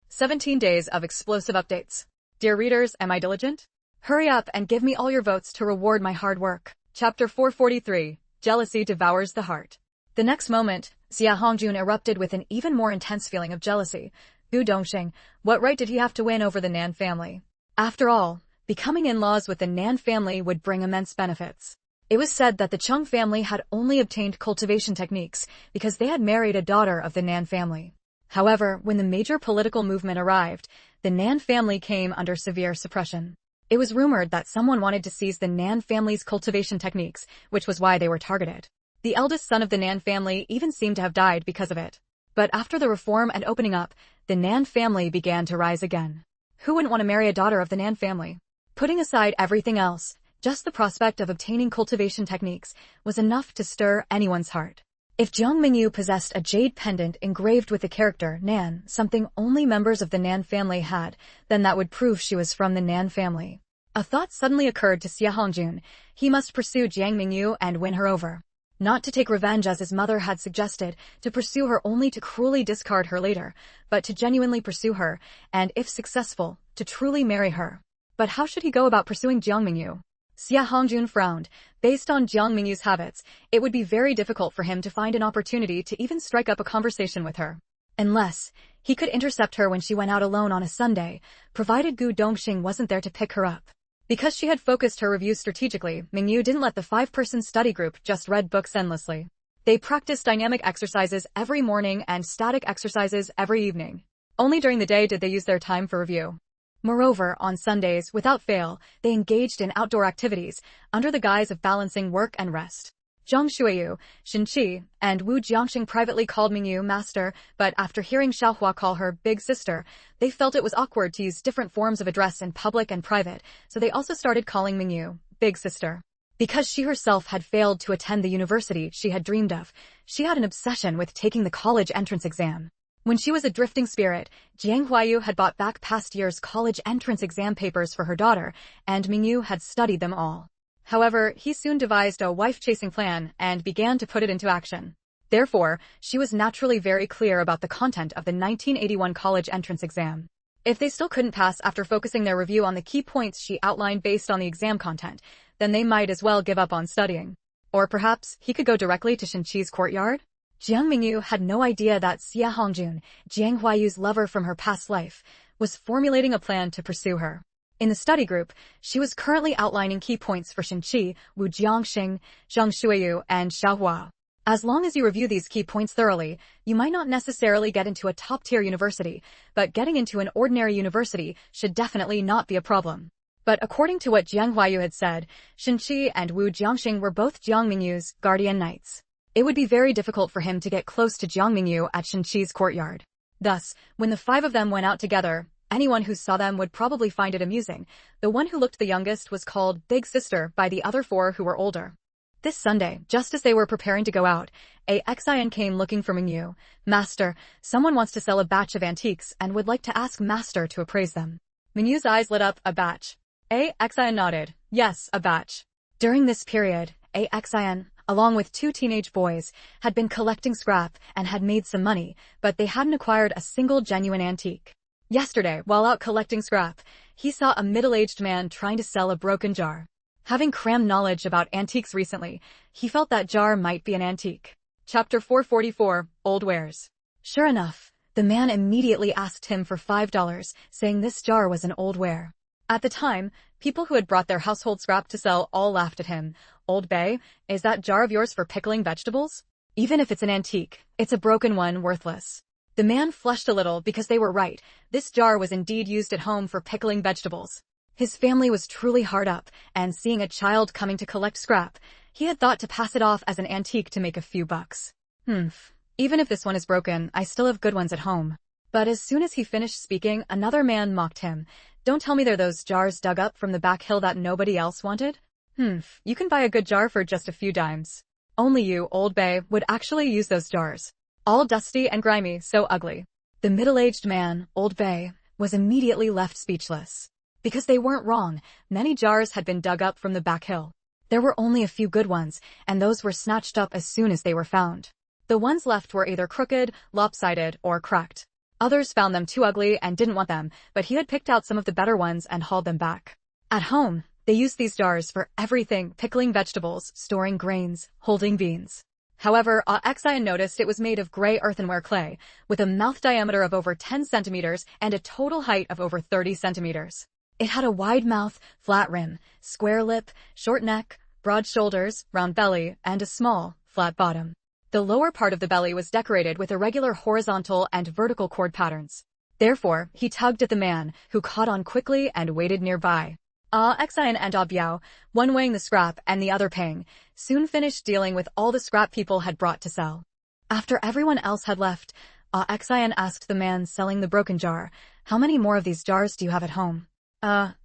S1: 17 days of explosive updates. Dear readers, am I diligent? Hurry up and give me all your votes to reward my hard work. Chapter 443, Jealousy Devours the Heart. The next moment, Xia Hongjun erupted with an even more intense feeling of jealousy. Gu Dongxing, what right did he have to win over the Nan family? After all, becoming in-laws with the Nan family would bring immense benefits. It was said that the Chung family had only obtained cultivation techniques because they had married a daughter of the Nan family. However, when the major political movement arrived, the Nan family came under severe suppression. It was rumored that someone wanted to seize the Nan family's cultivation techniques, which was why they were targeted. The eldest son of the Nan family even seemed to have died because of it. But after the reform and opening up, the Nan family began to rise again. Who wouldn't want to marry a daughter of the Nan family? Putting aside everything else, just the prospect of obtaining cultivation techniques was enough to stir anyone's heart. If Jiang Mengyu possessed a jade pendant engraved with the character Nan, something only members of the Nan family had, then that would prove she was from the Nan family. A thought suddenly occurred to Xia Hongjun. He must pursue Jiang Mengyu and win her over. Not to take revenge as his mother had suggested, to pursue her only to cruelly discard her later, but to genuinely pursue her, and if successful, to truly marry her. But how should he go about pursuing Jiang Mengyu? Xia Hongjun frowned. Based on Jiang Mengyu's habits, it would be very difficult for him to find an opportunity to even strike up a conversation with her. Unless he could intercept her when she went out alone on a Sunday, provided Gu Dongxing wasn't there to pick her up. Because she had focused her review strategically, Mengyu didn't let the 5-person study group just read books endlessly. They practiced dynamic exercises every morning and static exercises every evening. Only during the day did they use their time for review. Moreover, on Sundays, without fail, they engaged in outdoor activities, under the guise of balancing work and rest. Zhang Shuiyu, Shen Qi, and Wu Jiangxing privately called Mengyu master, but after hearing Xiaohua call her big sister, they felt it was awkward to use different forms of address in public and private, so they also started calling Mengyu big sister. Because she herself had failed to attend the university she had dreamed of, she had an obsession with taking the college entrance exam. When she was a drifting spirit, Jiang Huayu had bought back past year's college entrance exam papers for her daughter, and Mengyu had studied them all. However, he soon devised a wife-chasing plan and began to put it into action. Therefore, she was naturally very clear about the content of the 1981 college entrance exam. If they still couldn't pass after focusing their review on the key points she outlined based on the exam content, then they might as well give up on studying. Or perhaps he could go directly to Shenqi's courtyard? Jiang Mengyu had no idea that Xia Hongjun, Jiang Huayu's lover from her past life, was formulating a plan to pursue her. In the study group, she was currently outlining key points for Shenqi, Wu Jiangxing, Zhang Shuiyu, and Xiaohua. As long as you review these key points thoroughly, you might not necessarily get into a top-tier university, but getting into an ordinary university should definitely not be a problem. But according to what Jiang Huayu had said, Shenqi and Wu Jiangxing were both Jiang Mengyu's guardian knights. It would be very difficult for him to get close to Jiang Mengyu at Shenqi's courtyard. Thus, when the 5 of them went out together, anyone who saw them would probably find it amusing. The one who looked the youngest was called Big Sister by the other 4 who were older. This Sunday, just as they were preparing to go out, Xian came looking for Mengyu. Master, someone wants to sell a batch of antiques and would like to ask Master to appraise them. Mengyu's eyes lit up. A batch. Xian nodded. Yes, a batch. During this period, Xian, along with 2 teenage boys, had been collecting scrap and had made some money, but they hadn't acquired a single genuine antique. Yesterday, while out collecting scrap, he saw a middle-aged man trying to sell a broken jar. Having crammed knowledge about antiques recently, he felt that jar might be an antique. Chapter 444, Old Wares. Sure enough, the man immediately asked him for $5, saying this jar was an old ware. At the time, people who had brought their household scrap to sell all laughed at him. Old Bay, is that jar of yours for pickling vegetables? Even if it's an antique, it's a broken one, worthless. The man flushed a little because they were right. This jar was indeed used at home for pickling vegetables. His family was truly hard up, and seeing a child coming to collect scrap, He had thought to pass it off as an antique to make a few bucks. Even if this one is broken, I still have good ones at home. But as soon as he finished speaking, another man mocked him. Don't tell me they're those jars dug up from the back hill that nobody else wanted? You can buy a good jar for just a few dimes. Only you, old Bay, would actually use those jars. All dusty and grimy, so ugly. The middle-aged man, old Bay, was immediately left speechless. Because they weren't wrong, many jars had been dug up from the back hill. There were only a few good ones, and those were snatched up as soon as they were found. The ones left were either crooked, lopsided, or cracked. Others found them too ugly and didn't want them, but he had picked out some of the better ones and hauled them back. At home, they used these jars for everything: pickling vegetables, storing grains, holding beans. However, Awakens noticed it was made of gray earthenware clay, with a mouth diameter of over 10 centimeters and a total height of over 30 centimeters. It had a wide mouth, flat rim, square lip, short neck, broad shoulders, round belly, and a small, flat bottom. The lower part of the belly was decorated with irregular horizontal and vertical cord patterns. Therefore, he tugged at the man, who caught on quickly and waited nearby. Awakens and Biao, one weighing the scrap and the other paying, soon finished dealing with all the scrap people had brought to sell. After everyone else had left, Awakens asked the man selling the broken jar, "How many more of these jars do you have at home?"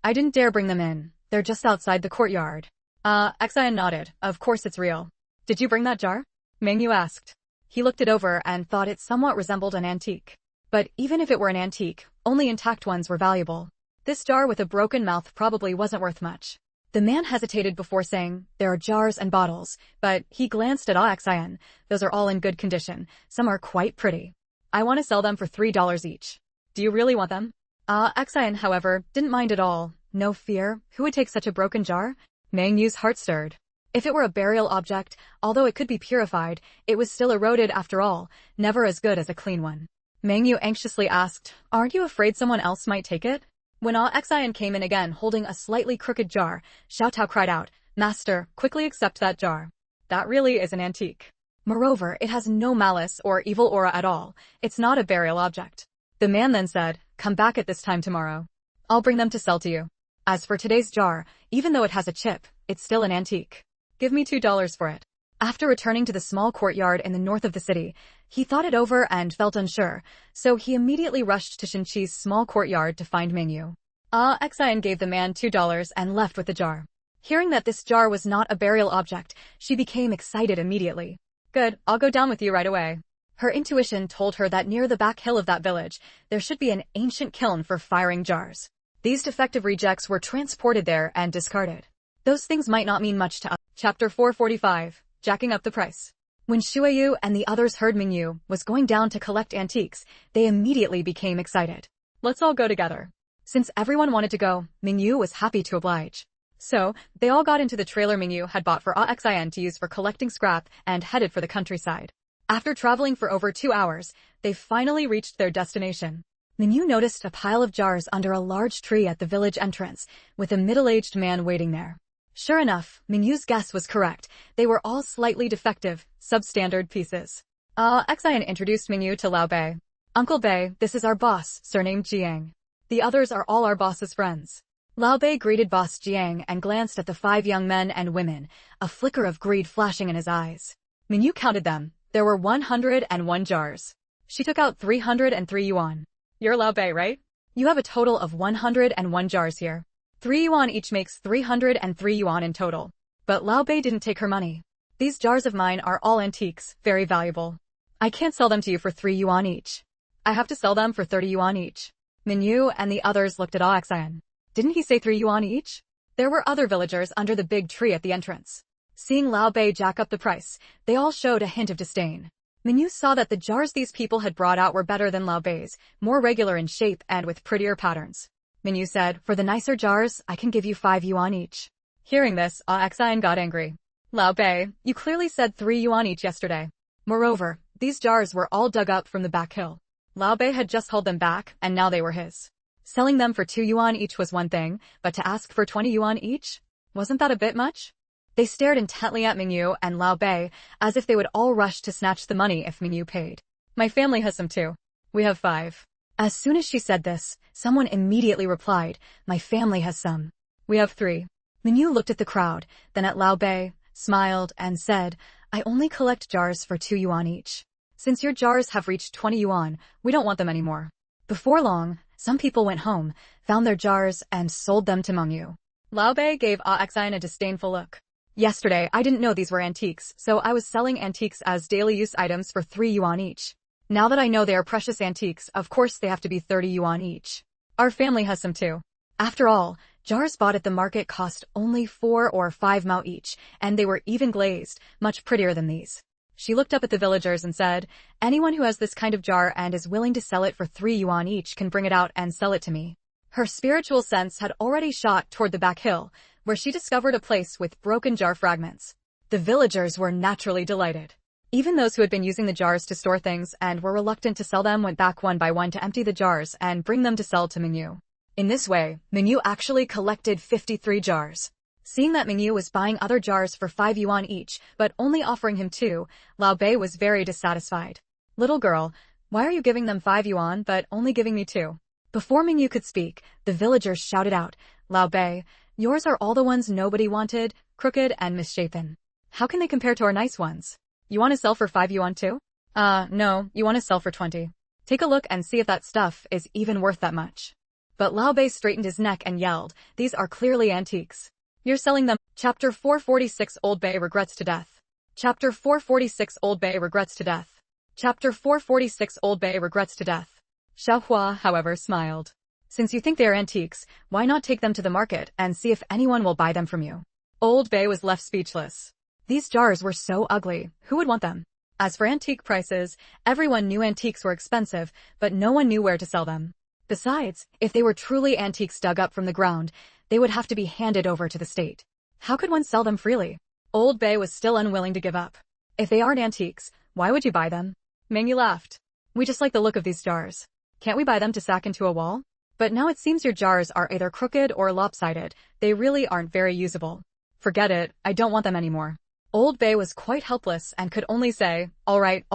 S1: I didn't dare bring them in. They're just outside the courtyard." Awakens nodded. "Of course it's real. Did you bring that jar?" Mengyu asked. He looked it over and thought it somewhat resembled an antique. But even if it were an antique, only intact ones were valuable. This jar with a broken mouth probably wasn't worth much. The man hesitated before saying, "There are jars and bottles," but he glanced at Awakens. "Those are all in good condition. Some are quite pretty. I want to sell them for $3 each. Do you really want them?" Awakens, however, didn't mind at all. No fear. Who would take such a broken jar? Mengyu's heart stirred. If it were a burial object, although it could be purified, it was still eroded after all, never as good as a clean one. Mengyu anxiously asked, "Aren't you afraid someone else might take it?" When Awakens came in again holding a slightly crooked jar, Xiaotao cried out, "Master, quickly accept that jar. That really is an antique. Moreover, it has no malice or evil aura at all. It's not a burial object." The man then said, "Come back at this time tomorrow. I'll bring them to sell to you. As for today's jar, even though it has a chip, it's still an antique. Give me $2 for it." After returning to the small courtyard in the north of the city, he thought it over and felt unsure, so he immediately rushed to Shinchi's small courtyard to find Mengyu. Awakens gave the man $2 and left with the jar. Hearing that this jar was not a burial object, she became excited immediately. "Good, I'll go down with you right away." Her intuition told her that near the back hill of that village, there should be an ancient kiln for firing jars. These defective rejects were transported there and discarded. Those things might not mean much to us. Chapter 445, Jacking Up the Price. When Shuayu and the others heard Mengyu was going down to collect antiques, they immediately became excited. "Let's all go together." Since everyone wanted to go, Mengyu was happy to oblige. So, they all got into the trailer Mengyu had bought for Awakens to use for collecting scrap and headed for the countryside. After traveling for over 2 hours, they finally reached their destination. Mengyu noticed a pile of jars under a large tree at the village entrance, with a middle-aged man waiting there. Sure enough, Mengyu's guess was correct. They were all slightly defective, substandard pieces. Awakens introduced Mengyu to Lao Bei. "Uncle Bei, this is our boss, surnamed Jiang. The others are all our boss's friends." Lao Bei greeted Boss Jiang and glanced at the 5 young men and women, a flicker of greed flashing in his eyes. Mengyu counted them. There were 101 jars. She took out 303 yuan. "You're Lao Bei, right? You have a total of 101 jars here. 3 yuan each makes 303 yuan in total." But Lao Bei didn't take her money. "These jars of mine are all antiques, very valuable. I can't sell them to you for 3 yuan each. I have to sell them for 30 yuan each." Mengyu and the others looked at Awakens. Didn't he say 3 yuan each? There were other villagers under the big tree at the entrance. Seeing Lao Bei jack up the price, they all showed a hint of disdain. Mengyu saw that the jars these people had brought out were better than Lao Bei's, more regular in shape and with prettier patterns. Mengyu said, "For the nicer jars, I can give you 5 yuan each." Hearing this, Awakens got angry. "Lao Bei, you clearly said 3 yuan each yesterday. Moreover, these jars were all dug up from the back hill. Lao Bei had just held them back, and now they were his. Selling them for 2 yuan each was one thing, but to ask for 20 yuan each? Wasn't that a bit much?" They stared intently at Mengyu and Lao Bei, as if they would all rush to snatch the money if Mengyu paid. "My family has some too. We have 5. As soon as she said this, someone immediately replied, "My family has some. We have 3. Mengyu looked at the crowd, then at Lao Bei, smiled, and said, I only collect jars for 2 yuan each. Since your jars have reached 20 yuan, we don't want them anymore. Before long, some people went home, found their jars, and sold them to Mengyu. Lao Bei gave Awakens a disdainful look. Yesterday, I didn't know these were antiques, so I was selling antiques as daily use items for 3 yuan each. Now that I know they are precious antiques, of course they have to be 30 yuan each. Our family has some too. After all, jars bought at the market cost only 4 or 5 mao each, and they were even glazed, much prettier than these. She looked up at the villagers and said, anyone who has this kind of jar and is willing to sell it for 3 yuan each can bring it out and sell it to me. Her spiritual sense had already shot toward the back hill, where she discovered a place with broken jar fragments. The villagers were naturally delighted. Even those who had been using the jars to store things and were reluctant to sell them went back one by one to empty the jars and bring them to sell to Mengyu. In this way, Mengyu actually collected 53 jars. Seeing that Mengyu was buying other jars for 5 yuan each, but only offering him 2, Lao Bei was very dissatisfied. Little girl, why are you giving them 5 yuan but only giving me 2? Before Mengyu could speak, the villagers shouted out, Lao Bei, yours are all the ones nobody wanted, crooked and misshapen. How can they compare to our nice ones? You want to sell for 5 yuan too? No, you want to sell for 20. Take a look and see if that stuff is even worth that much. But Lao Bei straightened his neck and yelled, these are clearly antiques. You're selling them. Chapter 446 Old Bei regrets to death. Chapter 446 Old Bei regrets to death. Chapter 446 Old Bei regrets to death. Xiaohua, however, smiled. Since you think they are antiques, why not take them to the market and see if anyone will buy them from you? Old Bei was left speechless. These jars were so ugly, who would want them? As for antique prices, everyone knew antiques were expensive, but no one knew where to sell them. Besides, if they were truly antiques dug up from the ground, they would have to be handed over to the state. How could one sell them freely? Old Bei was still unwilling to give up. If they aren't antiques, why would you buy them? Mengyu laughed. We just like the look of these jars. Can't we buy them to sack into a wall? But now it seems your jars are either crooked or lopsided. They really aren't very usable. Forget it, I don't want them anymore. Old Bei was quite helpless and could only say, all right,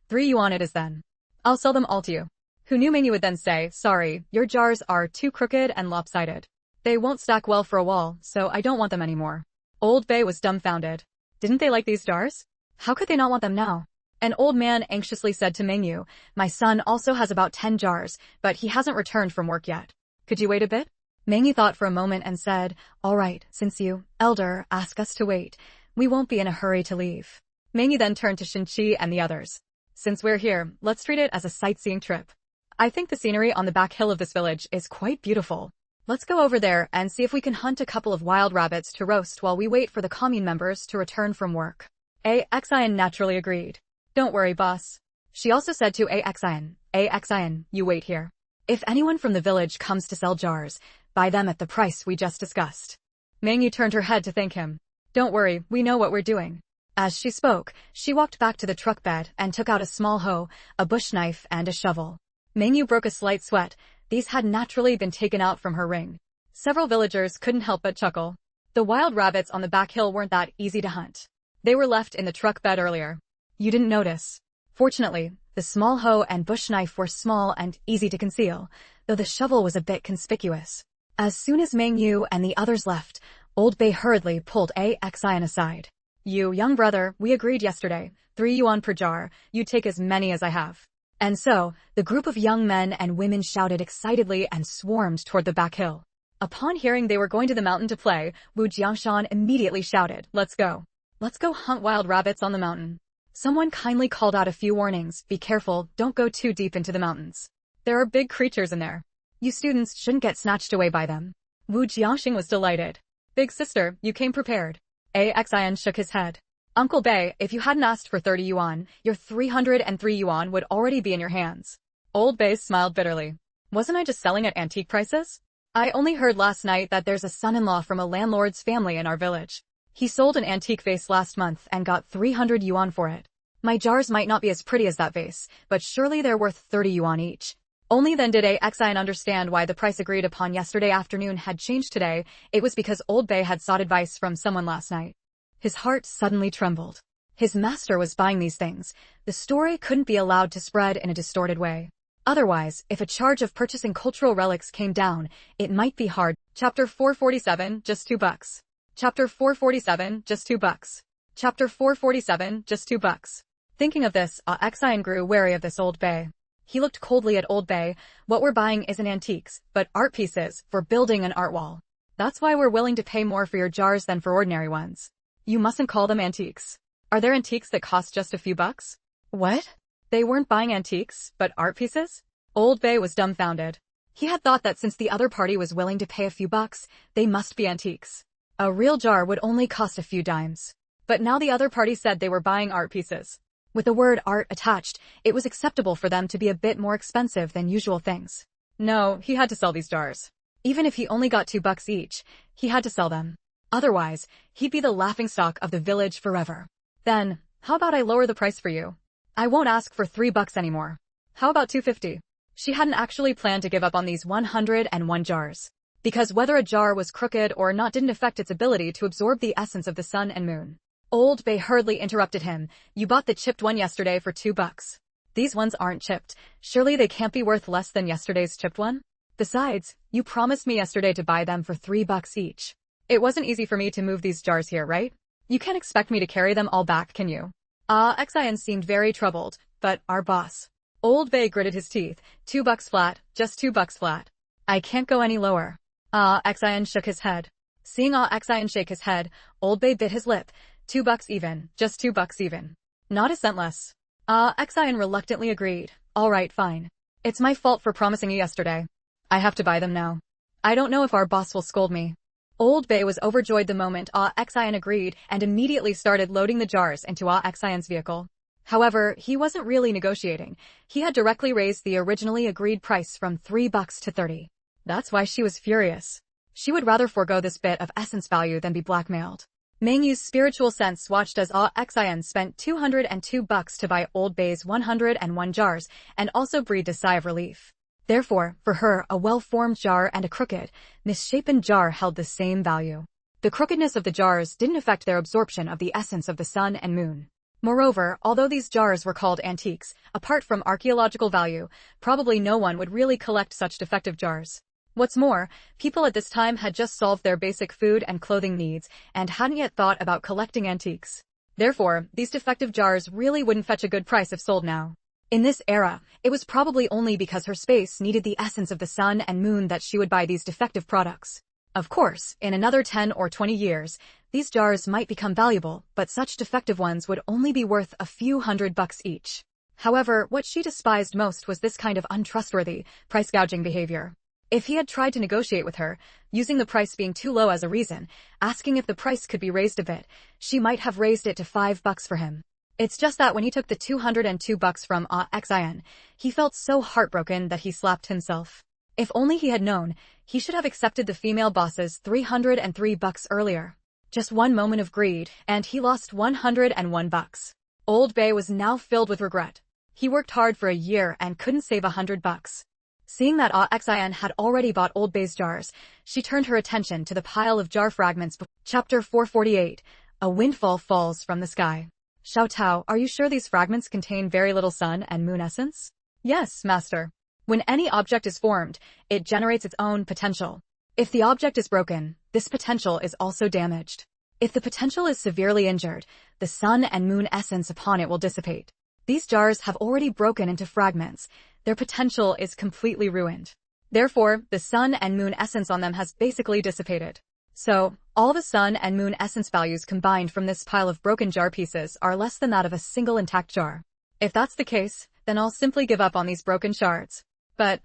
S1: 3 yuan it is then. I'll sell them all to you. Who knew Mengyu would then say, sorry, your jars are too crooked and lopsided. They won't stack well for a wall, so I don't want them anymore. Old Bei was dumbfounded. Didn't they like these jars? How could they not want them now? An old man anxiously said to Mengyu, my son also has about 10 jars, but he hasn't returned from work yet. Could you wait a bit? Mengyu thought for a moment and said, all right, since you, elder, ask us to wait, we won't be in a hurry to leave. Mengyu then turned to Shinchi and the others. Since we're here, let's treat it as a sightseeing trip. I think the scenery on the back hill of this village is quite beautiful. Let's go over there and see if we can hunt a couple of wild rabbits to roast while we wait for the commune members to return from work. Awakens naturally agreed. Don't worry, boss. She also said to Awakens, you wait here. If anyone from the village comes to sell jars, buy them at the price we just discussed. Mengyu turned her head to thank him. Don't worry, we know what we're doing. As she spoke, she walked back to the truck bed and took out a small hoe, a bush knife, and a shovel. Mengyu broke a slight sweat. These had naturally been taken out from her ring. Several villagers couldn't help but chuckle. The wild rabbits on the back hill weren't that easy to hunt. They were left in the truck bed earlier. You didn't notice. Fortunately, the small hoe and bush knife were small and easy to conceal, though the shovel was a bit conspicuous. As soon as Mengyu and the others left, Old Bei hurriedly pulled Awakens aside. You, young brother, we agreed yesterday, 3 yuan per jar, you take as many as I have. And so, the group of young men and women shouted excitedly and swarmed toward the back hill. Upon hearing they were going to the mountain to play, Wu Jiangshan immediately shouted, let's go. Let's go hunt wild rabbits on the mountain. Someone kindly called out a few warnings, be careful, don't go too deep into the mountains. There are big creatures in there. You students shouldn't get snatched away by them. Wu Jiangxing was delighted. Big sister, you came prepared. Awakens shook his head. Uncle Bei, if you hadn't asked for 30 yuan, your 303 yuan would already be in your hands. Old Bei smiled bitterly. Wasn't I just selling at antique prices? I only heard last night that there's a son-in-law from a landlord's family in our village. He sold an antique vase last month and got 300 yuan for it. My jars might not be as pretty as that vase, but surely they're worth 30 yuan each. Only then did Awakens understand why the price agreed upon yesterday afternoon had changed today. It was because Old Bei had sought advice from someone last night. His heart suddenly trembled. His master was buying these things. The story couldn't be allowed to spread in a distorted way. Otherwise, if a charge of purchasing cultural relics came down, it might be hard. Chapter 447, just $2. Chapter 447, just $2. Chapter 447, just $2. Thinking of this, Xian grew wary of this old bay. He looked coldly at old bay. What we're buying isn't antiques, but art pieces, for building an art wall. That's why we're willing to pay more for your jars than for ordinary ones. You mustn't call them antiques. Are there antiques that cost just a few bucks? What? They weren't buying antiques, but art pieces? Old Bay was dumbfounded. He had thought that since the other party was willing to pay a few bucks, they must be antiques. A real jar would only cost a few dimes. But now the other party said they were buying art pieces. With the word art attached, it was acceptable for them to be a bit more expensive than usual things. No, he had to sell these jars. Even if he only got $2 each, he had to sell them. Otherwise, he'd be the laughingstock of the village forever. Then, how about I lower the price for you? I won't ask for $3 anymore. How about $2.50? She hadn't actually planned to give up on these 101 jars. Because whether a jar was crooked or not didn't affect its ability to absorb the essence of the sun and moon. Old Bay hurriedly interrupted him. You bought the chipped one yesterday for $2. These ones aren't chipped. Surely they can't be worth less than yesterday's chipped one? Besides, you promised me yesterday to buy them for $3 each. It wasn't easy for me to move these jars here, right? You can't expect me to carry them all back, can you? Xian seemed very troubled, but our boss. Old Bay gritted his teeth. $2 flat, just $2 flat. I can't go any lower. Xian shook his head. Seeing Xian shake his head, Old Bay bit his lip. $2 even, just $2 even. Not a cent less. Xian reluctantly agreed. Alright, fine. It's my fault for promising you yesterday. I have to buy them now. I don't know if our boss will scold me. Old Bay was overjoyed the moment Xian agreed and immediately started loading the jars into Xian's vehicle. However, he wasn't really negotiating. He had directly raised the originally agreed price from $3 to $30. That's why she was furious. She would rather forego this bit of essence value than be blackmailed. Mengyu's spiritual sense watched as Xian spent $202 to buy Old Bay's 101 jars and also breathed a sigh of relief. Therefore, for her, a well-formed jar and a crooked, misshapen jar held the same value. The crookedness of the jars didn't affect their absorption of the essence of the sun and moon. Moreover, although these jars were called antiques, apart from archaeological value, probably no one would really collect such defective jars. What's more, people at this time had just solved their basic food and clothing needs and hadn't yet thought about collecting antiques. Therefore, these defective jars really wouldn't fetch a good price if sold now. In this era, it was probably only because her space needed the essence of the sun and moon that she would buy these defective products. Of course, in another 10 or 20 years, these jars might become valuable, but such defective ones would only be worth a few $100 each. However, what she despised most was this kind of untrustworthy, price-gouging behavior. If he had tried to negotiate with her, using the price being too low as a reason, asking if the price could be raised a bit, she might have raised it to $5 for him. It's just that when he took the $202 from Xian, he felt so heartbroken that he slapped himself. If only he had known, he should have accepted the female boss's $303 earlier. Just one moment of greed, and he lost $101. Old Bay was now filled with regret. He worked hard for a year and couldn't save $100. Seeing that Xian had already bought Old Bay's jars, she turned her attention to the pile of jar fragments. Chapter 448. A windfall falls from the sky. Xiao Tao, are you sure these fragments contain very little sun and moon essence? Yes, master. When any object is formed, it generates its own potential. If the object is broken, this potential is also damaged. If the potential is severely injured, the sun and moon essence upon it will dissipate. These jars have already broken into fragments. Their potential is completely ruined. Therefore, the sun and moon essence on them has basically dissipated. So, all the sun and moon essence values combined from this pile of broken jar pieces are less than that of a single intact jar. If that's the case, then I'll simply give up on these broken shards. But,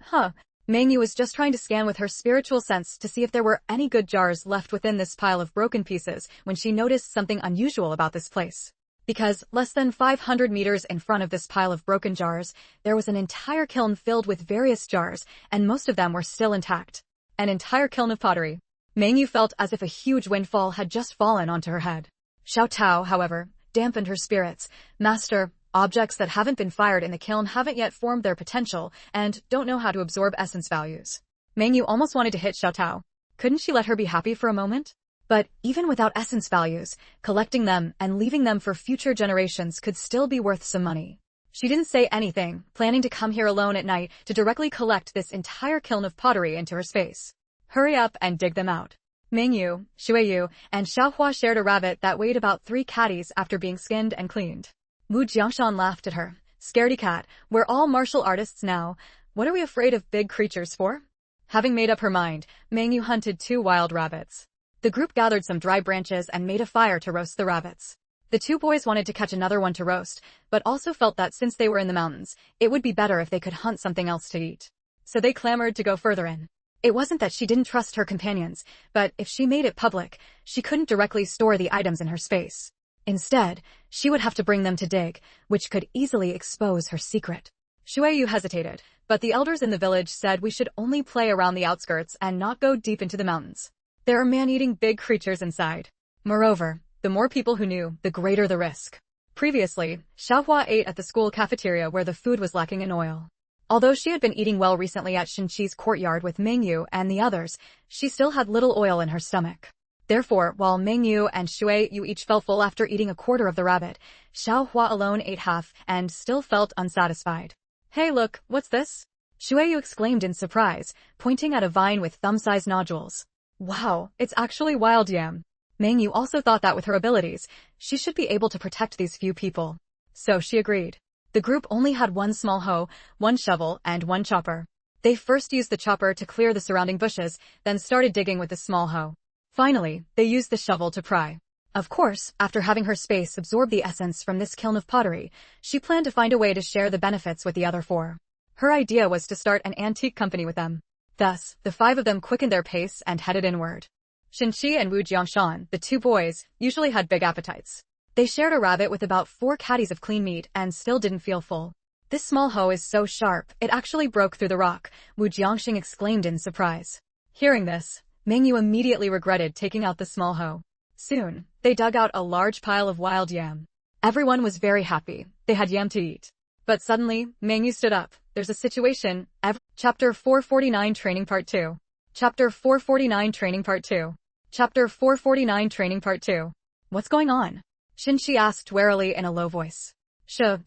S1: Mengyu was just trying to scan with her spiritual sense to see if there were any good jars left within this pile of broken pieces when she noticed something unusual about this place. Because, less than 500 meters in front of this pile of broken jars, there was an entire kiln filled with various jars, and most of them were still intact. An entire kiln of pottery. Mengyu felt as if a huge windfall had just fallen onto her head. Xiao Tao, however, dampened her spirits. Master, objects that haven't been fired in the kiln haven't yet formed their potential, and don't know how to absorb essence values. Mengyu almost wanted to hit Xiao Tao. Couldn't she let her be happy for a moment? But, even without essence values, collecting them and leaving them for future generations could still be worth some money. She didn't say anything, planning to come here alone at night to directly collect this entire kiln of pottery into her space. Hurry up and dig them out. Mengyu, Shuiyu, and Xiaohua shared a rabbit that weighed about 3 catties after being skinned and cleaned. Wu Jiangshan laughed at her. Scaredy cat, we're all martial artists now. What are we afraid of big creatures for? Having made up her mind, Mengyu hunted 2 wild rabbits. The group gathered some dry branches and made a fire to roast the rabbits. The 2 boys wanted to catch another one to roast, but also felt that since they were in the mountains, it would be better if they could hunt something else to eat. So they clamored to go further in. It wasn't that she didn't trust her companions, but if she made it public, she couldn't directly store the items in her space. Instead, she would have to bring them to dig, which could easily expose her secret. Shuiyu hesitated, but the elders in the village said we should only play around the outskirts and not go deep into the mountains. There are man-eating big creatures inside. Moreover, the more people who knew, the greater the risk. Previously, Xiaohua ate at the school cafeteria where the food was lacking in oil. Although she had been eating well recently at Shinchi's courtyard with Mengyu and the others, she still had little oil in her stomach. Therefore, while Mengyu and Shuiyu each felt full after eating a quarter of the rabbit, Xiaohua alone ate half and still felt unsatisfied. Hey look, what's this? Shuiyu exclaimed in surprise, pointing at a vine with thumb-sized nodules. Wow, it's actually wild yam. Mengyu also thought that with her abilities, she should be able to protect these few people. So she agreed. The group only had 1 small hoe, 1 shovel, and 1 chopper. They first used the chopper to clear the surrounding bushes, then started digging with the small hoe. Finally, they used the shovel to pry. Of course, after having her space absorb the essence from this kiln of pottery, she planned to find a way to share the benefits with the other 4. Her idea was to start an antique company with them. Thus, the 5 of them quickened their pace and headed inward. Shinchi and Wu Jiangshan, the 2 boys, usually had big appetites. They shared a rabbit with about 4 catties of clean meat and still didn't feel full. This small hoe is so sharp, it actually broke through the rock, Wu Jiangxing exclaimed in surprise. Hearing this, Mengyu immediately regretted taking out the small hoe. Soon, they dug out a large pile of wild yam. Everyone was very happy. They had yam to eat. But suddenly, Mengyu stood up. There's a situation. Chapter 449 Training Part 2. Chapter 449 Training Part 2. Chapter 449 Training Part 2. What's going on? Shinchi asked warily in a low voice.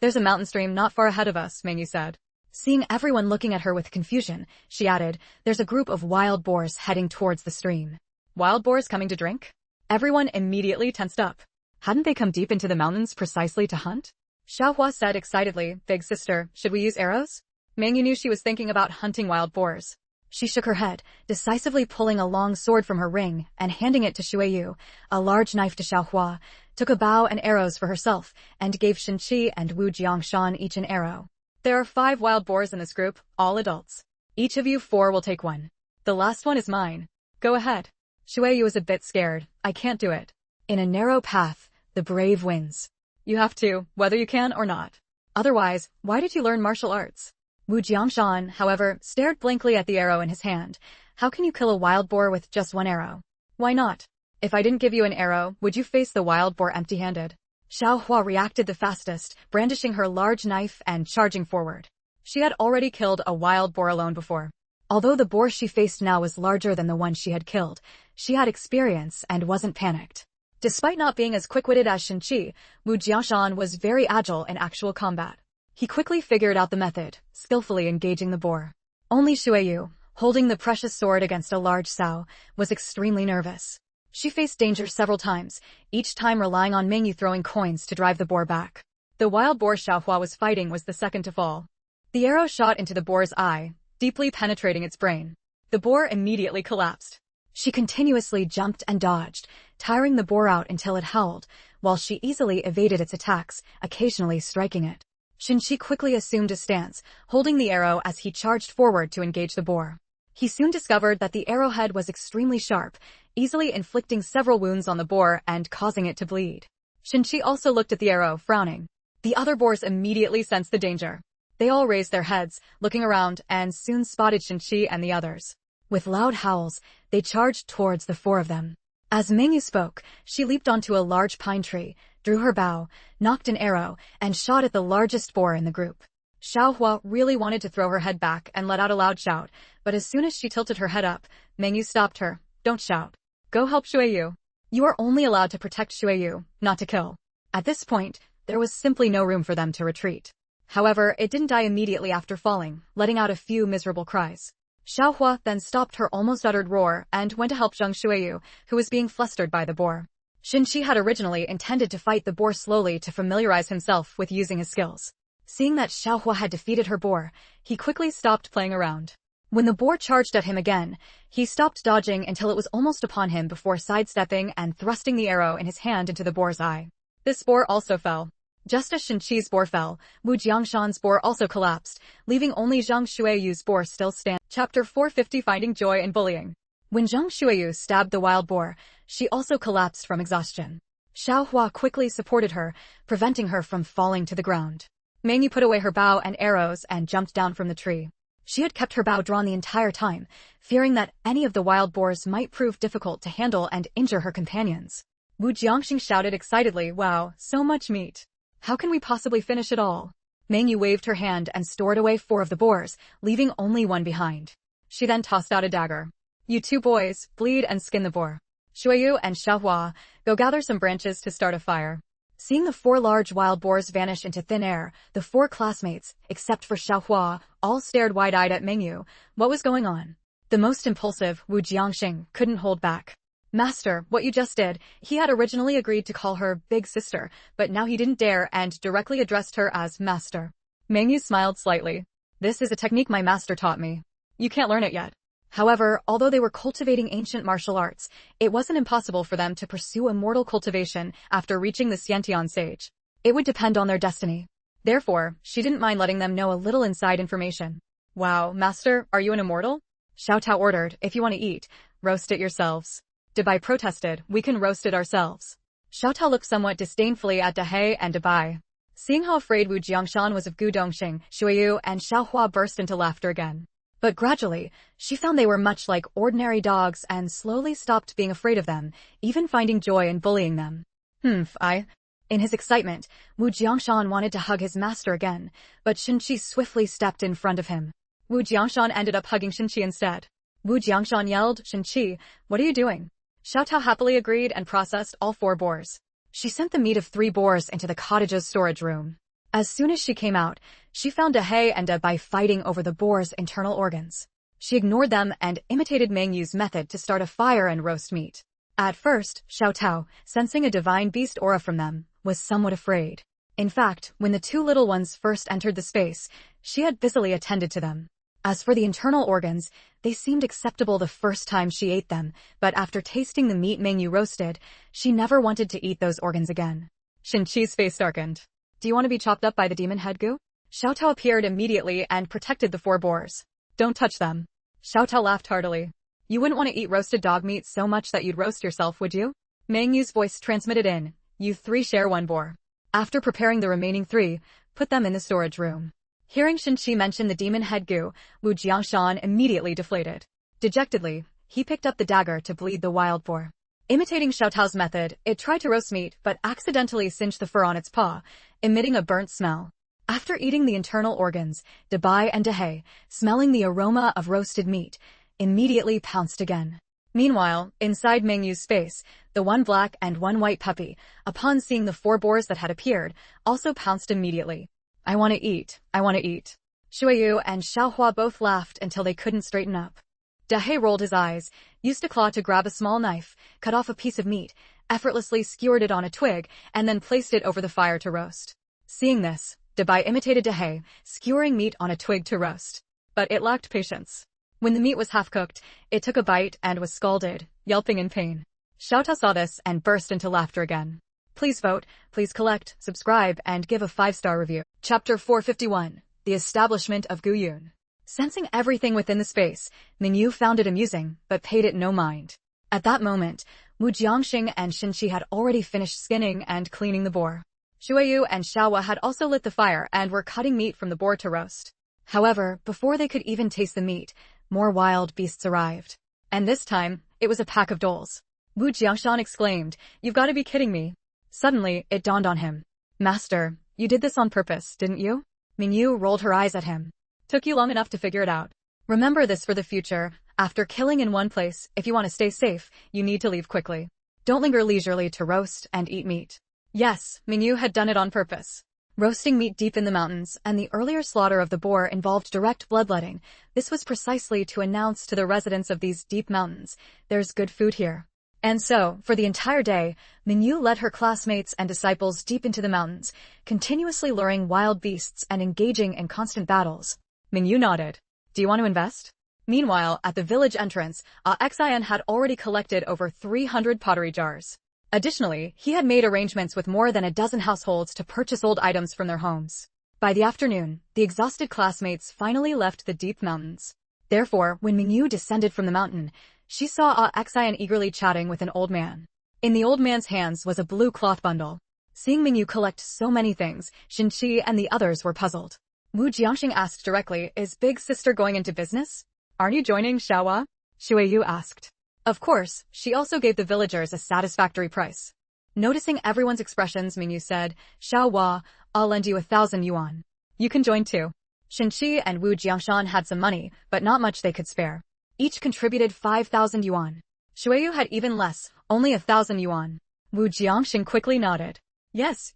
S1: There's a mountain stream not far ahead of us, Mengyu said. Seeing everyone looking at her with confusion, she added, there's a group of wild boars heading towards the stream. Wild boars coming to drink? Everyone immediately tensed up. Hadn't they come deep into the mountains precisely to hunt? Xiaohua said excitedly, big sister, should we use arrows? Mengyu knew she was thinking about hunting wild boars. She shook her head, decisively pulling a long sword from her ring and handing it to Shuiyu, a large knife to Xiaohua, took a bow and arrows for herself, and gave Shinchi and Wu Jiangshan each an arrow. There are 5 wild boars in this group, all adults. Each of you 4 will take one. The last one is mine. Go ahead. Shuiyu is a bit scared. I can't do it. In a narrow path, the brave wins. You have to, whether you can or not. Otherwise, why did you learn martial arts? Wu Jiangshan, however, stared blankly at the arrow in his hand. How can you kill a wild boar with just 1 arrow? Why not? If I didn't give you an arrow, would you face the wild boar empty-handed? Xiaohua reacted the fastest, brandishing her large knife and charging forward. She had already killed a wild boar alone before. Although the boar she faced now was larger than the one she had killed, she had experience and wasn't panicked. Despite not being as quick-witted as Shinchi, Wu Jiangshan was very agile in actual combat. He quickly figured out the method, skillfully engaging the boar. Only Shuiyu, holding the precious sword against a large sow, was extremely nervous. She faced danger several times, each time relying on Mengyu throwing coins to drive the boar back. The wild boar Xiaohua was fighting was the second to fall. The arrow shot into the boar's eye, deeply penetrating its brain. The boar immediately collapsed. She continuously jumped and dodged, tiring the boar out until it howled, while she easily evaded its attacks, occasionally striking it. Shinchi quickly assumed a stance, holding the arrow as he charged forward to engage the boar. He soon discovered that the arrowhead was extremely sharp, easily inflicting several wounds on the boar and causing it to bleed. Shinchi also looked at the arrow, frowning. The other boars immediately sensed the danger. They all raised their heads, looking around, and soon spotted Shinchi and the others. With loud howls, they charged towards the 4 of them. As Mengyu spoke, she leaped onto a large pine tree, drew her bow, knocked an arrow, and shot at the largest boar in the group. Xiaohua really wanted to throw her head back and let out a loud shout, but as soon as she tilted her head up, Mengyu stopped her. Don't shout. Go help Shuiyu. You are only allowed to protect Shuiyu, not to kill. At this point, there was simply no room for them to retreat. However, it didn't die immediately after falling, letting out a few miserable cries. Xiaohua then stopped her almost uttered roar and went to help Zhang Xueyu, who was being flustered by the boar. Xinqi had originally intended to fight the boar slowly to familiarize himself with using his skills. Seeing that Xiaohua had defeated her boar, he quickly stopped playing around. When the boar charged at him again, he stopped dodging until it was almost upon him before sidestepping and thrusting the arrow in his hand into the boar's eye. This boar also fell. Just as Xinqi's boar fell, Wu Jiangshan's boar also collapsed, leaving only Zhang Xueyu's boar still standing. Chapter 450 Finding Joy in Bullying. When Zhang Xueyu stabbed the wild boar, she also collapsed from exhaustion. Xiaohua quickly supported her, preventing her from falling to the ground. Mengyu put away her bow and arrows and jumped down from the tree. She had kept her bow drawn the entire time, fearing that any of the wild boars might prove difficult to handle and injure her companions. Wu Jiangxing shouted excitedly, "Wow, so much meat. How can we possibly finish it all?" Mengyu waved her hand and stored away 4 of the boars, leaving only 1 behind. She then tossed out a dagger. "You 2 boys, bleed and skin the boar. Xueyu and Xiaohua, go gather some branches to start a fire." Seeing the 4 large wild boars vanish into thin air, the 4 classmates, except for Xiaohua, all stared wide-eyed at Mengyu. What was going on? The most impulsive, Wu Jiangxing, couldn't hold back. "Master, what you just did," he had originally agreed to call her big sister, but now he didn't dare and directly addressed her as master. Mengyu smiled slightly. "This is a technique my master taught me. You can't learn it yet." However, although they were cultivating ancient martial arts, it wasn't impossible for them to pursue immortal cultivation after reaching the Xiantian stage. It would depend on their destiny. Therefore, she didn't mind letting them know a little inside information. "Wow, master, are you an immortal?" Xiao Tao ordered, "If you want to eat, roast it yourselves." Dabai protested, "We can roast it ourselves." Xiao Tao looked somewhat disdainfully at Dabai and Dabai. Seeing how afraid Wu Jiangshan was of Gu Dongxing, Xueyu and Xiaohua burst into laughter again. But gradually, she found they were much like ordinary dogs and slowly stopped being afraid of them, even finding joy in bullying them. In his excitement, Wu Jiangshan wanted to hug his master again, but Xinqi swiftly stepped in front of him. Wu Jiangshan ended up hugging Xinqi instead. Wu Jiangshan yelled, "Xinqi, what are you doing?" Xiao Tao happily agreed and processed all 4 boars. She sent the meat of 3 boars into the cottage's storage room. As soon as she came out, she found Dabai and Dabai fighting over the boar's internal organs. She ignored them and imitated Mengyu's method to start a fire and roast meat. At first, Xiao Tao, sensing a divine beast aura from them, was somewhat afraid. In fact, when the 2 little ones first entered the space, she had busily attended to them. As for the internal organs, they seemed acceptable the first time she ate them, but after tasting the meat Mengyu roasted, she never wanted to eat those organs again. Xinqi's face darkened. "Do you want to be chopped up by the demon head Gu?" Xiao Tao appeared immediately and protected the 4 boars. "Don't touch them." Xiao Tao laughed heartily. "You wouldn't want to eat roasted dog meat so much that you'd roast yourself, would you?" Mengyu's voice transmitted in, "You 3 share 1 boar. After preparing the remaining 3, put them in the storage room." Hearing Xinqi mention the demon head Gu, Wu Jiangshan immediately deflated. Dejectedly, he picked up the dagger to bleed the wild boar. Imitating Xiao Tao's method, it tried to roast meat but accidentally singed the fur on its paw, emitting a burnt smell. After eating the internal organs, Dabai and Dabai, smelling the aroma of roasted meat, immediately pounced again. Meanwhile, inside Mengyu's space, the 1 black and 1 white puppy, upon seeing the 4 boars that had appeared, also pounced immediately. "I want to eat, I want to eat." Xueyu and Xiaohua both laughed until they couldn't straighten up. Dabai rolled his eyes, used a claw to grab a small knife, cut off a piece of meat, effortlessly skewered it on a twig, and then placed it over the fire to roast. Seeing this, Dabai imitated Dabai, skewering meat on a twig to roast. But it lacked patience. When the meat was half-cooked, it took a bite and was scalded, yelping in pain. Xiao Tao saw this and burst into laughter again. Please vote, please collect, subscribe, and give a 5-star review. Chapter 451, The Establishment of Gu Yun. Sensing everything within the space, Mengyu found it amusing, but paid it no mind. At that moment, Wu Jiangxing and Xinqi had already finished skinning and cleaning the boar. Xueyu and Xiaohua had also lit the fire and were cutting meat from the boar to roast. However, before they could even taste the meat, more wild beasts arrived. And this time, it was a pack of dolls. Wu Jiangshan exclaimed, "You've got to be kidding me." Suddenly, it dawned on him. "Master, you did this on purpose, didn't you?" Mengyu rolled her eyes at him. "Took you long enough to figure it out. Remember this for the future. After killing in one place, if you want to stay safe, you need to leave quickly. Don't linger leisurely to roast and eat meat." Yes, Mengyu had done it on purpose. Roasting meat deep in the mountains, and the earlier slaughter of the boar involved direct bloodletting. This was precisely to announce to the residents of these deep mountains, there's good food here. And so, for the entire day, Mengyu led her classmates and disciples deep into the mountains, continuously luring wild beasts and engaging in constant battles. Mengyu nodded. Do you want to invest? Meanwhile, at the village entrance, Awakens had already collected over 300 pottery jars. Additionally, he had made arrangements with more than a dozen households to purchase old items from their homes. By the afternoon, the exhausted classmates finally left the deep mountains. Therefore, when Mengyu descended from the mountain, she saw Awakens eagerly chatting with an old man. In the old man's hands was a blue cloth bundle. Seeing Mengyu collect so many things, Xinqi and the others were puzzled. Wu Jiangxing asked directly, is big sister going into business? Aren't you joining Xiaohua? Xueyu asked. Of course, she also gave the villagers a satisfactory price. Noticing everyone's expressions, Mengyu said, Xiaohua, I'll lend you 1,000 yuan. You can join too. Xinqi and Wu Jiangshan had some money, but not much they could spare. Each contributed 5,000 yuan. Xueyu had even less, only 1,000 yuan. Wu Jiangxing quickly nodded. Yes.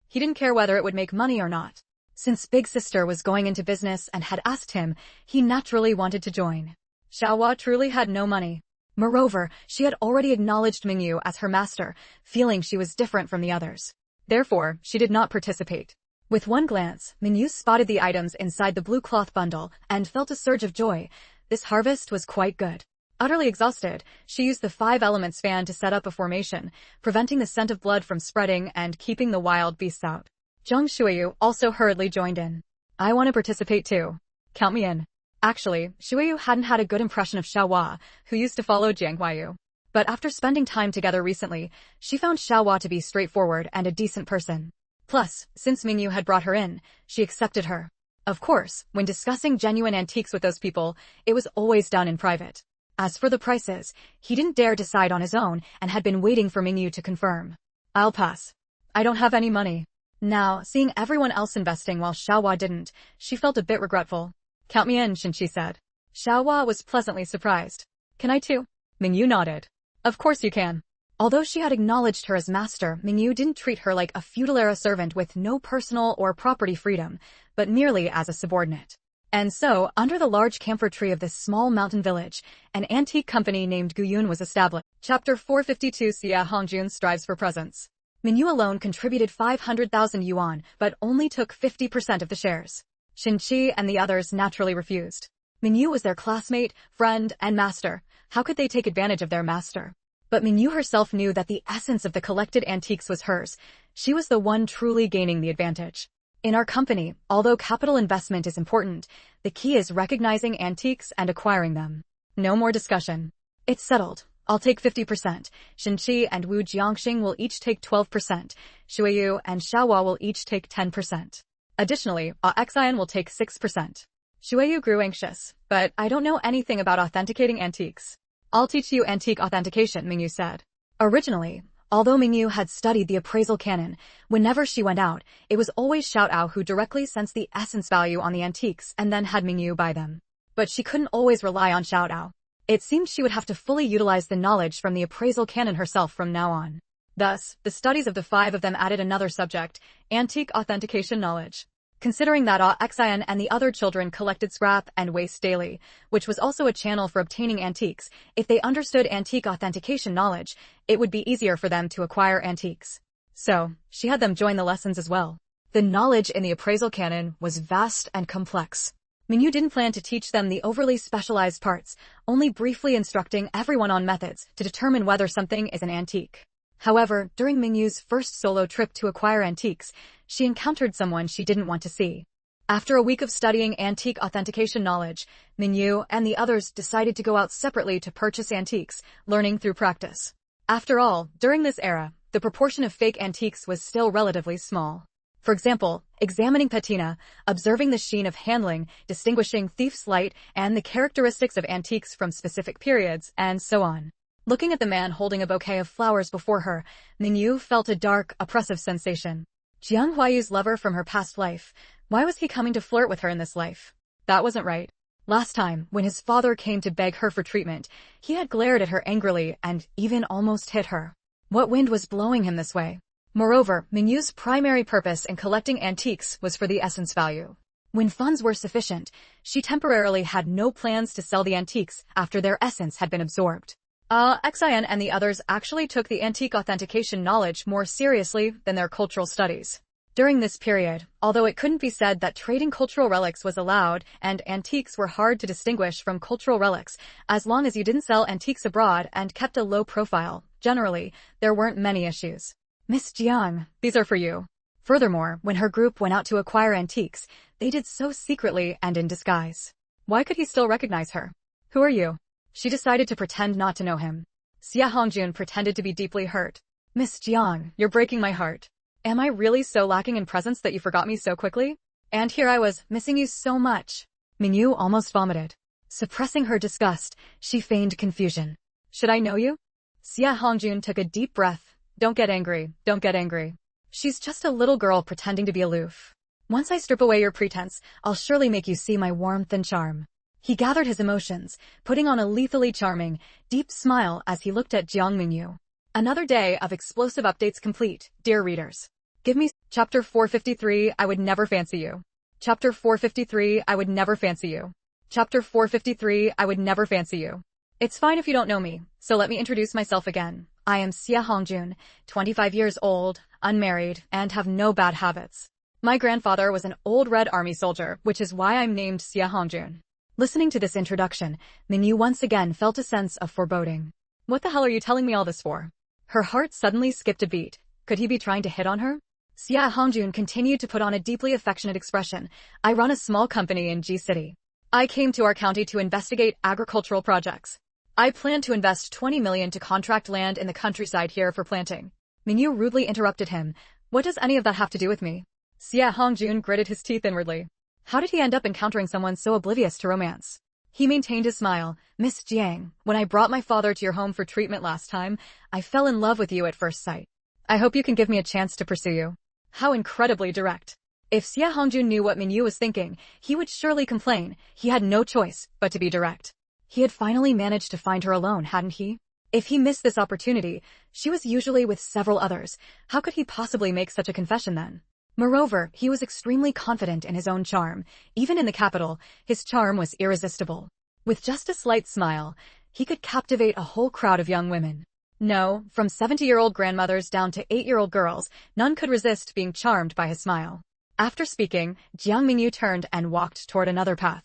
S1: He didn't care whether it would make money or not. Since Big Sister was going into business and had asked him, he naturally wanted to join. Xiaohua truly had no money. Moreover, she had already acknowledged Mengyu as her master, feeling she was different from the others. Therefore, she did not participate. With one glance, Mengyu spotted the items inside the blue cloth bundle and felt a surge of joy. This harvest was quite good. Utterly exhausted, she used the 5 elements fan to set up a formation, preventing the scent of blood from spreading and keeping the wild beasts out. Zhang Xueyu also hurriedly joined in. I want to participate too. Count me in. Actually, Xueyu hadn't had a good impression of Xiaohua, who used to follow Jiang Mengyu. But after spending time together recently, she found Xiaohua to be straightforward and a decent person. Plus, since Mengyu had brought her in, she accepted her. Of course, when discussing genuine antiques with those people, it was always done in private. As for the prices, he didn't dare decide on his own and had been waiting for Mengyu to confirm. I'll pass. I don't have any money. Now, seeing everyone else investing while Xiaohua didn't, she felt a bit regretful. Count me in, Xinqi said. Xiaohua was pleasantly surprised. Can I too? Mengyu nodded. Of course you can. Although she had acknowledged her as master, Mengyu didn't treat her like a feudal-era servant with no personal or property freedom, but merely as a subordinate. And so, under the large camphor tree of this small mountain village, an antique company named Guyun was established. Chapter 452 Xia Hongjun strives for presence. Mengyu alone contributed 500,000 yuan, but only took 50% of the shares. Xinqi and the others naturally refused. Mengyu was their classmate, friend, and master. How could they take advantage of their master? But Mengyu herself knew that the essence of the collected antiques was hers. She was the one truly gaining the advantage. In our company, although capital investment is important, the key is recognizing antiques and acquiring them. No more discussion. It's settled. I'll take 50%. Xinqi and Wu Jiangxing will each take 12%. Xueyu and Xiaohua will each take 10%. Additionally, Awakens will take 6%. Xueyu grew anxious, but I don't know anything about authenticating antiques. I'll teach you antique authentication, Mengyu said. Originally, although Mengyu had studied the appraisal canon, whenever she went out, it was always Xiaohua who directly sensed the essence value on the antiques and then had Mengyu buy them. But she couldn't always rely on Xiaohua. It seemed she would have to fully utilize the knowledge from the appraisal canon herself from now on. Thus, the studies of the 5 of them added another subject, antique authentication knowledge. Considering that Awakens and the other children collected scrap and waste daily, which was also a channel for obtaining antiques, if they understood antique authentication knowledge, it would be easier for them to acquire antiques. So, she had them join the lessons as well. The knowledge in the appraisal canon was vast and complex. Mengyu didn't plan to teach them the overly specialized parts, only briefly instructing everyone on methods to determine whether something is an antique. However, during Mengyu's first solo trip to acquire antiques, she encountered someone she didn't want to see. After a week of studying antique authentication knowledge, Mengyu and the others decided to go out separately to purchase antiques, learning through practice. After all, during this era, the proportion of fake antiques was still relatively small. For example, examining patina, observing the sheen of handling, distinguishing thief's light, and the characteristics of antiques from specific periods, and so on. Looking at the man holding a bouquet of flowers before her, Mengyu felt a dark, oppressive sensation. Jiang Huayu's lover from her past life. Why was he coming to flirt with her in this life? That wasn't right. Last time, when his father came to beg her for treatment, he had glared at her angrily and even almost hit her. What wind was blowing him this way? Moreover, Mengyu's primary purpose in collecting antiques was for the essence value. When funds were sufficient, she temporarily had no plans to sell the antiques after their essence had been absorbed. Xin and the others actually took the antique authentication knowledge more seriously than their cultural studies. During this period, although it couldn't be said that trading cultural relics was allowed and antiques were hard to distinguish from cultural relics, as long as you didn't sell antiques abroad and kept a low profile, generally, there weren't many issues. Miss Jiang, these are for you. Furthermore, when her group went out to acquire antiques, they did so secretly and in disguise. Why could he still recognize her? Who are you? She decided to pretend not to know him. Xia Hongjun pretended to be deeply hurt. Miss Jiang, you're breaking my heart. Am I really so lacking in presence that you forgot me so quickly? And here I was, missing you so much. Mengyu almost vomited. Suppressing her disgust, she feigned confusion. Should I know you? Xia Hongjun took a deep breath. Don't get angry, don't get angry. She's just a little girl pretending to be aloof. Once I strip away your pretense, I'll surely make you see my warmth and charm. He gathered his emotions, putting on a lethally charming, deep smile as he looked at Jiang Mengyu. Another day of explosive updates complete, dear readers. Give me Chapter 453, I would never fancy you. Chapter 453, I would never fancy you. Chapter 453, I would never fancy you. It's fine if you don't know me, so let me introduce myself again. I am Xia Hongjun, 25 years old, unmarried, and have no bad habits. My grandfather was an old Red Army soldier, which is why I'm named Xia Hongjun. Listening to this introduction, Mengyu once again felt a sense of foreboding. What the hell are you telling me all this for? Her heart suddenly skipped a beat. Could he be trying to hit on her? Xia Hongjun continued to put on a deeply affectionate expression. I run a small company in G City. I came to our county to investigate agricultural projects. I plan to invest 20 million to contract land in the countryside here for planting. Mengyu rudely interrupted him. What does any of that have to do with me? Xia Hongjun gritted his teeth inwardly. How did he end up encountering someone so oblivious to romance? He maintained his smile. Miss Jiang, when I brought my father to your home for treatment last time, I fell in love with you at first sight. I hope you can give me a chance to pursue you. How incredibly direct. If Xia Hongjun knew what Mengyu was thinking, he would surely complain. He had no choice but to be direct. He had finally managed to find her alone, hadn't he? If he missed this opportunity, she was usually with several others. How could he possibly make such a confession then? Moreover, he was extremely confident in his own charm. Even in the capital, his charm was irresistible. With just a slight smile, he could captivate a whole crowd of young women. No, from 70-year-old grandmothers down to 8-year-old girls, none could resist being charmed by his smile. After speaking, Jiang Mengyu turned and walked toward another path.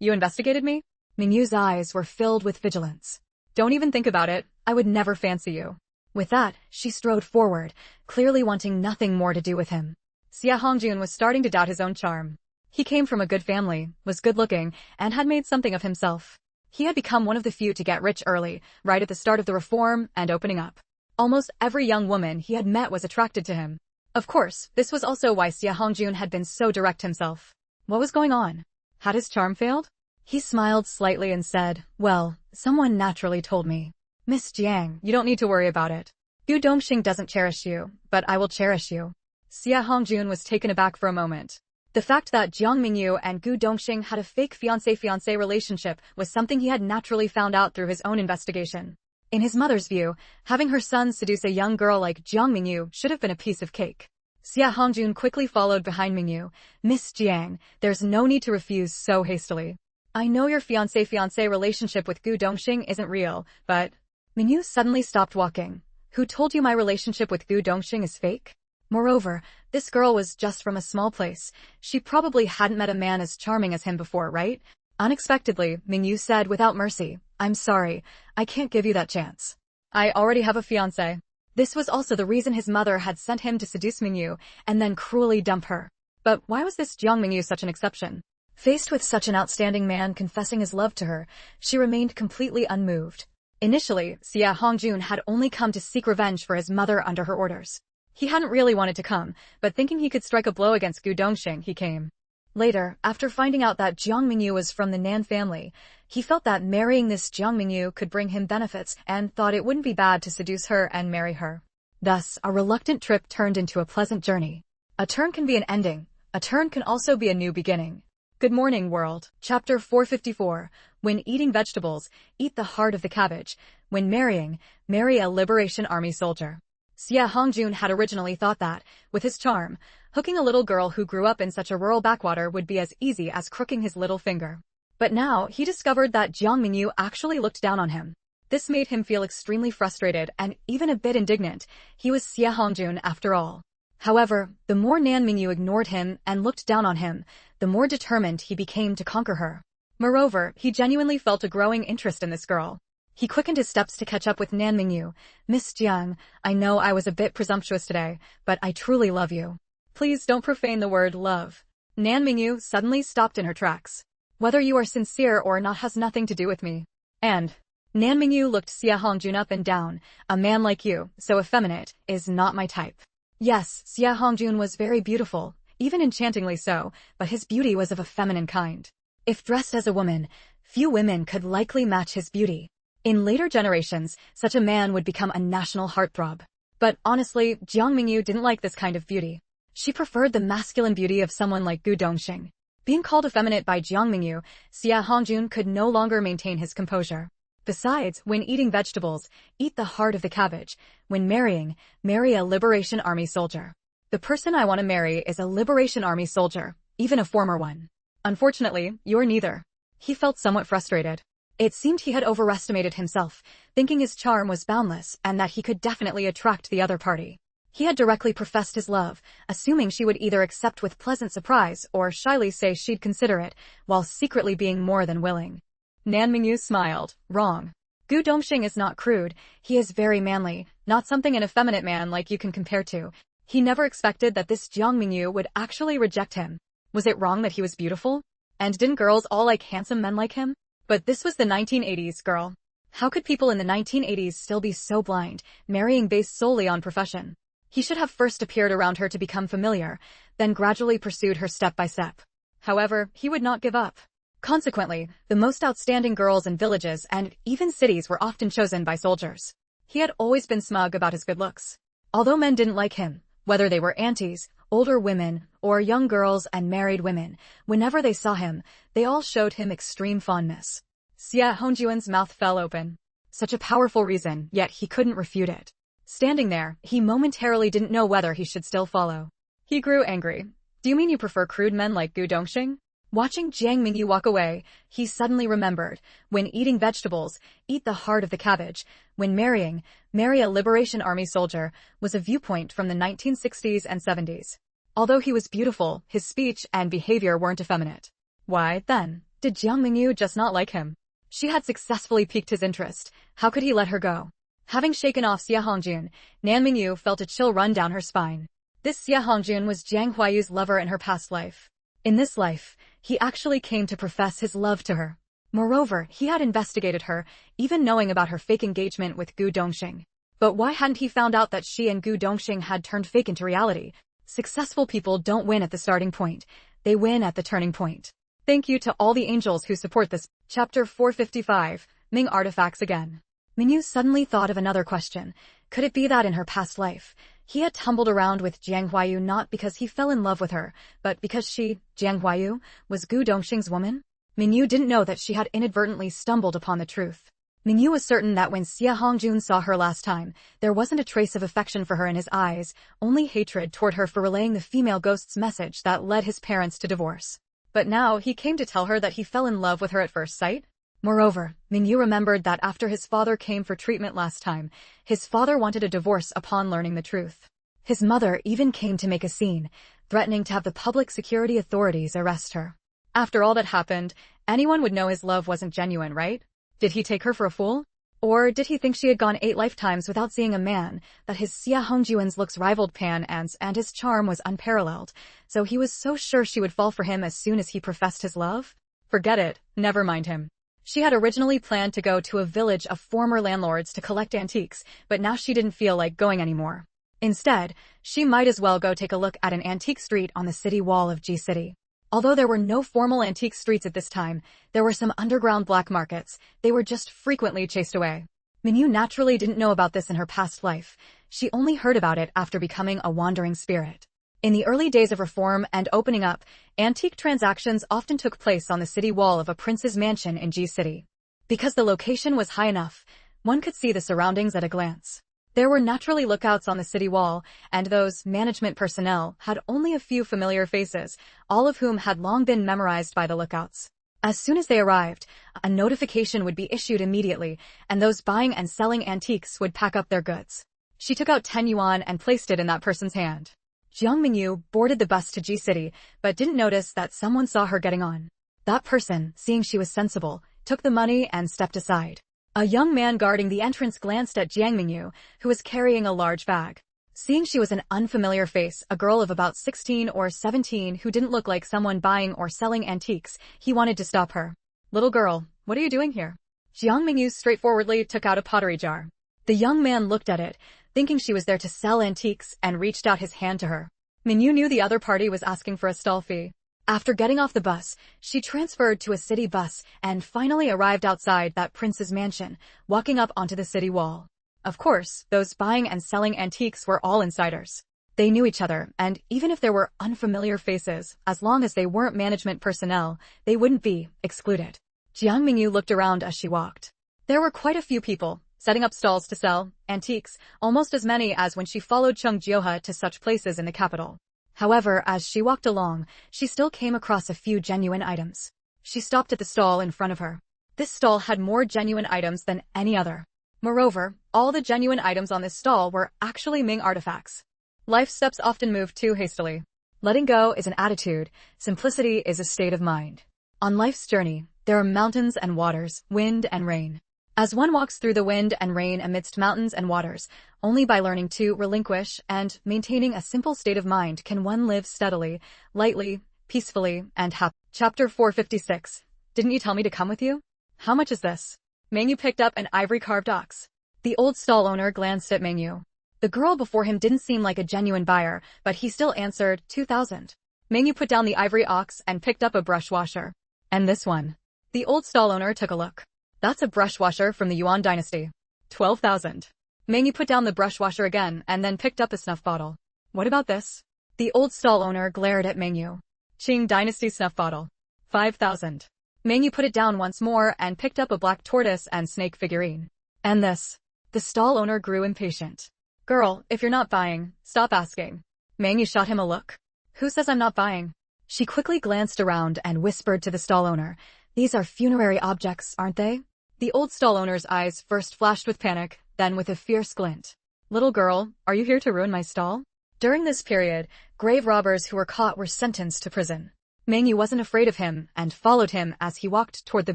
S1: You investigated me? Mengyu's eyes were filled with vigilance. Don't even think about it, I would never fancy you. With that, she strode forward, clearly wanting nothing more to do with him. Xia Hongjun was starting to doubt his own charm. He came from a good family, was good-looking, and had made something of himself. He had become one of the few to get rich early, right at the start of the reform and opening up. Almost every young woman he had met was attracted to him. Of course, this was also why Xia Hongjun had been so direct himself. What was going on? Had his charm failed? He smiled slightly and said, well, someone naturally told me. Miss Jiang, you don't need to worry about it. Gu Dongxing doesn't cherish you, but I will cherish you. Xia Hongjun was taken aback for a moment. The fact that Jiang Mengyu and Gu Dongxing had a fake fiancé-fiancé relationship was something he had naturally found out through his own investigation. In his mother's view, having her son seduce a young girl like Jiang Mengyu should have been a piece of cake. Xia Hongjun quickly followed behind Mengyu. Miss Jiang, there's no need to refuse so hastily. I know your fiancé-fiancé relationship with Gu Dongxing isn't real, but... Mengyu suddenly stopped walking. Who told you my relationship with Gu Dongxing is fake? Moreover, this girl was just from a small place. She probably hadn't met a man as charming as him before, right? Unexpectedly, Mengyu said without mercy, I'm sorry, I can't give you that chance. I already have a fiancé. This was also the reason his mother had sent him to seduce Mengyu and then cruelly dump her. But why was this Jiang Mengyu such an exception? Faced with such an outstanding man confessing his love to her, she remained completely unmoved. Initially, Xia Hongjun had only come to seek revenge for his mother under her orders. He hadn't really wanted to come, but thinking he could strike a blow against Gu Dongxing, he came. Later, after finding out that Jiang Mengyu was from the Nan family, he felt that marrying this Jiang Mengyu could bring him benefits and thought it wouldn't be bad to seduce her and marry her. Thus, a reluctant trip turned into a pleasant journey. A turn can be an ending. A turn can also be a new beginning. Good morning, world. Chapter 454. When eating vegetables, eat the heart of the cabbage. When marrying, marry a Liberation Army soldier. Xie Hongjun had originally thought that, with his charm, hooking a little girl who grew up in such a rural backwater would be as easy as crooking his little finger. But now, he discovered that Jiang Mengyu actually looked down on him. This made him feel extremely frustrated and even a bit indignant. He was Xie Hongjun after all. However, the more Nan Mengyu ignored him and looked down on him, the more determined he became to conquer her. Moreover, he genuinely felt a growing interest in this girl. He quickened his steps to catch up with Nan Mengyu. "Miss Jiang, I know I was a bit presumptuous today, but I truly love you. Please don't profane the word love." Nan Mengyu suddenly stopped in her tracks. "Whether you are sincere or not has nothing to do with me." And Nan Mengyu looked Xie Hongjun up and down. "A man like you, so effeminate, is not my type." Yes, Xie Hongjun was very beautiful, even enchantingly so, but his beauty was of a feminine kind. If dressed as a woman, few women could likely match his beauty. In later generations, such a man would become a national heartthrob. But honestly, Jiang Mengyu didn't like this kind of beauty. She preferred the masculine beauty of someone like Gu Dongxing. Being called effeminate by Jiang Mengyu, Xie Hongjun could no longer maintain his composure. Besides, when eating vegetables, eat the heart of the cabbage. When marrying, marry a Liberation Army soldier. The person I want to marry is a Liberation Army soldier, even a former one. Unfortunately, you're neither. He felt somewhat frustrated. It seemed he had overestimated himself, thinking his charm was boundless and that he could definitely attract the other party. He had directly professed his love, assuming she would either accept with pleasant surprise or shyly say she'd consider it, while secretly being more than willing. Nan Mengyu smiled. "Wrong. Gu Dongxing is not crude, he is very manly, not something an effeminate man like you can compare to." He never expected that this Jiang Mengyu would actually reject him. Was it wrong that he was beautiful? And didn't girls all like handsome men like him? But this was the 1980s, girl. How could people in the 1980s still be so blind, marrying based solely on profession? He should have first appeared around her to become familiar, then gradually pursued her step by step. However, he would not give up. Consequently, the most outstanding girls in villages and even cities were often chosen by soldiers. He had always been smug about his good looks. Although men didn't like him, whether they were aunties, older women, or young girls and married women, whenever they saw him, they all showed him extreme fondness. Xie Hongjun's mouth fell open. Such a powerful reason, yet he couldn't refute it. Standing there, he momentarily didn't know whether he should still follow. He grew angry. "Do you mean you prefer crude men like Gu Dongxing?" Watching Jiang Mengyu walk away, he suddenly remembered, when eating vegetables, eat the heart of the cabbage. When marrying, marry a Liberation Army soldier, was a viewpoint from the 1960s and 70s. Although he was beautiful, his speech and behavior weren't effeminate. Why, then, did Jiang Mengyu just not like him? She had successfully piqued his interest. How could he let her go? Having shaken off Xie Hongjun, Nan Mengyu felt a chill run down her spine. This Xie Hongjun was Jiang Huayu's lover in her past life. In this life, he actually came to profess his love to her. Moreover, he had investigated her, even knowing about her fake engagement with Gu Dongxing. But why hadn't he found out that she and Gu Dongxing had turned fake into reality? Successful people don't win at the starting point. They win at the turning point. Thank you to all the angels who support this. Chapter 455, Ming Artifacts again. Mengyu suddenly thought of another question. Could it be that in her past life, he had tumbled around with Jiang Huayu not because he fell in love with her, but because she, Jiang Huayu, was Gu Dongxing's woman? Mengyu didn't know that she had inadvertently stumbled upon the truth. Mengyu was certain that when Xie Hongjun saw her last time, there wasn't a trace of affection for her in his eyes, only hatred toward her for relaying the female ghost's message that led his parents to divorce. But now he came to tell her that he fell in love with her at first sight? Moreover, Mengyu remembered that after his father came for treatment last time, his father wanted a divorce upon learning the truth. His mother even came to make a scene, threatening to have the public security authorities arrest her. After all that happened, anyone would know his love wasn't genuine, right? Did he take her for a fool? Or did he think she had gone 8 lifetimes without seeing a man, that his Xie Hongjun's looks rivaled Pan An's and his charm was unparalleled, so he was so sure she would fall for him as soon as he professed his love? Forget it, never mind him. She had originally planned to go to a village of former landlords to collect antiques, but now she didn't feel like going anymore. Instead, she might as well go take a look at an antique street on the city wall of G City. Although there were no formal antique streets at this time, there were some underground black markets. They were just frequently chased away. Mengyu naturally didn't know about this in her past life. She only heard about it after becoming a wandering spirit. In the early days of reform and opening up, antique transactions often took place on the city wall of a prince's mansion in G City. Because the location was high enough, one could see the surroundings at a glance. There were naturally lookouts on the city wall, and those management personnel had only a few familiar faces, all of whom had long been memorized by the lookouts. As soon as they arrived, a notification would be issued immediately, and those buying and selling antiques would pack up their goods. She took out 10 yuan and placed it in that person's hand. Jiang Mengyu boarded the bus to G City, but didn't notice that someone saw her getting on. That person, seeing she was sensible, took the money and stepped aside. A young man guarding the entrance glanced at Jiang Mengyu, who was carrying a large bag. Seeing she was an unfamiliar face, a girl of about 16 or 17 who didn't look like someone buying or selling antiques, he wanted to stop her. "Little girl, what are you doing here?" Jiang Mengyu straightforwardly took out a pottery jar. The young man looked at it, thinking she was there to sell antiques, and reached out his hand to her. Mengyu knew the other party was asking for a stall fee. After getting off the bus, she transferred to a city bus and finally arrived outside that prince's mansion, walking up onto the city wall. Of course, those buying and selling antiques were all insiders. They knew each other, and even if there were unfamiliar faces, as long as they weren't management personnel, they wouldn't be excluded. Jiang Mengyu looked around as she walked. There were quite a few people, setting up stalls to sell antiques, almost as many as when she followed Chung Jioha to such places in the capital. However, as she walked along, she still came across a few genuine items. She stopped at the stall in front of her. This stall had more genuine items than any other. Moreover, all the genuine items on this stall were actually Ming artifacts. Life steps often move too hastily. Letting go is an attitude, simplicity is a state of mind. On life's journey, there are mountains and waters, wind and rain. As one walks through the wind and rain amidst mountains and waters, only by learning to relinquish and maintaining a simple state of mind can one live steadily, lightly, peacefully, and happily. Chapter 456. Didn't you tell me to come with you? How much is this? Mengyu picked up an ivory-carved ox. The old stall owner glanced at Mengyu. The girl before him didn't seem like a genuine buyer, but he still answered 2,000. Mengyu put down the ivory ox and picked up a brush washer. And this one. The old stall owner took a look. That's a brush washer from the Yuan dynasty. 12,000. Mengyu put down the brush washer again and then picked up a snuff bottle. What about this? The old stall owner glared at Mengyu. Qing dynasty snuff bottle. 5,000. Mengyu put it down once more and picked up a black tortoise and snake figurine. And this? The stall owner grew impatient. Girl, if you're not buying, stop asking. Mengyu shot him a look. Who says I'm not buying? She quickly glanced around and whispered to the stall owner. These are funerary objects, aren't they? The old stall owner's eyes first flashed with panic, then with a fierce glint. Little girl, are you here to ruin my stall? During this period, grave robbers who were caught were sentenced to prison. Mengyu wasn't afraid of him and followed him as he walked toward the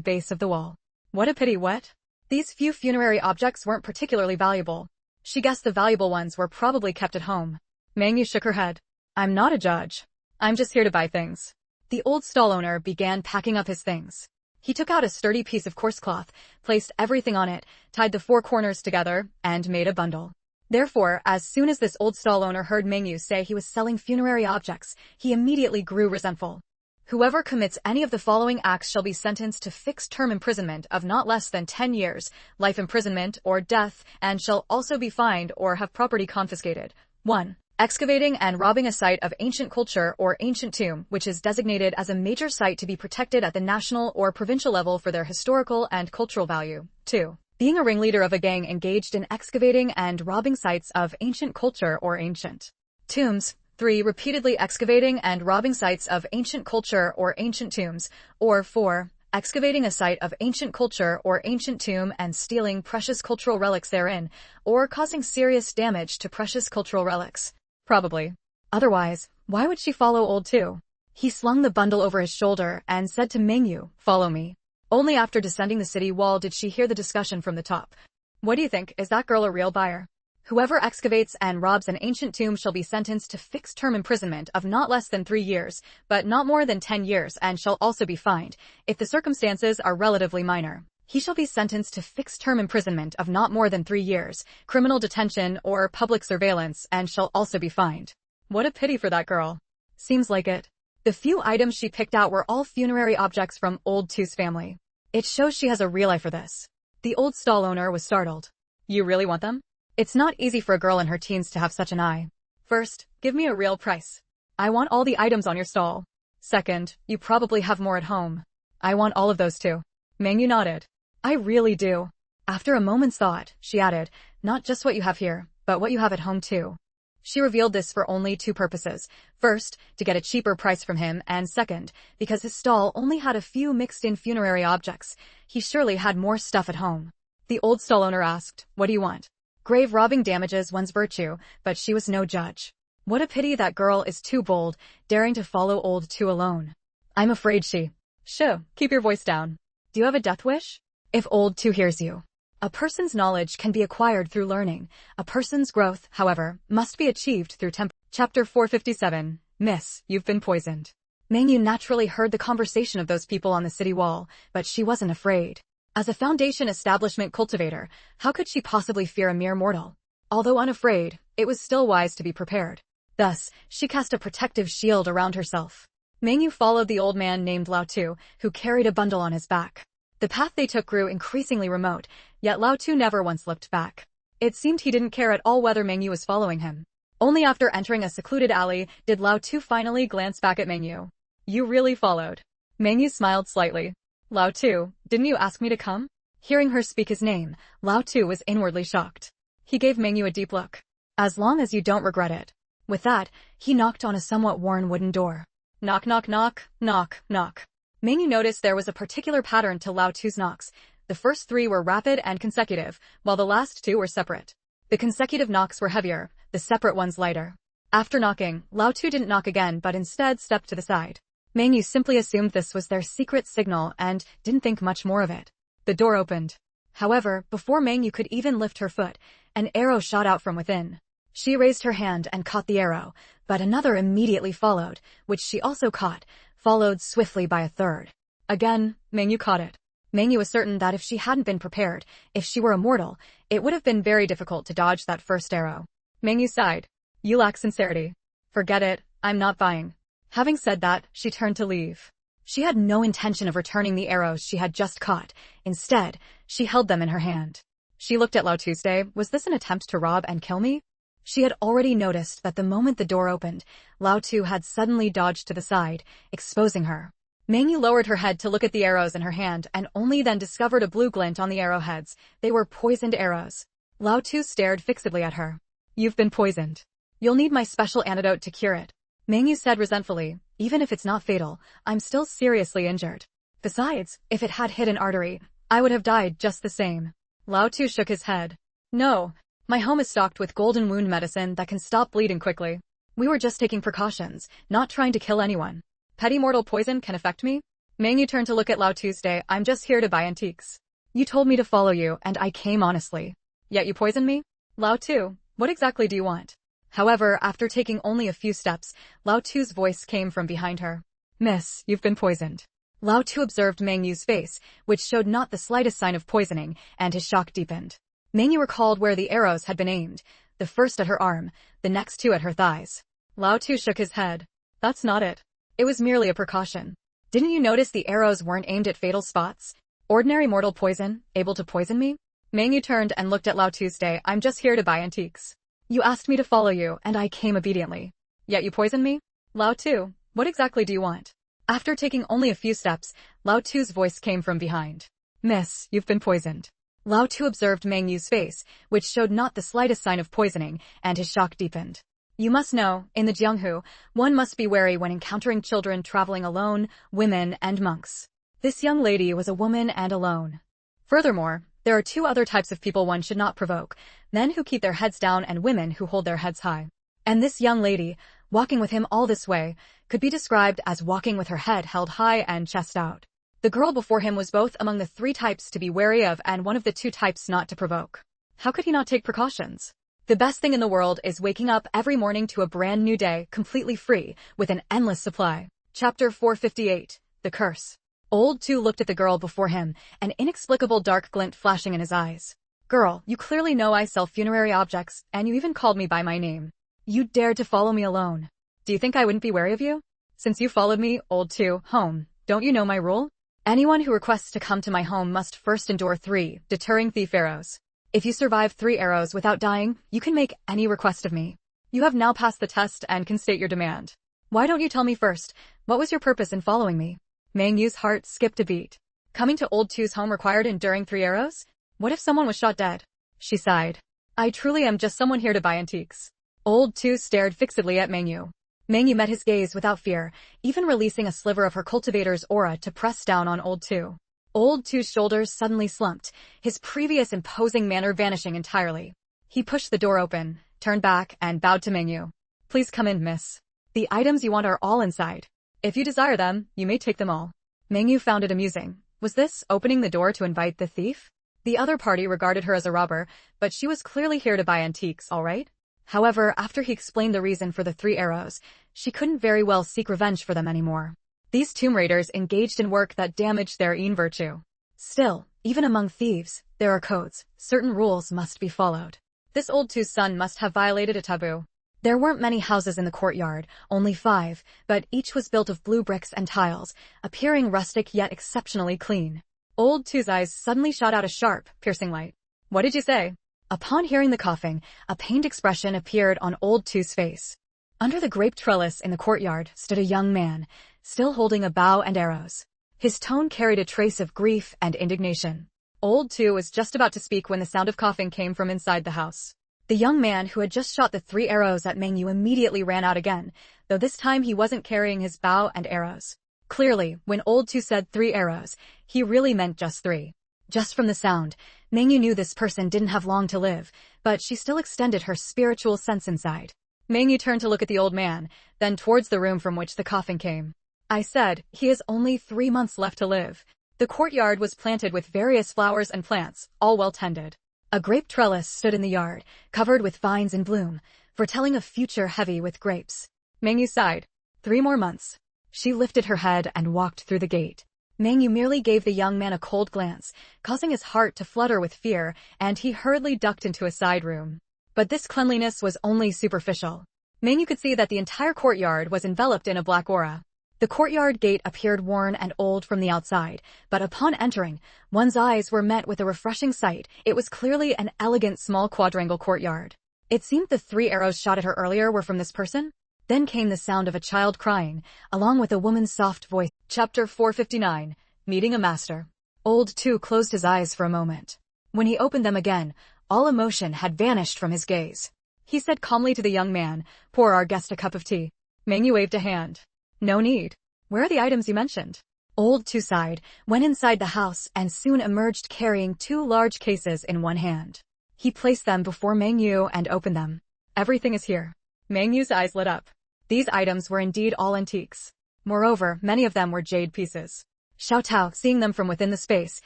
S1: base of the wall. What a pity, what? These few funerary objects weren't particularly valuable. She guessed the valuable ones were probably kept at home. Mengyu shook her head. I'm not a judge. I'm just here to buy things. The old stall owner began packing up his things. He took out a sturdy piece of coarse cloth, placed everything on it, tied the four corners together, and made a bundle. Therefore, as soon as this old stall owner heard Mengyu say he was selling funerary objects, he immediately grew resentful. Whoever commits any of the following acts shall be sentenced to fixed-term imprisonment of not less than 10 years, life imprisonment or death, and shall also be fined or have property confiscated. 1. Excavating and robbing a site of ancient culture or ancient tomb, which is designated as a major site to be protected at the national or provincial level for their historical and cultural value. 2. Being a ringleader of a gang engaged in excavating and robbing sites of ancient culture or ancient tombs. 3. Repeatedly excavating and robbing sites of ancient culture or ancient tombs. Or 4. Excavating a site of ancient culture or ancient tomb and stealing precious cultural relics therein, or causing serious damage to precious cultural relics. Probably. Otherwise, why would she follow old two? He slung the bundle over his shoulder and said to Mengyu, "Follow me." Only after descending the city wall did she hear the discussion from the top. What do you think? Is that girl a real buyer? Whoever excavates and robs an ancient tomb shall be sentenced to fixed-term imprisonment of not less than 3 years, but not more than 10 years, and shall also be fined. If the circumstances are relatively minor, he shall be sentenced to fixed-term imprisonment of not more than 3 years, criminal detention or public surveillance, and shall also be fined. What a pity for that girl. Seems like it. The few items she picked out were all funerary objects from Old Two's family. It shows she has a real eye for this. The old stall owner was startled. You really want them? It's not easy for a girl in her teens to have such an eye. First, give me a real price. I want all the items on your stall. Second, you probably have more at home. I want all of those too. Mengyu nodded. I really do. After a moment's thought, she added, not just what you have here, but what you have at home too. She revealed this for only two purposes. First, to get a cheaper price from him, and second, because his stall only had a few mixed-in funerary objects. He surely had more stuff at home. The old stall owner asked, what do you want? Grave robbing damages one's virtue, but she was no judge. What a pity that girl is too bold, daring to follow old two alone. I'm afraid she... Shh, keep your voice down. Do you have a death wish? If old two hears you. A person's knowledge can be acquired through learning. A person's growth, however, must be achieved through Chapter 457. Miss, you've been poisoned. Mengyu naturally heard the conversation of those people on the city wall, but she wasn't afraid. As a Foundation establishment cultivator, how could she possibly fear a mere mortal? Although unafraid, it was still wise to be prepared. Thus, she cast a protective shield around herself. Mengyu followed the old man named Lao Tu, who carried a bundle on his back. The path they took grew increasingly remote, yet Lao Tu never once looked back. It seemed he didn't care at all whether Mengyu was following him. Only after entering a secluded alley did Lao Tu finally glance back at Mengyu. You really followed. Mengyu smiled slightly. Lao Tu, didn't you ask me to come? Hearing her speak his name, Lao Tu was inwardly shocked. He gave Mengyu a deep look. As long as you don't regret it. With that, he knocked on a somewhat worn wooden door. Knock, knock, knock, knock, knock. Mengyu noticed there was a particular pattern to Lao Tu's knocks. The first three were rapid and consecutive, while the last two were separate. The consecutive knocks were heavier, the separate ones lighter. After knocking, Lao Tu didn't knock again but instead stepped to the side. Mengyu simply assumed this was their secret signal and didn't think much more of it. The door opened. However, before Mengyu could even lift her foot, an arrow shot out from within. She raised her hand and caught the arrow, but another immediately followed, which she also caught, followed swiftly by a third. Again, Mengyu caught it. Mengyu was certain that if she hadn't been prepared, if she were immortal, it would have been very difficult to dodge that first arrow. Mengyu sighed. You lack sincerity. Forget it, I'm not buying. Having said that, she turned to leave. She had no intention of returning the arrows she had just caught. Instead, she held them in her hand. She looked at Lao Tuesday. Was this an attempt to rob and kill me? She had already noticed that the moment the door opened, Lao Tu had suddenly dodged to the side, exposing her. Mengyu lowered her head to look at the arrows in her hand and only then discovered a blue glint on the arrowheads. They were poisoned arrows. Lao Tu stared fixedly at her. You've been poisoned. You'll need my special antidote to cure it. Mengyu said resentfully, even if it's not fatal, I'm still seriously injured. Besides, if it had hit an artery, I would have died just the same. Lao Tu shook his head. No, my home is stocked with golden wound medicine that can stop bleeding quickly. We were just taking precautions, not trying to kill anyone. Petty mortal poison can affect me? Mengyu turned to look at Lao Tuesday. I'm just here to buy antiques. You told me to follow you, and I came honestly. Yet you poisoned me? Lao Tu, what exactly do you want? However, after taking only a few steps, Lao Tu's voice came from behind her. Miss, you've been poisoned. Lao Tu observed Mengyu's face, which showed not the slightest sign of poisoning, and his shock deepened. Mengyu recalled where the arrows had been aimed, the first at her arm, the next two at her thighs. Lao Tu shook his head. That's not it. It was merely a precaution. Didn't you notice the arrows weren't aimed at fatal spots? Ordinary mortal poison, able to poison me? Mengyu turned and looked at Lao Tuesday. I'm just here to buy antiques. You asked me to follow you, and I came obediently. Yet you poisoned me? Lao Tu, what exactly do you want? After taking only a few steps, Lao Tu's voice came from behind. Miss, you've been poisoned. Lao Tu observed Mengyu's face, which showed not the slightest sign of poisoning, and his shock deepened. You must know, in the Jianghu, one must be wary when encountering children traveling alone, women, and monks. This young lady was a woman and alone. Furthermore, there are two other types of people one should not provoke, men who keep their heads down and women who hold their heads high. And this young lady, walking with him all this way, could be described as walking with her head held high and chest out. The girl before him was both among the three types to be wary of and one of the two types not to provoke. How could he not take precautions? The best thing in the world is waking up every morning to a brand new day, completely free, with an endless supply. Chapter 458. The Curse. Old Tu looked at the girl before him, an inexplicable dark glint flashing in his eyes. Girl, you clearly know I sell funerary objects, and you even called me by my name. You dared to follow me alone. Do you think I wouldn't be wary of you? Since you followed me, Old Tu, home, don't you know my rule? Anyone who requests to come to my home must first endure 3 deterring thief arrows. If you survive 3 arrows without dying, you can make any request of me. You have now passed the test and can state your demand. Why don't you tell me first, what was your purpose in following me? Mengyu's heart skipped a beat. Coming to Old Tu's home required enduring 3 arrows? What if someone was shot dead? She sighed. I truly am just someone here to buy antiques. Old Tu stared fixedly at Mengyu. Mengyu met his gaze without fear, even releasing a sliver of her cultivator's aura to press down on Old Tu. Old Tu's shoulders suddenly slumped, his previous imposing manner vanishing entirely. He pushed the door open, turned back, and bowed to Mengyu. Please come in, miss. The items you want are all inside. If you desire them, you may take them all. Mengyu found it amusing. Was this opening the door to invite the thief? The other party regarded her as a robber, but she was clearly here to buy antiques, all right? However, after he explained the reason for the 3 arrows, she couldn't very well seek revenge for them anymore. These tomb raiders engaged in work that damaged their own virtue. Still, even among thieves, there are codes. Certain rules must be followed. This Old Tu's son must have violated a taboo. There weren't many houses in the courtyard, only 5, but each was built of blue bricks and tiles, appearing rustic yet exceptionally clean. Old Tu's eyes suddenly shot out a sharp, piercing light. What did you say? Upon hearing the coughing, a pained expression appeared on Old Tu's face. Under the grape trellis in the courtyard stood a young man, still holding a bow and arrows. His tone carried a trace of grief and indignation. Old Tu was just about to speak when the sound of coughing came from inside the house. The young man who had just shot the 3 arrows at Mengyu immediately ran out again, though this time he wasn't carrying his bow and arrows. Clearly, when Old Tu said 3 arrows, he really meant just 3. Just from the sound, Mengyu knew this person didn't have long to live, but she still extended her spiritual sense inside. Mengyu turned to look at the old man, then towards the room from which the coughing came. I said, he has only 3 months left to live. The courtyard was planted with various flowers and plants, all well tended. A grape trellis stood in the yard, covered with vines in bloom, foretelling a future heavy with grapes. Mengyu sighed. 3 more months. She lifted her head and walked through the gate. Mengyu merely gave the young man a cold glance, causing his heart to flutter with fear, and he hurriedly ducked into a side room. But this cleanliness was only superficial. Mengyu could see that the entire courtyard was enveloped in a black aura. The courtyard gate appeared worn and old from the outside, but upon entering, one's eyes were met with a refreshing sight. It was clearly an elegant small quadrangle courtyard. It seemed the 3 arrows shot at her earlier were from this person. Then came the sound of a child crying, along with a woman's soft voice. Chapter 459, Meeting a Master. Old Tu closed his eyes for a moment. When he opened them again, all emotion had vanished from his gaze. He said calmly to the young man, pour our guest a cup of tea. Mengyu waved a hand. No need. Where are the items you mentioned? Old Tu sighed, went inside the house, and soon emerged carrying 2 large cases in one hand. He placed them before Mengyu and opened them. Everything is here. Mengyu's eyes lit up. These items were indeed all antiques. Moreover, many of them were jade pieces. Xiao Tao, seeing them from within the space,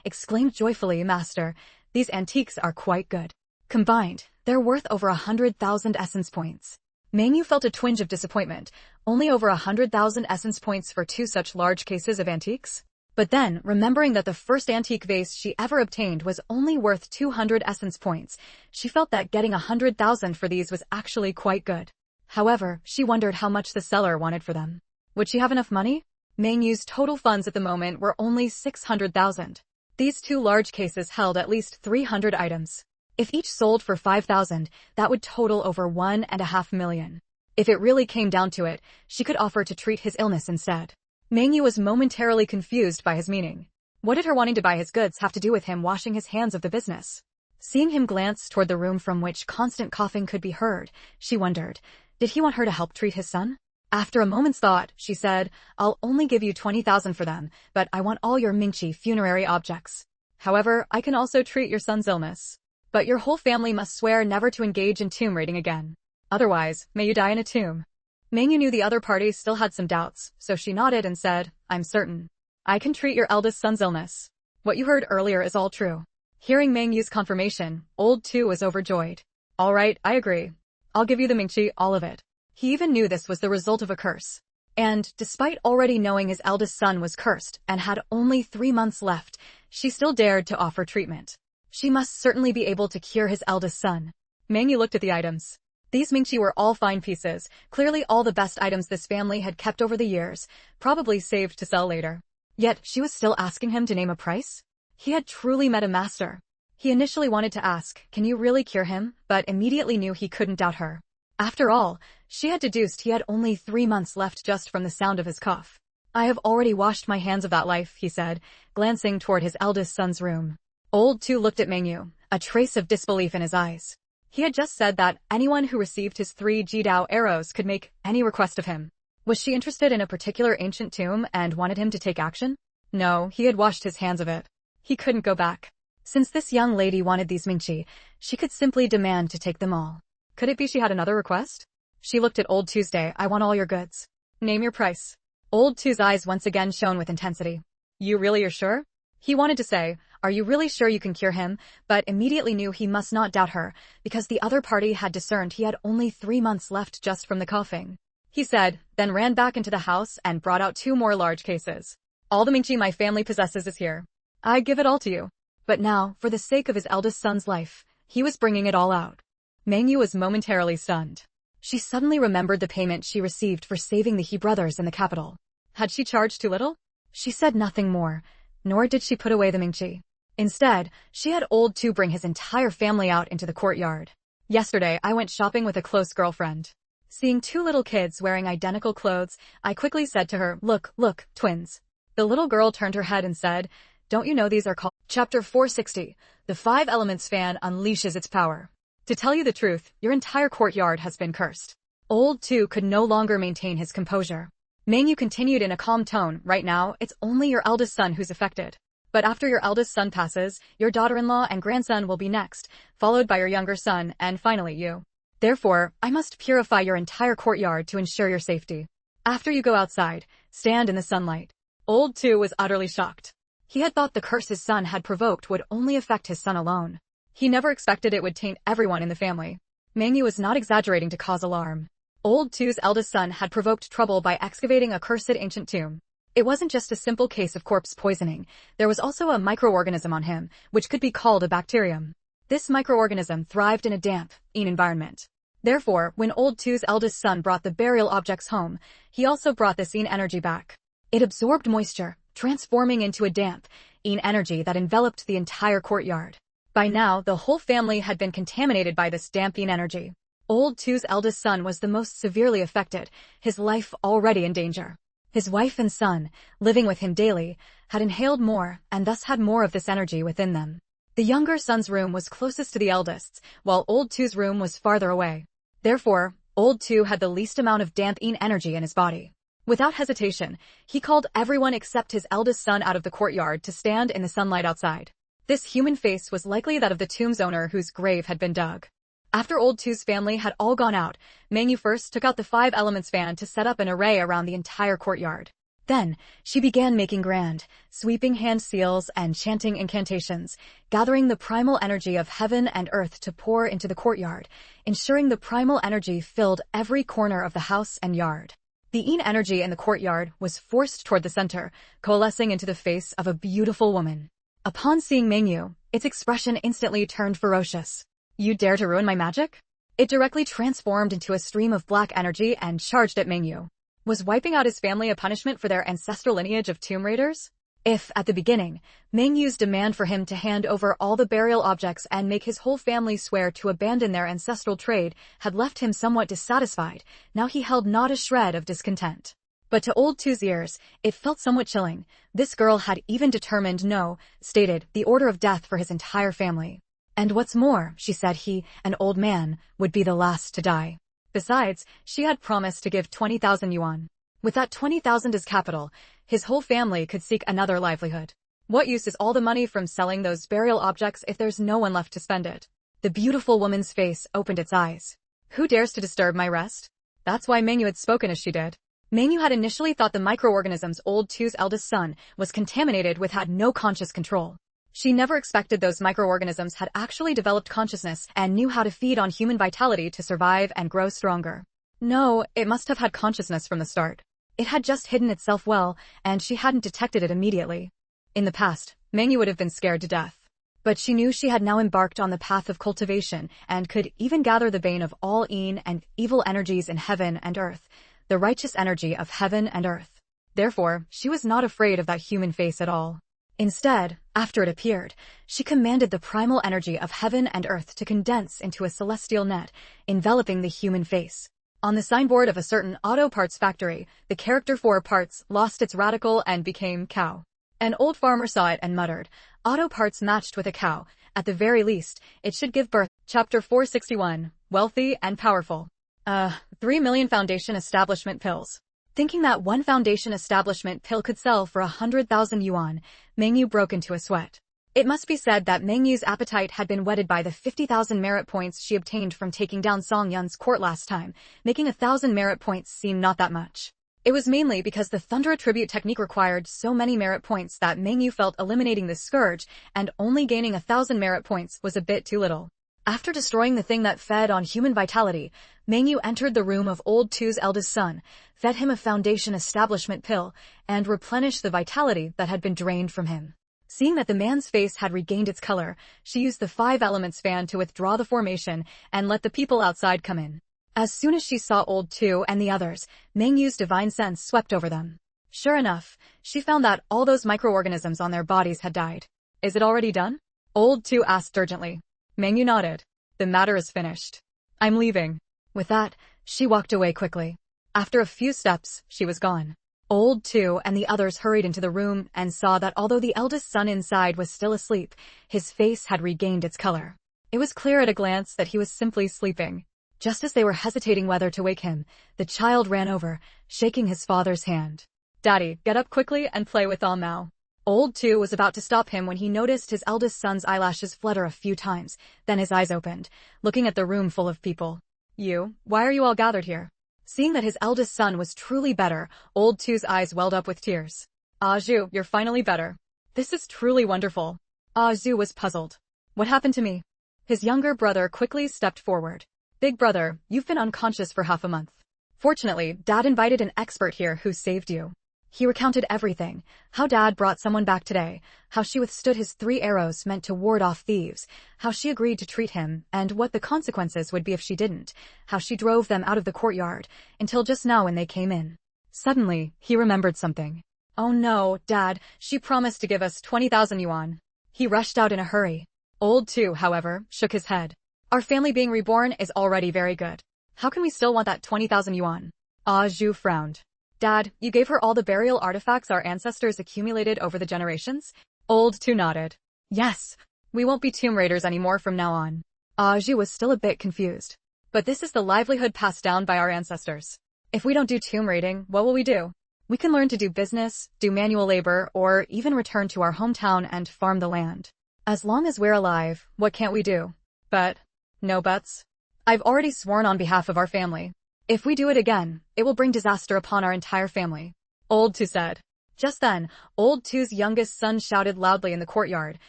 S1: exclaimed joyfully, Master, these antiques are quite good. Combined, they're worth over 100,000 essence points. Mengyu felt a twinge of disappointment. Only over 100,000 essence points for 2 such large cases of antiques? But then, remembering that the first antique vase she ever obtained was only worth 200 essence points, she felt that getting 100,000 for these was actually quite good. However, she wondered how much the seller wanted for them. Would she have enough money? Mengyu's total funds at the moment were only 600,000. These 2 large cases held at least 300 items. If each sold for 5,000, that would total over 1.5 million. If it really came down to it, she could offer to treat his illness instead. Mengyu was momentarily confused by his meaning. What did her wanting to buy his goods have to do with him washing his hands of the business? Seeing him glance toward the room from which constant coughing could be heard, she wondered, did he want her to help treat his son? After a moment's thought, she said, I'll only give you 20,000 for them, but I want all your Mingqi funerary objects. However, I can also treat your son's illness. But your whole family must swear never to engage in tomb raiding again. Otherwise, may you die in a tomb. Mengyu knew the other party still had some doubts, so she nodded and said, I'm certain. I can treat your eldest son's illness. What you heard earlier is all true. Hearing Mengyu's confirmation, Old Tu was overjoyed. All right, I agree. I'll give you the Mingqi, all of it. He even knew this was the result of a curse. And, despite already knowing his eldest son was cursed and had only 3 months left, she still dared to offer treatment. She must certainly be able to cure his eldest son. Mengyu looked at the items. These Mingqi were all fine pieces, clearly all the best items this family had kept over the years, probably saved to sell later. Yet, she was still asking him to name a price? He had truly met a master. He initially wanted to ask, can you really cure him, but immediately knew he couldn't doubt her. After all, she had deduced he had only 3 months left just from the sound of his cough. I have already washed my hands of that life, he said, glancing toward his eldest son's room. Old Two looked at Mengyu, a trace of disbelief in his eyes. He had just said that anyone who received his 3 Jidao arrows could make any request of him. Was she interested in a particular ancient tomb and wanted him to take action? No, he had washed his hands of it. He couldn't go back. Since this young lady wanted these Mingqi, she could simply demand to take them all. Could it be she had another request? She looked at Old Tuesday. I want all your goods. Name your price. Old Two's eyes once again shone with intensity. You really are sure? He wanted to say, are you really sure you can cure him, but immediately knew he must not doubt her, because the other party had discerned he had only 3 months left just from the coughing. He said, then ran back into the house and brought out 2 more large cases. All the Mingqi my family possesses is here. I give it all to you. But now, for the sake of his eldest son's life, he was bringing it all out. Mengyu was momentarily stunned. She suddenly remembered the payment she received for saving the He brothers in the capital. Had she charged too little? She said nothing more, nor did she put away the Mingqi. Instead, she had Old Two bring his entire family out into the courtyard. Yesterday, I went shopping with a close girlfriend. Seeing 2 little kids wearing identical clothes, I quickly said to her, look, twins. The little girl turned her head and said, don't you know these are called... Chapter 460. The 5 Elements Fan unleashes its power. To tell you the truth, your entire courtyard has been cursed. Old Two could no longer maintain his composure. Mengyu continued in a calm tone, right now, it's only your eldest son who's affected. But after your eldest son passes, your daughter-in-law and grandson will be next, followed by your younger son, and finally you. Therefore, I must purify your entire courtyard to ensure your safety. After you go outside, stand in the sunlight. Old Two was utterly shocked. He had thought the curse his son had provoked would only affect his son alone. He never expected it would taint everyone in the family. Mengyu was not exaggerating to cause alarm. Old Two's eldest son had provoked trouble by excavating a cursed ancient tomb. It wasn't just a simple case of corpse poisoning. There was also a microorganism on him, which could be called a bacterium. This microorganism thrived in a damp, environment. Therefore, when Old Two's eldest son brought the burial objects home, he also brought this energy back. It absorbed moisture, transforming into a damp, energy that enveloped the entire courtyard. By now, the whole family had been contaminated by this damp energy. Old Two's eldest son was the most severely affected, his life already in danger. His wife and son, living with him daily, had inhaled more and thus had more of this energy within them. The younger son's room was closest to the eldest's, while Old Two's room was farther away. Therefore, Old Two had the least amount of damp energy in his body. Without hesitation, he called everyone except his eldest son out of the courtyard to stand in the sunlight outside. This human face was likely that of the tomb's owner whose grave had been dug. After Old Two's family had all gone out, Mengyu first took out the 5 Elements fan to set up an array around the entire courtyard. Then, she began making grand, sweeping hand seals and chanting incantations, gathering the primal energy of heaven and earth to pour into the courtyard, ensuring the primal energy filled every corner of the house and yard. The energy in the courtyard was forced toward the center, coalescing into the face of a beautiful woman. Upon seeing Mengyu, its expression instantly turned ferocious. You dare to ruin my magic? It directly transformed into a stream of black energy and charged at Mengyu. Was wiping out his family a punishment for their ancestral lineage of tomb raiders? If, at the beginning, Mengyu's demand for him to hand over all the burial objects and make his whole family swear to abandon their ancestral trade had left him somewhat dissatisfied, now he held not a shred of discontent. But to Old Two's ears, it felt somewhat chilling. This girl had even determined no, stated, the order of death for his entire family. And what's more, she said he, an old man, would be the last to die. Besides, she had promised to give 20,000 yuan. With that 20,000 as capital, his whole family could seek another livelihood. What use is all the money from selling those burial objects if there's no one left to spend it? The beautiful woman's face opened its eyes. Who dares to disturb my rest? That's why Mengyu had spoken as she did. Mengyu had initially thought the microorganisms Old Two's eldest son was contaminated with had no conscious control. She never expected those microorganisms had actually developed consciousness and knew how to feed on human vitality to survive and grow stronger. No, it must have had consciousness from the start. It had just hidden itself well, and she hadn't detected it immediately. In the past, Mengyu would have been scared to death. But she knew she had now embarked on the path of cultivation and could even gather the bane of all and evil energies in heaven and earth, the righteous energy of heaven and earth. Therefore, she was not afraid of that human face at all. Instead, after it appeared, she commanded the primal energy of heaven and earth to condense into a celestial net, enveloping the human face. On the signboard of a certain auto parts factory, the character for parts lost its radical and became cow. An old farmer saw it and muttered, auto parts matched with a cow. At the very least, it should give birth. Chapter 461, Wealthy and Powerful. 3 million foundation establishment pills. Thinking that one foundation establishment pill could sell for 100,000 yuan, Mengyu broke into a sweat. It must be said that Mengyu's appetite had been whetted by the 50,000 merit points she obtained from taking down Song Yun's court last time, making 1,000 merit points seem not that much. It was mainly because the Thunder Attribute technique required so many merit points that Mengyu felt eliminating the scourge and only gaining 1,000 merit points was a bit too little. After destroying the thing that fed on human vitality, Mengyu entered the room of Old Tu's eldest son, fed him a foundation establishment pill, and replenished the vitality that had been drained from him. Seeing that the man's face had regained its color, she used the 5 elements fan to withdraw the formation and let the people outside come in. As soon as she saw Old Tu and the others, Mengyu's divine sense swept over them. Sure enough, she found that all those microorganisms on their bodies had died. Is it already done? Old Tu asked urgently. Mengyu nodded. The matter is finished. I'm leaving. With that, she walked away quickly. After a few steps, she was gone. Old Tu and the others hurried into the room and saw that although the eldest son inside was still asleep, his face had regained its color. It was clear at a glance that he was simply sleeping. Just as they were hesitating whether to wake him, the child ran over, shaking his father's hand. Daddy, get up quickly and play with Mao. Old Tu was about to stop him when he noticed his eldest son's eyelashes flutter a few times, then his eyes opened, looking at the room full of people. Why are you all gathered here? Seeing that his eldest son was truly better, Old Tu's eyes welled up with tears. Zhu, you're finally better. This is truly wonderful. Zhu was puzzled. What happened to me? His younger brother quickly stepped forward. Big brother, you've been unconscious for half a month. Fortunately, Dad invited an expert here who saved you. He recounted everything, how Dad brought someone back today, how she withstood his 3 arrows meant to ward off thieves, how she agreed to treat him, and what the consequences would be if she didn't, how she drove them out of the courtyard, until just now when they came in. Suddenly, he remembered something. Oh no, Dad, she promised to give us 20,000 yuan. He rushed out in a hurry. Old Tu, however, shook his head. Our family being reborn is already very good. How can we still want that 20,000 yuan? Zhu frowned. Dad, you gave her all the burial artifacts our ancestors accumulated over the generations? Old Tu nodded. Yes. We won't be tomb raiders anymore from now on. Zhu was still a bit confused. But this is the livelihood passed down by our ancestors. If we don't do tomb raiding, what will we do? We can learn to do business, do manual labor, or even return to our hometown and farm the land. As long as we're alive, what can't we do? But, no buts. I've already sworn on behalf of our family. If we do it again, it will bring disaster upon our entire family. Old Tu said. Just then, Old Tu's youngest son shouted loudly in the courtyard,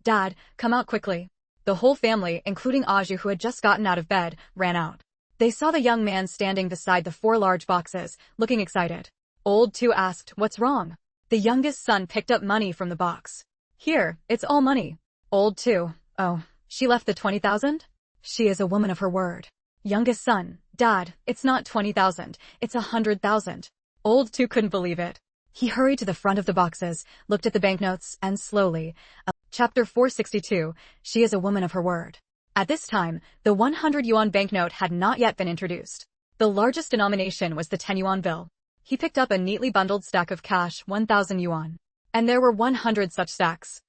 S1: Dad, come out quickly. The whole family, including Zhu who had just gotten out of bed, ran out. They saw the young man standing beside the 4 large boxes, looking excited. Old Tu asked, what's wrong? The youngest son picked up money from the box. Here, it's all money. Old Tu, oh, she left the 20,000? She is a woman of her word. Youngest son, Dad, it's not 20,000, it's 100,000. Old Tu couldn't believe it. He hurried to the front of the boxes, looked at the banknotes, and slowly, Chapter 462, She is a woman of her word. At this time, the 100 yuan banknote had not yet been introduced. The largest denomination was the 10 yuan bill. He picked up a neatly bundled stack of cash, 1,000 yuan. And there were 100 such stacks.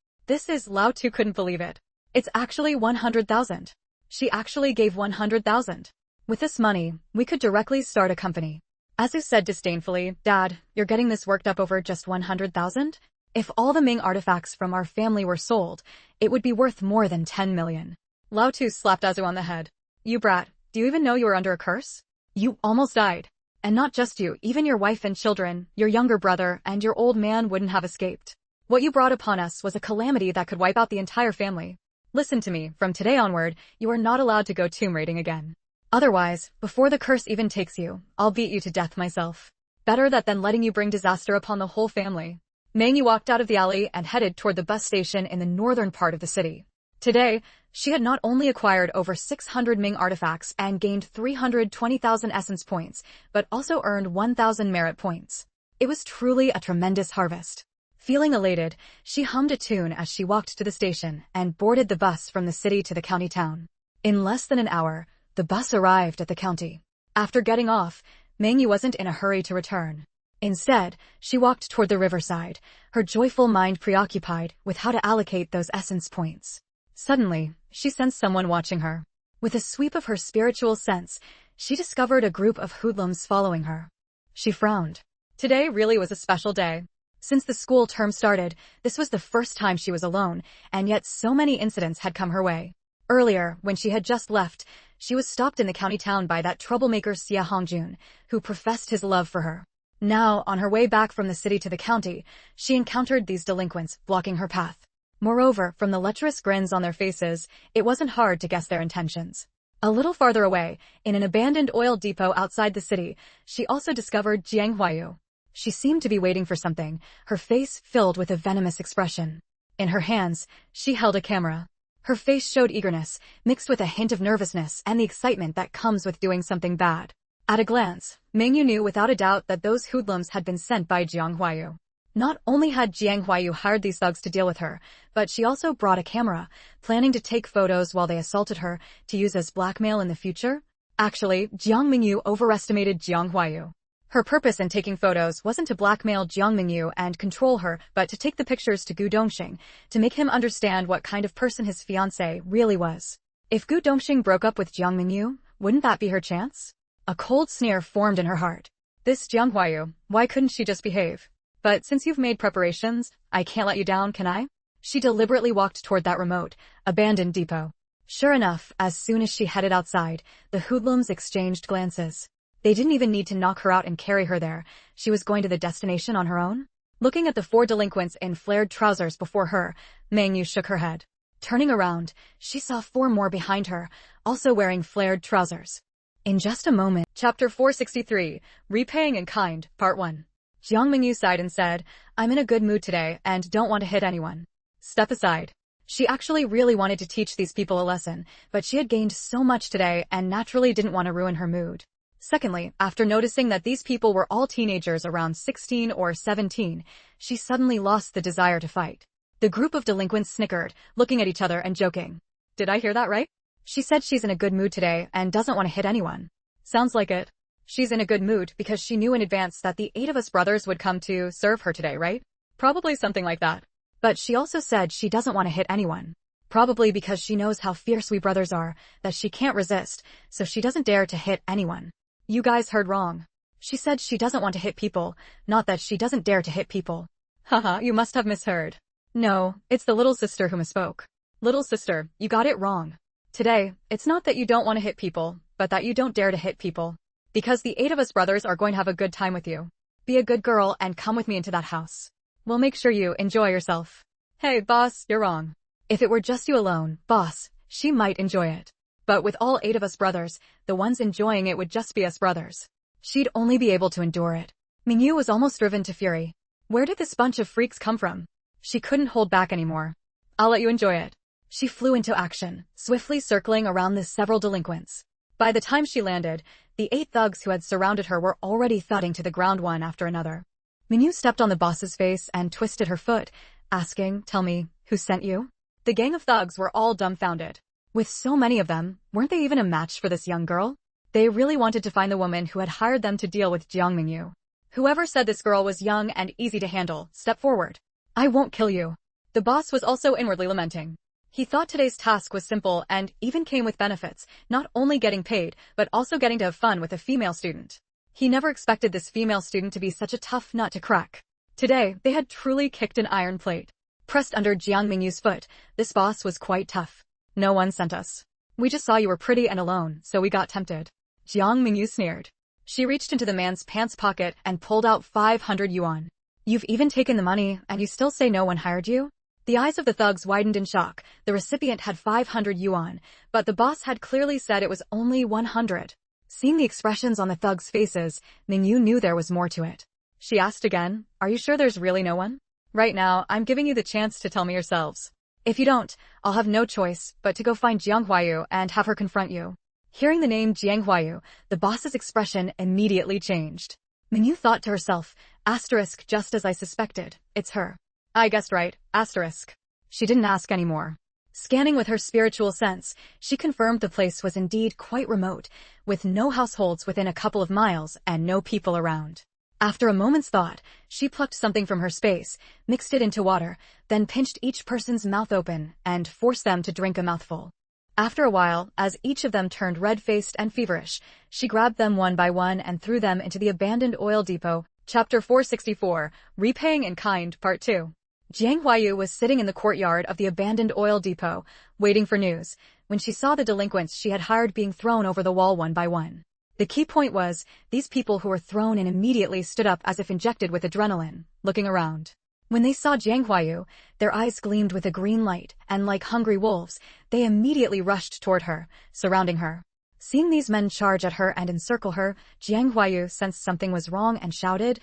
S1: Lao Tu couldn't believe it. It's actually 100,000. She actually gave 100,000. With this money, we could directly start a company. Azu said disdainfully, Dad, you're getting this worked up over just 100,000? If all the Ming artifacts from our family were sold, it would be worth more than 10 million. Lao Tu slapped Azu on the head. You brat, do you even know you were under a curse? You almost died. And not just you, even your wife and children, your younger brother, and your old man wouldn't have escaped. What you brought upon us was a calamity that could wipe out the entire family. Listen to me, from today onward, you are not allowed to go tomb raiding again. Otherwise, before the curse even takes you, I'll beat you to death myself. Better that than letting you bring disaster upon the whole family. Mengyu walked out of the alley and headed toward the bus station in the northern part of the city. Today, she had not only acquired over 600 Ming artifacts and gained 320,000 essence points, but also earned 1,000 merit points. It was truly a tremendous harvest. Feeling elated, she hummed a tune as she walked to the station and boarded the bus from the city to the county town. In less than an hour, the bus arrived at the county. After getting off, Mengyu wasn't in a hurry to return. Instead, she walked toward the riverside, her joyful mind preoccupied with how to allocate those essence points. Suddenly, she sensed someone watching her. With a sweep of her spiritual sense, she discovered a group of hoodlums following her. She frowned. Today really was a special day. Since the school term started, this was the first time she was alone, and yet so many incidents had come her way. Earlier, when she had just left, she was stopped in the county town by that troublemaker Xia Hongjun, who professed his love for her. Now, on her way back from the city to the county, she encountered these delinquents blocking her path. Moreover, from the lecherous grins on their faces, it wasn't hard to guess their intentions. A little farther away, in an abandoned oil depot outside the city, she also discovered Jiang Mengyu. She seemed to be waiting for something, her face filled with a venomous expression. In her hands, she held a camera. Her face showed eagerness, mixed with a hint of nervousness and the excitement that comes with doing something bad. At a glance, Mengyu knew without a doubt that those hoodlums had been sent by Jiang Mengyu. Not only had Jiang Mengyu hired these thugs to deal with her, but she also brought a camera, planning to take photos while they assaulted her, to use as blackmail in the future. Actually, Jiang Mengyu overestimated Jiang Mengyu. Her purpose in taking photos wasn't to blackmail Jiang Mengyu and control her, but to take the pictures to Gu Dongxing, to make him understand what kind of person his fiancée really was. If Gu Dongxing broke up with Jiang Mengyu, wouldn't that be her chance? A cold sneer formed in her heart. This Jiang Mengyu, why couldn't she just behave? But since you've made preparations, I can't let you down, can I? She deliberately walked toward that remote, abandoned depot. Sure enough, as soon as she headed outside, the hoodlums exchanged glances. They didn't even need to knock her out and carry her there. She was going to the destination on her own. Looking at the four delinquents in flared trousers before her, Mengyu shook her head. Turning around, she saw four more behind her, also wearing flared trousers. In just a moment. Chapter 463, Repaying in Kind, Part 1. Jiang Mengyu sighed and said, I'm in a good mood today and don't want to hit anyone. Step aside. She actually really wanted to teach these people a lesson, but she had gained so much today and naturally didn't want to ruin her mood. Secondly, after noticing that these people were all teenagers around 16 or 17, she suddenly lost the desire to fight. The group of delinquents snickered, looking at each other and joking. Did I hear that right? She said she's in a good mood today and doesn't want to hit anyone. Sounds like it. She's in a good mood because she knew in advance that the 8 of us brothers would come to serve her today, right? Probably something like that. But she also said she doesn't want to hit anyone. Probably because she knows how fierce we brothers are, that she can't resist, so she doesn't dare to hit anyone. You guys heard wrong. She said she doesn't want to hit people, not that she doesn't dare to hit people. Haha, you must have misheard. No, it's the little sister who misspoke. Little sister, you got it wrong. Today, it's not that you don't want to hit people, but that you don't dare to hit people. Because the 8 of us brothers are going to have a good time with you. Be a good girl and come with me into that house. We'll make sure you enjoy yourself. Hey, boss, you're wrong. If it were just you alone, boss, she might enjoy it. But with all 8 of us brothers, the ones enjoying it would just be us brothers. She'd only be able to endure it. Mengyu was almost driven to fury. Where did this bunch of freaks come from? She couldn't hold back anymore. I'll let you enjoy it. She flew into action, swiftly circling around the several delinquents. By the time she landed, the 8 thugs who had surrounded her were already thudding to the ground one after another. Mengyu stepped on the boss's face and twisted her foot, asking, Tell me, who sent you? The gang of thugs were all dumbfounded. With so many of them, weren't they even a match for this young girl? They really wanted to find the woman who had hired them to deal with Jiang Mengyu. Whoever said this girl was young and easy to handle, step forward. I won't kill you. The boss was also inwardly lamenting. He thought today's task was simple and even came with benefits, not only getting paid, but also getting to have fun with a female student. He never expected this female student to be such a tough nut to crack. Today, they had truly kicked an iron plate. Pressed under Jiang Mengyu's foot, this boss was quite tough. No one sent us. We just saw you were pretty and alone, so we got tempted. Jiang Mengyu sneered. She reached into the man's pants pocket and pulled out 500 yuan. You've even taken the money, and you still say no one hired you? The eyes of the thugs widened in shock. The recipient had 500 yuan, but the boss had clearly said it was only 100. Seeing the expressions on the thugs' faces, Mengyu knew there was more to it. She asked again, Are you sure there's really no one? Right now, I'm giving you the chance to tell me yourselves. If you don't, I'll have no choice but to go find Jiang Mengyu and have her confront you. Hearing the name Jiang Mengyu, the boss's expression immediately changed. Mengyu thought to herself, asterisk, just as I suspected, it's her. I guessed right, asterisk. She didn't ask anymore. Scanning with her spiritual sense, she confirmed the place was indeed quite remote, with no households within a couple of miles and no people around. After a moment's thought, she plucked something from her space, mixed it into water, then pinched each person's mouth open and forced them to drink a mouthful. After a while, as each of them turned red-faced and feverish, she grabbed them one by one and threw them into the abandoned oil depot. Chapter 464, Repaying in Kind, Part 2. Jiang Mengyu was sitting in the courtyard of the abandoned oil depot, waiting for news, when she saw the delinquents she had hired being thrown over the wall one by one. The key point was, these people who were thrown in immediately stood up as if injected with adrenaline, looking around. When they saw Jiang Mengyu, their eyes gleamed with a green light, and like hungry wolves, they immediately rushed toward her, surrounding her. Seeing these men charge at her and encircle her, Jiang Mengyu sensed something was wrong and shouted,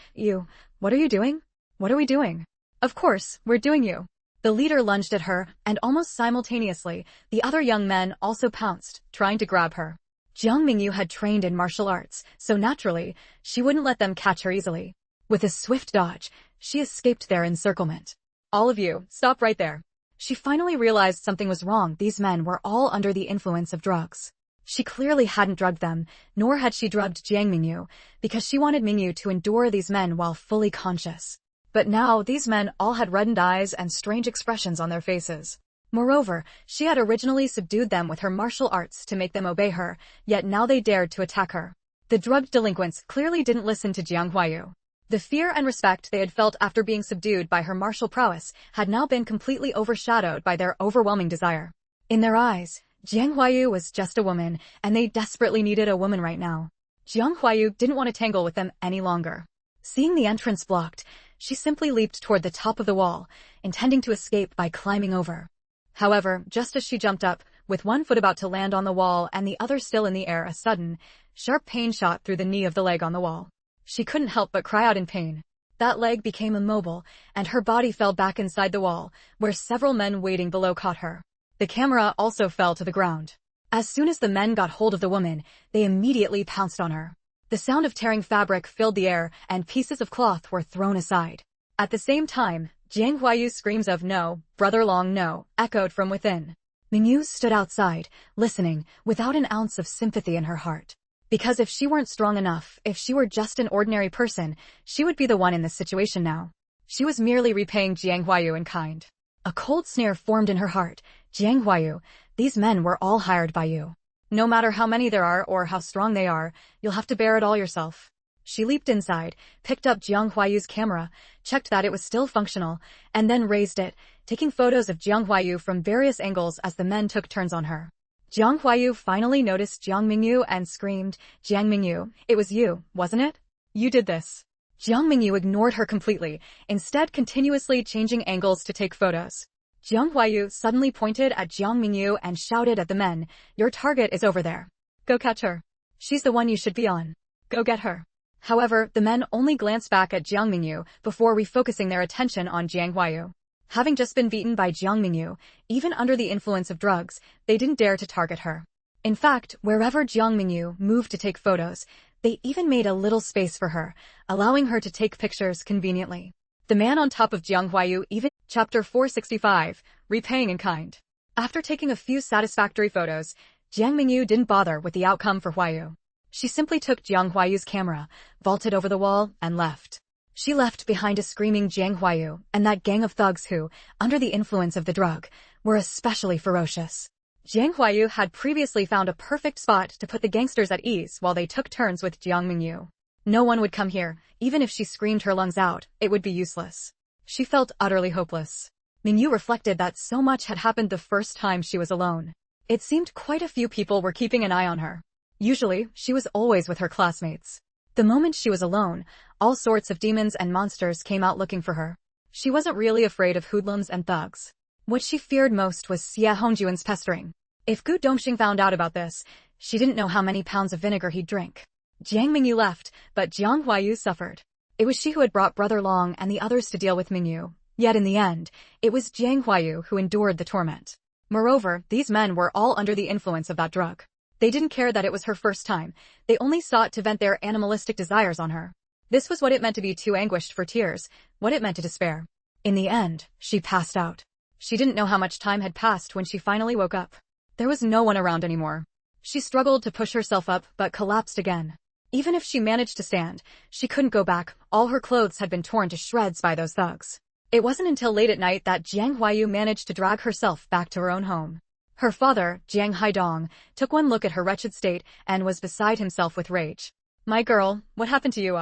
S1: What are you doing? What are we doing? Of course, we're doing you. The leader lunged at her, and almost simultaneously, the other young men also pounced, trying to grab her. Jiang Mengyu had trained in martial arts, so naturally, she wouldn't let them catch her easily. With a swift dodge, she escaped their encirclement. All of you, stop right there. She finally realized something was wrong. These men were all under the influence of drugs. She clearly hadn't drugged them, nor had she drugged Jiang Mengyu, because she wanted Mengyu to endure these men while fully conscious. But now these men all had reddened eyes and strange expressions on their faces. Moreover, she had originally subdued them with her martial arts to make them obey her, yet now they dared to attack her. The drugged delinquents clearly didn't listen to Jiang Mengyu. The fear and respect they had felt after being subdued by her martial prowess had now been completely overshadowed by their overwhelming desire. In their eyes, Jiang Mengyu was just a woman, and they desperately needed a woman right now. Jiang Mengyu didn't want to tangle with them any longer. Seeing the entrance blocked, she simply leaped toward the top of the wall, intending to escape by climbing over. However, just as she jumped up, with one foot about to land on the wall and the other still in the air, a sudden, sharp pain shot through the knee of the leg on the wall. She couldn't help but cry out in pain. That leg became immobile, and her body fell back inside the wall, where several men waiting below caught her. The camera also fell to the ground. As soon as the men got hold of the woman, they immediately pounced on her. The sound of tearing fabric filled the air, and pieces of cloth were thrown aside. At the same time, Jiang Mengyu's screams of "No, Brother Long, no," echoed from within. Mengyu stood outside, listening, without an ounce of sympathy in her heart. Because if she weren't strong enough, if she were just an ordinary person, she would be the one in this situation now. She was merely repaying Jiang Mengyu in kind. A cold sneer formed in her heart. Jiang Mengyu, these men were all hired by you. No matter how many there are or how strong they are, you'll have to bear it all yourself. She leaped inside, picked up Jiang Mengyu's camera, checked that it was still functional, and then raised it, taking photos of Jiang Mengyu from various angles as the men took turns on her. Jiang Mengyu finally noticed Jiang Mengyu and screamed, "Jiang Mengyu, it was you, wasn't it? You did this." Jiang Mengyu ignored her completely, instead continuously changing angles to take photos. Jiang Mengyu suddenly pointed at Jiang Mengyu and shouted at the men, "Your target is over there. Go catch her. She's the one you should be on. Go get her." However, the men only glanced back at Jiang Mengyu before refocusing their attention on Jiang Mengyu. Having just been beaten by Jiang Mengyu, even under the influence of drugs, they didn't dare to target her. In fact, wherever Jiang Mengyu moved to take photos, they even made a little space for her, allowing her to take pictures conveniently. The man on top of Jiang Mengyu even... Chapter 465, Repaying in Kind. After taking a few satisfactory photos, Jiang Mengyu didn't bother with the outcome for Mengyu. She simply took Jiang Menyu's camera, vaulted over the wall, and left. She left behind a screaming Jiang Mengyu and that gang of thugs who, under the influence of the drug, were especially ferocious. Jiang Mengyu had previously found a perfect spot to put the gangsters at ease while they took turns with Jiang Mengyu. No one would come here, even if she screamed her lungs out, it would be useless. She felt utterly hopeless. Mengyu reflected that so much had happened the first time she was alone. It seemed quite a few people were keeping an eye on her. Usually, she was always with her classmates. The moment she was alone, all sorts of demons and monsters came out looking for her. She wasn't really afraid of hoodlums and thugs. What she feared most was Xie Hongjuan's pestering. If Gu Dongxing found out about this, she didn't know how many pounds of vinegar he'd drink. Jiang Mengyu left, but Jiang Mengyu suffered. It was she who had brought Brother Long and the others to deal with Mengyu. Yet in the end, it was Jiang Mengyu who endured the torment. Moreover, these men were all under the influence of that drug. They didn't care that it was her first time. They only sought to vent their animalistic desires on her. This was what it meant to be too anguished for tears, what it meant to despair. In the end, she passed out. She didn't know how much time had passed when she finally woke up. There was no one around anymore. She struggled to push herself up but collapsed again. Even if she managed to stand, she couldn't go back. All her clothes had been torn to shreds by those thugs. It wasn't until late at night that Jiang Mengyu managed to drag herself back to her own home. Her father, Jiang Haidong, took one look at her wretched state and was beside himself with rage. "My girl, what happened to you,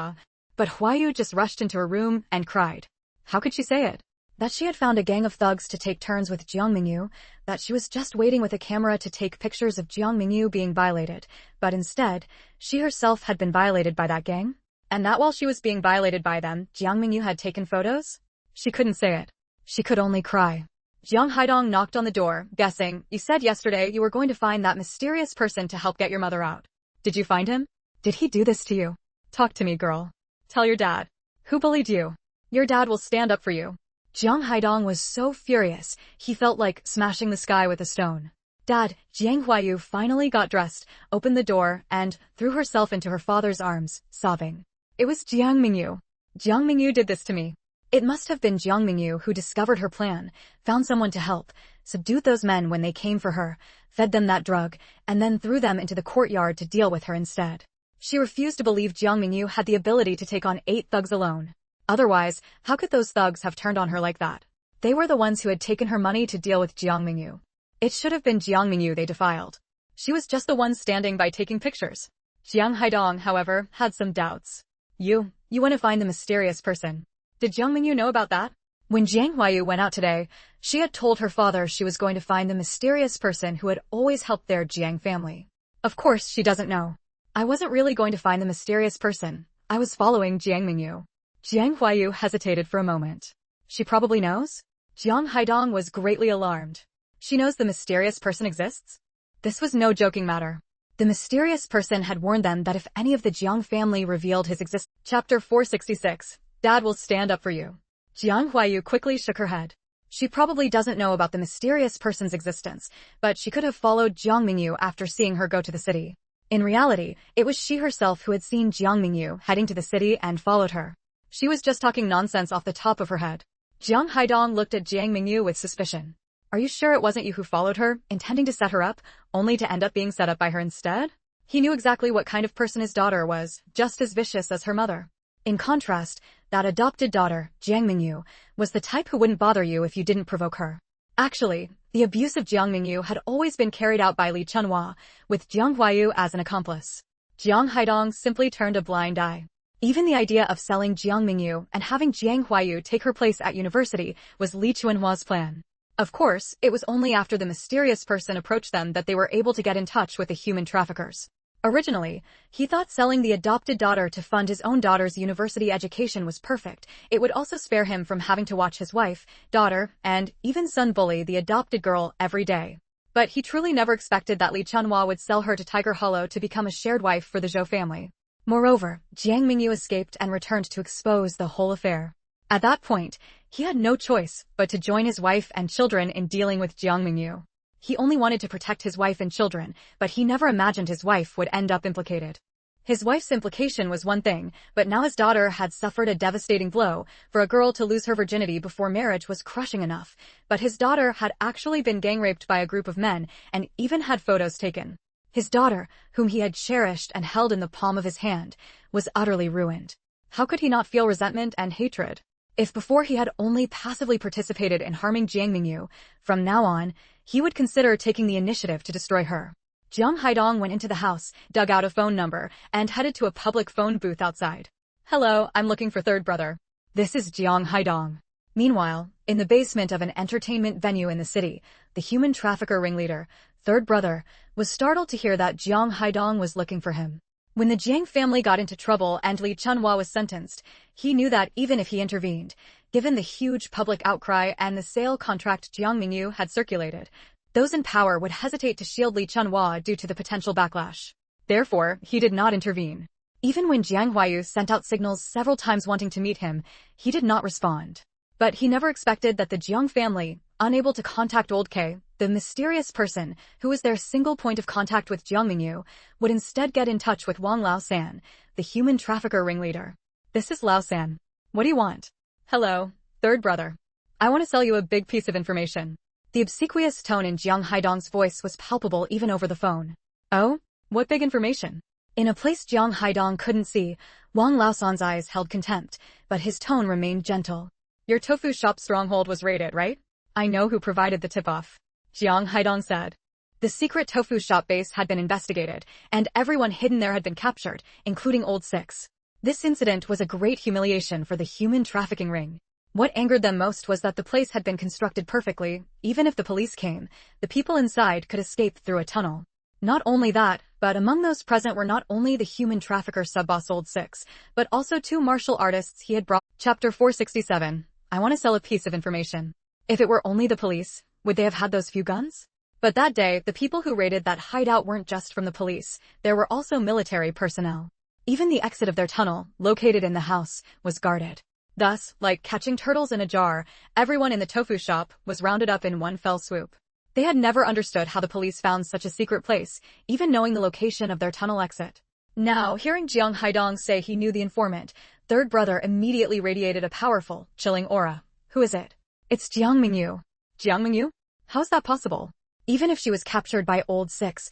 S1: But Huayu just rushed into her room and cried. How could she say it? That she had found a gang of thugs to take turns with Jiang Mengyu, that she was just waiting with a camera to take pictures of Jiang Mengyu being violated, but instead, she herself had been violated by that gang? And that while she was being violated by them, Jiang Mengyu had taken photos? She couldn't say it. She could only cry. Jiang Haidong knocked on the door, guessing, "You said yesterday you were going to find that mysterious person to help get your mother out. Did you find him? Did he do this to you? Talk to me, girl. Tell your dad. Who bullied you? Your dad will stand up for you." Jiang Haidong was so furious, he felt like smashing the sky with a stone. Dad, Jiang Huayu finally got dressed, opened the door, and threw herself into her father's arms, sobbing. "It was Jiang Mengyu. Jiang Mengyu did this to me." It must have been Jiang Mengyu who discovered her plan, found someone to help, subdued those men when they came for her, fed them that drug, and then threw them into the courtyard to deal with her instead. She refused to believe Jiang Mengyu had the ability to take on 8 thugs alone. Otherwise, how could those thugs have turned on her like that? They were the ones who had taken her money to deal with Jiang Mengyu. It should have been Jiang Mengyu they defiled. She was just the one standing by taking pictures. Jiang Haidong, however, had some doubts. You want to find the mysterious person. Did Jiang Mengyu know about that? When Jiang Huayu went out today, she had told her father she was going to find the mysterious person who had always helped their Jiang family. Of course, she doesn't know. I wasn't really going to find the mysterious person. I was following Jiang Mengyu. Jiang Huayu hesitated for a moment. She probably knows? Jiang Haidong was greatly alarmed. She knows the mysterious person exists? This was no joking matter. The mysterious person had warned them that if any of the Jiang family revealed his existence. Chapter 466. Dad will stand up for you. Jiang Huayu quickly shook her head. She probably doesn't know about the mysterious person's existence, but she could have followed Jiang Mengyu after seeing her go to the city. In reality, it was she herself who had seen Jiang Mengyu heading to the city and followed her. She was just talking nonsense off the top of her head. Jiang Haidong looked at Jiang Mengyu with suspicion. Are you sure it wasn't you who followed her, intending to set her up, only to end up being set up by her instead? He knew exactly what kind of person his daughter was, just as vicious as her mother. In contrast, that adopted daughter, Jiang Mengyu, was the type who wouldn't bother you if you didn't provoke her. Actually, the abuse of Jiang Mengyu had always been carried out by Li Chunhua, with Jiang Huayu as an accomplice. Jiang Haidong simply turned a blind eye. Even the idea of selling Jiang Mengyu and having Jiang Huayu take her place at university was Li Chunhua's plan. Of course, it was only after the mysterious person approached them that they were able to get in touch with the human traffickers. Originally, he thought selling the adopted daughter to fund his own daughter's university education was perfect. It would also spare him from having to watch his wife, daughter, and even son bully the adopted girl every day. But he truly never expected that Li Chunhua would sell her to Tiger Hollow to become a shared wife for the Zhou family. Moreover, Jiang Mengyu escaped and returned to expose the whole affair. At that point, he had no choice but to join his wife and children in dealing with Jiang Mengyu. He only wanted to protect his wife and children, but he never imagined his wife would end up implicated. His wife's implication was one thing, but now his daughter had suffered a devastating blow. For a girl to lose her virginity before marriage was crushing enough, but his daughter had actually been gang raped by a group of men and even had photos taken. His daughter, whom he had cherished and held in the palm of his hand, was utterly ruined. How could he not feel resentment and hatred? If before he had only passively participated in harming Jiang Mengyu, from now on, he would consider taking the initiative to destroy her. Jiang Haidong went into the house, dug out a phone number, and headed to a public phone booth outside. "Hello, I'm looking for third brother. This is Jiang Haidong." Meanwhile, in the basement of an entertainment venue in the city, the human trafficker ringleader, third brother, was startled to hear that Jiang Haidong was looking for him. When the Jiang family got into trouble and Li Chunhua was sentenced, he knew that even if he intervened, given the huge public outcry and the sale contract Jiang Mengyu had circulated, those in power would hesitate to shield Li Chunhua due to the potential backlash. Therefore, he did not intervene. Even when Jiang Huayu sent out signals several times wanting to meet him, he did not respond. But he never expected that the Jiang family, unable to contact Old K, the mysterious person who was their single point of contact with Jiang Mengyu, would instead get in touch with Wang Lao-san, the human trafficker ringleader. "This is Lao-san. What do you want?" "Hello, third brother. I want to sell you a big piece of information." The obsequious tone in Jiang Haidong's voice was palpable even over the phone. "Oh? What big information?" In a place Jiang Haidong couldn't see, Wang Laosan's eyes held contempt, but his tone remained gentle. Your tofu shop stronghold was raided, right? I know who provided the tip-off. Jiang Haidong said. The secret tofu shop base had been investigated, and everyone hidden there had been captured, including Old Six. This incident was a great humiliation for the human trafficking ring. What angered them most was that the place had been constructed perfectly. Even if the police came, the people inside could escape through a tunnel. Not only that, but among those present were not only the human trafficker sub-boss Old Six, but also 2 martial artists he had brought. Chapter 467. I want to sell a piece of information. If it were only the police, would they have had those few guns? But that day, the people who raided that hideout weren't just from the police, there were also military personnel. Even the exit of their tunnel, located in the house, was guarded. Thus, like catching turtles in a jar, everyone in the tofu shop was rounded up in one fell swoop. They had never understood how the police found such a secret place, even knowing the location of their tunnel exit. Now, hearing Jiang Haidong say he knew the informant, third brother immediately radiated a powerful, chilling aura. Who is it? It's Jiang Mengyu. Jiang Mengyu? How's that possible? Even if she was captured by Old Six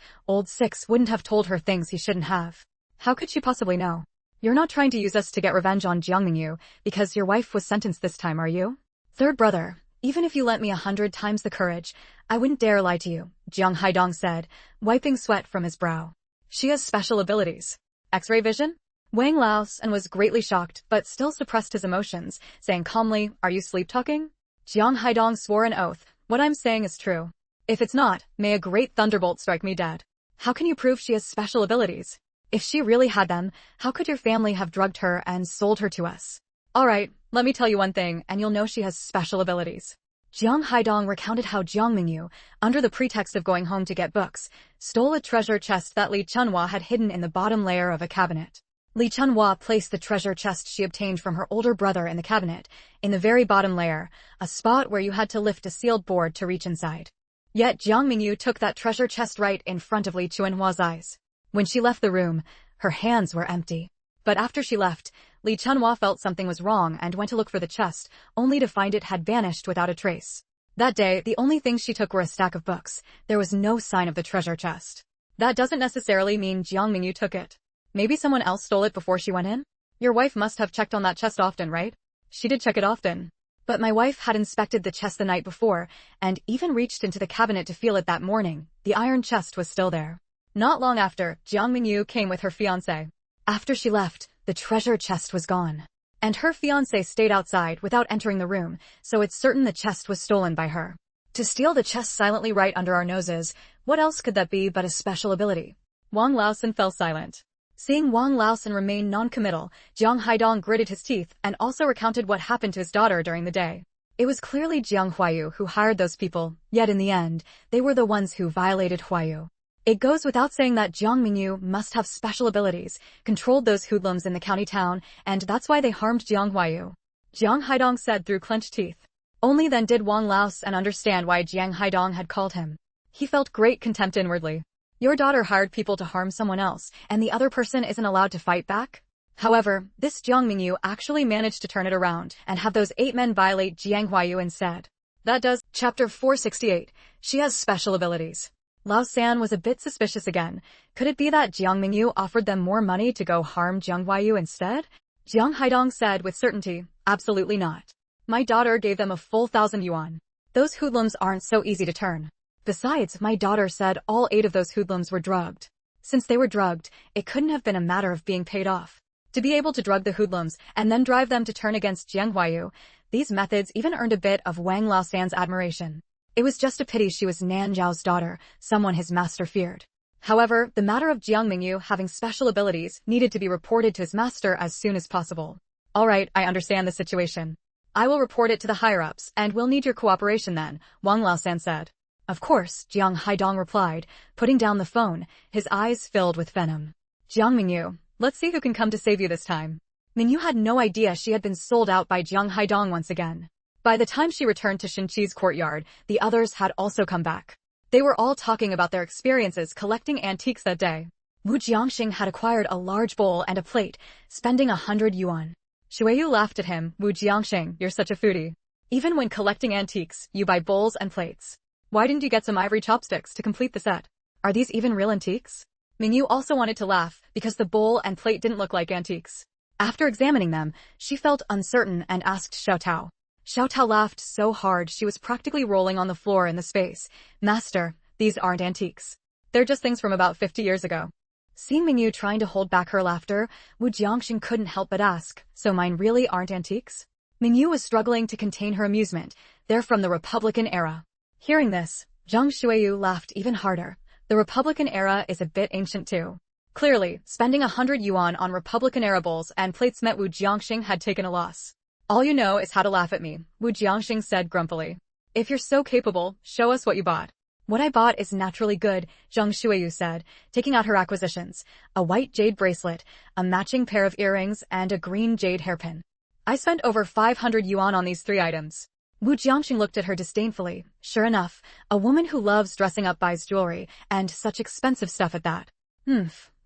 S1: wouldn't have told her things he shouldn't have. How could she possibly know? You're not trying to use us to get revenge on Jiang Mengyu because your wife was sentenced this time, are you? Third brother, even if you lent me 100 times the courage, I wouldn't dare lie to you, Jiang Haidong said, wiping sweat from his brow. She has special abilities. X-ray vision? Wang Laosan was greatly shocked, but still suppressed his emotions, saying calmly, are you sleep-talking? Jiang Haidong swore an oath, what I'm saying is true. If it's not, may a great thunderbolt strike me dead. How can you prove she has special abilities? If she really had them, how could your family have drugged her and sold her to us? Alright, let me tell you one thing, and you'll know she has special abilities. Jiang Haidong recounted how Jiang Mengyu, under the pretext of going home to get books, stole a treasure chest that Li Chunhua had hidden in the bottom layer of a cabinet. Li Chunhua placed the treasure chest she obtained from her older brother in the cabinet, in the very bottom layer, a spot where you had to lift a sealed board to reach inside. Yet Jiang Mengyu took that treasure chest right in front of Li Chunhua's eyes. When she left the room, her hands were empty. But after she left, Li Chunhua felt something was wrong and went to look for the chest, only to find it had vanished without a trace. That day, the only things she took were a stack of books. There was no sign of the treasure chest. That doesn't necessarily mean Jiang Mengyu took it. Maybe someone else stole it before she went in? Your wife must have checked on that chest often, right? She did check it often. But my wife had inspected the chest the night before, and even reached into the cabinet to feel it that morning. The iron chest was still there. Not long after, Jiang Mengyu came with her fiancé. After she left, the treasure chest was gone. And her fiancé stayed outside without entering the room, so it's certain the chest was stolen by her. To steal the chest silently right under our noses, what else could that be but a special ability? Wang Laosan fell silent. Seeing Wang Laosan remain non-committal, Jiang Haidong gritted his teeth and also recounted what happened to his daughter during the day. It was clearly Jiang Huayu who hired those people, yet in the end, they were the ones who violated Huayu. It goes without saying that Jiang Mengyu must have special abilities, controlled those hoodlums in the county town, and that's why they harmed Jiang Huayu. Jiang Haidong said through clenched teeth. Only then did Wang Laosan understand why Jiang Haidong had called him. He felt great contempt inwardly. Your daughter hired people to harm someone else, and the other person isn't allowed to fight back? However, this Jiang Mengyu actually managed to turn it around and have those 8 men violate Jiang Huayu instead. That does. Chapter 468. She has special abilities. Lao San was a bit suspicious again. Could it be that Jiang Mengyu offered them more money to go harm Jiang Huayu instead? Jiang Haidong said with certainty, absolutely not. My daughter gave them a full 1,000 yuan. Those hoodlums aren't so easy to turn. Besides, my daughter said all 8 of those hoodlums were drugged. Since they were drugged, it couldn't have been a matter of being paid off. To be able to drug the hoodlums and then drive them to turn against Jiang Huayu, these methods even earned a bit of Wang Laosan's admiration. It was just a pity she was Nan Zhao's daughter, someone his master feared. However, the matter of Jiang Mengyu having special abilities needed to be reported to his master as soon as possible. Alright, I understand the situation. I will report it to the higher-ups, and we'll need your cooperation then, Wang Laosan said. Of course, Jiang Haidong replied, putting down the phone, his eyes filled with venom. Jiang Mengyu, let's see who can come to save you this time. Mengyu had no idea she had been sold out by Jiang Haidong once again. By the time she returned to Shinqi's courtyard, the others had also come back. They were all talking about their experiences collecting antiques that day. Wu Jiangxing had acquired a large bowl and a plate, spending 100 yuan. Shuiyu laughed at him. Wu Jiangxing, you're such a foodie. Even when collecting antiques, you buy bowls and plates. Why didn't you get some ivory chopsticks to complete the set? Are these even real antiques? Mengyu also wanted to laugh because the bowl and plate didn't look like antiques. After examining them, she felt uncertain and asked Xiao Tao. Xiao Tao laughed so hard she was practically rolling on the floor in the space. Master, these aren't antiques. They're just things from about 50 years ago. Seeing Mengyu trying to hold back her laughter, Wu Jiangxing couldn't help but ask, so mine really aren't antiques? Mengyu was struggling to contain her amusement. They're from the Republican era. Hearing this, Zhang Xueyu laughed even harder. The Republican era is a bit ancient too. Clearly, spending 100 yuan on Republican-era bowls and plates meant Wu Jiangxing had taken a loss. All you know is how to laugh at me, Wu Jiangxing said grumpily. If you're so capable, show us what you bought. What I bought is naturally good, Zhang Xueyu said, taking out her acquisitions, a white jade bracelet, a matching pair of earrings, and a green jade hairpin. I spent over 500 yuan on these 3 items. Wu Jiangxing looked at her disdainfully. Sure enough, a woman who loves dressing up buys jewelry, and such expensive stuff at that.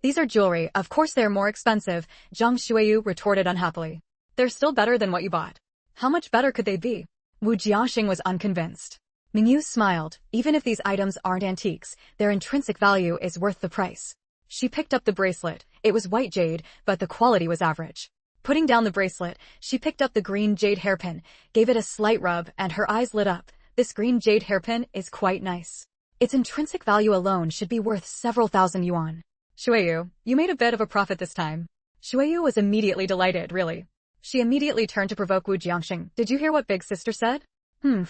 S1: These are jewelry, of course they're more expensive, Zhang Xueyu retorted unhappily. They're still better than what you bought. How much better could they be? Wu Jiangxing was unconvinced. Mengyu smiled. Even if these items aren't antiques, their intrinsic value is worth the price. She picked up the bracelet. It was white jade, but the quality was average. Putting down the bracelet, she picked up the green jade hairpin, gave it a slight rub, and her eyes lit up. This green jade hairpin is quite nice. Its intrinsic value alone should be worth several thousand yuan. Xueyu, you made a bit of a profit this time. Xueyu was immediately delighted, really. She immediately turned to provoke Wu Jiangxing. Did you hear what Big Sister said? Wu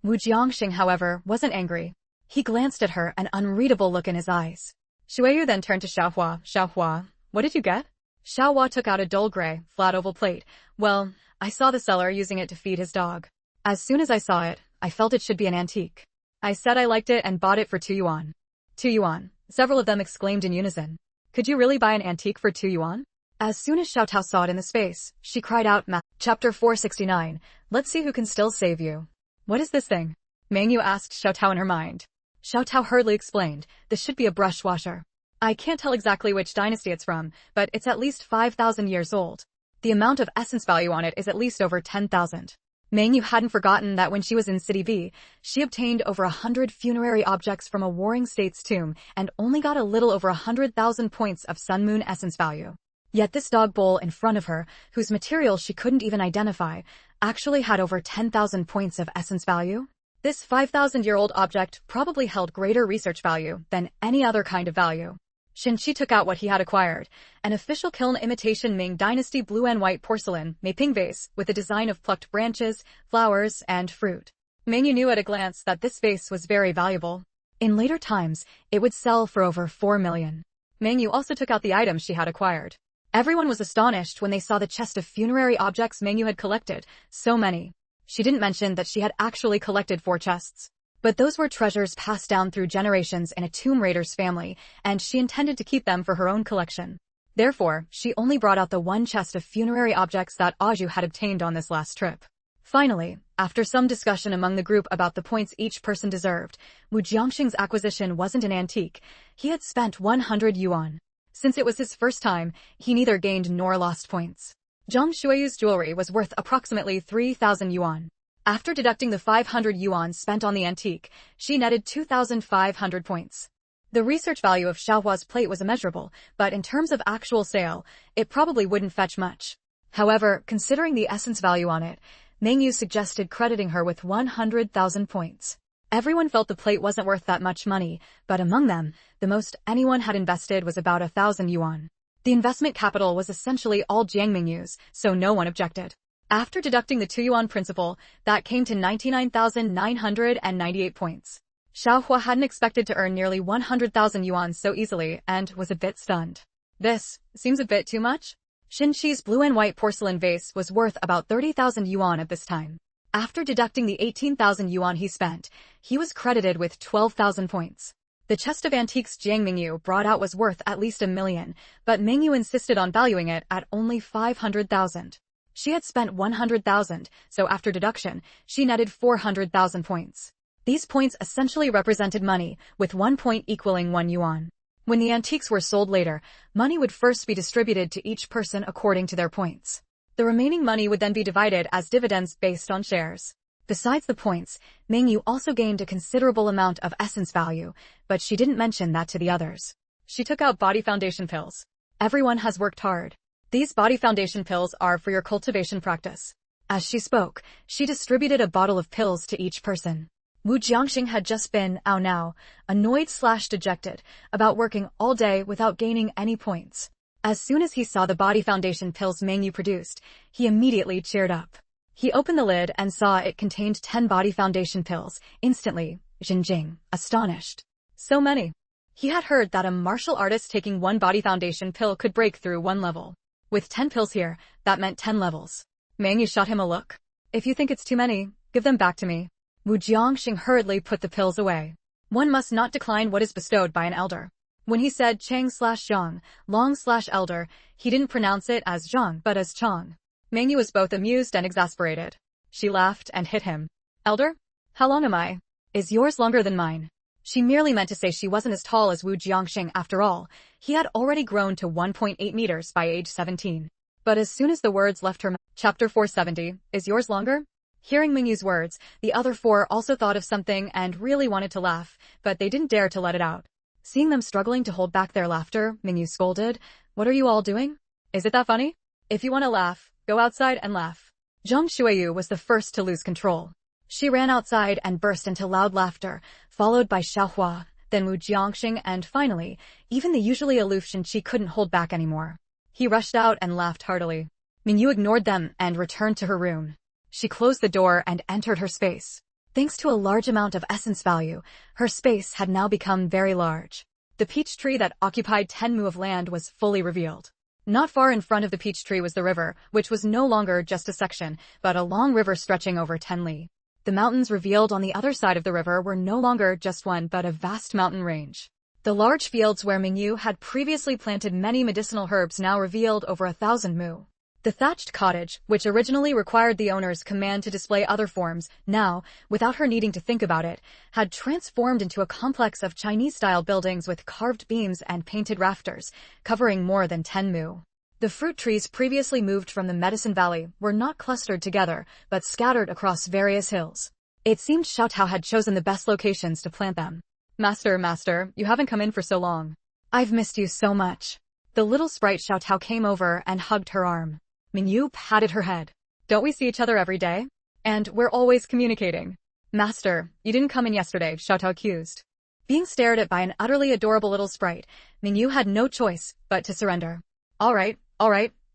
S1: Jiangxing, however, wasn't angry. He glanced at her, an unreadable look in his eyes. Xueyu then turned to Xiaohua. Xiaohua, what did you get? Xiaohua took out a dull gray, flat oval plate. Well, I saw the seller using it to feed his dog. As soon as I saw it, I felt it should be an antique. I said I liked it and bought it for 2 yuan. 2 yuan. Several of them exclaimed in unison. Could you really buy an antique for 2 yuan? As soon as Xiao Tao saw it in the space, she cried out, Chapter 469. Let's see who can still save you. What is this thing? Mengyu asked Xiao Tao in her mind. Xiao Tao hurriedly explained, this should be a brush washer. I can't tell exactly which dynasty it's from, but it's at least 5,000 years old. The amount of essence value on it is at least over 10,000. Mengyu hadn't forgotten that when she was in City B, she obtained over 100 funerary objects from a warring state's tomb and only got a little over 100,000 points of Sun Moon essence value. Yet this dog bowl in front of her, whose material she couldn't even identify, actually had over 10,000 points of essence value. This 5,000-year-old object probably held greater research value than any other kind of value. Shinchi took out what he had acquired, an official kiln imitation Ming Dynasty blue and white porcelain Meiping vase with a design of plucked branches, flowers, and fruit. Mengyu knew at a glance that this vase was very valuable. In later times, it would sell for over 4 million. Mengyu also took out the items she had acquired. Everyone was astonished when they saw the chest of funerary objects Mengyu had collected, so many. She didn't mention that she had actually collected 4 chests. But those were treasures passed down through generations in a tomb raider's family, and she intended to keep them for her own collection. Therefore, she only brought out the 1 chest of funerary objects that Aju had obtained on this last trip. Finally, after some discussion among the group about the points each person deserved, Wu Jiangxing's acquisition wasn't an antique. He had spent 100 yuan. Since it was his first time, he neither gained nor lost points. Zhang Xueyu's jewelry was worth approximately 3,000 yuan. After deducting the 500 yuan spent on the antique, she netted 2,500 points. The research value of Xiaohua's plate was immeasurable, but in terms of actual sale, it probably wouldn't fetch much. However, considering the essence value on it, Mengyu suggested crediting her with 100,000 points. Everyone felt the plate wasn't worth that much money, but among them, the most anyone had invested was about 1,000 yuan. The investment capital was essentially all Jiang Mengyu's, so no one objected. After deducting the 2 yuan principal, that came to 99,998 points. Xiaohua hadn't expected to earn nearly 100,000 yuan so easily and was a bit stunned. This seems a bit too much. Shinchi's blue and white porcelain vase was worth about 30,000 yuan at this time. After deducting the 18,000 yuan he spent, he was credited with 12,000 points. The chest of antiques Jiang Mengyu brought out was worth at least 1 million, but Mengyu insisted on valuing it at only 500,000. She had spent 100,000, so after deduction, she netted 400,000 points. These points essentially represented money, with 1 point equaling 1 yuan. When the antiques were sold later, money would first be distributed to each person according to their points. The remaining money would then be divided as dividends based on shares. Besides the points, Mengyu also gained a considerable amount of essence value, but she didn't mention that to the others. She took out body foundation pills. Everyone has worked hard. These body foundation pills are for your cultivation practice. As she spoke, she distributed a bottle of pills to each person. Wu Jiangxing had just been, now, annoyed/dejected about working all day without gaining any points. As soon as he saw the body foundation pills Mengyu produced, he immediately cheered up. He opened the lid and saw it contained 10 body foundation pills. Instantly, Jinjing, astonished. So many. He had heard that a martial artist taking one body foundation pill could break through one level. With 10 pills here, that meant 10 levels. Mengyu shot him a look. If you think it's too many, give them back to me. Wu Jiangxing hurriedly put the pills away. One must not decline what is bestowed by an elder. When he said Chang/Zhang, long/elder, he didn't pronounce it as Zhang but as Chang. Mengyu was both amused and exasperated. She laughed and hit him. Elder? How long am I? Is yours longer than mine? She merely meant to say she wasn't as tall as Wu Jiangxing after all. He had already grown to 1.8 meters by age 17. But as soon as the words left her mouth, Chapter 470, is yours longer? Hearing Mengyu's words, the other four also thought of something and really wanted to laugh, but they didn't dare to let it out. Seeing them struggling to hold back their laughter, Mengyu scolded, What are you all doing? Is it that funny? If you want to laugh, go outside and laugh. Zhang Shuiyu was the first to lose control. She ran outside and burst into loud laughter, followed by Xiaohua, then Wu Jiangxing, and finally, even the usually aloof Shinchi couldn't hold back anymore. He rushed out and laughed heartily. Mengyu ignored them and returned to her room. She closed the door and entered her space. Thanks to a large amount of essence value, her space had now become very large. The peach tree that occupied 10 mu of land was fully revealed. Not far in front of the peach tree was the river, which was no longer just a section, but a long river stretching over 10 li. The mountains revealed on the other side of the river were no longer just one but a vast mountain range. The large fields where Mengyu had previously planted many medicinal herbs now revealed over 1,000 mu. The thatched cottage, which originally required the owner's command to display other forms, now, without her needing to think about it, had transformed into a complex of Chinese-style buildings with carved beams and painted rafters, covering more than 10 mu. The fruit trees previously moved from the Medicine Valley were not clustered together, but scattered across various hills. It seemed Xiaotao had chosen the best locations to plant them. Master, you haven't come in for so long. I've missed you so much. The little sprite Xiaotao came over and hugged her arm. Mengyu patted her head. Don't we see each other every day? And we're always communicating. Master, you didn't come in yesterday, Xiaotao accused. Being stared at by an utterly adorable little sprite, Mengyu had no choice but to surrender. All right,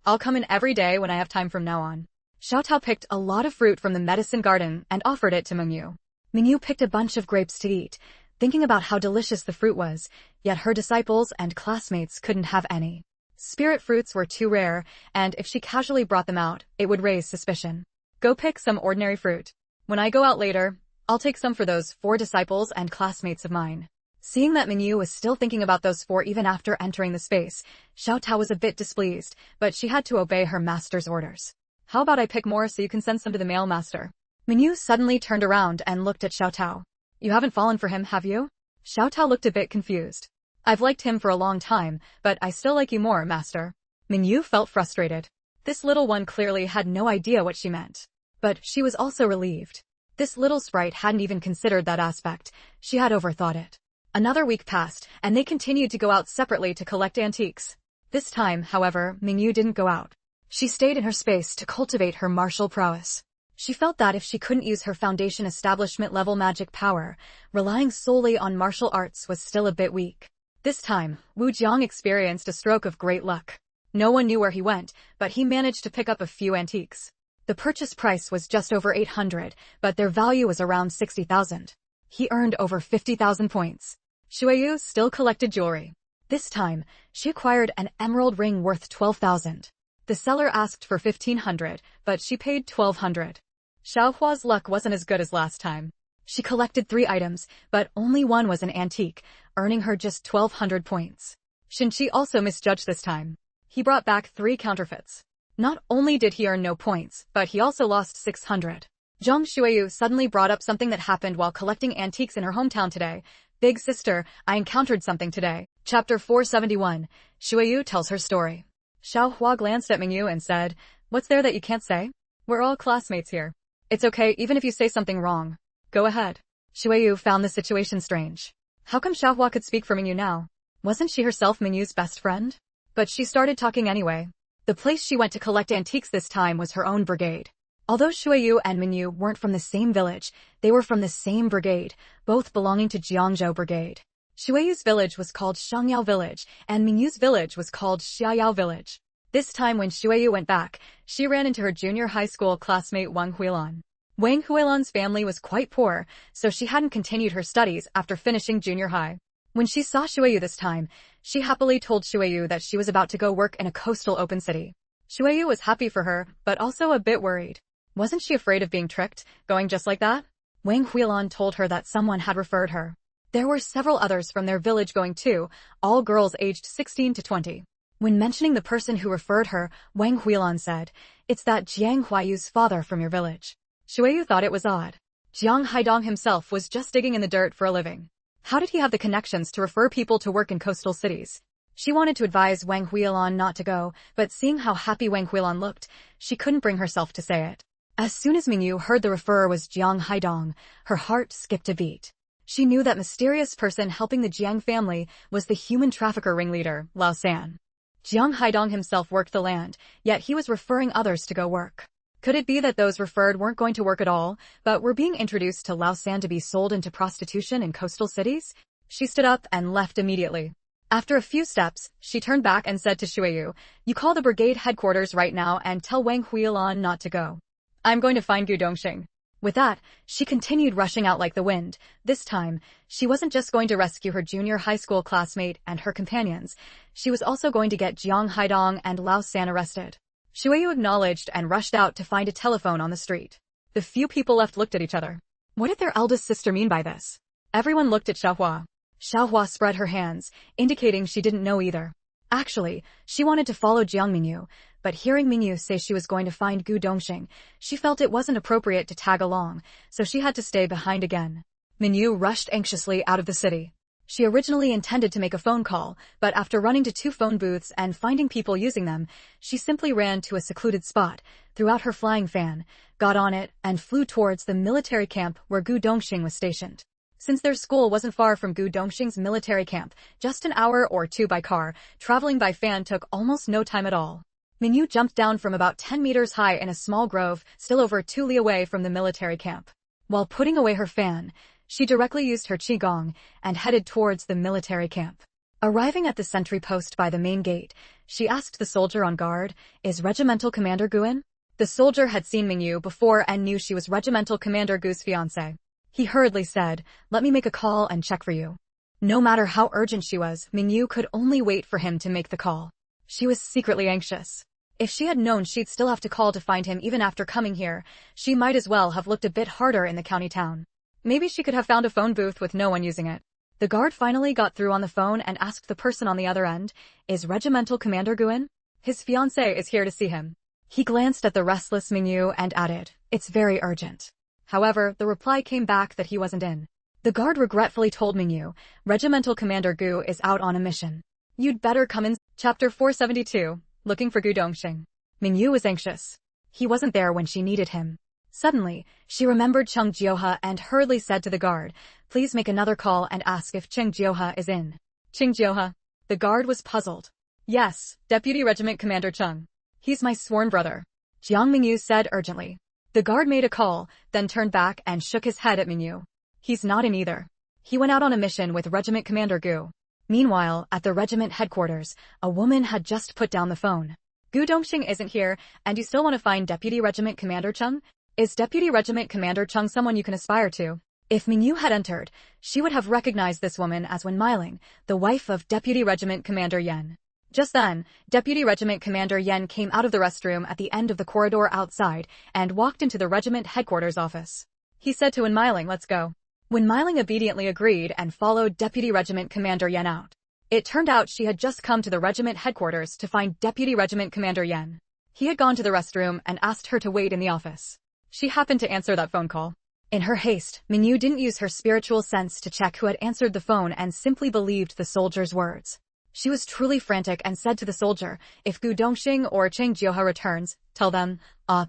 S1: I'll come in every day when I have time from now on. Xiaotao picked a lot of fruit from the medicine garden and offered it to Mengyu. Mengyu picked a bunch of grapes to eat, thinking about how delicious the fruit was, yet her disciples and classmates couldn't have any. Spirit fruits were too rare, and if she casually brought them out, it would raise suspicion. Go pick some ordinary fruit. When I go out later, I'll take some for those 4 disciples and classmates of mine. Seeing that Mengyu was still thinking about those 4 even after entering the space, Xiaotao was a bit displeased, but she had to obey her master's orders. How about I pick more so you can send some to the male master? Mengyu suddenly turned around and looked at Xiaotao. You haven't fallen for him, have you? Xiaotao looked a bit confused. I've liked him for a long time, but I still like you more, master. Mengyu felt frustrated. This little one clearly had no idea what she meant. But she was also relieved. This little sprite hadn't even considered that aspect. She had overthought it. Another week passed, and they continued to go out separately to collect antiques. This time, however, Mengyu didn't go out. She stayed in her space to cultivate her martial prowess. She felt that if she couldn't use her foundation establishment-level magic power, relying solely on martial arts was still a bit weak. This time, Wu Jiang experienced a stroke of great luck. No one knew where he went, but he managed to pick up a few antiques. The purchase price was just over 800, but their value was around 60,000. He earned over 50,000 points. Shuiyu still collected jewelry. This time, she acquired an emerald ring worth 12,000. The seller asked for 1,500, but she paid 1,200. Xiaohua's luck wasn't as good as last time. She collected 3 items, but only one was an antique, earning her just 1,200 points. Shinchi also misjudged this time. He brought back 3 counterfeits. Not only did he earn no points, but he also lost 600. Zhang Shuiyu suddenly brought up something that happened while collecting antiques in her hometown today. Big sister, I encountered something today. Chapter 471. Shuiyu tells her story. Xiaohua glanced at Mengyu and said, What's there that you can't say? We're all classmates here. It's okay even if you say something wrong. Go ahead. Shuiyu found the situation strange. How come Xiaohua could speak for Mengyu now? Wasn't she herself Mingyu's best friend? But she started talking anyway. The place she went to collect antiques this time was her own brigade. Although Shuiyu and Mengyu weren't from the same village, they were from the same brigade, both belonging to Jiangzhou Brigade. Shuiyu's village was called Shangyao Village, and Mengyu's village was called Xiaoyao Village. This time when Shuiyu went back, she ran into her junior high school classmate Wang Huilan. Wang Huilan's family was quite poor, so she hadn't continued her studies after finishing junior high. When she saw Shuiyu this time, she happily told Shuiyu that she was about to go work in a coastal open city. Shuiyu was happy for her, but also a bit worried. Wasn't she afraid of being tricked, going just like that? Wang Huilan told her that someone had referred her. There were several others from their village going too, all girls aged 16 to 20. When mentioning the person who referred her, Wang Huilan said, "It's that Jiang Huayu's father from your village." Shuiyu thought it was odd. Jiang Haidong himself was just digging in the dirt for a living. How did he have the connections to refer people to work in coastal cities? She wanted to advise Wang Huilan not to go, but seeing how happy Wang Huilan looked, she couldn't bring herself to say it. As soon as Mengyu heard the referrer was Jiang Haidong, her heart skipped a beat. She knew that mysterious person helping the Jiang family was the human trafficker ringleader, Lao San. Jiang Haidong himself worked the land, yet he was referring others to go work. Could it be that those referred weren't going to work at all, but were being introduced to Lao San to be sold into prostitution in coastal cities? She stood up and left immediately. After a few steps, she turned back and said to Shuiyu, "You call the brigade headquarters right now and tell Wang Huilan not to go. I'm going to find Gu Dongxing." With that, she continued rushing out like the wind. This time, she wasn't just going to rescue her junior high school classmate and her companions, she was also going to get Jiang Haidong and Lao San arrested. Shuiyu acknowledged and rushed out to find a telephone on the street. The few people left looked at each other. What did their eldest sister mean by this? Everyone looked at Xiaohua. Xiaohua spread her hands, indicating she didn't know either. Actually, she wanted to follow Jiang Mengyu, but hearing Mengyu say she was going to find Gu Dongxing, she felt it wasn't appropriate to tag along, so she had to stay behind again. Mengyu rushed anxiously out of the city. She originally intended to make a phone call, but after running to 2 phone booths and finding people using them, she simply ran to a secluded spot, threw out her flying fan, got on it, and flew towards the military camp where Gu Dongxing was stationed. Since their school wasn't far from Gu Dongxing's military camp, just an hour or 2 by car, traveling by fan took almost no time at all. Mengyu jumped down from about 10 meters high in a small grove, still over 2 li away from the military camp. While putting away her fan, she directly used her qigong and headed towards the military camp. Arriving at the sentry post by the main gate, she asked the soldier on guard, "Is Regimental Commander Gu in?" The soldier had seen Mengyu before and knew she was Regimental Commander Gu's fiancée. He hurriedly said, "Let me make a call and check for you." No matter how urgent she was, Mengyu could only wait for him to make the call. She was secretly anxious. If she had known she'd still have to call to find him even after coming here, she might as well have looked a bit harder in the county town. Maybe she could have found a phone booth with no one using it. The guard finally got through on the phone and asked the person on the other end, "Is Regimental Commander Gu in? His fiancée is here to see him." He glanced at the restless Mengyu and added, "It's very urgent." However, the reply came back that he wasn't in. The guard regretfully told Mengyu, "Regimental Commander Gu is out on a mission. You'd better come in." Chapter 472, Looking for Gu Dongxing. Mengyu was anxious. He wasn't there when she needed him. Suddenly, she remembered Cheng Jioha and hurriedly said to the guard, "Please make another call and ask if Cheng Jioha is in." Cheng Jioha? The guard was puzzled. "Yes, Deputy Regiment Commander Cheng. He's my sworn brother," Jiang Mengyu said urgently. The guard made a call, then turned back and shook his head at Mengyu. "He's not in either. He went out on a mission with Regiment Commander Gu." Meanwhile, at the regiment headquarters, a woman had just put down the phone. "Gu Dongxing isn't here, and you still want to find Deputy Regiment Commander Cheng? Is Deputy Regiment Commander Cheng someone you can aspire to?" If Mengyu had entered, she would have recognized this woman as Wen Meiling, the wife of Deputy Regiment Commander Yen. Just then, Deputy Regiment Commander Yen came out of the restroom at the end of the corridor outside and walked into the regiment headquarters office. He said to Wen Meiling, "Let's go." Wen Meiling obediently agreed and followed Deputy Regiment Commander Yen out. It turned out she had just come to the regiment headquarters to find Deputy Regiment Commander Yen. He had gone to the restroom and asked her to wait in the office. She happened to answer that phone call. In her haste, Mengyu didn't use her spiritual sense to check who had answered the phone and simply believed the soldier's words. She was truly frantic and said to the soldier, "If Gu Dongxing or Cheng Jioha returns, tell them,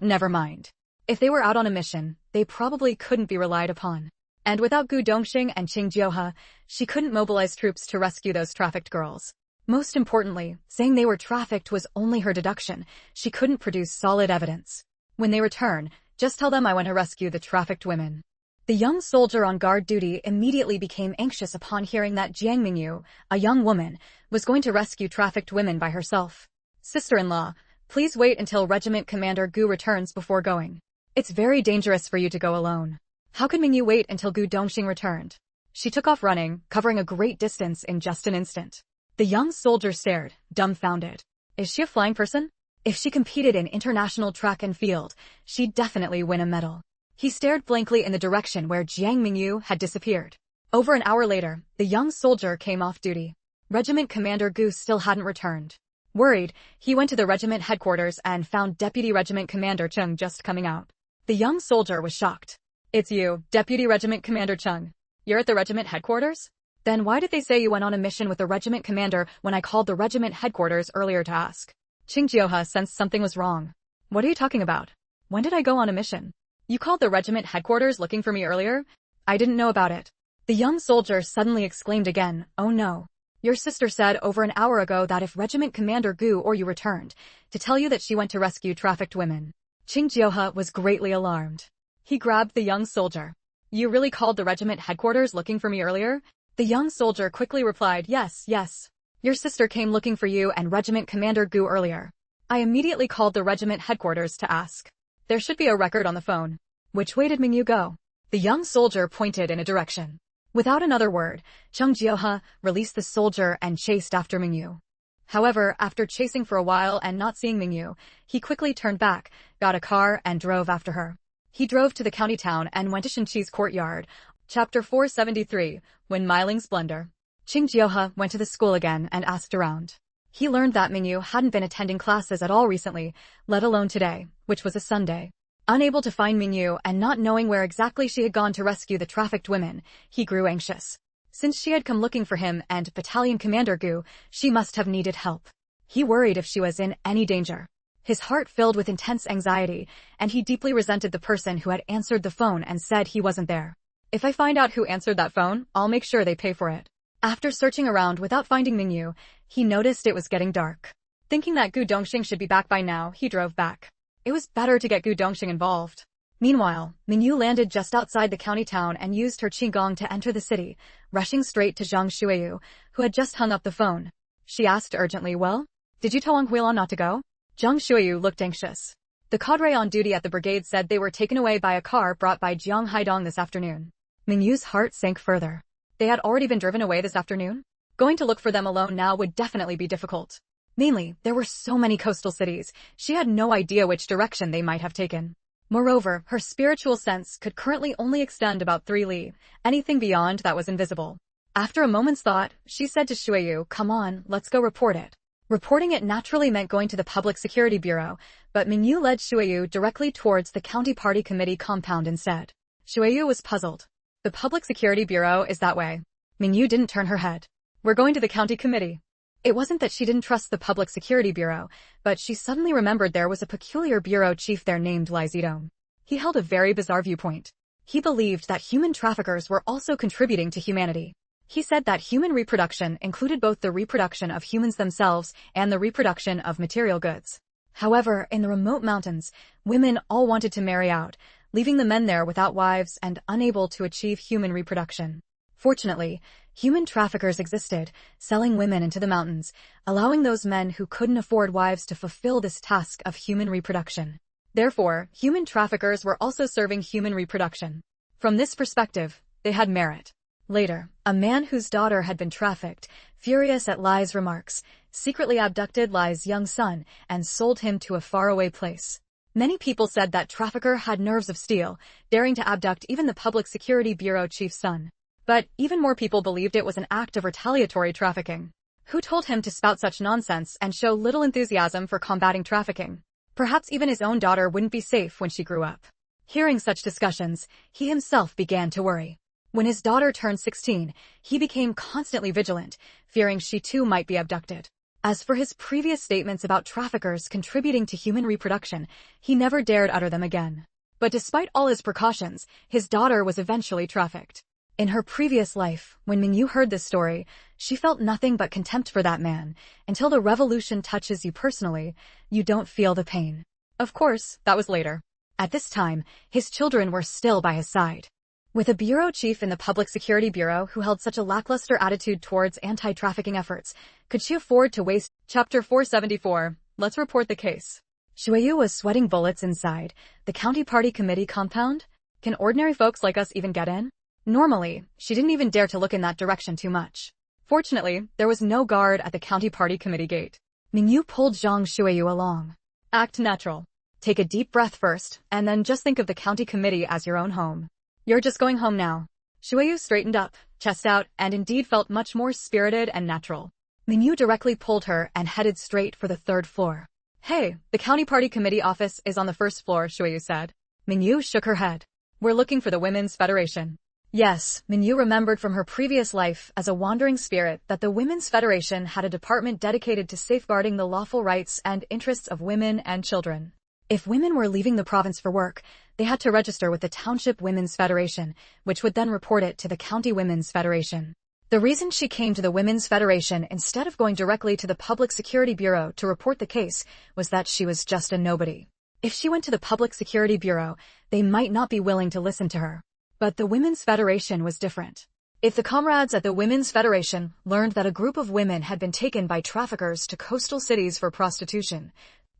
S1: never mind." If they were out on a mission, they probably couldn't be relied upon. And without Gu Dongxing and Qing Jiohe, she couldn't mobilize troops to rescue those trafficked girls. Most importantly, saying they were trafficked was only her deduction. She couldn't produce solid evidence. When they return, just tell them I went to rescue the trafficked women. The young soldier on guard duty immediately became anxious upon hearing that Jiang Mengyu, a young woman, was going to rescue trafficked women by herself. Sister-in-law, please wait until Regiment Commander Gu returns before going. It's very dangerous for you to go alone. How could Mengyu wait until Gu Dongxing returned? She took off running, covering a great distance in just an instant. The young soldier stared, dumbfounded. Is she a flying person? If she competed in international track and field, she'd definitely win a medal. He stared blankly in the direction where Jiang Mengyu had disappeared. Over an hour later, the young soldier came off duty. Regiment Commander Gu still hadn't returned. Worried, he went to the regiment headquarters and found Deputy Regiment Commander Chung just coming out. The young soldier was shocked. It's you, Deputy Regiment Commander Chung. You're at the regiment headquarters? Then why did they say you went on a mission with the regiment commander when I called the regiment headquarters earlier to ask? Qing Jiohe sensed something was wrong. What are you talking about? When did I go on a mission? You called the regiment headquarters looking for me earlier? I didn't know about it. The young soldier suddenly exclaimed again, oh no. Your sister said over an hour ago that if Regiment Commander Gu or you returned, to tell you that she went to rescue trafficked women. Qing Jiohe was greatly alarmed. He grabbed the young soldier. You really called the regiment headquarters looking for me earlier? The young soldier quickly replied, yes. Your sister came looking for you and Regiment Commander Gu earlier. I immediately called the regiment headquarters to ask. There should be a record on the phone. Which way did Mengyu go? The young soldier pointed in a direction. Without another word, Qing Jiohe released the soldier and chased after Mengyu. However, after chasing for a while and not seeing Mengyu, he quickly turned back, got a car and drove after her. He drove to the county town and went to Shinqi's courtyard. Chapter 473, When Milings Blunder. Qing Jiohe went to the school again and asked around. He learned that Mengyu hadn't been attending classes at all recently, let alone today, which was a Sunday. Unable to find Mengyu and not knowing where exactly she had gone to rescue the trafficked women, he grew anxious. Since she had come looking for him and Battalion Commander Gu, she must have needed help. He worried if she was in any danger. His heart filled with intense anxiety, and he deeply resented the person who had answered the phone and said he wasn't there. If I find out who answered that phone, I'll make sure they pay for it. After searching around without finding Mengyu, he noticed it was getting dark. Thinking that Gu Dongxing should be back by now, he drove back. It was better to get Gu Dongxing involved. Meanwhile, Mengyu landed just outside the county town and used her qigong to enter the city, rushing straight to Zhang Shuiyu, who had just hung up the phone. She asked urgently, well, did you tell Wang Huilan not to go? Zhang Shuiyu looked anxious. The cadre on duty at the brigade said they were taken away by a car brought by Jiang Haidong this afternoon. Mengyu's heart sank further. They had already been driven away this afternoon? Going to look for them alone now would definitely be difficult. Mainly, there were so many coastal cities, she had no idea which direction they might have taken. Moreover, her spiritual sense could currently only extend about 3 li, anything beyond that was invisible. After a moment's thought, she said to Shuiyu, come on, let's go report it. Reporting it naturally meant going to the Public Security Bureau, but Mengyu led Shuiyu directly towards the County Party Committee compound instead. Shuiyu was puzzled. The Public Security Bureau is that way. Mengyu didn't turn her head. We're going to the county committee. It wasn't that she didn't trust the Public Security Bureau, but she suddenly remembered there was a peculiar bureau chief there named Lai Zidong. He held a very bizarre viewpoint. He believed that human traffickers were also contributing to humanity. He said that human reproduction included both the reproduction of humans themselves and the reproduction of material goods. However, in the remote mountains, women all wanted to marry out, leaving the men there without wives and unable to achieve human reproduction. Fortunately, human traffickers existed, selling women into the mountains, allowing those men who couldn't afford wives to fulfill this task of human reproduction. Therefore, human traffickers were also serving human reproduction. From this perspective, they had merit. Later, a man whose daughter had been trafficked, furious at Lai's remarks, secretly abducted Lai's young son and sold him to a faraway place. Many people said that trafficker had nerves of steel, daring to abduct even the Public Security Bureau chief's son. But even more people believed it was an act of retaliatory trafficking. Who told him to spout such nonsense and show little enthusiasm for combating trafficking? Perhaps even his own daughter wouldn't be safe when she grew up. Hearing such discussions, he himself began to worry. When his daughter turned 16, he became constantly vigilant, fearing she too might be abducted. As for his previous statements about traffickers contributing to human reproduction, he never dared utter them again. But despite all his precautions, his daughter was eventually trafficked. In her previous life, when Mengyu heard this story, she felt nothing but contempt for that man. Until the revolution touches you personally, you don't feel the pain. Of course, that was later. At this time, his children were still by his side. With a bureau chief in the Public Security Bureau who held such a lackluster attitude towards anti-trafficking efforts, could she afford to waste? Chapter 474. Let's report the case. Shuiyu was sweating bullets inside the county party committee compound. Can ordinary folks like us even get in? Normally, she didn't even dare to look in that direction too much. Fortunately, there was no guard at the county party committee gate. Mengyu pulled Zhang Shuiyu along. Act natural. Take a deep breath first, and then just think of the county committee as your own home. You're just going home now. Shuiyu straightened up, chest out, and indeed felt much more spirited and natural. Mengyu directly pulled her and headed straight for the 3rd floor. Hey, the county party committee office is on the 1st floor, Shuiyu said. Mengyu shook her head. We're looking for the Women's Federation. Yes, Mengyu remembered from her previous life as a wandering spirit that the Women's Federation had a department dedicated to safeguarding the lawful rights and interests of women and children. If women were leaving the province for work, they had to register with the Township Women's Federation, which would then report it to the County Women's Federation. The reason she came to the Women's Federation instead of going directly to the Public Security Bureau to report the case was that she was just a nobody. If she went to the Public Security Bureau, they might not be willing to listen to her. But the Women's Federation was different. If the comrades at the Women's Federation learned that a group of women had been taken by traffickers to coastal cities for prostitution,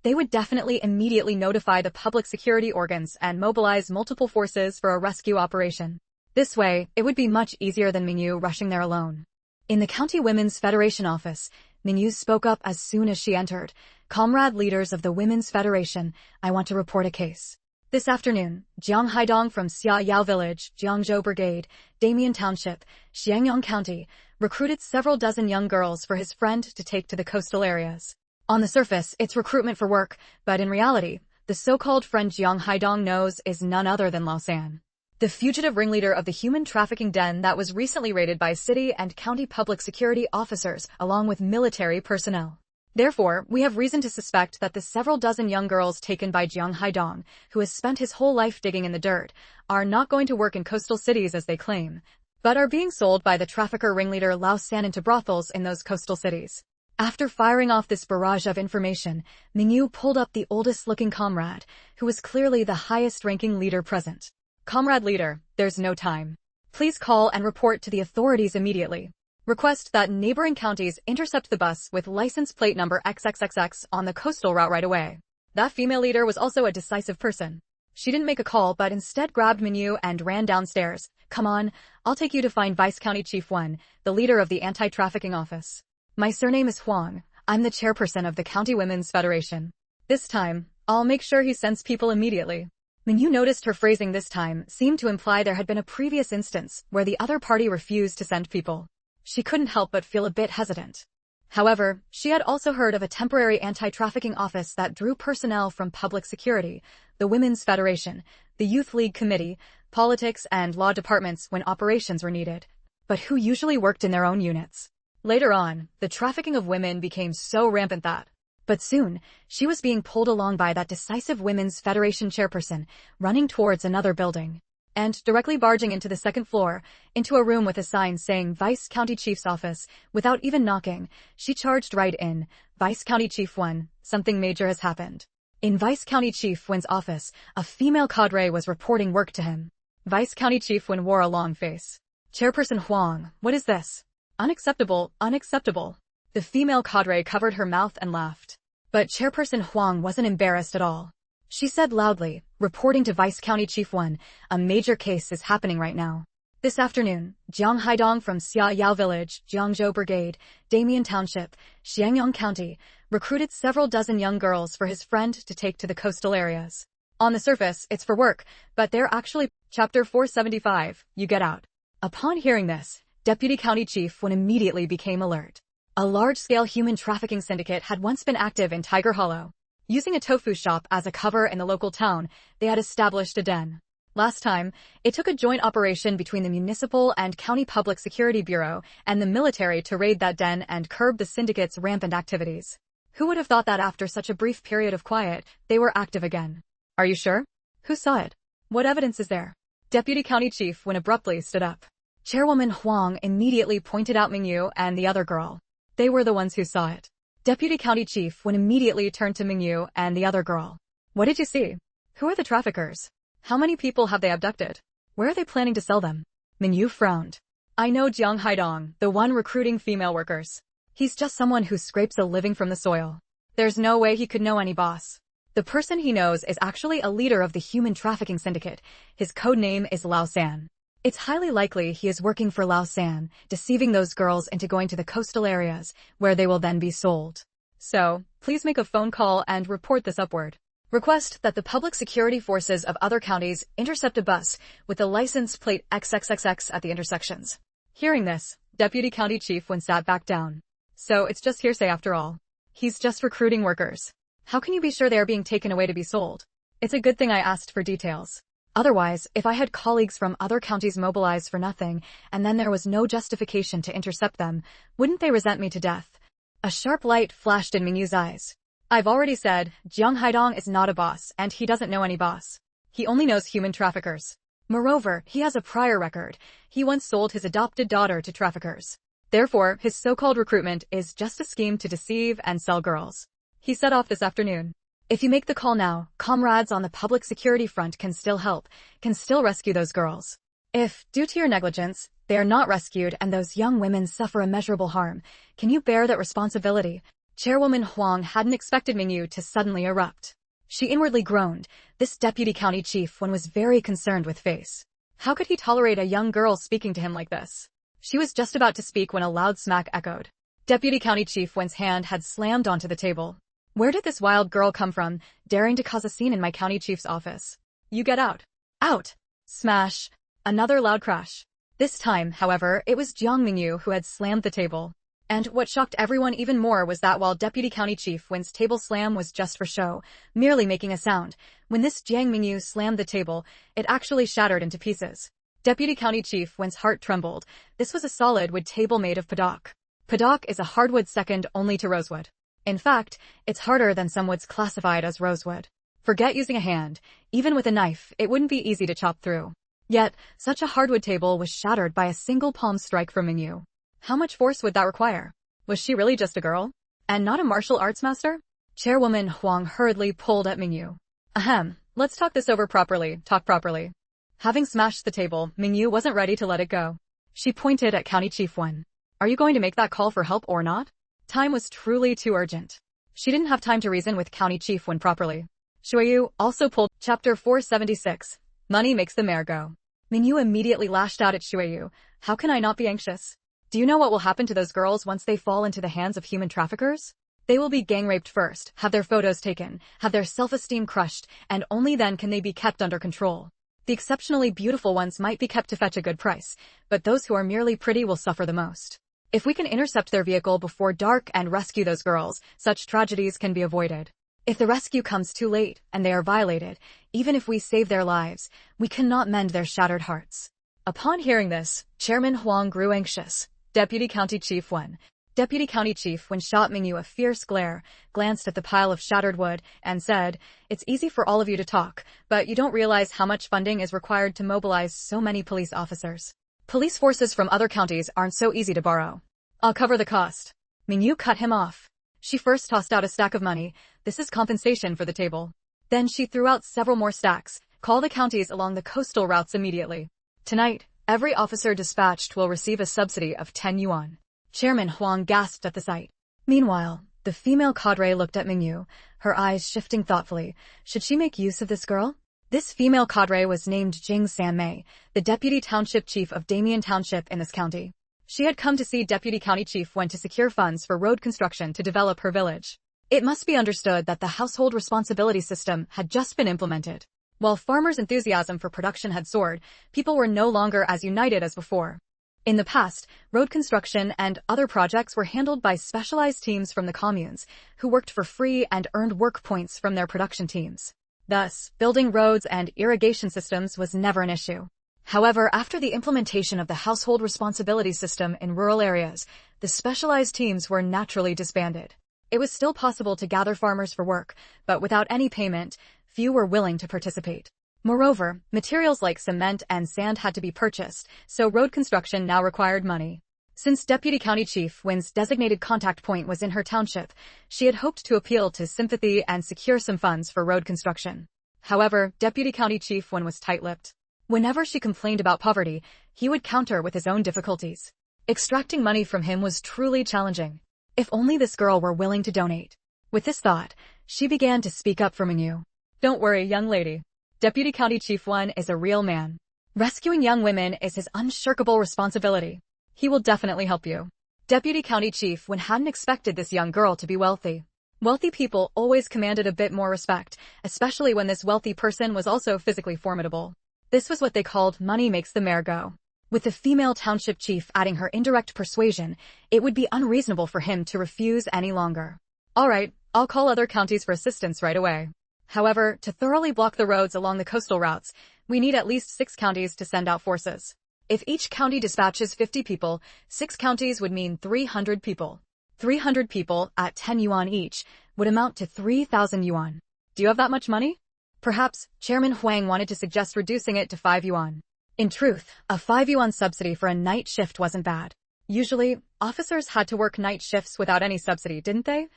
S1: they would definitely immediately notify the public security organs and mobilize multiple forces for a rescue operation. This way, it would be much easier than Mengyu rushing there alone. In the County Women's Federation office, Mengyu spoke up as soon as she entered. Comrade leaders of the Women's Federation, I want to report a case. This afternoon, Jiang Haidong from Xiaoyao Village, Jiangzhou Brigade, Damian Township, Xiangyang County, recruited several dozen young girls for his friend to take to the coastal areas. On the surface, it's recruitment for work, but in reality, the so-called friend Jiang Haidong knows is none other than Lao San, the fugitive ringleader of the human trafficking den that was recently raided by city and county public security officers along with military personnel. Therefore, we have reason to suspect that the several dozen young girls taken by Jiang Haidong, who has spent his whole life digging in the dirt, are not going to work in coastal cities as they claim, but are being sold by the trafficker ringleader Lao San into brothels in those coastal cities. After firing off this barrage of information, Mengyu pulled up the oldest-looking comrade, who was clearly the highest-ranking leader present. Comrade leader, there's no time. Please call and report to the authorities immediately. Request that neighboring counties intercept the bus with license plate number XXXX on the coastal route right away. That female leader was also a decisive person. She didn't make a call but instead grabbed Mengyu and ran downstairs. Come on, I'll take you to find Vice County Chief 1, the leader of the anti-trafficking office. My surname is Huang. I'm the chairperson of the County Women's Federation. This time, I'll make sure he sends people immediately. Mengyu noticed her phrasing this time seemed to imply there had been a previous instance where the other party refused to send people. She couldn't help but feel a bit hesitant. However, she had also heard of a temporary anti-trafficking office that drew personnel from public security, the Women's Federation, the Youth League Committee, politics and law departments when operations were needed, but who usually worked in their own units. Later on, the trafficking of women became so rampant that, but soon, she was being pulled along by that decisive Women's Federation chairperson, running towards another building. And directly barging into the 2nd floor, into a room with a sign saying Vice County Chief's office, without even knocking, she charged right in. Vice County Chief 1, something major has happened. In Vice County Chief 1's office, a female cadre was reporting work to him. Vice County Chief 1 wore a long face. Chairperson Huang, what is this? Unacceptable, unacceptable. The female cadre covered her mouth and laughed. But Chairperson Huang wasn't embarrassed at all. She said loudly, reporting to Vice County Chief 1, a major case is happening right now. This afternoon, Jiang Haidong from Xiaoyao Village, Jiangzhou Brigade, Damian Township, Xiangyang County, recruited several dozen young girls for his friend to take to the coastal areas. On the surface, it's for work, but they're actually... Chapter 475, you get out. Upon hearing this, Deputy County Chief 1 immediately became alert. A large-scale human trafficking syndicate had once been active in Tiger Hollow. Using a tofu shop as a cover in the local town, they had established a den. Last time, it took a joint operation between the Municipal and County Public Security Bureau and the military to raid that den and curb the syndicate's rampant activities. Who would have thought that after such a brief period of quiet, they were active again? Are you sure? Who saw it? What evidence is there? Deputy County Chief Wen abruptly stood up. Chairwoman Huang immediately pointed out Mengyu and the other girl. They were the ones who saw it. Deputy County Chief Wen immediately turned to Mengyu and the other girl. What did you see? Who are the traffickers? How many people have they abducted? Where are they planning to sell them? Mengyu frowned. I know Jiang Haidong, the one recruiting female workers. He's just someone who scrapes a living from the soil. There's no way he could know any boss. The person he knows is actually a leader of the human trafficking syndicate. His code name is Lao San. It's highly likely he is working for Lao San, deceiving those girls into going to the coastal areas, where they will then be sold. So, please make a phone call and report this upward. Request that the public security forces of other counties intercept a bus with the license plate XXXX at the intersections. Hearing this, Deputy County Chief Wen sat back down. So it's just hearsay after all. He's just recruiting workers. How can you be sure they are being taken away to be sold? It's a good thing I asked for details. Otherwise, if I had colleagues from other counties mobilized for nothing, and then there was no justification to intercept them, wouldn't they resent me to death? A sharp light flashed in Mengyu's eyes. I've already said, Jiang Haidong is not a boss, and he doesn't know any boss. He only knows human traffickers. Moreover, he has a prior record. He once sold his adopted daughter to traffickers. Therefore, his so-called recruitment is just a scheme to deceive and sell girls. He set off this afternoon. If you make the call now, comrades on the public security front can still help, can still rescue those girls. If, due to your negligence, they are not rescued and those young women suffer immeasurable harm, can you bear that responsibility? Chairwoman Huang hadn't expected Mengyu to suddenly erupt. She inwardly groaned. This deputy county chief Wen was very concerned with face. How could he tolerate a young girl speaking to him like this? She was just about to speak when a loud smack echoed. Deputy County Chief Wen's hand had slammed onto the table. Where did this wild girl come from, daring to cause a scene in my county chief's office? You get out. Out! Smash! Another loud crash. This time, however, it was Jiang Mengyu who had slammed the table. And what shocked everyone even more was that while Deputy County Chief Wen's table slam was just for show, merely making a sound, when this Jiang Mengyu slammed the table, it actually shattered into pieces. Deputy County Chief Wen's heart trembled. This was a solid wood table made of padok. Padok is a hardwood second only to rosewood. In fact, it's harder than some woods classified as rosewood. Forget using a hand. Even with a knife, it wouldn't be easy to chop through. Yet, such a hardwood table was shattered by a single palm strike from Mengyu. How much force would that require? Was she really just a girl? And not a martial arts master? Chairwoman Huang hurriedly pulled at Mengyu. Ahem, let's talk this over properly, talk properly. Having smashed the table, Mengyu wasn't ready to let it go. She pointed at County Chief Wen. Are you going to make that call for help or not? Time was truly too urgent. She didn't have time to reason with County Chief Wen properly. Shuiyu also pulled Chapter 476. Money makes the mare go. Mengyu immediately lashed out at Shuiyu. How can I not be anxious? Do you know what will happen to those girls once they fall into the hands of human traffickers? They will be gang raped first, have their photos taken, have their self-esteem crushed, and only then can they be kept under control. The exceptionally beautiful ones might be kept to fetch a good price, but those who are merely pretty will suffer the most. If we can intercept their vehicle before dark and rescue those girls, such tragedies can be avoided. If the rescue comes too late and they are violated, even if we save their lives, we cannot mend their shattered hearts. Upon hearing this, Chairman Huang grew anxious. Deputy County Chief Wen. Deputy County Chief Wen shot Mengyu a fierce glare, glanced at the pile of shattered wood, and said, "It's easy for all of you to talk, but you don't realize how much funding is required to mobilize so many police officers. Police forces from other counties aren't so easy to borrow. I'll cover the cost." Mengyu cut him off. She first tossed out a stack of money. This is compensation for the table. Then she threw out several more stacks. Call the counties along the coastal routes immediately. Tonight, every officer dispatched will receive a subsidy of 10 yuan. Chairman Huang gasped at the sight. Meanwhile, the female cadre looked at Mengyu, her eyes shifting thoughtfully. Should she make use of this girl? This female cadre was named Jing Sanmei, the deputy township chief of Damian Township in this county. She had come to see Deputy County Chief Wen to secure funds for road construction to develop her village. It must be understood that the household responsibility system had just been implemented. While farmers' enthusiasm for production had soared, people were no longer as united as before. In the past, road construction and other projects were handled by specialized teams from the communes, who worked for free and earned work points from their production teams. Thus, building roads and irrigation systems was never an issue. However, after the implementation of the household responsibility system in rural areas, the specialized teams were naturally disbanded. It was still possible to gather farmers for work, but without any payment, few were willing to participate. Moreover, materials like cement and sand had to be purchased, so road construction now required money. Since Deputy County Chief Win's designated contact point was in her township, she had hoped to appeal to sympathy and secure some funds for road construction. However, Deputy County Chief Win was tight-lipped. Whenever she complained about poverty, he would counter with his own difficulties. Extracting money from him was truly challenging. If only this girl were willing to donate. With this thought, she began to speak up for Mengyu. Don't worry, young lady. Deputy County Chief Win is a real man. Rescuing young women is his unshirkable responsibility. He will definitely help you. Deputy County Chief Win hadn't expected this young girl to be wealthy. Wealthy people always commanded a bit more respect, especially when this wealthy person was also physically formidable. This was what they called money makes the mare go. With the female township chief adding her indirect persuasion, it would be unreasonable for him to refuse any longer. All right, I'll call other counties for assistance right away. However, to thoroughly block the roads along the coastal routes, we need at least 6 counties to send out forces. If each county dispatches 50 people, 6 counties would mean 300 people. 300 people at 10 yuan each would amount to 3,000 yuan. Do you have that much money? Perhaps Chairman Huang wanted to suggest reducing it to 5 yuan. In truth, a 5 yuan subsidy for a night shift wasn't bad. Usually, officers had to work night shifts without any subsidy, didn't they?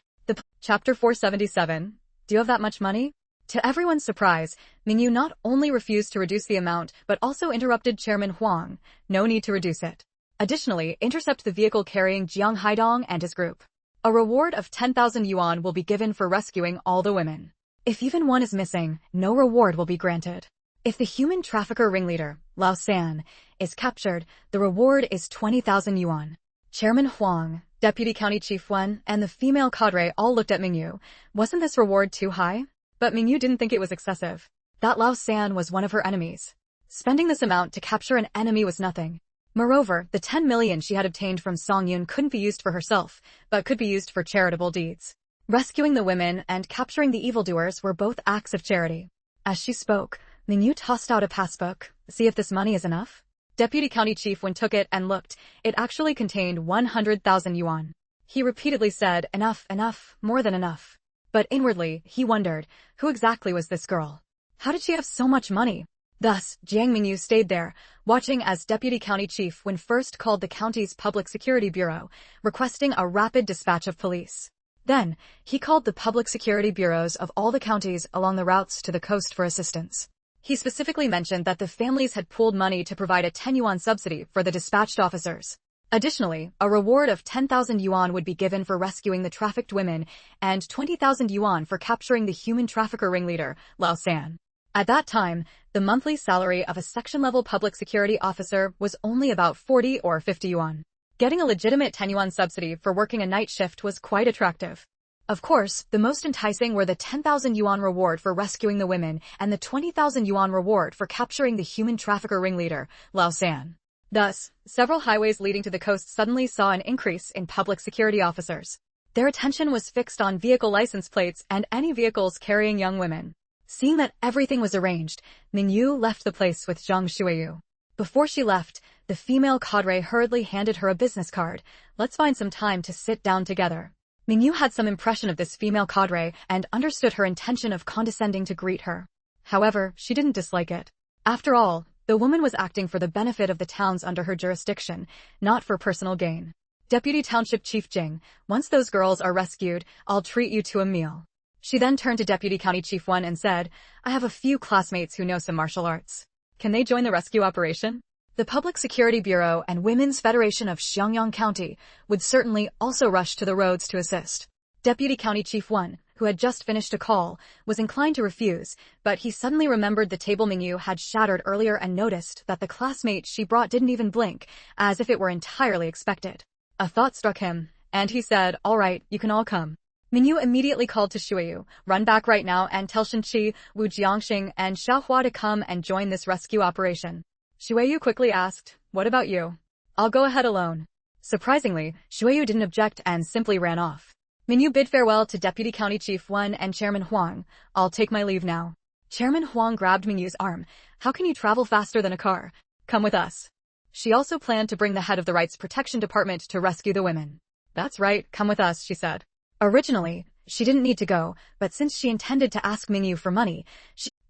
S1: Chapter 477. Do you have that much money? To everyone's surprise, Mengyu not only refused to reduce the amount, but also interrupted Chairman Huang. No need to reduce it. Additionally, intercept the vehicle carrying Jiang Haidong and his group. A reward of 10,000 yuan will be given for rescuing all the women. If even one is missing, no reward will be granted. If the human trafficker ringleader, Lao San, is captured, the reward is 20,000 yuan. Chairman Huang, Deputy County Chief Wen, and the female cadre all looked at Mengyu. Wasn't this reward too high? But Mengyu didn't think it was excessive. That Lao San was one of her enemies. Spending this amount to capture an enemy was nothing. Moreover, the 10 million she had obtained from Song Yun couldn't be used for herself, but could be used for charitable deeds. Rescuing the women and capturing the evildoers were both acts of charity. As she spoke, Mengyu tossed out a passbook. See if this money is enough? Deputy County Chief Wen took it and looked. It actually contained 100,000 yuan. He repeatedly said, enough, enough, more than enough. But inwardly, he wondered, who exactly was this girl? How did she have so much money? Thus, Jiang Mengyu stayed there, watching as Deputy County Chief Wen first called the county's Public Security Bureau, requesting a rapid dispatch of police. Then, he called the Public Security Bureaus of all the counties along the routes to the coast for assistance. He specifically mentioned that the families had pooled money to provide a 10 yuan subsidy for the dispatched officers. Additionally, a reward of 10,000 yuan would be given for rescuing the trafficked women and 20,000 yuan for capturing the human trafficker ringleader, Lao San. At that time, the monthly salary of a section-level public security officer was only about 40 or 50 yuan. Getting a legitimate 10 yuan subsidy for working a night shift was quite attractive. Of course, the most enticing were the 10,000 yuan reward for rescuing the women and the 20,000 yuan reward for capturing the human trafficker ringleader, Lao San. Thus, several highways leading to the coast suddenly saw an increase in public security officers. Their attention was fixed on vehicle license plates and any vehicles carrying young women. Seeing that everything was arranged, Mengyu left the place with Zhang Shuiyu. Before she left, the female cadre hurriedly handed her a business card. Let's find some time to sit down together. Mengyu had some impression of this female cadre and understood her intention of condescending to greet her. However, she didn't dislike it. After all, the woman was acting for the benefit of the towns under her jurisdiction, not for personal gain. Deputy Township Chief Jing, once those girls are rescued, I'll treat you to a meal. She then turned to Deputy County Chief Wen and said, I have a few classmates who know some martial arts. Can they join the rescue operation? The Public Security Bureau and Women's Federation of Xiangyang County would certainly also rush to the roads to assist. Deputy County Chief Wen, who had just finished a call, was inclined to refuse, but he suddenly remembered the table Mengyu had shattered earlier and noticed that the classmate she brought didn't even blink, as if it were entirely expected. A thought struck him, and he said, all right, you can all come. Mengyu immediately called to Shuiyu, run back right now and tell Shenqi, Wu Jiangxing, and Xiaohua to come and join this rescue operation. Shuiyu quickly asked, what about you? I'll go ahead alone. Surprisingly, Shuiyu didn't object and simply ran off. Mengyu bid farewell to Deputy County Chief Wen and Chairman Huang. I'll take my leave now. Chairman Huang grabbed Mengyu's arm. How can you travel faster than a car? Come with us. She also planned to bring the head of the Rights Protection Department to rescue the women. That's right, come with us, she said. Originally, she didn't need to go, but since she intended to ask Mengyu for money,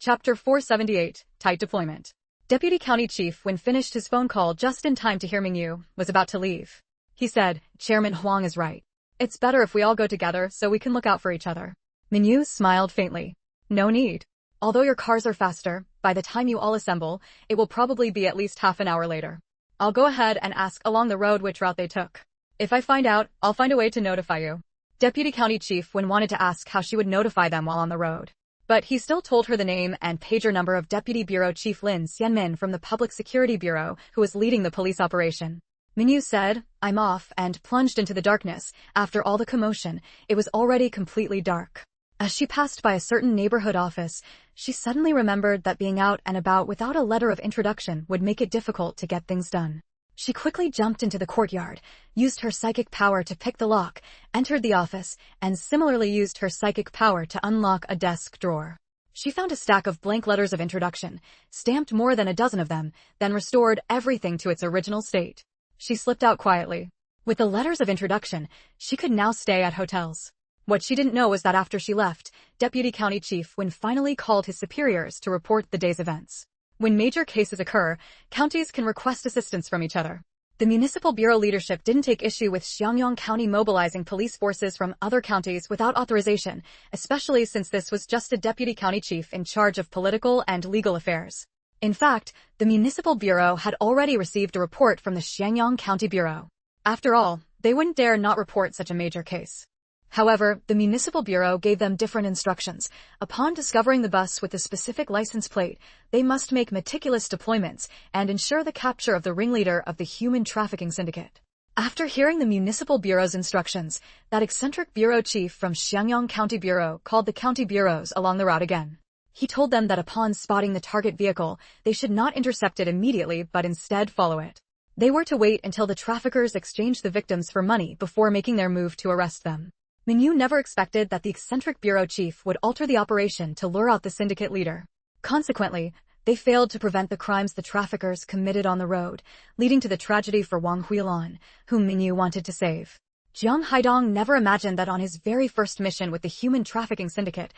S1: Chapter 478, Tight Deployment. Deputy County Chief Wen finished his phone call just in time to hear Mengyu was about to leave. He said, Chairman Huang is right. It's better if we all go together so we can look out for each other. Mengyu smiled faintly. No need. Although your cars are faster, by the time you all assemble, it will probably be at least half an hour later. I'll go ahead and ask along the road which route they took. If I find out, I'll find a way to notify you. Deputy County Chief Wen wanted to ask how she would notify them while on the road. But he still told her the name and pager number of Deputy Bureau Chief Lin Xianmin from the Public Security Bureau, who was leading the police operation. Mengyu said, I'm off, and plunged into the darkness. After all the commotion, it was already completely dark. As she passed by a certain neighborhood office, she suddenly remembered that being out and about without a letter of introduction would make it difficult to get things done. She quickly jumped into the courtyard, used her psychic power to pick the lock, entered the office, and similarly used her psychic power to unlock a desk drawer. She found a stack of blank letters of introduction, stamped more than a dozen of them, then restored everything to its original state. She slipped out quietly. With the letters of introduction, she could now stay at hotels. What she didn't know was that after she left, Deputy County Chief Wen finally called his superiors to report the day's events. When major cases occur, counties can request assistance from each other. The municipal bureau leadership didn't take issue with Xiangyang County mobilizing police forces from other counties without authorization, especially since this was just a deputy county chief in charge of political and legal affairs. In fact, the municipal bureau had already received a report from the Xiangyang County Bureau. After all, they wouldn't dare not report such a major case. However, the municipal bureau gave them different instructions. Upon discovering the bus with a specific license plate, they must make meticulous deployments and ensure the capture of the ringleader of the human trafficking syndicate. After hearing the municipal bureau's instructions, that eccentric bureau chief from Xiangyang County Bureau called the county bureaus along the route again. He told them that upon spotting the target vehicle, they should not intercept it immediately but instead follow it. They were to wait until the traffickers exchanged the victims for money before making their move to arrest them. Mengyu never expected that the eccentric bureau chief would alter the operation to lure out the syndicate leader. Consequently, they failed to prevent the crimes the traffickers committed on the road, leading to the tragedy for Wang Huilan, whom Mengyu wanted to save. Jiang Haidong never imagined that on his very first mission with the human trafficking syndicate,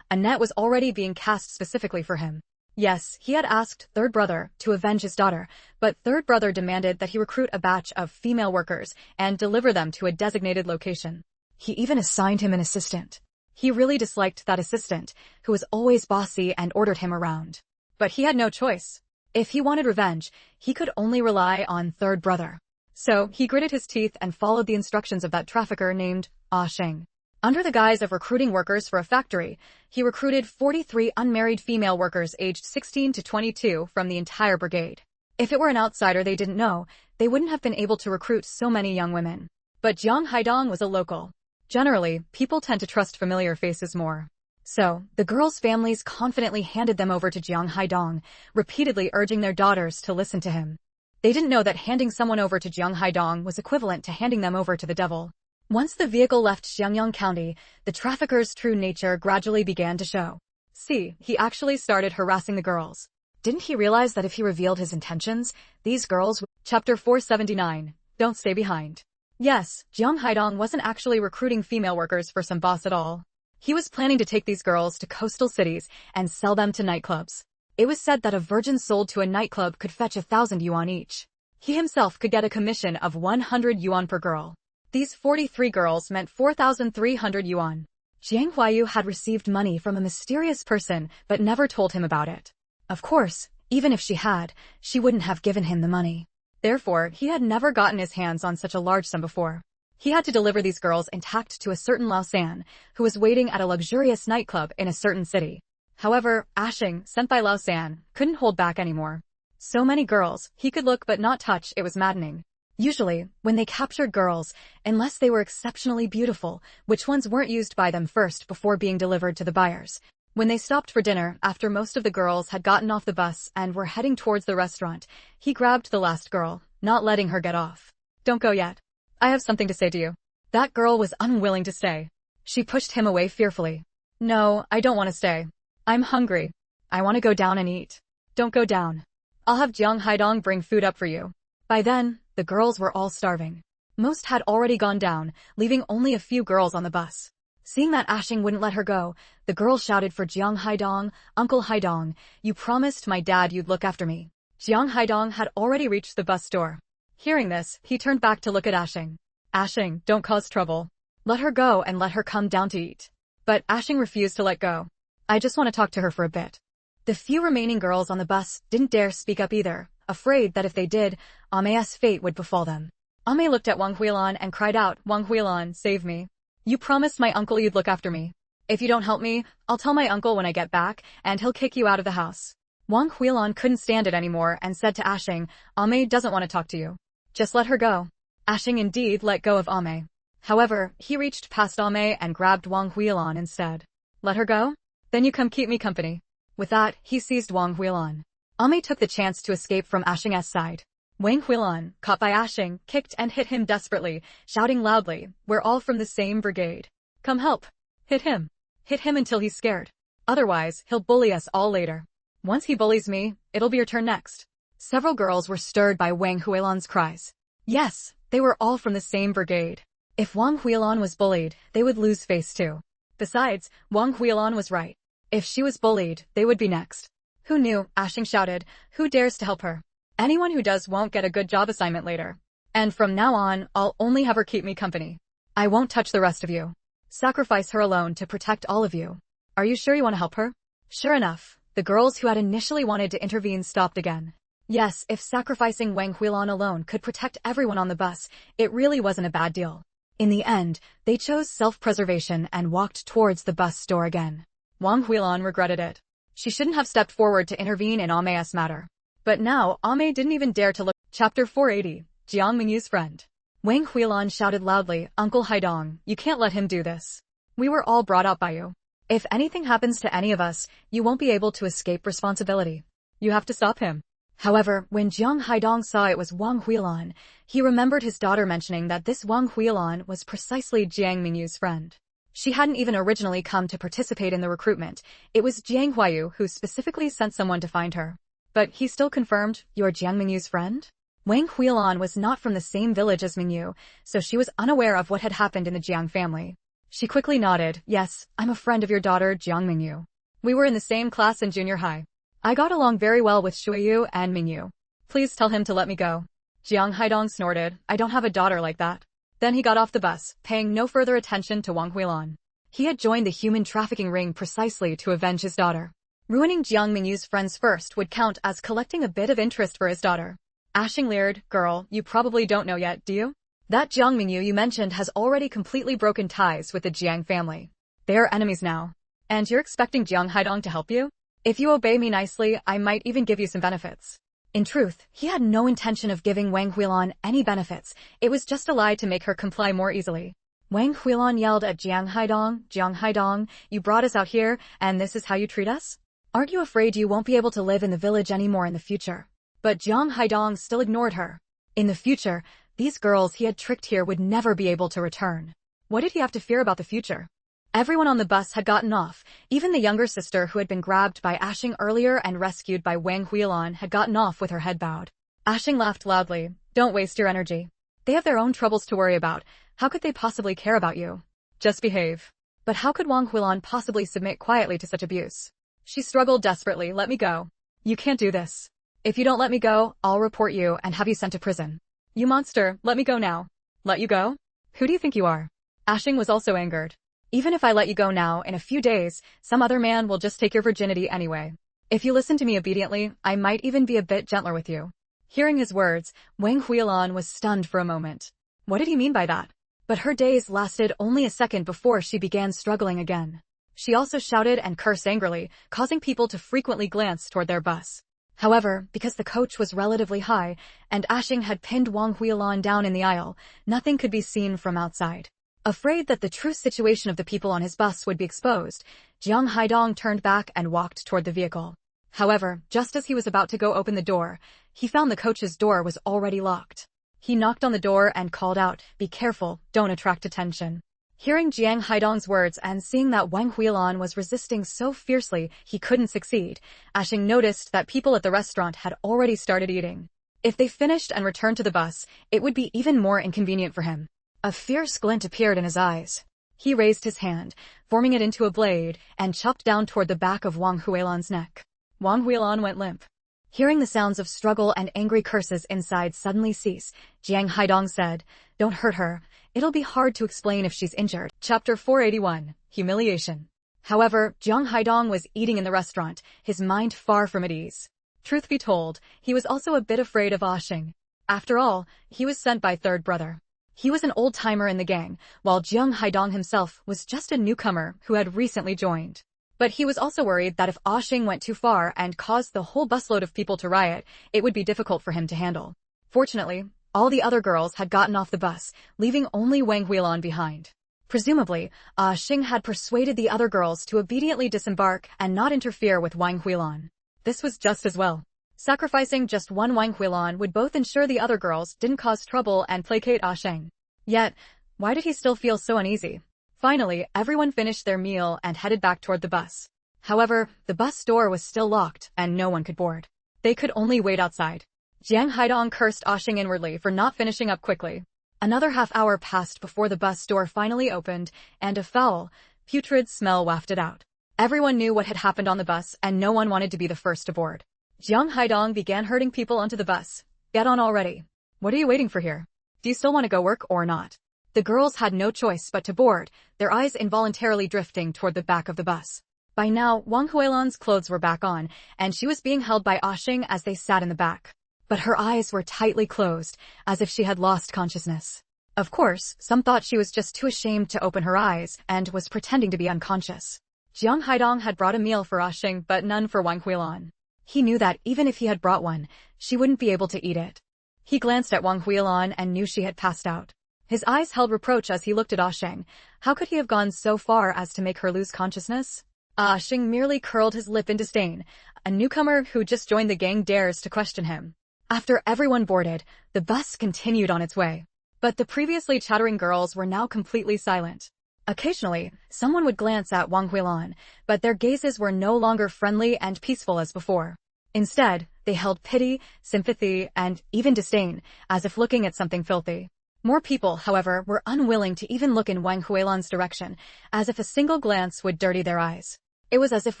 S1: a net was already being cast specifically for him. Yes, he had asked Third Brother to avenge his daughter, but Third Brother demanded that he recruit a batch of female workers and deliver them to a designated location. He even assigned him an assistant. He really disliked that assistant, who was always bossy and ordered him around. But he had no choice. If he wanted revenge, he could only rely on Third Brother. So, he gritted his teeth and followed the instructions of that trafficker named Ah Sheng. Under the guise of recruiting workers for a factory, he recruited 43 unmarried female workers aged 16 to 22 from the entire brigade. If it were an outsider they didn't know, they wouldn't have been able to recruit so many young women. But Jiang Haidong was a local. Generally, people tend to trust familiar faces more. So, the girls' families confidently handed them over to Jiang Haidong, repeatedly urging their daughters to listen to him. They didn't know that handing someone over to Jiang Haidong was equivalent to handing them over to the devil. Once the vehicle left Xiangyang County, the trafficker's true nature gradually began to show. See, he actually started harassing the girls. Didn't he realize that if he revealed his intentions, these girls would... Chapter 479, Don't Stay Behind. Yes, Jiang Haidong wasn't actually recruiting female workers for some boss at all. He was planning to take these girls to coastal cities and sell them to nightclubs. It was said that a virgin sold to a nightclub could fetch 1,000 yuan each. He himself could get a commission of 100 yuan per girl. These 43 girls meant 4,300 yuan. Jiang Mengyu had received money from a mysterious person but never told him about it. Of course, even if she had, she wouldn't have given him the money. Therefore, he had never gotten his hands on such a large sum before. He had to deliver these girls intact to a certain Lao San, who was waiting at a luxurious nightclub in a certain city. However, Ashing, sent by Lao San, couldn't hold back anymore. So many girls, he could look but not touch, it was maddening. Usually, when they captured girls, unless they were exceptionally beautiful, which ones weren't used by them first before being delivered to the buyers. When they stopped for dinner, after most of the girls had gotten off the bus and were heading towards the restaurant, he grabbed the last girl, not letting her get off. Don't go yet. I have something to say to you. That girl was unwilling to stay. She pushed him away fearfully. No, I don't want to stay. I'm hungry. I want to go down and eat. Don't go down. I'll have Jiang Haidong bring food up for you. By then, the girls were all starving. Most had already gone down, leaving only a few girls on the bus. Seeing that Ashing wouldn't let her go, the girl shouted for Jiang Haidong, "Uncle Haidong, you promised my dad you'd look after me." Jiang Haidong had already reached the bus door. Hearing this, he turned back to look at Ashing. "Ashing, don't cause trouble. Let her go and let her come down to eat." But Ashing refused to let go. "I just want to talk to her for a bit." The few remaining girls on the bus didn't dare speak up either, afraid that if they did, Ame's fate would befall them. Ame looked at Wang Huilan and cried out, "Wang Huilan, save me. You promised my uncle you'd look after me. If you don't help me, I'll tell my uncle when I get back, and he'll kick you out of the house." Wang Huilan couldn't stand it anymore and said to Ashing, "Ame doesn't want to talk to you. Just let her go." Ashing indeed let go of Ame. However, he reached past Ame and grabbed Wang Huilan instead. "Let her go? Then you come keep me company." With that, he seized Wang Huilan. Ame took the chance to escape from Ashing's side. Wang Huilan, caught by Ashing, kicked and hit him desperately, shouting loudly, "We're all from the same brigade. Come help. Hit him. Hit him until he's scared. Otherwise, he'll bully us all later. Once he bullies me, it'll be your turn next." Several girls were stirred by Wang Huilan's cries. Yes, they were all from the same brigade. If Wang Huilan was bullied, they would lose face too. Besides, Wang Huilan was right. If she was bullied, they would be next. "Who knew?" Ashing shouted. "Who dares to help her? Anyone who does won't get a good job assignment later. And from now on, I'll only have her keep me company. I won't touch the rest of you. Sacrifice her alone to protect all of you. Are you sure you want to help her?" Sure enough, the girls who had initially wanted to intervene stopped again. Yes, if sacrificing Wang Huilan alone could protect everyone on the bus, it really wasn't a bad deal. In the end, they chose self-preservation and walked towards the bus door again. Wang Huilan regretted it. She shouldn't have stepped forward to intervene in Ame's matter. But now, Ame didn't even dare to look. Chapter 480, Jiang Mengyu's friend. Wang Huilan shouted loudly, "Uncle Haidong, you can't let him do this. We were all brought up by you. If anything happens to any of us, you won't be able to escape responsibility. You have to stop him." However, when Jiang Haidong saw it was Wang Huilan, he remembered his daughter mentioning that this Wang Huilan was precisely Jiang Mengyu's friend. She hadn't even originally come to participate in the recruitment. It was Jiang Huayu who specifically sent someone to find her. But he still confirmed, "You're Jiang Mengyu's friend?" Wang Huilan was not from the same village as Mengyu, so she was unaware of what had happened in the Jiang family. She quickly nodded, "Yes, I'm a friend of your daughter, Jiang Mengyu. We were in the same class in junior high. I got along very well with Shuiyu and Mengyu. Please tell him to let me go." Jiang Haidong snorted, "I don't have a daughter like that." Then he got off the bus, paying no further attention to Wang Huilan. He had joined the human trafficking ring precisely to avenge his daughter. Ruining Jiang Mengyu's friends first would count as collecting a bit of interest for his daughter. Ashing leered, "Girl, you probably don't know yet, do you? That Jiang Mengyu you mentioned has already completely broken ties with the Jiang family. They are enemies now. And you're expecting Jiang Haidong to help you? If you obey me nicely, I might even give you some benefits." In truth, he had no intention of giving Wang Huilan any benefits. It was just a lie to make her comply more easily. Wang Huilan yelled at Jiang Haidong, "You brought us out here, and this is how you treat us? Aren't you afraid you won't be able to live in the village anymore in the future?" But Jiang Haidong still ignored her. In the future, these girls he had tricked here would never be able to return. What did he have to fear about the future? Everyone on the bus had gotten off. Even the younger sister who had been grabbed by Ashing earlier and rescued by Wang Huilan had gotten off with her head bowed. Ashing laughed loudly, "Don't waste your energy. They have their own troubles to worry about. How could they possibly care about you? Just behave." But how could Wang Huilan possibly submit quietly to such abuse? She struggled desperately, "Let me go. You can't do this. If you don't let me go, I'll report you and have you sent to prison. You monster, let me go now." "Let you go? Who do you think you are?" Ashing was also angered. "Even if I let you go now, in a few days, some other man will just take your virginity anyway. If you listen to me obediently, I might even be a bit gentler with you." Hearing his words, Wang Huilan was stunned for a moment. What did he mean by that? But her daze lasted only a second before she began struggling again. She also shouted and cursed angrily, causing people to frequently glance toward their bus. However, because the coach was relatively high, and Ashing had pinned Wang Huilan down in the aisle, nothing could be seen from outside. Afraid that the true situation of the people on his bus would be exposed, Jiang Haidong turned back and walked toward the vehicle. However, just as he was about to go open the door, he found the coach's door was already locked. He knocked on the door and called out, "Be careful, don't attract attention." Hearing Jiang Haidong's words and seeing that Wang Huilan was resisting so fiercely he couldn't succeed, Ashing noticed that people at the restaurant had already started eating. If they finished and returned to the bus, it would be even more inconvenient for him. A fierce glint appeared in his eyes. He raised his hand, forming it into a blade, and chopped down toward the back of Wang Huilan's neck. Wang Huilan went limp. Hearing the sounds of struggle and angry curses inside suddenly cease, Jiang Haidong said, "Don't hurt her. It'll be hard to explain if she's injured." Chapter 481, Humiliation. However, Jiang Haidong was eating in the restaurant, his mind far from at ease. Truth be told, he was also a bit afraid of Xing. After all, he was sent by third brother. He was an old-timer in the gang, while Jiang Haidong himself was just a newcomer who had recently joined. But he was also worried that if Xing went too far and caused the whole busload of people to riot, it would be difficult for him to handle. Fortunately, all the other girls had gotten off the bus, leaving only Wang Huilan behind. Presumably, Xing had persuaded the other girls to obediently disembark and not interfere with Wang Huilan. This was just as well. Sacrificing just one Wang Huilan would both ensure the other girls didn't cause trouble and placate Xing. Yet, why did he still feel so uneasy? Finally, everyone finished their meal and headed back toward the bus. However, the bus door was still locked and no one could board. They could only wait outside. Jiang Haidong cursed Xing inwardly for not finishing up quickly. Another half-hour passed before the bus door finally opened, and a foul, putrid smell wafted out. Everyone knew what had happened on the bus, and no one wanted to be the first to board. Jiang Haidong began herding people onto the bus. "Get on already. What are you waiting for here? Do you still want to go work or not?" The girls had no choice but to board, their eyes involuntarily drifting toward the back of the bus. By now, Wang Huilan's clothes were back on, and she was being held by Xing as they sat in the back. But her eyes were tightly closed, as if she had lost consciousness. Of course, some thought she was just too ashamed to open her eyes and was pretending to be unconscious. Jiang Haidong had brought a meal for Xing but none for Wang Huilan. He knew that even if he had brought one, she wouldn't be able to eat it. He glanced at Wang Huilan and knew she had passed out. His eyes held reproach as he looked at Xing. How could he have gone so far as to make her lose consciousness? Xing merely curled his lip in disdain. A newcomer who just joined the gang dares to question him. After everyone boarded, the bus continued on its way. But the previously chattering girls were now completely silent. Occasionally, someone would glance at Wang Huilan, but their gazes were no longer friendly and peaceful as before. Instead, they held pity, sympathy, and even disdain, as if looking at something filthy. More people, however, were unwilling to even look in Wang Huilan's direction, as if a single glance would dirty their eyes. It was as if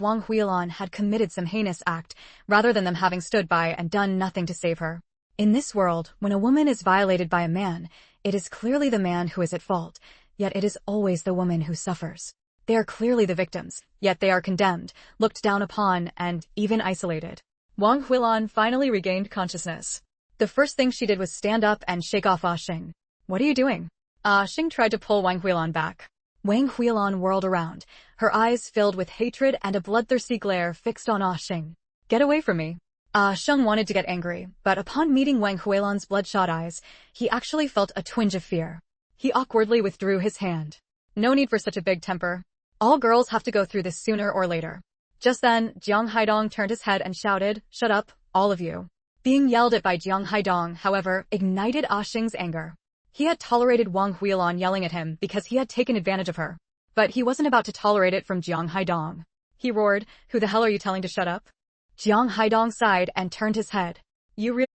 S1: Wang Huilan had committed some heinous act, rather than them having stood by and done nothing to save her. In this world, when a woman is violated by a man, it is clearly the man who is at fault, yet it is always the woman who suffers. They are clearly the victims, yet they are condemned, looked down upon, and even isolated. Wang Huilan finally regained consciousness. The first thing she did was stand up and shake off Xing. "What are you doing?" Xing tried to pull Wang Huilan back. Wang Huilan whirled around, her eyes filled with hatred and a bloodthirsty glare fixed on Xing. "Get away from me." Xing wanted to get angry, but upon meeting Wang Huilan's bloodshot eyes, he actually felt a twinge of fear. He awkwardly withdrew his hand. No need for such a big temper. All girls have to go through this sooner or later. Just then, Jiang Haidong turned his head and shouted, "Shut up, all of you." Being yelled at by Jiang Haidong, however, ignited Xing's anger. He had tolerated Wang Huilan yelling at him because he had taken advantage of her. But he wasn't about to tolerate it from Jiang Haidong. He roared, "Who the hell are you telling to shut up?" Jiang Haidong sighed and turned his head.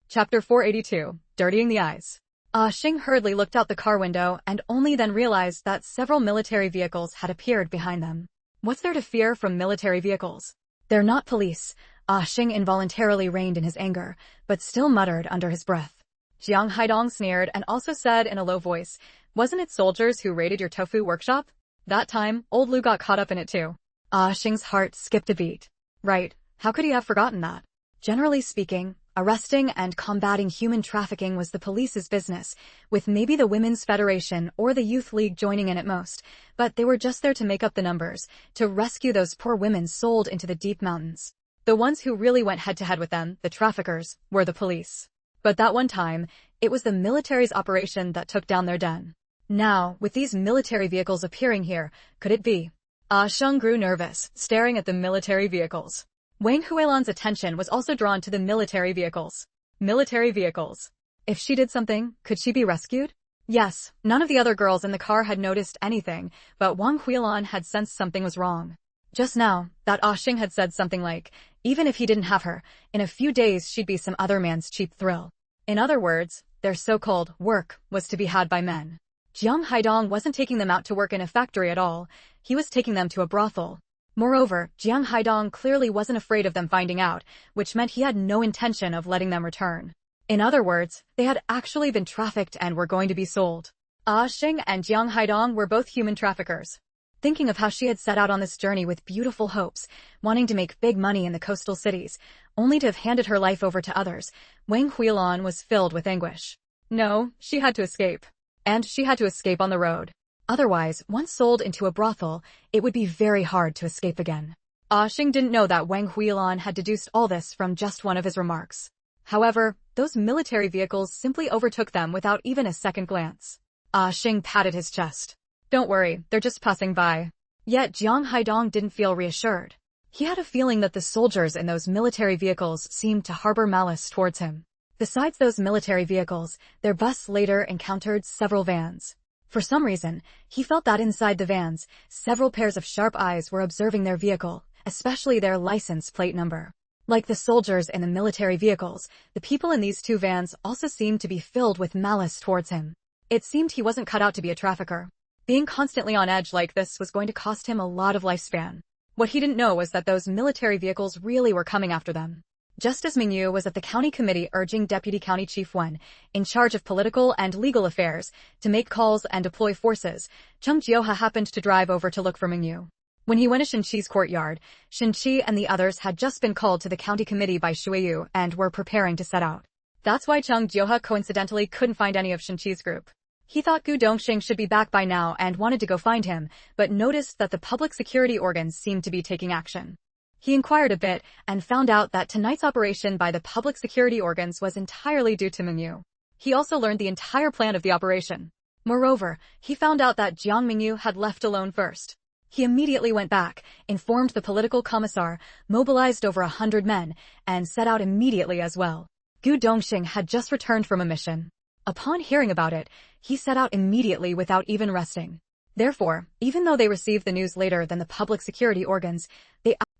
S1: Chapter 482, Dirtying the Eyes. Xing hurriedly looked out the car window and only then realized that several military vehicles had appeared behind them. What's there to fear from military vehicles? They're not police. Xing involuntarily reined in his anger, but still muttered under his breath. Jiang Haidong sneered and also said in a low voice, "Wasn't it soldiers who raided your tofu workshop? That time, old Lu got caught up in it too." Xing's heart skipped a beat. Right, how could he have forgotten that? Generally speaking, arresting and combating human trafficking was the police's business, with maybe the Women's Federation or the Youth League joining in at most, but they were just there to make up the numbers, to rescue those poor women sold into the deep mountains. The ones who really went head-to-head with them, the traffickers, were the police. But that one time, it was the military's operation that took down their den. Now, with these military vehicles appearing here, could it be? Xing grew nervous, staring at the military vehicles. Wang Huilan's attention was also drawn to the military vehicles. Military vehicles. If she did something, could she be rescued? Yes, none of the other girls in the car had noticed anything, but Wang Huilan had sensed something was wrong. Just now, that Xing had said something like, even if he didn't have her, in a few days she'd be some other man's cheap thrill. In other words, their so-called work was to be had by men. Jiang Haidong wasn't taking them out to work in a factory at all. He was taking them to a brothel. Moreover, Jiang Haidong clearly wasn't afraid of them finding out, which meant he had no intention of letting them return. In other words, they had actually been trafficked and were going to be sold. Ah Xing and Jiang Haidong were both human traffickers. Thinking of how she had set out on this journey with beautiful hopes, wanting to make big money in the coastal cities, only to have handed her life over to others, Wang Huilan was filled with anguish. No, she had to escape. And she had to escape on the road. Otherwise, once sold into a brothel, it would be very hard to escape again. Ah Xing didn't know that Wang Huilan had deduced all this from just one of his remarks. However, those military vehicles simply overtook them without even a second glance. Ah Xing patted his chest. Don't worry, they're just passing by. Yet Jiang Haidong didn't feel reassured. He had a feeling that the soldiers in those military vehicles seemed to harbor malice towards him. Besides those military vehicles, their bus later encountered several vans. For some reason, he felt that inside the vans, several pairs of sharp eyes were observing their vehicle, especially their license plate number. Like the soldiers in the military vehicles, the people in these two vans also seemed to be filled with malice towards him. It seemed he wasn't cut out to be a trafficker. Being constantly on edge like this was going to cost him a lot of lifespan. What he didn't know was that those military vehicles really were coming after them. Just as Mengyu was at the county committee urging Deputy County Chief Wen, in charge of political and legal affairs, to make calls and deploy forces, Chung Jioha happened to drive over to look for Mengyu. When he went to Shinqi's courtyard, Shinqi and the others had just been called to the county committee by Shuiyu and were preparing to set out. That's why Chung Jioha coincidentally couldn't find any of Shinqi's group. He thought Gu Dongxing should be back by now and wanted to go find him, but noticed that the public security organs seemed to be taking action. He inquired a bit and found out that tonight's operation by the public security organs was entirely due to Mengyu. He also learned the entire plan of the operation. Moreover, he found out that Jiang Mengyu had left alone first. He immediately went back, informed the political commissar, mobilized over 100 men, and set out immediately as well. Gu Dongxing had just returned from a mission. Upon hearing about it, he set out immediately without even resting. Therefore, even though they received the news later than the public security organs,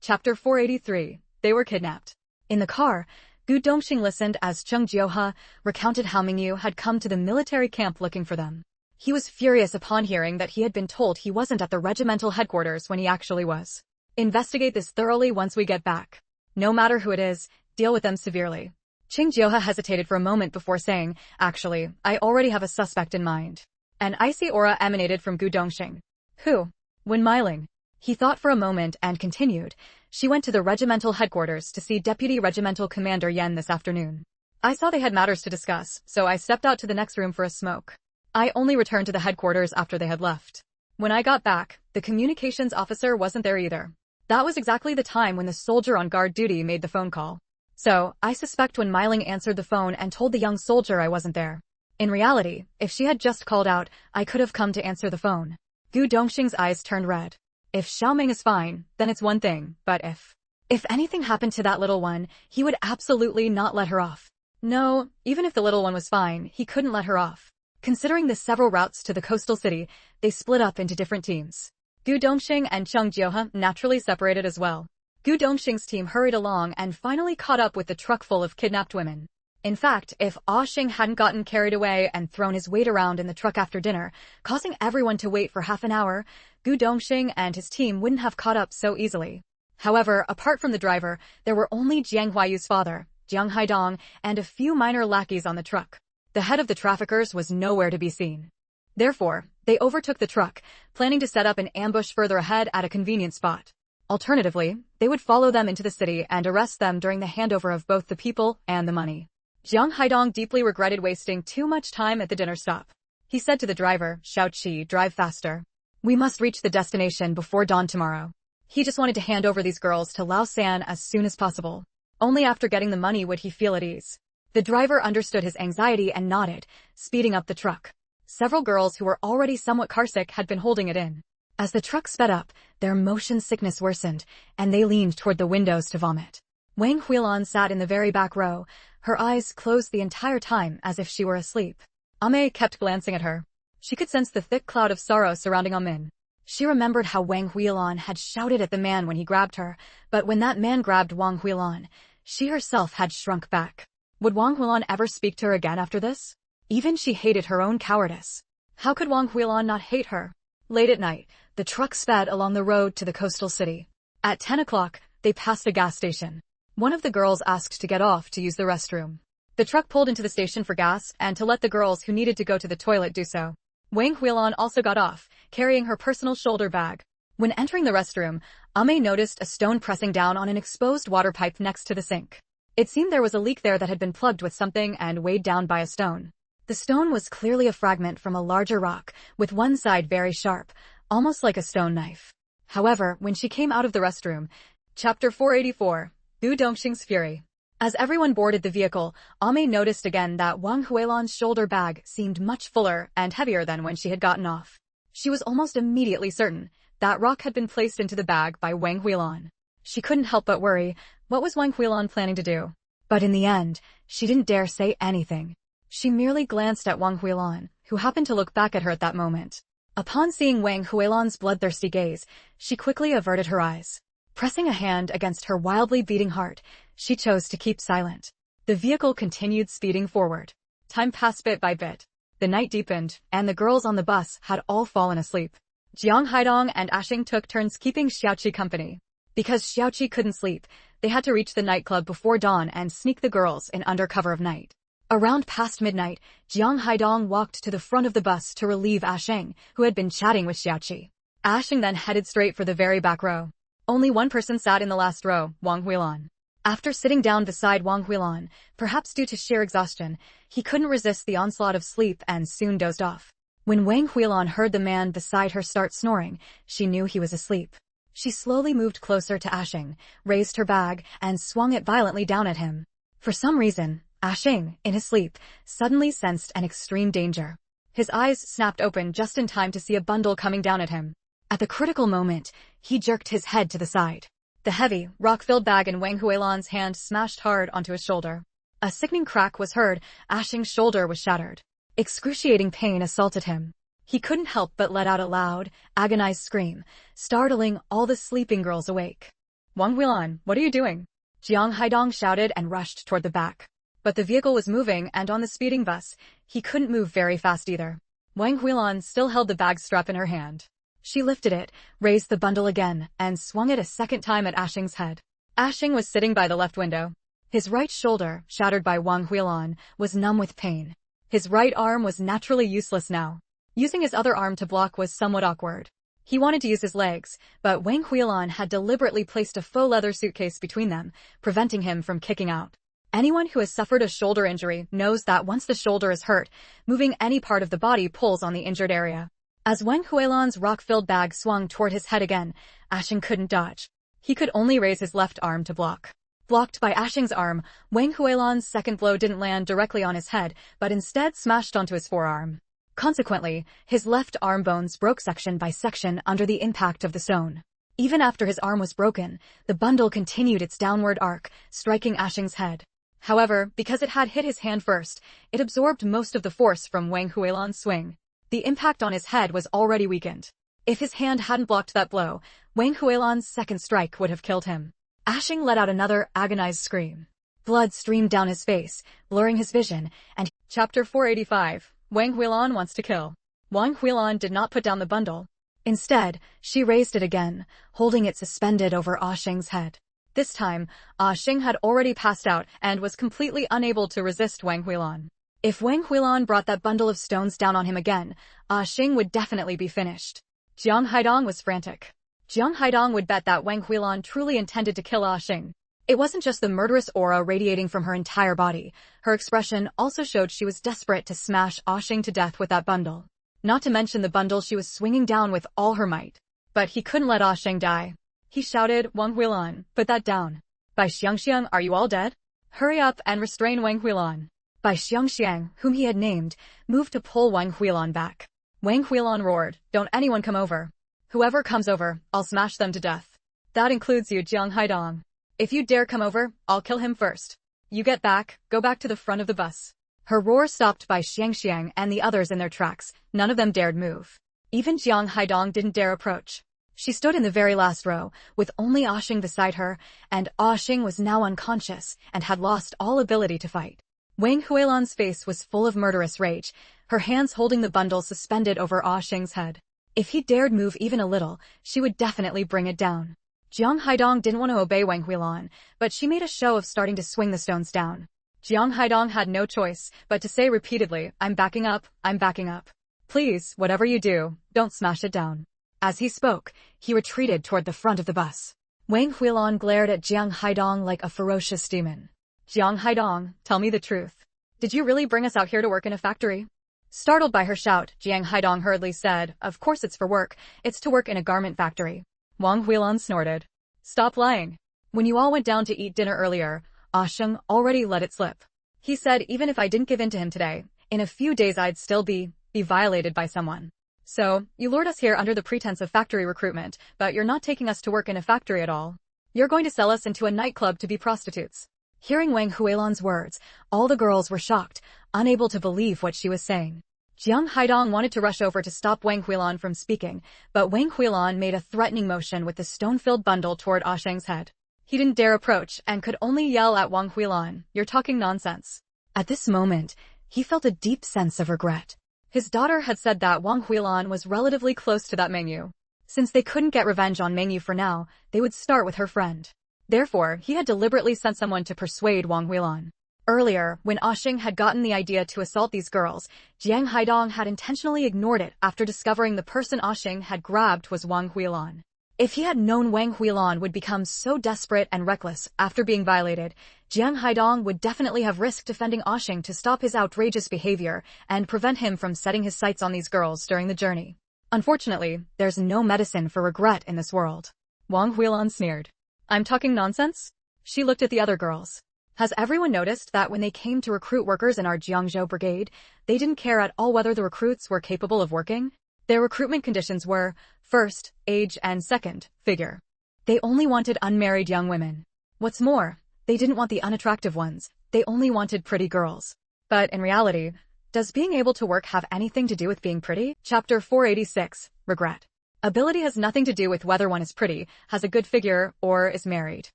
S1: Chapter 483, they were kidnapped. In the car, Gu Dongxing listened as Chung Jioha recounted how Mengyu had come to the military camp looking for them. He was furious upon hearing that he had been told he wasn't at the regimental headquarters when he actually was. Investigate this thoroughly once we get back. No matter who it is, deal with them severely. Chung Jioha hesitated for a moment before saying, actually, I already have a suspect in mind. An icy aura emanated from Gu Dongxing. Who? Wen Meiling. He thought for a moment and continued, she went to the regimental headquarters to see Deputy Regimental Commander Yen this afternoon. I saw they had matters to discuss, so I stepped out to the next room for a smoke. I only returned to the headquarters after they had left. When I got back, the communications officer wasn't there either. That was exactly the time when the soldier on guard duty made the phone call. So, I suspect when Meiling answered the phone and told the young soldier I wasn't there. In reality, if she had just called out, I could have come to answer the phone. Gu Dongxing's eyes turned red. If Xiaoming is fine, then it's one thing, but if anything happened to that little one, he would absolutely not let her off. No, even if the little one was fine, he couldn't let her off. Considering the several routes to the coastal city, they split up into different teams. Gu Dongxing and Chung Jioha naturally separated as well. Gu Dongxing's team hurried along and finally caught up with the truck full of kidnapped women. In fact, if Ah Xing hadn't gotten carried away and thrown his weight around in the truck after dinner, causing everyone to wait for half an hour, Gu Dongxing and his team wouldn't have caught up so easily. However, apart from the driver, there were only Jiang Huayu's father, Jiang Haidong, and a few minor lackeys on the truck. The head of the traffickers was nowhere to be seen. Therefore, they overtook the truck, planning to set up an ambush further ahead at a convenient spot. Alternatively, they would follow them into the city and arrest them during the handover of both the people and the money. Jiang Haidong deeply regretted wasting too much time at the dinner stop. He said to the driver, Shao Qi, drive faster. We must reach the destination before dawn tomorrow. He just wanted to hand over these girls to Lao San as soon as possible. Only after getting the money would he feel at ease. The driver understood his anxiety and nodded, speeding up the truck. Several girls who were already somewhat carsick had been holding it in. As the truck sped up, their motion sickness worsened, and they leaned toward the windows to vomit. Wang Huilan sat in the very back row, her eyes closed the entire time as if she were asleep. Ame kept glancing at her. She could sense the thick cloud of sorrow surrounding Amin. She remembered how Wang Huilan had shouted at the man when he grabbed her, but when that man grabbed Wang Huilan, she herself had shrunk back. Would Wang Huilan ever speak to her again after this? Even she hated her own cowardice. How could Wang Huilan not hate her? Late at night, the truck sped along the road to the coastal city. At 10 o'clock, they passed a gas station. One of the girls asked to get off to use the restroom. The truck pulled into the station for gas and to let the girls who needed to go to the toilet do so. Wang Huilan also got off, carrying her personal shoulder bag. When entering the restroom, Ame noticed a stone pressing down on an exposed water pipe next to the sink. It seemed there was a leak there that had been plugged with something and weighed down by a stone. The stone was clearly a fragment from a larger rock, with one side very sharp, almost like a stone knife. However, when she came out of the restroom, Chapter 484, Gu Dongxing's Fury. As everyone boarded the vehicle, Ame noticed again that Wang Huilan's shoulder bag seemed much fuller and heavier than when she had gotten off. She was almost immediately certain that rock had been placed into the bag by Wang Huilan. She couldn't help but worry, what was Wang Huilan planning to do? But in the end, she didn't dare say anything. She merely glanced at Wang Huilan, who happened to look back at her at that moment. Upon seeing Wang Huilan's bloodthirsty gaze, she quickly averted her eyes. Pressing a hand against her wildly beating heart, she chose to keep silent. The vehicle continued speeding forward. Time passed bit by bit. The night deepened, and the girls on the bus had all fallen asleep. Jiang Haidong and Ashing took turns keeping Xiaoqi company. Because Xiaoqi couldn't sleep, they had to reach the nightclub before dawn and sneak the girls in under cover of night. Around past midnight, Jiang Haidong walked to the front of the bus to relieve Ashing, who had been chatting with Xiaoqi. Ashing then headed straight for the very back row. Only one person sat in the last row, Wang Huilan. After sitting down beside Wang Huilan, perhaps due to sheer exhaustion, he couldn't resist the onslaught of sleep and soon dozed off. When Wang Huilan heard the man beside her start snoring, she knew he was asleep. She slowly moved closer to Ashing, raised her bag, and swung it violently down at him. For some reason, Ashing, in his sleep, suddenly sensed an extreme danger. His eyes snapped open just in time to see a bundle coming down at him. At the critical moment, he jerked his head to the side. The heavy, rock-filled bag in Wang Huilan's hand smashed hard onto his shoulder. A sickening crack was heard, Ashing's shoulder was shattered. Excruciating pain assaulted him. He couldn't help but let out a loud, agonized scream, startling all the sleeping girls awake. Wang Huilan, what are you doing? Jiang Haidong shouted and rushed toward the back. But the vehicle was moving, and on the speeding bus, he couldn't move very fast either. Wang Huilan still held the bag strap in her hand. She lifted it, raised the bundle again, and swung it a second time at Ashing's head. Ashing was sitting by the left window. His right shoulder, shattered by Wang Huilan, was numb with pain. His right arm was naturally useless now. Using his other arm to block was somewhat awkward. He wanted to use his legs, but Wang Huilan had deliberately placed a faux leather suitcase between them, preventing him from kicking out. Anyone who has suffered a shoulder injury knows that once the shoulder is hurt, moving any part of the body pulls on the injured area. As Wang Huilan's rock-filled bag swung toward his head again, Ashing couldn't dodge. He could only raise his left arm to block. Blocked by Ashing's arm, Wang Huilan's second blow didn't land directly on his head, but instead smashed onto his forearm. Consequently, his left arm bones broke section by section under the impact of the stone. Even after his arm was broken, the bundle continued its downward arc, striking Ashing's head. However, because it had hit his hand first, it absorbed most of the force from Wang Huilan's swing. The impact on his head was already weakened. If his hand hadn't blocked that blow, Wang Huilan's second strike would have killed him. Ashing let out another agonized scream. Blood streamed down his face, blurring his vision, and Chapter 485, Wang Huilan wants to kill. Wang Huilan did not put down the bundle. Instead, she raised it again, holding it suspended over Ashing's head. This time, Ashing had already passed out and was completely unable to resist Wang Huilan. If Wang Huilan brought that bundle of stones down on him again, Ashing would definitely be finished. Jiang Haidong was frantic. Jiang Haidong would bet that Wang Huilan truly intended to kill Ashing. It wasn't just the murderous aura radiating from her entire body. Her expression also showed she was desperate to smash Ashing to death with that bundle. Not to mention the bundle she was swinging down with all her might. But he couldn't let Ashing die. He shouted, Wang Huilan, put that down. Bai Xiangxiang, are you all dead? Hurry up and restrain Wang Huilan. Bai Xiangxiang, whom he had named, moved to pull Wang Huilan back. Wang Huilan roared, don't anyone come over. Whoever comes over, I'll smash them to death. That includes you, Jiang Haidong. If you dare come over, I'll kill him first. You get back, go back to the front of the bus. Her roar stopped Bai Xiangxiang and the others in their tracks. None of them dared move. Even Jiang Haidong didn't dare approach. She stood in the very last row, with only Ashing beside her, and Ashing was now unconscious and had lost all ability to fight. Wang Huilan's face was full of murderous rage. her hands holding the bundle suspended over Ah Shing's head. If he dared move even a little, she would definitely bring it down. Jiang Haidong didn't want to obey Wang Huilan, but she made a show of starting to swing the stones down. Jiang Haidong had no choice but to say repeatedly, I'm backing up, I'm backing up. Please, whatever you do, don't smash it down. As he spoke, he retreated toward the front of the bus. Wang Huilan glared at Jiang Haidong like a ferocious demon. Jiang Haidong, tell me the truth. Did you really bring us out here to work in a factory? Startled by her shout, Jiang Haidong hurriedly said, of course it's for work, it's to work in a garment factory. Wang Huilan snorted. Stop lying. When you all went down to eat dinner earlier, Ah Sheng already let it slip. He said even if I didn't give in to him today, in a few days I'd still be violated by someone. So, you lured us here under the pretense of factory recruitment, but you're not taking us to work in a factory at all. You're going to sell us into a nightclub to be prostitutes. Hearing Wang Huilan's words, all the girls were shocked, unable to believe what she was saying. Jiang Haidong wanted to rush over to stop Wang Huilan from speaking, but Wang Huilan made a threatening motion with the stone-filled bundle toward Ah Sheng's head. He didn't dare approach and could only yell at Wang Huilan, you're talking nonsense. At this moment, he felt a deep sense of regret. His daughter had said that Wang Huilan was relatively close to that Mengyu. Since they couldn't get revenge on Mengyu for now, they would start with her friend. Therefore, he had deliberately sent someone to persuade Wang Huilan. Earlier, when Ah Sheng had gotten the idea to assault these girls, Jiang Haidong had intentionally ignored it after discovering the person Ah Sheng had grabbed was Wang Huilan. If he had known Wang Huilan would become so desperate and reckless after being violated, Jiang Haidong would definitely have risked defending Ah Sheng to stop his outrageous behavior and prevent him from setting his sights on these girls during the journey. Unfortunately, there's no medicine for regret in this world. Wang Huilan sneered. I'm talking nonsense? She looked at the other girls. Has everyone noticed that when they came to recruit workers in our Jiangzhou brigade, they didn't care at all whether the recruits were capable of working? Their recruitment conditions were, first, age and second, figure. They only wanted unmarried young women. What's more, they didn't want the unattractive ones, they only wanted pretty girls. But in reality, does being able to work have anything to do with being pretty? Chapter 486, Regret. Ability has nothing to do with whether one is pretty, has a good figure, or is married.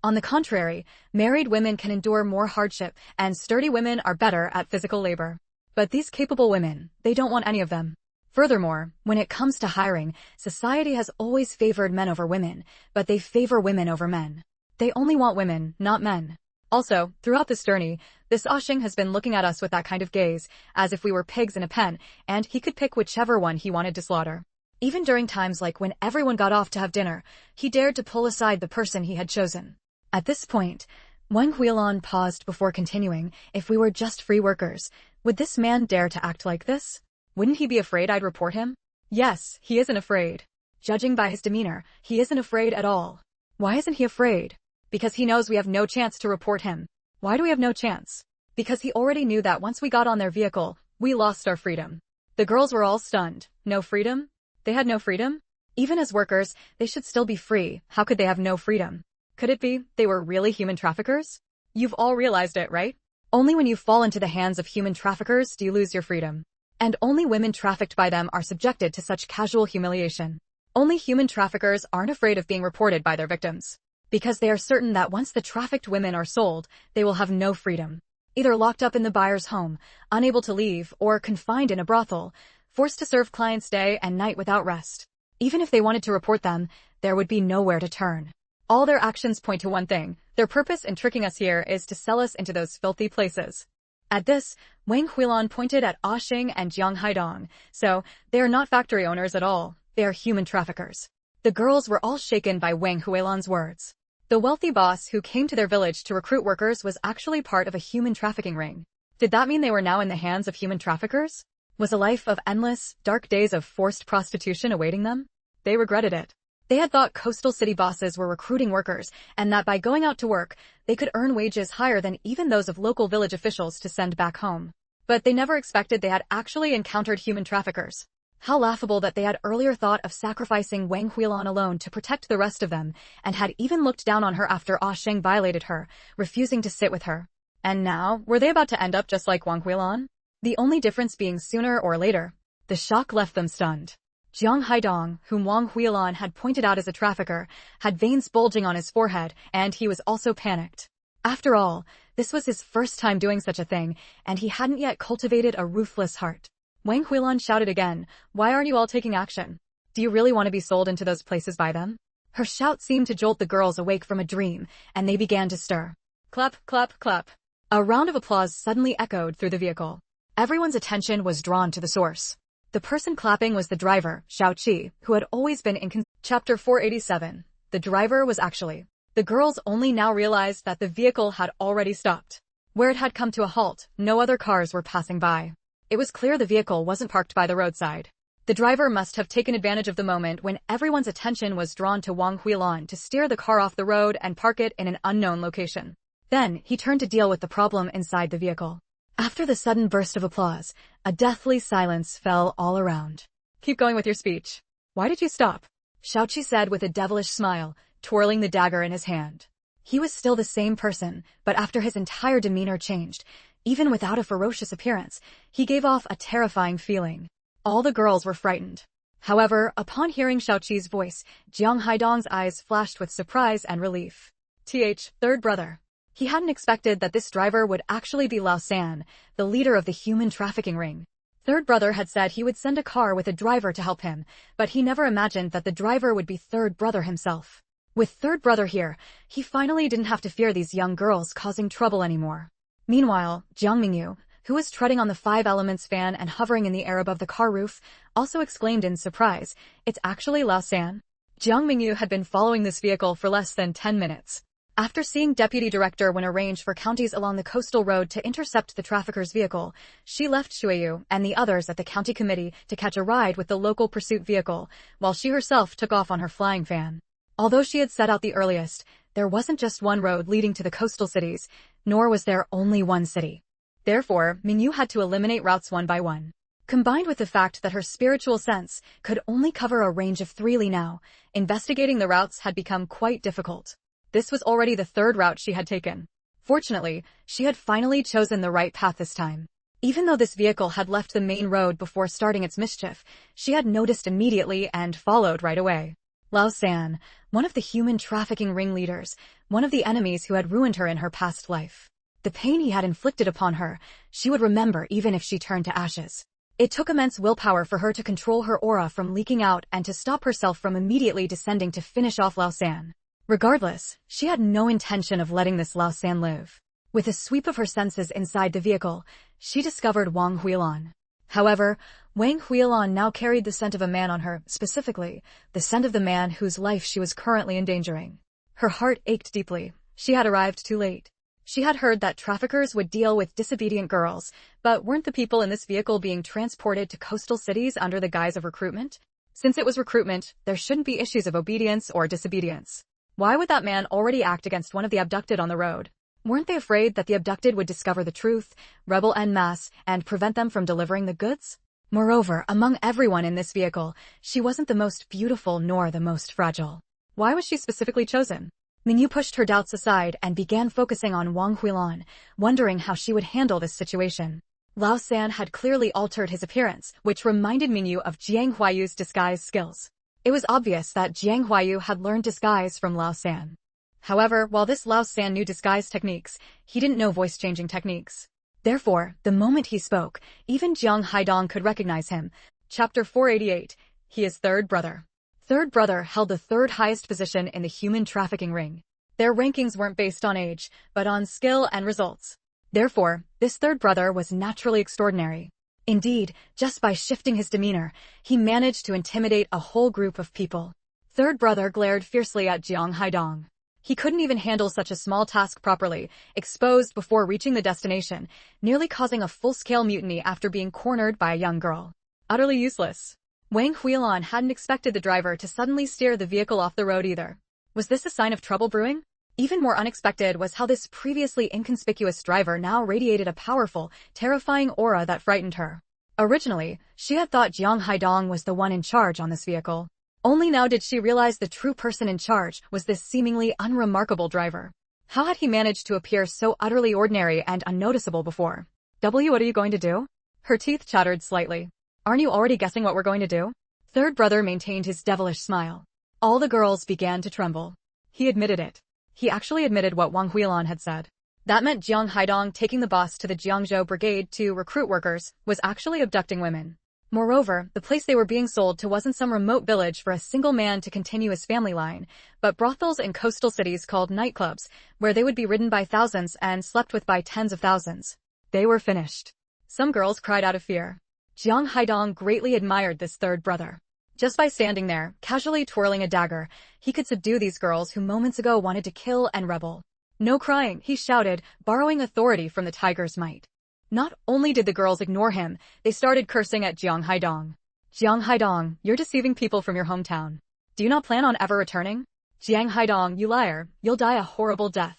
S1: On the contrary, married women can endure more hardship, and sturdy women are better at physical labor. But these capable women, they don't want any of them. Furthermore, when it comes to hiring, society has always favored men over women, but they favor women over men. They only want women, not men. Also, throughout this journey, this Ah Sheng has been looking at us with that kind of gaze, as if we were pigs in a pen, and he could pick whichever one he wanted to slaughter. Even during times like when everyone got off to have dinner, he dared to pull aside the person he had chosen. At this point, Wang Huilan paused before continuing, if we were just free workers, would this man dare to act like this? Wouldn't he be afraid I'd report him? Yes, he isn't afraid. Judging by his demeanor, he isn't afraid at all. Why isn't he afraid? Because he knows we have no chance to report him. Why do we have no chance? Because he already knew that once we got on their vehicle, we lost our freedom. The girls were all stunned. No freedom? They had no freedom? Even as workers, they should still be free. How could they have no freedom? Could it be they were really human traffickers? You've all realized it, right? Only when you fall into the hands of human traffickers do you lose your freedom. And only women trafficked by them are subjected to such casual humiliation. Only human traffickers aren't afraid of being reported by their victims. Because they are certain that once the trafficked women are sold, they will have no freedom. Either locked up in the buyer's home, unable to leave, or confined in a brothel, forced to serve clients day and night without rest. Even if they wanted to report them, there would be nowhere to turn. All their actions point to one thing. Their purpose in tricking us here is to sell us into those filthy places. At this, Wang Huilan pointed at Ah Sheng and Jiang Haidong. So, they are not factory owners at all. They are human traffickers. The girls were all shaken by Wang Huilan's words. The wealthy boss who came to their village to recruit workers was actually part of a human trafficking ring. Did that mean they were now in the hands of human traffickers? Was a life of endless, dark days of forced prostitution awaiting them? They regretted it. They had thought coastal city bosses were recruiting workers, and that by going out to work, they could earn wages higher than even those of local village officials to send back home. But they never expected they had actually encountered human traffickers. How laughable that they had earlier thought of sacrificing Wang Huilan alone to protect the rest of them, and had even looked down on her after Ah Sheng violated her, refusing to sit with her. And now, were they about to end up just like Wang Huilan? The only difference being sooner or later. The shock left them stunned. Jiang Haidong, whom Wang Huilan had pointed out as a trafficker, had veins bulging on his forehead, and he was also panicked. After all, this was his first time doing such a thing, and he hadn't yet cultivated a ruthless heart. Wang Huilan shouted again, "Why aren't you all taking action? Do you really want to be sold into those places by them?" Her shout seemed to jolt the girls awake from a dream, and they began to stir. Clap, clap, clap. A round of applause suddenly echoed through the vehicle. Everyone's attention was drawn to the source. The person clapping was the driver, Xiao Qi, who had always been Chapter 487. The driver was actually. The girls only now realized that the vehicle had already stopped. Where it had come to a halt, no other cars were passing by. It was clear the vehicle wasn't parked by the roadside. The driver must have taken advantage of the moment when everyone's attention was drawn to Wang Huilan to steer the car off the road and park it in an unknown location. Then, he turned to deal with the problem inside the vehicle. After the sudden burst of applause, a deathly silence fell all around. "Keep going with your speech. Why did you stop?" Xiaoqi said with a devilish smile, twirling the dagger in his hand. He was still the same person, but after his entire demeanor changed, even without a ferocious appearance, he gave off a terrifying feeling. All the girls were frightened. However, upon hearing Xiaoqi's voice, Jiang Haidong's eyes flashed with surprise and relief. Third brother. He hadn't expected that this driver would actually be Lao San, the leader of the human trafficking ring. Third brother had said he would send a car with a driver to help him, but he never imagined that the driver would be third brother himself. With third brother here, he finally didn't have to fear these young girls causing trouble anymore. Meanwhile, Jiang Mengyu, who was treading on the 5 elements fan and hovering in the air above the car roof, also exclaimed in surprise, "It's actually Lao San?" Jiang Mengyu had been following this vehicle for less than 10 minutes. After seeing Deputy Director Wen arrange for counties along the coastal road to intercept the traffickers' vehicle, she left Shuiyu and the others at the county committee to catch a ride with the local pursuit vehicle, while she herself took off on her flying fan. Although she had set out the earliest, there wasn't just one road leading to the coastal cities, nor was there only one city. Therefore, Mingyu had to eliminate routes one by one. Combined with the fact that her spiritual sense could only cover a range of 3 li now, investigating the routes had become quite difficult. This was already the 3rd route she had taken. Fortunately, she had finally chosen the right path this time. Even though this vehicle had left the main road before starting its mischief, she had noticed immediately and followed right away. Lao San, one of the human trafficking ringleaders, one of the enemies who had ruined her in her past life. The pain he had inflicted upon her, she would remember even if she turned to ashes. It took immense willpower for her to control her aura from leaking out and to stop herself from immediately descending to finish off Lao San. Regardless, she had no intention of letting this Lao San live. With a sweep of her senses inside the vehicle, she discovered Wang Huilan. However, Wang Huilan now carried the scent of a man on her, specifically, the scent of the man whose life she was currently endangering. Her heart ached deeply. She had arrived too late. She had heard that traffickers would deal with disobedient girls, but weren't the people in this vehicle being transported to coastal cities under the guise of recruitment? Since it was recruitment, there shouldn't be issues of obedience or disobedience. Why would that man already act against one of the abducted on the road? Weren't they afraid that the abducted would discover the truth, rebel en masse, and prevent them from delivering the goods? Moreover, among everyone in this vehicle, she wasn't the most beautiful nor the most fragile. Why was she specifically chosen? Mingyu pushed her doubts aside and began focusing on Wang Huilan, wondering how she would handle this situation. Lao San had clearly altered his appearance, which reminded Mingyu of Jiang Huayu's disguise skills. It was obvious that Jiang Huayu had learned disguise from Lao San. However, while this Lao San knew disguise techniques, he didn't know voice-changing techniques. Therefore, the moment he spoke, even Jiang Haidong could recognize him. Chapter 488. He is third brother. Third brother held the 3rd highest position in the human trafficking ring. Their rankings weren't based on age, but on skill and results. Therefore, this third brother was naturally extraordinary. Indeed, just by shifting his demeanor, he managed to intimidate a whole group of people. Third brother glared fiercely at Jiang Haidong. He couldn't even handle such a small task properly, exposed before reaching the destination, nearly causing a full-scale mutiny after being cornered by a young girl. Utterly useless. Wang Huilan hadn't expected the driver to suddenly steer the vehicle off the road either. Was this a sign of trouble brewing? Even more unexpected was how this previously inconspicuous driver now radiated a powerful, terrifying aura that frightened her. Originally, she had thought Jiang Haidong was the one in charge on this vehicle. Only now did she realize the true person in charge was this seemingly unremarkable driver. How had he managed to appear so utterly ordinary and unnoticeable before? What are you going to do? Her teeth chattered slightly. Aren't you already guessing what we're going to do? Third brother maintained his devilish smile. All the girls began to tremble. He admitted it. He actually admitted what Wang Huilan had said. That meant Jiang Haidong taking the boss to the Jiangzhou brigade to recruit workers was actually abducting women. Moreover, the place they were being sold to wasn't some remote village for a single man to continue his family line, but brothels in coastal cities called nightclubs, where they would be ridden by thousands and slept with by tens of thousands. They were finished. Some girls cried out of fear. Jiang Haidong greatly admired this third brother. Just by standing there, casually twirling a dagger, he could subdue these girls who moments ago wanted to kill and rebel. No crying, he shouted, borrowing authority from the tiger's might. Not only did the girls ignore him, they started cursing at Jiang Haidong. Jiang Haidong, you're deceiving people from your hometown. Do you not plan on ever returning? Jiang Haidong, you liar, you'll die a horrible death.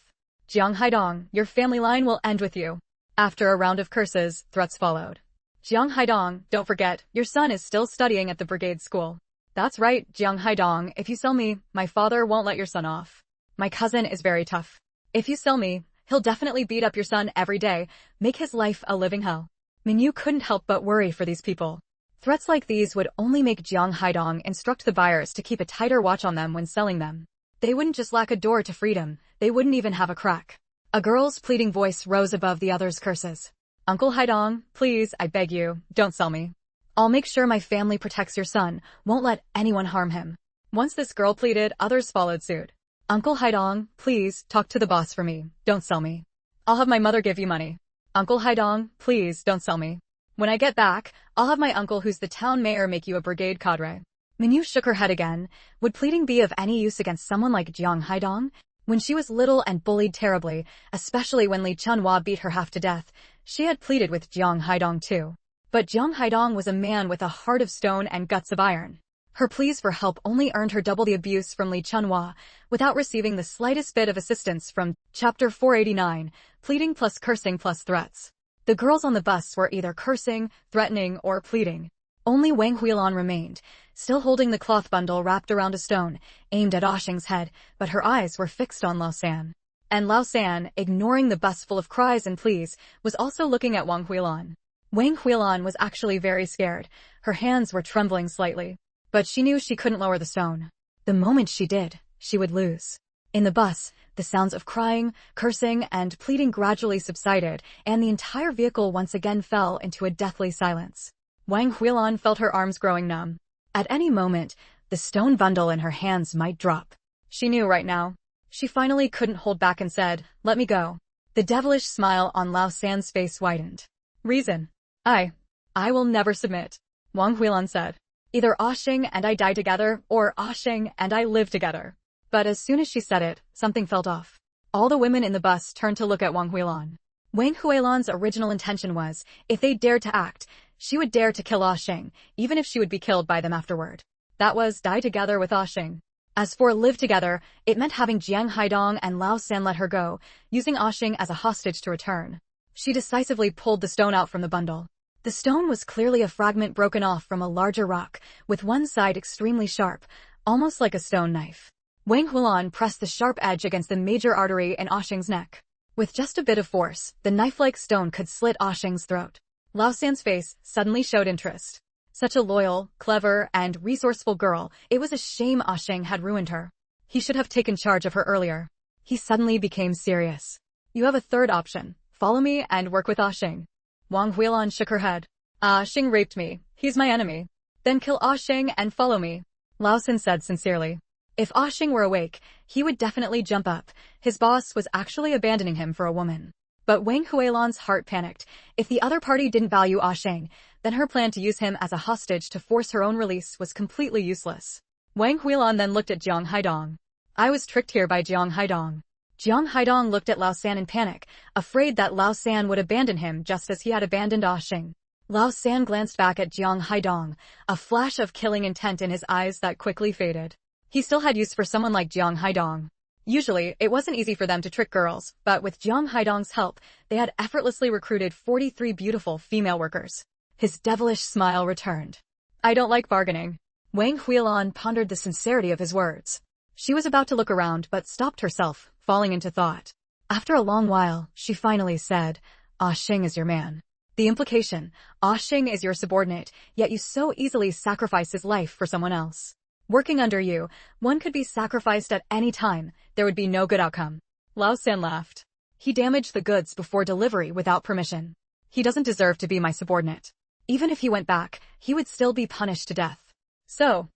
S1: Jiang Haidong, your family line will end with you. After a round of curses, threats followed. Jiang Haidong, don't forget, your son is still studying at the brigade school. That's right, Jiang Haidong, if you sell me, my father won't let your son off. My cousin is very tough. If you sell me, he'll definitely beat up your son every day, make his life a living hell. Mengyu couldn't help but worry for these people. Threats like these would only make Jiang Haidong instruct the buyers to keep a tighter watch on them when selling them. They wouldn't just lack a door to freedom, they wouldn't even have a crack. A girl's pleading voice rose above the others' curses. Uncle Haidong, please, I beg you, don't sell me. I'll make sure my family protects your son, won't let anyone harm him. Once this girl pleaded, others followed suit. Uncle Haidong, please, talk to the boss for me, don't sell me. I'll have my mother give you money. Uncle Haidong, please, don't sell me. When I get back, I'll have my uncle who's the town mayor make you a brigade cadre. Mengyu shook her head again. Would pleading be of any use against someone like Jiang Haidong? When she was little and bullied terribly, especially when Li Chunhua beat her half to death, she had pleaded with Jiang Haidong too. But Jiang Haidong was a man with a heart of stone and guts of iron. Her pleas for help only earned her double the abuse from Li Chunhua, without receiving the slightest bit of assistance from Chapter 489, pleading plus cursing plus threats. The girls on the bus were either cursing, threatening, or pleading. Only Wang Huilan remained, still holding the cloth bundle wrapped around a stone, aimed at Oshing's head, but her eyes were fixed on Lao San. And Lao San, ignoring the bus full of cries and pleas, was also looking at Wang Huilan. Wang Huilan was actually very scared. Her hands were trembling slightly. But she knew she couldn't lower the stone. The moment she did, she would lose. In the bus, the sounds of crying, cursing, and pleading gradually subsided, and the entire vehicle once again fell into a deathly silence. Wang Huilan felt her arms growing numb. At any moment, the stone bundle in her hands might drop. She knew right now. She finally couldn't hold back and said, "Let me go." The devilish smile on Lao San's face widened. "Reason. I will never submit," Wang Huilan said. "Either Oshing and I die together, or Oshing and I live together." But as soon as she said it, something felt off. All the women in the bus turned to look at Wang Huilan. Wang Huilan's original intention was, if they dared to act, she would dare to kill Oshing, even if she would be killed by them afterward. That was die together with Oshing. As for live together, it meant having Jiang Haidong and Lao San let her go, using Oshing as a hostage to return. She decisively pulled the stone out from the bundle. The stone was clearly a fragment broken off from a larger rock, with one side extremely sharp, almost like a stone knife. Wang Huilan pressed the sharp edge against the major artery in Oshing's neck. With just a bit of force, the knife-like stone could slit Oshing's throat. Lao San's face suddenly showed interest. Such a loyal, clever, and resourceful girl, it was a shame Oshing had ruined her. He should have taken charge of her earlier. He suddenly became serious. "You have a third option. Follow me and work with Oshing." Wang Huilan shook her head. "Oshing raped me. He's my enemy." "Then kill Oshing and follow me," Lao San said sincerely. If Oshing were awake, he would definitely jump up. His boss was actually abandoning him for a woman. But Wang Huilan's heart panicked. If the other party didn't value Oshing, then her plan to use him as a hostage to force her own release was completely useless. Wang Huilan then looked at Jiang Haidong. "I was tricked here by Jiang Haidong." Jiang Haidong looked at Lao San in panic, afraid that Lao San would abandon him just as he had abandoned Oshing. Lao San glanced back at Jiang Haidong, a flash of killing intent in his eyes that quickly faded. He still had use for someone like Jiang Haidong. Usually, it wasn't easy for them to trick girls, but with Jiang Haidong's help, they had effortlessly recruited 43 beautiful female workers. His devilish smile returned. "I don't like bargaining." Wang Huilan pondered the sincerity of his words. She was about to look around but stopped herself, falling into thought. After a long while, she finally said, "Oshing is your man." The implication, Oshing is your subordinate, yet you so easily sacrifice his life for someone else. Working under you, one could be sacrificed at any time, there would be no good outcome. Lao San laughed. He damaged the goods before delivery without permission. He doesn't deserve to be my subordinate. Even if he went back, he would still be punished to death. So,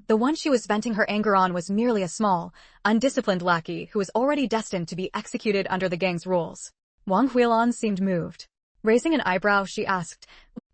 S1: the one she was venting her anger on was merely a small, undisciplined lackey who was already destined to be executed under the gang's rules. Wang Huilan seemed moved. Raising an eyebrow, she asked,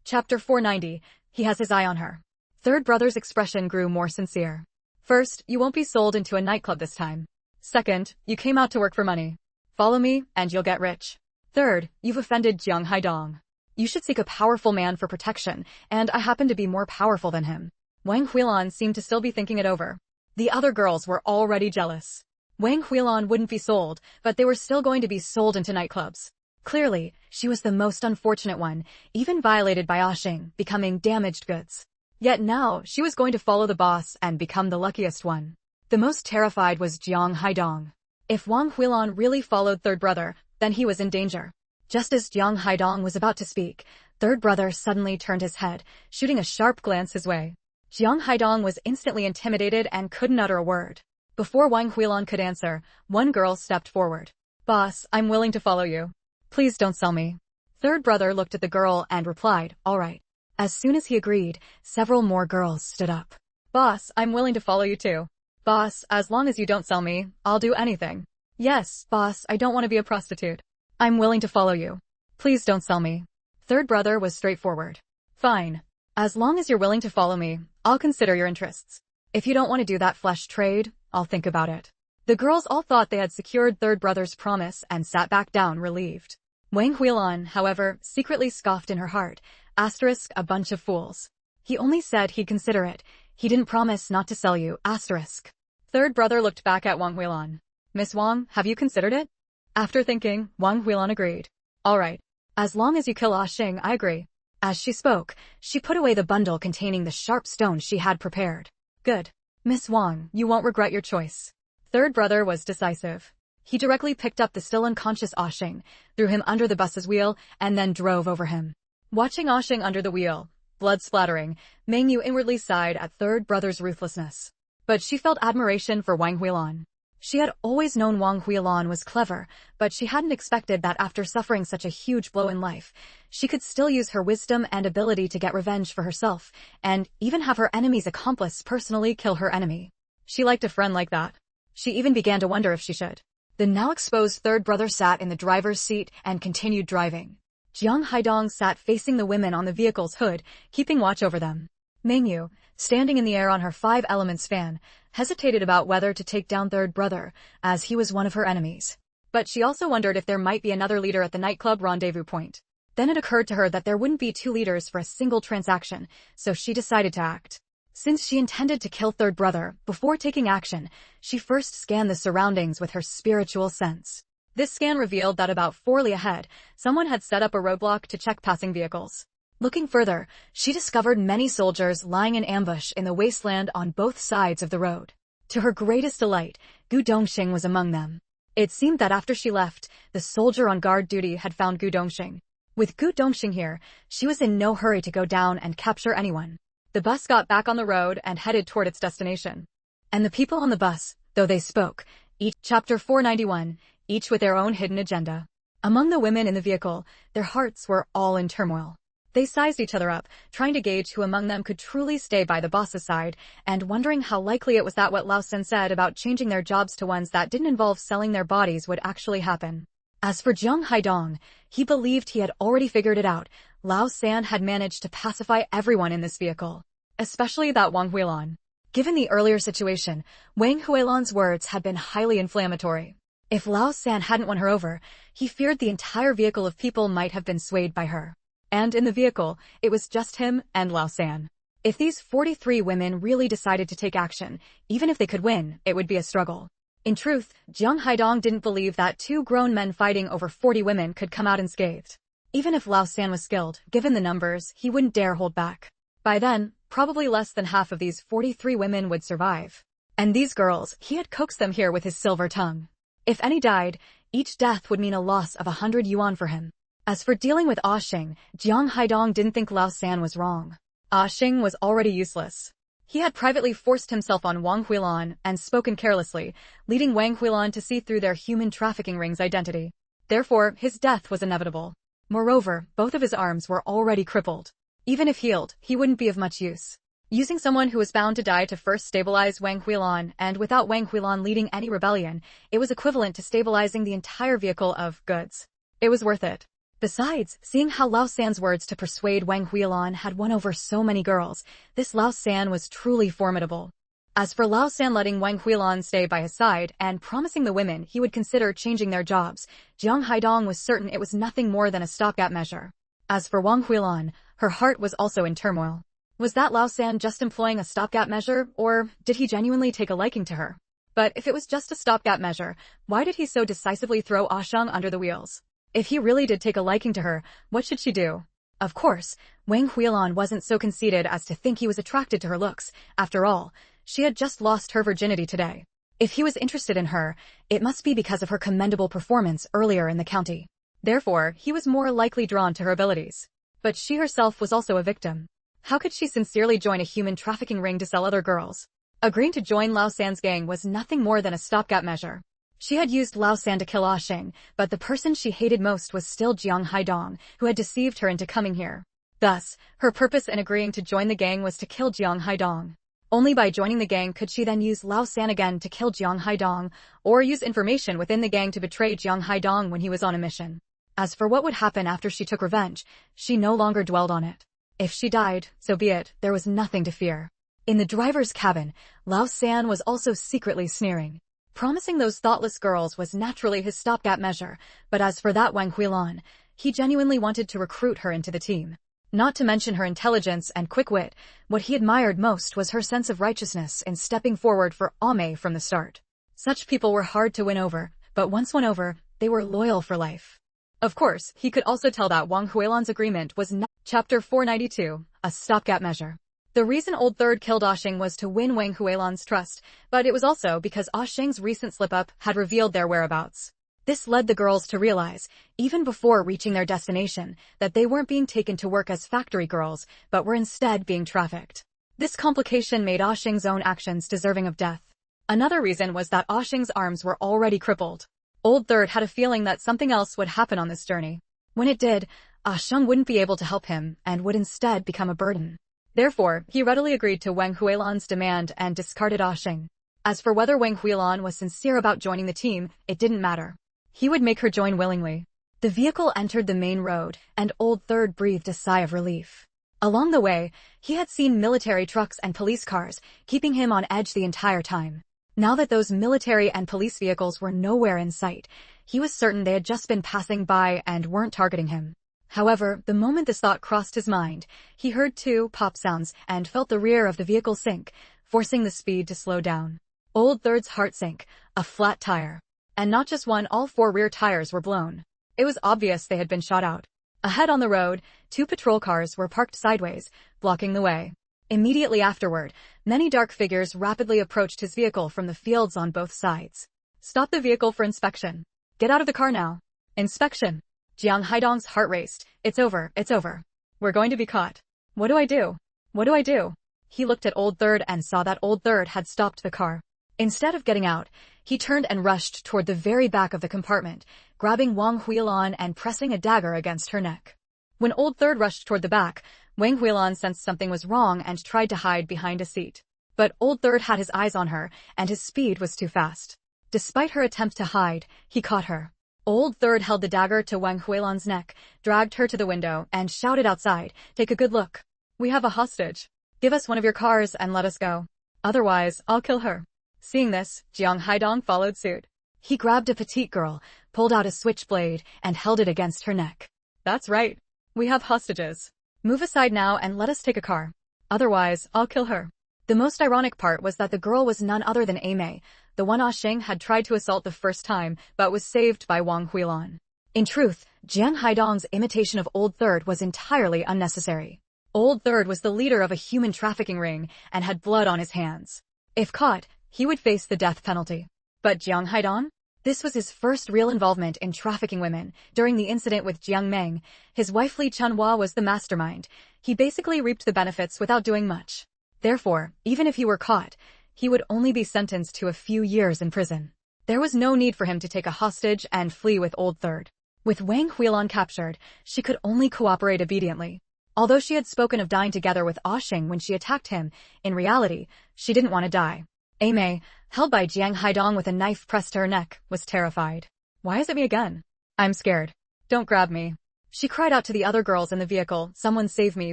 S1: Chapter 490, he has his eye on her. Third brother's expression grew more sincere. First, you won't be sold into a nightclub this time. Second, you came out to work for money. Follow me, and you'll get rich. Third, you've offended Jiang Haidong. You should seek a powerful man for protection, and I happen to be more powerful than him. Wang Huilan seemed to still be thinking it over. The other girls were already jealous. Wang Huilan wouldn't be sold, but they were still going to be sold into nightclubs. Clearly, she was the most unfortunate one, even violated by Ashing, becoming damaged goods. Yet now, she was going to follow the boss and become the luckiest one. The most terrified was Jiang Haidong. If Wang Huilan really followed third brother, then he was in danger. Just as Jiang Haidong was about to speak, third brother suddenly turned his head, shooting a sharp glance his way. Jiang Haidong was instantly intimidated and couldn't utter a word. Before Wang Huilan could answer, one girl stepped forward. Boss, I'm willing to follow you. Please don't sell me. Third brother looked at the girl and replied, all right. As soon as he agreed, several more girls stood up. Boss, I'm willing to follow you too. Boss, as long as you don't sell me, I'll do anything. Yes, boss, I don't want to be a prostitute. I'm willing to follow you. Please don't sell me. Third brother was straightforward. Fine. As long as you're willing to follow me, I'll consider your interests. If you don't want to do that flesh trade, I'll think about it. The girls all thought they had secured third brother's promise and sat back down relieved. Wang Huilan, however, secretly scoffed in her heart, asterisk, a bunch of fools. He only said he'd consider it. He didn't promise not to sell you, asterisk. Third brother looked back at Wang Huilan. Miss Wang, have you considered it? After thinking, Wang Huilan agreed. All right. As long as you kill Ashing, I agree. As she spoke, she put away the bundle containing the sharp stone she had prepared. Good. Miss Wang, you won't regret your choice. Third brother was decisive. He directly picked up the still unconscious Ashing, threw him under the bus's wheel, and then drove over him. Watching Ashing under the wheel, blood splattering, Mengyu inwardly sighed at third brother's ruthlessness. But she felt admiration for Wang Huilan. She had always known Wang Huilan was clever, but she hadn't expected that after suffering such a huge blow in life, she could still use her wisdom and ability to get revenge for herself, and even have her enemy's accomplice personally kill her enemy. She liked a friend like that. She even began to wonder if she should. The now exposed third brother sat in the driver's seat and continued driving. Jiang Haidong sat facing the women on the vehicle's hood, keeping watch over them. Mengyu, standing in the air on her 5 elements fan, hesitated about whether to take down third brother, as he was one of her enemies. But she also wondered if there might be another leader at the nightclub rendezvous point. Then it occurred to her that there wouldn't be 2 leaders for a single transaction, so she decided to act. Since she intended to kill third brother, before taking action, she first scanned the surroundings with her spiritual sense. This scan revealed that about 4 li ahead, someone had set up a roadblock to check passing vehicles. Looking further, she discovered many soldiers lying in ambush in the wasteland on both sides of the road. To her greatest delight, Gu Dongxing was among them. It seemed that after she left, the soldier on guard duty had found Gu Dongxing. With Gu Dongxing here, she was in no hurry to go down and capture anyone. The bus got back on the road and headed toward its destination. And the people on the bus, though they spoke, each Chapter 491, each with their own hidden agenda. Among the women in the vehicle, their hearts were all in turmoil. They sized each other up, trying to gauge who among them could truly stay by the boss's side, and wondering how likely it was that what Lao Sen said about changing their jobs to ones that didn't involve selling their bodies would actually happen. As for Jiang Haidong, he believed he had already figured it out. Lao San had managed to pacify everyone in this vehicle, especially that Wang Huilan. Given the earlier situation, Wang Huilan's words had been highly inflammatory. If Lao San hadn't won her over, he feared the entire vehicle of people might have been swayed by her. And in the vehicle, it was just him and Lao San. If these 43 women really decided to take action, even if they could win, it would be a struggle. In truth, Jiang Haidong didn't believe that 2 grown men fighting over 40 women could come out unscathed. Even if Lao San was skilled, given the numbers, he wouldn't dare hold back. By then, probably less than half of these 43 women would survive. And these girls, he had coaxed them here with his silver tongue. If any died, each death would mean a loss of 100 yuan for him. As for dealing with Ashing, Jiang Haidong didn't think Lao San was wrong. Ashing was already useless. He had privately forced himself on Wang Huilan and spoken carelessly, leading Wang Huilan to see through their human trafficking ring's identity. Therefore, his death was inevitable. Moreover, both of his arms were already crippled. Even if healed, he wouldn't be of much use. Using someone who was bound to die to first stabilize Wang Huilan, and without Wang Huilan leading any rebellion, it was equivalent to stabilizing the entire vehicle of goods. It was worth it. Besides, seeing how Lao San's words to persuade Wang Huilan had won over so many girls, this Lao San was truly formidable. As for Lao San letting Wang Huilan stay by his side and promising the women he would consider changing their jobs, Jiang Haidong was certain it was nothing more than a stopgap measure. As for Wang Huilan, her heart was also in turmoil. Was that Lao San just employing a stopgap measure, or did he genuinely take a liking to her? But if it was just a stopgap measure, why did he so decisively throw Ah Sheng under the wheels? If he really did take a liking to her, what should she do? Of course, Wang Huilan wasn't so conceited as to think he was attracted to her looks. After all, she had just lost her virginity today. If he was interested in her, it must be because of her commendable performance earlier in the county. Therefore, he was more likely drawn to her abilities. But she herself was also a victim. How could she sincerely join a human trafficking ring to sell other girls? Agreeing to join Lao San's gang was nothing more than a stopgap measure. She had used Lao San to kill Ah Sheng, but the person she hated most was still Jiang Haidong, who had deceived her into coming here. Thus, her purpose in agreeing to join the gang was to kill Jiang Haidong. Only by joining the gang could she then use Lao San again to kill Jiang Haidong, or use information within the gang to betray Jiang Haidong when he was on a mission. As for what would happen after she took revenge, she no longer dwelled on it. If she died, so be it, there was nothing to fear. In the driver's cabin, Lao San was also secretly sneering. Promising those thoughtless girls was naturally his stopgap measure, but as for that Wang Huilan, he genuinely wanted to recruit her into the team. Not to mention her intelligence and quick wit, what he admired most was her sense of righteousness in stepping forward for Ame from the start. Such people were hard to win over, but once won over, they were loyal for life. Of course, he could also tell that Wang Huilan's agreement was not. Chapter 492, a stopgap measure. The reason Old Third killed Ah Sheng was to win Wang Huilan's trust, but it was also because Ah Sheng's recent slip-up had revealed their whereabouts. This led the girls to realize, even before reaching their destination, that they weren't being taken to work as factory girls, but were instead being trafficked. This complication made Ah Sheng's own actions deserving of death. Another reason was that Ah Sheng's arms were already crippled. Old Third had a feeling that something else would happen on this journey. When it did, Ah Sheng wouldn't be able to help him and would instead become a burden. Therefore, he readily agreed to Wang Huilan's demand and discarded Ah Sheng. As for whether Wang Huilan was sincere about joining the team, it didn't matter. He would make her join willingly. The vehicle entered the main road, and Old Third breathed a sigh of relief. Along the way, he had seen military trucks and police cars, keeping him on edge the entire time. Now that those military and police vehicles were nowhere in sight, he was certain they had just been passing by and weren't targeting him. However, the moment this thought crossed his mind, he heard two pop sounds and felt the rear of the vehicle sink, forcing the speed to slow down. Old Third's heart sank. A flat tire. And not just one, all four rear tires were blown. It was obvious they had been shot out. Ahead on the road, two patrol cars were parked sideways, blocking the way. Immediately afterward, many dark figures rapidly approached his vehicle from the fields on both sides. Stop the vehicle for inspection. Get out of the car now. Inspection. Jiang Haidong's heart raced. It's over, it's over. We're going to be caught. What do I do? What do I do? He looked at Old Third and saw that Old Third had stopped the car. Instead of getting out, he turned and rushed toward the very back of the compartment, grabbing Wang Huilan and pressing a dagger against her neck. When Old Third rushed toward the back, Wang Huilan sensed something was wrong and tried to hide behind a seat. But Old Third had his eyes on her, and his speed was too fast. Despite her attempt to hide, he caught her. Old Third held the dagger to Wang Huilan's neck, dragged her to the window, and shouted outside, "Take a good look. We have a hostage. Give us one of your cars and let us go. Otherwise, I'll kill her." Seeing this, Jiang Haidong followed suit. He grabbed a petite girl, pulled out a switchblade, and held it against her neck. "That's right. We have hostages. Move aside now and let us take a car. Otherwise, I'll kill her." The most ironic part was that the girl was none other than Ame, the one Ah Sheng had tried to assault the first time, but was saved by Wang Huilan. In truth, Jiang Haidong's imitation of Old Third was entirely unnecessary. Old Third was the leader of a human trafficking ring and had blood on his hands. If caught, he would face the death penalty. But Jiang Haidong? This was his first real involvement in trafficking women. During the incident with Jiang Meng, his wife Li Chunhua was the mastermind. He basically reaped the benefits without doing much. Therefore, even if he were caught, he would only be sentenced to a few years in prison. There was no need for him to take a hostage and flee with Old Third. With Wang Huilon captured, she could only cooperate obediently. Although she had spoken of dying together with Oshing when she attacked him, in reality, she didn't want to die. Mei, held by Jiang Haidong with a knife pressed to her neck, was terrified. Why is it me again? I'm scared. Don't grab me. She cried out to the other girls in the vehicle, someone save me,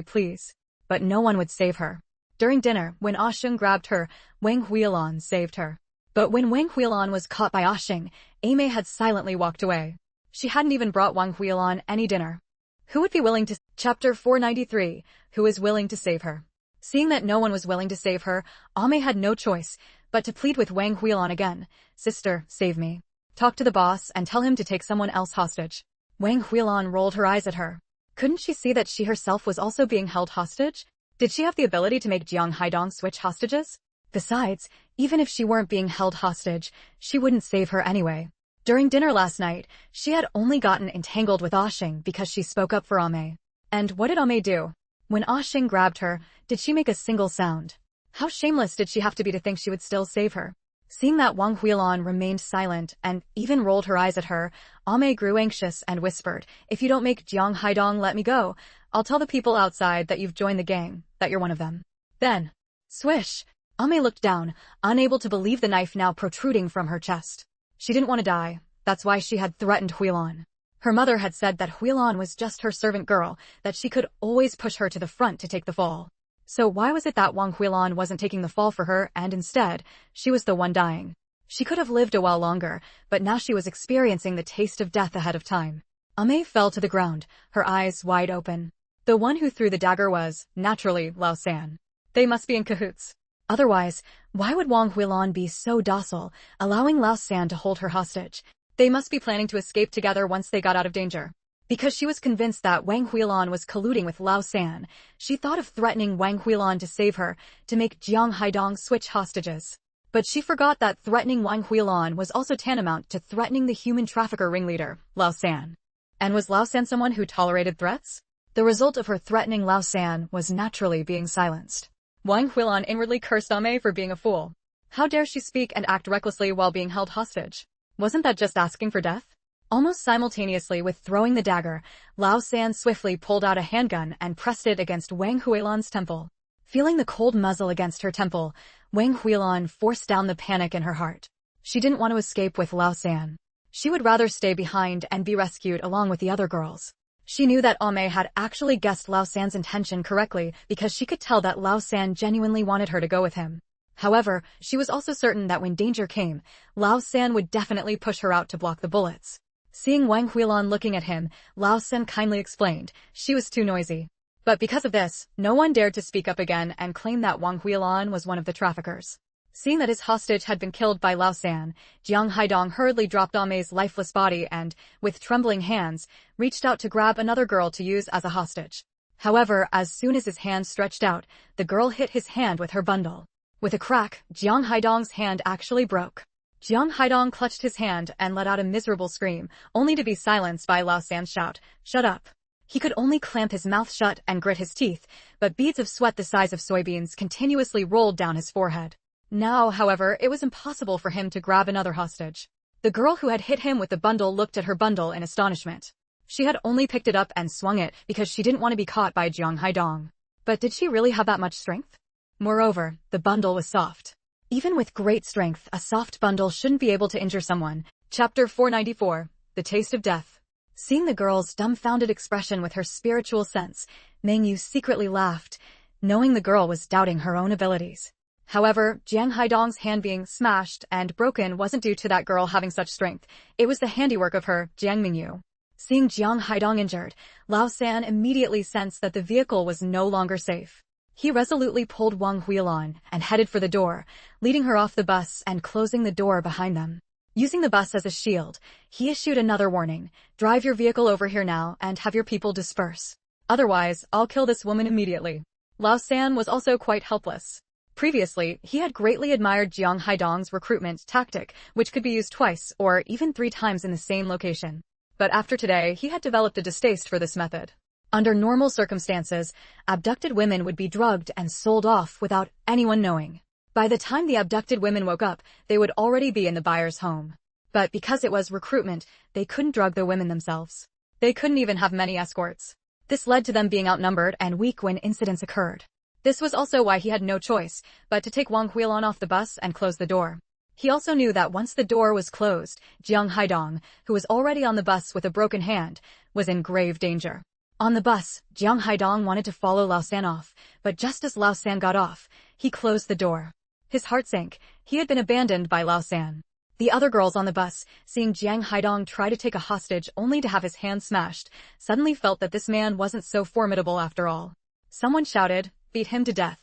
S1: please. But no one would save her. During dinner, when Oshing grabbed her, Wang Huilon saved her. But when Wang Huilon was caught by Oshing, Mei had silently walked away. She hadn't even brought Wang Huilon any dinner. Who would be willing to... Chapter 493, Who is willing to save her? Seeing that no one was willing to save her, Mei had no choice but to plead with Wang Huilon again. Sister, save me. Talk to the boss and tell him to take someone else hostage. Wang Huilon rolled her eyes at her. Couldn't she see that she herself was also being held hostage? Did she have the ability to make Jiang Haidong switch hostages? Besides, even if she weren't being held hostage, she wouldn't save her anyway. During dinner last night, she had only gotten entangled with Oshing because she spoke up for Mei. And what did Mei do? When Oshing grabbed her, did she make a single sound? How shameless did she have to be to think she would still save her? Seeing that Wang Huilon remained silent and even rolled her eyes at her, Mei grew anxious and whispered, if you don't make Jiang Haidong let me go, I'll tell the people outside that you've joined the gang, that you're one of them. Then, swish! Mei looked down, unable to believe the knife now protruding from her chest. She didn't want to die. That's why she had threatened Huilon. Her mother had said that Huilon was just her servant girl, that she could always push her to the front to take the fall. So why was it that Wang Huilon wasn't taking the fall for her and instead, she was the one dying? She could have lived a while longer, but now she was experiencing the taste of death ahead of time. Mei fell to the ground, her eyes wide open. The one who threw the dagger was, naturally, Lao San. They must be in cahoots. Otherwise, why would Wang Huilon be so docile, allowing Lao San to hold her hostage? They must be planning to escape together once they got out of danger. Because she was convinced that Wang Huilon was colluding with Lao San, she thought of threatening Wang Huilon to save her, to make Jiang Haidong switch hostages. But she forgot that threatening Wang Huilon was also tantamount to threatening the human trafficker ringleader, Lao San. And was Lao San someone who tolerated threats? The result of her threatening Lao San was naturally being silenced. Wang Huilon inwardly cursed Mei for being a fool. How dare she speak and act recklessly while being held hostage? Wasn't that just asking for death? Almost simultaneously with throwing the dagger, Lao San swiftly pulled out a handgun and pressed it against Wang Huilon's temple. Feeling the cold muzzle against her temple, Wang Huilon forced down the panic in her heart. She didn't want to escape with Lao San. She would rather stay behind and be rescued along with the other girls. She knew that Mei had actually guessed Lao San's intention correctly because she could tell that Lao San genuinely wanted her to go with him. However, she was also certain that when danger came, Lao San would definitely push her out to block the bullets. Seeing Wang Huilon looking at him, Lao San kindly explained, she was too noisy. But because of this, no one dared to speak up again and claim that Wang Huilon was one of the traffickers. Seeing that his hostage had been killed by Lao San, Jiang Haidong hurriedly dropped Mei's lifeless body and, with trembling hands, reached out to grab another girl to use as a hostage. However, as soon as his hand stretched out, the girl hit his hand with her bundle. With a crack, Jiang Haidong's hand actually broke. Jiang Haidong clutched his hand and let out a miserable scream, only to be silenced by Lao San's shout, "Shut up!" He could only clamp his mouth shut and grit his teeth, but beads of sweat the size of soybeans continuously rolled down his forehead. Now, however, it was impossible for him to grab another hostage. The girl who had hit him with the bundle looked at her bundle in astonishment. She had only picked it up and swung it because she didn't want to be caught by Jiang Haidong. But did she really have that much strength? Moreover, the bundle was soft. Even with great strength, a soft bundle shouldn't be able to injure someone. Chapter 494, The Taste of Death. Seeing the girl's dumbfounded expression with her spiritual sense, Mengyu secretly laughed, knowing the girl was doubting her own abilities. However, Jiang Haidong's hand being smashed and broken wasn't due to that girl having such strength. It was the handiwork of her, Jiang Mengyu. Seeing Jiang Haidong injured, Lao San immediately sensed that the vehicle was no longer safe. He resolutely pulled Wang Huilon and headed for the door, leading her off the bus and closing the door behind them. Using the bus as a shield, he issued another warning, "Drive your vehicle over here now and have your people disperse. Otherwise, I'll kill this woman immediately." Lao San was also quite helpless. Previously, he had greatly admired Jiang Haidong's recruitment tactic, which could be used twice or even 3 times in the same location. But after today, he had developed a distaste for this method. Under normal circumstances, abducted women would be drugged and sold off without anyone knowing. By the time the abducted women woke up, they would already be in the buyer's home. But because it was recruitment, they couldn't drug the women themselves. They couldn't even have many escorts. This led to them being outnumbered and weak when incidents occurred. This was also why he had no choice but to take Wang Huilan off the bus and close the door. He also knew that once the door was closed, Jiang Haidong, who was already on the bus with a broken hand, was in grave danger. On the bus, Jiang Haidong wanted to follow Lao San off, but just as Lao San got off, he closed the door. His heart sank. He had been abandoned by Lao San. The other girls on the bus, seeing Jiang Haidong try to take a hostage only to have his hand smashed, suddenly felt that this man wasn't so formidable after all. Someone shouted, "Beat him to death."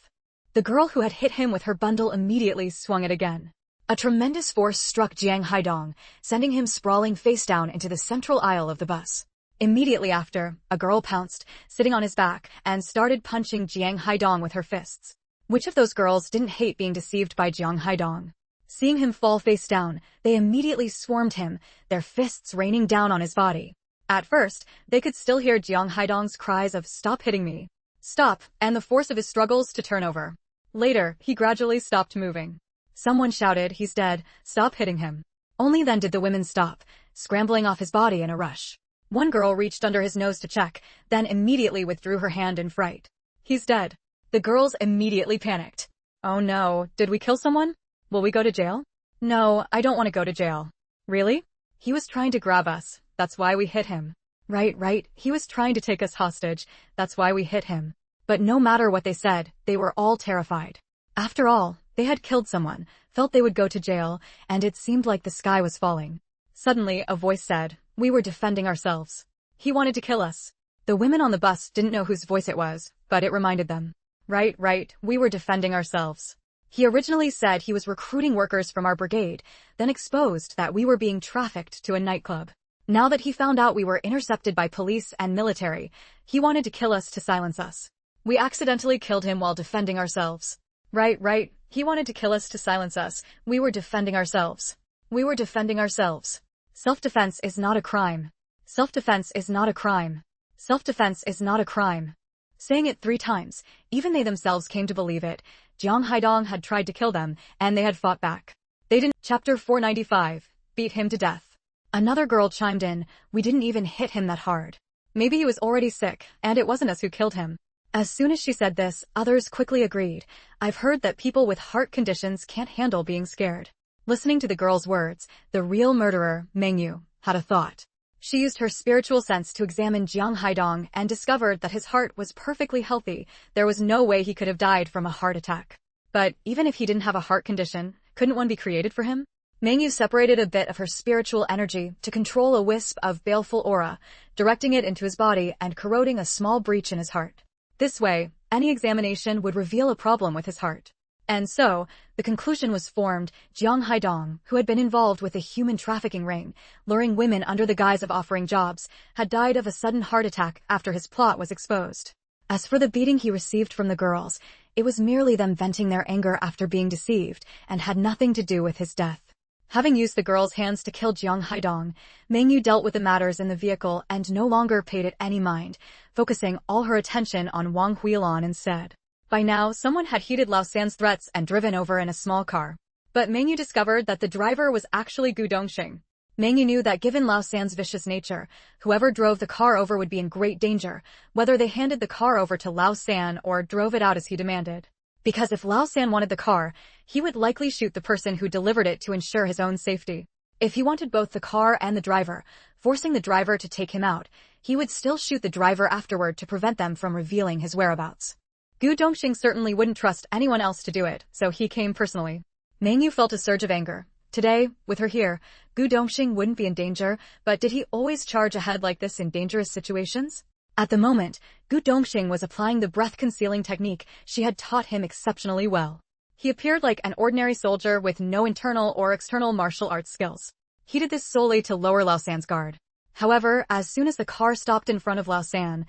S1: The girl who had hit him with her bundle immediately swung it again. A tremendous force struck Jiang Haidong, sending him sprawling face down into the central aisle of the bus. Immediately after, a girl pounced, sitting on his back, and started punching Jiang Haidong with her fists. Which of those girls didn't hate being deceived by Jiang Haidong? Seeing him fall face down, they immediately swarmed him, their fists raining down on his body. At first, they could still hear Jiang Haidong's cries of "Stop hitting me! Stop!" and the force of his struggles to turn over. Later, he gradually stopped moving. Someone shouted, "He's dead, stop hitting him." Only then did the women stop, scrambling off his body in a rush. One girl reached under his nose to check, then immediately withdrew her hand in fright. "He's dead." The girls immediately panicked. "Oh no, did we kill someone? Will we go to jail?" "No, I don't want to go to jail." "Really? He was trying to grab us, that's why we hit him." Right, he was trying to take us hostage, that's why we hit him." But no matter what they said, they were all terrified. After all, they had killed someone, felt they would go to jail, and it seemed like the sky was falling. Suddenly, a voice said, "We were defending ourselves. He wanted to kill us." The women on the bus didn't know whose voice it was, but it reminded them. Right, we were defending ourselves. He originally said he was recruiting workers from our brigade, then exposed that we were being trafficked to a nightclub. Now that he found out we were intercepted by police and military, he wanted to kill us to silence us. We accidentally killed him while defending ourselves. Right, he wanted to kill us to silence us. We were defending ourselves. We were defending ourselves. Self-defense is not a crime. Self-defense is not a crime. Self-defense is not a crime. Saying it 3 times, even they themselves came to believe it. Jiang Haidong had tried to kill them, and they had fought back. They didn't. Chapter 495. Beat him to death. Another girl chimed in, "We didn't even hit him that hard. Maybe he was already sick, and it wasn't us who killed him." As soon as she said this, others quickly agreed. "I've heard that people with heart conditions can't handle being scared." Listening to the girl's words, the real murderer, Mengyu, had a thought. She used her spiritual sense to examine Jiang Haidong and discovered that his heart was perfectly healthy. There was no way he could have died from a heart attack. But even if he didn't have a heart condition, couldn't one be created for him? Mengyu separated a bit of her spiritual energy to control a wisp of baleful aura, directing it into his body and corroding a small breach in his heart. This way, any examination would reveal a problem with his heart. And so, the conclusion was formed. Jiang Haidong, who had been involved with a human trafficking ring, luring women under the guise of offering jobs, had died of a sudden heart attack after his plot was exposed. As for the beating he received from the girls, it was merely them venting their anger after being deceived, and had nothing to do with his death. Having used the girl's hands to kill Jiang Haidong, Mengyu dealt with the matters in the vehicle and no longer paid it any mind, focusing all her attention on Wang Huilan instead. By now, someone had heeded Lao San's threats and driven over in a small car. But Mengyu discovered that the driver was actually Gu Dongxing. Mengyu knew that given Lao San's vicious nature, whoever drove the car over would be in great danger, whether they handed the car over to Lao San or drove it out as he demanded. Because if Lao San wanted the car, he would likely shoot the person who delivered it to ensure his own safety. If he wanted both the car and the driver, forcing the driver to take him out, he would still shoot the driver afterward to prevent them from revealing his whereabouts. Gu Dongxing certainly wouldn't trust anyone else to do it, so he came personally. Mengyu felt a surge of anger. Today, with her here, Gu Dongxing wouldn't be in danger, but did he always charge ahead like this in dangerous situations? At the moment, Gu Dongxing was applying the breath-concealing technique she had taught him exceptionally well. He appeared like an ordinary soldier with no internal or external martial arts skills. He did this solely to lower Lao San's guard. However, as soon as the car stopped in front of Lao San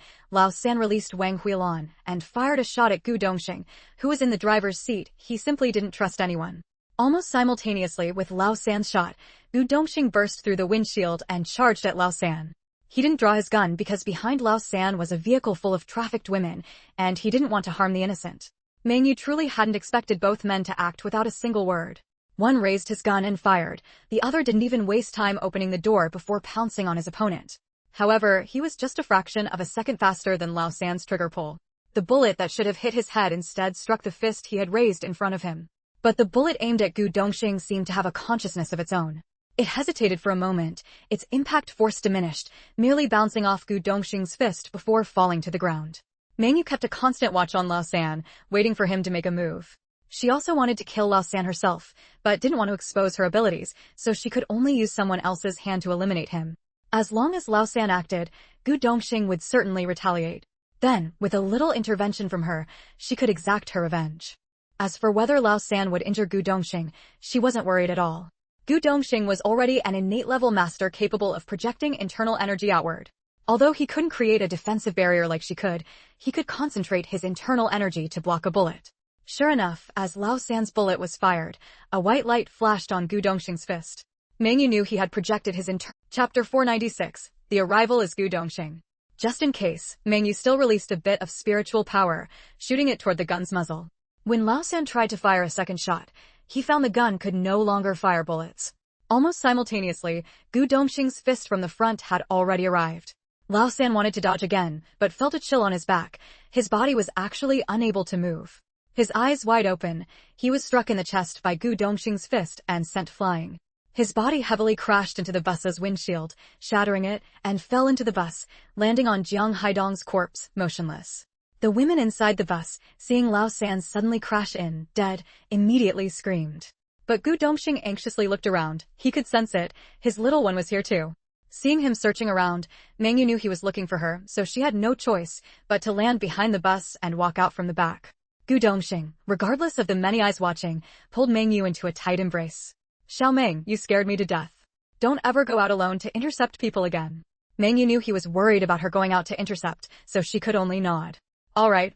S1: released Wang Huilan and fired a shot at Gu Dongxing, who was in the driver's seat. He simply didn't trust anyone. Almost simultaneously with Lao San's shot, Gu Dongxing burst through the windshield and charged at Lao San. He didn't draw his gun because behind Lao San was a vehicle full of trafficked women, and he didn't want to harm the innocent. Mengyu truly hadn't expected both men to act without a single word. One raised his gun and fired. The other didn't even waste time opening the door before pouncing on his opponent. However, he was just a fraction of a second faster than Lao San's trigger pull. The bullet that should have hit his head instead struck the fist he had raised in front of him. But the bullet aimed at Gu Dongxing seemed to have a consciousness of its own. It hesitated for a moment, its impact force diminished, merely bouncing off Gu Dongxing's fist before falling to the ground. Mengyu kept a constant watch on Lao San, waiting for him to make a move. She also wanted to kill Lao San herself, but didn't want to expose her abilities, so she could only use someone else's hand to eliminate him. As long as Lao San acted, Gu Dongxing would certainly retaliate. Then, with a little intervention from her, she could exact her revenge. As for whether Lao San would injure Gu Dongxing, she wasn't worried at all. Gu Dongxing was already an innate level master capable of projecting internal energy outward. Although he couldn't create a defensive barrier like she could, he could concentrate his internal energy to block a bullet. Sure enough, as Lao San's bullet was fired, a white light flashed on Gu Dongxing's fist. Mengyu knew he had projected his Chapter 496, The Arrival is Gu Dongxing. Just in case, Mengyu still released a bit of spiritual power, shooting it toward the gun's muzzle. When Lao San tried to fire a second shot, he found the gun could no longer fire bullets. Almost simultaneously, Gu Dongxing's fist from the front had already arrived. Lao San wanted to dodge again, but felt a chill on his back. His body was actually unable to move. His eyes wide open, he was struck in the chest by Gu Dongxing's fist and sent flying. His body heavily crashed into the bus's windshield, shattering it, and fell into the bus, landing on Jiang Haidong's corpse, motionless. The women inside the bus, seeing Lao San suddenly crash in, dead, immediately screamed. But Gu Dongxing anxiously looked around. He could sense it. His little one was here too. Seeing him searching around, Mengyu knew he was looking for her, so she had no choice but to land behind the bus and walk out from the back. Gu Dongxing, regardless of the many eyes watching, pulled Mengyu into a tight embrace. Xiaomeng, you scared me to death. Don't ever go out alone to intercept people again. Mengyu knew he was worried about her going out to intercept, so she could only nod. All right.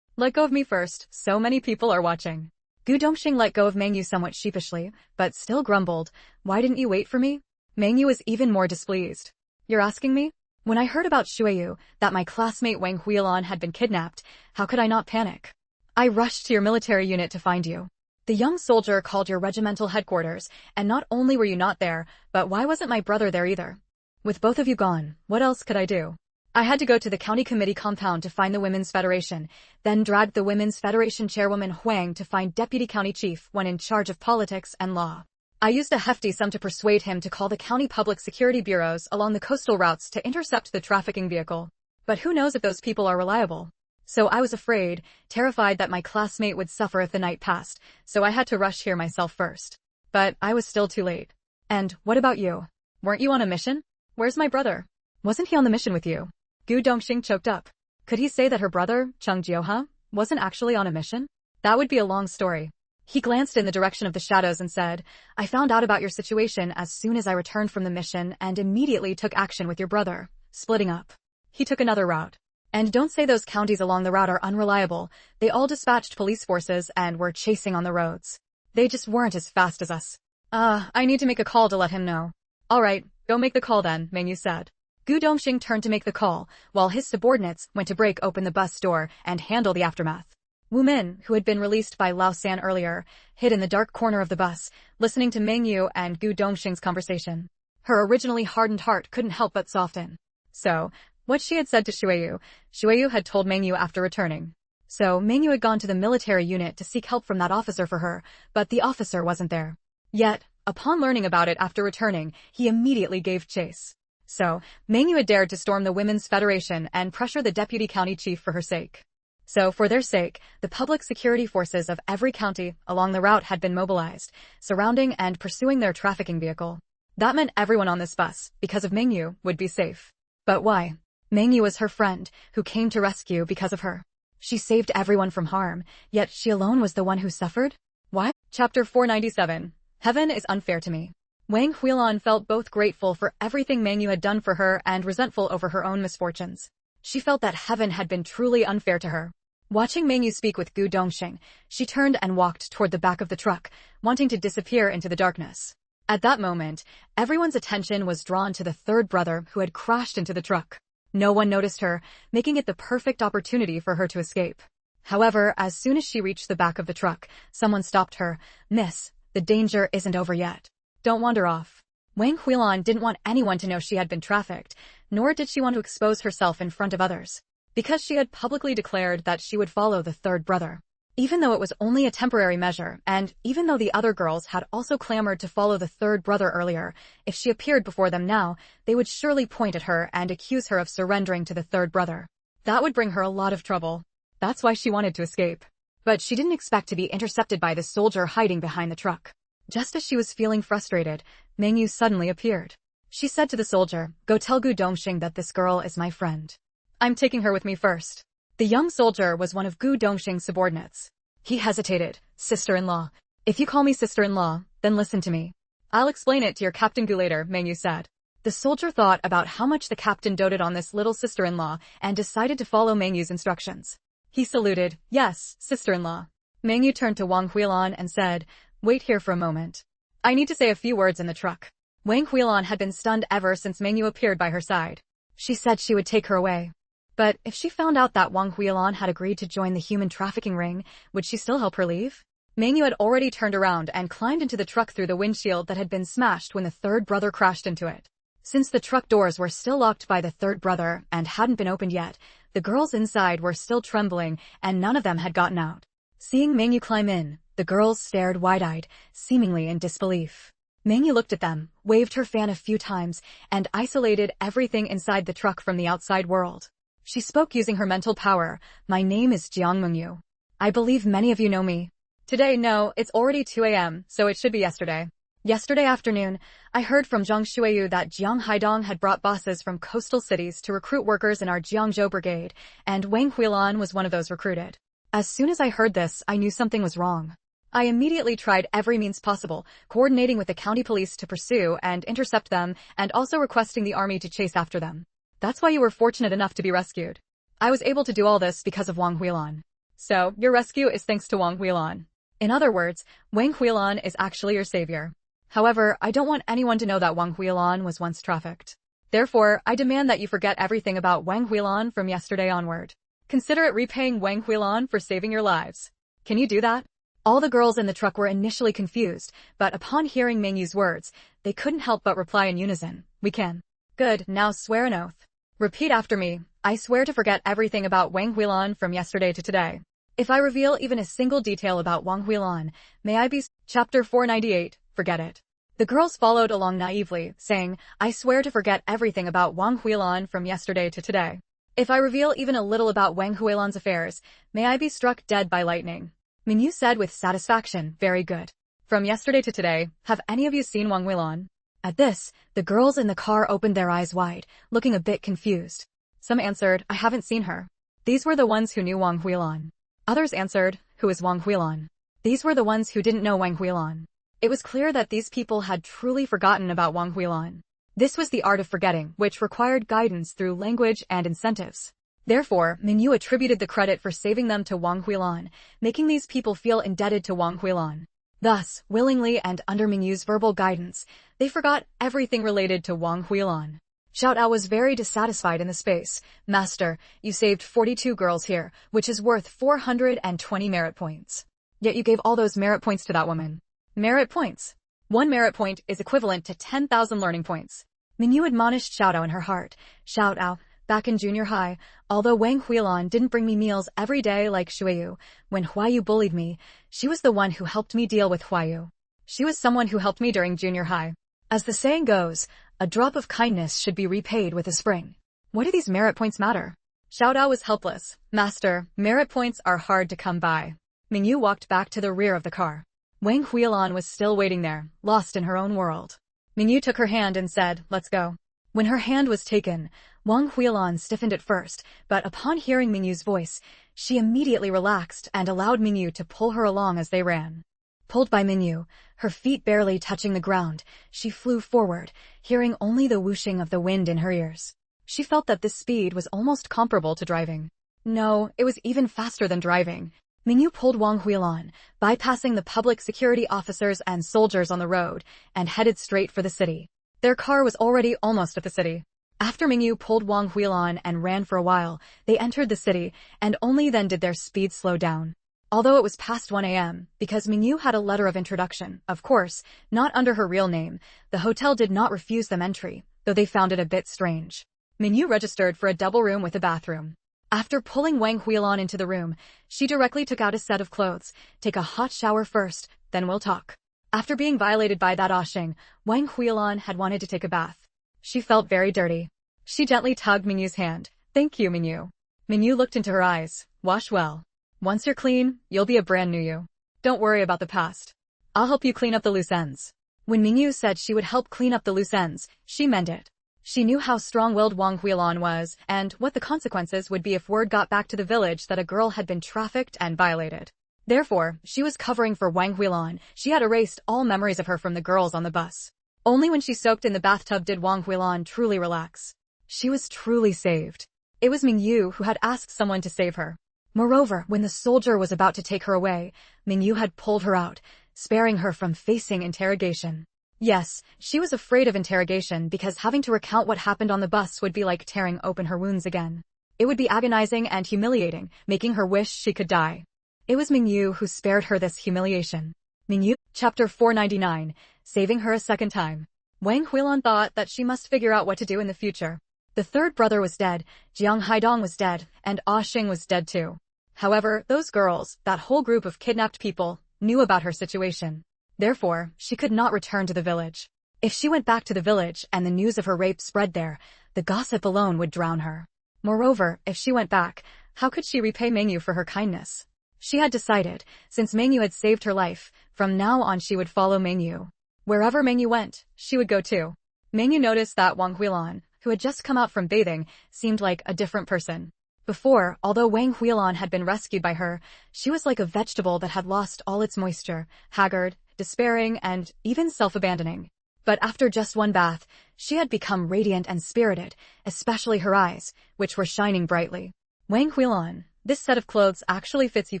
S1: Let go of me first, so many people are watching. Gu Dongxing let go of Mengyu somewhat sheepishly, but still grumbled, why didn't you wait for me? Mengyu was even more displeased. You're asking me? When I heard about Shuiyu, that my classmate Wang Huilan had been kidnapped, how could I not panic? I rushed to your military unit to find you. The young soldier called your regimental headquarters, and not only were you not there, but why wasn't my brother there either? With both of you gone, what else could I do? I had to go to the county committee compound to find the Women's Federation, then dragged the Women's Federation chairwoman Huang to find deputy county chief when in charge of politics and law. I used a hefty sum to persuade him to call the county public security bureaus along the coastal routes to intercept the trafficking vehicle. But who knows if those people are reliable? So I was afraid, terrified that my classmate would suffer if the night passed, so I had to rush here myself first. But I was still too late. And what about you? Weren't you on a mission? Where's my brother? Wasn't he on the mission with you? Gu Dongxing choked up. Could he say that her brother, Cheng Jioha, wasn't actually on a mission? That would be a long story. He glanced in the direction of the shadows and said, I found out about your situation as soon as I returned from the mission and immediately took action with your brother, splitting up. He took another route. And don't say those counties along the route are unreliable. They all dispatched police forces and were chasing on the roads. They just weren't as fast as us. I need to make a call to let him know. All right, go make the call then, Mengyu said. Gu Dongxing turned to make the call, while his subordinates went to break open the bus door and handle the aftermath. Wu Min, who had been released by Lao San earlier, hid in the dark corner of the bus, listening to Mengyu and Gu Dongxing's conversation. Her originally hardened heart couldn't help but soften. So, what she had said to Shuiyu had told Mengyu after returning. So, Mengyu had gone to the military unit to seek help from that officer for her, but the officer wasn't there. Yet, upon learning about it after returning, he immediately gave chase. So, Mengyu had dared to storm the Women's Federation and pressure the deputy county chief for her sake. So, for their sake, the public security forces of every county along the route had been mobilized, surrounding and pursuing their trafficking vehicle. That meant everyone on this bus, because of Mengyu, would be safe. But why? Mengyu was her friend, who came to rescue because of her. She saved everyone from harm, yet she alone was the one who suffered? Why? Chapter 497. Heaven is unfair to me. Wang Huilan felt both grateful for everything Mengyu had done for her and resentful over her own misfortunes. She felt that heaven had been truly unfair to her. Watching Mengyu speak with Gu Dongxing, she turned and walked toward the back of the truck, wanting to disappear into the darkness. At that moment, everyone's attention was drawn to the third brother who had crashed into the truck. No one noticed her, making it the perfect opportunity for her to escape. However, as soon as she reached the back of the truck, someone stopped her. Miss, The danger isn't over yet. Don't wander off. Wang Huilan didn't want anyone to know she had been trafficked, nor did she want to expose herself in front of others, because she had publicly declared that she would follow the third brother. Even though it was only a temporary measure, and even though the other girls had also clamored to follow the third brother earlier, if she appeared before them now, they would surely point at her and accuse her of surrendering to the third brother. That would bring her a lot of trouble. That's why she wanted to escape. But she didn't expect to be intercepted by the soldier hiding behind the truck. Just as she was feeling frustrated, Mengyu suddenly appeared. She said to the soldier, "Go tell Gu Dongxing that this girl is my friend. I'm taking her with me first." The young soldier was one of Gu Dongxing's subordinates. He hesitated. "Sister-in-law. If you call me sister-in-law, then listen to me. I'll explain it to your Captain Gu later," Mengyu said. The soldier thought about how much the captain doted on this little sister-in-law and decided to follow Mengyu's instructions. He saluted. "Yes, sister-in-law." Mengyu turned to Wang Huilan and said, "Wait here for a moment. I need to say a few words in the truck." Wang Huilan had been stunned ever since Mengyu appeared by her side. She said she would take her away. But if she found out that Wang Huilan had agreed to join the human trafficking ring, would she still help her leave? Mengyu had already turned around and climbed into the truck through the windshield that had been smashed when the third brother crashed into it. Since the truck doors were still locked by the third brother and hadn't been opened yet, the girls inside were still trembling and none of them had gotten out. Seeing Mengyu climb in, the girls stared wide-eyed, seemingly in disbelief. Mengyu looked at them, waved her fan a few times, and isolated everything inside the truck from the outside world. She spoke using her mental power. "My name is Jiang Mengyu. I believe many of you know me. Today, no, it's already 2 a.m., so it should be yesterday. Yesterday afternoon, I heard from Zhang Shuiyu that Jiang Haidong had brought bosses from coastal cities to recruit workers in our Jiangzhou brigade, and Wang Huilan was one of those recruited. As soon as I heard this, I knew something was wrong. I immediately tried every means possible, coordinating with the county police to pursue and intercept them, and also requesting the army to chase after them. That's why you were fortunate enough to be rescued. I was able to do all this because of Wang Huilan. So, your rescue is thanks to Wang Huilan. In other words, Wang Huilan is actually your savior. However, I don't want anyone to know that Wang Huilan was once trafficked. Therefore, I demand that you forget everything about Wang Huilan from yesterday onward. Consider it repaying Wang Huilan for saving your lives. Can you do that?" All the girls in the truck were initially confused, but upon hearing Mengyu's words, they couldn't help but reply in unison, "We can." "Good, now swear an oath. Repeat after me. I swear to forget everything about Wang Huilan from yesterday to today. If I reveal even a single detail about Wang Huilan, may I be..." Chapter 498, Forget It. The girls followed along naively, saying, "I swear to forget everything about Wang Huilan from yesterday to today. If I reveal even a little about Wang Huilan's affairs, may I be struck dead by lightning." Mengyu said with satisfaction, "Very good. From yesterday to today, have any of you seen Wang Huilan?" At this, the girls in the car opened their eyes wide, looking a bit confused. Some answered, "I haven't seen her." These were the ones who knew Wang Huilan. Others answered, "Who is Wang Huilan?" These were the ones who didn't know Wang Huilan. It was clear that these people had truly forgotten about Wang Huilan. This was the art of forgetting, which required guidance through language and incentives. Therefore, Mengyu attributed the credit for saving them to Wang Huilan, making these people feel indebted to Wang Huilan. Thus, willingly and under Mengyu's verbal guidance, they forgot everything related to Wang Huilan. Xiao Dao was very dissatisfied in the space. "Master, you saved 42 girls here, which is worth 420 merit points. Yet you gave all those merit points to that woman." Merit points. 1 merit point is equivalent to 10,000 learning points. Mengyu admonished Xiao Dao in her heart. "Xiao Dao, back in junior high, although Wang Huilan didn't bring me meals every day like Shuiyu, when Huayu bullied me, she was the one who helped me deal with Huayu. She was someone who helped me during junior high. As the saying goes, a drop of kindness should be repaid with a spring. What do these merit points matter?" Xiao Dao was helpless. "Master, merit points are hard to come by." Mengyu walked back to the rear of the car. Wang Huilan was still waiting there, lost in her own world. Mengyu took her hand and said, "Let's go." When her hand was taken, Wang Huilan stiffened at first, but upon hearing Mengyu's voice, she immediately relaxed and allowed Mengyu to pull her along as they ran. Pulled by Mengyu, her feet barely touching the ground, she flew forward, hearing only the whooshing of the wind in her ears. She felt that this speed was almost comparable to driving. No, it was even faster than driving. Mengyu pulled Wang Huilan, bypassing the public security officers and soldiers on the road, and headed straight for the city. Their car was already almost at the city. After Mengyu pulled Wang Huilan and ran for a while, they entered the city, and only then did their speed slow down. Although it was past 1 a.m., because Mengyu had a letter of introduction, of course, not under her real name, the hotel did not refuse them entry, though they found it a bit strange. Mengyu registered for a double room with a bathroom. After pulling Wang Huilan into the room, she directly took out a set of clothes. Take a hot shower first, then we'll talk. After being violated by that Ashing, Wang Huilan had wanted to take a bath. She felt very dirty. She gently tugged Mengyu's hand. Thank you, Mengyu. Mengyu looked into her eyes. Wash well. Once you're clean, you'll be a brand new you. Don't worry about the past. I'll help you clean up the loose ends. When Mengyu said she would help clean up the loose ends, she meant it. She knew how strong-willed Wang Huilan was, and what the consequences would be if word got back to the village that a girl had been trafficked and violated. Therefore, she was covering for Wang Huilan. She had erased all memories of her from the girls on the bus. Only when she soaked in the bathtub did Wang Huilan truly relax. She was truly saved. It was Mengyu who had asked someone to save her. Moreover, when the soldier was about to take her away, Mengyu had pulled her out, sparing her from facing interrogation. Yes, she was afraid of interrogation because having to recount what happened on the bus would be like tearing open her wounds again. It would be agonizing and humiliating, making her wish she could die. It was Mengyu who spared her this humiliation. Mengyu, Chapter 499, saving her a second time. Wang Huilan thought that she must figure out what to do in the future. The third brother was dead, Jiang Haidong was dead, and Ashing was dead too. However, those girls, that whole group of kidnapped people, knew about her situation. Therefore, she could not return to the village. If she went back to the village and the news of her rape spread there, the gossip alone would drown her. Moreover, if she went back, how could she repay Mengyu for her kindness? She had decided, since Mengyu had saved her life, from now on she would follow Mengyu. Wherever Mengyu went, she would go too. Mengyu noticed that Wang Huilan, who had just come out from bathing, seemed like a different person. Before, although Wang Huilan had been rescued by her, she was like a vegetable that had lost all its moisture, haggard, despairing, and even self-abandoning. But after just one bath, she had become radiant and spirited, especially her eyes, which were shining brightly. Wang Huilan, this set of clothes actually fits you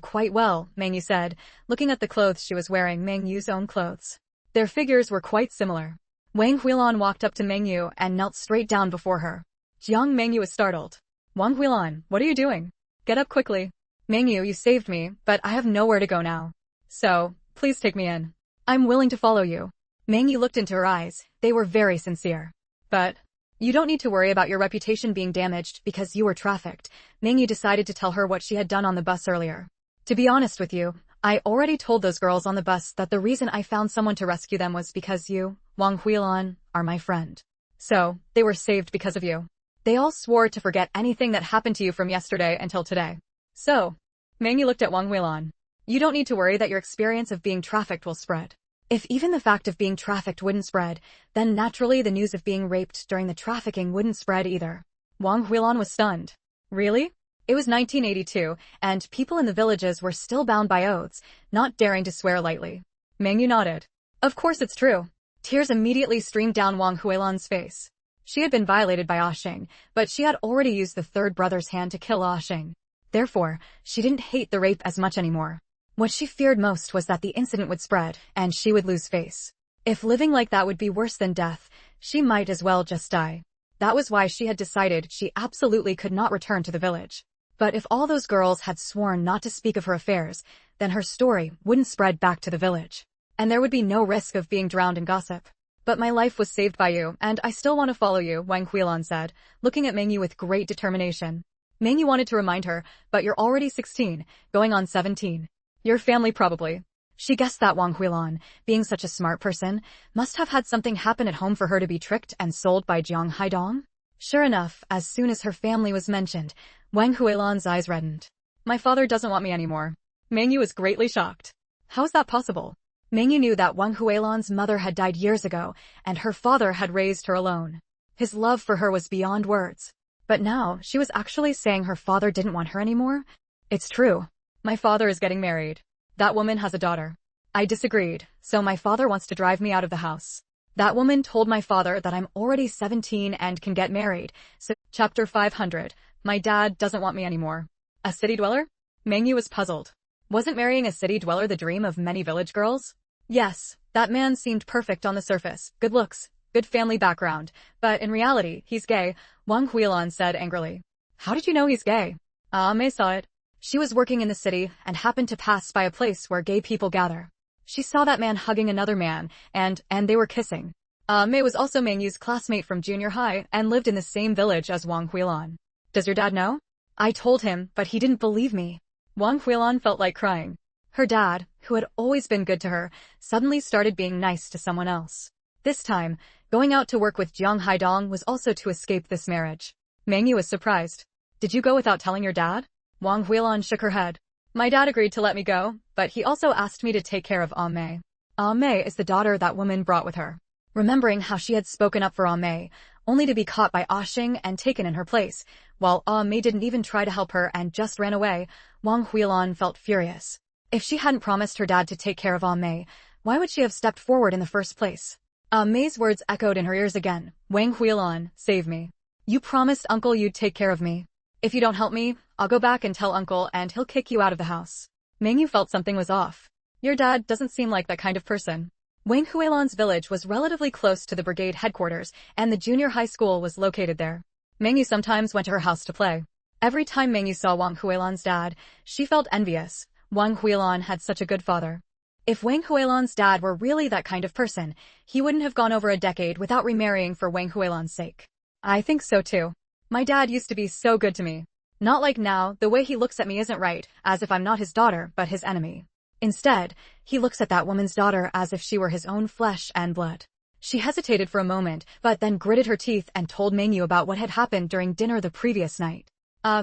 S1: quite well, Mengyu said, looking at the clothes she was wearing, Mengyu's own clothes. Their figures were quite similar. Wang Huilan walked up to Mengyu and knelt straight down before her. Jiang Mengyu was startled. Wang Huilan, what are you doing? Get up quickly. Mengyu, you saved me, but I have nowhere to go now. So, please take me in. I'm willing to follow you. Mengyu looked into her eyes. They were very sincere. But, you don't need to worry about your reputation being damaged because you were trafficked. Mengyu decided to tell her what she had done on the bus earlier. To be honest with you, I already told those girls on the bus that the reason I found someone to rescue them was because you, Wang Huilan, are my friend. So, they were saved because of you. They all swore to forget anything that happened to you from yesterday until today. So, Mengyu looked at Wang Huilan. You don't need to worry that your experience of being trafficked will spread. If even the fact of being trafficked wouldn't spread, then naturally the news of being raped during the trafficking wouldn't spread either. Wang Huilan was stunned. Really? It was 1982, and people in the villages were still bound by oaths, not daring to swear lightly. Mengyu nodded. Of course it's true. Tears immediately streamed down Wang Huilan's face. She had been violated by Ashing, but she had already used the third brother's hand to kill Ashing. Therefore, she didn't hate the rape as much anymore. What she feared most was that the incident would spread, and she would lose face. If living like that would be worse than death, she might as well just die. That was why she had decided she absolutely could not return to the village. But if all those girls had sworn not to speak of her affairs, then her story wouldn't spread back to the village. And there would be no risk of being drowned in gossip. But my life was saved by you, and I still want to follow you, Wang Huilan said, looking at Mengyu with great determination. Mengyu wanted to remind her, but you're already 16, going on 17. Your family probably. She guessed that Wang Huilan, being such a smart person, must have had something happen at home for her to be tricked and sold by Jiang Haidong. Sure enough, as soon as her family was mentioned, Wang Huilan's eyes reddened. My father doesn't want me anymore. Mengyu was greatly shocked. How is that possible? Mengyu knew that Wang Huilan's mother had died years ago, and her father had raised her alone. His love for her was beyond words. But now, she was actually saying her father didn't want her anymore? It's true. My father is getting married. That woman has a daughter. I disagreed, so my father wants to drive me out of the house. That woman told my father that I'm already 17 and can get married, so Chapter 500, my dad doesn't want me anymore. A city dweller? Mengyu was puzzled. Wasn't marrying a city dweller the dream of many village girls? Yes, that man seemed perfect on the surface, good looks, good family background, but in reality, he's gay, Wang Huilan said angrily. How did you know he's gay? Ah, Mei saw it. She was working in the city and happened to pass by a place where gay people gather. She saw that man hugging another man, and they were kissing. Mei was also Mengyu's classmate from junior high and lived in the same village as Wang Huilan. Does your dad know? I told him, but he didn't believe me. Wang Huilan felt like crying. Her dad, who had always been good to her, suddenly started being nice to someone else. This time, going out to work with Jiang Haidong was also to escape this marriage. Mengyu was surprised. Did you go without telling your dad? Wang Huilan shook her head. My dad agreed to let me go, but he also asked me to take care of Mei. Mei is the daughter that woman brought with her. Remembering how she had spoken up for Mei, only to be caught by Xing and taken in her place, while Mei didn't even try to help her and just ran away, Wang Huilan felt furious. If she hadn't promised her dad to take care of Mei, why would she have stepped forward in the first place? Mei's words echoed in her ears again. Wang Huilan, save me. You promised uncle you'd take care of me. If you don't help me, I'll go back and tell uncle and he'll kick you out of the house. Mengyu felt something was off. Your dad doesn't seem like that kind of person. Wang Huilan's village was relatively close to the brigade headquarters, and the junior high school was located there. Mengyu sometimes went to her house to play. Every time Mengyu saw Wang Huilan's dad, she felt envious. Wang Huilan had such a good father. If Wang Huilan's dad were really that kind of person, he wouldn't have gone over a decade without remarrying for Wang Huilan's sake. I think so too. My dad used to be so good to me. Not like now, the way he looks at me isn't right, as if I'm not his daughter, but his enemy. Instead, he looks at that woman's daughter as if she were his own flesh and blood. She hesitated for a moment, but then gritted her teeth and told Mengyu about what had happened during dinner the previous night.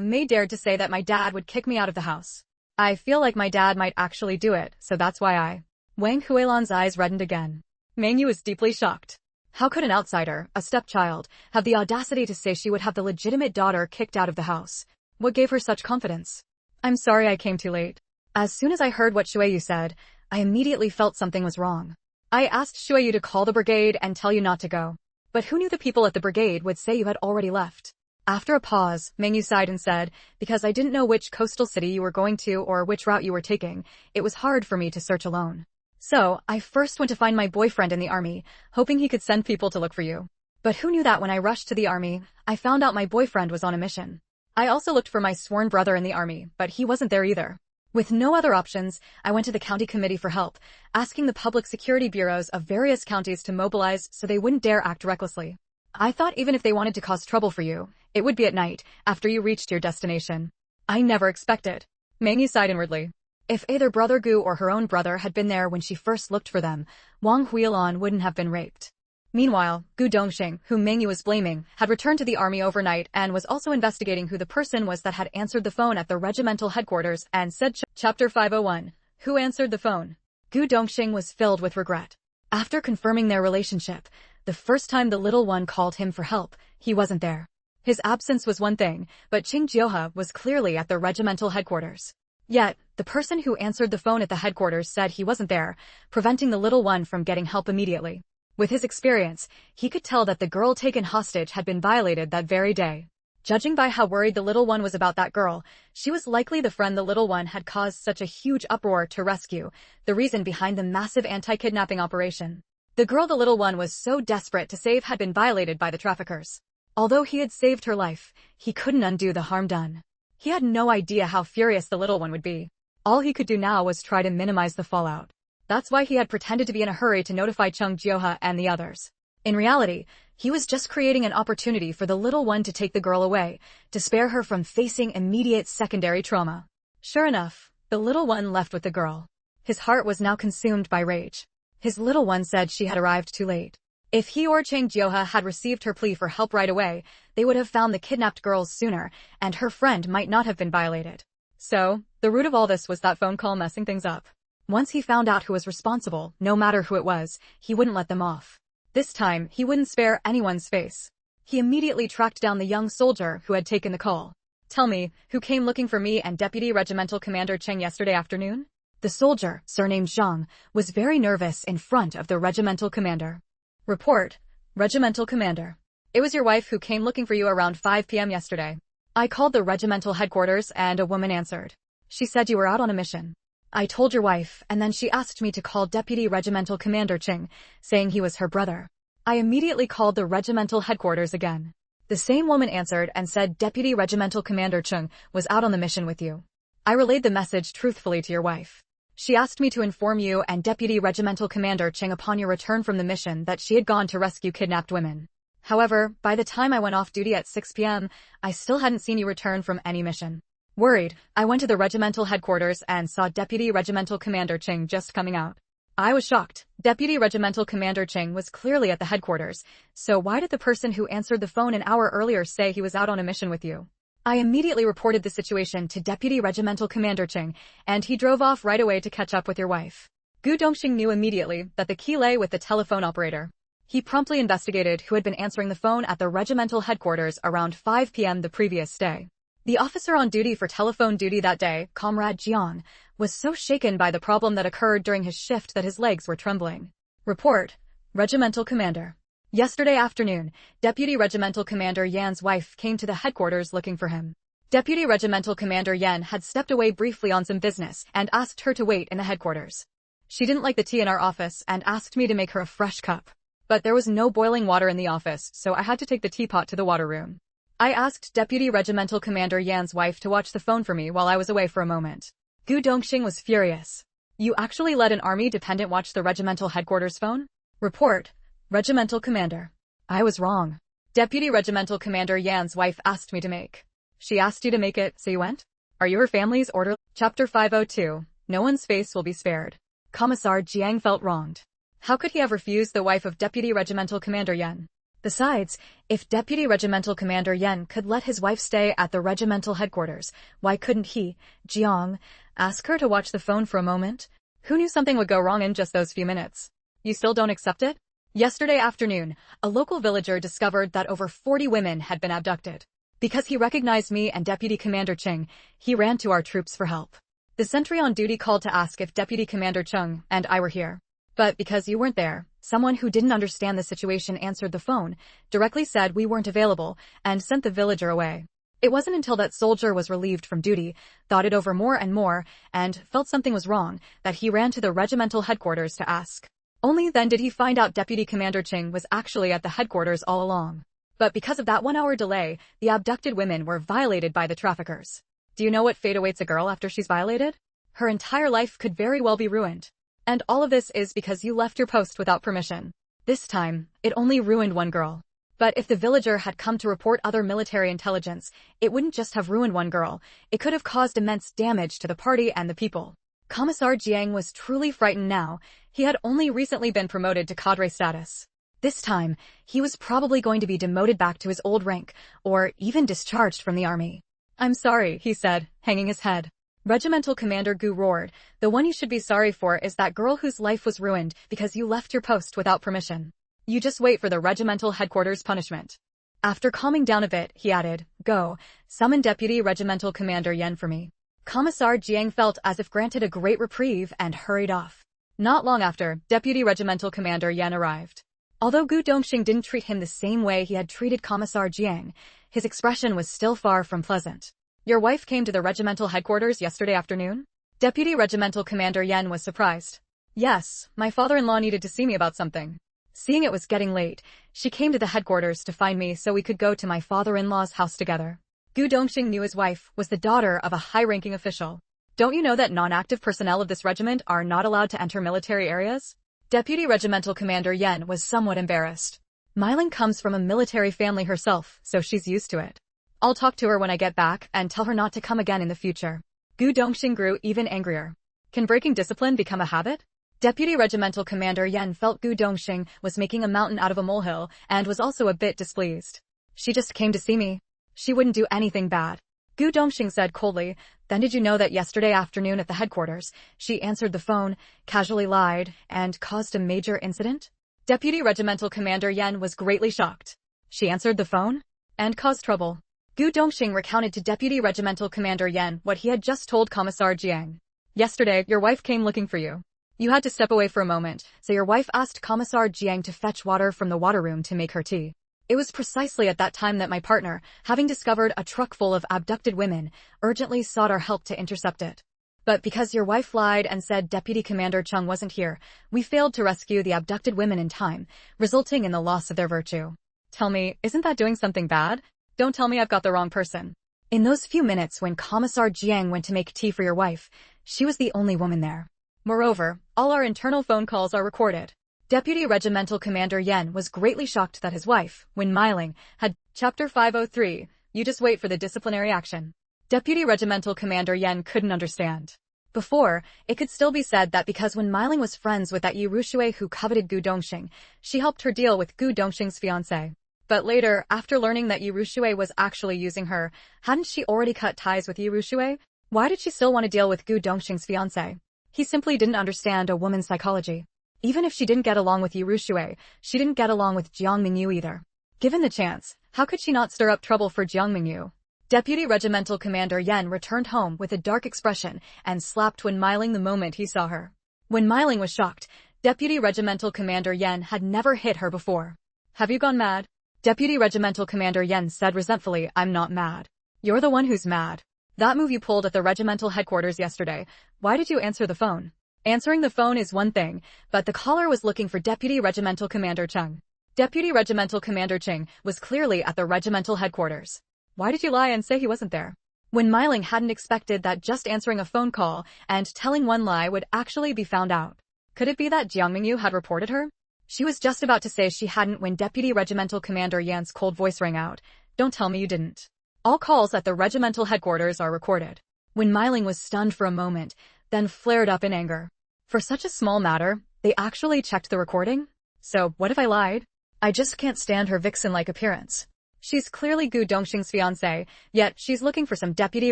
S1: Mei dared to say that my dad would kick me out of the house. I feel like my dad might actually do it, so that's why I... Wang Huilan's eyes reddened again. Mengyu was deeply shocked. How could an outsider, a stepchild, have the audacity to say she would have the legitimate daughter kicked out of the house? What gave her such confidence? I'm sorry I came too late. As soon as I heard what Shuiyu said, I immediately felt something was wrong. I asked Shuiyu to call the brigade and tell you not to go. But who knew the people at the brigade would say you had already left? After a pause, Mengyu sighed and said, because I didn't know which coastal city you were going to or which route you were taking, it was hard for me to search alone. So, I first went to find my boyfriend in the army, hoping he could send people to look for you. But who knew that when I rushed to the army, I found out my boyfriend was on a mission. I also looked for my sworn brother in the army, but he wasn't there either. With no other options, I went to the county committee for help, asking the public security bureaus of various counties to mobilize so they wouldn't dare act recklessly. I thought even if they wanted to cause trouble for you, it would be at night, after you reached your destination. I never expected. Mengyu sighed inwardly. If either Brother Gu or her own brother had been there when she first looked for them, Wang Huilan wouldn't have been raped. Meanwhile, Gu Dongxing, whom Mengyu was blaming, had returned to the army overnight and was also investigating who the person was that had answered the phone at the regimental headquarters and said Chapter 501. Who answered the phone? Gu Dongxing was filled with regret. After confirming their relationship, the first time the little one called him for help, he wasn't there. His absence was one thing, but Qing Jioha was clearly at the regimental headquarters. Yet, the person who answered the phone at the headquarters said he wasn't there, preventing the little one from getting help immediately. With his experience, he could tell that the girl taken hostage had been violated that very day. Judging by how worried the little one was about that girl, she was likely the friend the little one had caused such a huge uproar to rescue, the reason behind the massive anti-kidnapping operation. The girl the little one was so desperate to save had been violated by the traffickers. Although he had saved her life, he couldn't undo the harm done. He had no idea how furious the little one would be. All he could do now was try to minimize the fallout. That's why he had pretended to be in a hurry to notify Qing Jioha and the others. In reality, he was just creating an opportunity for the little one to take the girl away, to spare her from facing immediate secondary trauma. Sure enough, the little one left with the girl. His heart was now consumed by rage. His little one said she had arrived too late. If he or Qing Jioha had received her plea for help right away, they would have found the kidnapped girls sooner, and her friend might not have been violated. So, the root of all this was that phone call messing things up. Once he found out who was responsible, no matter who it was, he wouldn't let them off. This time, he wouldn't spare anyone's face. He immediately tracked down the young soldier who had taken the call. Tell me, who came looking for me and Deputy Regimental Commander Cheng yesterday afternoon? The soldier, surnamed Zhang, was very nervous in front of the regimental commander. Report, Regimental Commander. It was your wife who came looking for you around 5 p.m. yesterday. I called the regimental headquarters and a woman answered. She said you were out on a mission. I told your wife, and then she asked me to call Deputy Regimental Commander Cheng, saying he was her brother. I immediately called the regimental headquarters again. The same woman answered and said Deputy Regimental Commander Cheng was out on the mission with you. I relayed the message truthfully to your wife. She asked me to inform you and Deputy Regimental Commander Ching upon your return from the mission that she had gone to rescue kidnapped women. However, by the time I went off duty at 6 p.m., I still hadn't seen you return from any mission. Worried, I went to the regimental headquarters and saw Deputy Regimental Commander Ching just coming out. I was shocked. Deputy Regimental Commander Ching was clearly at the headquarters, so why did the person who answered the phone an hour earlier say he was out on a mission with you? I immediately reported the situation to Deputy Regimental Commander Ching, and he drove off right away to catch up with your wife. Gu Dongxing knew immediately that the key lay with the telephone operator. He promptly investigated who had been answering the phone at the regimental headquarters around 5 p.m. the previous day. The officer on duty for telephone duty that day, Comrade Jiang, was so shaken by the problem that occurred during his shift that his legs were trembling. Report, Regimental Commander. Yesterday afternoon, Deputy Regimental Commander Yan's wife came to the headquarters looking for him. Deputy Regimental Commander Yan had stepped away briefly on some business and asked her to wait in the headquarters. She didn't like the tea in our office and asked me to make her a fresh cup. But there was no boiling water in the office, so I had to take the teapot to the water room. I asked Deputy Regimental Commander Yan's wife to watch the phone for me while I was away for a moment. Gu Dongxing was furious. You actually let an army dependent watch the regimental headquarters phone? Report, Regimental Commander. I was wrong. Deputy Regimental Commander Yan's wife asked me to make. She asked you to make it, so you went? Are you her family's order? Chapter 502. No one's face will be spared. Commissar Jiang felt wronged. How could he have refused the wife of Deputy Regimental Commander Yan? Besides, if Deputy Regimental Commander Yan could let his wife stay at the regimental headquarters, why couldn't he, Jiang, ask her to watch the phone for a moment? Who knew something would go wrong in just those few minutes? You still don't accept it? Yesterday afternoon, a local villager discovered that over 40 women had been abducted. Because he recognized me and Deputy Commander Ching, he ran to our troops for help. The sentry on duty called to ask if Deputy Commander Chung and I were here. But because you weren't there, someone who didn't understand the situation answered the phone, directly said we weren't available, and sent the villager away. It wasn't until that soldier was relieved from duty, thought it over more and more, and felt something was wrong, that he ran to the regimental headquarters to ask. Only then did he find out Deputy Commander Ching was actually at the headquarters all along. But because of that 1-hour delay, the abducted women were violated by the traffickers. Do you know what fate awaits a girl after she's violated? Her entire life could very well be ruined. And all of this is because you left your post without permission. This time, it only ruined one girl. But if the villager had come to report other military intelligence, it wouldn't just have ruined one girl, it could have caused immense damage to the party and the people. Commissar Jiang was truly frightened now. He had only recently been promoted to cadre status. This time, he was probably going to be demoted back to his old rank, or even discharged from the army. I'm sorry, he said, hanging his head. Regimental Commander Gu roared, the one you should be sorry for is that girl whose life was ruined because you left your post without permission. You just wait for the regimental headquarters punishment. After calming down a bit, he added, go, summon Deputy Regimental Commander Yan for me. Commissar Jiang felt as if granted a great reprieve and hurried off. Not long after, Deputy Regimental Commander Yan arrived. Although Gu Dongxing didn't treat him the same way he had treated Commissar Jiang, his expression was still far from pleasant. Your wife came to the regimental headquarters yesterday afternoon? Deputy Regimental Commander Yan was surprised. Yes, my father-in-law needed to see me about something. Seeing it was getting late, she came to the headquarters to find me so we could go to my father-in-law's house together. Gu Dongxing knew his wife was the daughter of a high-ranking official. Don't you know that non-active personnel of this regiment are not allowed to enter military areas? Deputy Regimental Commander Yan was somewhat embarrassed. Myling comes from a military family herself, so she's used to it. I'll talk to her when I get back and tell her not to come again in the future. Gu Dongxing grew even angrier. Can breaking discipline become a habit? Deputy Regimental Commander Yan felt Gu Dongxing was making a mountain out of a molehill and was also a bit displeased. She just came to see me. She wouldn't do anything bad. Gu Dongxing said coldly, then did you know that yesterday afternoon at the headquarters, she answered the phone, casually lied, and caused a major incident? Deputy Regimental Commander Yan was greatly shocked. She answered the phone? And caused trouble. Gu Dongxing recounted to Deputy Regimental Commander Yan what he had just told Commissar Jiang. Yesterday, your wife came looking for you. You had to step away for a moment, so your wife asked Commissar Jiang to fetch water from the water room to make her tea. It was precisely at that time that my partner, having discovered a truck full of abducted women, urgently sought our help to intercept it. But because your wife lied and said Deputy Commander Chung wasn't here, we failed to rescue the abducted women in time, resulting in the loss of their virtue. Tell me, isn't that doing something bad? Don't tell me I've got the wrong person. In those few minutes when Commissar Jiang went to make tea for your wife, she was the only woman there. Moreover, all our internal phone calls are recorded. Deputy Regimental Commander Yen was greatly shocked that his wife, Wen Meiling, had Chapter 503, you just wait for the disciplinary action. Deputy Regimental Commander Yen couldn't understand. Before, it could still be said that because Wen Meiling was friends with that Yi Rushui who coveted Gu Dongxing, she helped her deal with Gu Dongxing's fiancé. But later, after learning that Yi Rushui was actually using her, hadn't she already cut ties with Yi Rushui? Why did she still want to deal with Gu Dongxing's fiancé? He simply didn't understand a woman's psychology. Even if she didn't get along with Yi Rushui, she didn't get along with Jiang Mengyu either. Given the chance, how could she not stir up trouble for Jiang Mengyu? Deputy Regimental Commander Yen returned home with a dark expression and slapped Wen Meiling the moment he saw her. Wen Meiling was shocked. Deputy Regimental Commander Yen had never hit her before. Have you gone mad? Deputy Regimental Commander Yen said resentfully, I'm not mad. You're the one who's mad. That move you pulled at the regimental headquarters yesterday, why did you answer the phone? Answering the phone is one thing, but the caller was looking for Deputy Regimental Commander Cheng. Deputy Regimental Commander Cheng was clearly at the regimental headquarters. Why did you lie and say he wasn't there? Wen Meiling hadn't expected that just answering a phone call and telling one lie would actually be found out. Could it be that Jiang Mengyu had reported her? She was just about to say she hadn't when Deputy Regimental Commander Yan's cold voice rang out. Don't tell me you didn't. All calls at the regimental headquarters are recorded. Wen Meiling was stunned for a moment, then flared up in anger. For such a small matter, they actually checked the recording? So, what if I lied? I just can't stand her vixen-like appearance. She's clearly Gu Dongxing's fiancé, yet she's looking for some Deputy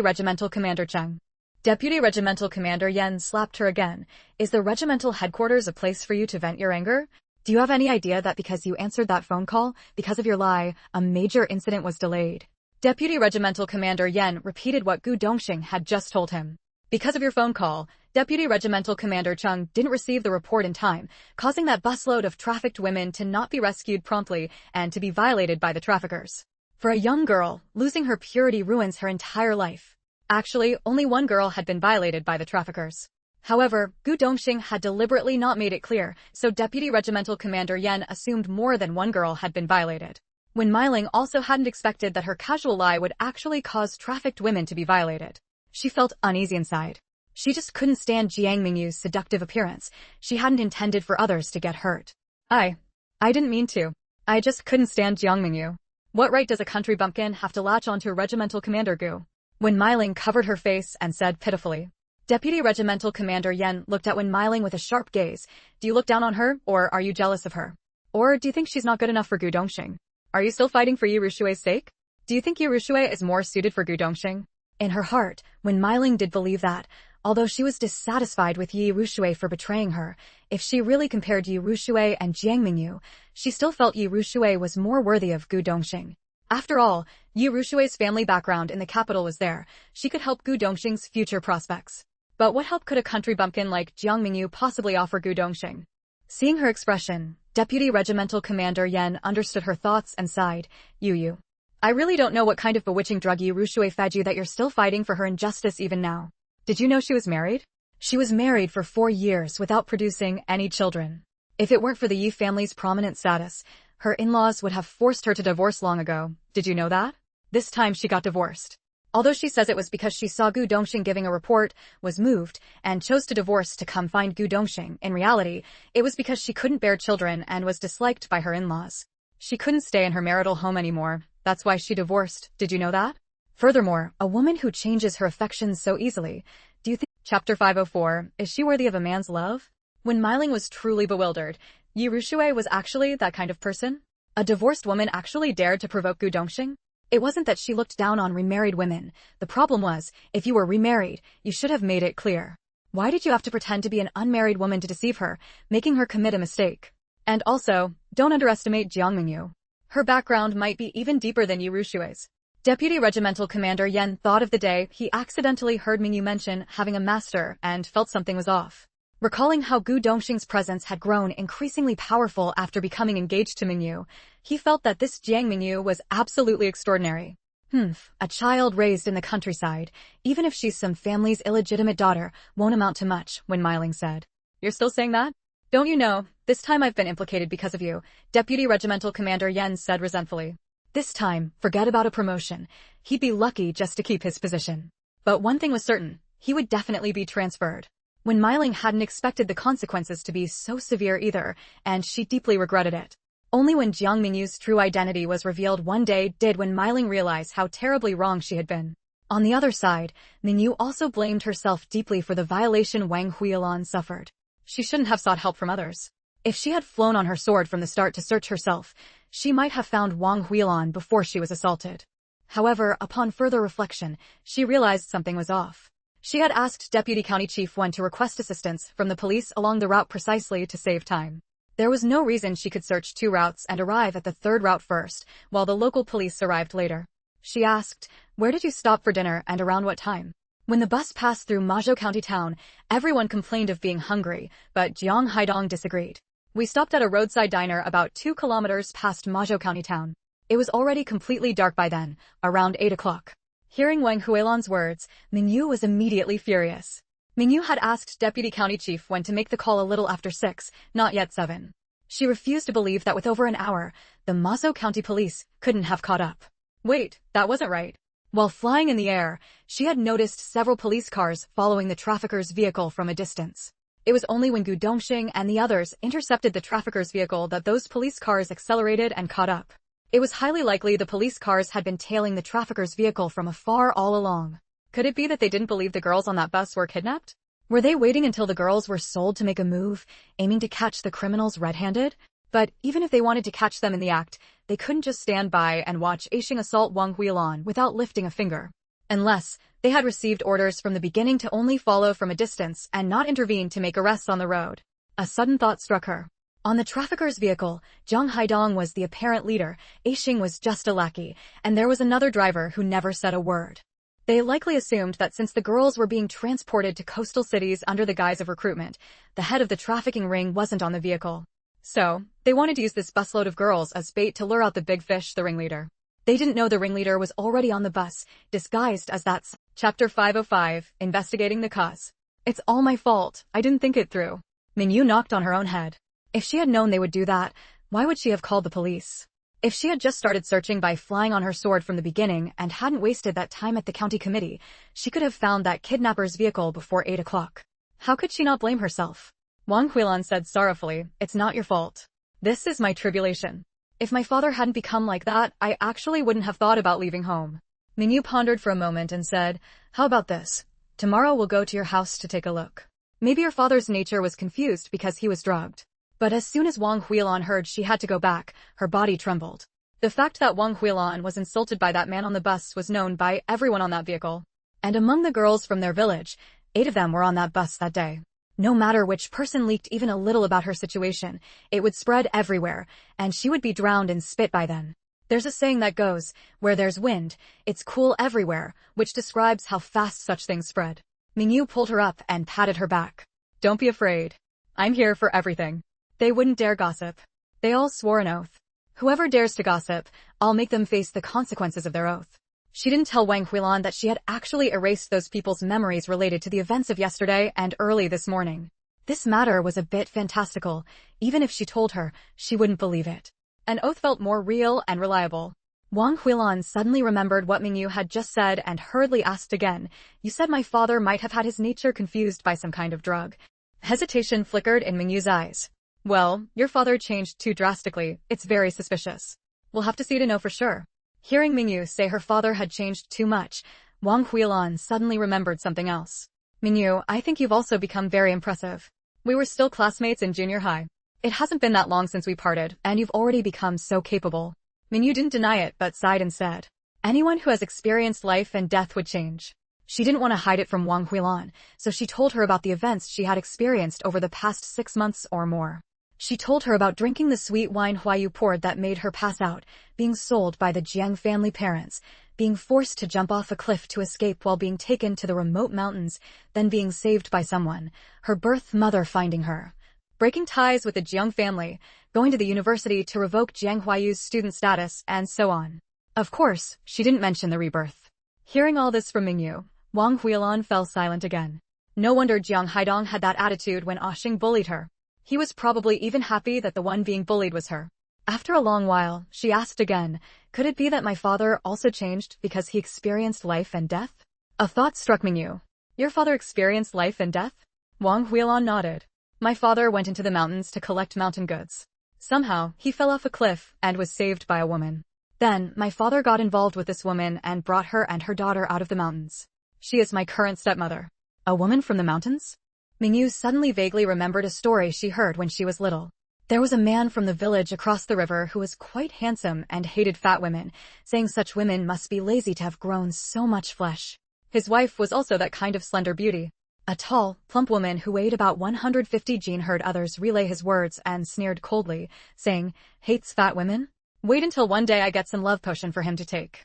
S1: Regimental Commander Cheng. Deputy Regimental Commander Yen slapped her again. Is the regimental headquarters a place for you to vent your anger? Do you have any idea that because you answered that phone call, because of your lie, a major incident was delayed? Deputy Regimental Commander Yen repeated what Gu Dongxing had just told him. Because of your phone call, Deputy Regimental Commander Cheng didn't receive the report in time, causing that busload of trafficked women to not be rescued promptly and to be violated by the traffickers. For a young girl, losing her purity ruins her entire life. Actually, only one girl had been violated by the traffickers. However, Gu Dongxing had deliberately not made it clear, so Deputy Regimental Commander Yen assumed more than one girl had been violated. Wen Meiling also hadn't expected that her casual lie would actually cause trafficked women to be violated. She felt uneasy inside. She just couldn't stand Jiang Mengyu's seductive appearance. She hadn't intended for others to get hurt. I didn't mean to. I just couldn't stand Jiang Mengyu. What right does a country bumpkin have to latch onto Regimental Commander Gu? Wen Meiling covered her face and said pitifully. Deputy Regimental Commander Yen looked at Wen Meiling with a sharp gaze. Do you look down on her, or are you jealous of her? Or do you think she's not good enough for Gu Dongxing? Are you still fighting for Yi Rushui's sake? Do you think Yi Rushui is more suited for Gu Dongxing? In her heart, Wen Meiling did believe that, although she was dissatisfied with Yi Rushui for betraying her, if she really compared Yi Rushui and Jiang Mengyu, she still felt Yi Rushui was more worthy of Gu Dongxing. After all, Yi Rushui's family background in the capital was there. She could help Gu Dongxing's future prospects. But what help could a country bumpkin like Jiang Mengyu possibly offer Gu Dongxing? Seeing her expression, Deputy Regimental Commander Yen understood her thoughts and sighed. You. I really don't know what kind of bewitching drug Yi Rushui fed you that you're still fighting for her injustice even now. Did you know she was married? She was married for 4 years without producing any children. If it weren't for the Yi family's prominent status, her in-laws would have forced her to divorce long ago. Did you know that? This time she got divorced. Although she says it was because she saw Gu Dongxing giving a report, was moved, and chose to divorce to come find Gu Dongxing, in reality, it was because she couldn't bear children and was disliked by her in-laws. She couldn't stay in her marital home anymore. That's why she divorced. Did you know that? Furthermore, a woman who changes her affections so easily, do you think— Chapter 504, is she worthy of a man's love? Wen Meiling was truly bewildered. Yi Rushui was actually that kind of person? A divorced woman actually dared to provoke Gu Dongxing? It wasn't that she looked down on remarried women. The problem was, if you were remarried, you should have made it clear. Why did you have to pretend to be an unmarried woman to deceive her, making her commit a mistake? And also, don't underestimate Jiang Mengyu. Her background might be even deeper than Yi Rushui's. Deputy Regimental Commander Yen thought of the day he accidentally heard Mengyu mention having a master and felt something was off. Recalling how Gu Dongxing's presence had grown increasingly powerful after becoming engaged to Mengyu, he felt that this Jiang Mengyu was absolutely extraordinary. A child raised in the countryside, even if she's some family's illegitimate daughter, won't amount to much, Wen Meiling said. You're still saying that? Don't you know, this time I've been implicated because of you, Deputy Regimental Commander Yen said resentfully. This time, forget about a promotion. He'd be lucky just to keep his position. But one thing was certain, he would definitely be transferred. When Meiling hadn't expected the consequences to be so severe either, and she deeply regretted it. Only when Jiang Mengyu's true identity was revealed one day did when Meiling realize how terribly wrong she had been. On the other side, Mengyu also blamed herself deeply for the violation Wang Huilan suffered. She shouldn't have sought help from others. If she had flown on her sword from the start to search herself, she might have found Wang Huilan before she was assaulted. However, upon further reflection, she realized something was off. She had asked Deputy County Chief Wen to request assistance from the police along the route precisely to save time. There was no reason she could search 2 routes and arrive at the 3rd route first, while the local police arrived later. She asked, "Where did you stop for dinner and around what time?" When the bus passed through Mazhou County town, everyone complained of being hungry, but Jiang Haidong disagreed. "We stopped at a roadside diner about 2 kilometers past Mazhou County town. It was already completely dark by then, around 8 o'clock. Hearing Wang Huilan's words, Mengyu was immediately furious. Mengyu had asked Deputy County Chief Wen to make the call a little after 6, not yet 7. She refused to believe that with over an hour, the Mazhou County police couldn't have caught up. Wait, that wasn't right. While flying in the air, she had noticed several police cars following the trafficker's vehicle from a distance. It was only when Gu Dongxing and the others intercepted the trafficker's vehicle that those police cars accelerated and caught up. It was highly likely the police cars had been tailing the trafficker's vehicle from afar all along. Could it be that they didn't believe the girls on that bus were kidnapped? Were they waiting until the girls were sold to make a move, aiming to catch the criminals red-handed? But even if they wanted to catch them in the act, they couldn't just stand by and watch Aixing assault Wang Huilan without lifting a finger. Unless they had received orders from the beginning to only follow from a distance and not intervene to make arrests on the road. A sudden thought struck her. On the trafficker's vehicle, Jiang Haidong was the apparent leader, Aixing was just a lackey, and there was another driver who never said a word. They likely assumed that since the girls were being transported to coastal cities under the guise of recruitment, the head of the trafficking ring wasn't on the vehicle. So, they wanted to use this busload of girls as bait to lure out the big fish, the ringleader. They didn't know the ringleader was already on the bus, disguised as that. Chapter 505, Investigating the Cause. "It's all my fault, I didn't think it through." Mengyu knocked on her own head. If she had known they would do that, why would she have called the police? If she had just started searching by flying on her sword from the beginning and hadn't wasted that time at the county committee, she could have found that kidnapper's vehicle before 8 o'clock. How could she not blame herself? Wang Huilan said sorrowfully, "It's not your fault. This is my tribulation. If my father hadn't become like that, I actually wouldn't have thought about leaving home." Mengyu pondered for a moment and said, "How about this? Tomorrow we'll go to your house to take a look." Maybe her father's nature was confused because he was drugged. But as soon as Wang Huilan heard she had to go back, her body trembled. The fact that Wang Huilan was insulted by that man on the bus was known by everyone on that vehicle. And among the girls from their village, 8 of them were on that bus that day. No matter which person leaked even a little about her situation, it would spread everywhere, and she would be drowned in spit by then. There's a saying that goes, "Where there's wind, it's cool everywhere," which describes how fast such things spread. Mengyu pulled her up and patted her back. "Don't be afraid. I'm here for everything." They wouldn't dare gossip. They all swore an oath. Whoever dares to gossip, I'll make them face the consequences of their oath. She didn't tell Wang Huilan that she had actually erased those people's memories related to the events of yesterday and early this morning. This matter was a bit fantastical. Even if she told her, she wouldn't believe it. An oath felt more real and reliable. Wang Huilan suddenly remembered what Mengyu had just said and hurriedly asked again, "You said my father might have had his nature confused by some kind of drug." Hesitation flickered in Mengyu's eyes. "Well, your father changed too drastically. It's very suspicious. We'll have to see to know for sure." Hearing Mengyu say her father had changed too much, Wang Huilan suddenly remembered something else. "Mengyu, I think you've also become very impressive. We were still classmates in junior high. It hasn't been that long since we parted, and you've already become so capable." Mengyu didn't deny it but sighed and said, "Anyone who has experienced life and death would change." She didn't want to hide it from Wang Huilan, so she told her about the events she had experienced over the past 6 months or more. She told her about drinking the sweet wine Huayu poured that made her pass out, being sold by the Jiang family parents, being forced to jump off a cliff to escape while being taken to the remote mountains, then being saved by someone, her birth mother finding her, breaking ties with the Jiang family, going to the university to revoke Jiang Huayu's student status, and so on. Of course, she didn't mention the rebirth. Hearing all this from Mengyu, Wang Huilan fell silent again. No wonder Jiang Haidong had that attitude when Aixing bullied her. He was probably even happy that the one being bullied was her. After a long while, she asked again, could it be that my father also changed because he experienced life and death? A thought struck Mengyu. Your father experienced life and death? Wang Huilan nodded. My father went into the mountains to collect mountain goods. Somehow, he fell off a cliff and was saved by a woman. Then, my father got involved with this woman and brought her and her daughter out of the mountains. She is my current stepmother. A woman from the mountains? Mengyu suddenly vaguely remembered a story she heard when she was little. There was a man from the village across the river who was quite handsome and hated fat women, saying such women must be lazy to have grown so much flesh. His wife was also that kind of slender beauty. A tall, plump woman who weighed about 150. Jean heard others relay his words and sneered coldly, saying, hates fat women? Wait until one day I get some love potion for him to take.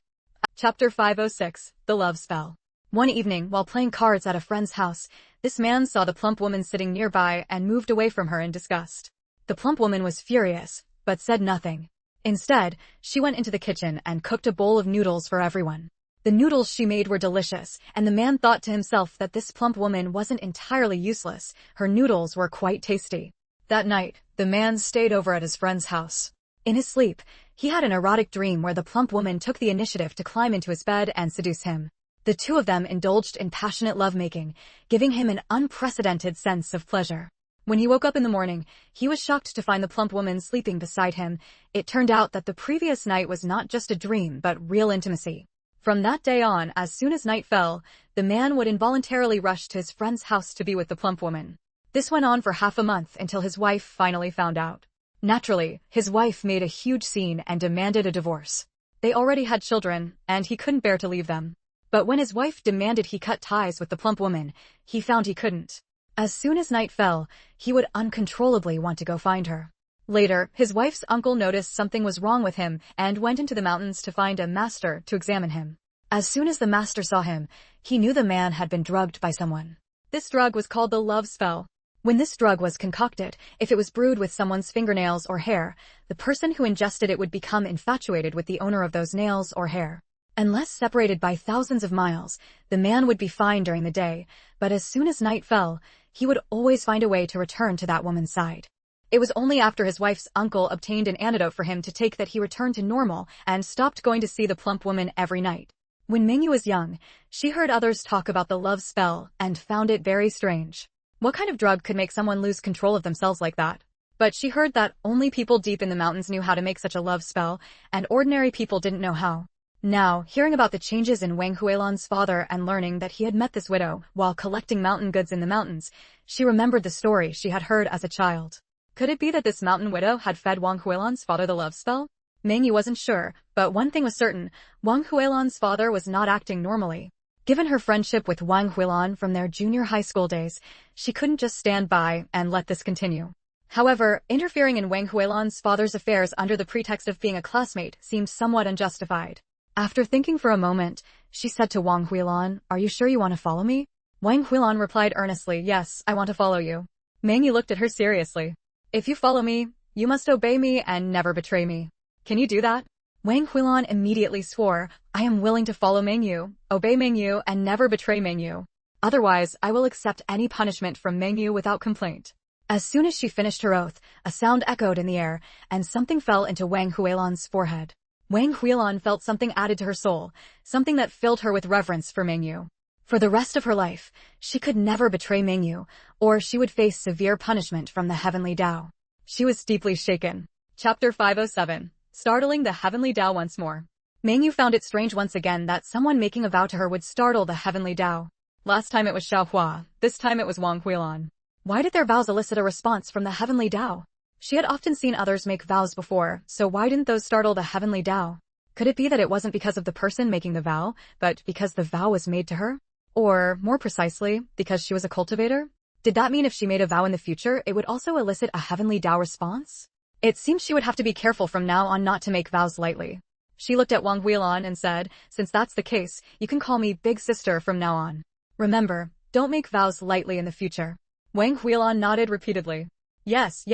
S1: Chapter 506, The Love Spell. One evening, while playing cards at a friend's house, this man saw the plump woman sitting nearby and moved away from her in disgust. The plump woman was furious, but said nothing. Instead, she went into the kitchen and cooked a bowl of noodles for everyone. The noodles she made were delicious, and the man thought to himself that this plump woman wasn't entirely useless. Her noodles were quite tasty. That night, the man stayed over at his friend's house. In his sleep, he had an erotic dream where the plump woman took the initiative to climb into his bed and seduce him. The two of them indulged in passionate lovemaking, giving him an unprecedented sense of pleasure. When he woke up in the morning, he was shocked to find the plump woman sleeping beside him. It turned out that the previous night was not just a dream but real intimacy. From that day on, as soon as night fell, the man would involuntarily rush to his friend's house to be with the plump woman. This went on for half a month until his wife finally found out. Naturally, his wife made a huge scene and demanded a divorce. They already had children, and he couldn't bear to leave them. But when his wife demanded he cut ties with the plump woman, he found he couldn't. As soon as night fell, he would uncontrollably want to go find her. Later, his wife's uncle noticed something was wrong with him and went into the mountains to find a master to examine him. As soon as the master saw him, he knew the man had been drugged by someone. This drug was called the love spell. When this drug was concocted, if it was brewed with someone's fingernails or hair, the person who ingested it would become infatuated with the owner of those nails or hair. Unless separated by thousands of miles, the man would be fine during the day, but as soon as night fell, he would always find a way to return to that woman's side. It was only after his wife's uncle obtained an antidote for him to take that he returned to normal and stopped going to see the plump woman every night. When Mengyu was young, she heard others talk about the love spell and found it very strange. What kind of drug could make someone lose control of themselves like that? But she heard that only people deep in the mountains knew how to make such a love spell, and ordinary people didn't know how. Now, hearing about the changes in Wang Huilan's father and learning that he had met this widow while collecting mountain goods in the mountains, she remembered the story she had heard as a child. Could it be that this mountain widow had fed Wang Huilan's father the love spell? Mengyu wasn't sure, but one thing was certain, Wang Huilan's father was not acting normally. Given her friendship with Wang Huilan from their junior high school days, she couldn't just stand by and let this continue. However, interfering in Wang Huilan's father's affairs under the pretext of being a classmate seemed somewhat unjustified. After thinking for a moment, she said to Wang Huilan, "Are you sure you want to follow me?" Wang Huilan replied earnestly, "Yes, I want to follow you." Mengyu looked at her seriously. "If you follow me, you must obey me and never betray me. Can you do that?" Wang Huilan immediately swore, "I am willing to follow Mengyu, obey Mengyu, and never betray Mengyu. Otherwise, I will accept any punishment from Mengyu without complaint." As soon as she finished her oath, a sound echoed in the air, and something fell into Wang Huilan's forehead. Wang Huilan felt something added to her soul, something that filled her with reverence for Mengyu. For the rest of her life, she could never betray Mengyu, or she would face severe punishment from the Heavenly Tao. She was deeply shaken. Chapter 507. Startling the Heavenly Tao once more. Mengyu found it strange once again that someone making a vow to her would startle the Heavenly Tao. Last time it was Xiaohua, this time it was Wang Huilan. Why did their vows elicit a response from the Heavenly Tao? She had often seen others make vows before, so why didn't those startle the Heavenly Tao? Could it be that it wasn't because of the person making the vow, but because the vow was made to her? Or, more precisely, because she was a cultivator? Did that mean if she made a vow in the future, it would also elicit a Heavenly Tao response? It seems she would have to be careful from now on not to make vows lightly. She looked at Wang Huilan and said, "Since that's the case, you can call me Big Sister from now on. Remember, don't make vows lightly in the future." Wang Huilan nodded repeatedly. Yes,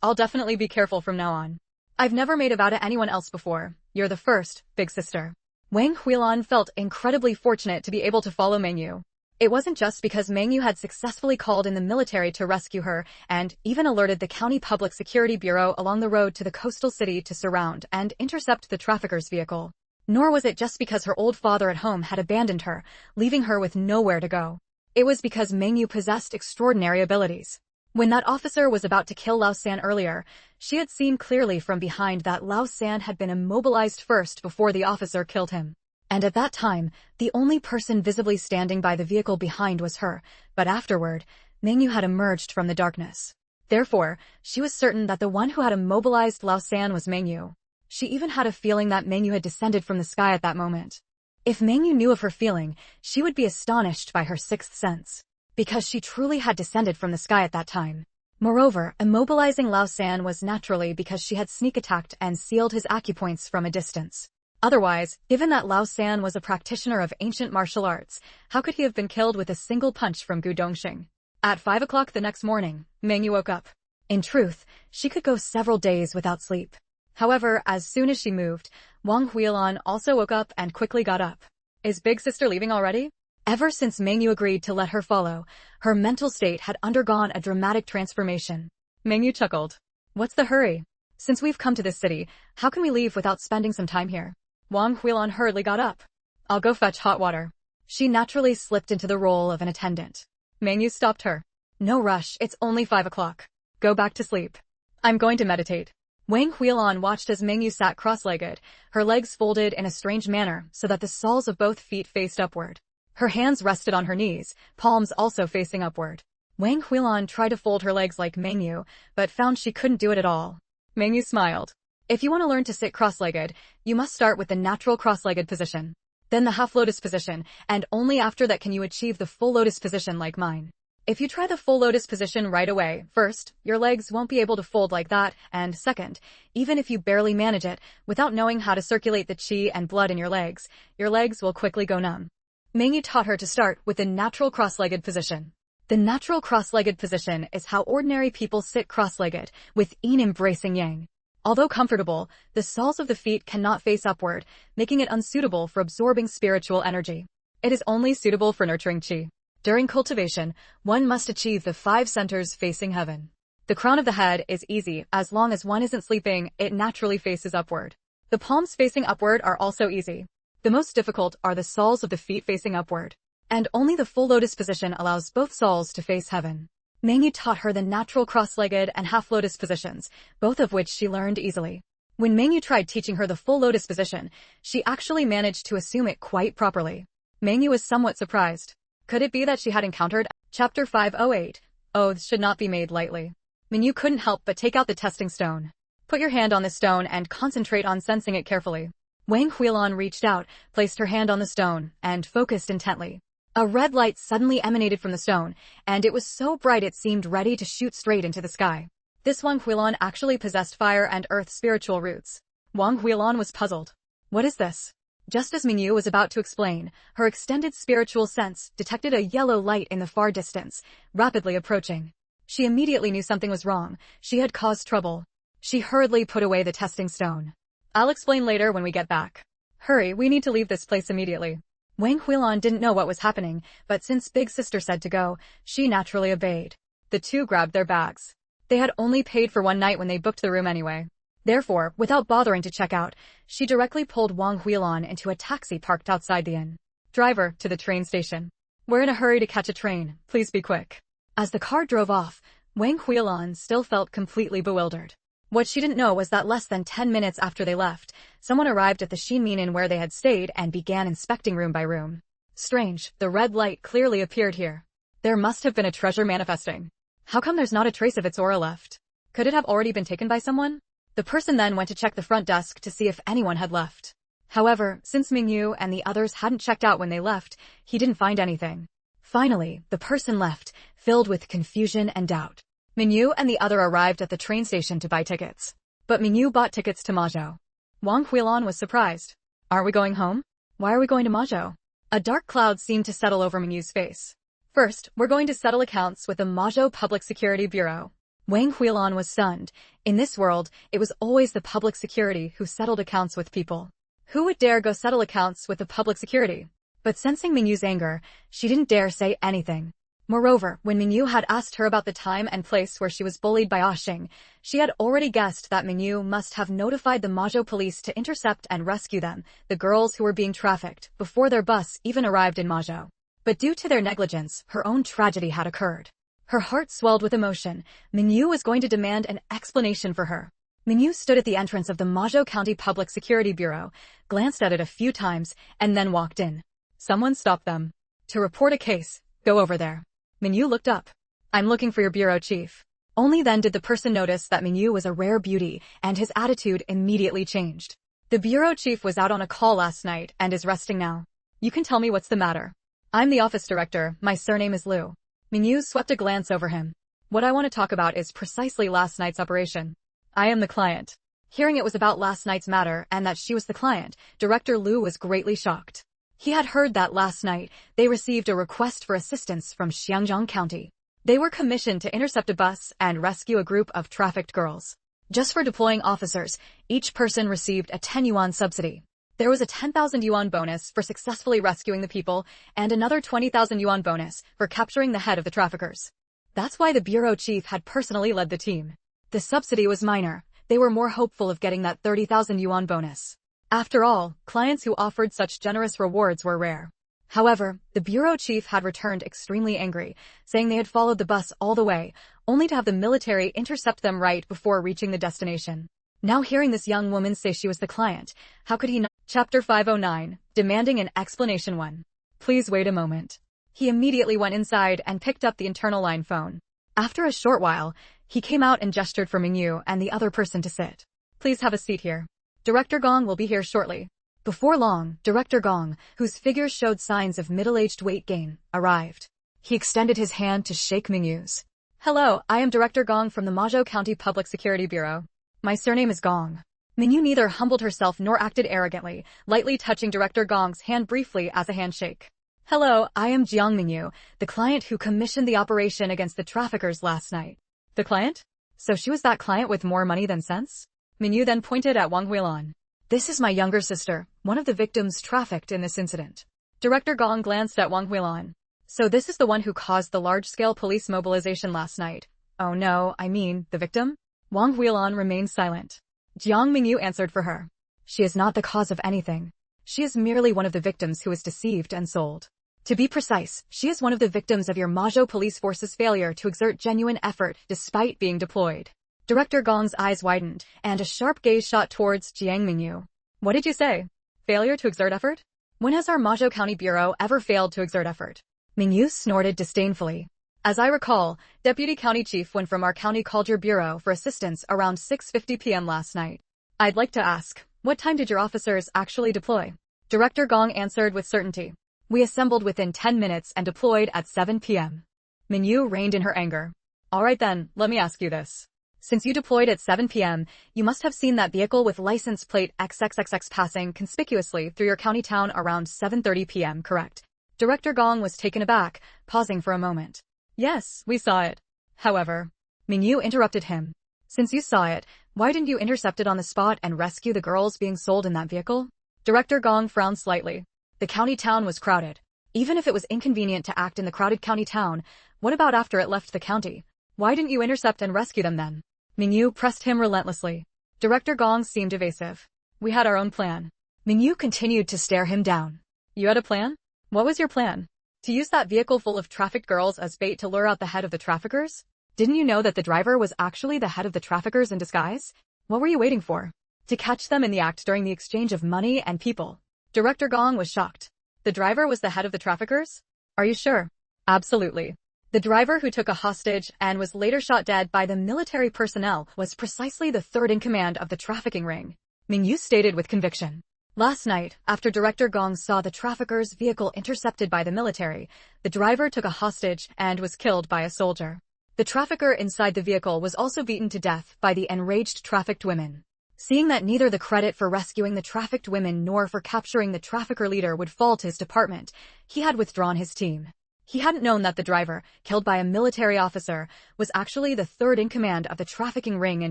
S1: I'll definitely be careful from now on. I've never made a vow to anyone else before. You're the first, Big Sister. Wang Huilan felt incredibly fortunate to be able to follow Mengyu. It wasn't just because Mengyu had successfully called in the military to rescue her and even alerted the county public security bureau along the road to the coastal city to surround and intercept the traffickers' vehicle. Nor was it just because her old father at home had abandoned her, leaving her with nowhere to go. It was because Mengyu possessed extraordinary abilities. When that officer was about to kill Lao San earlier, she had seen clearly from behind that Lao San had been immobilized first before the officer killed him. And at that time, the only person visibly standing by the vehicle behind was her, but afterward, Mengyu had emerged from the darkness. Therefore, she was certain that the one who had immobilized Lao San was Mengyu. She even had a feeling that Mengyu had descended from the sky at that moment. If Mengyu knew of her feeling, she would be astonished by her sixth sense, because she truly had descended from the sky at that time. Moreover, immobilizing Lao San was naturally because she had sneak attacked and sealed his acupoints from a distance. Otherwise, given that Lao San was a practitioner of ancient martial arts, how could he have been killed with a single punch from Gu Dongxing? At 5 o'clock the next morning, Mengyu woke up. In truth, she could go several days without sleep. However, as soon as she moved, Wang Huilan also woke up and quickly got up. Is big sister leaving already? Ever since Mengyu agreed to let her follow, her mental state had undergone a dramatic transformation. Mengyu chuckled. What's the hurry? Since we've come to this city, how can we leave without spending some time here? Wang Huilan hurriedly got up. I'll go fetch hot water. She naturally slipped into the role of an attendant. Mengyu stopped her. No rush, it's only 5 o'clock. Go back to sleep. I'm going to meditate. Wang Huilan watched as Mengyu sat cross-legged, her legs folded in a strange manner so that the soles of both feet faced upward. Her hands rested on her knees, palms also facing upward. Wang Huilan tried to fold her legs like Mengyu, but found she couldn't do it at all. Mengyu smiled. If you want to learn to sit cross-legged, you must start with the natural cross-legged position. Then the half-lotus position, and only after that can you achieve the full lotus position like mine. If you try the full lotus position right away, first, your legs won't be able to fold like that, and second, even if you barely manage it, without knowing how to circulate the qi and blood in your legs will quickly go numb. Mengyu taught her to start with the natural cross-legged position. The natural cross-legged position is how ordinary people sit cross-legged, with yin embracing yang. Although comfortable, the soles of the feet cannot face upward, making it unsuitable for absorbing spiritual energy. It is only suitable for nurturing qi. During cultivation, one must achieve the 5 centers facing heaven. The crown of the head is easy, as long as one isn't sleeping, it naturally faces upward. The palms facing upward are also easy. The most difficult are the soles of the feet facing upward. And only the full lotus position allows both soles to face heaven. Mengyu taught her the natural cross-legged and half-lotus positions, both of which she learned easily. When Mengyu tried teaching her the full lotus position, she actually managed to assume it quite properly. Mengyu was somewhat surprised. Could it be that she had encountered Chapter 508, Oaths should not be made lightly. Mengyu couldn't help but take out the testing stone. Put your hand on the stone and concentrate on sensing it carefully. Wang Huilan reached out, placed her hand on the stone, and focused intently. A red light suddenly emanated from the stone, and it was so bright it seemed ready to shoot straight into the sky. This Wang Huilan actually possessed fire and earth spiritual roots. Wang Huilan was puzzled. What is this? Just as Mengyu was about to explain, her extended spiritual sense detected a yellow light in the far distance, rapidly approaching. She immediately knew something was wrong. She had caused trouble. She hurriedly put away the testing stone. I'll explain later when we get back. Hurry, we need to leave this place immediately. Wang Huilan didn't know what was happening, but since Big Sister said to go, she naturally obeyed. The two grabbed their bags. They had only paid for one night when they booked the room anyway. Therefore, without bothering to check out, she directly pulled Wang Huilan into a taxi parked outside the inn. Driver, to the train station. We're in a hurry to catch a train, please be quick. As the car drove off, Wang Huilan still felt completely bewildered. What she didn't know was that less than 10 minutes after they left, someone arrived at the Xinmin Inn where they had stayed and began inspecting room by room. Strange, the red light clearly appeared here. There must have been a treasure manifesting. How come there's not a trace of its aura left? Could it have already been taken by someone? The person then went to check the front desk to see if anyone had left. However, since Mengyu and the others hadn't checked out when they left, he didn't find anything. Finally, the person left, filled with confusion and doubt. Mengyu and the other arrived at the train station to buy tickets. But Mengyu bought tickets to Mazhou. Wang Huilan was surprised. Are we going home? Why are we going to Mazhou? A dark cloud seemed to settle over Mengyu's face. First, we're going to settle accounts with the Mazhou Public Security Bureau. Wang Huilan was stunned. In this world, it was always the public security who settled accounts with people. Who would dare go settle accounts with the public security? But sensing Mengyu's anger, she didn't dare say anything. Moreover, when Mengyu had asked her about the time and place where she was bullied by Xing, she had already guessed that Mengyu must have notified the Majo police to intercept and rescue them, the girls who were being trafficked, before their bus even arrived in Majo. But due to their negligence, her own tragedy had occurred. Her heart swelled with emotion. Mengyu was going to demand an explanation for her. Mengyu stood at the entrance of the Majo County Public Security Bureau, glanced at it a few times, and then walked in. Someone stopped them. To report a case, go over there. Mengyu looked up. I'm looking for your bureau chief. Only then did the person notice that Mengyu was a rare beauty, and his attitude immediately changed. The bureau chief was out on a call last night and is resting now. You can tell me what's the matter. I'm the office director, my surname is Liu. Mengyu swept a glance over him. What I want to talk about is precisely last night's operation. I am the client. Hearing it was about last night's matter and that she was the client, Director Liu was greatly shocked. He had heard that last night, they received a request for assistance from Xiangjiang County. They were commissioned to intercept a bus and rescue a group of trafficked girls. Just for deploying officers, each person received a 10 yuan subsidy. There was a 10,000 yuan bonus for successfully rescuing the people, and another 20,000 yuan bonus for capturing the head of the traffickers. That's why the bureau chief had personally led the team. The subsidy was minor. They were more hopeful of getting that 30,000 yuan bonus. After all, clients who offered such generous rewards were rare. However, the bureau chief had returned extremely angry, saying they had followed the bus all the way, only to have the military intercept them right before reaching the destination. Now hearing this young woman say she was the client, how could he not? Chapter 509, Demanding an Explanation 1. Please wait a moment. He immediately went inside and picked up the internal line phone. After a short while, he came out and gestured for Mengyu and the other person to sit. Please have a seat here. Director Gong will be here shortly. Before long, Director Gong, whose figure showed signs of middle-aged weight gain, arrived. He extended his hand to shake Mengyu's. Hello, I am Director Gong from the Majo County Public Security Bureau. My surname is Gong. Mengyu neither humbled herself nor acted arrogantly, lightly touching Director Gong's hand briefly as a handshake. Hello, I am Jiang Mengyu, the client who commissioned the operation against the traffickers last night. The client? So she was that client with more money than sense? Mengyu then pointed at Wang Huilan. This is my younger sister, one of the victims trafficked in this incident. Director Gong glanced at Wang Huilan. So this is the one who caused the large-scale police mobilization last night. Oh no, I mean, the victim? Wang Huilan remained silent. Jiang Mengyu answered for her. She is not the cause of anything. She is merely one of the victims who was deceived and sold. To be precise, she is one of the victims of your Majo police force's failure to exert genuine effort despite being deployed. Director Gong's eyes widened, and a sharp gaze shot towards Jiang Mengyu. What did you say? Failure to exert effort? When has our Majo County Bureau ever failed to exert effort? Mengyu snorted disdainfully. As I recall, Deputy County Chief went from our county called your bureau for assistance around 6:50 p.m. last night. I'd like to ask, what time did your officers actually deploy? Director Gong answered with certainty. We assembled within 10 minutes and deployed at 7 p.m. Mengyu reined in her anger. All right then, let me ask you this. Since you deployed at 7 p.m., you must have seen that vehicle with license plate XXXX passing conspicuously through your county town around 7:30 p.m., correct? Director Gong was taken aback, pausing for a moment. Yes, we saw it. However, Mengyu interrupted him. Since you saw it, why didn't you intercept it on the spot and rescue the girls being sold in that vehicle? Director Gong frowned slightly. The county town was crowded. Even if it was inconvenient to act in the crowded county town, what about after it left the county? Why didn't you intercept and rescue them then? Mengyu pressed him relentlessly. Director Gong seemed evasive. We had our own plan. Mengyu continued to stare him down. You had a plan? What was your plan? To use that vehicle full of trafficked girls as bait to lure out the head of the traffickers? Didn't you know that the driver was actually the head of the traffickers in disguise? What were you waiting for? To catch them in the act during the exchange of money and people. Director Gong was shocked. The driver was the head of the traffickers? Are you sure? Absolutely. The driver who took a hostage and was later shot dead by the military personnel was precisely the third in command of the trafficking ring. Mengyu stated with conviction. Last night, after Director Gong saw the traffickers' vehicle intercepted by the military, the driver took a hostage and was killed by a soldier. The trafficker inside the vehicle was also beaten to death by the enraged trafficked women. Seeing that neither the credit for rescuing the trafficked women nor for capturing the trafficker leader would fall to his department, he had withdrawn his team. He hadn't known that the driver, killed by a military officer, was actually the third in command of the trafficking ring in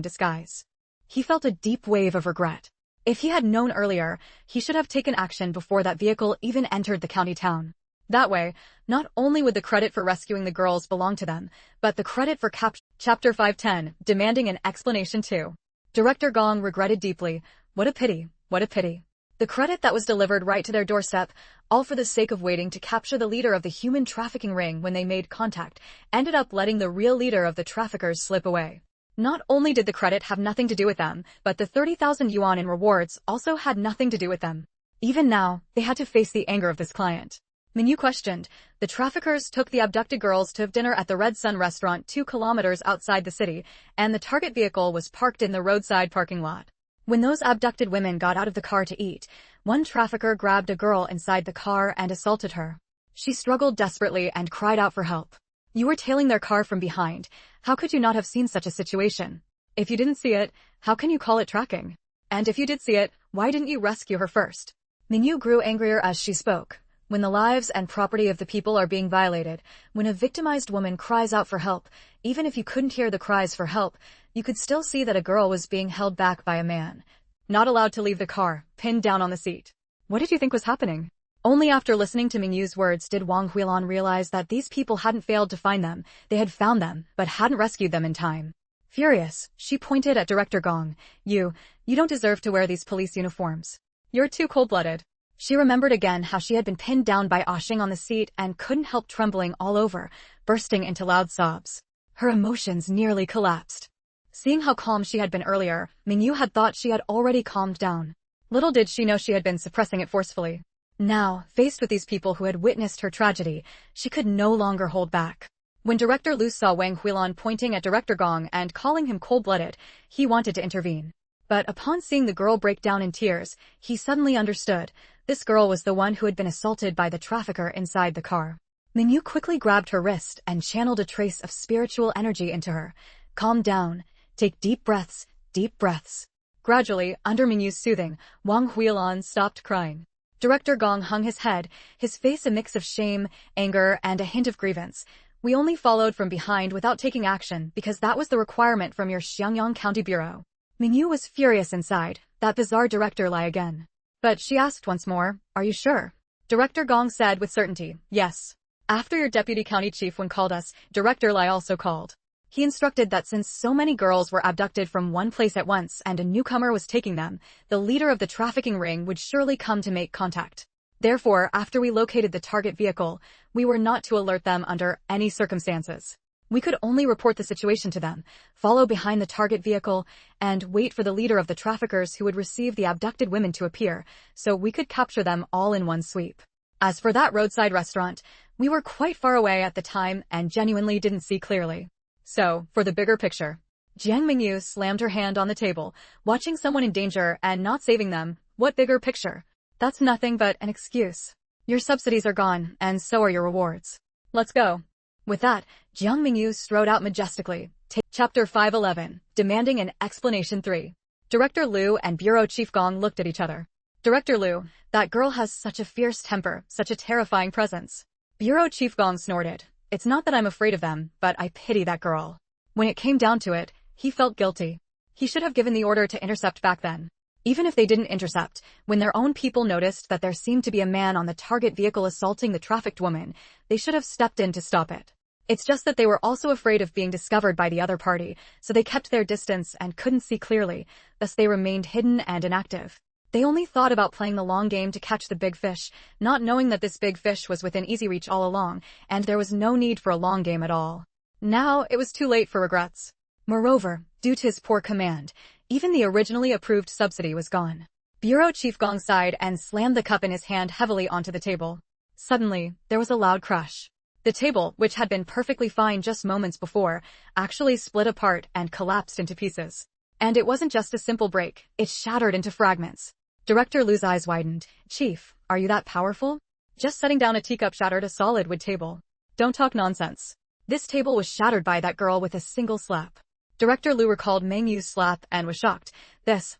S1: disguise. He felt a deep wave of regret. If he had known earlier, he should have taken action before that vehicle even entered the county town. That way, not only would the credit for rescuing the girls belong to them, but the credit for Chapter 510, demanding an explanation too. Director Gong regretted deeply. What a pity, what a pity. The credit that was delivered right to their doorstep, all for the sake of waiting to capture the leader of the human trafficking ring when they made contact, ended up letting the real leader of the traffickers slip away. Not only did the credit have nothing to do with them, but the 30,000 yuan in rewards also had nothing to do with them. Even now, they had to face the anger of this client. Mengyu questioned. The traffickers took the abducted girls to have dinner at the Red Sun restaurant 2 kilometers outside the city, and the target vehicle was parked in the roadside parking lot. When those abducted women got out of the car to eat, one trafficker grabbed a girl inside the car and assaulted her. She struggled desperately and cried out for help. You were tailing their car from behind. How could you not have seen such a situation? If you didn't see it, how can you call it tracking? And if you did see it, why didn't you rescue her first? Mengyu grew angrier as she spoke. When the lives and property of the people are being violated, when a victimized woman cries out for help, even if you couldn't hear the cries for help, you could still see that a girl was being held back by a man. Not allowed to leave the car, pinned down on the seat. What did you think was happening? Only after listening to Mengyu's words did Wang Huilan realize that these people hadn't failed to find them, they had found them, but hadn't rescued them in time. Furious, she pointed at Director Gong. You don't deserve to wear these police uniforms. You're too cold-blooded. She remembered again how she had been pinned down by Oshing on the seat and couldn't help trembling all over, bursting into loud sobs. Her emotions nearly collapsed. Seeing how calm she had been earlier, Mengyu had thought she had already calmed down. Little did she know she had been suppressing it forcefully. Now, faced with these people who had witnessed her tragedy, she could no longer hold back. When Director Lu saw Wang Huilan pointing at Director Gong and calling him cold-blooded, he wanted to intervene. But upon seeing the girl break down in tears, he suddenly understood. This girl was the one who had been assaulted by the trafficker inside the car. Mengyu quickly grabbed her wrist and channeled a trace of spiritual energy into her. Calm down. Take deep breaths, deep breaths. Gradually, under Mengyu's soothing, Wang Huilan stopped crying. Director Gong hung his head, his face a mix of shame, anger, and a hint of grievance. We only followed from behind without taking action because that was the requirement from your Xiangyang County Bureau. Mengyu was furious inside. That bizarre director lie again. But she asked once more, are you sure? Director Gong said with certainty, yes. After your deputy county chief when called us, Director Lai also called. He instructed that since so many girls were abducted from one place at once and a newcomer was taking them, the leader of the trafficking ring would surely come to make contact. Therefore, after we located the target vehicle, we were not to alert them under any circumstances. We could only report the situation to them, follow behind the target vehicle, and wait for the leader of the traffickers who would receive the abducted women to appear, so we could capture them all in one sweep. As for that roadside restaurant, we were quite far away at the time and genuinely didn't see clearly. So, for the bigger picture. Jiang Mengyu slammed her hand on the table, watching someone in danger and not saving them. What bigger picture? That's nothing but an excuse. Your subsidies are gone, and so are your rewards. Let's go. With that, Jiang Mengyu strode out majestically. Chapter 511, demanding an explanation 3. Director Liu and Bureau Chief Gong looked at each other. Director Liu, that girl has such a fierce temper, such a terrifying presence. Bureau Chief Gong snorted. It's not that I'm afraid of them, but I pity that girl. When it came down to it, he felt guilty. He should have given the order to intercept back then. Even if they didn't intercept, when their own people noticed that there seemed to be a man on the target vehicle assaulting the trafficked woman, they should have stepped in to stop it. It's just that they were also afraid of being discovered by the other party, so they kept their distance and couldn't see clearly, thus they remained hidden and inactive. They only thought about playing the long game to catch the big fish, not knowing that this big fish was within easy reach all along, and there was no need for a long game at all. Now, it was too late for regrets. Moreover, due to his poor command, even the originally approved subsidy was gone. Bureau Chief Gong sighed and slammed the cup in his hand heavily onto the table. Suddenly, there was a loud crash. The table, which had been perfectly fine just moments before, actually split apart and collapsed into pieces. And it wasn't just a simple break, it shattered into fragments. Director Liu's eyes widened. Chief, are you that powerful? Just setting down a teacup shattered a solid wood table. Don't talk nonsense. This table was shattered by that girl with a single slap. Director Liu recalled Mengyu's slap and was shocked.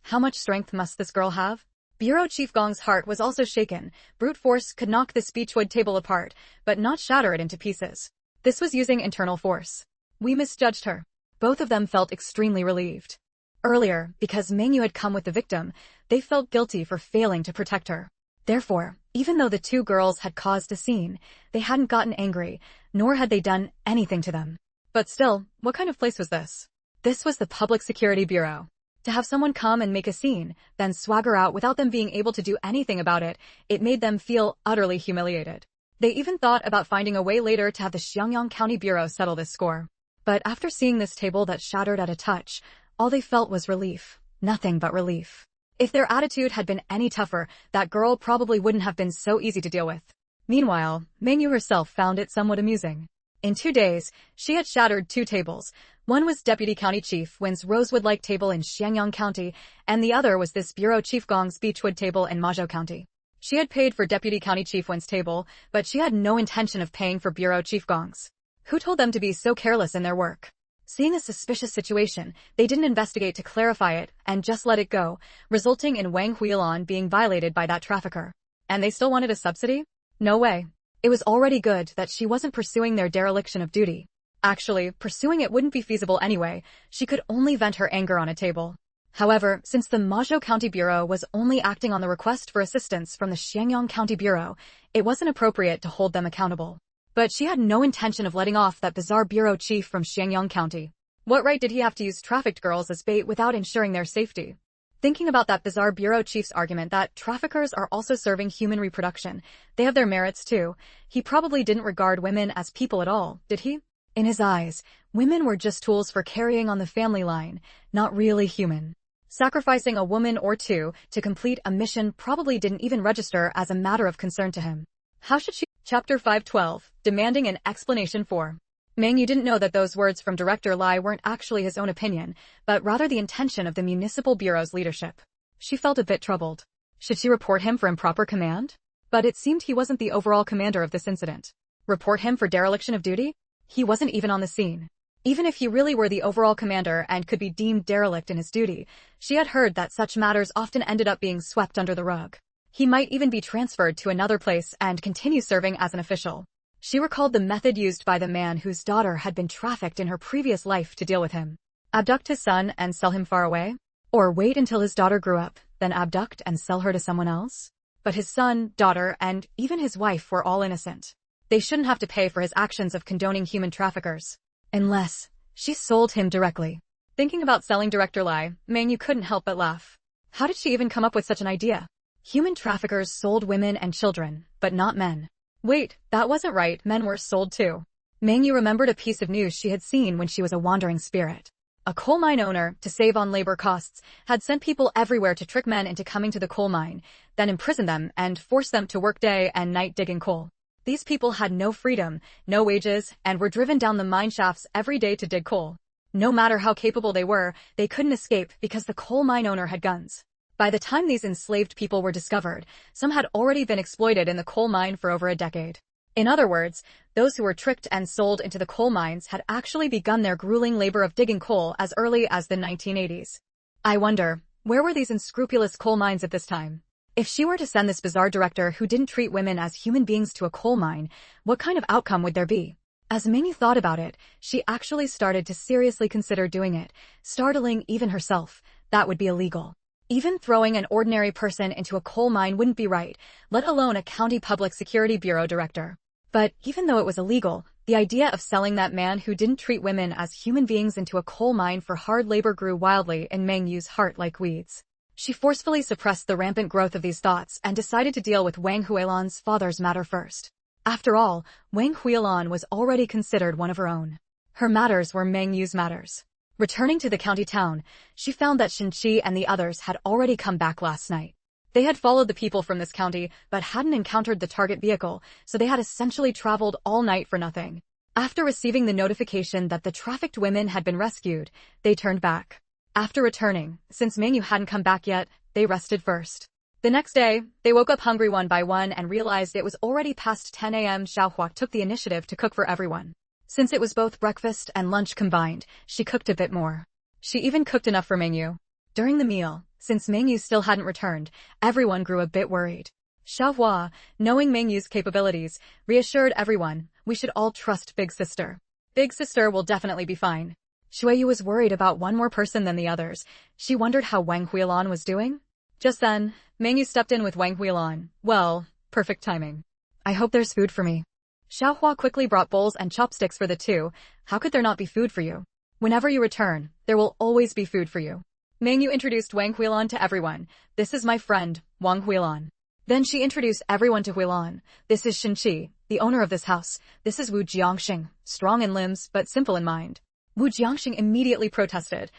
S1: How much strength must this girl have? Bureau Chief Gong's heart was also shaken. Brute force could knock this beechwood table apart, but not shatter it into pieces. This was using internal force. We misjudged her. Both of them felt extremely relieved. Earlier, because Mengyu had come with the victim, they felt guilty for failing to protect her. Therefore, even though the two girls had caused a scene, they hadn't gotten angry, nor had they done anything to them. But still, what kind of place was this? This was the Public Security Bureau. To have someone come and make a scene, then swagger out without them being able to do anything about it, it made them feel utterly humiliated. They even thought about finding a way later to have the Xiangyang County Bureau settle this score. But after seeing this table that shattered at a touch, all they felt was relief. Nothing but relief. If their attitude had been any tougher, that girl probably wouldn't have been so easy to deal with. Meanwhile, Mengyu herself found it somewhat amusing. In 2 days, she had shattered 2 tables. One was Deputy County Chief Wen's Rosewood-like table in Xiangyang County, and the other was this Bureau Chief Gong's Beechwood table in Mazhou County. She had paid for Deputy County Chief Wen's table, but she had no intention of paying for Bureau Chief Gong's. Who told them to be so careless in their work? Seeing a suspicious situation, they didn't investigate to clarify it and just let it go, resulting in Wang Huilan being violated by that trafficker. And they still wanted a subsidy? No way. It was already good that she wasn't pursuing their dereliction of duty. Actually, pursuing it wouldn't be feasible anyway. She could only vent her anger on a table. However, since the Mazhou County Bureau was only acting on the request for assistance from the Xiangyang County Bureau, it wasn't appropriate to hold them accountable. But she had no intention of letting off that bizarre bureau chief from Xiangyang County. What right did he have to use trafficked girls as bait without ensuring their safety? Thinking about that bizarre bureau chief's argument that traffickers are also serving human reproduction, they have their merits too, he probably didn't regard women as people at all, did he? In his eyes, women were just tools for carrying on the family line, not really human. Sacrificing a woman or two to complete a mission probably didn't even register as a matter of concern to him. How should she? Chapter 512, demanding an explanation for. Mengyu didn't know that those words from Director Lai weren't actually his own opinion, but rather the intention of the Municipal Bureau's leadership. She felt a bit troubled. Should she report him for improper command? But it seemed he wasn't the overall commander of this incident. Report him for dereliction of duty? He wasn't even on the scene. Even if he really were the overall commander and could be deemed derelict in his duty, she had heard that such matters often ended up being swept under the rug. He might even be transferred to another place and continue serving as an official. She recalled the method used by the man whose daughter had been trafficked in her previous life to deal with him. Abduct his son and sell him far away? Or wait until his daughter grew up, then abduct and sell her to someone else? But his son, daughter, and even his wife were all innocent. They shouldn't have to pay for his actions of condoning human traffickers. Unless she sold him directly. Thinking about selling Director Lai, Mengyu couldn't help but laugh. How did she even come up with such an idea? Human traffickers sold women and children, but not men. Wait, that wasn't right, men were sold too. Mengyu remembered a piece of news she had seen when she was a wandering spirit. A coal mine owner, to save on labor costs, had sent people everywhere to trick men into coming to the coal mine, then imprison them and force them to work day and night digging coal. These people had no freedom, no wages, and were driven down the mine shafts every day to dig coal. No matter how capable they were, they couldn't escape because the coal mine owner had guns. By the time these enslaved people were discovered, some had already been exploited in the coal mine for over a decade. In other words, those who were tricked and sold into the coal mines had actually begun their grueling labor of digging coal as early as the 1980s. I wonder, where were these unscrupulous coal mines at this time? If she were to send this bizarre director who didn't treat women as human beings to a coal mine, what kind of outcome would there be? As Minnie thought about it, she actually started to seriously consider doing it, startling even herself. That would be illegal. Even throwing an ordinary person into a coal mine wouldn't be right, let alone a county public security bureau director. But even though it was illegal, the idea of selling that man who didn't treat women as human beings into a coal mine for hard labor grew wildly in Mengyu's heart like weeds. She forcefully suppressed the rampant growth of these thoughts and decided to deal with Wang Huilan's father's matter first. After all, Wang Huilan was already considered one of her own. Her matters were Mengyu's matters. Returning to the county town, she found that Shinchi and the others had already come back last night. They had followed the people from this county but hadn't encountered the target vehicle, so they had essentially traveled all night for nothing. After receiving the notification that the trafficked women had been rescued, they turned back. After returning, since Mengyu hadn't come back yet, they rested first. The next day, they woke up hungry one by one and realized it was already past 10 a.m. Xiaohua took the initiative to cook for everyone. Since it was both breakfast and lunch combined, she cooked a bit more. She even cooked enough for Mengyu. During the meal, since Mengyu still hadn't returned, everyone grew a bit worried. Xiaohua, knowing Mengyu's capabilities, reassured everyone, "We should all trust Big Sister. Big Sister will definitely be fine." Shueyu was worried about one more person than the others. She wondered how Wang Huilan was doing. Just then, Mengyu stepped in with Wang Huilan. Well, perfect timing. I hope there's food for me. Xiaohua quickly brought bowls and chopsticks for the two. How could there not be food for you? Whenever you return, there will always be food for you. Mengyu introduced Wang Huilan to everyone. This is my friend, Wang Huilan. Then she introduced everyone to Huilan. This is Shinqi, the owner of this house. This is Wu Jiangxing, strong in limbs but simple in mind. Wu Jiangxing immediately protested.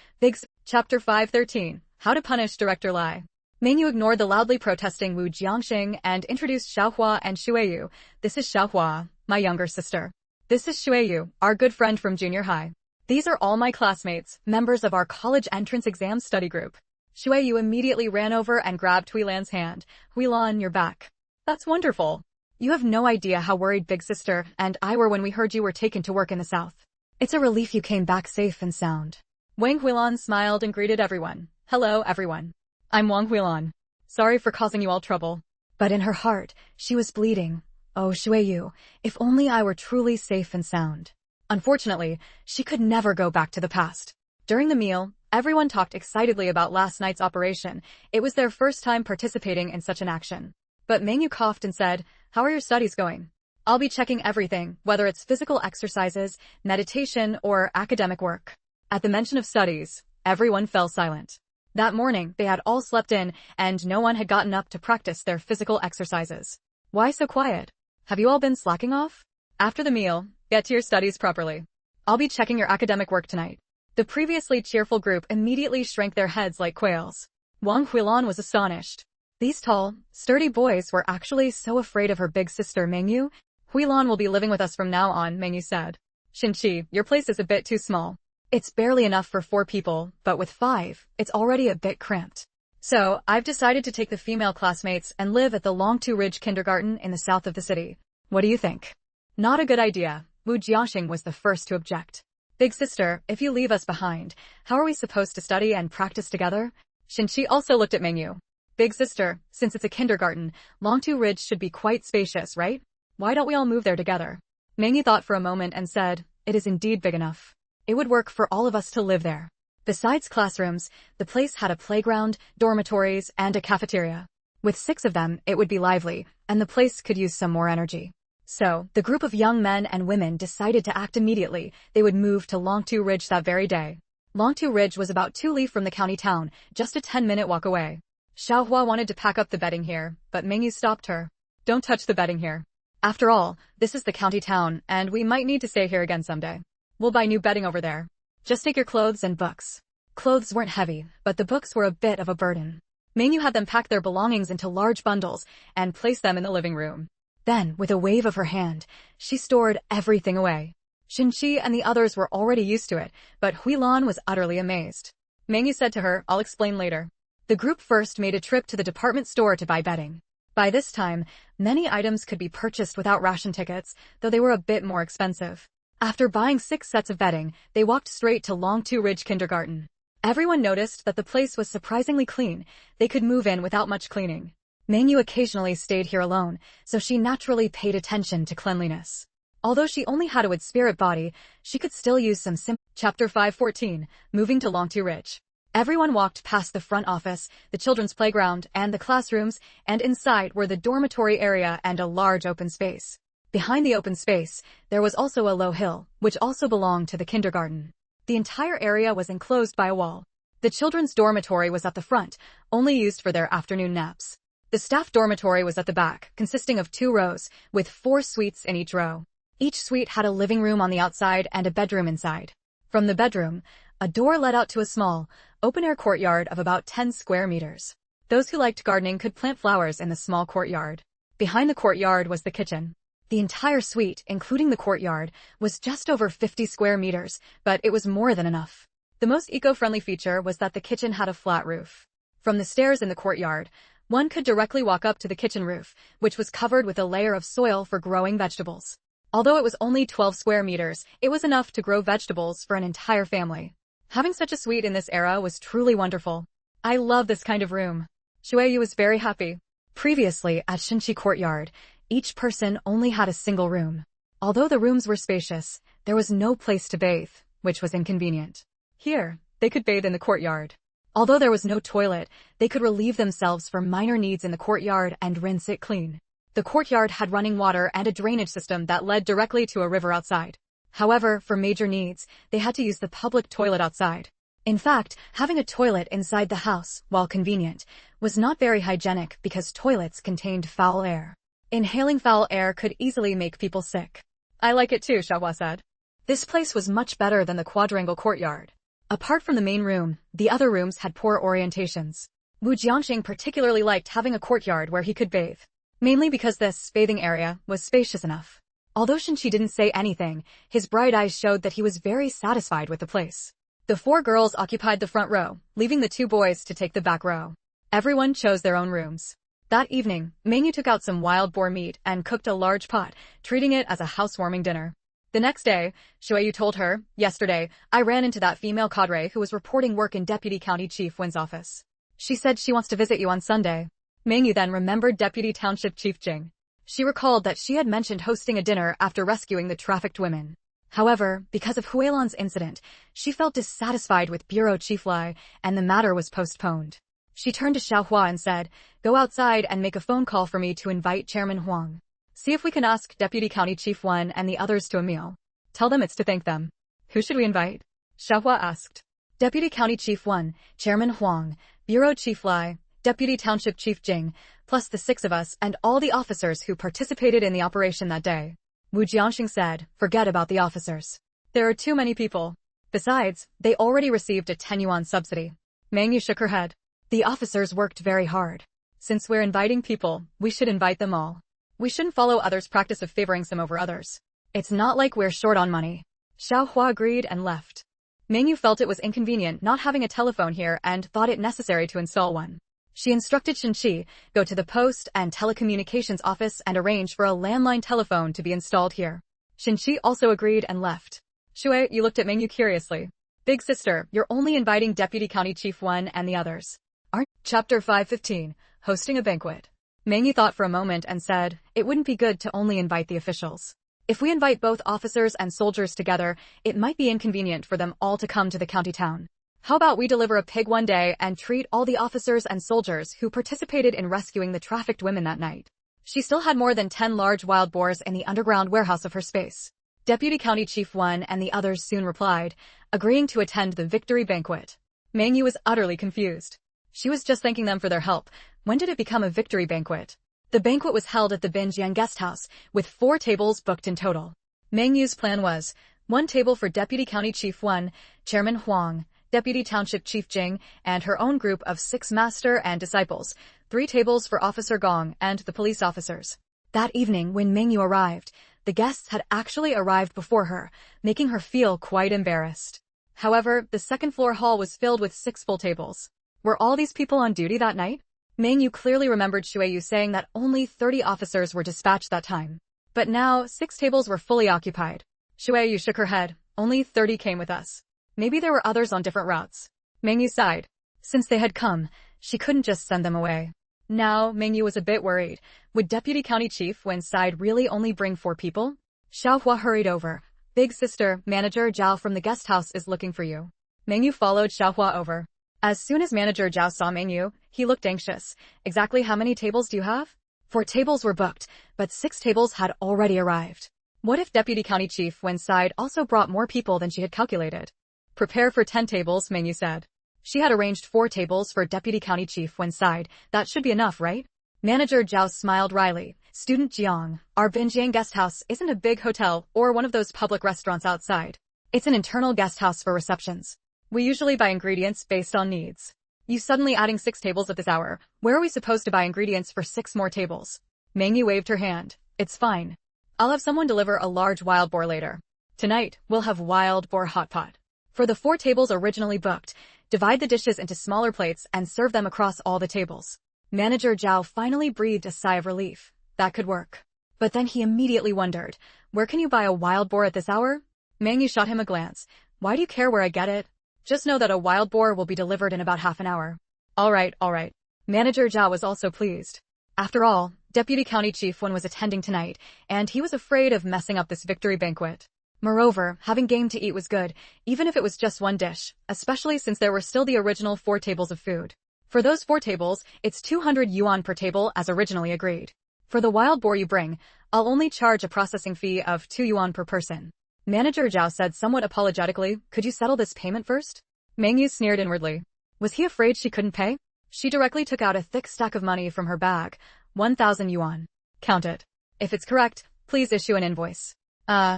S1: Chapter 513, How to Punish Director Lai. Mengyu ignored the loudly protesting Wu Jiangxing and introduced Xiaohua and Shueyu. This is Xiaohua, my younger sister. This is Shueyu, our good friend from junior high. These are all my classmates, members of our college entrance exam study group. Shueyu immediately ran over and grabbed Huilan's hand. Huilan, you're back. That's wonderful. You have no idea how worried big sister and I were when we heard you were taken to work in the south. It's a relief you came back safe and sound. Wang Huilan smiled and greeted everyone. Hello, everyone. I'm Wang Huilan. Sorry for causing you all trouble. But in her heart, she was bleeding. Oh, Shueyu, if only I were truly safe and sound. Unfortunately, she could never go back to the past. During the meal, everyone talked excitedly about last night's operation. It was their first time participating in such an action. But Mengyu coughed and said, how are your studies going? I'll be checking everything, whether it's physical exercises, meditation, or academic work. At the mention of studies, everyone fell silent. That morning, they had all slept in, and no one had gotten up to practice their physical exercises. Why so quiet? Have you all been slacking off? After the meal, get to your studies properly. I'll be checking your academic work tonight. The previously cheerful group immediately shrank their heads like quails. Wang Huilan was astonished. These tall, sturdy boys were actually so afraid of her big sister Mengyu. Huilan will be living with us from now on, Mengyu said. Shinqi, your place is a bit too small. It's barely enough for 4 people, but with 5, it's already a bit cramped. So, I've decided to take the female classmates and live at the Longtu Ridge Kindergarten in the south of the city. What do you think? Not a good idea. Wu Jiangxing was the first to object. Big sister, if you leave us behind, how are we supposed to study and practice together? Shinqi also looked at Mengyu. Big sister, since it's a kindergarten, Longtu Ridge should be quite spacious, right? Why don't we all move there together? Mengyu thought for a moment and said, it is indeed big enough. It would work for all of us to live there. Besides classrooms, the place had a playground, dormitories, and a cafeteria. With 6 of them, it would be lively, and the place could use some more energy. So, the group of young men and women decided to act immediately. They would move to Longtu Ridge that very day. Longtu Ridge was about 2 li from the county town, just a 10-minute walk away. Xiaohua wanted to pack up the bedding here, but Mengyu stopped her. Don't touch the bedding here. After all, this is the county town, and we might need to stay here again someday. We'll buy new bedding over there. Just take your clothes and books. Clothes weren't heavy, but the books were a bit of a burden. Mengyu had them pack their belongings into large bundles and place them in the living room. Then, with a wave of her hand, she stored everything away. Shinqi and the others were already used to it, but Huilan was utterly amazed. Mengyu said to her, I'll explain later. The group first made a trip to the department store to buy bedding. By this time, many items could be purchased without ration tickets, though they were a bit more expensive. After buying 6 sets of bedding, they walked straight to Longtu Ridge Kindergarten. Everyone noticed that the place was surprisingly clean. They could move in without much cleaning. Mengyu occasionally stayed here alone, so she naturally paid attention to cleanliness. Although she only had a wood spirit body, she could still use some Chapter 514, Moving to Longtu Ridge. Everyone walked past the front office, the children's playground, and the classrooms, and inside were the dormitory area and a large open space. Behind the open space, there was also a low hill, which also belonged to the kindergarten. The entire area was enclosed by a wall. The children's dormitory was at the front, only used for their afternoon naps. The staff dormitory was at the back, consisting of 2 rows, with 4 suites in each row. Each suite had a living room on the outside and a bedroom inside. From the bedroom, a door led out to a small, open-air courtyard of about 10 square meters. Those who liked gardening could plant flowers in the small courtyard. Behind the courtyard was the kitchen. The entire suite, including the courtyard, was just over 50 square meters, but it was more than enough. The most eco-friendly feature was that the kitchen had a flat roof. From the stairs in the courtyard, one could directly walk up to the kitchen roof, which was covered with a layer of soil for growing vegetables. Although it was only 12 square meters, it was enough to grow vegetables for an entire family. Having such a suite in this era was truly wonderful. I love this kind of room. Shueyu was very happy. Previously, at Shinqi Courtyard, each person only had a single room. Although the rooms were spacious, there was no place to bathe. which was inconvenient. Here, they could bathe in the courtyard. Although there was no toilet, they could relieve themselves for minor needs in the courtyard and rinse it clean. The courtyard had running water and a drainage system that led directly to a river outside. However, for major needs, they had to use the public toilet outside. In fact, having a toilet inside the house, while convenient, was not very hygienic because toilets contained foul air. Inhaling foul air could easily make people sick. I like it too, Xiaohua said. This place was much better than the quadrangle courtyard. Apart from the main room, the other rooms had poor orientations. Wu Jiangxing particularly liked having a courtyard where he could bathe, mainly because this bathing area was spacious enough. Although Shinchi didn't say anything, his bright eyes showed that he was very satisfied with the place. The 4 girls occupied the front row, leaving the 2 boys to take the back row. Everyone chose their own rooms. That evening, Mengyu took out some wild boar meat and cooked a large pot, treating it as a housewarming dinner. The next day, Shueyu told her, "Yesterday, I ran into that female cadre who was reporting work in Deputy County Chief Wen's office. She said she wants to visit you on Sunday." Mengyu then remembered Deputy Township Chief Jing. She recalled that she had mentioned hosting a dinner after rescuing the trafficked women. However, because of Huilan's incident, she felt dissatisfied with Bureau Chief Lai, and the matter was postponed. She turned to Xiaohua and said, "Go outside and make a phone call for me to invite Chairman Huang. See if we can ask Deputy County Chief Wen and the others to a meal. Tell them it's to thank them." "Who should we invite?" Xiaohua asked. "Deputy County Chief Wen, Chairman Huang, Bureau Chief Lai, Deputy Township Chief Jing, plus the 6 of us and all the officers who participated in the operation that day." Wu Jiangxing said, "Forget about the officers. There are too many people. Besides, they already received a 10 yuan subsidy." Mengyu shook her head. "The officers worked very hard. Since we're inviting people, we should invite them all. We shouldn't follow others' practice of favoring some over others. It's not like we're short on money." Xiaohua agreed and left. Mengyu felt it was inconvenient not having a telephone here and thought it necessary to install one. She instructed Shinchi, "Go to the post and telecommunications office and arrange for a landline telephone to be installed here." Shinchi also agreed and left. "Shui," you looked at Mengyu curiously. "Big sister, you're only inviting Deputy County Chief Wen and the others, aren't?" Chapter 515, Hosting a Banquet. Mengyu thought for a moment and said, "It wouldn't be good to only invite the officials. If we invite both officers and soldiers together, it might be inconvenient for them all to come to the county town. How about we deliver a pig one day and treat all the officers and soldiers who participated in rescuing the trafficked women that night?" She still had more than 10 large wild boars in the underground warehouse of her space. Deputy County Chief Wen and the others soon replied, agreeing to attend the victory banquet. Mengyu was utterly confused. She was just thanking them for their help. When did it become a victory banquet? The banquet was held at the Binjiang guest house, with 4 tables booked in total. Mengyu's plan was, 1 table for Deputy County Chief Wen, Chairman Huang, Deputy Township Chief Jing, and her own group of 6 master and disciples, 3 tables for Officer Gong and the police officers. That evening, when Mengyu arrived, the guests had actually arrived before her, making her feel quite embarrassed. However, the second-floor hall was filled with 6 full tables. Were all these people on duty that night? Mengyu clearly remembered Shueyu saying that only 30 officers were dispatched that time. But now, 6 tables were fully occupied. Shueyu shook her head. "Only 30 came with us. Maybe there were others on different routes." Mengyu sighed. Since they had come, she couldn't just send them away. Now, Mengyu was a bit worried. Would Deputy County Chief Wen's side really only bring 4 people? Xiaohua hurried over. "Big sister, Manager Zhao from the guest house is looking for you." Mengyu followed Xiaohua over. As soon as Manager Zhao saw Mengyu, he looked anxious. "Exactly how many tables do you have?" 4 tables were booked, but 6 tables had already arrived. What if Deputy County Chief Wen's side also brought more people than she had calculated? "Prepare for 10 tables, Mengyu said. She had arranged 4 tables for Deputy County Chief Wen's side. That should be enough, right? Manager Zhao smiled wryly. "Student Jiang, our Binjiang guest house isn't a big hotel or one of those public restaurants outside. It's an internal guest house for receptions. We usually buy ingredients based on needs. You suddenly adding 6 tables at this hour. Where are we supposed to buy ingredients for 6 more tables?" Mengyu waved her hand. "It's fine. I'll have someone deliver a large wild boar later. Tonight, we'll have wild boar hot pot. For the 4 tables originally booked, divide the dishes into smaller plates and serve them across all the tables." Manager Zhao finally breathed a sigh of relief. That could work. But then he immediately wondered, where can you buy a wild boar at this hour? Mengyu shot him a glance. "Why do you care where I get it? Just know that a wild boar will be delivered in about half an hour." All right. Manager Zhao was also pleased. After all, Deputy County Chief Wen was attending tonight, and he was afraid of messing up this victory banquet. Moreover, having game to eat was good, even if it was just one dish, especially since there were still the original 4 tables of food. For those 4 tables, it's 200 yuan per table as originally agreed. For the wild boar you bring, I'll only charge a processing fee of 2 yuan per person. Manager Zhao said somewhat apologetically, could you settle this payment first? Mengyu sneered inwardly. Was he afraid she couldn't pay? She directly took out a thick stack of money from her bag. 1,000 yuan. Count it. If it's correct, please issue an invoice.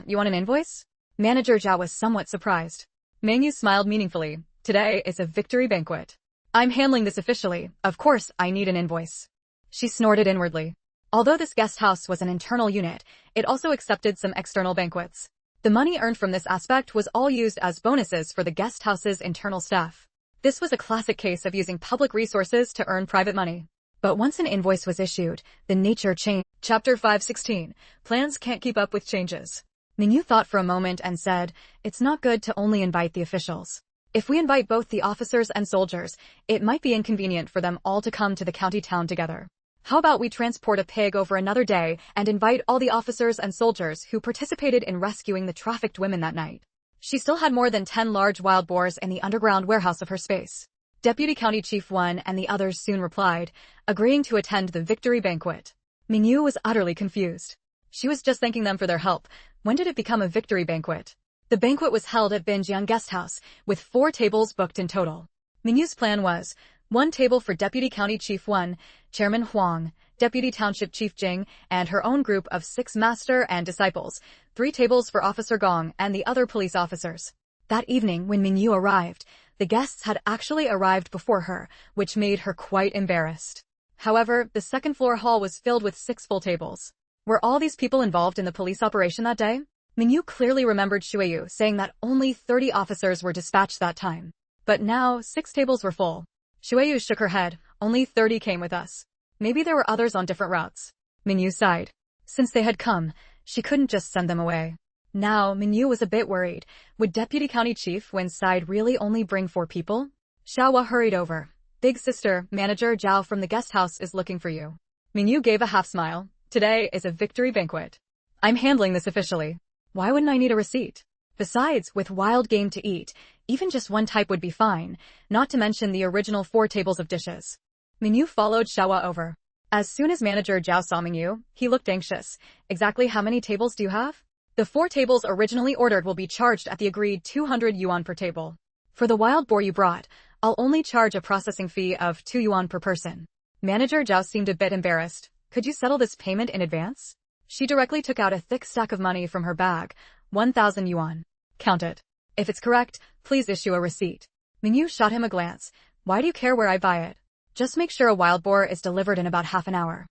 S1: You want an invoice? Manager Zhao was somewhat surprised. Mengyu smiled meaningfully. Today is a victory banquet. I'm handling this officially. Of course, I need an invoice. She snorted inwardly. Although this guest house was an internal unit, it also accepted some external banquets. The money earned from this aspect was all used as bonuses for the guest house's internal staff. This was a classic case of using public resources to earn private money. But once an invoice was issued, the nature changed. Chapter 516. Plans can't keep up with changes. Mengyu thought for a moment and said, it's not good to only invite the officials. If we invite both the officers and soldiers, it might be inconvenient for them all to come to the county town together. How about we transport a pig over another day and invite all the officers and soldiers who participated in rescuing the trafficked women that night? She still had more than 10 large wild boars in the underground warehouse of her space. Deputy County Chief 1 and the others soon replied, agreeing to attend the victory banquet. Mengyu was utterly confused. She was just thanking them for their help. When did it become a victory banquet? The banquet was held at Binjiang Guest House, with 4 tables booked in total. Mengyu's plan was, 1 table for Deputy County Chief 1, Chairman Huang, Deputy Township Chief Jing, and her own group of 6 master and disciples, 3 tables for Officer Gong and the other police officers. That evening, when Mengyu arrived, the guests had actually arrived before her, which made her quite embarrassed. However, the second-floor hall was filled with 6 full tables. Were all these people involved in the police operation that day? Mengyu clearly remembered Shuiyu saying that only 30 officers were dispatched that time. But now, 6 tables were full. Shuiyu shook her head. Only 30 came with us. Maybe there were others on different routes. Mengyu sighed. Since they had come, she couldn't just send them away. Now, Mengyu was a bit worried. Would Deputy County Chief Wen's side really only bring 4 people? Xiaohua hurried over. Big sister, Manager Zhao from the guest house is looking for you. Mengyu gave a half smile. Today is a victory banquet. I'm handling this officially. Why wouldn't I need a receipt? Besides, with wild game to eat, even just 1 type would be fine, not to mention the original 4 tables of dishes. Mengyu followed Xiaohua over. As soon as Manager Zhao saw Mengyu, he looked anxious. Exactly how many tables do you have? The 4 tables originally ordered will be charged at the agreed 200 yuan per table. For the wild boar you brought, I'll only charge a processing fee of 2 yuan per person. Manager Zhao seemed a bit embarrassed. Could you settle this payment in advance? She directly took out a thick stack of money from her bag. 1,000 yuan. Count it. If it's correct, please issue a receipt. Mengyu shot him a glance. Why do you care where I buy it? Just make sure a wild boar is delivered in about half an hour.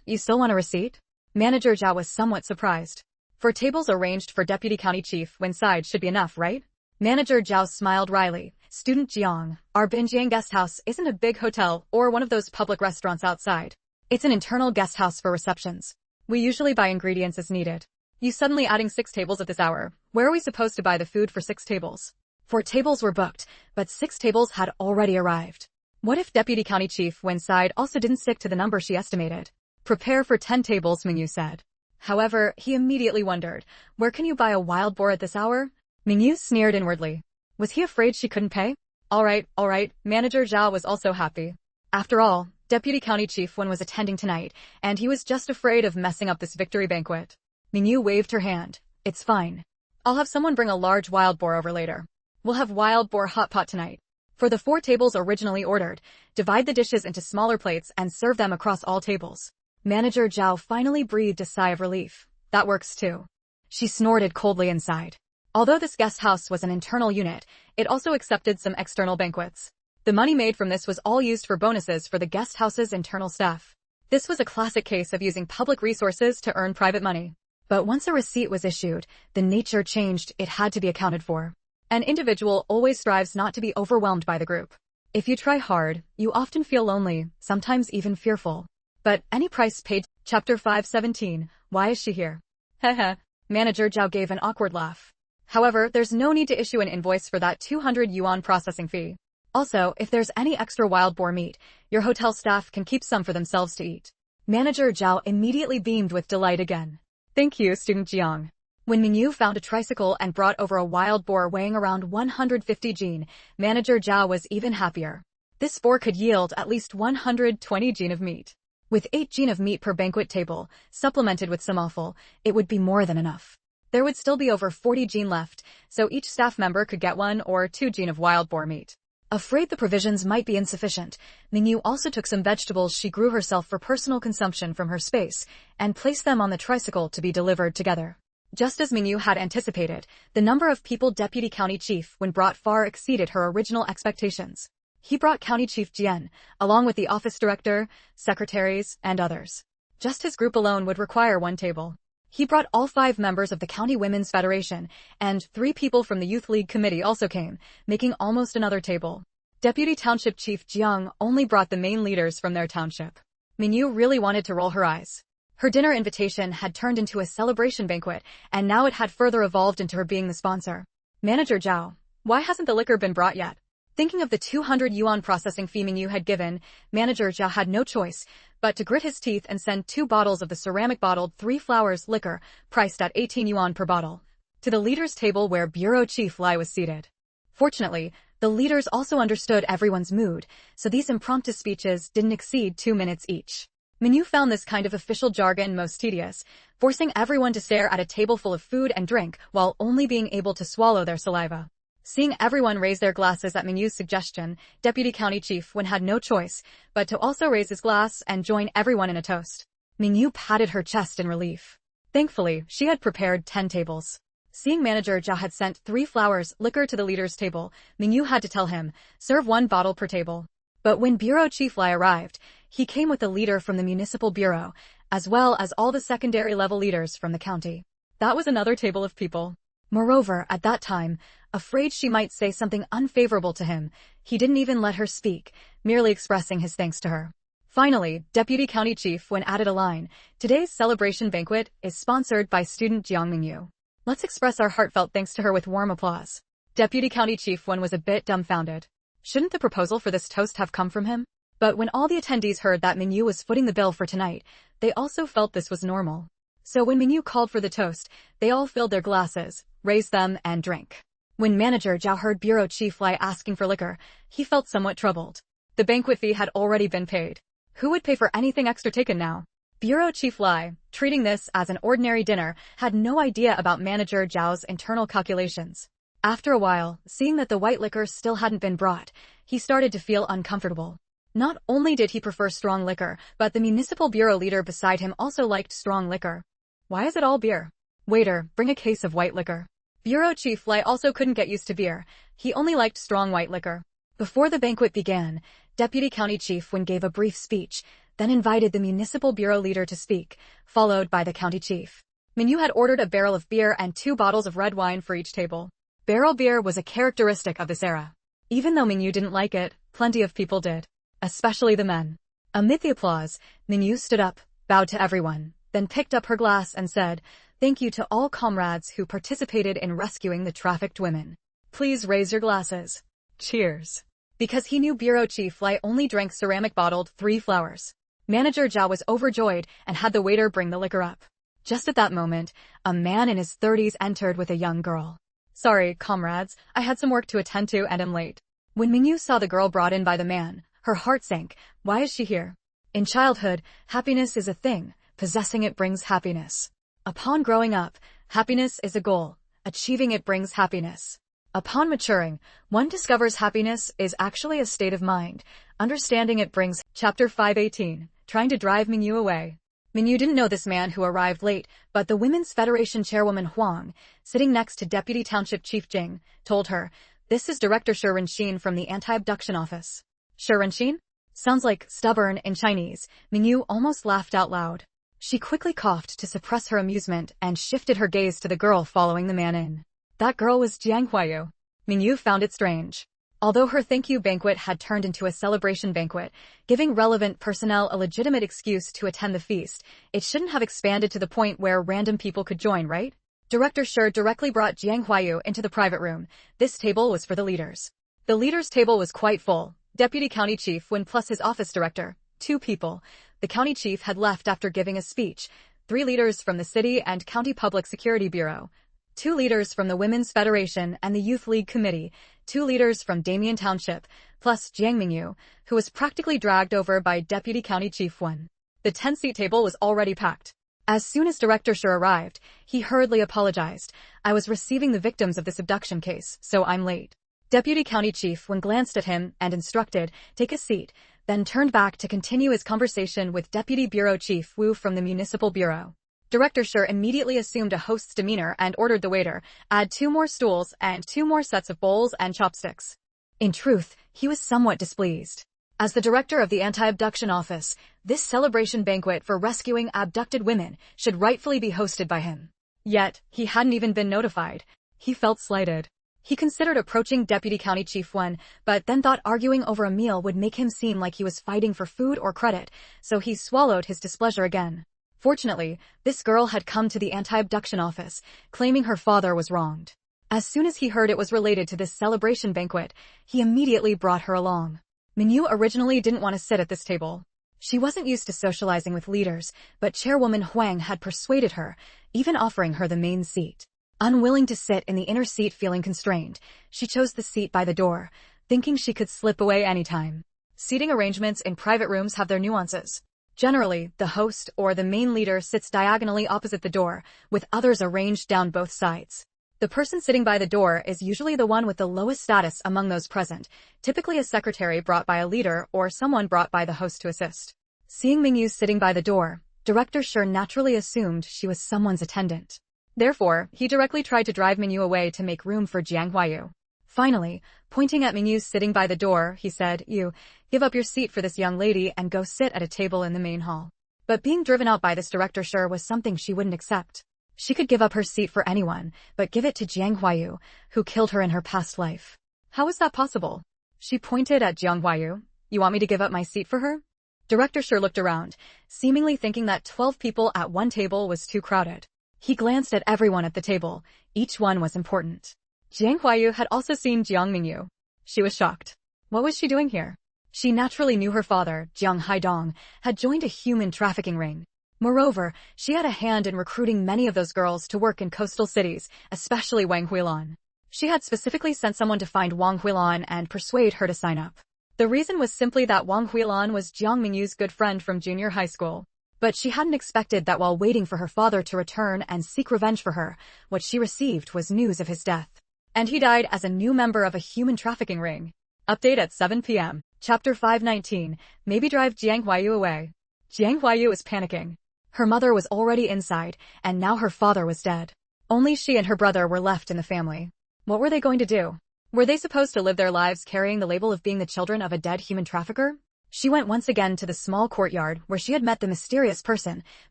S1: You still want a receipt? Manager Zhao was somewhat surprised. For tables arranged for Deputy County Chief Wen's side should be enough, right? Manager Zhao smiled wryly. Student Jiang, our Binjiang guest house isn't a big hotel or one of those public restaurants outside. It's an internal guest house for receptions. We usually buy ingredients as needed. You suddenly adding 6 tables at this hour. Where are we supposed to buy the food for 6 tables? 4 tables were booked, but 6 tables had already arrived. What if Deputy County Chief Wen's side also didn't stick to the number she estimated? Prepare for 10 tables, Mengyu said. However, he immediately wondered, where can you buy a wild boar at this hour? Mengyu sneered inwardly. Was he afraid she couldn't pay? All right. Manager Zhao was also happy. After all, Deputy County Chief Wen was attending tonight, and he was just afraid of messing up this victory banquet. Mengyu waved her hand. It's fine. I'll have someone bring a large wild boar over later. We'll have wild boar hot pot tonight. For the 4 tables originally ordered, divide the dishes into smaller plates and serve them across all tables. Manager Zhao finally breathed a sigh of relief. That works too. She snorted coldly inside. Although this guest house was an internal unit, it also accepted some external banquets. The money made from this was all used for bonuses for the guest house's internal staff. This was a classic case of using public resources to earn private money. But once a receipt was issued, the nature changed. It had to be accounted for. An individual always strives not to be overwhelmed by the group. If you try hard, you often feel lonely, sometimes even fearful. But any price paid. Chapter 517. Why is she here? Heh. Manager Zhao gave an awkward laugh. However, there's no need to issue an invoice for that 200 yuan processing fee. Also, if there's any extra wild boar meat, your hotel staff can keep some for themselves to eat. Manager Zhao immediately beamed with delight again. Thank you, Student Jiang. When Mengyu found a tricycle and brought over a wild boar weighing around 150 jin, manager Zhao was even happier. This boar could yield at least 120 jin of meat. With 8 jin of meat per banquet table, supplemented with some offal, it would be more than enough. There would still be over 40 jin left, so each staff member could get 1 or 2 jin of wild boar meat. Afraid the provisions might be insufficient, Mengyu also took some vegetables she grew herself for personal consumption from her space, and placed them on the tricycle to be delivered together. Just as Mengyu had anticipated, the number of people Deputy County Chief when brought far exceeded her original expectations. He brought County Chief Jian, along with the office director, secretaries, and others. Just his group alone would require 1 table. He brought all 5 members of the County Women's Federation, and 3 people from the Youth League Committee also came, making almost another table. Deputy Township Chief Jiang only brought the main leaders from their township. Mengyu really wanted to roll her eyes. Her dinner invitation had turned into a celebration banquet, and now it had further evolved into her being the sponsor. Manager Zhao, why hasn't the liquor been brought yet? Thinking of the 200 yuan processing fee Mengyu had given, Manager Zhao had no choice but to grit his teeth and send 2 bottles of the ceramic bottled 3 Flowers liquor, priced at 18 yuan per bottle, to the leaders' table where Bureau Chief Lai was seated. Fortunately, the leaders also understood everyone's mood, so these impromptu speeches didn't exceed 2 minutes each. Mengyu found this kind of official jargon most tedious, forcing everyone to stare at a table full of food and drink while only being able to swallow their saliva. Seeing everyone raise their glasses at Mengyu's suggestion, Deputy County Chief Wen had no choice but to also raise his glass and join everyone in a toast. Mengyu patted her chest in relief. Thankfully, she had prepared 10 tables. Seeing Manager Zhao had sent 3 Flowers liquor to the leader's table, Mengyu had to tell him, serve 1 bottle per table. But when Bureau Chief Lai arrived, he came with a leader from the Municipal Bureau, as well as all the secondary level leaders from the county. That was another table of people. Moreover, at that time, afraid she might say something unfavorable to him, he didn't even let her speak, merely expressing his thanks to her. Finally, Deputy County Chief Wen added a line, today's celebration banquet is sponsored by student Jiang Mengyu. Let's express our heartfelt thanks to her with warm applause. Deputy County Chief Wen was a bit dumbfounded. Shouldn't the proposal for this toast have come from him? But when all the attendees heard that Mengyu was footing the bill for tonight, they also felt this was normal. So when Mengyu called for the toast, they all filled their glasses, raised them, and drank. When Manager Zhao heard Bureau Chief Lai asking for liquor, he felt somewhat troubled. The banquet fee had already been paid. Who would pay for anything extra taken now? Bureau Chief Lai, treating this as an ordinary dinner, had no idea about Manager Zhao's internal calculations. After a while, seeing that the white liquor still hadn't been brought, he started to feel uncomfortable. Not only did he prefer strong liquor, but the municipal bureau leader beside him also liked strong liquor. Why is it all beer? Waiter, bring a case of white liquor. Bureau Chief Lai also couldn't get used to beer. He only liked strong white liquor. Before the banquet began, Deputy County Chief Wen gave a brief speech, then invited the municipal bureau leader to speak, followed by the county chief. Mengyu had ordered a barrel of beer and 2 bottles of red wine for each table. Barrel beer was a characteristic of this era. Even though Mengyu didn't like it, plenty of people did, especially the men. Amid the applause, Mengyu stood up, bowed to everyone, then picked up her glass and said, "Thank you to all comrades who participated in rescuing the trafficked women. Please raise your glasses. Cheers." Because he knew Bureau Chief Lai only drank ceramic bottled 3 Flowers. Manager Zhao was overjoyed and had the waiter bring the liquor up. Just at that moment, a man in his 30s entered with a young girl. "Sorry, comrades, I had some work to attend to and am late." When Mengyu saw the girl brought in by the man, her heart sank. Why is she here? In childhood, happiness is a thing. Possessing it brings happiness. Upon growing up, happiness is a goal. Achieving it brings happiness. Upon maturing, one discovers happiness is actually a state of mind. Understanding it brings. Chapter 518, trying to drive Mengyu away. Mengyu didn't know this man who arrived late, but the Women's Federation chairwoman Huang, sitting next to Deputy Township Chief Jing, told her, "This is Director Shi Renxin from the Anti-Abduction Office." Shi Renxin? Sounds like stubborn in Chinese. Mengyu almost laughed out loud. She quickly coughed to suppress her amusement and shifted her gaze to the girl following the man in. That girl was Jiang Mengyu. Mengyu found it strange. Although her thank you banquet had turned into a celebration banquet, giving relevant personnel a legitimate excuse to attend the feast, it shouldn't have expanded to the point where random people could join, right? Director Shi directly brought Jiang Mengyu into the private room. This table was for the leaders. The leaders' table was quite full. Deputy County Chief Wen plus his office director, 2 people. The county chief had left after giving a speech. 3 leaders from the City and County Public Security Bureau, 2 leaders from the Women's Federation and the Youth League Committee, 2 leaders from Damien Township, plus Jiang Mengyu, who was practically dragged over by Deputy County Chief Wen. The 10-seat table was already packed. As soon as Director Shi arrived, he hurriedly apologized. "I was receiving the victims of this abduction case, so I'm late." Deputy County Chief Wen glanced at him and instructed, "Take a seat," then turned back to continue his conversation with Deputy Bureau Chief Wu from the Municipal Bureau. Director Shi immediately assumed a host's demeanor and ordered the waiter, "Add 2 more stools and 2 more sets of bowls and chopsticks." In truth, he was somewhat displeased. As the director of the Anti-Abduction Office, this celebration banquet for rescuing abducted women should rightfully be hosted by him. Yet, he hadn't even been notified. He felt slighted. He considered approaching Deputy County Chief Wen, but then thought arguing over a meal would make him seem like he was fighting for food or credit, so he swallowed his displeasure again. Fortunately, this girl had come to the Anti-Abduction Office, claiming her father was wronged. As soon as he heard it was related to this celebration banquet, he immediately brought her along. Mengyu originally didn't want to sit at this table. She wasn't used to socializing with leaders, but Chairwoman Huang had persuaded her, even offering her the main seat. Unwilling to sit in the inner seat feeling constrained, she chose the seat by the door, thinking she could slip away anytime. Seating arrangements in private rooms have their nuances. Generally, the host or the main leader sits diagonally opposite the door, with others arranged down both sides. The person sitting by the door is usually the one with the lowest status among those present, typically a secretary brought by a leader or someone brought by the host to assist. Seeing Mengyu sitting by the door, Director Shi naturally assumed she was someone's attendant. Therefore, he directly tried to drive Mengyu away to make room for Jiang Mengyu. Finally, pointing at Mengyu sitting by the door, he said, "You, give up your seat for this young lady and go sit at a table in the main hall." But being driven out by this Director Shi was something she wouldn't accept. She could give up her seat for anyone, but give it to Jiang Mengyu, who killed her in her past life. How is that possible? She pointed at Jiang Mengyu. "You want me to give up my seat for her?" Director Shi looked around, seemingly thinking that 12 people at one table was too crowded. He glanced at everyone at the table. Each one was important. Jiang Mengyu had also seen Jiang Mengyu. She was shocked. What was she doing here? She naturally knew her father, Jiang Haidong, had joined a human trafficking ring. Moreover, she had a hand in recruiting many of those girls to work in coastal cities, especially Wang Huilan. She had specifically sent someone to find Wang Huilan and persuade her to sign up. The reason was simply that Wang Huilan was Jiang Mengyu's good friend from junior high school. But she hadn't expected that while waiting for her father to return and seek revenge for her, what she received was news of his death. And he died as a new member of a human trafficking ring. Update at 7 p.m. Chapter 519, Maybe drive Jiang Mengyu away. Jiang Mengyu was panicking. Her mother was already inside, and now her father was dead. Only she and her brother were left in the family. What were they going to do? Were they supposed to live their lives carrying the label of being the children of a dead human trafficker? She went once again to the small courtyard where she had met the mysterious person,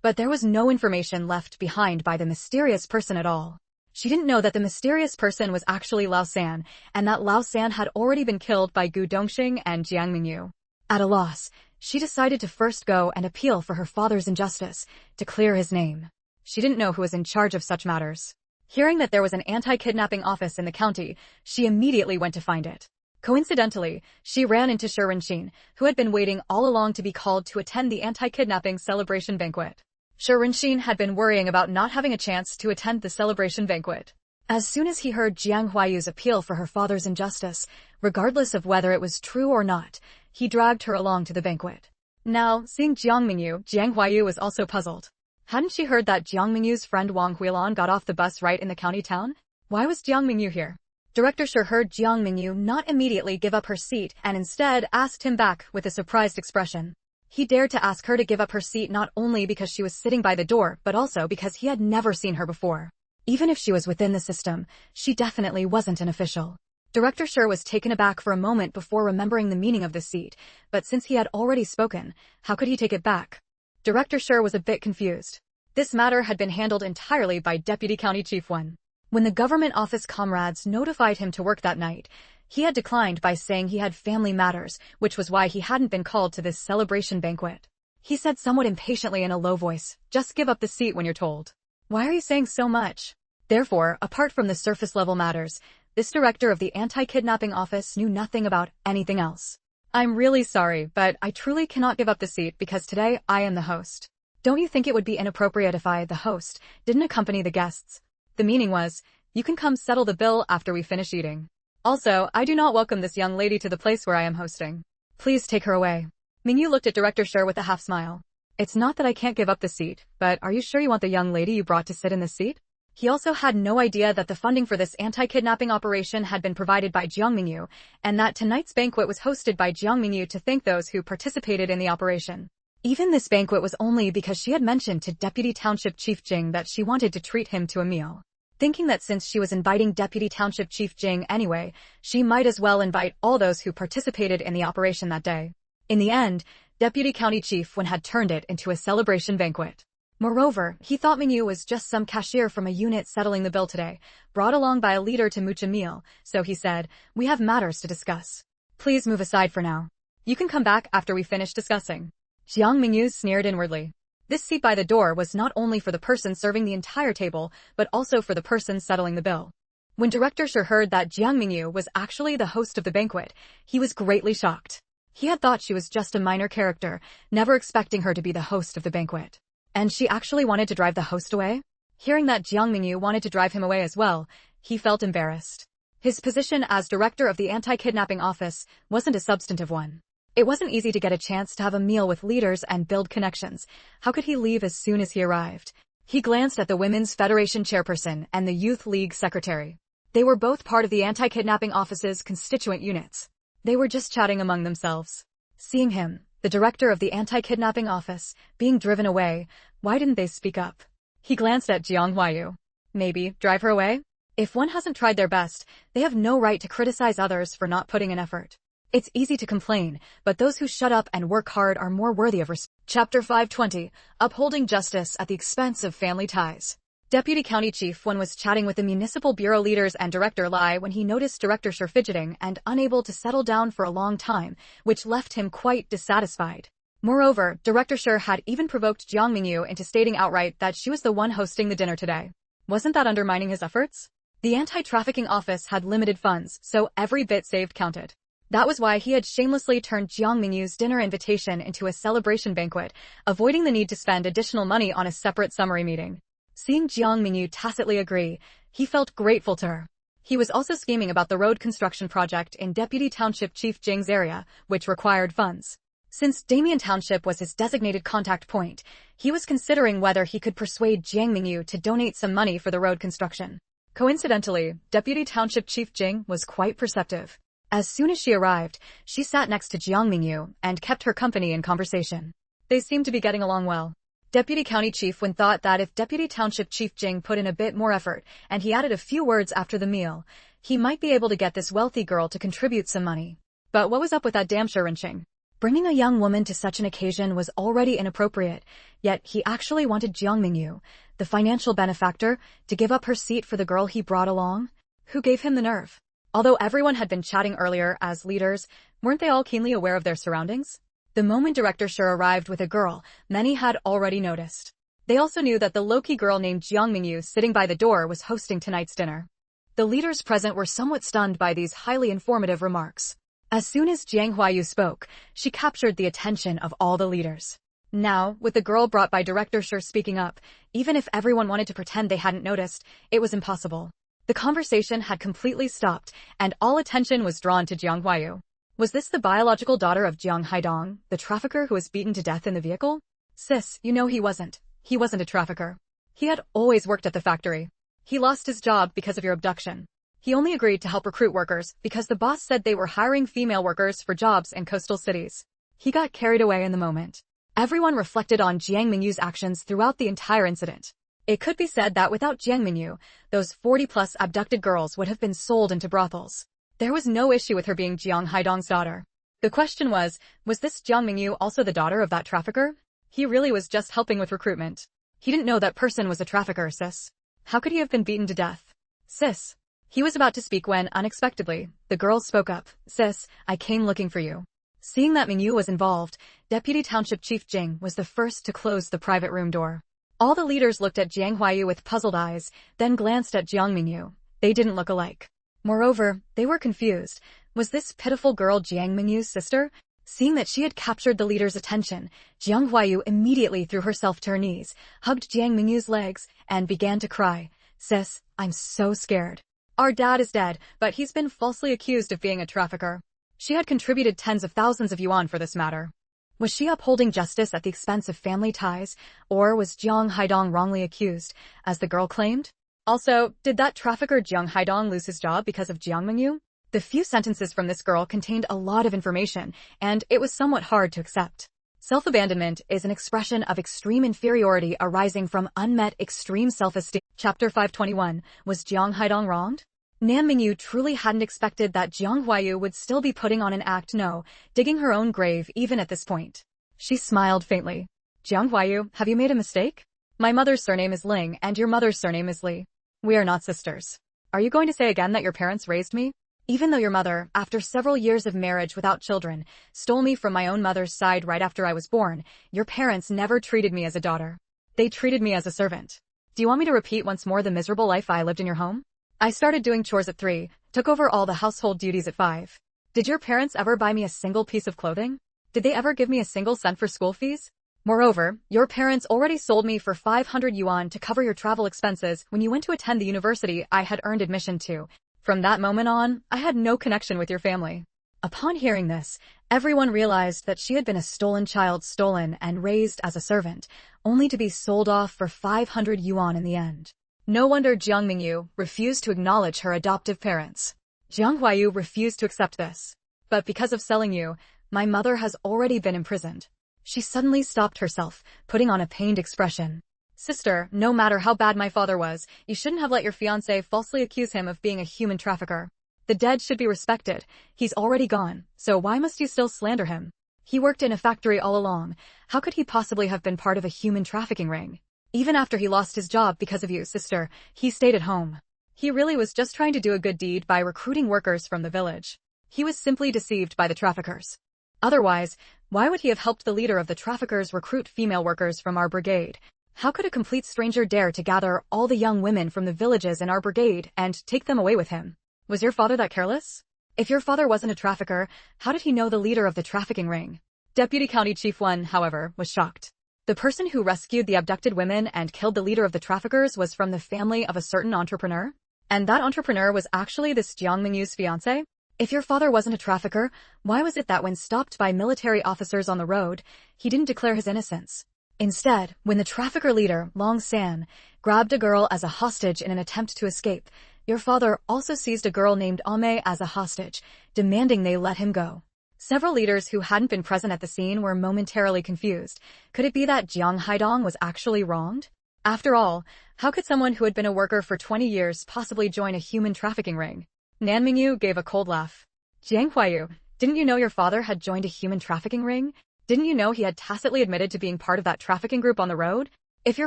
S1: but there was no information left behind by the mysterious person at all. She didn't know that the mysterious person was actually Lao San, and that Lao San had already been killed by Gu Dongxing and Jiang Mengyu. At a loss, she decided to first go and appeal for her father's injustice, to clear his name. She didn't know who was in charge of such matters. Hearing that there was an anti-kidnapping office in the county, she immediately went to find it. Coincidentally, she ran into Shi Renxin, who had been waiting all along to be called to attend the anti-kidnapping celebration banquet. Shi Renxin had been worrying about not having a chance to attend the celebration banquet. As soon as he heard Jiang Huayu's appeal for her father's injustice, regardless of whether it was true or not, he dragged her along to the banquet. Now, seeing Jiang Mengyu, Jiang Huayu was also puzzled. Hadn't she heard that Jiang Mengyu's friend Wang Huilan got off the bus right in the county town? Why was Jiang Mengyu here? Director Shi heard Jiang Mengyu not immediately give up her seat and instead asked him back with a surprised expression. He dared to ask her to give up her seat not only because she was sitting by the door, but also because he had never seen her before. Even if she was within the system, she definitely wasn't an official. Director Shi was taken aback for a moment before remembering the meaning of the seat, but since he had already spoken, how could he take it back? Director Shi was a bit confused. This matter had been handled entirely by Deputy County Chief Wen. When the government office comrades notified him to work that night, he had declined by saying he had family matters, which was why he hadn't been called to this celebration banquet. He said somewhat impatiently in a low voice, "Just give up the seat when you're told." Why are you saying so much? Therefore, apart from the surface-level matters, this director of the anti-kidnapping office knew nothing about anything else. "I'm really sorry, but I truly cannot give up the seat because today I am the host." Don't you think it would be inappropriate if I, the host, didn't accompany the guests? The meaning was, you can come settle the bill after we finish eating. Also, I do not welcome this young lady to the place where I am hosting. Please take her away. Mengyu looked at Director Shi with a half smile. It's not that I can't give up the seat, but are you sure you want the young lady you brought to sit in this seat? He also had no idea that the funding for this anti-kidnapping operation had been provided by Jiang Mengyu, and that tonight's banquet was hosted by Jiang Mengyu to thank those who participated in the operation. Even this banquet was only because she had mentioned to Deputy Township Chief Jing that she wanted to treat him to a meal. Thinking that since she was inviting Deputy Township Chief Jing anyway, she might as well invite all those who participated in the operation that day. In the end, Deputy County Chief Wen had turned it into a celebration banquet. Moreover, he thought Mengyu was just some cashier from a unit settling the bill today, brought along by a leader to mooch a meal, so he said, "We have matters to discuss. Please move aside for now. You can come back after we finish discussing." Jiang Mengyu sneered inwardly. This seat by the door was not only for the person serving the entire table, but also for the person settling the bill. When Director Shi heard that Jiang Mengyu was actually the host of the banquet, he was greatly shocked. He had thought she was just a minor character, never expecting her to be the host of the banquet. And she actually wanted to drive the host away? Hearing that Jiang Mengyu wanted to drive him away as well, he felt embarrassed. His position as director of the anti-kidnapping office wasn't a substantive one. It wasn't easy to get a chance to have a meal with leaders and build connections. How could he leave as soon as he arrived? He glanced at the Women's Federation chairperson and the Youth League secretary. They were both part of the anti-kidnapping office's constituent units. They were just chatting among themselves. Seeing him, the director of the anti-kidnapping office, being driven away, why didn't they speak up? He glanced at Jiang Mengyu. Maybe drive her away? If one hasn't tried their best, they have no right to criticize others for not putting in effort. It's easy to complain, but those who shut up and work hard are more worthy of respect. Chapter 520, Upholding Justice at the Expense of Family Ties. Deputy County Chief Wen was chatting with the municipal bureau leaders and Director Lai when he noticed Director Shi fidgeting and unable to settle down for a long time, which left him quite dissatisfied. Moreover, Director Shi had even provoked Jiang Mengyu into stating outright that she was the one hosting the dinner today. Wasn't that undermining his efforts? The anti-trafficking office had limited funds, so every bit saved counted. That was why he had shamelessly turned Jiang Mengyu's dinner invitation into a celebration banquet, avoiding the need to spend additional money on a separate summary meeting. Seeing Jiang Mengyu tacitly agree, he felt grateful to her. He was also scheming about the road construction project in Deputy Township Chief Jing's area, which required funds. Since Damien Township was his designated contact point, he was considering whether he could persuade Jiang Mengyu to donate some money for the road construction. Coincidentally, Deputy Township Chief Jing was quite perceptive. As soon as she arrived, she sat next to Jiang Mengyu and kept her company in conversation. They seemed to be getting along well. Deputy County Chief Wen thought that if Deputy Township Chief Jing put in a bit more effort and he added a few words after the meal, he might be able to get this wealthy girl to contribute some money. But what was up with that damn wrenching? Bringing a young woman to such an occasion was already inappropriate, yet he actually wanted Jiang Mengyu, the financial benefactor, to give up her seat for the girl he brought along? Who gave him the nerve? Although everyone had been chatting earlier as leaders, weren't they all keenly aware of their surroundings? The moment Director Shi arrived with a girl, many had already noticed. They also knew that the low-key girl named Jiang Mengyu sitting by the door was hosting tonight's dinner. The leaders present were somewhat stunned by these highly informative remarks. As soon as Jiang Mengyu spoke, she captured the attention of all the leaders. Now, with the girl brought by Director Shi speaking up, even if everyone wanted to pretend they hadn't noticed, it was impossible. The conversation had completely stopped, and all attention was drawn to Jiang Mengyu. Was this the biological daughter of Jiang Haidong, the trafficker who was beaten to death in the vehicle? Sis, you know he wasn't. He wasn't a trafficker. He had always worked at the factory. He lost his job because of your abduction. He only agreed to help recruit workers because the boss said they were hiring female workers for jobs in coastal cities. He got carried away in the moment. Everyone reflected on Jiang Mengyu's actions throughout the entire incident. It could be said that without Jiang Mengyu, those 40-plus abducted girls would have been sold into brothels. There was no issue with her being Jiang Haidong's daughter. The question was this Jiang Mengyu also the daughter of that trafficker? He really was just helping with recruitment. He didn't know that person was a trafficker, sis. How could he have been beaten to death? Sis. He was about to speak when, unexpectedly, the girl spoke up. Sis, I came looking for you. Seeing that Mengyu was involved, Deputy Township Chief Jing was the first to close the private room door. All the leaders looked at Jiang Mengyu with puzzled eyes, then glanced at Jiang Mengyu. They didn't look alike. Moreover, they were confused. Was this pitiful girl Jiang Mengyu's sister? Seeing that she had captured the leader's attention, Jiang Mengyu immediately threw herself to her knees, hugged Jiang Mengyu's legs, and began to cry. "Sis, I'm so scared. Our dad is dead, but he's been falsely accused of being a trafficker. She had contributed tens of thousands of yuan for this matter. Was she upholding justice at the expense of family ties, or was Jiang Haidong wrongly accused, as the girl claimed? Also, did that trafficker Jiang Haidong lose his job because of Jiang Mengyu?" The few sentences from this girl contained a lot of information, and it was somewhat hard to accept. Self-abandonment is an expression of extreme inferiority arising from unmet extreme self-esteem. Chapter 521, Was Jiang Haidong wronged? Nan Mengyu truly hadn't expected that Jiang Mengyu would still be putting on an act, no, digging her own grave even at this point. She smiled faintly. "Jiang Mengyu, have you made a mistake? My mother's surname is Ling and your mother's surname is Li. We are not sisters. Are you going to say again that your parents raised me? Even though your mother, after several years of marriage without children, stole me from my own mother's side right after I was born, your parents never treated me as a daughter. They treated me as a servant. Do you want me to repeat once more the miserable life I lived in your home? I started doing chores at 3, took over all the household duties at 5. Did your parents ever buy me a single piece of clothing? Did they ever give me a single cent for school fees? Moreover, your parents already sold me for 500 yuan to cover your travel expenses when you went to attend the university I had earned admission to. From that moment on, I had no connection with your family." Upon hearing this, everyone realized that she had been a stolen child, stolen and raised as a servant, only to be sold off for 500 yuan in the end. No wonder Jiang Mengyu refused to acknowledge her adoptive parents. Jiang Mengyu refused to accept this. "But because of selling you, my mother has already been imprisoned." She suddenly stopped herself, putting on a pained expression. "Sister, no matter how bad my father was, you shouldn't have let your fiancé falsely accuse him of being a human trafficker. The dead should be respected. He's already gone, so why must you still slander him? He worked in a factory all along. How could he possibly have been part of a human trafficking ring? Even after he lost his job because of you, sister, he stayed at home. He really was just trying to do a good deed by recruiting workers from the village. He was simply deceived by the traffickers. Otherwise, why would he have helped the leader of the traffickers recruit female workers from our brigade? How could a complete stranger dare to gather all the young women from the villages in our brigade and take them away with him? Was your father that careless? If your father wasn't a trafficker, how did he know the leader of the trafficking ring?" Deputy County Chief 1, however, was shocked. The person who rescued the abducted women and killed the leader of the traffickers was from the family of a certain entrepreneur? And that entrepreneur was actually this Jiang Mengyu's fiancé? If your father wasn't a trafficker, why was it that when stopped by military officers on the road, he didn't declare his innocence? Instead, when the trafficker leader, Long San, grabbed a girl as a hostage in an attempt to escape, your father also seized a girl named Ame as a hostage, demanding they let him go. Several leaders who hadn't been present at the scene were momentarily confused. Could it be that Jiang Haidong was actually wronged? After all, how could someone who had been a worker for 20 years possibly join a human trafficking ring? Nan Mengyu gave a cold laugh. "Jiang Mengyu, didn't you know your father had joined a human trafficking ring? Didn't you know he had tacitly admitted to being part of that trafficking group on the road? If your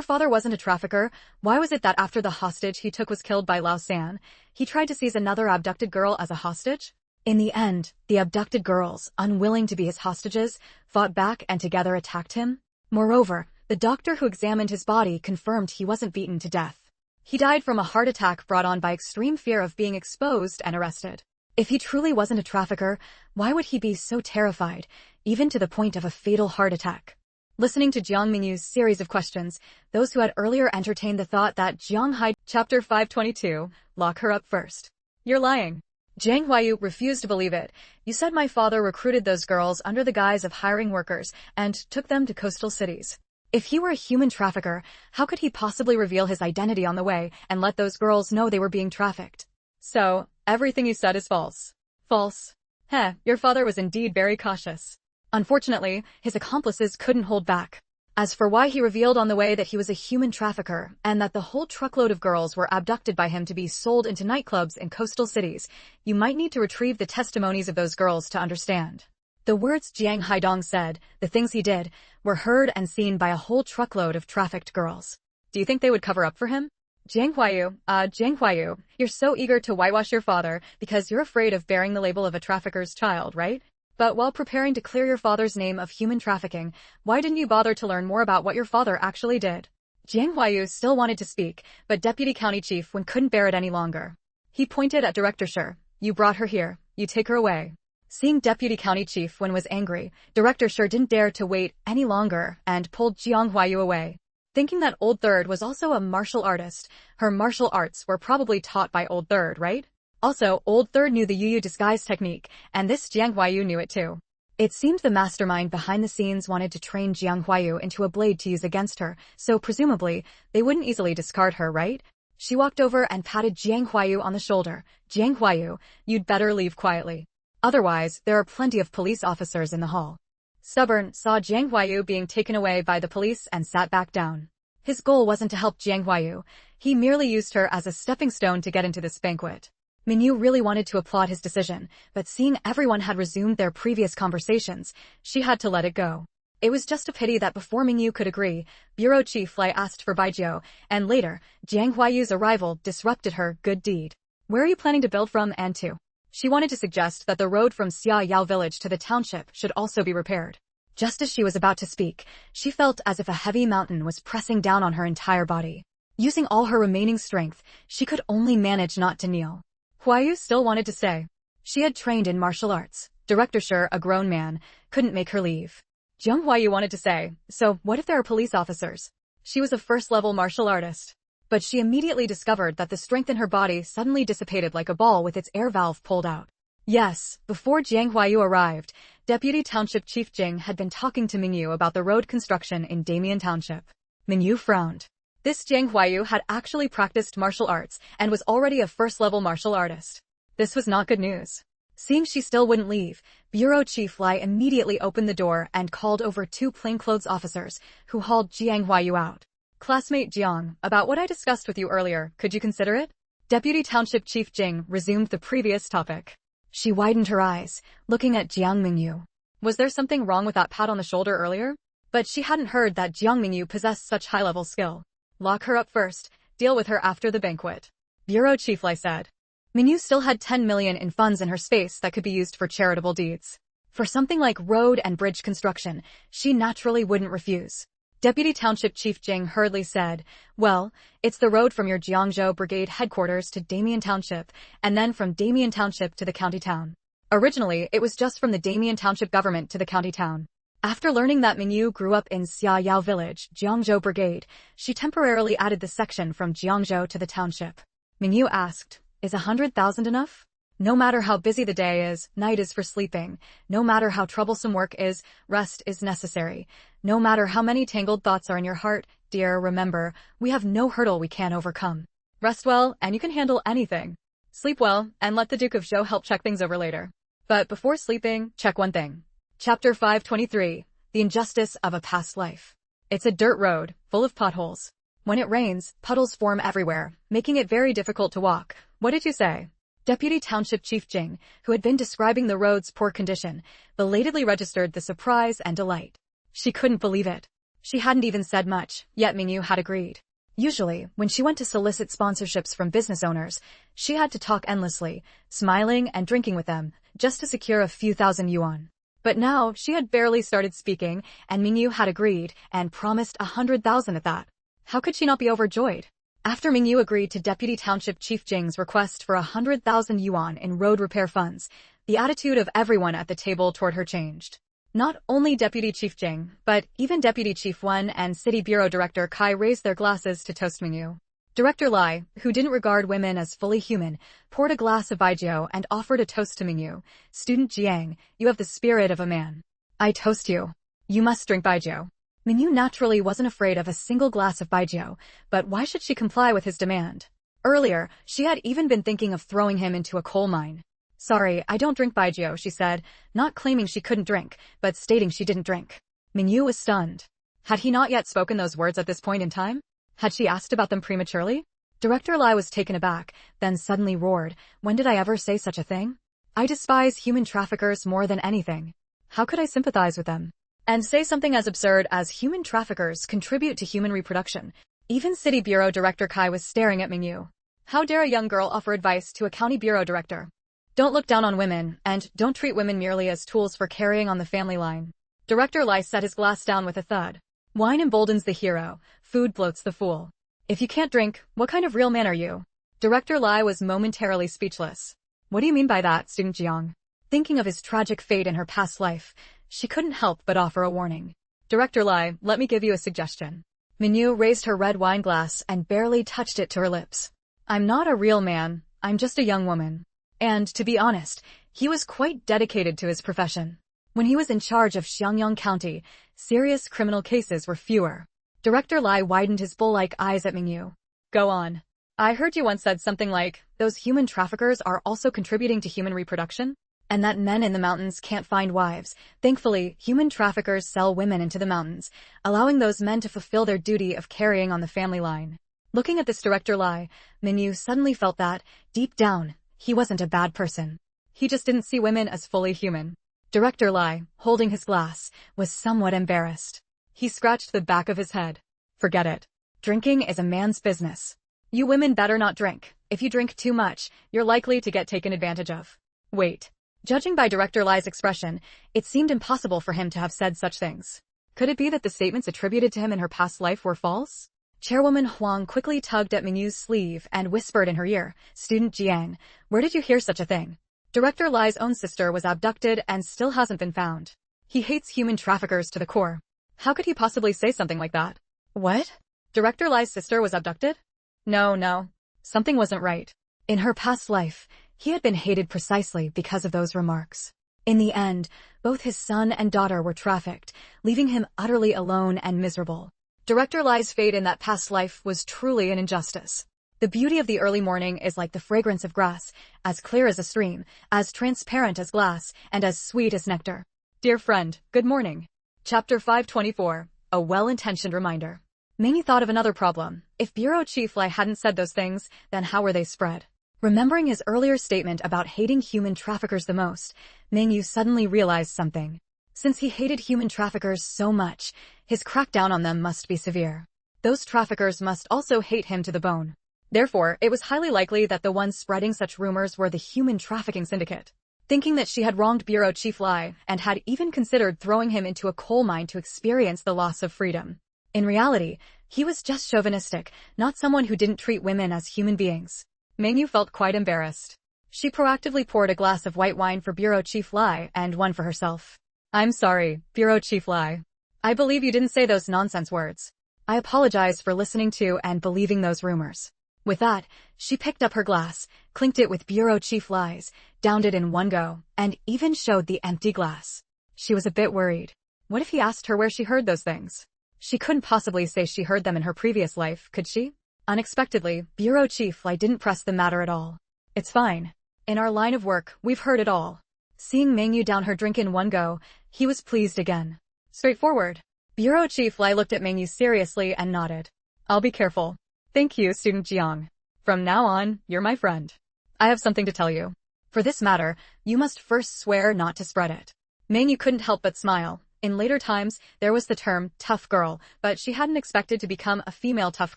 S1: father wasn't a trafficker, why was it that after the hostage he took was killed by Lao San, he tried to seize another abducted girl as a hostage? In the end, the abducted girls, unwilling to be his hostages, fought back and together attacked him. Moreover, the doctor who examined his body confirmed he wasn't beaten to death. He died from a heart attack brought on by extreme fear of being exposed and arrested. If he truly wasn't a trafficker, why would he be so terrified, even to the point of a fatal heart attack?" Listening to Jiang Mengyu's series of questions, those who had earlier entertained the thought that Jiang Hai... Chapter 522, Lock her up first. "You're lying." Jiang Mengyu refused to believe it. "You said my father recruited those girls under the guise of hiring workers and took them to coastal cities. If he were a human trafficker, how could he possibly reveal his identity on the way and let those girls know they were being trafficked? So, everything you said is false." "False? Heh, your father was indeed very cautious." Unfortunately, his accomplices couldn't hold back. As for why he revealed on the way that he was a human trafficker and that the whole truckload of girls were abducted by him to be sold into nightclubs in coastal cities, you might need to retrieve the testimonies of those girls to understand. The words Jiang Haidong said, the things he did, were heard and seen by a whole truckload of trafficked girls. Do you think they would cover up for him? Jiang Mengyu, you're so eager to whitewash your father because you're afraid of bearing the label of a trafficker's child, right? But while preparing to clear your father's name of human trafficking, why didn't you bother to learn more about what your father actually did? Jiang Mengyu still wanted to speak, but Deputy County Chief Wen couldn't bear it any longer. He pointed at Director Shi. "You brought her here. You take her away." Seeing Deputy County Chief Wen was angry, Director Shi didn't dare to wait any longer and pulled Jiang Mengyu away. Thinking that Old Third was also a martial artist, her martial arts were probably taught by Old Third, right? Also, Old Third knew the Yu disguise technique, and this Jiang Mengyu knew it too. It seemed the mastermind behind the scenes wanted to train Jiang Mengyu into a blade to use against her, so presumably, they wouldn't easily discard her, right? She walked over and patted Jiang Mengyu on the shoulder. Jiang Mengyu, you'd better leave quietly. Otherwise, there are plenty of police officers in the hall. Stubborn saw Jiang Mengyu being taken away by the police and sat back down. His goal wasn't to help Jiang Mengyu, he merely used her as a stepping stone to get into this banquet. Mengyu really wanted to applaud his decision, but seeing everyone had resumed their previous conversations, she had to let it go. It was just a pity that before Mengyu could agree, Bureau Chief Lai asked for Baijiu, and later, Jiang Huayu's arrival disrupted her good deed. Where are you planning to build from and to? She wanted to suggest that the road from Xia Yao village to the township should also be repaired. Just as she was about to speak, she felt as if a heavy mountain was pressing down on her entire body. Using all her remaining strength, she could only manage not to kneel. Huayu still wanted to stay. She had trained in martial arts. Director Shi, a grown man, couldn't make her leave. Jiang Huayu wanted to say, so what if there are police officers? She was a first-level martial artist. But she immediately discovered that the strength in her body suddenly dissipated like a ball with its air valve pulled out. Yes, before Jiang Huayu arrived, Deputy Township Chief Jing had been talking to Mengyu about the road construction in Damian Township. Mengyu frowned. This Jiang Huayu had actually practiced martial arts and was already a first-level martial artist. This was not good news. Seeing she still wouldn't leave, Bureau Chief Lai immediately opened the door and called over 2 plainclothes officers, who hauled Jiang Huayu out. Classmate Jiang, about what I discussed with you earlier, could you consider it? Deputy Township Chief Jing resumed the previous topic. She widened her eyes, looking at Jiang Mengyu. Was there something wrong with that pat on the shoulder earlier? But she hadn't heard that Jiang Mengyu possessed such high-level skill. Lock her up first, deal with her after the banquet. Bureau Chief Lai said. Mengyu still had 10 million in funds in her space that could be used for charitable deeds. For something like road and bridge construction, she naturally wouldn't refuse. Deputy Township Chief Jing hurriedly said, well, it's the road from your Jiangzhou Brigade headquarters to Damian Township, and then from Damian Township to the county town. Originally, it was just from the Damian Township government to the county town. After learning that Mengyu grew up in Xia Yao village, Jiangzhou Brigade, she temporarily added the section from Jiangzhou to the township. Mengyu asked, is 100,000 enough? No matter how busy the day is, night is for sleeping. No matter how troublesome work is, rest is necessary. No matter how many tangled thoughts are in your heart, dear, remember, we have no hurdle we can't overcome. Rest well, and you can handle anything. Sleep well, and let the Duke of Zhou help check things over later. But before sleeping, check one thing. Chapter 523, The Injustice of a Past Life. It's a dirt road, full of potholes. When it rains, puddles form everywhere, making it very difficult to walk. What did you say? Deputy Township Chief Jing, who had been describing the road's poor condition, belatedly registered the surprise and delight. She couldn't believe it. She hadn't even said much, yet Mengyu had agreed. Usually, when she went to solicit sponsorships from business owners, she had to talk endlessly, smiling and drinking with them, just to secure a few thousand yuan. But now, she had barely started speaking, and Mengyu had agreed, and promised 100,000 at that. How could she not be overjoyed? After Mengyu agreed to Deputy Township Chief Jing's request for 100,000 yuan in road repair funds, the attitude of everyone at the table toward her changed. Not only Deputy Chief Jing, but even Deputy Chief Wen and City Bureau Director Kai raised their glasses to toast Mengyu. Director Lai, who didn't regard women as fully human, poured a glass of baijiu and offered a toast to Mengyu. Student Jiang, you have the spirit of a man. I toast you. You must drink baijiu. Mengyu naturally wasn't afraid of a single glass of baijiu, but why should she comply with his demand? Earlier, she had even been thinking of throwing him into a coal mine. Sorry, I don't drink baijiu, she said, not claiming she couldn't drink, but stating she didn't drink. Mengyu was stunned. Had he not yet spoken those words at this point in time? Had she asked about them prematurely? Director Lai was taken aback, then suddenly roared, when did I ever say such a thing? I despise human traffickers more than anything. How could I sympathize with them? And say something as absurd as human traffickers contribute to human reproduction. Even City Bureau Director Kai was staring at Mengyu. How dare a young girl offer advice to a county bureau director? Don't look down on women, and don't treat women merely as tools for carrying on the family line. Director Lai set his glass down with a thud. Wine emboldens the hero, food bloats the fool. If you can't drink, what kind of real man are you? Director Lai was momentarily speechless. What do you mean by that, Student Jiang? Thinking of his tragic fate in her past life, she couldn't help but offer a warning. Director Lai, let me give you a suggestion. Mengyu raised her red wine glass and barely touched it to her lips. I'm not a real man, I'm just a young woman. And, to be honest, he was quite dedicated to his profession. When he was in charge of Xiangyang County, serious criminal cases were fewer. Director Lai widened his bull-like eyes at Mengyu. Go on. I heard you once said something like, those human traffickers are also contributing to human reproduction? And that men in the mountains can't find wives. Thankfully, human traffickers sell women into the mountains, allowing those men to fulfill their duty of carrying on the family line. Looking at this Director Lai, Mengyu suddenly felt that, deep down, he wasn't a bad person. He just didn't see women as fully human. Director Lai, holding his glass, was somewhat embarrassed. He scratched the back of his head. Forget it. Drinking is a man's business. You women better not drink. If you drink too much, you're likely to get taken advantage of. Wait. Judging by Director Lai's expression, it seemed impossible for him to have said such things. Could it be that the statements attributed to him in her past life were false? Chairwoman Huang quickly tugged at Mengyu's sleeve and whispered in her ear, Student Jiang, where did you hear such a thing? Director Lai's own sister was abducted and still hasn't been found. He hates human traffickers to the core. How could he possibly say something like that? What? Director Lai's sister was abducted? No. Something wasn't right. In her past life, he had been hated precisely because of those remarks. In the end, both his son and daughter were trafficked, leaving him utterly alone and miserable. Director Lai's fate in that past life was truly an injustice. The beauty of the early morning is like the fragrance of grass, as clear as a stream, as transparent as glass, and as sweet as nectar. Dear friend, good morning. Chapter 524, A Well-Intentioned Reminder. Mengyu thought of another problem. If Bureau Chief Lai hadn't said those things, then how were they spread? Remembering his earlier statement about hating human traffickers the most, Mengyu suddenly realized something. Since he hated human traffickers so much, his crackdown on them must be severe. Those traffickers must also hate him to the bone. Therefore, it was highly likely that the ones spreading such rumors were the human trafficking syndicate. Thinking that she had wronged Bureau Chief Lai and had even considered throwing him into a coal mine to experience the loss of freedom. In reality, he was just chauvinistic, not someone who didn't treat women as human beings. Mengyu felt quite embarrassed. She proactively poured a glass of white wine for Bureau Chief Lai and one for herself. I'm sorry, Bureau Chief Lai. I believe you didn't say those nonsense words. I apologize for listening to and believing those rumors. With that, she picked up her glass, clinked it with Bureau Chief Lai's, downed it in one go, and even showed the empty glass. She was a bit worried. What if he asked her where she heard those things? She couldn't possibly say she heard them in her previous life, could she? Unexpectedly, Bureau Chief Lai didn't press the matter at all. It's fine. In our line of work, we've heard it all. Seeing Mengyu down her drink in one go, he was pleased again. Straightforward. Bureau Chief Lai looked at Mengyu seriously and nodded. I'll be careful. Thank you, Student Jiang. From now on, you're my friend. I have something to tell you. For this matter, you must first swear not to spread it. Mengyu couldn't help but smile. In later times, there was the term tough girl, but she hadn't expected to become a female tough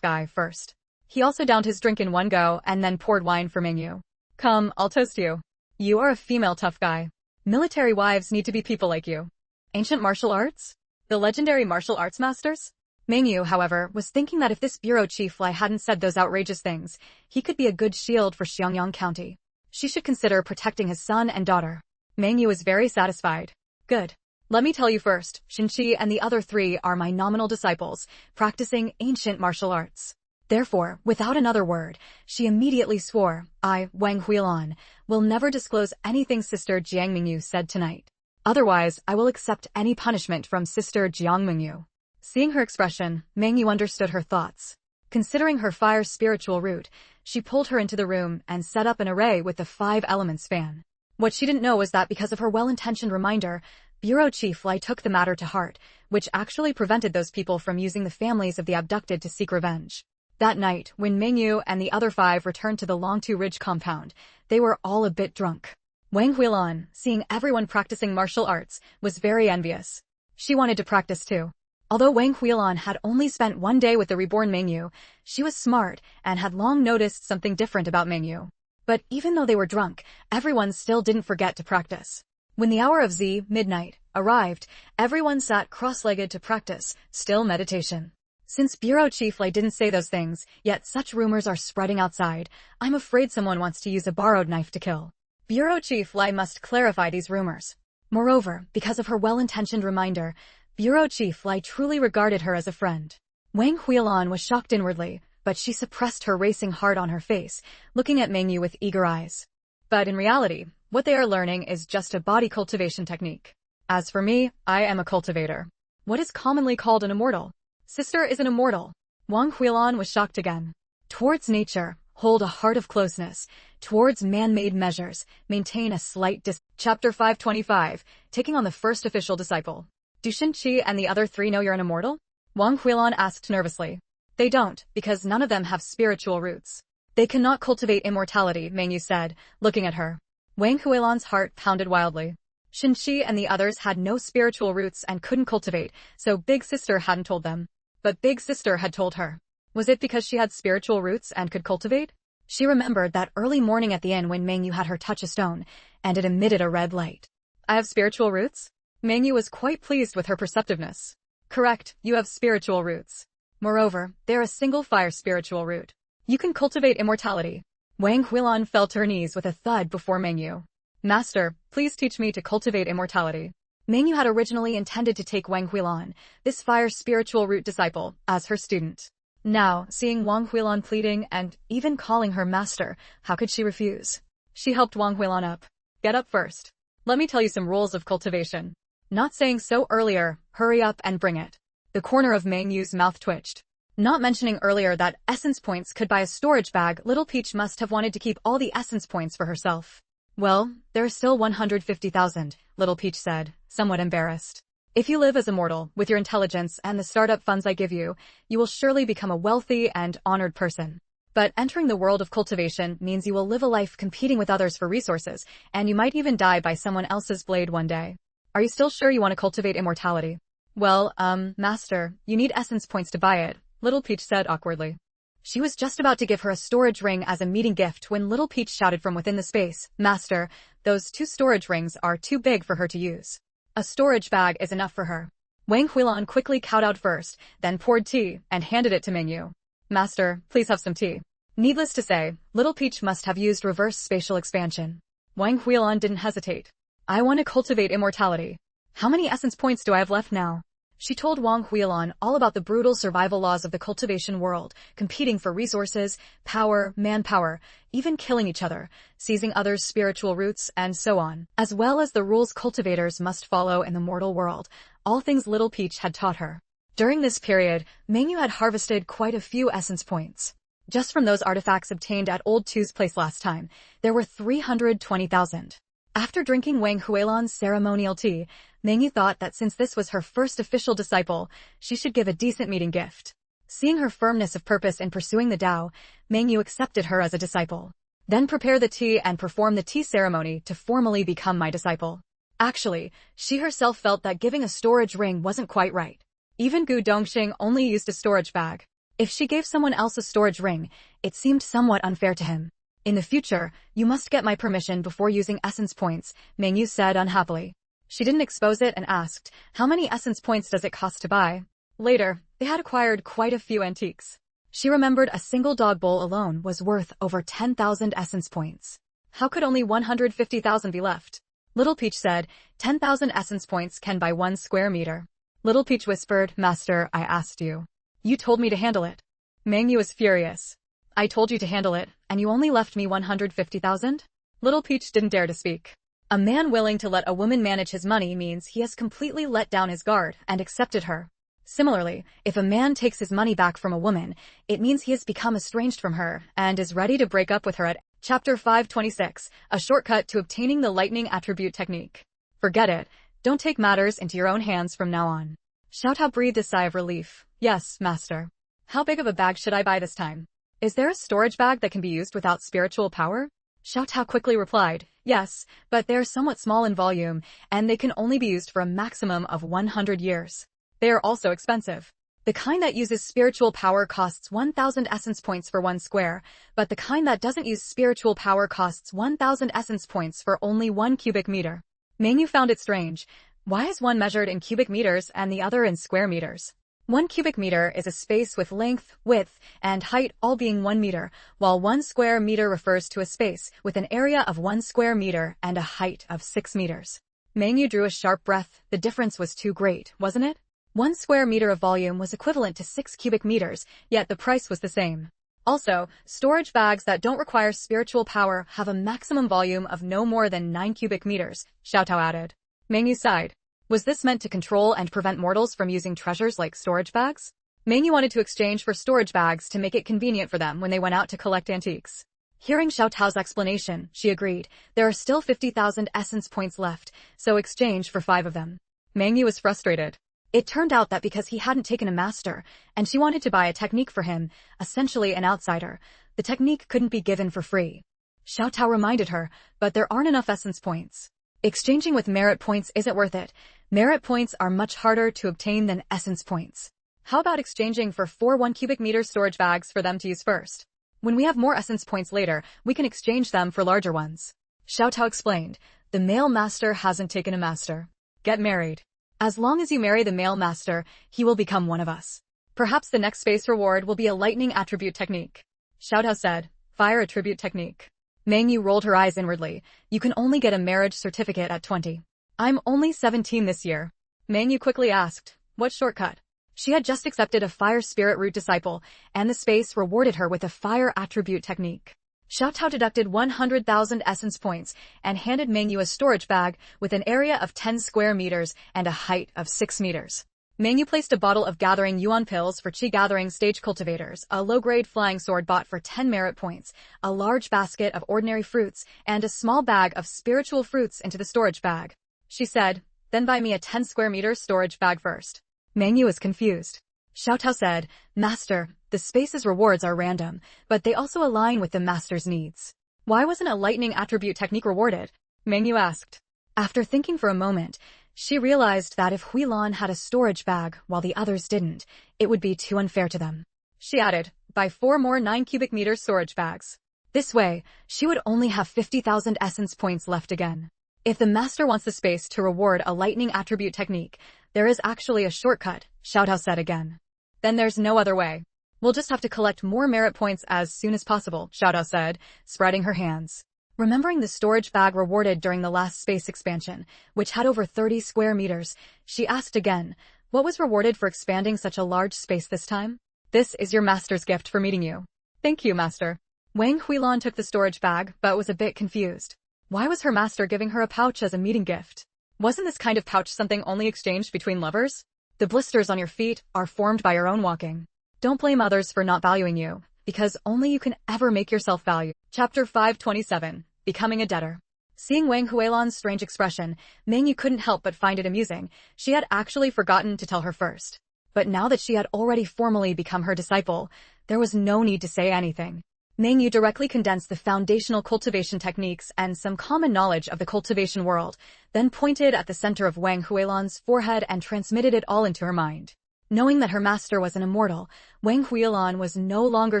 S1: guy first. He also downed his drink in one go and then poured wine for Mengyu. Come, I'll toast you. You are a female tough guy. Military wives need to be people like you. Ancient martial arts? The legendary martial arts masters? Mengyu, however, was thinking that if this Bureau Chief Lai hadn't said those outrageous things, he could be a good shield for Xiangyang County. She should consider protecting his son and daughter. Mengyu was very satisfied. Good. Let me tell you first, Xinqi and the other three are my nominal disciples, practicing ancient martial arts. Therefore, without another word, she immediately swore, I, Wang Huilan, will never disclose anything Sister Jiang Mengyu said tonight. Otherwise, I will accept any punishment from Sister Jiang Mengyu. Seeing her expression, Mengyu understood her thoughts. Considering her fire spiritual root, she pulled her into the room and set up an array with the 5 elements fan. What she didn't know was that because of her well-intentioned reminder, Bureau Chief Lai took the matter to heart, which actually prevented those people from using the families of the abducted to seek revenge. That night, when Mengyu and the other 5 returned to the Longtu Ridge compound, they were all a bit drunk. Wang Huilan, seeing everyone practicing martial arts, was very envious. She wanted to practice too. Although Wang Huilan had only spent 1 day with the Reborn Mengyu, she was smart and had long noticed something different about Mengyu. But even though they were drunk, everyone still didn't forget to practice. When the hour of midnight, arrived, everyone sat cross-legged to practice, still meditation. Since Bureau Chief Lai didn't say those things, yet such rumors are spreading outside, I'm afraid someone wants to use a borrowed knife to kill. Bureau Chief Lai must clarify these rumors. Moreover, because of her well-intentioned reminder, Bureau Chief Lai truly regarded her as a friend. Wang Huilan was shocked inwardly, but she suppressed her racing heart on her face, looking at Mengyu with eager eyes. But in reality, what they are learning is just a body cultivation technique. As for me, I am a cultivator. What is commonly called an immortal? Sister is an immortal. Wang Huilan was shocked again. Towards nature, hold a heart of closeness. Towards man-made measures, maintain a slight Chapter 525, taking on the first official disciple. Do Shin-Chi and the other three know you're an immortal? Wang Huilan asked nervously. They don't, because none of them have spiritual roots. They cannot cultivate immortality, Mengyu said, looking at her. Wang Huilan's heart pounded wildly. Shin-Chi and the others had no spiritual roots and couldn't cultivate, so Big Sister hadn't told them. But Big Sister had told her. Was it because she had spiritual roots and could cultivate? She remembered that early morning at the inn when Mengyu had her touch a stone, and it emitted a red light. I have spiritual roots? Mengyu was quite pleased with her perceptiveness. Correct, you have spiritual roots. Moreover, they're a single fire spiritual root. You can cultivate immortality. Wang Huilan fell to her knees with a thud before Mengyu. Master, please teach me to cultivate immortality. Mengyu had originally intended to take Wang Huilan, this fire spiritual root disciple, as her student. Now, seeing Wang Huilan pleading and even calling her master, how could she refuse? She helped Wang Huilan up. Get up first. Let me tell you some rules of cultivation. Not saying so earlier, hurry up and bring it. The corner of Mengyu's mouth twitched. Not mentioning earlier that essence points could buy a storage bag, Little Peach must have wanted to keep all the essence points for herself. Well, there's still 150,000, Little Peach said, somewhat embarrassed. If you live as a mortal, with your intelligence and the startup funds I give you, you will surely become a wealthy and honored person. But entering the world of cultivation means you will live a life competing with others for resources, and you might even die by someone else's blade one day. Are you still sure you want to cultivate immortality? Well, master, you need essence points to buy it, Little Peach said awkwardly. She was just about to give her a storage ring as a meeting gift when Little Peach shouted from within the space, Master, those 2 storage rings are too big for her to use. A storage bag is enough for her. Wang Huilan quickly kowtowed first, then poured tea, and handed it to Mengyu. Master, please have some tea. Needless to say, Little Peach must have used reverse spatial expansion. Wang Huilan didn't hesitate. I want to cultivate immortality. How many essence points do I have left now? She told Wang Huilan all about the brutal survival laws of the cultivation world, competing for resources, power, manpower, even killing each other, seizing others' spiritual roots, and so on, as well as the rules cultivators must follow in the mortal world, all things Little Peach had taught her. During this period, Mengyu had harvested quite a few essence points. Just from those artifacts obtained at Old Tu's place last time, there were 320,000. After drinking Wang Huilan's ceremonial tea, Mengyu thought that since this was her first official disciple, she should give a decent meeting gift. Seeing her firmness of purpose in pursuing the Tao, Mengyu accepted her as a disciple. Then prepare the tea and perform the tea ceremony to formally become my disciple. Actually, she herself felt that giving a storage ring wasn't quite right. Even Gu Dongxing only used a storage bag. If she gave someone else a storage ring, it seemed somewhat unfair to him. In the future, you must get my permission before using essence points, Mengyu said unhappily. She didn't expose it and asked, how many essence points does it cost to buy? Later, they had acquired quite a few antiques. She remembered a single dog bowl alone was worth over 10,000 essence points. How could only 150,000 be left? Little Peach said, 10,000 essence points can buy 1 square meter. Little Peach whispered, Master, I asked you. You told me to handle it. Mengyu was furious. I told you to handle it, and you only left me 150,000? Little Peach didn't dare to speak. A man willing to let a woman manage his money means he has completely let down his guard and accepted her. Similarly, if a man takes his money back from a woman, it means he has become estranged from her and is ready to break up with her at Chapter 526, a shortcut to obtaining the lightning attribute technique. Forget it. Don't take matters into your own hands from now on. Xiao Tao breathed a sigh of relief. Yes, master. How big of a bag should I buy this time? Is there a storage bag that can be used without spiritual power? Xiao Tao quickly replied, yes, but they are somewhat small in volume, and they can only be used for a maximum of 100 years. They are also expensive. The kind that uses spiritual power costs 1,000 essence points for 1 square, but the kind that doesn't use spiritual power costs 1,000 essence points for only 1 cubic meter. Mengyu found it strange. Why is one measured in cubic meters and the other in square meters? 1 cubic meter is a space with length, width, and height all being 1 meter, while 1 square meter refers to a space with an area of 1 square meter and a height of 6 meters. Mengyu drew a sharp breath. The difference was too great, wasn't it? 1 square meter of volume was equivalent to 6 cubic meters, yet the price was the same. Also, storage bags that don't require spiritual power have a maximum volume of no more than 9 cubic meters, Xiaotao added. Mengyu sighed. Was this meant to control and prevent mortals from using treasures like storage bags? Mengyu wanted to exchange for storage bags to make it convenient for them when they went out to collect antiques. Hearing Xiaotao's explanation, she agreed. There are still 50,000 essence points left, so exchange for 5 of them. Mengyu was frustrated. It turned out that because he hadn't taken a master, and she wanted to buy a technique for him, essentially an outsider, the technique couldn't be given for free. Xiaotao reminded her, but there aren't enough essence points. Exchanging with merit points isn't worth it. Merit points are much harder to obtain than essence points. How about exchanging for 4 1 cubic meter storage bags for them to use first? When we have more essence points later, we can exchange them for larger ones. Xiaotao explained. The male master hasn't taken a master. Get married. As long as you marry the male master, he will become one of us. Perhaps the next space reward will be a lightning attribute technique. Xiaotao said. Fire attribute technique. Mengyu rolled her eyes inwardly. You can only get a marriage certificate at 20. I'm only 17 this year. Mengyu quickly asked, what shortcut? She had just accepted a fire spirit root disciple, and the space rewarded her with a fire attribute technique. Xiaotao deducted 100,000 essence points and handed Mengyu a storage bag with an area of 10 square meters and a height of 6 meters. Mengyu placed a bottle of gathering yuan pills for chi gathering stage cultivators, a low-grade flying sword bought for 10 merit points, a large basket of ordinary fruits, and a small bag of spiritual fruits into the storage bag. She said, then buy me a 10 square meter storage bag first. Mengyu was confused. Xiaotao said, Master, the space's rewards are random, but they also align with the master's needs. Why wasn't a lightning attribute technique rewarded? Mengyu asked. After thinking for a moment, she realized that if Huilan had a storage bag while the others didn't, it would be too unfair to them. She added, buy 4 more 9 cubic meter storage bags. This way, she would only have 50,000 essence points left again. If the master wants the space to reward a lightning attribute technique, there is actually a shortcut, Xiaotao said again. Then there's no other way. We'll just have to collect more merit points as soon as possible, Xiaotao said, spreading her hands. Remembering the storage bag rewarded during the last space expansion, which had over 30 square meters, she asked again, what was rewarded for expanding such a large space this time? This is your master's gift for meeting you. Thank you, master. Wang Huilan took the storage bag, but was a bit confused. Why was her master giving her a pouch as a meeting gift? Wasn't this kind of pouch something only exchanged between lovers? The blisters on your feet are formed by your own walking. Don't blame others for not valuing you, because only you can ever make yourself value. Chapter 527. Becoming a debtor. Seeing Wang Huilan's strange expression, Mengyu couldn't help but find it amusing. She had actually forgotten to tell her first. But now that she had already formally become her disciple, there was no need to say anything. Mengyu directly condensed the foundational cultivation techniques and some common knowledge of the cultivation world, then pointed at the center of Wang Huilan's forehead and transmitted it all into her mind. Knowing that her master was an immortal, Wang Huilan was no longer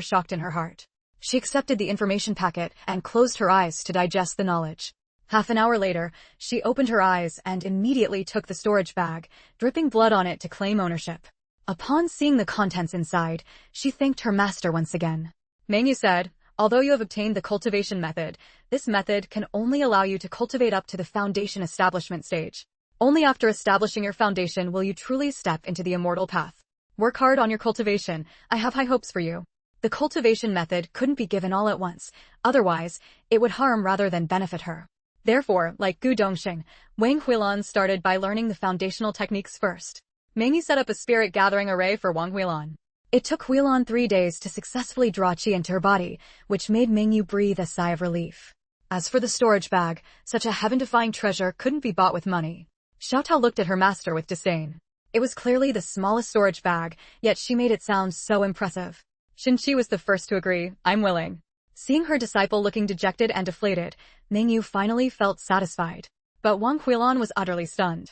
S1: shocked in her heart. She accepted the information packet and closed her eyes to digest the knowledge. Half an hour later, she opened her eyes and immediately took the storage bag, dripping blood on it to claim ownership. Upon seeing the contents inside, she thanked her master once again. Mengyu said, although you have obtained the cultivation method, this method can only allow you to cultivate up to the foundation establishment stage. Only after establishing your foundation will you truly step into the immortal path. Work hard on your cultivation. I have high hopes for you. The cultivation method couldn't be given all at once, otherwise, it would harm rather than benefit her. Therefore, like Gu Dongxing, Wang Huilan started by learning the foundational techniques first. Mengyu set up a spirit gathering array for Wang Huilan. It took Huilan 3 days to successfully draw qi into her body, which made Mengyu breathe a sigh of relief. As for the storage bag, such a heaven-defying treasure couldn't be bought with money. Xiaotao looked at her master with disdain. It was clearly the smallest storage bag, yet she made it sound so impressive. Xinqi was the first to agree, I'm willing. Seeing her disciple looking dejected and deflated, Mengyu finally felt satisfied. But Wang Huilan was utterly stunned.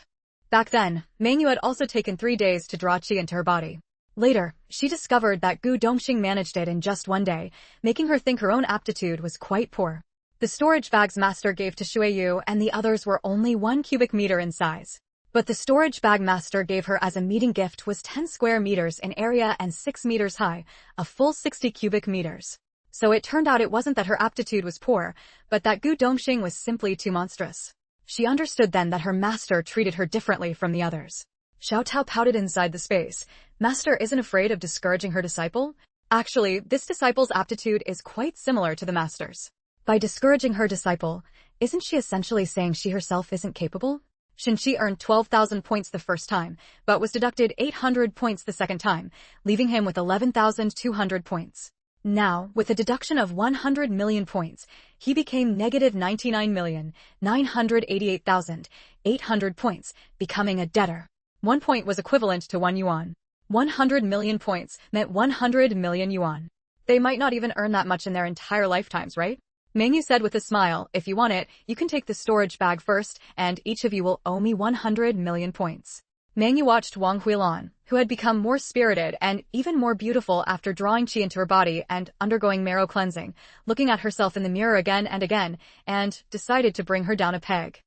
S1: Back then, Mengyu had also taken 3 days to draw qi into her body. Later, she discovered that Gu Dongxing managed it in just 1 day, making her think her own aptitude was quite poor. The storage bag's master gave to Xueyu and the others were only 1 cubic meter in size. But the storage bag master gave her as a meeting gift was 10 square meters in area and 6 meters high, a full 60 cubic meters. So it turned out it wasn't that her aptitude was poor, but that Gu Dongxing was simply too monstrous. She understood then that her master treated her differently from the others. Xiao Tao pouted inside the space. Master isn't afraid of discouraging her disciple? Actually, this disciple's aptitude is quite similar to the master's. By discouraging her disciple, isn't she essentially saying she herself isn't capable? Shinchi earned 12,000 points the first time, but was deducted 800 points the second time, leaving him with 11,200 points. Now, with a deduction of 100 million points, he became negative 99,988,800 points, becoming a debtor. 1 point was equivalent to 1 yuan. 100 million points meant 100 million yuan. They might not even earn that much in their entire lifetimes, right? Mengyu said with a smile, if you want it, you can take the storage bag first, and each of you will owe me 100 million points. Mengyu watched Wang Huilan, who had become more spirited and even more beautiful after drawing qi into her body and undergoing marrow cleansing, looking at herself in the mirror again and again, and decided to bring her down a peg.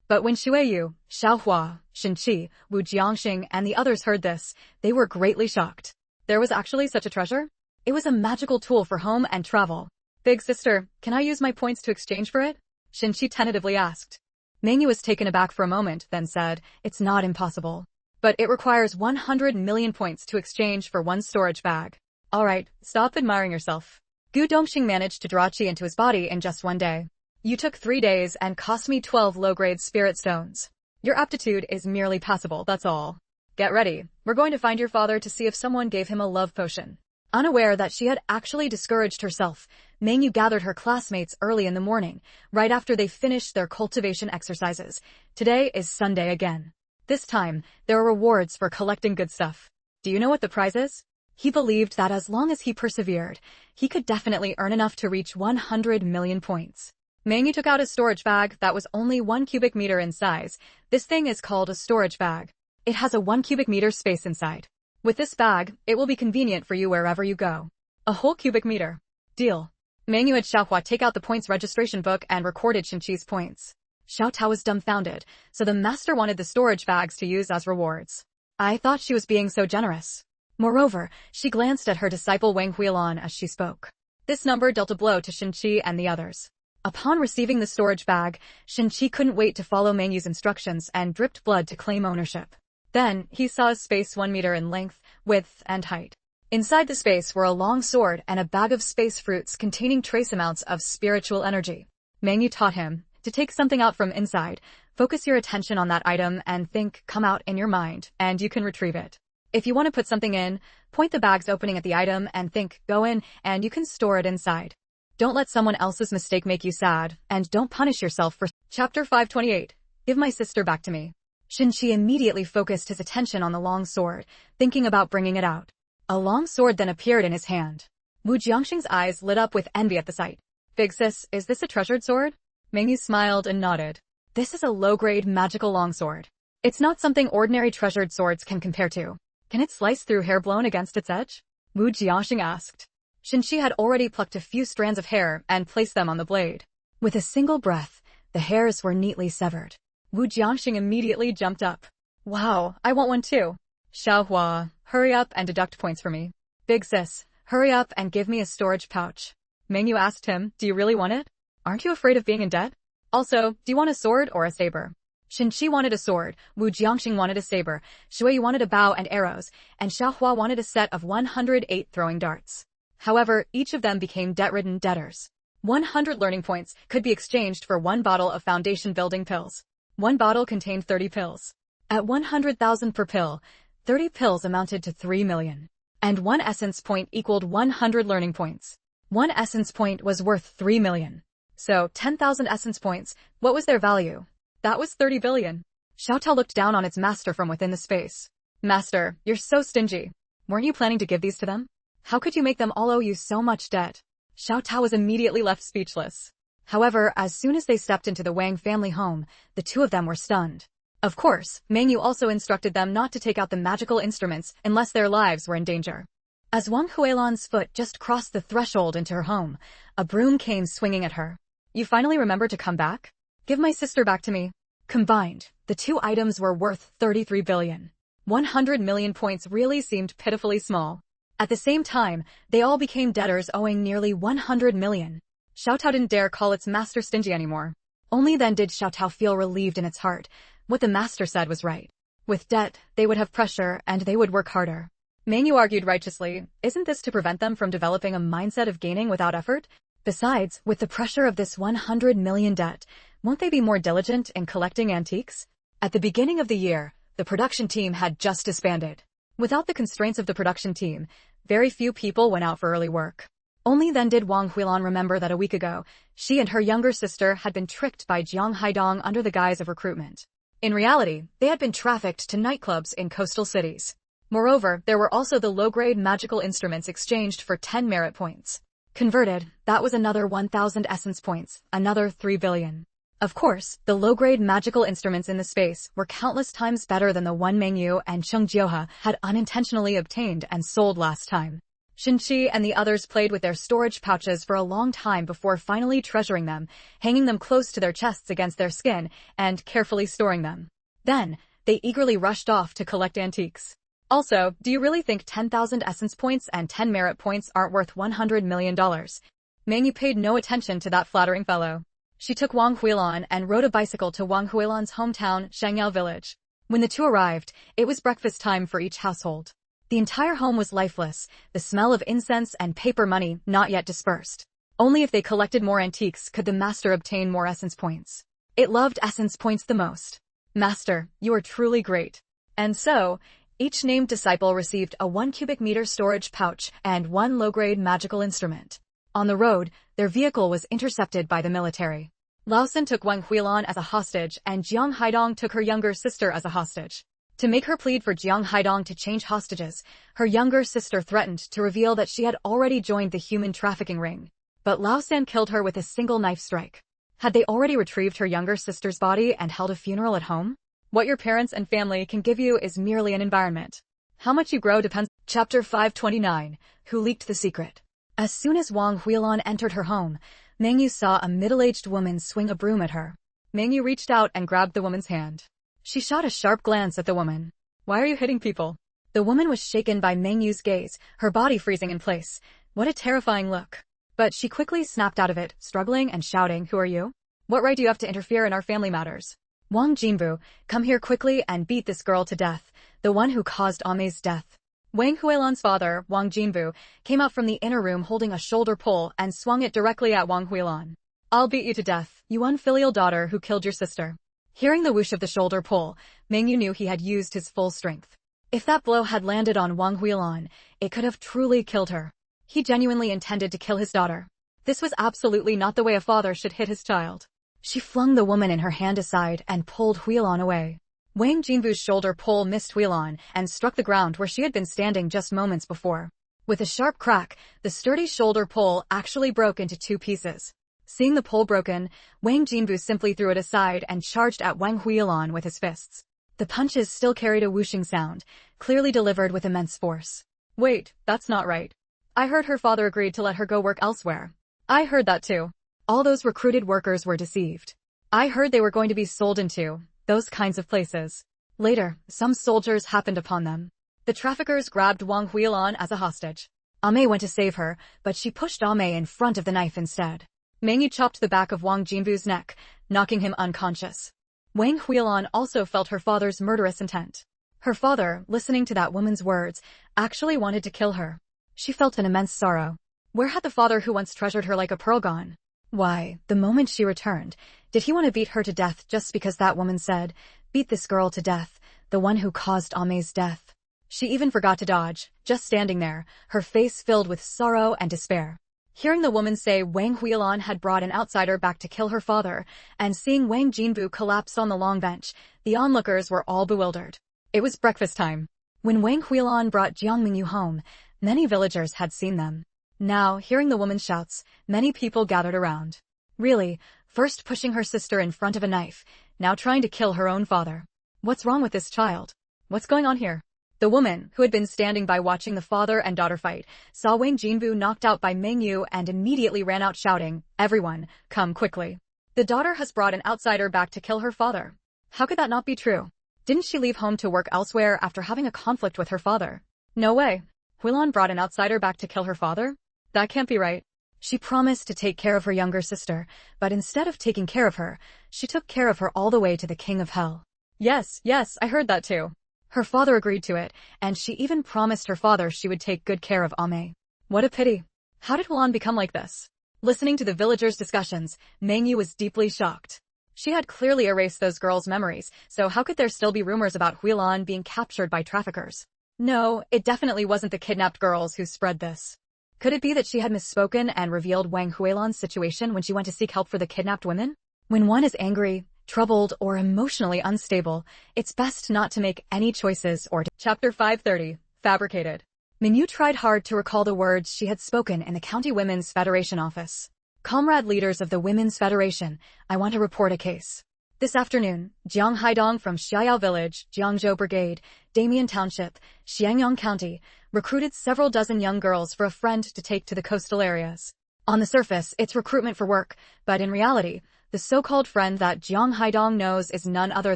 S1: But when Xueyu, Xiaohua, Shinqi, Wu Jiangxing, and the others heard this, they were greatly shocked. There was actually such a treasure? It was a magical tool for home and travel. Big sister, can I use my points to exchange for it? Shinqi tentatively asked. Mengyu was taken aback for a moment, then said, it's not impossible. But it requires 100 million points to exchange for one storage bag. Alright, stop admiring yourself. Gu Dongxing managed to draw qi into his body in just 1 day. You took 3 days and cost me 12 low-grade spirit stones. Your aptitude is merely passable, that's all. Get ready, we're going to find your father to see if someone gave him a love potion. Unaware that she had actually discouraged herself, Mengyu gathered her classmates early in the morning, right after they finished their cultivation exercises. Today is Sunday again. This time, there are rewards for collecting good stuff. Do you know what the prize is? He believed that as long as he persevered, he could definitely earn enough to reach 100 million points. Mengyu took out a storage bag that was only 1 cubic meter in size. This thing is called a storage bag. It has a 1 cubic meter space inside. With this bag, it will be convenient for you wherever you go. A whole cubic meter. Deal. Mengyu had Xiaohua take out the points registration book and recorded Shinqi's points. Xiao Tao was dumbfounded, so the master wanted the storage bags to use as rewards. I thought she was being so generous. Moreover, she glanced at her disciple Wang Huilan as she spoke. This number dealt a blow to Shinqi and the others. Upon receiving the storage bag, Shinqi couldn't wait to follow Mengyu's instructions and dripped blood to claim ownership. Then, he saw a space 1 meter in length, width, and height. Inside the space were a long sword and a bag of space fruits containing trace amounts of spiritual energy. Mengyu taught him to take something out from inside, focus your attention on that item and think, come out in your mind, and you can retrieve it. If you want to put something in, point the bag's opening at the item and think, go in, and you can store it inside. Don't let someone else's mistake make you sad, and don't punish yourself for Chapter 528. Give my sister back to me. Shinqi immediately focused his attention on the long sword, thinking about bringing it out. A long sword then appeared in his hand. Wu Jiangxing's eyes lit up with envy at the sight. Big sis, is this a treasured sword? Mengyu smiled and nodded. This is a low-grade magical longsword. It's not something ordinary treasured swords can compare to. Can it slice through hair blown against its edge? Wu Jiangxing asked. Shinqi had already plucked a few strands of hair and placed them on the blade. With a single breath, the hairs were neatly severed. Wu Jiangxing immediately jumped up. Wow, I want one too. Xiaohua, hurry up and deduct points for me. Big sis, hurry up and give me a storage pouch. Mengyu asked him, do you really want it? Aren't you afraid of being in debt? Also, do you want a sword or a saber? Shinqi wanted a sword, Wu Jiangxing wanted a saber, Xueyu wanted a bow and arrows, and Xiaohua wanted a set of 108 throwing darts. However, each of them became debt-ridden debtors. 100 learning points could be exchanged for 1 bottle of foundation building pills. 1 bottle contained 30 pills. At 100,000 per pill, 30 pills amounted to 3 million. And 1 essence point equaled 100 learning points. 1 essence point was worth 3 million. So, 10,000 essence points, what was their value? That was 30 billion. Xiao Tao looked down on its master from within the space. Master, you're so stingy. Weren't you planning to give these to them? How could you make them all owe you so much debt? Xiao Tao was immediately left speechless. However, as soon as they stepped into the Wang family home, the two of them were stunned. Of course, Mengyu also instructed them not to take out the magical instruments unless their lives were in danger. As Wang Huilan's foot just crossed the threshold into her home, a broom came swinging at her. You finally remember to come back? Give my sister back to me. Combined, the two items were worth 33 billion. 100 million points really seemed pitifully small. At the same time, they all became debtors owing nearly 100 million. Xiao Tao didn't dare call its master stingy anymore. Only then did Xiao Tao feel relieved in its heart. What the master said was right. With debt, they would have pressure and they would work harder. Mengyu argued righteously, isn't this to prevent them from developing a mindset of gaining without effort? Besides, with the pressure of this 100 million debt, won't they be more diligent in collecting antiques? At the beginning of the year, the production team had just disbanded. Without the constraints of the production team, very few people went out for early work. Only then did Wang Huilan remember that a week ago, she and her younger sister had been tricked by Jiang Haidong under the guise of recruitment. In reality, they had been trafficked to nightclubs in coastal cities. Moreover, there were also the low-grade magical instruments exchanged for 10 merit points. Converted, that was another 1,000 essence points, another 3 billion. Of course, the low-grade magical instruments in the space were countless times better than the one Mengyu and Cheng Jiohe had unintentionally obtained and sold last time. Xinqi and the others played with their storage pouches for a long time before finally treasuring them, hanging them close to their chests against their skin, and carefully storing them. Then, they eagerly rushed off to collect antiques. Also, do you really think 10,000 essence points and 10 merit points aren't worth $100 million? Mengyu paid no attention to that flattering fellow. She took Wang Huilan and rode a bicycle to Wang Huilan's hometown, Shangyao village. When the two arrived, it was breakfast time for each household. The entire home was lifeless, the smell of incense and paper money not yet dispersed. Only if they collected more antiques could the master obtain more essence points. It loved essence points the most. Master, you are truly great. And so, each named disciple received a 1 cubic meter storage pouch and 1 low-grade magical instrument. On the road, their vehicle was intercepted by the military. Laosen took Wang Huilan as a hostage and Jiang Haidong took her younger sister as a hostage. To make her plead for Jiang Haidong to change hostages, her younger sister threatened to reveal that she had already joined the human trafficking ring. But Laosen killed her with a single knife strike. Had they already retrieved her younger sister's body and held a funeral at home? What your parents and family can give you is merely an environment. How much you grow depends. Chapter 529, Who Leaked the Secret? As soon as Wang Huilan entered her home, Mengyu saw a middle-aged woman swing a broom at her. Mengyu reached out and grabbed the woman's hand. She shot a sharp glance at the woman. Why are you hitting people? The woman was shaken by Mengyu's gaze, her body freezing in place. What a terrifying look. But she quickly snapped out of it, struggling and shouting, Who are you? What right do you have to interfere in our family matters? Wang Jinbu, come here quickly and beat this girl to death, the one who caused Ame's death. Wang Huilan's father, Wang Jinbu, came out from the inner room holding a shoulder pole and swung it directly at Wang Huilan. I'll beat you to death, you unfilial daughter who killed your sister. Hearing the whoosh of the shoulder pole, Mengyu knew he had used his full strength. If that blow had landed on Wang Huilan, it could have truly killed her. He genuinely intended to kill his daughter. This was absolutely not the way a father should hit his child. She flung the woman in her hand aside and pulled Huilan away. Wang Jinbu's shoulder pole missed Huilan and struck the ground where she had been standing just moments before. With a sharp crack, the sturdy shoulder pole actually broke into 2 pieces. Seeing the pole broken, Wang Jinbu simply threw it aside and charged at Wang Huilan with his fists. The punches still carried a whooshing sound, clearly delivered with immense force. Wait, that's not right. I heard her father agreed to let her go work elsewhere. I heard that too. All those recruited workers were deceived. I heard they were going to be sold into those kinds of places. Later, some soldiers happened upon them. The traffickers grabbed Wang Huilan as a hostage. Ame went to save her, but she pushed Ame in front of the knife instead. Mengyu chopped the back of Wang Jinbu's neck, knocking him unconscious. Wang Huilan also felt her father's murderous intent. Her father, listening to that woman's words, actually wanted to kill her. She felt an immense sorrow. Where had the father who once treasured her like a pearl gone? Why, the moment she returned, did he want to beat her to death just because that woman said, beat this girl to death, the one who caused Ame's death? She even forgot to dodge, just standing there, her face filled with sorrow and despair. Hearing the woman say Wang Huilan had brought an outsider back to kill her father, and seeing Wang Jinbu collapse on the long bench, the onlookers were all bewildered. It was breakfast time. When Wang Huilan brought Jiang Mengyu home, many villagers had seen them. Now, hearing the woman's shouts, many people gathered around. Really, first pushing her sister in front of a knife, now trying to kill her own father. What's wrong with this child? What's going on here? The woman, who had been standing by watching the father and daughter fight, saw Wang Jinbu knocked out by Mengyu and immediately ran out shouting, Everyone, come quickly. The daughter has brought an outsider back to kill her father. How could that not be true? Didn't she leave home to work elsewhere after having a conflict with her father? No way. Huilan brought an outsider back to kill her father? That can't be right. She promised to take care of her younger sister, but instead of taking care of her, she took care of her all the way to the King of Hell. Yes, I heard that too. Her father agreed to it, and she even promised her father she would take good care of Ame. What a pity. How did Huilan become like this? Listening to the villagers' discussions, Mengyu was deeply shocked. She had clearly erased those girls' memories, so how could there still be rumors about Huilan being captured by traffickers? No, it definitely wasn't the kidnapped girls who spread this. Could it be that she had misspoken and revealed Wang Huilan's situation when she went to seek help for the kidnapped women? When one is angry, troubled, or emotionally unstable, it's best not to make any choices or to— Chapter 530, Fabricated. Mengyu tried hard to recall the words she had spoken in the County Women's Federation office. Comrade leaders of the Women's Federation, I want to report a case. This afternoon, Jiang Haidong from Xiaoyao Village, Jiangzhou Brigade, Damian Township, Xiangyang County, recruited several dozen young girls for a friend to take to the coastal areas. On the surface, it's recruitment for work, but in reality, the so-called friend that Jiang Haidong knows is none other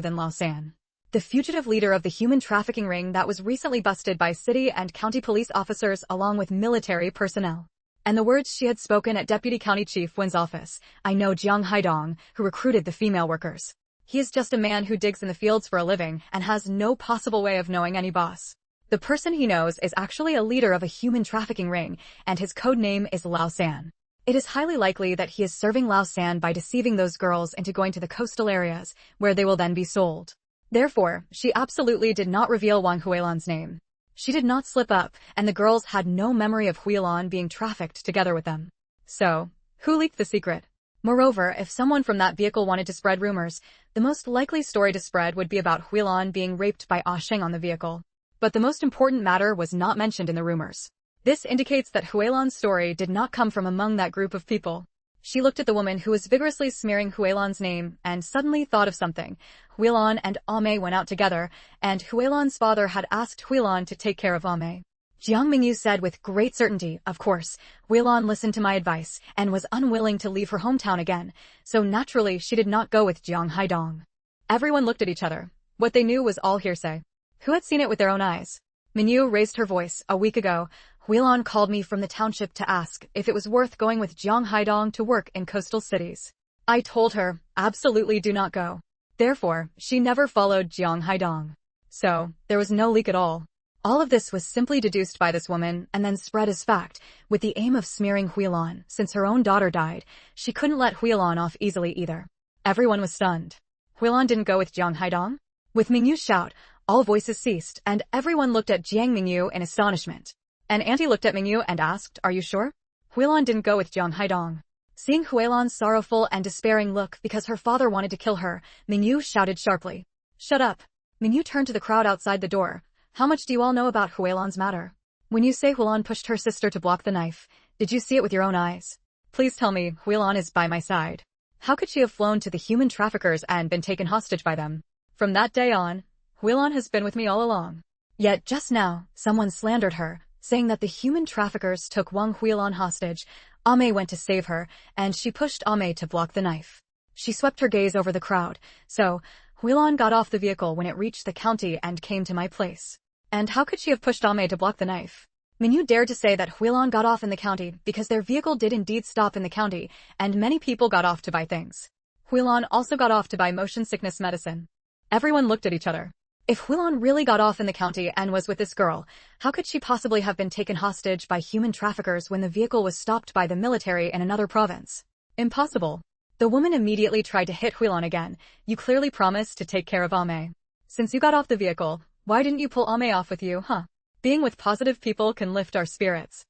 S1: than Lao San, the fugitive leader of the human trafficking ring that was recently busted by city and county police officers along with military personnel. And the words she had spoken at Deputy County Chief Wen's office, I know Jiang Haidong, who recruited the female workers. He is just a man who digs in the fields for a living and has no possible way of knowing any boss. The person he knows is actually a leader of a human trafficking ring, and his code name is Lao San. It is highly likely that he is serving Lao San by deceiving those girls into going to the coastal areas, where they will then be sold. Therefore, she absolutely did not reveal Wang Huilan's name. She did not slip up, and the girls had no memory of Huilan being trafficked together with them. So, who leaked the secret? Moreover, if someone from that vehicle wanted to spread rumors, the most likely story to spread would be about Huilan being raped by Ah Sheng on the vehicle. But the most important matter was not mentioned in the rumors. This indicates that Huilan's story did not come from among that group of people. She looked at the woman who was vigorously smearing Huilan's name and suddenly thought of something. Huilan and Ame went out together, and Huilan's father had asked Huilan to take care of Ame. Jiang Mengyu said with great certainty, of course, Huilan listened to my advice and was unwilling to leave her hometown again, so naturally she did not go with Jiang Haidong. Everyone looked at each other. What they knew was all hearsay. Who had seen it with their own eyes? Mengyu raised her voice. A week ago, Huilan called me from the township to ask if it was worth going with Jiang Haidong to work in coastal cities. I told her, absolutely do not go. Therefore, she never followed Jiang Haidong. So, there was no leak at all. All of this was simply deduced by this woman and then spread as fact, with the aim of smearing Huilan. Since her own daughter died, she couldn't let Huilan off easily either. Everyone was stunned. Huilan didn't go with Jiang Haidong? With Mengyu's shout, all voices ceased, and everyone looked at Jiang Mengyu in astonishment. An auntie looked at Mengyu and asked, are you sure? Huilan didn't go with Jiang Haidong. Seeing Huilan's sorrowful and despairing look because her father wanted to kill her, Mengyu shouted sharply. Shut up. Mengyu turned to the crowd outside the door. How much do you all know about Huilan's matter? When you say Huilan pushed her sister to block the knife, did you see it with your own eyes? Please tell me Huilan is by my side. How could she have flown to the human traffickers and been taken hostage by them? From that day on, Huilan has been with me all along. Yet just now, someone slandered her, saying that the human traffickers took Wang Huilan hostage. Ame went to save her, and she pushed Ame to block the knife. She swept her gaze over the crowd, so Huilan got off the vehicle when it reached the county and came to my place. And how could she have pushed Ame to block the knife? Mengyu dared to say that Huilan got off in the county because their vehicle did indeed stop in the county, and many people got off to buy things. Huilan also got off to buy motion sickness medicine. Everyone looked at each other. If Huilan really got off in the county and was with this girl, how could she possibly have been taken hostage by human traffickers when the vehicle was stopped by the military in another province? Impossible. The woman immediately tried to hit Huilan again. You clearly promised to take care of Ame. Since you got off the vehicle, why didn't you pull Ame off with you, huh? Being with positive people can lift our spirits.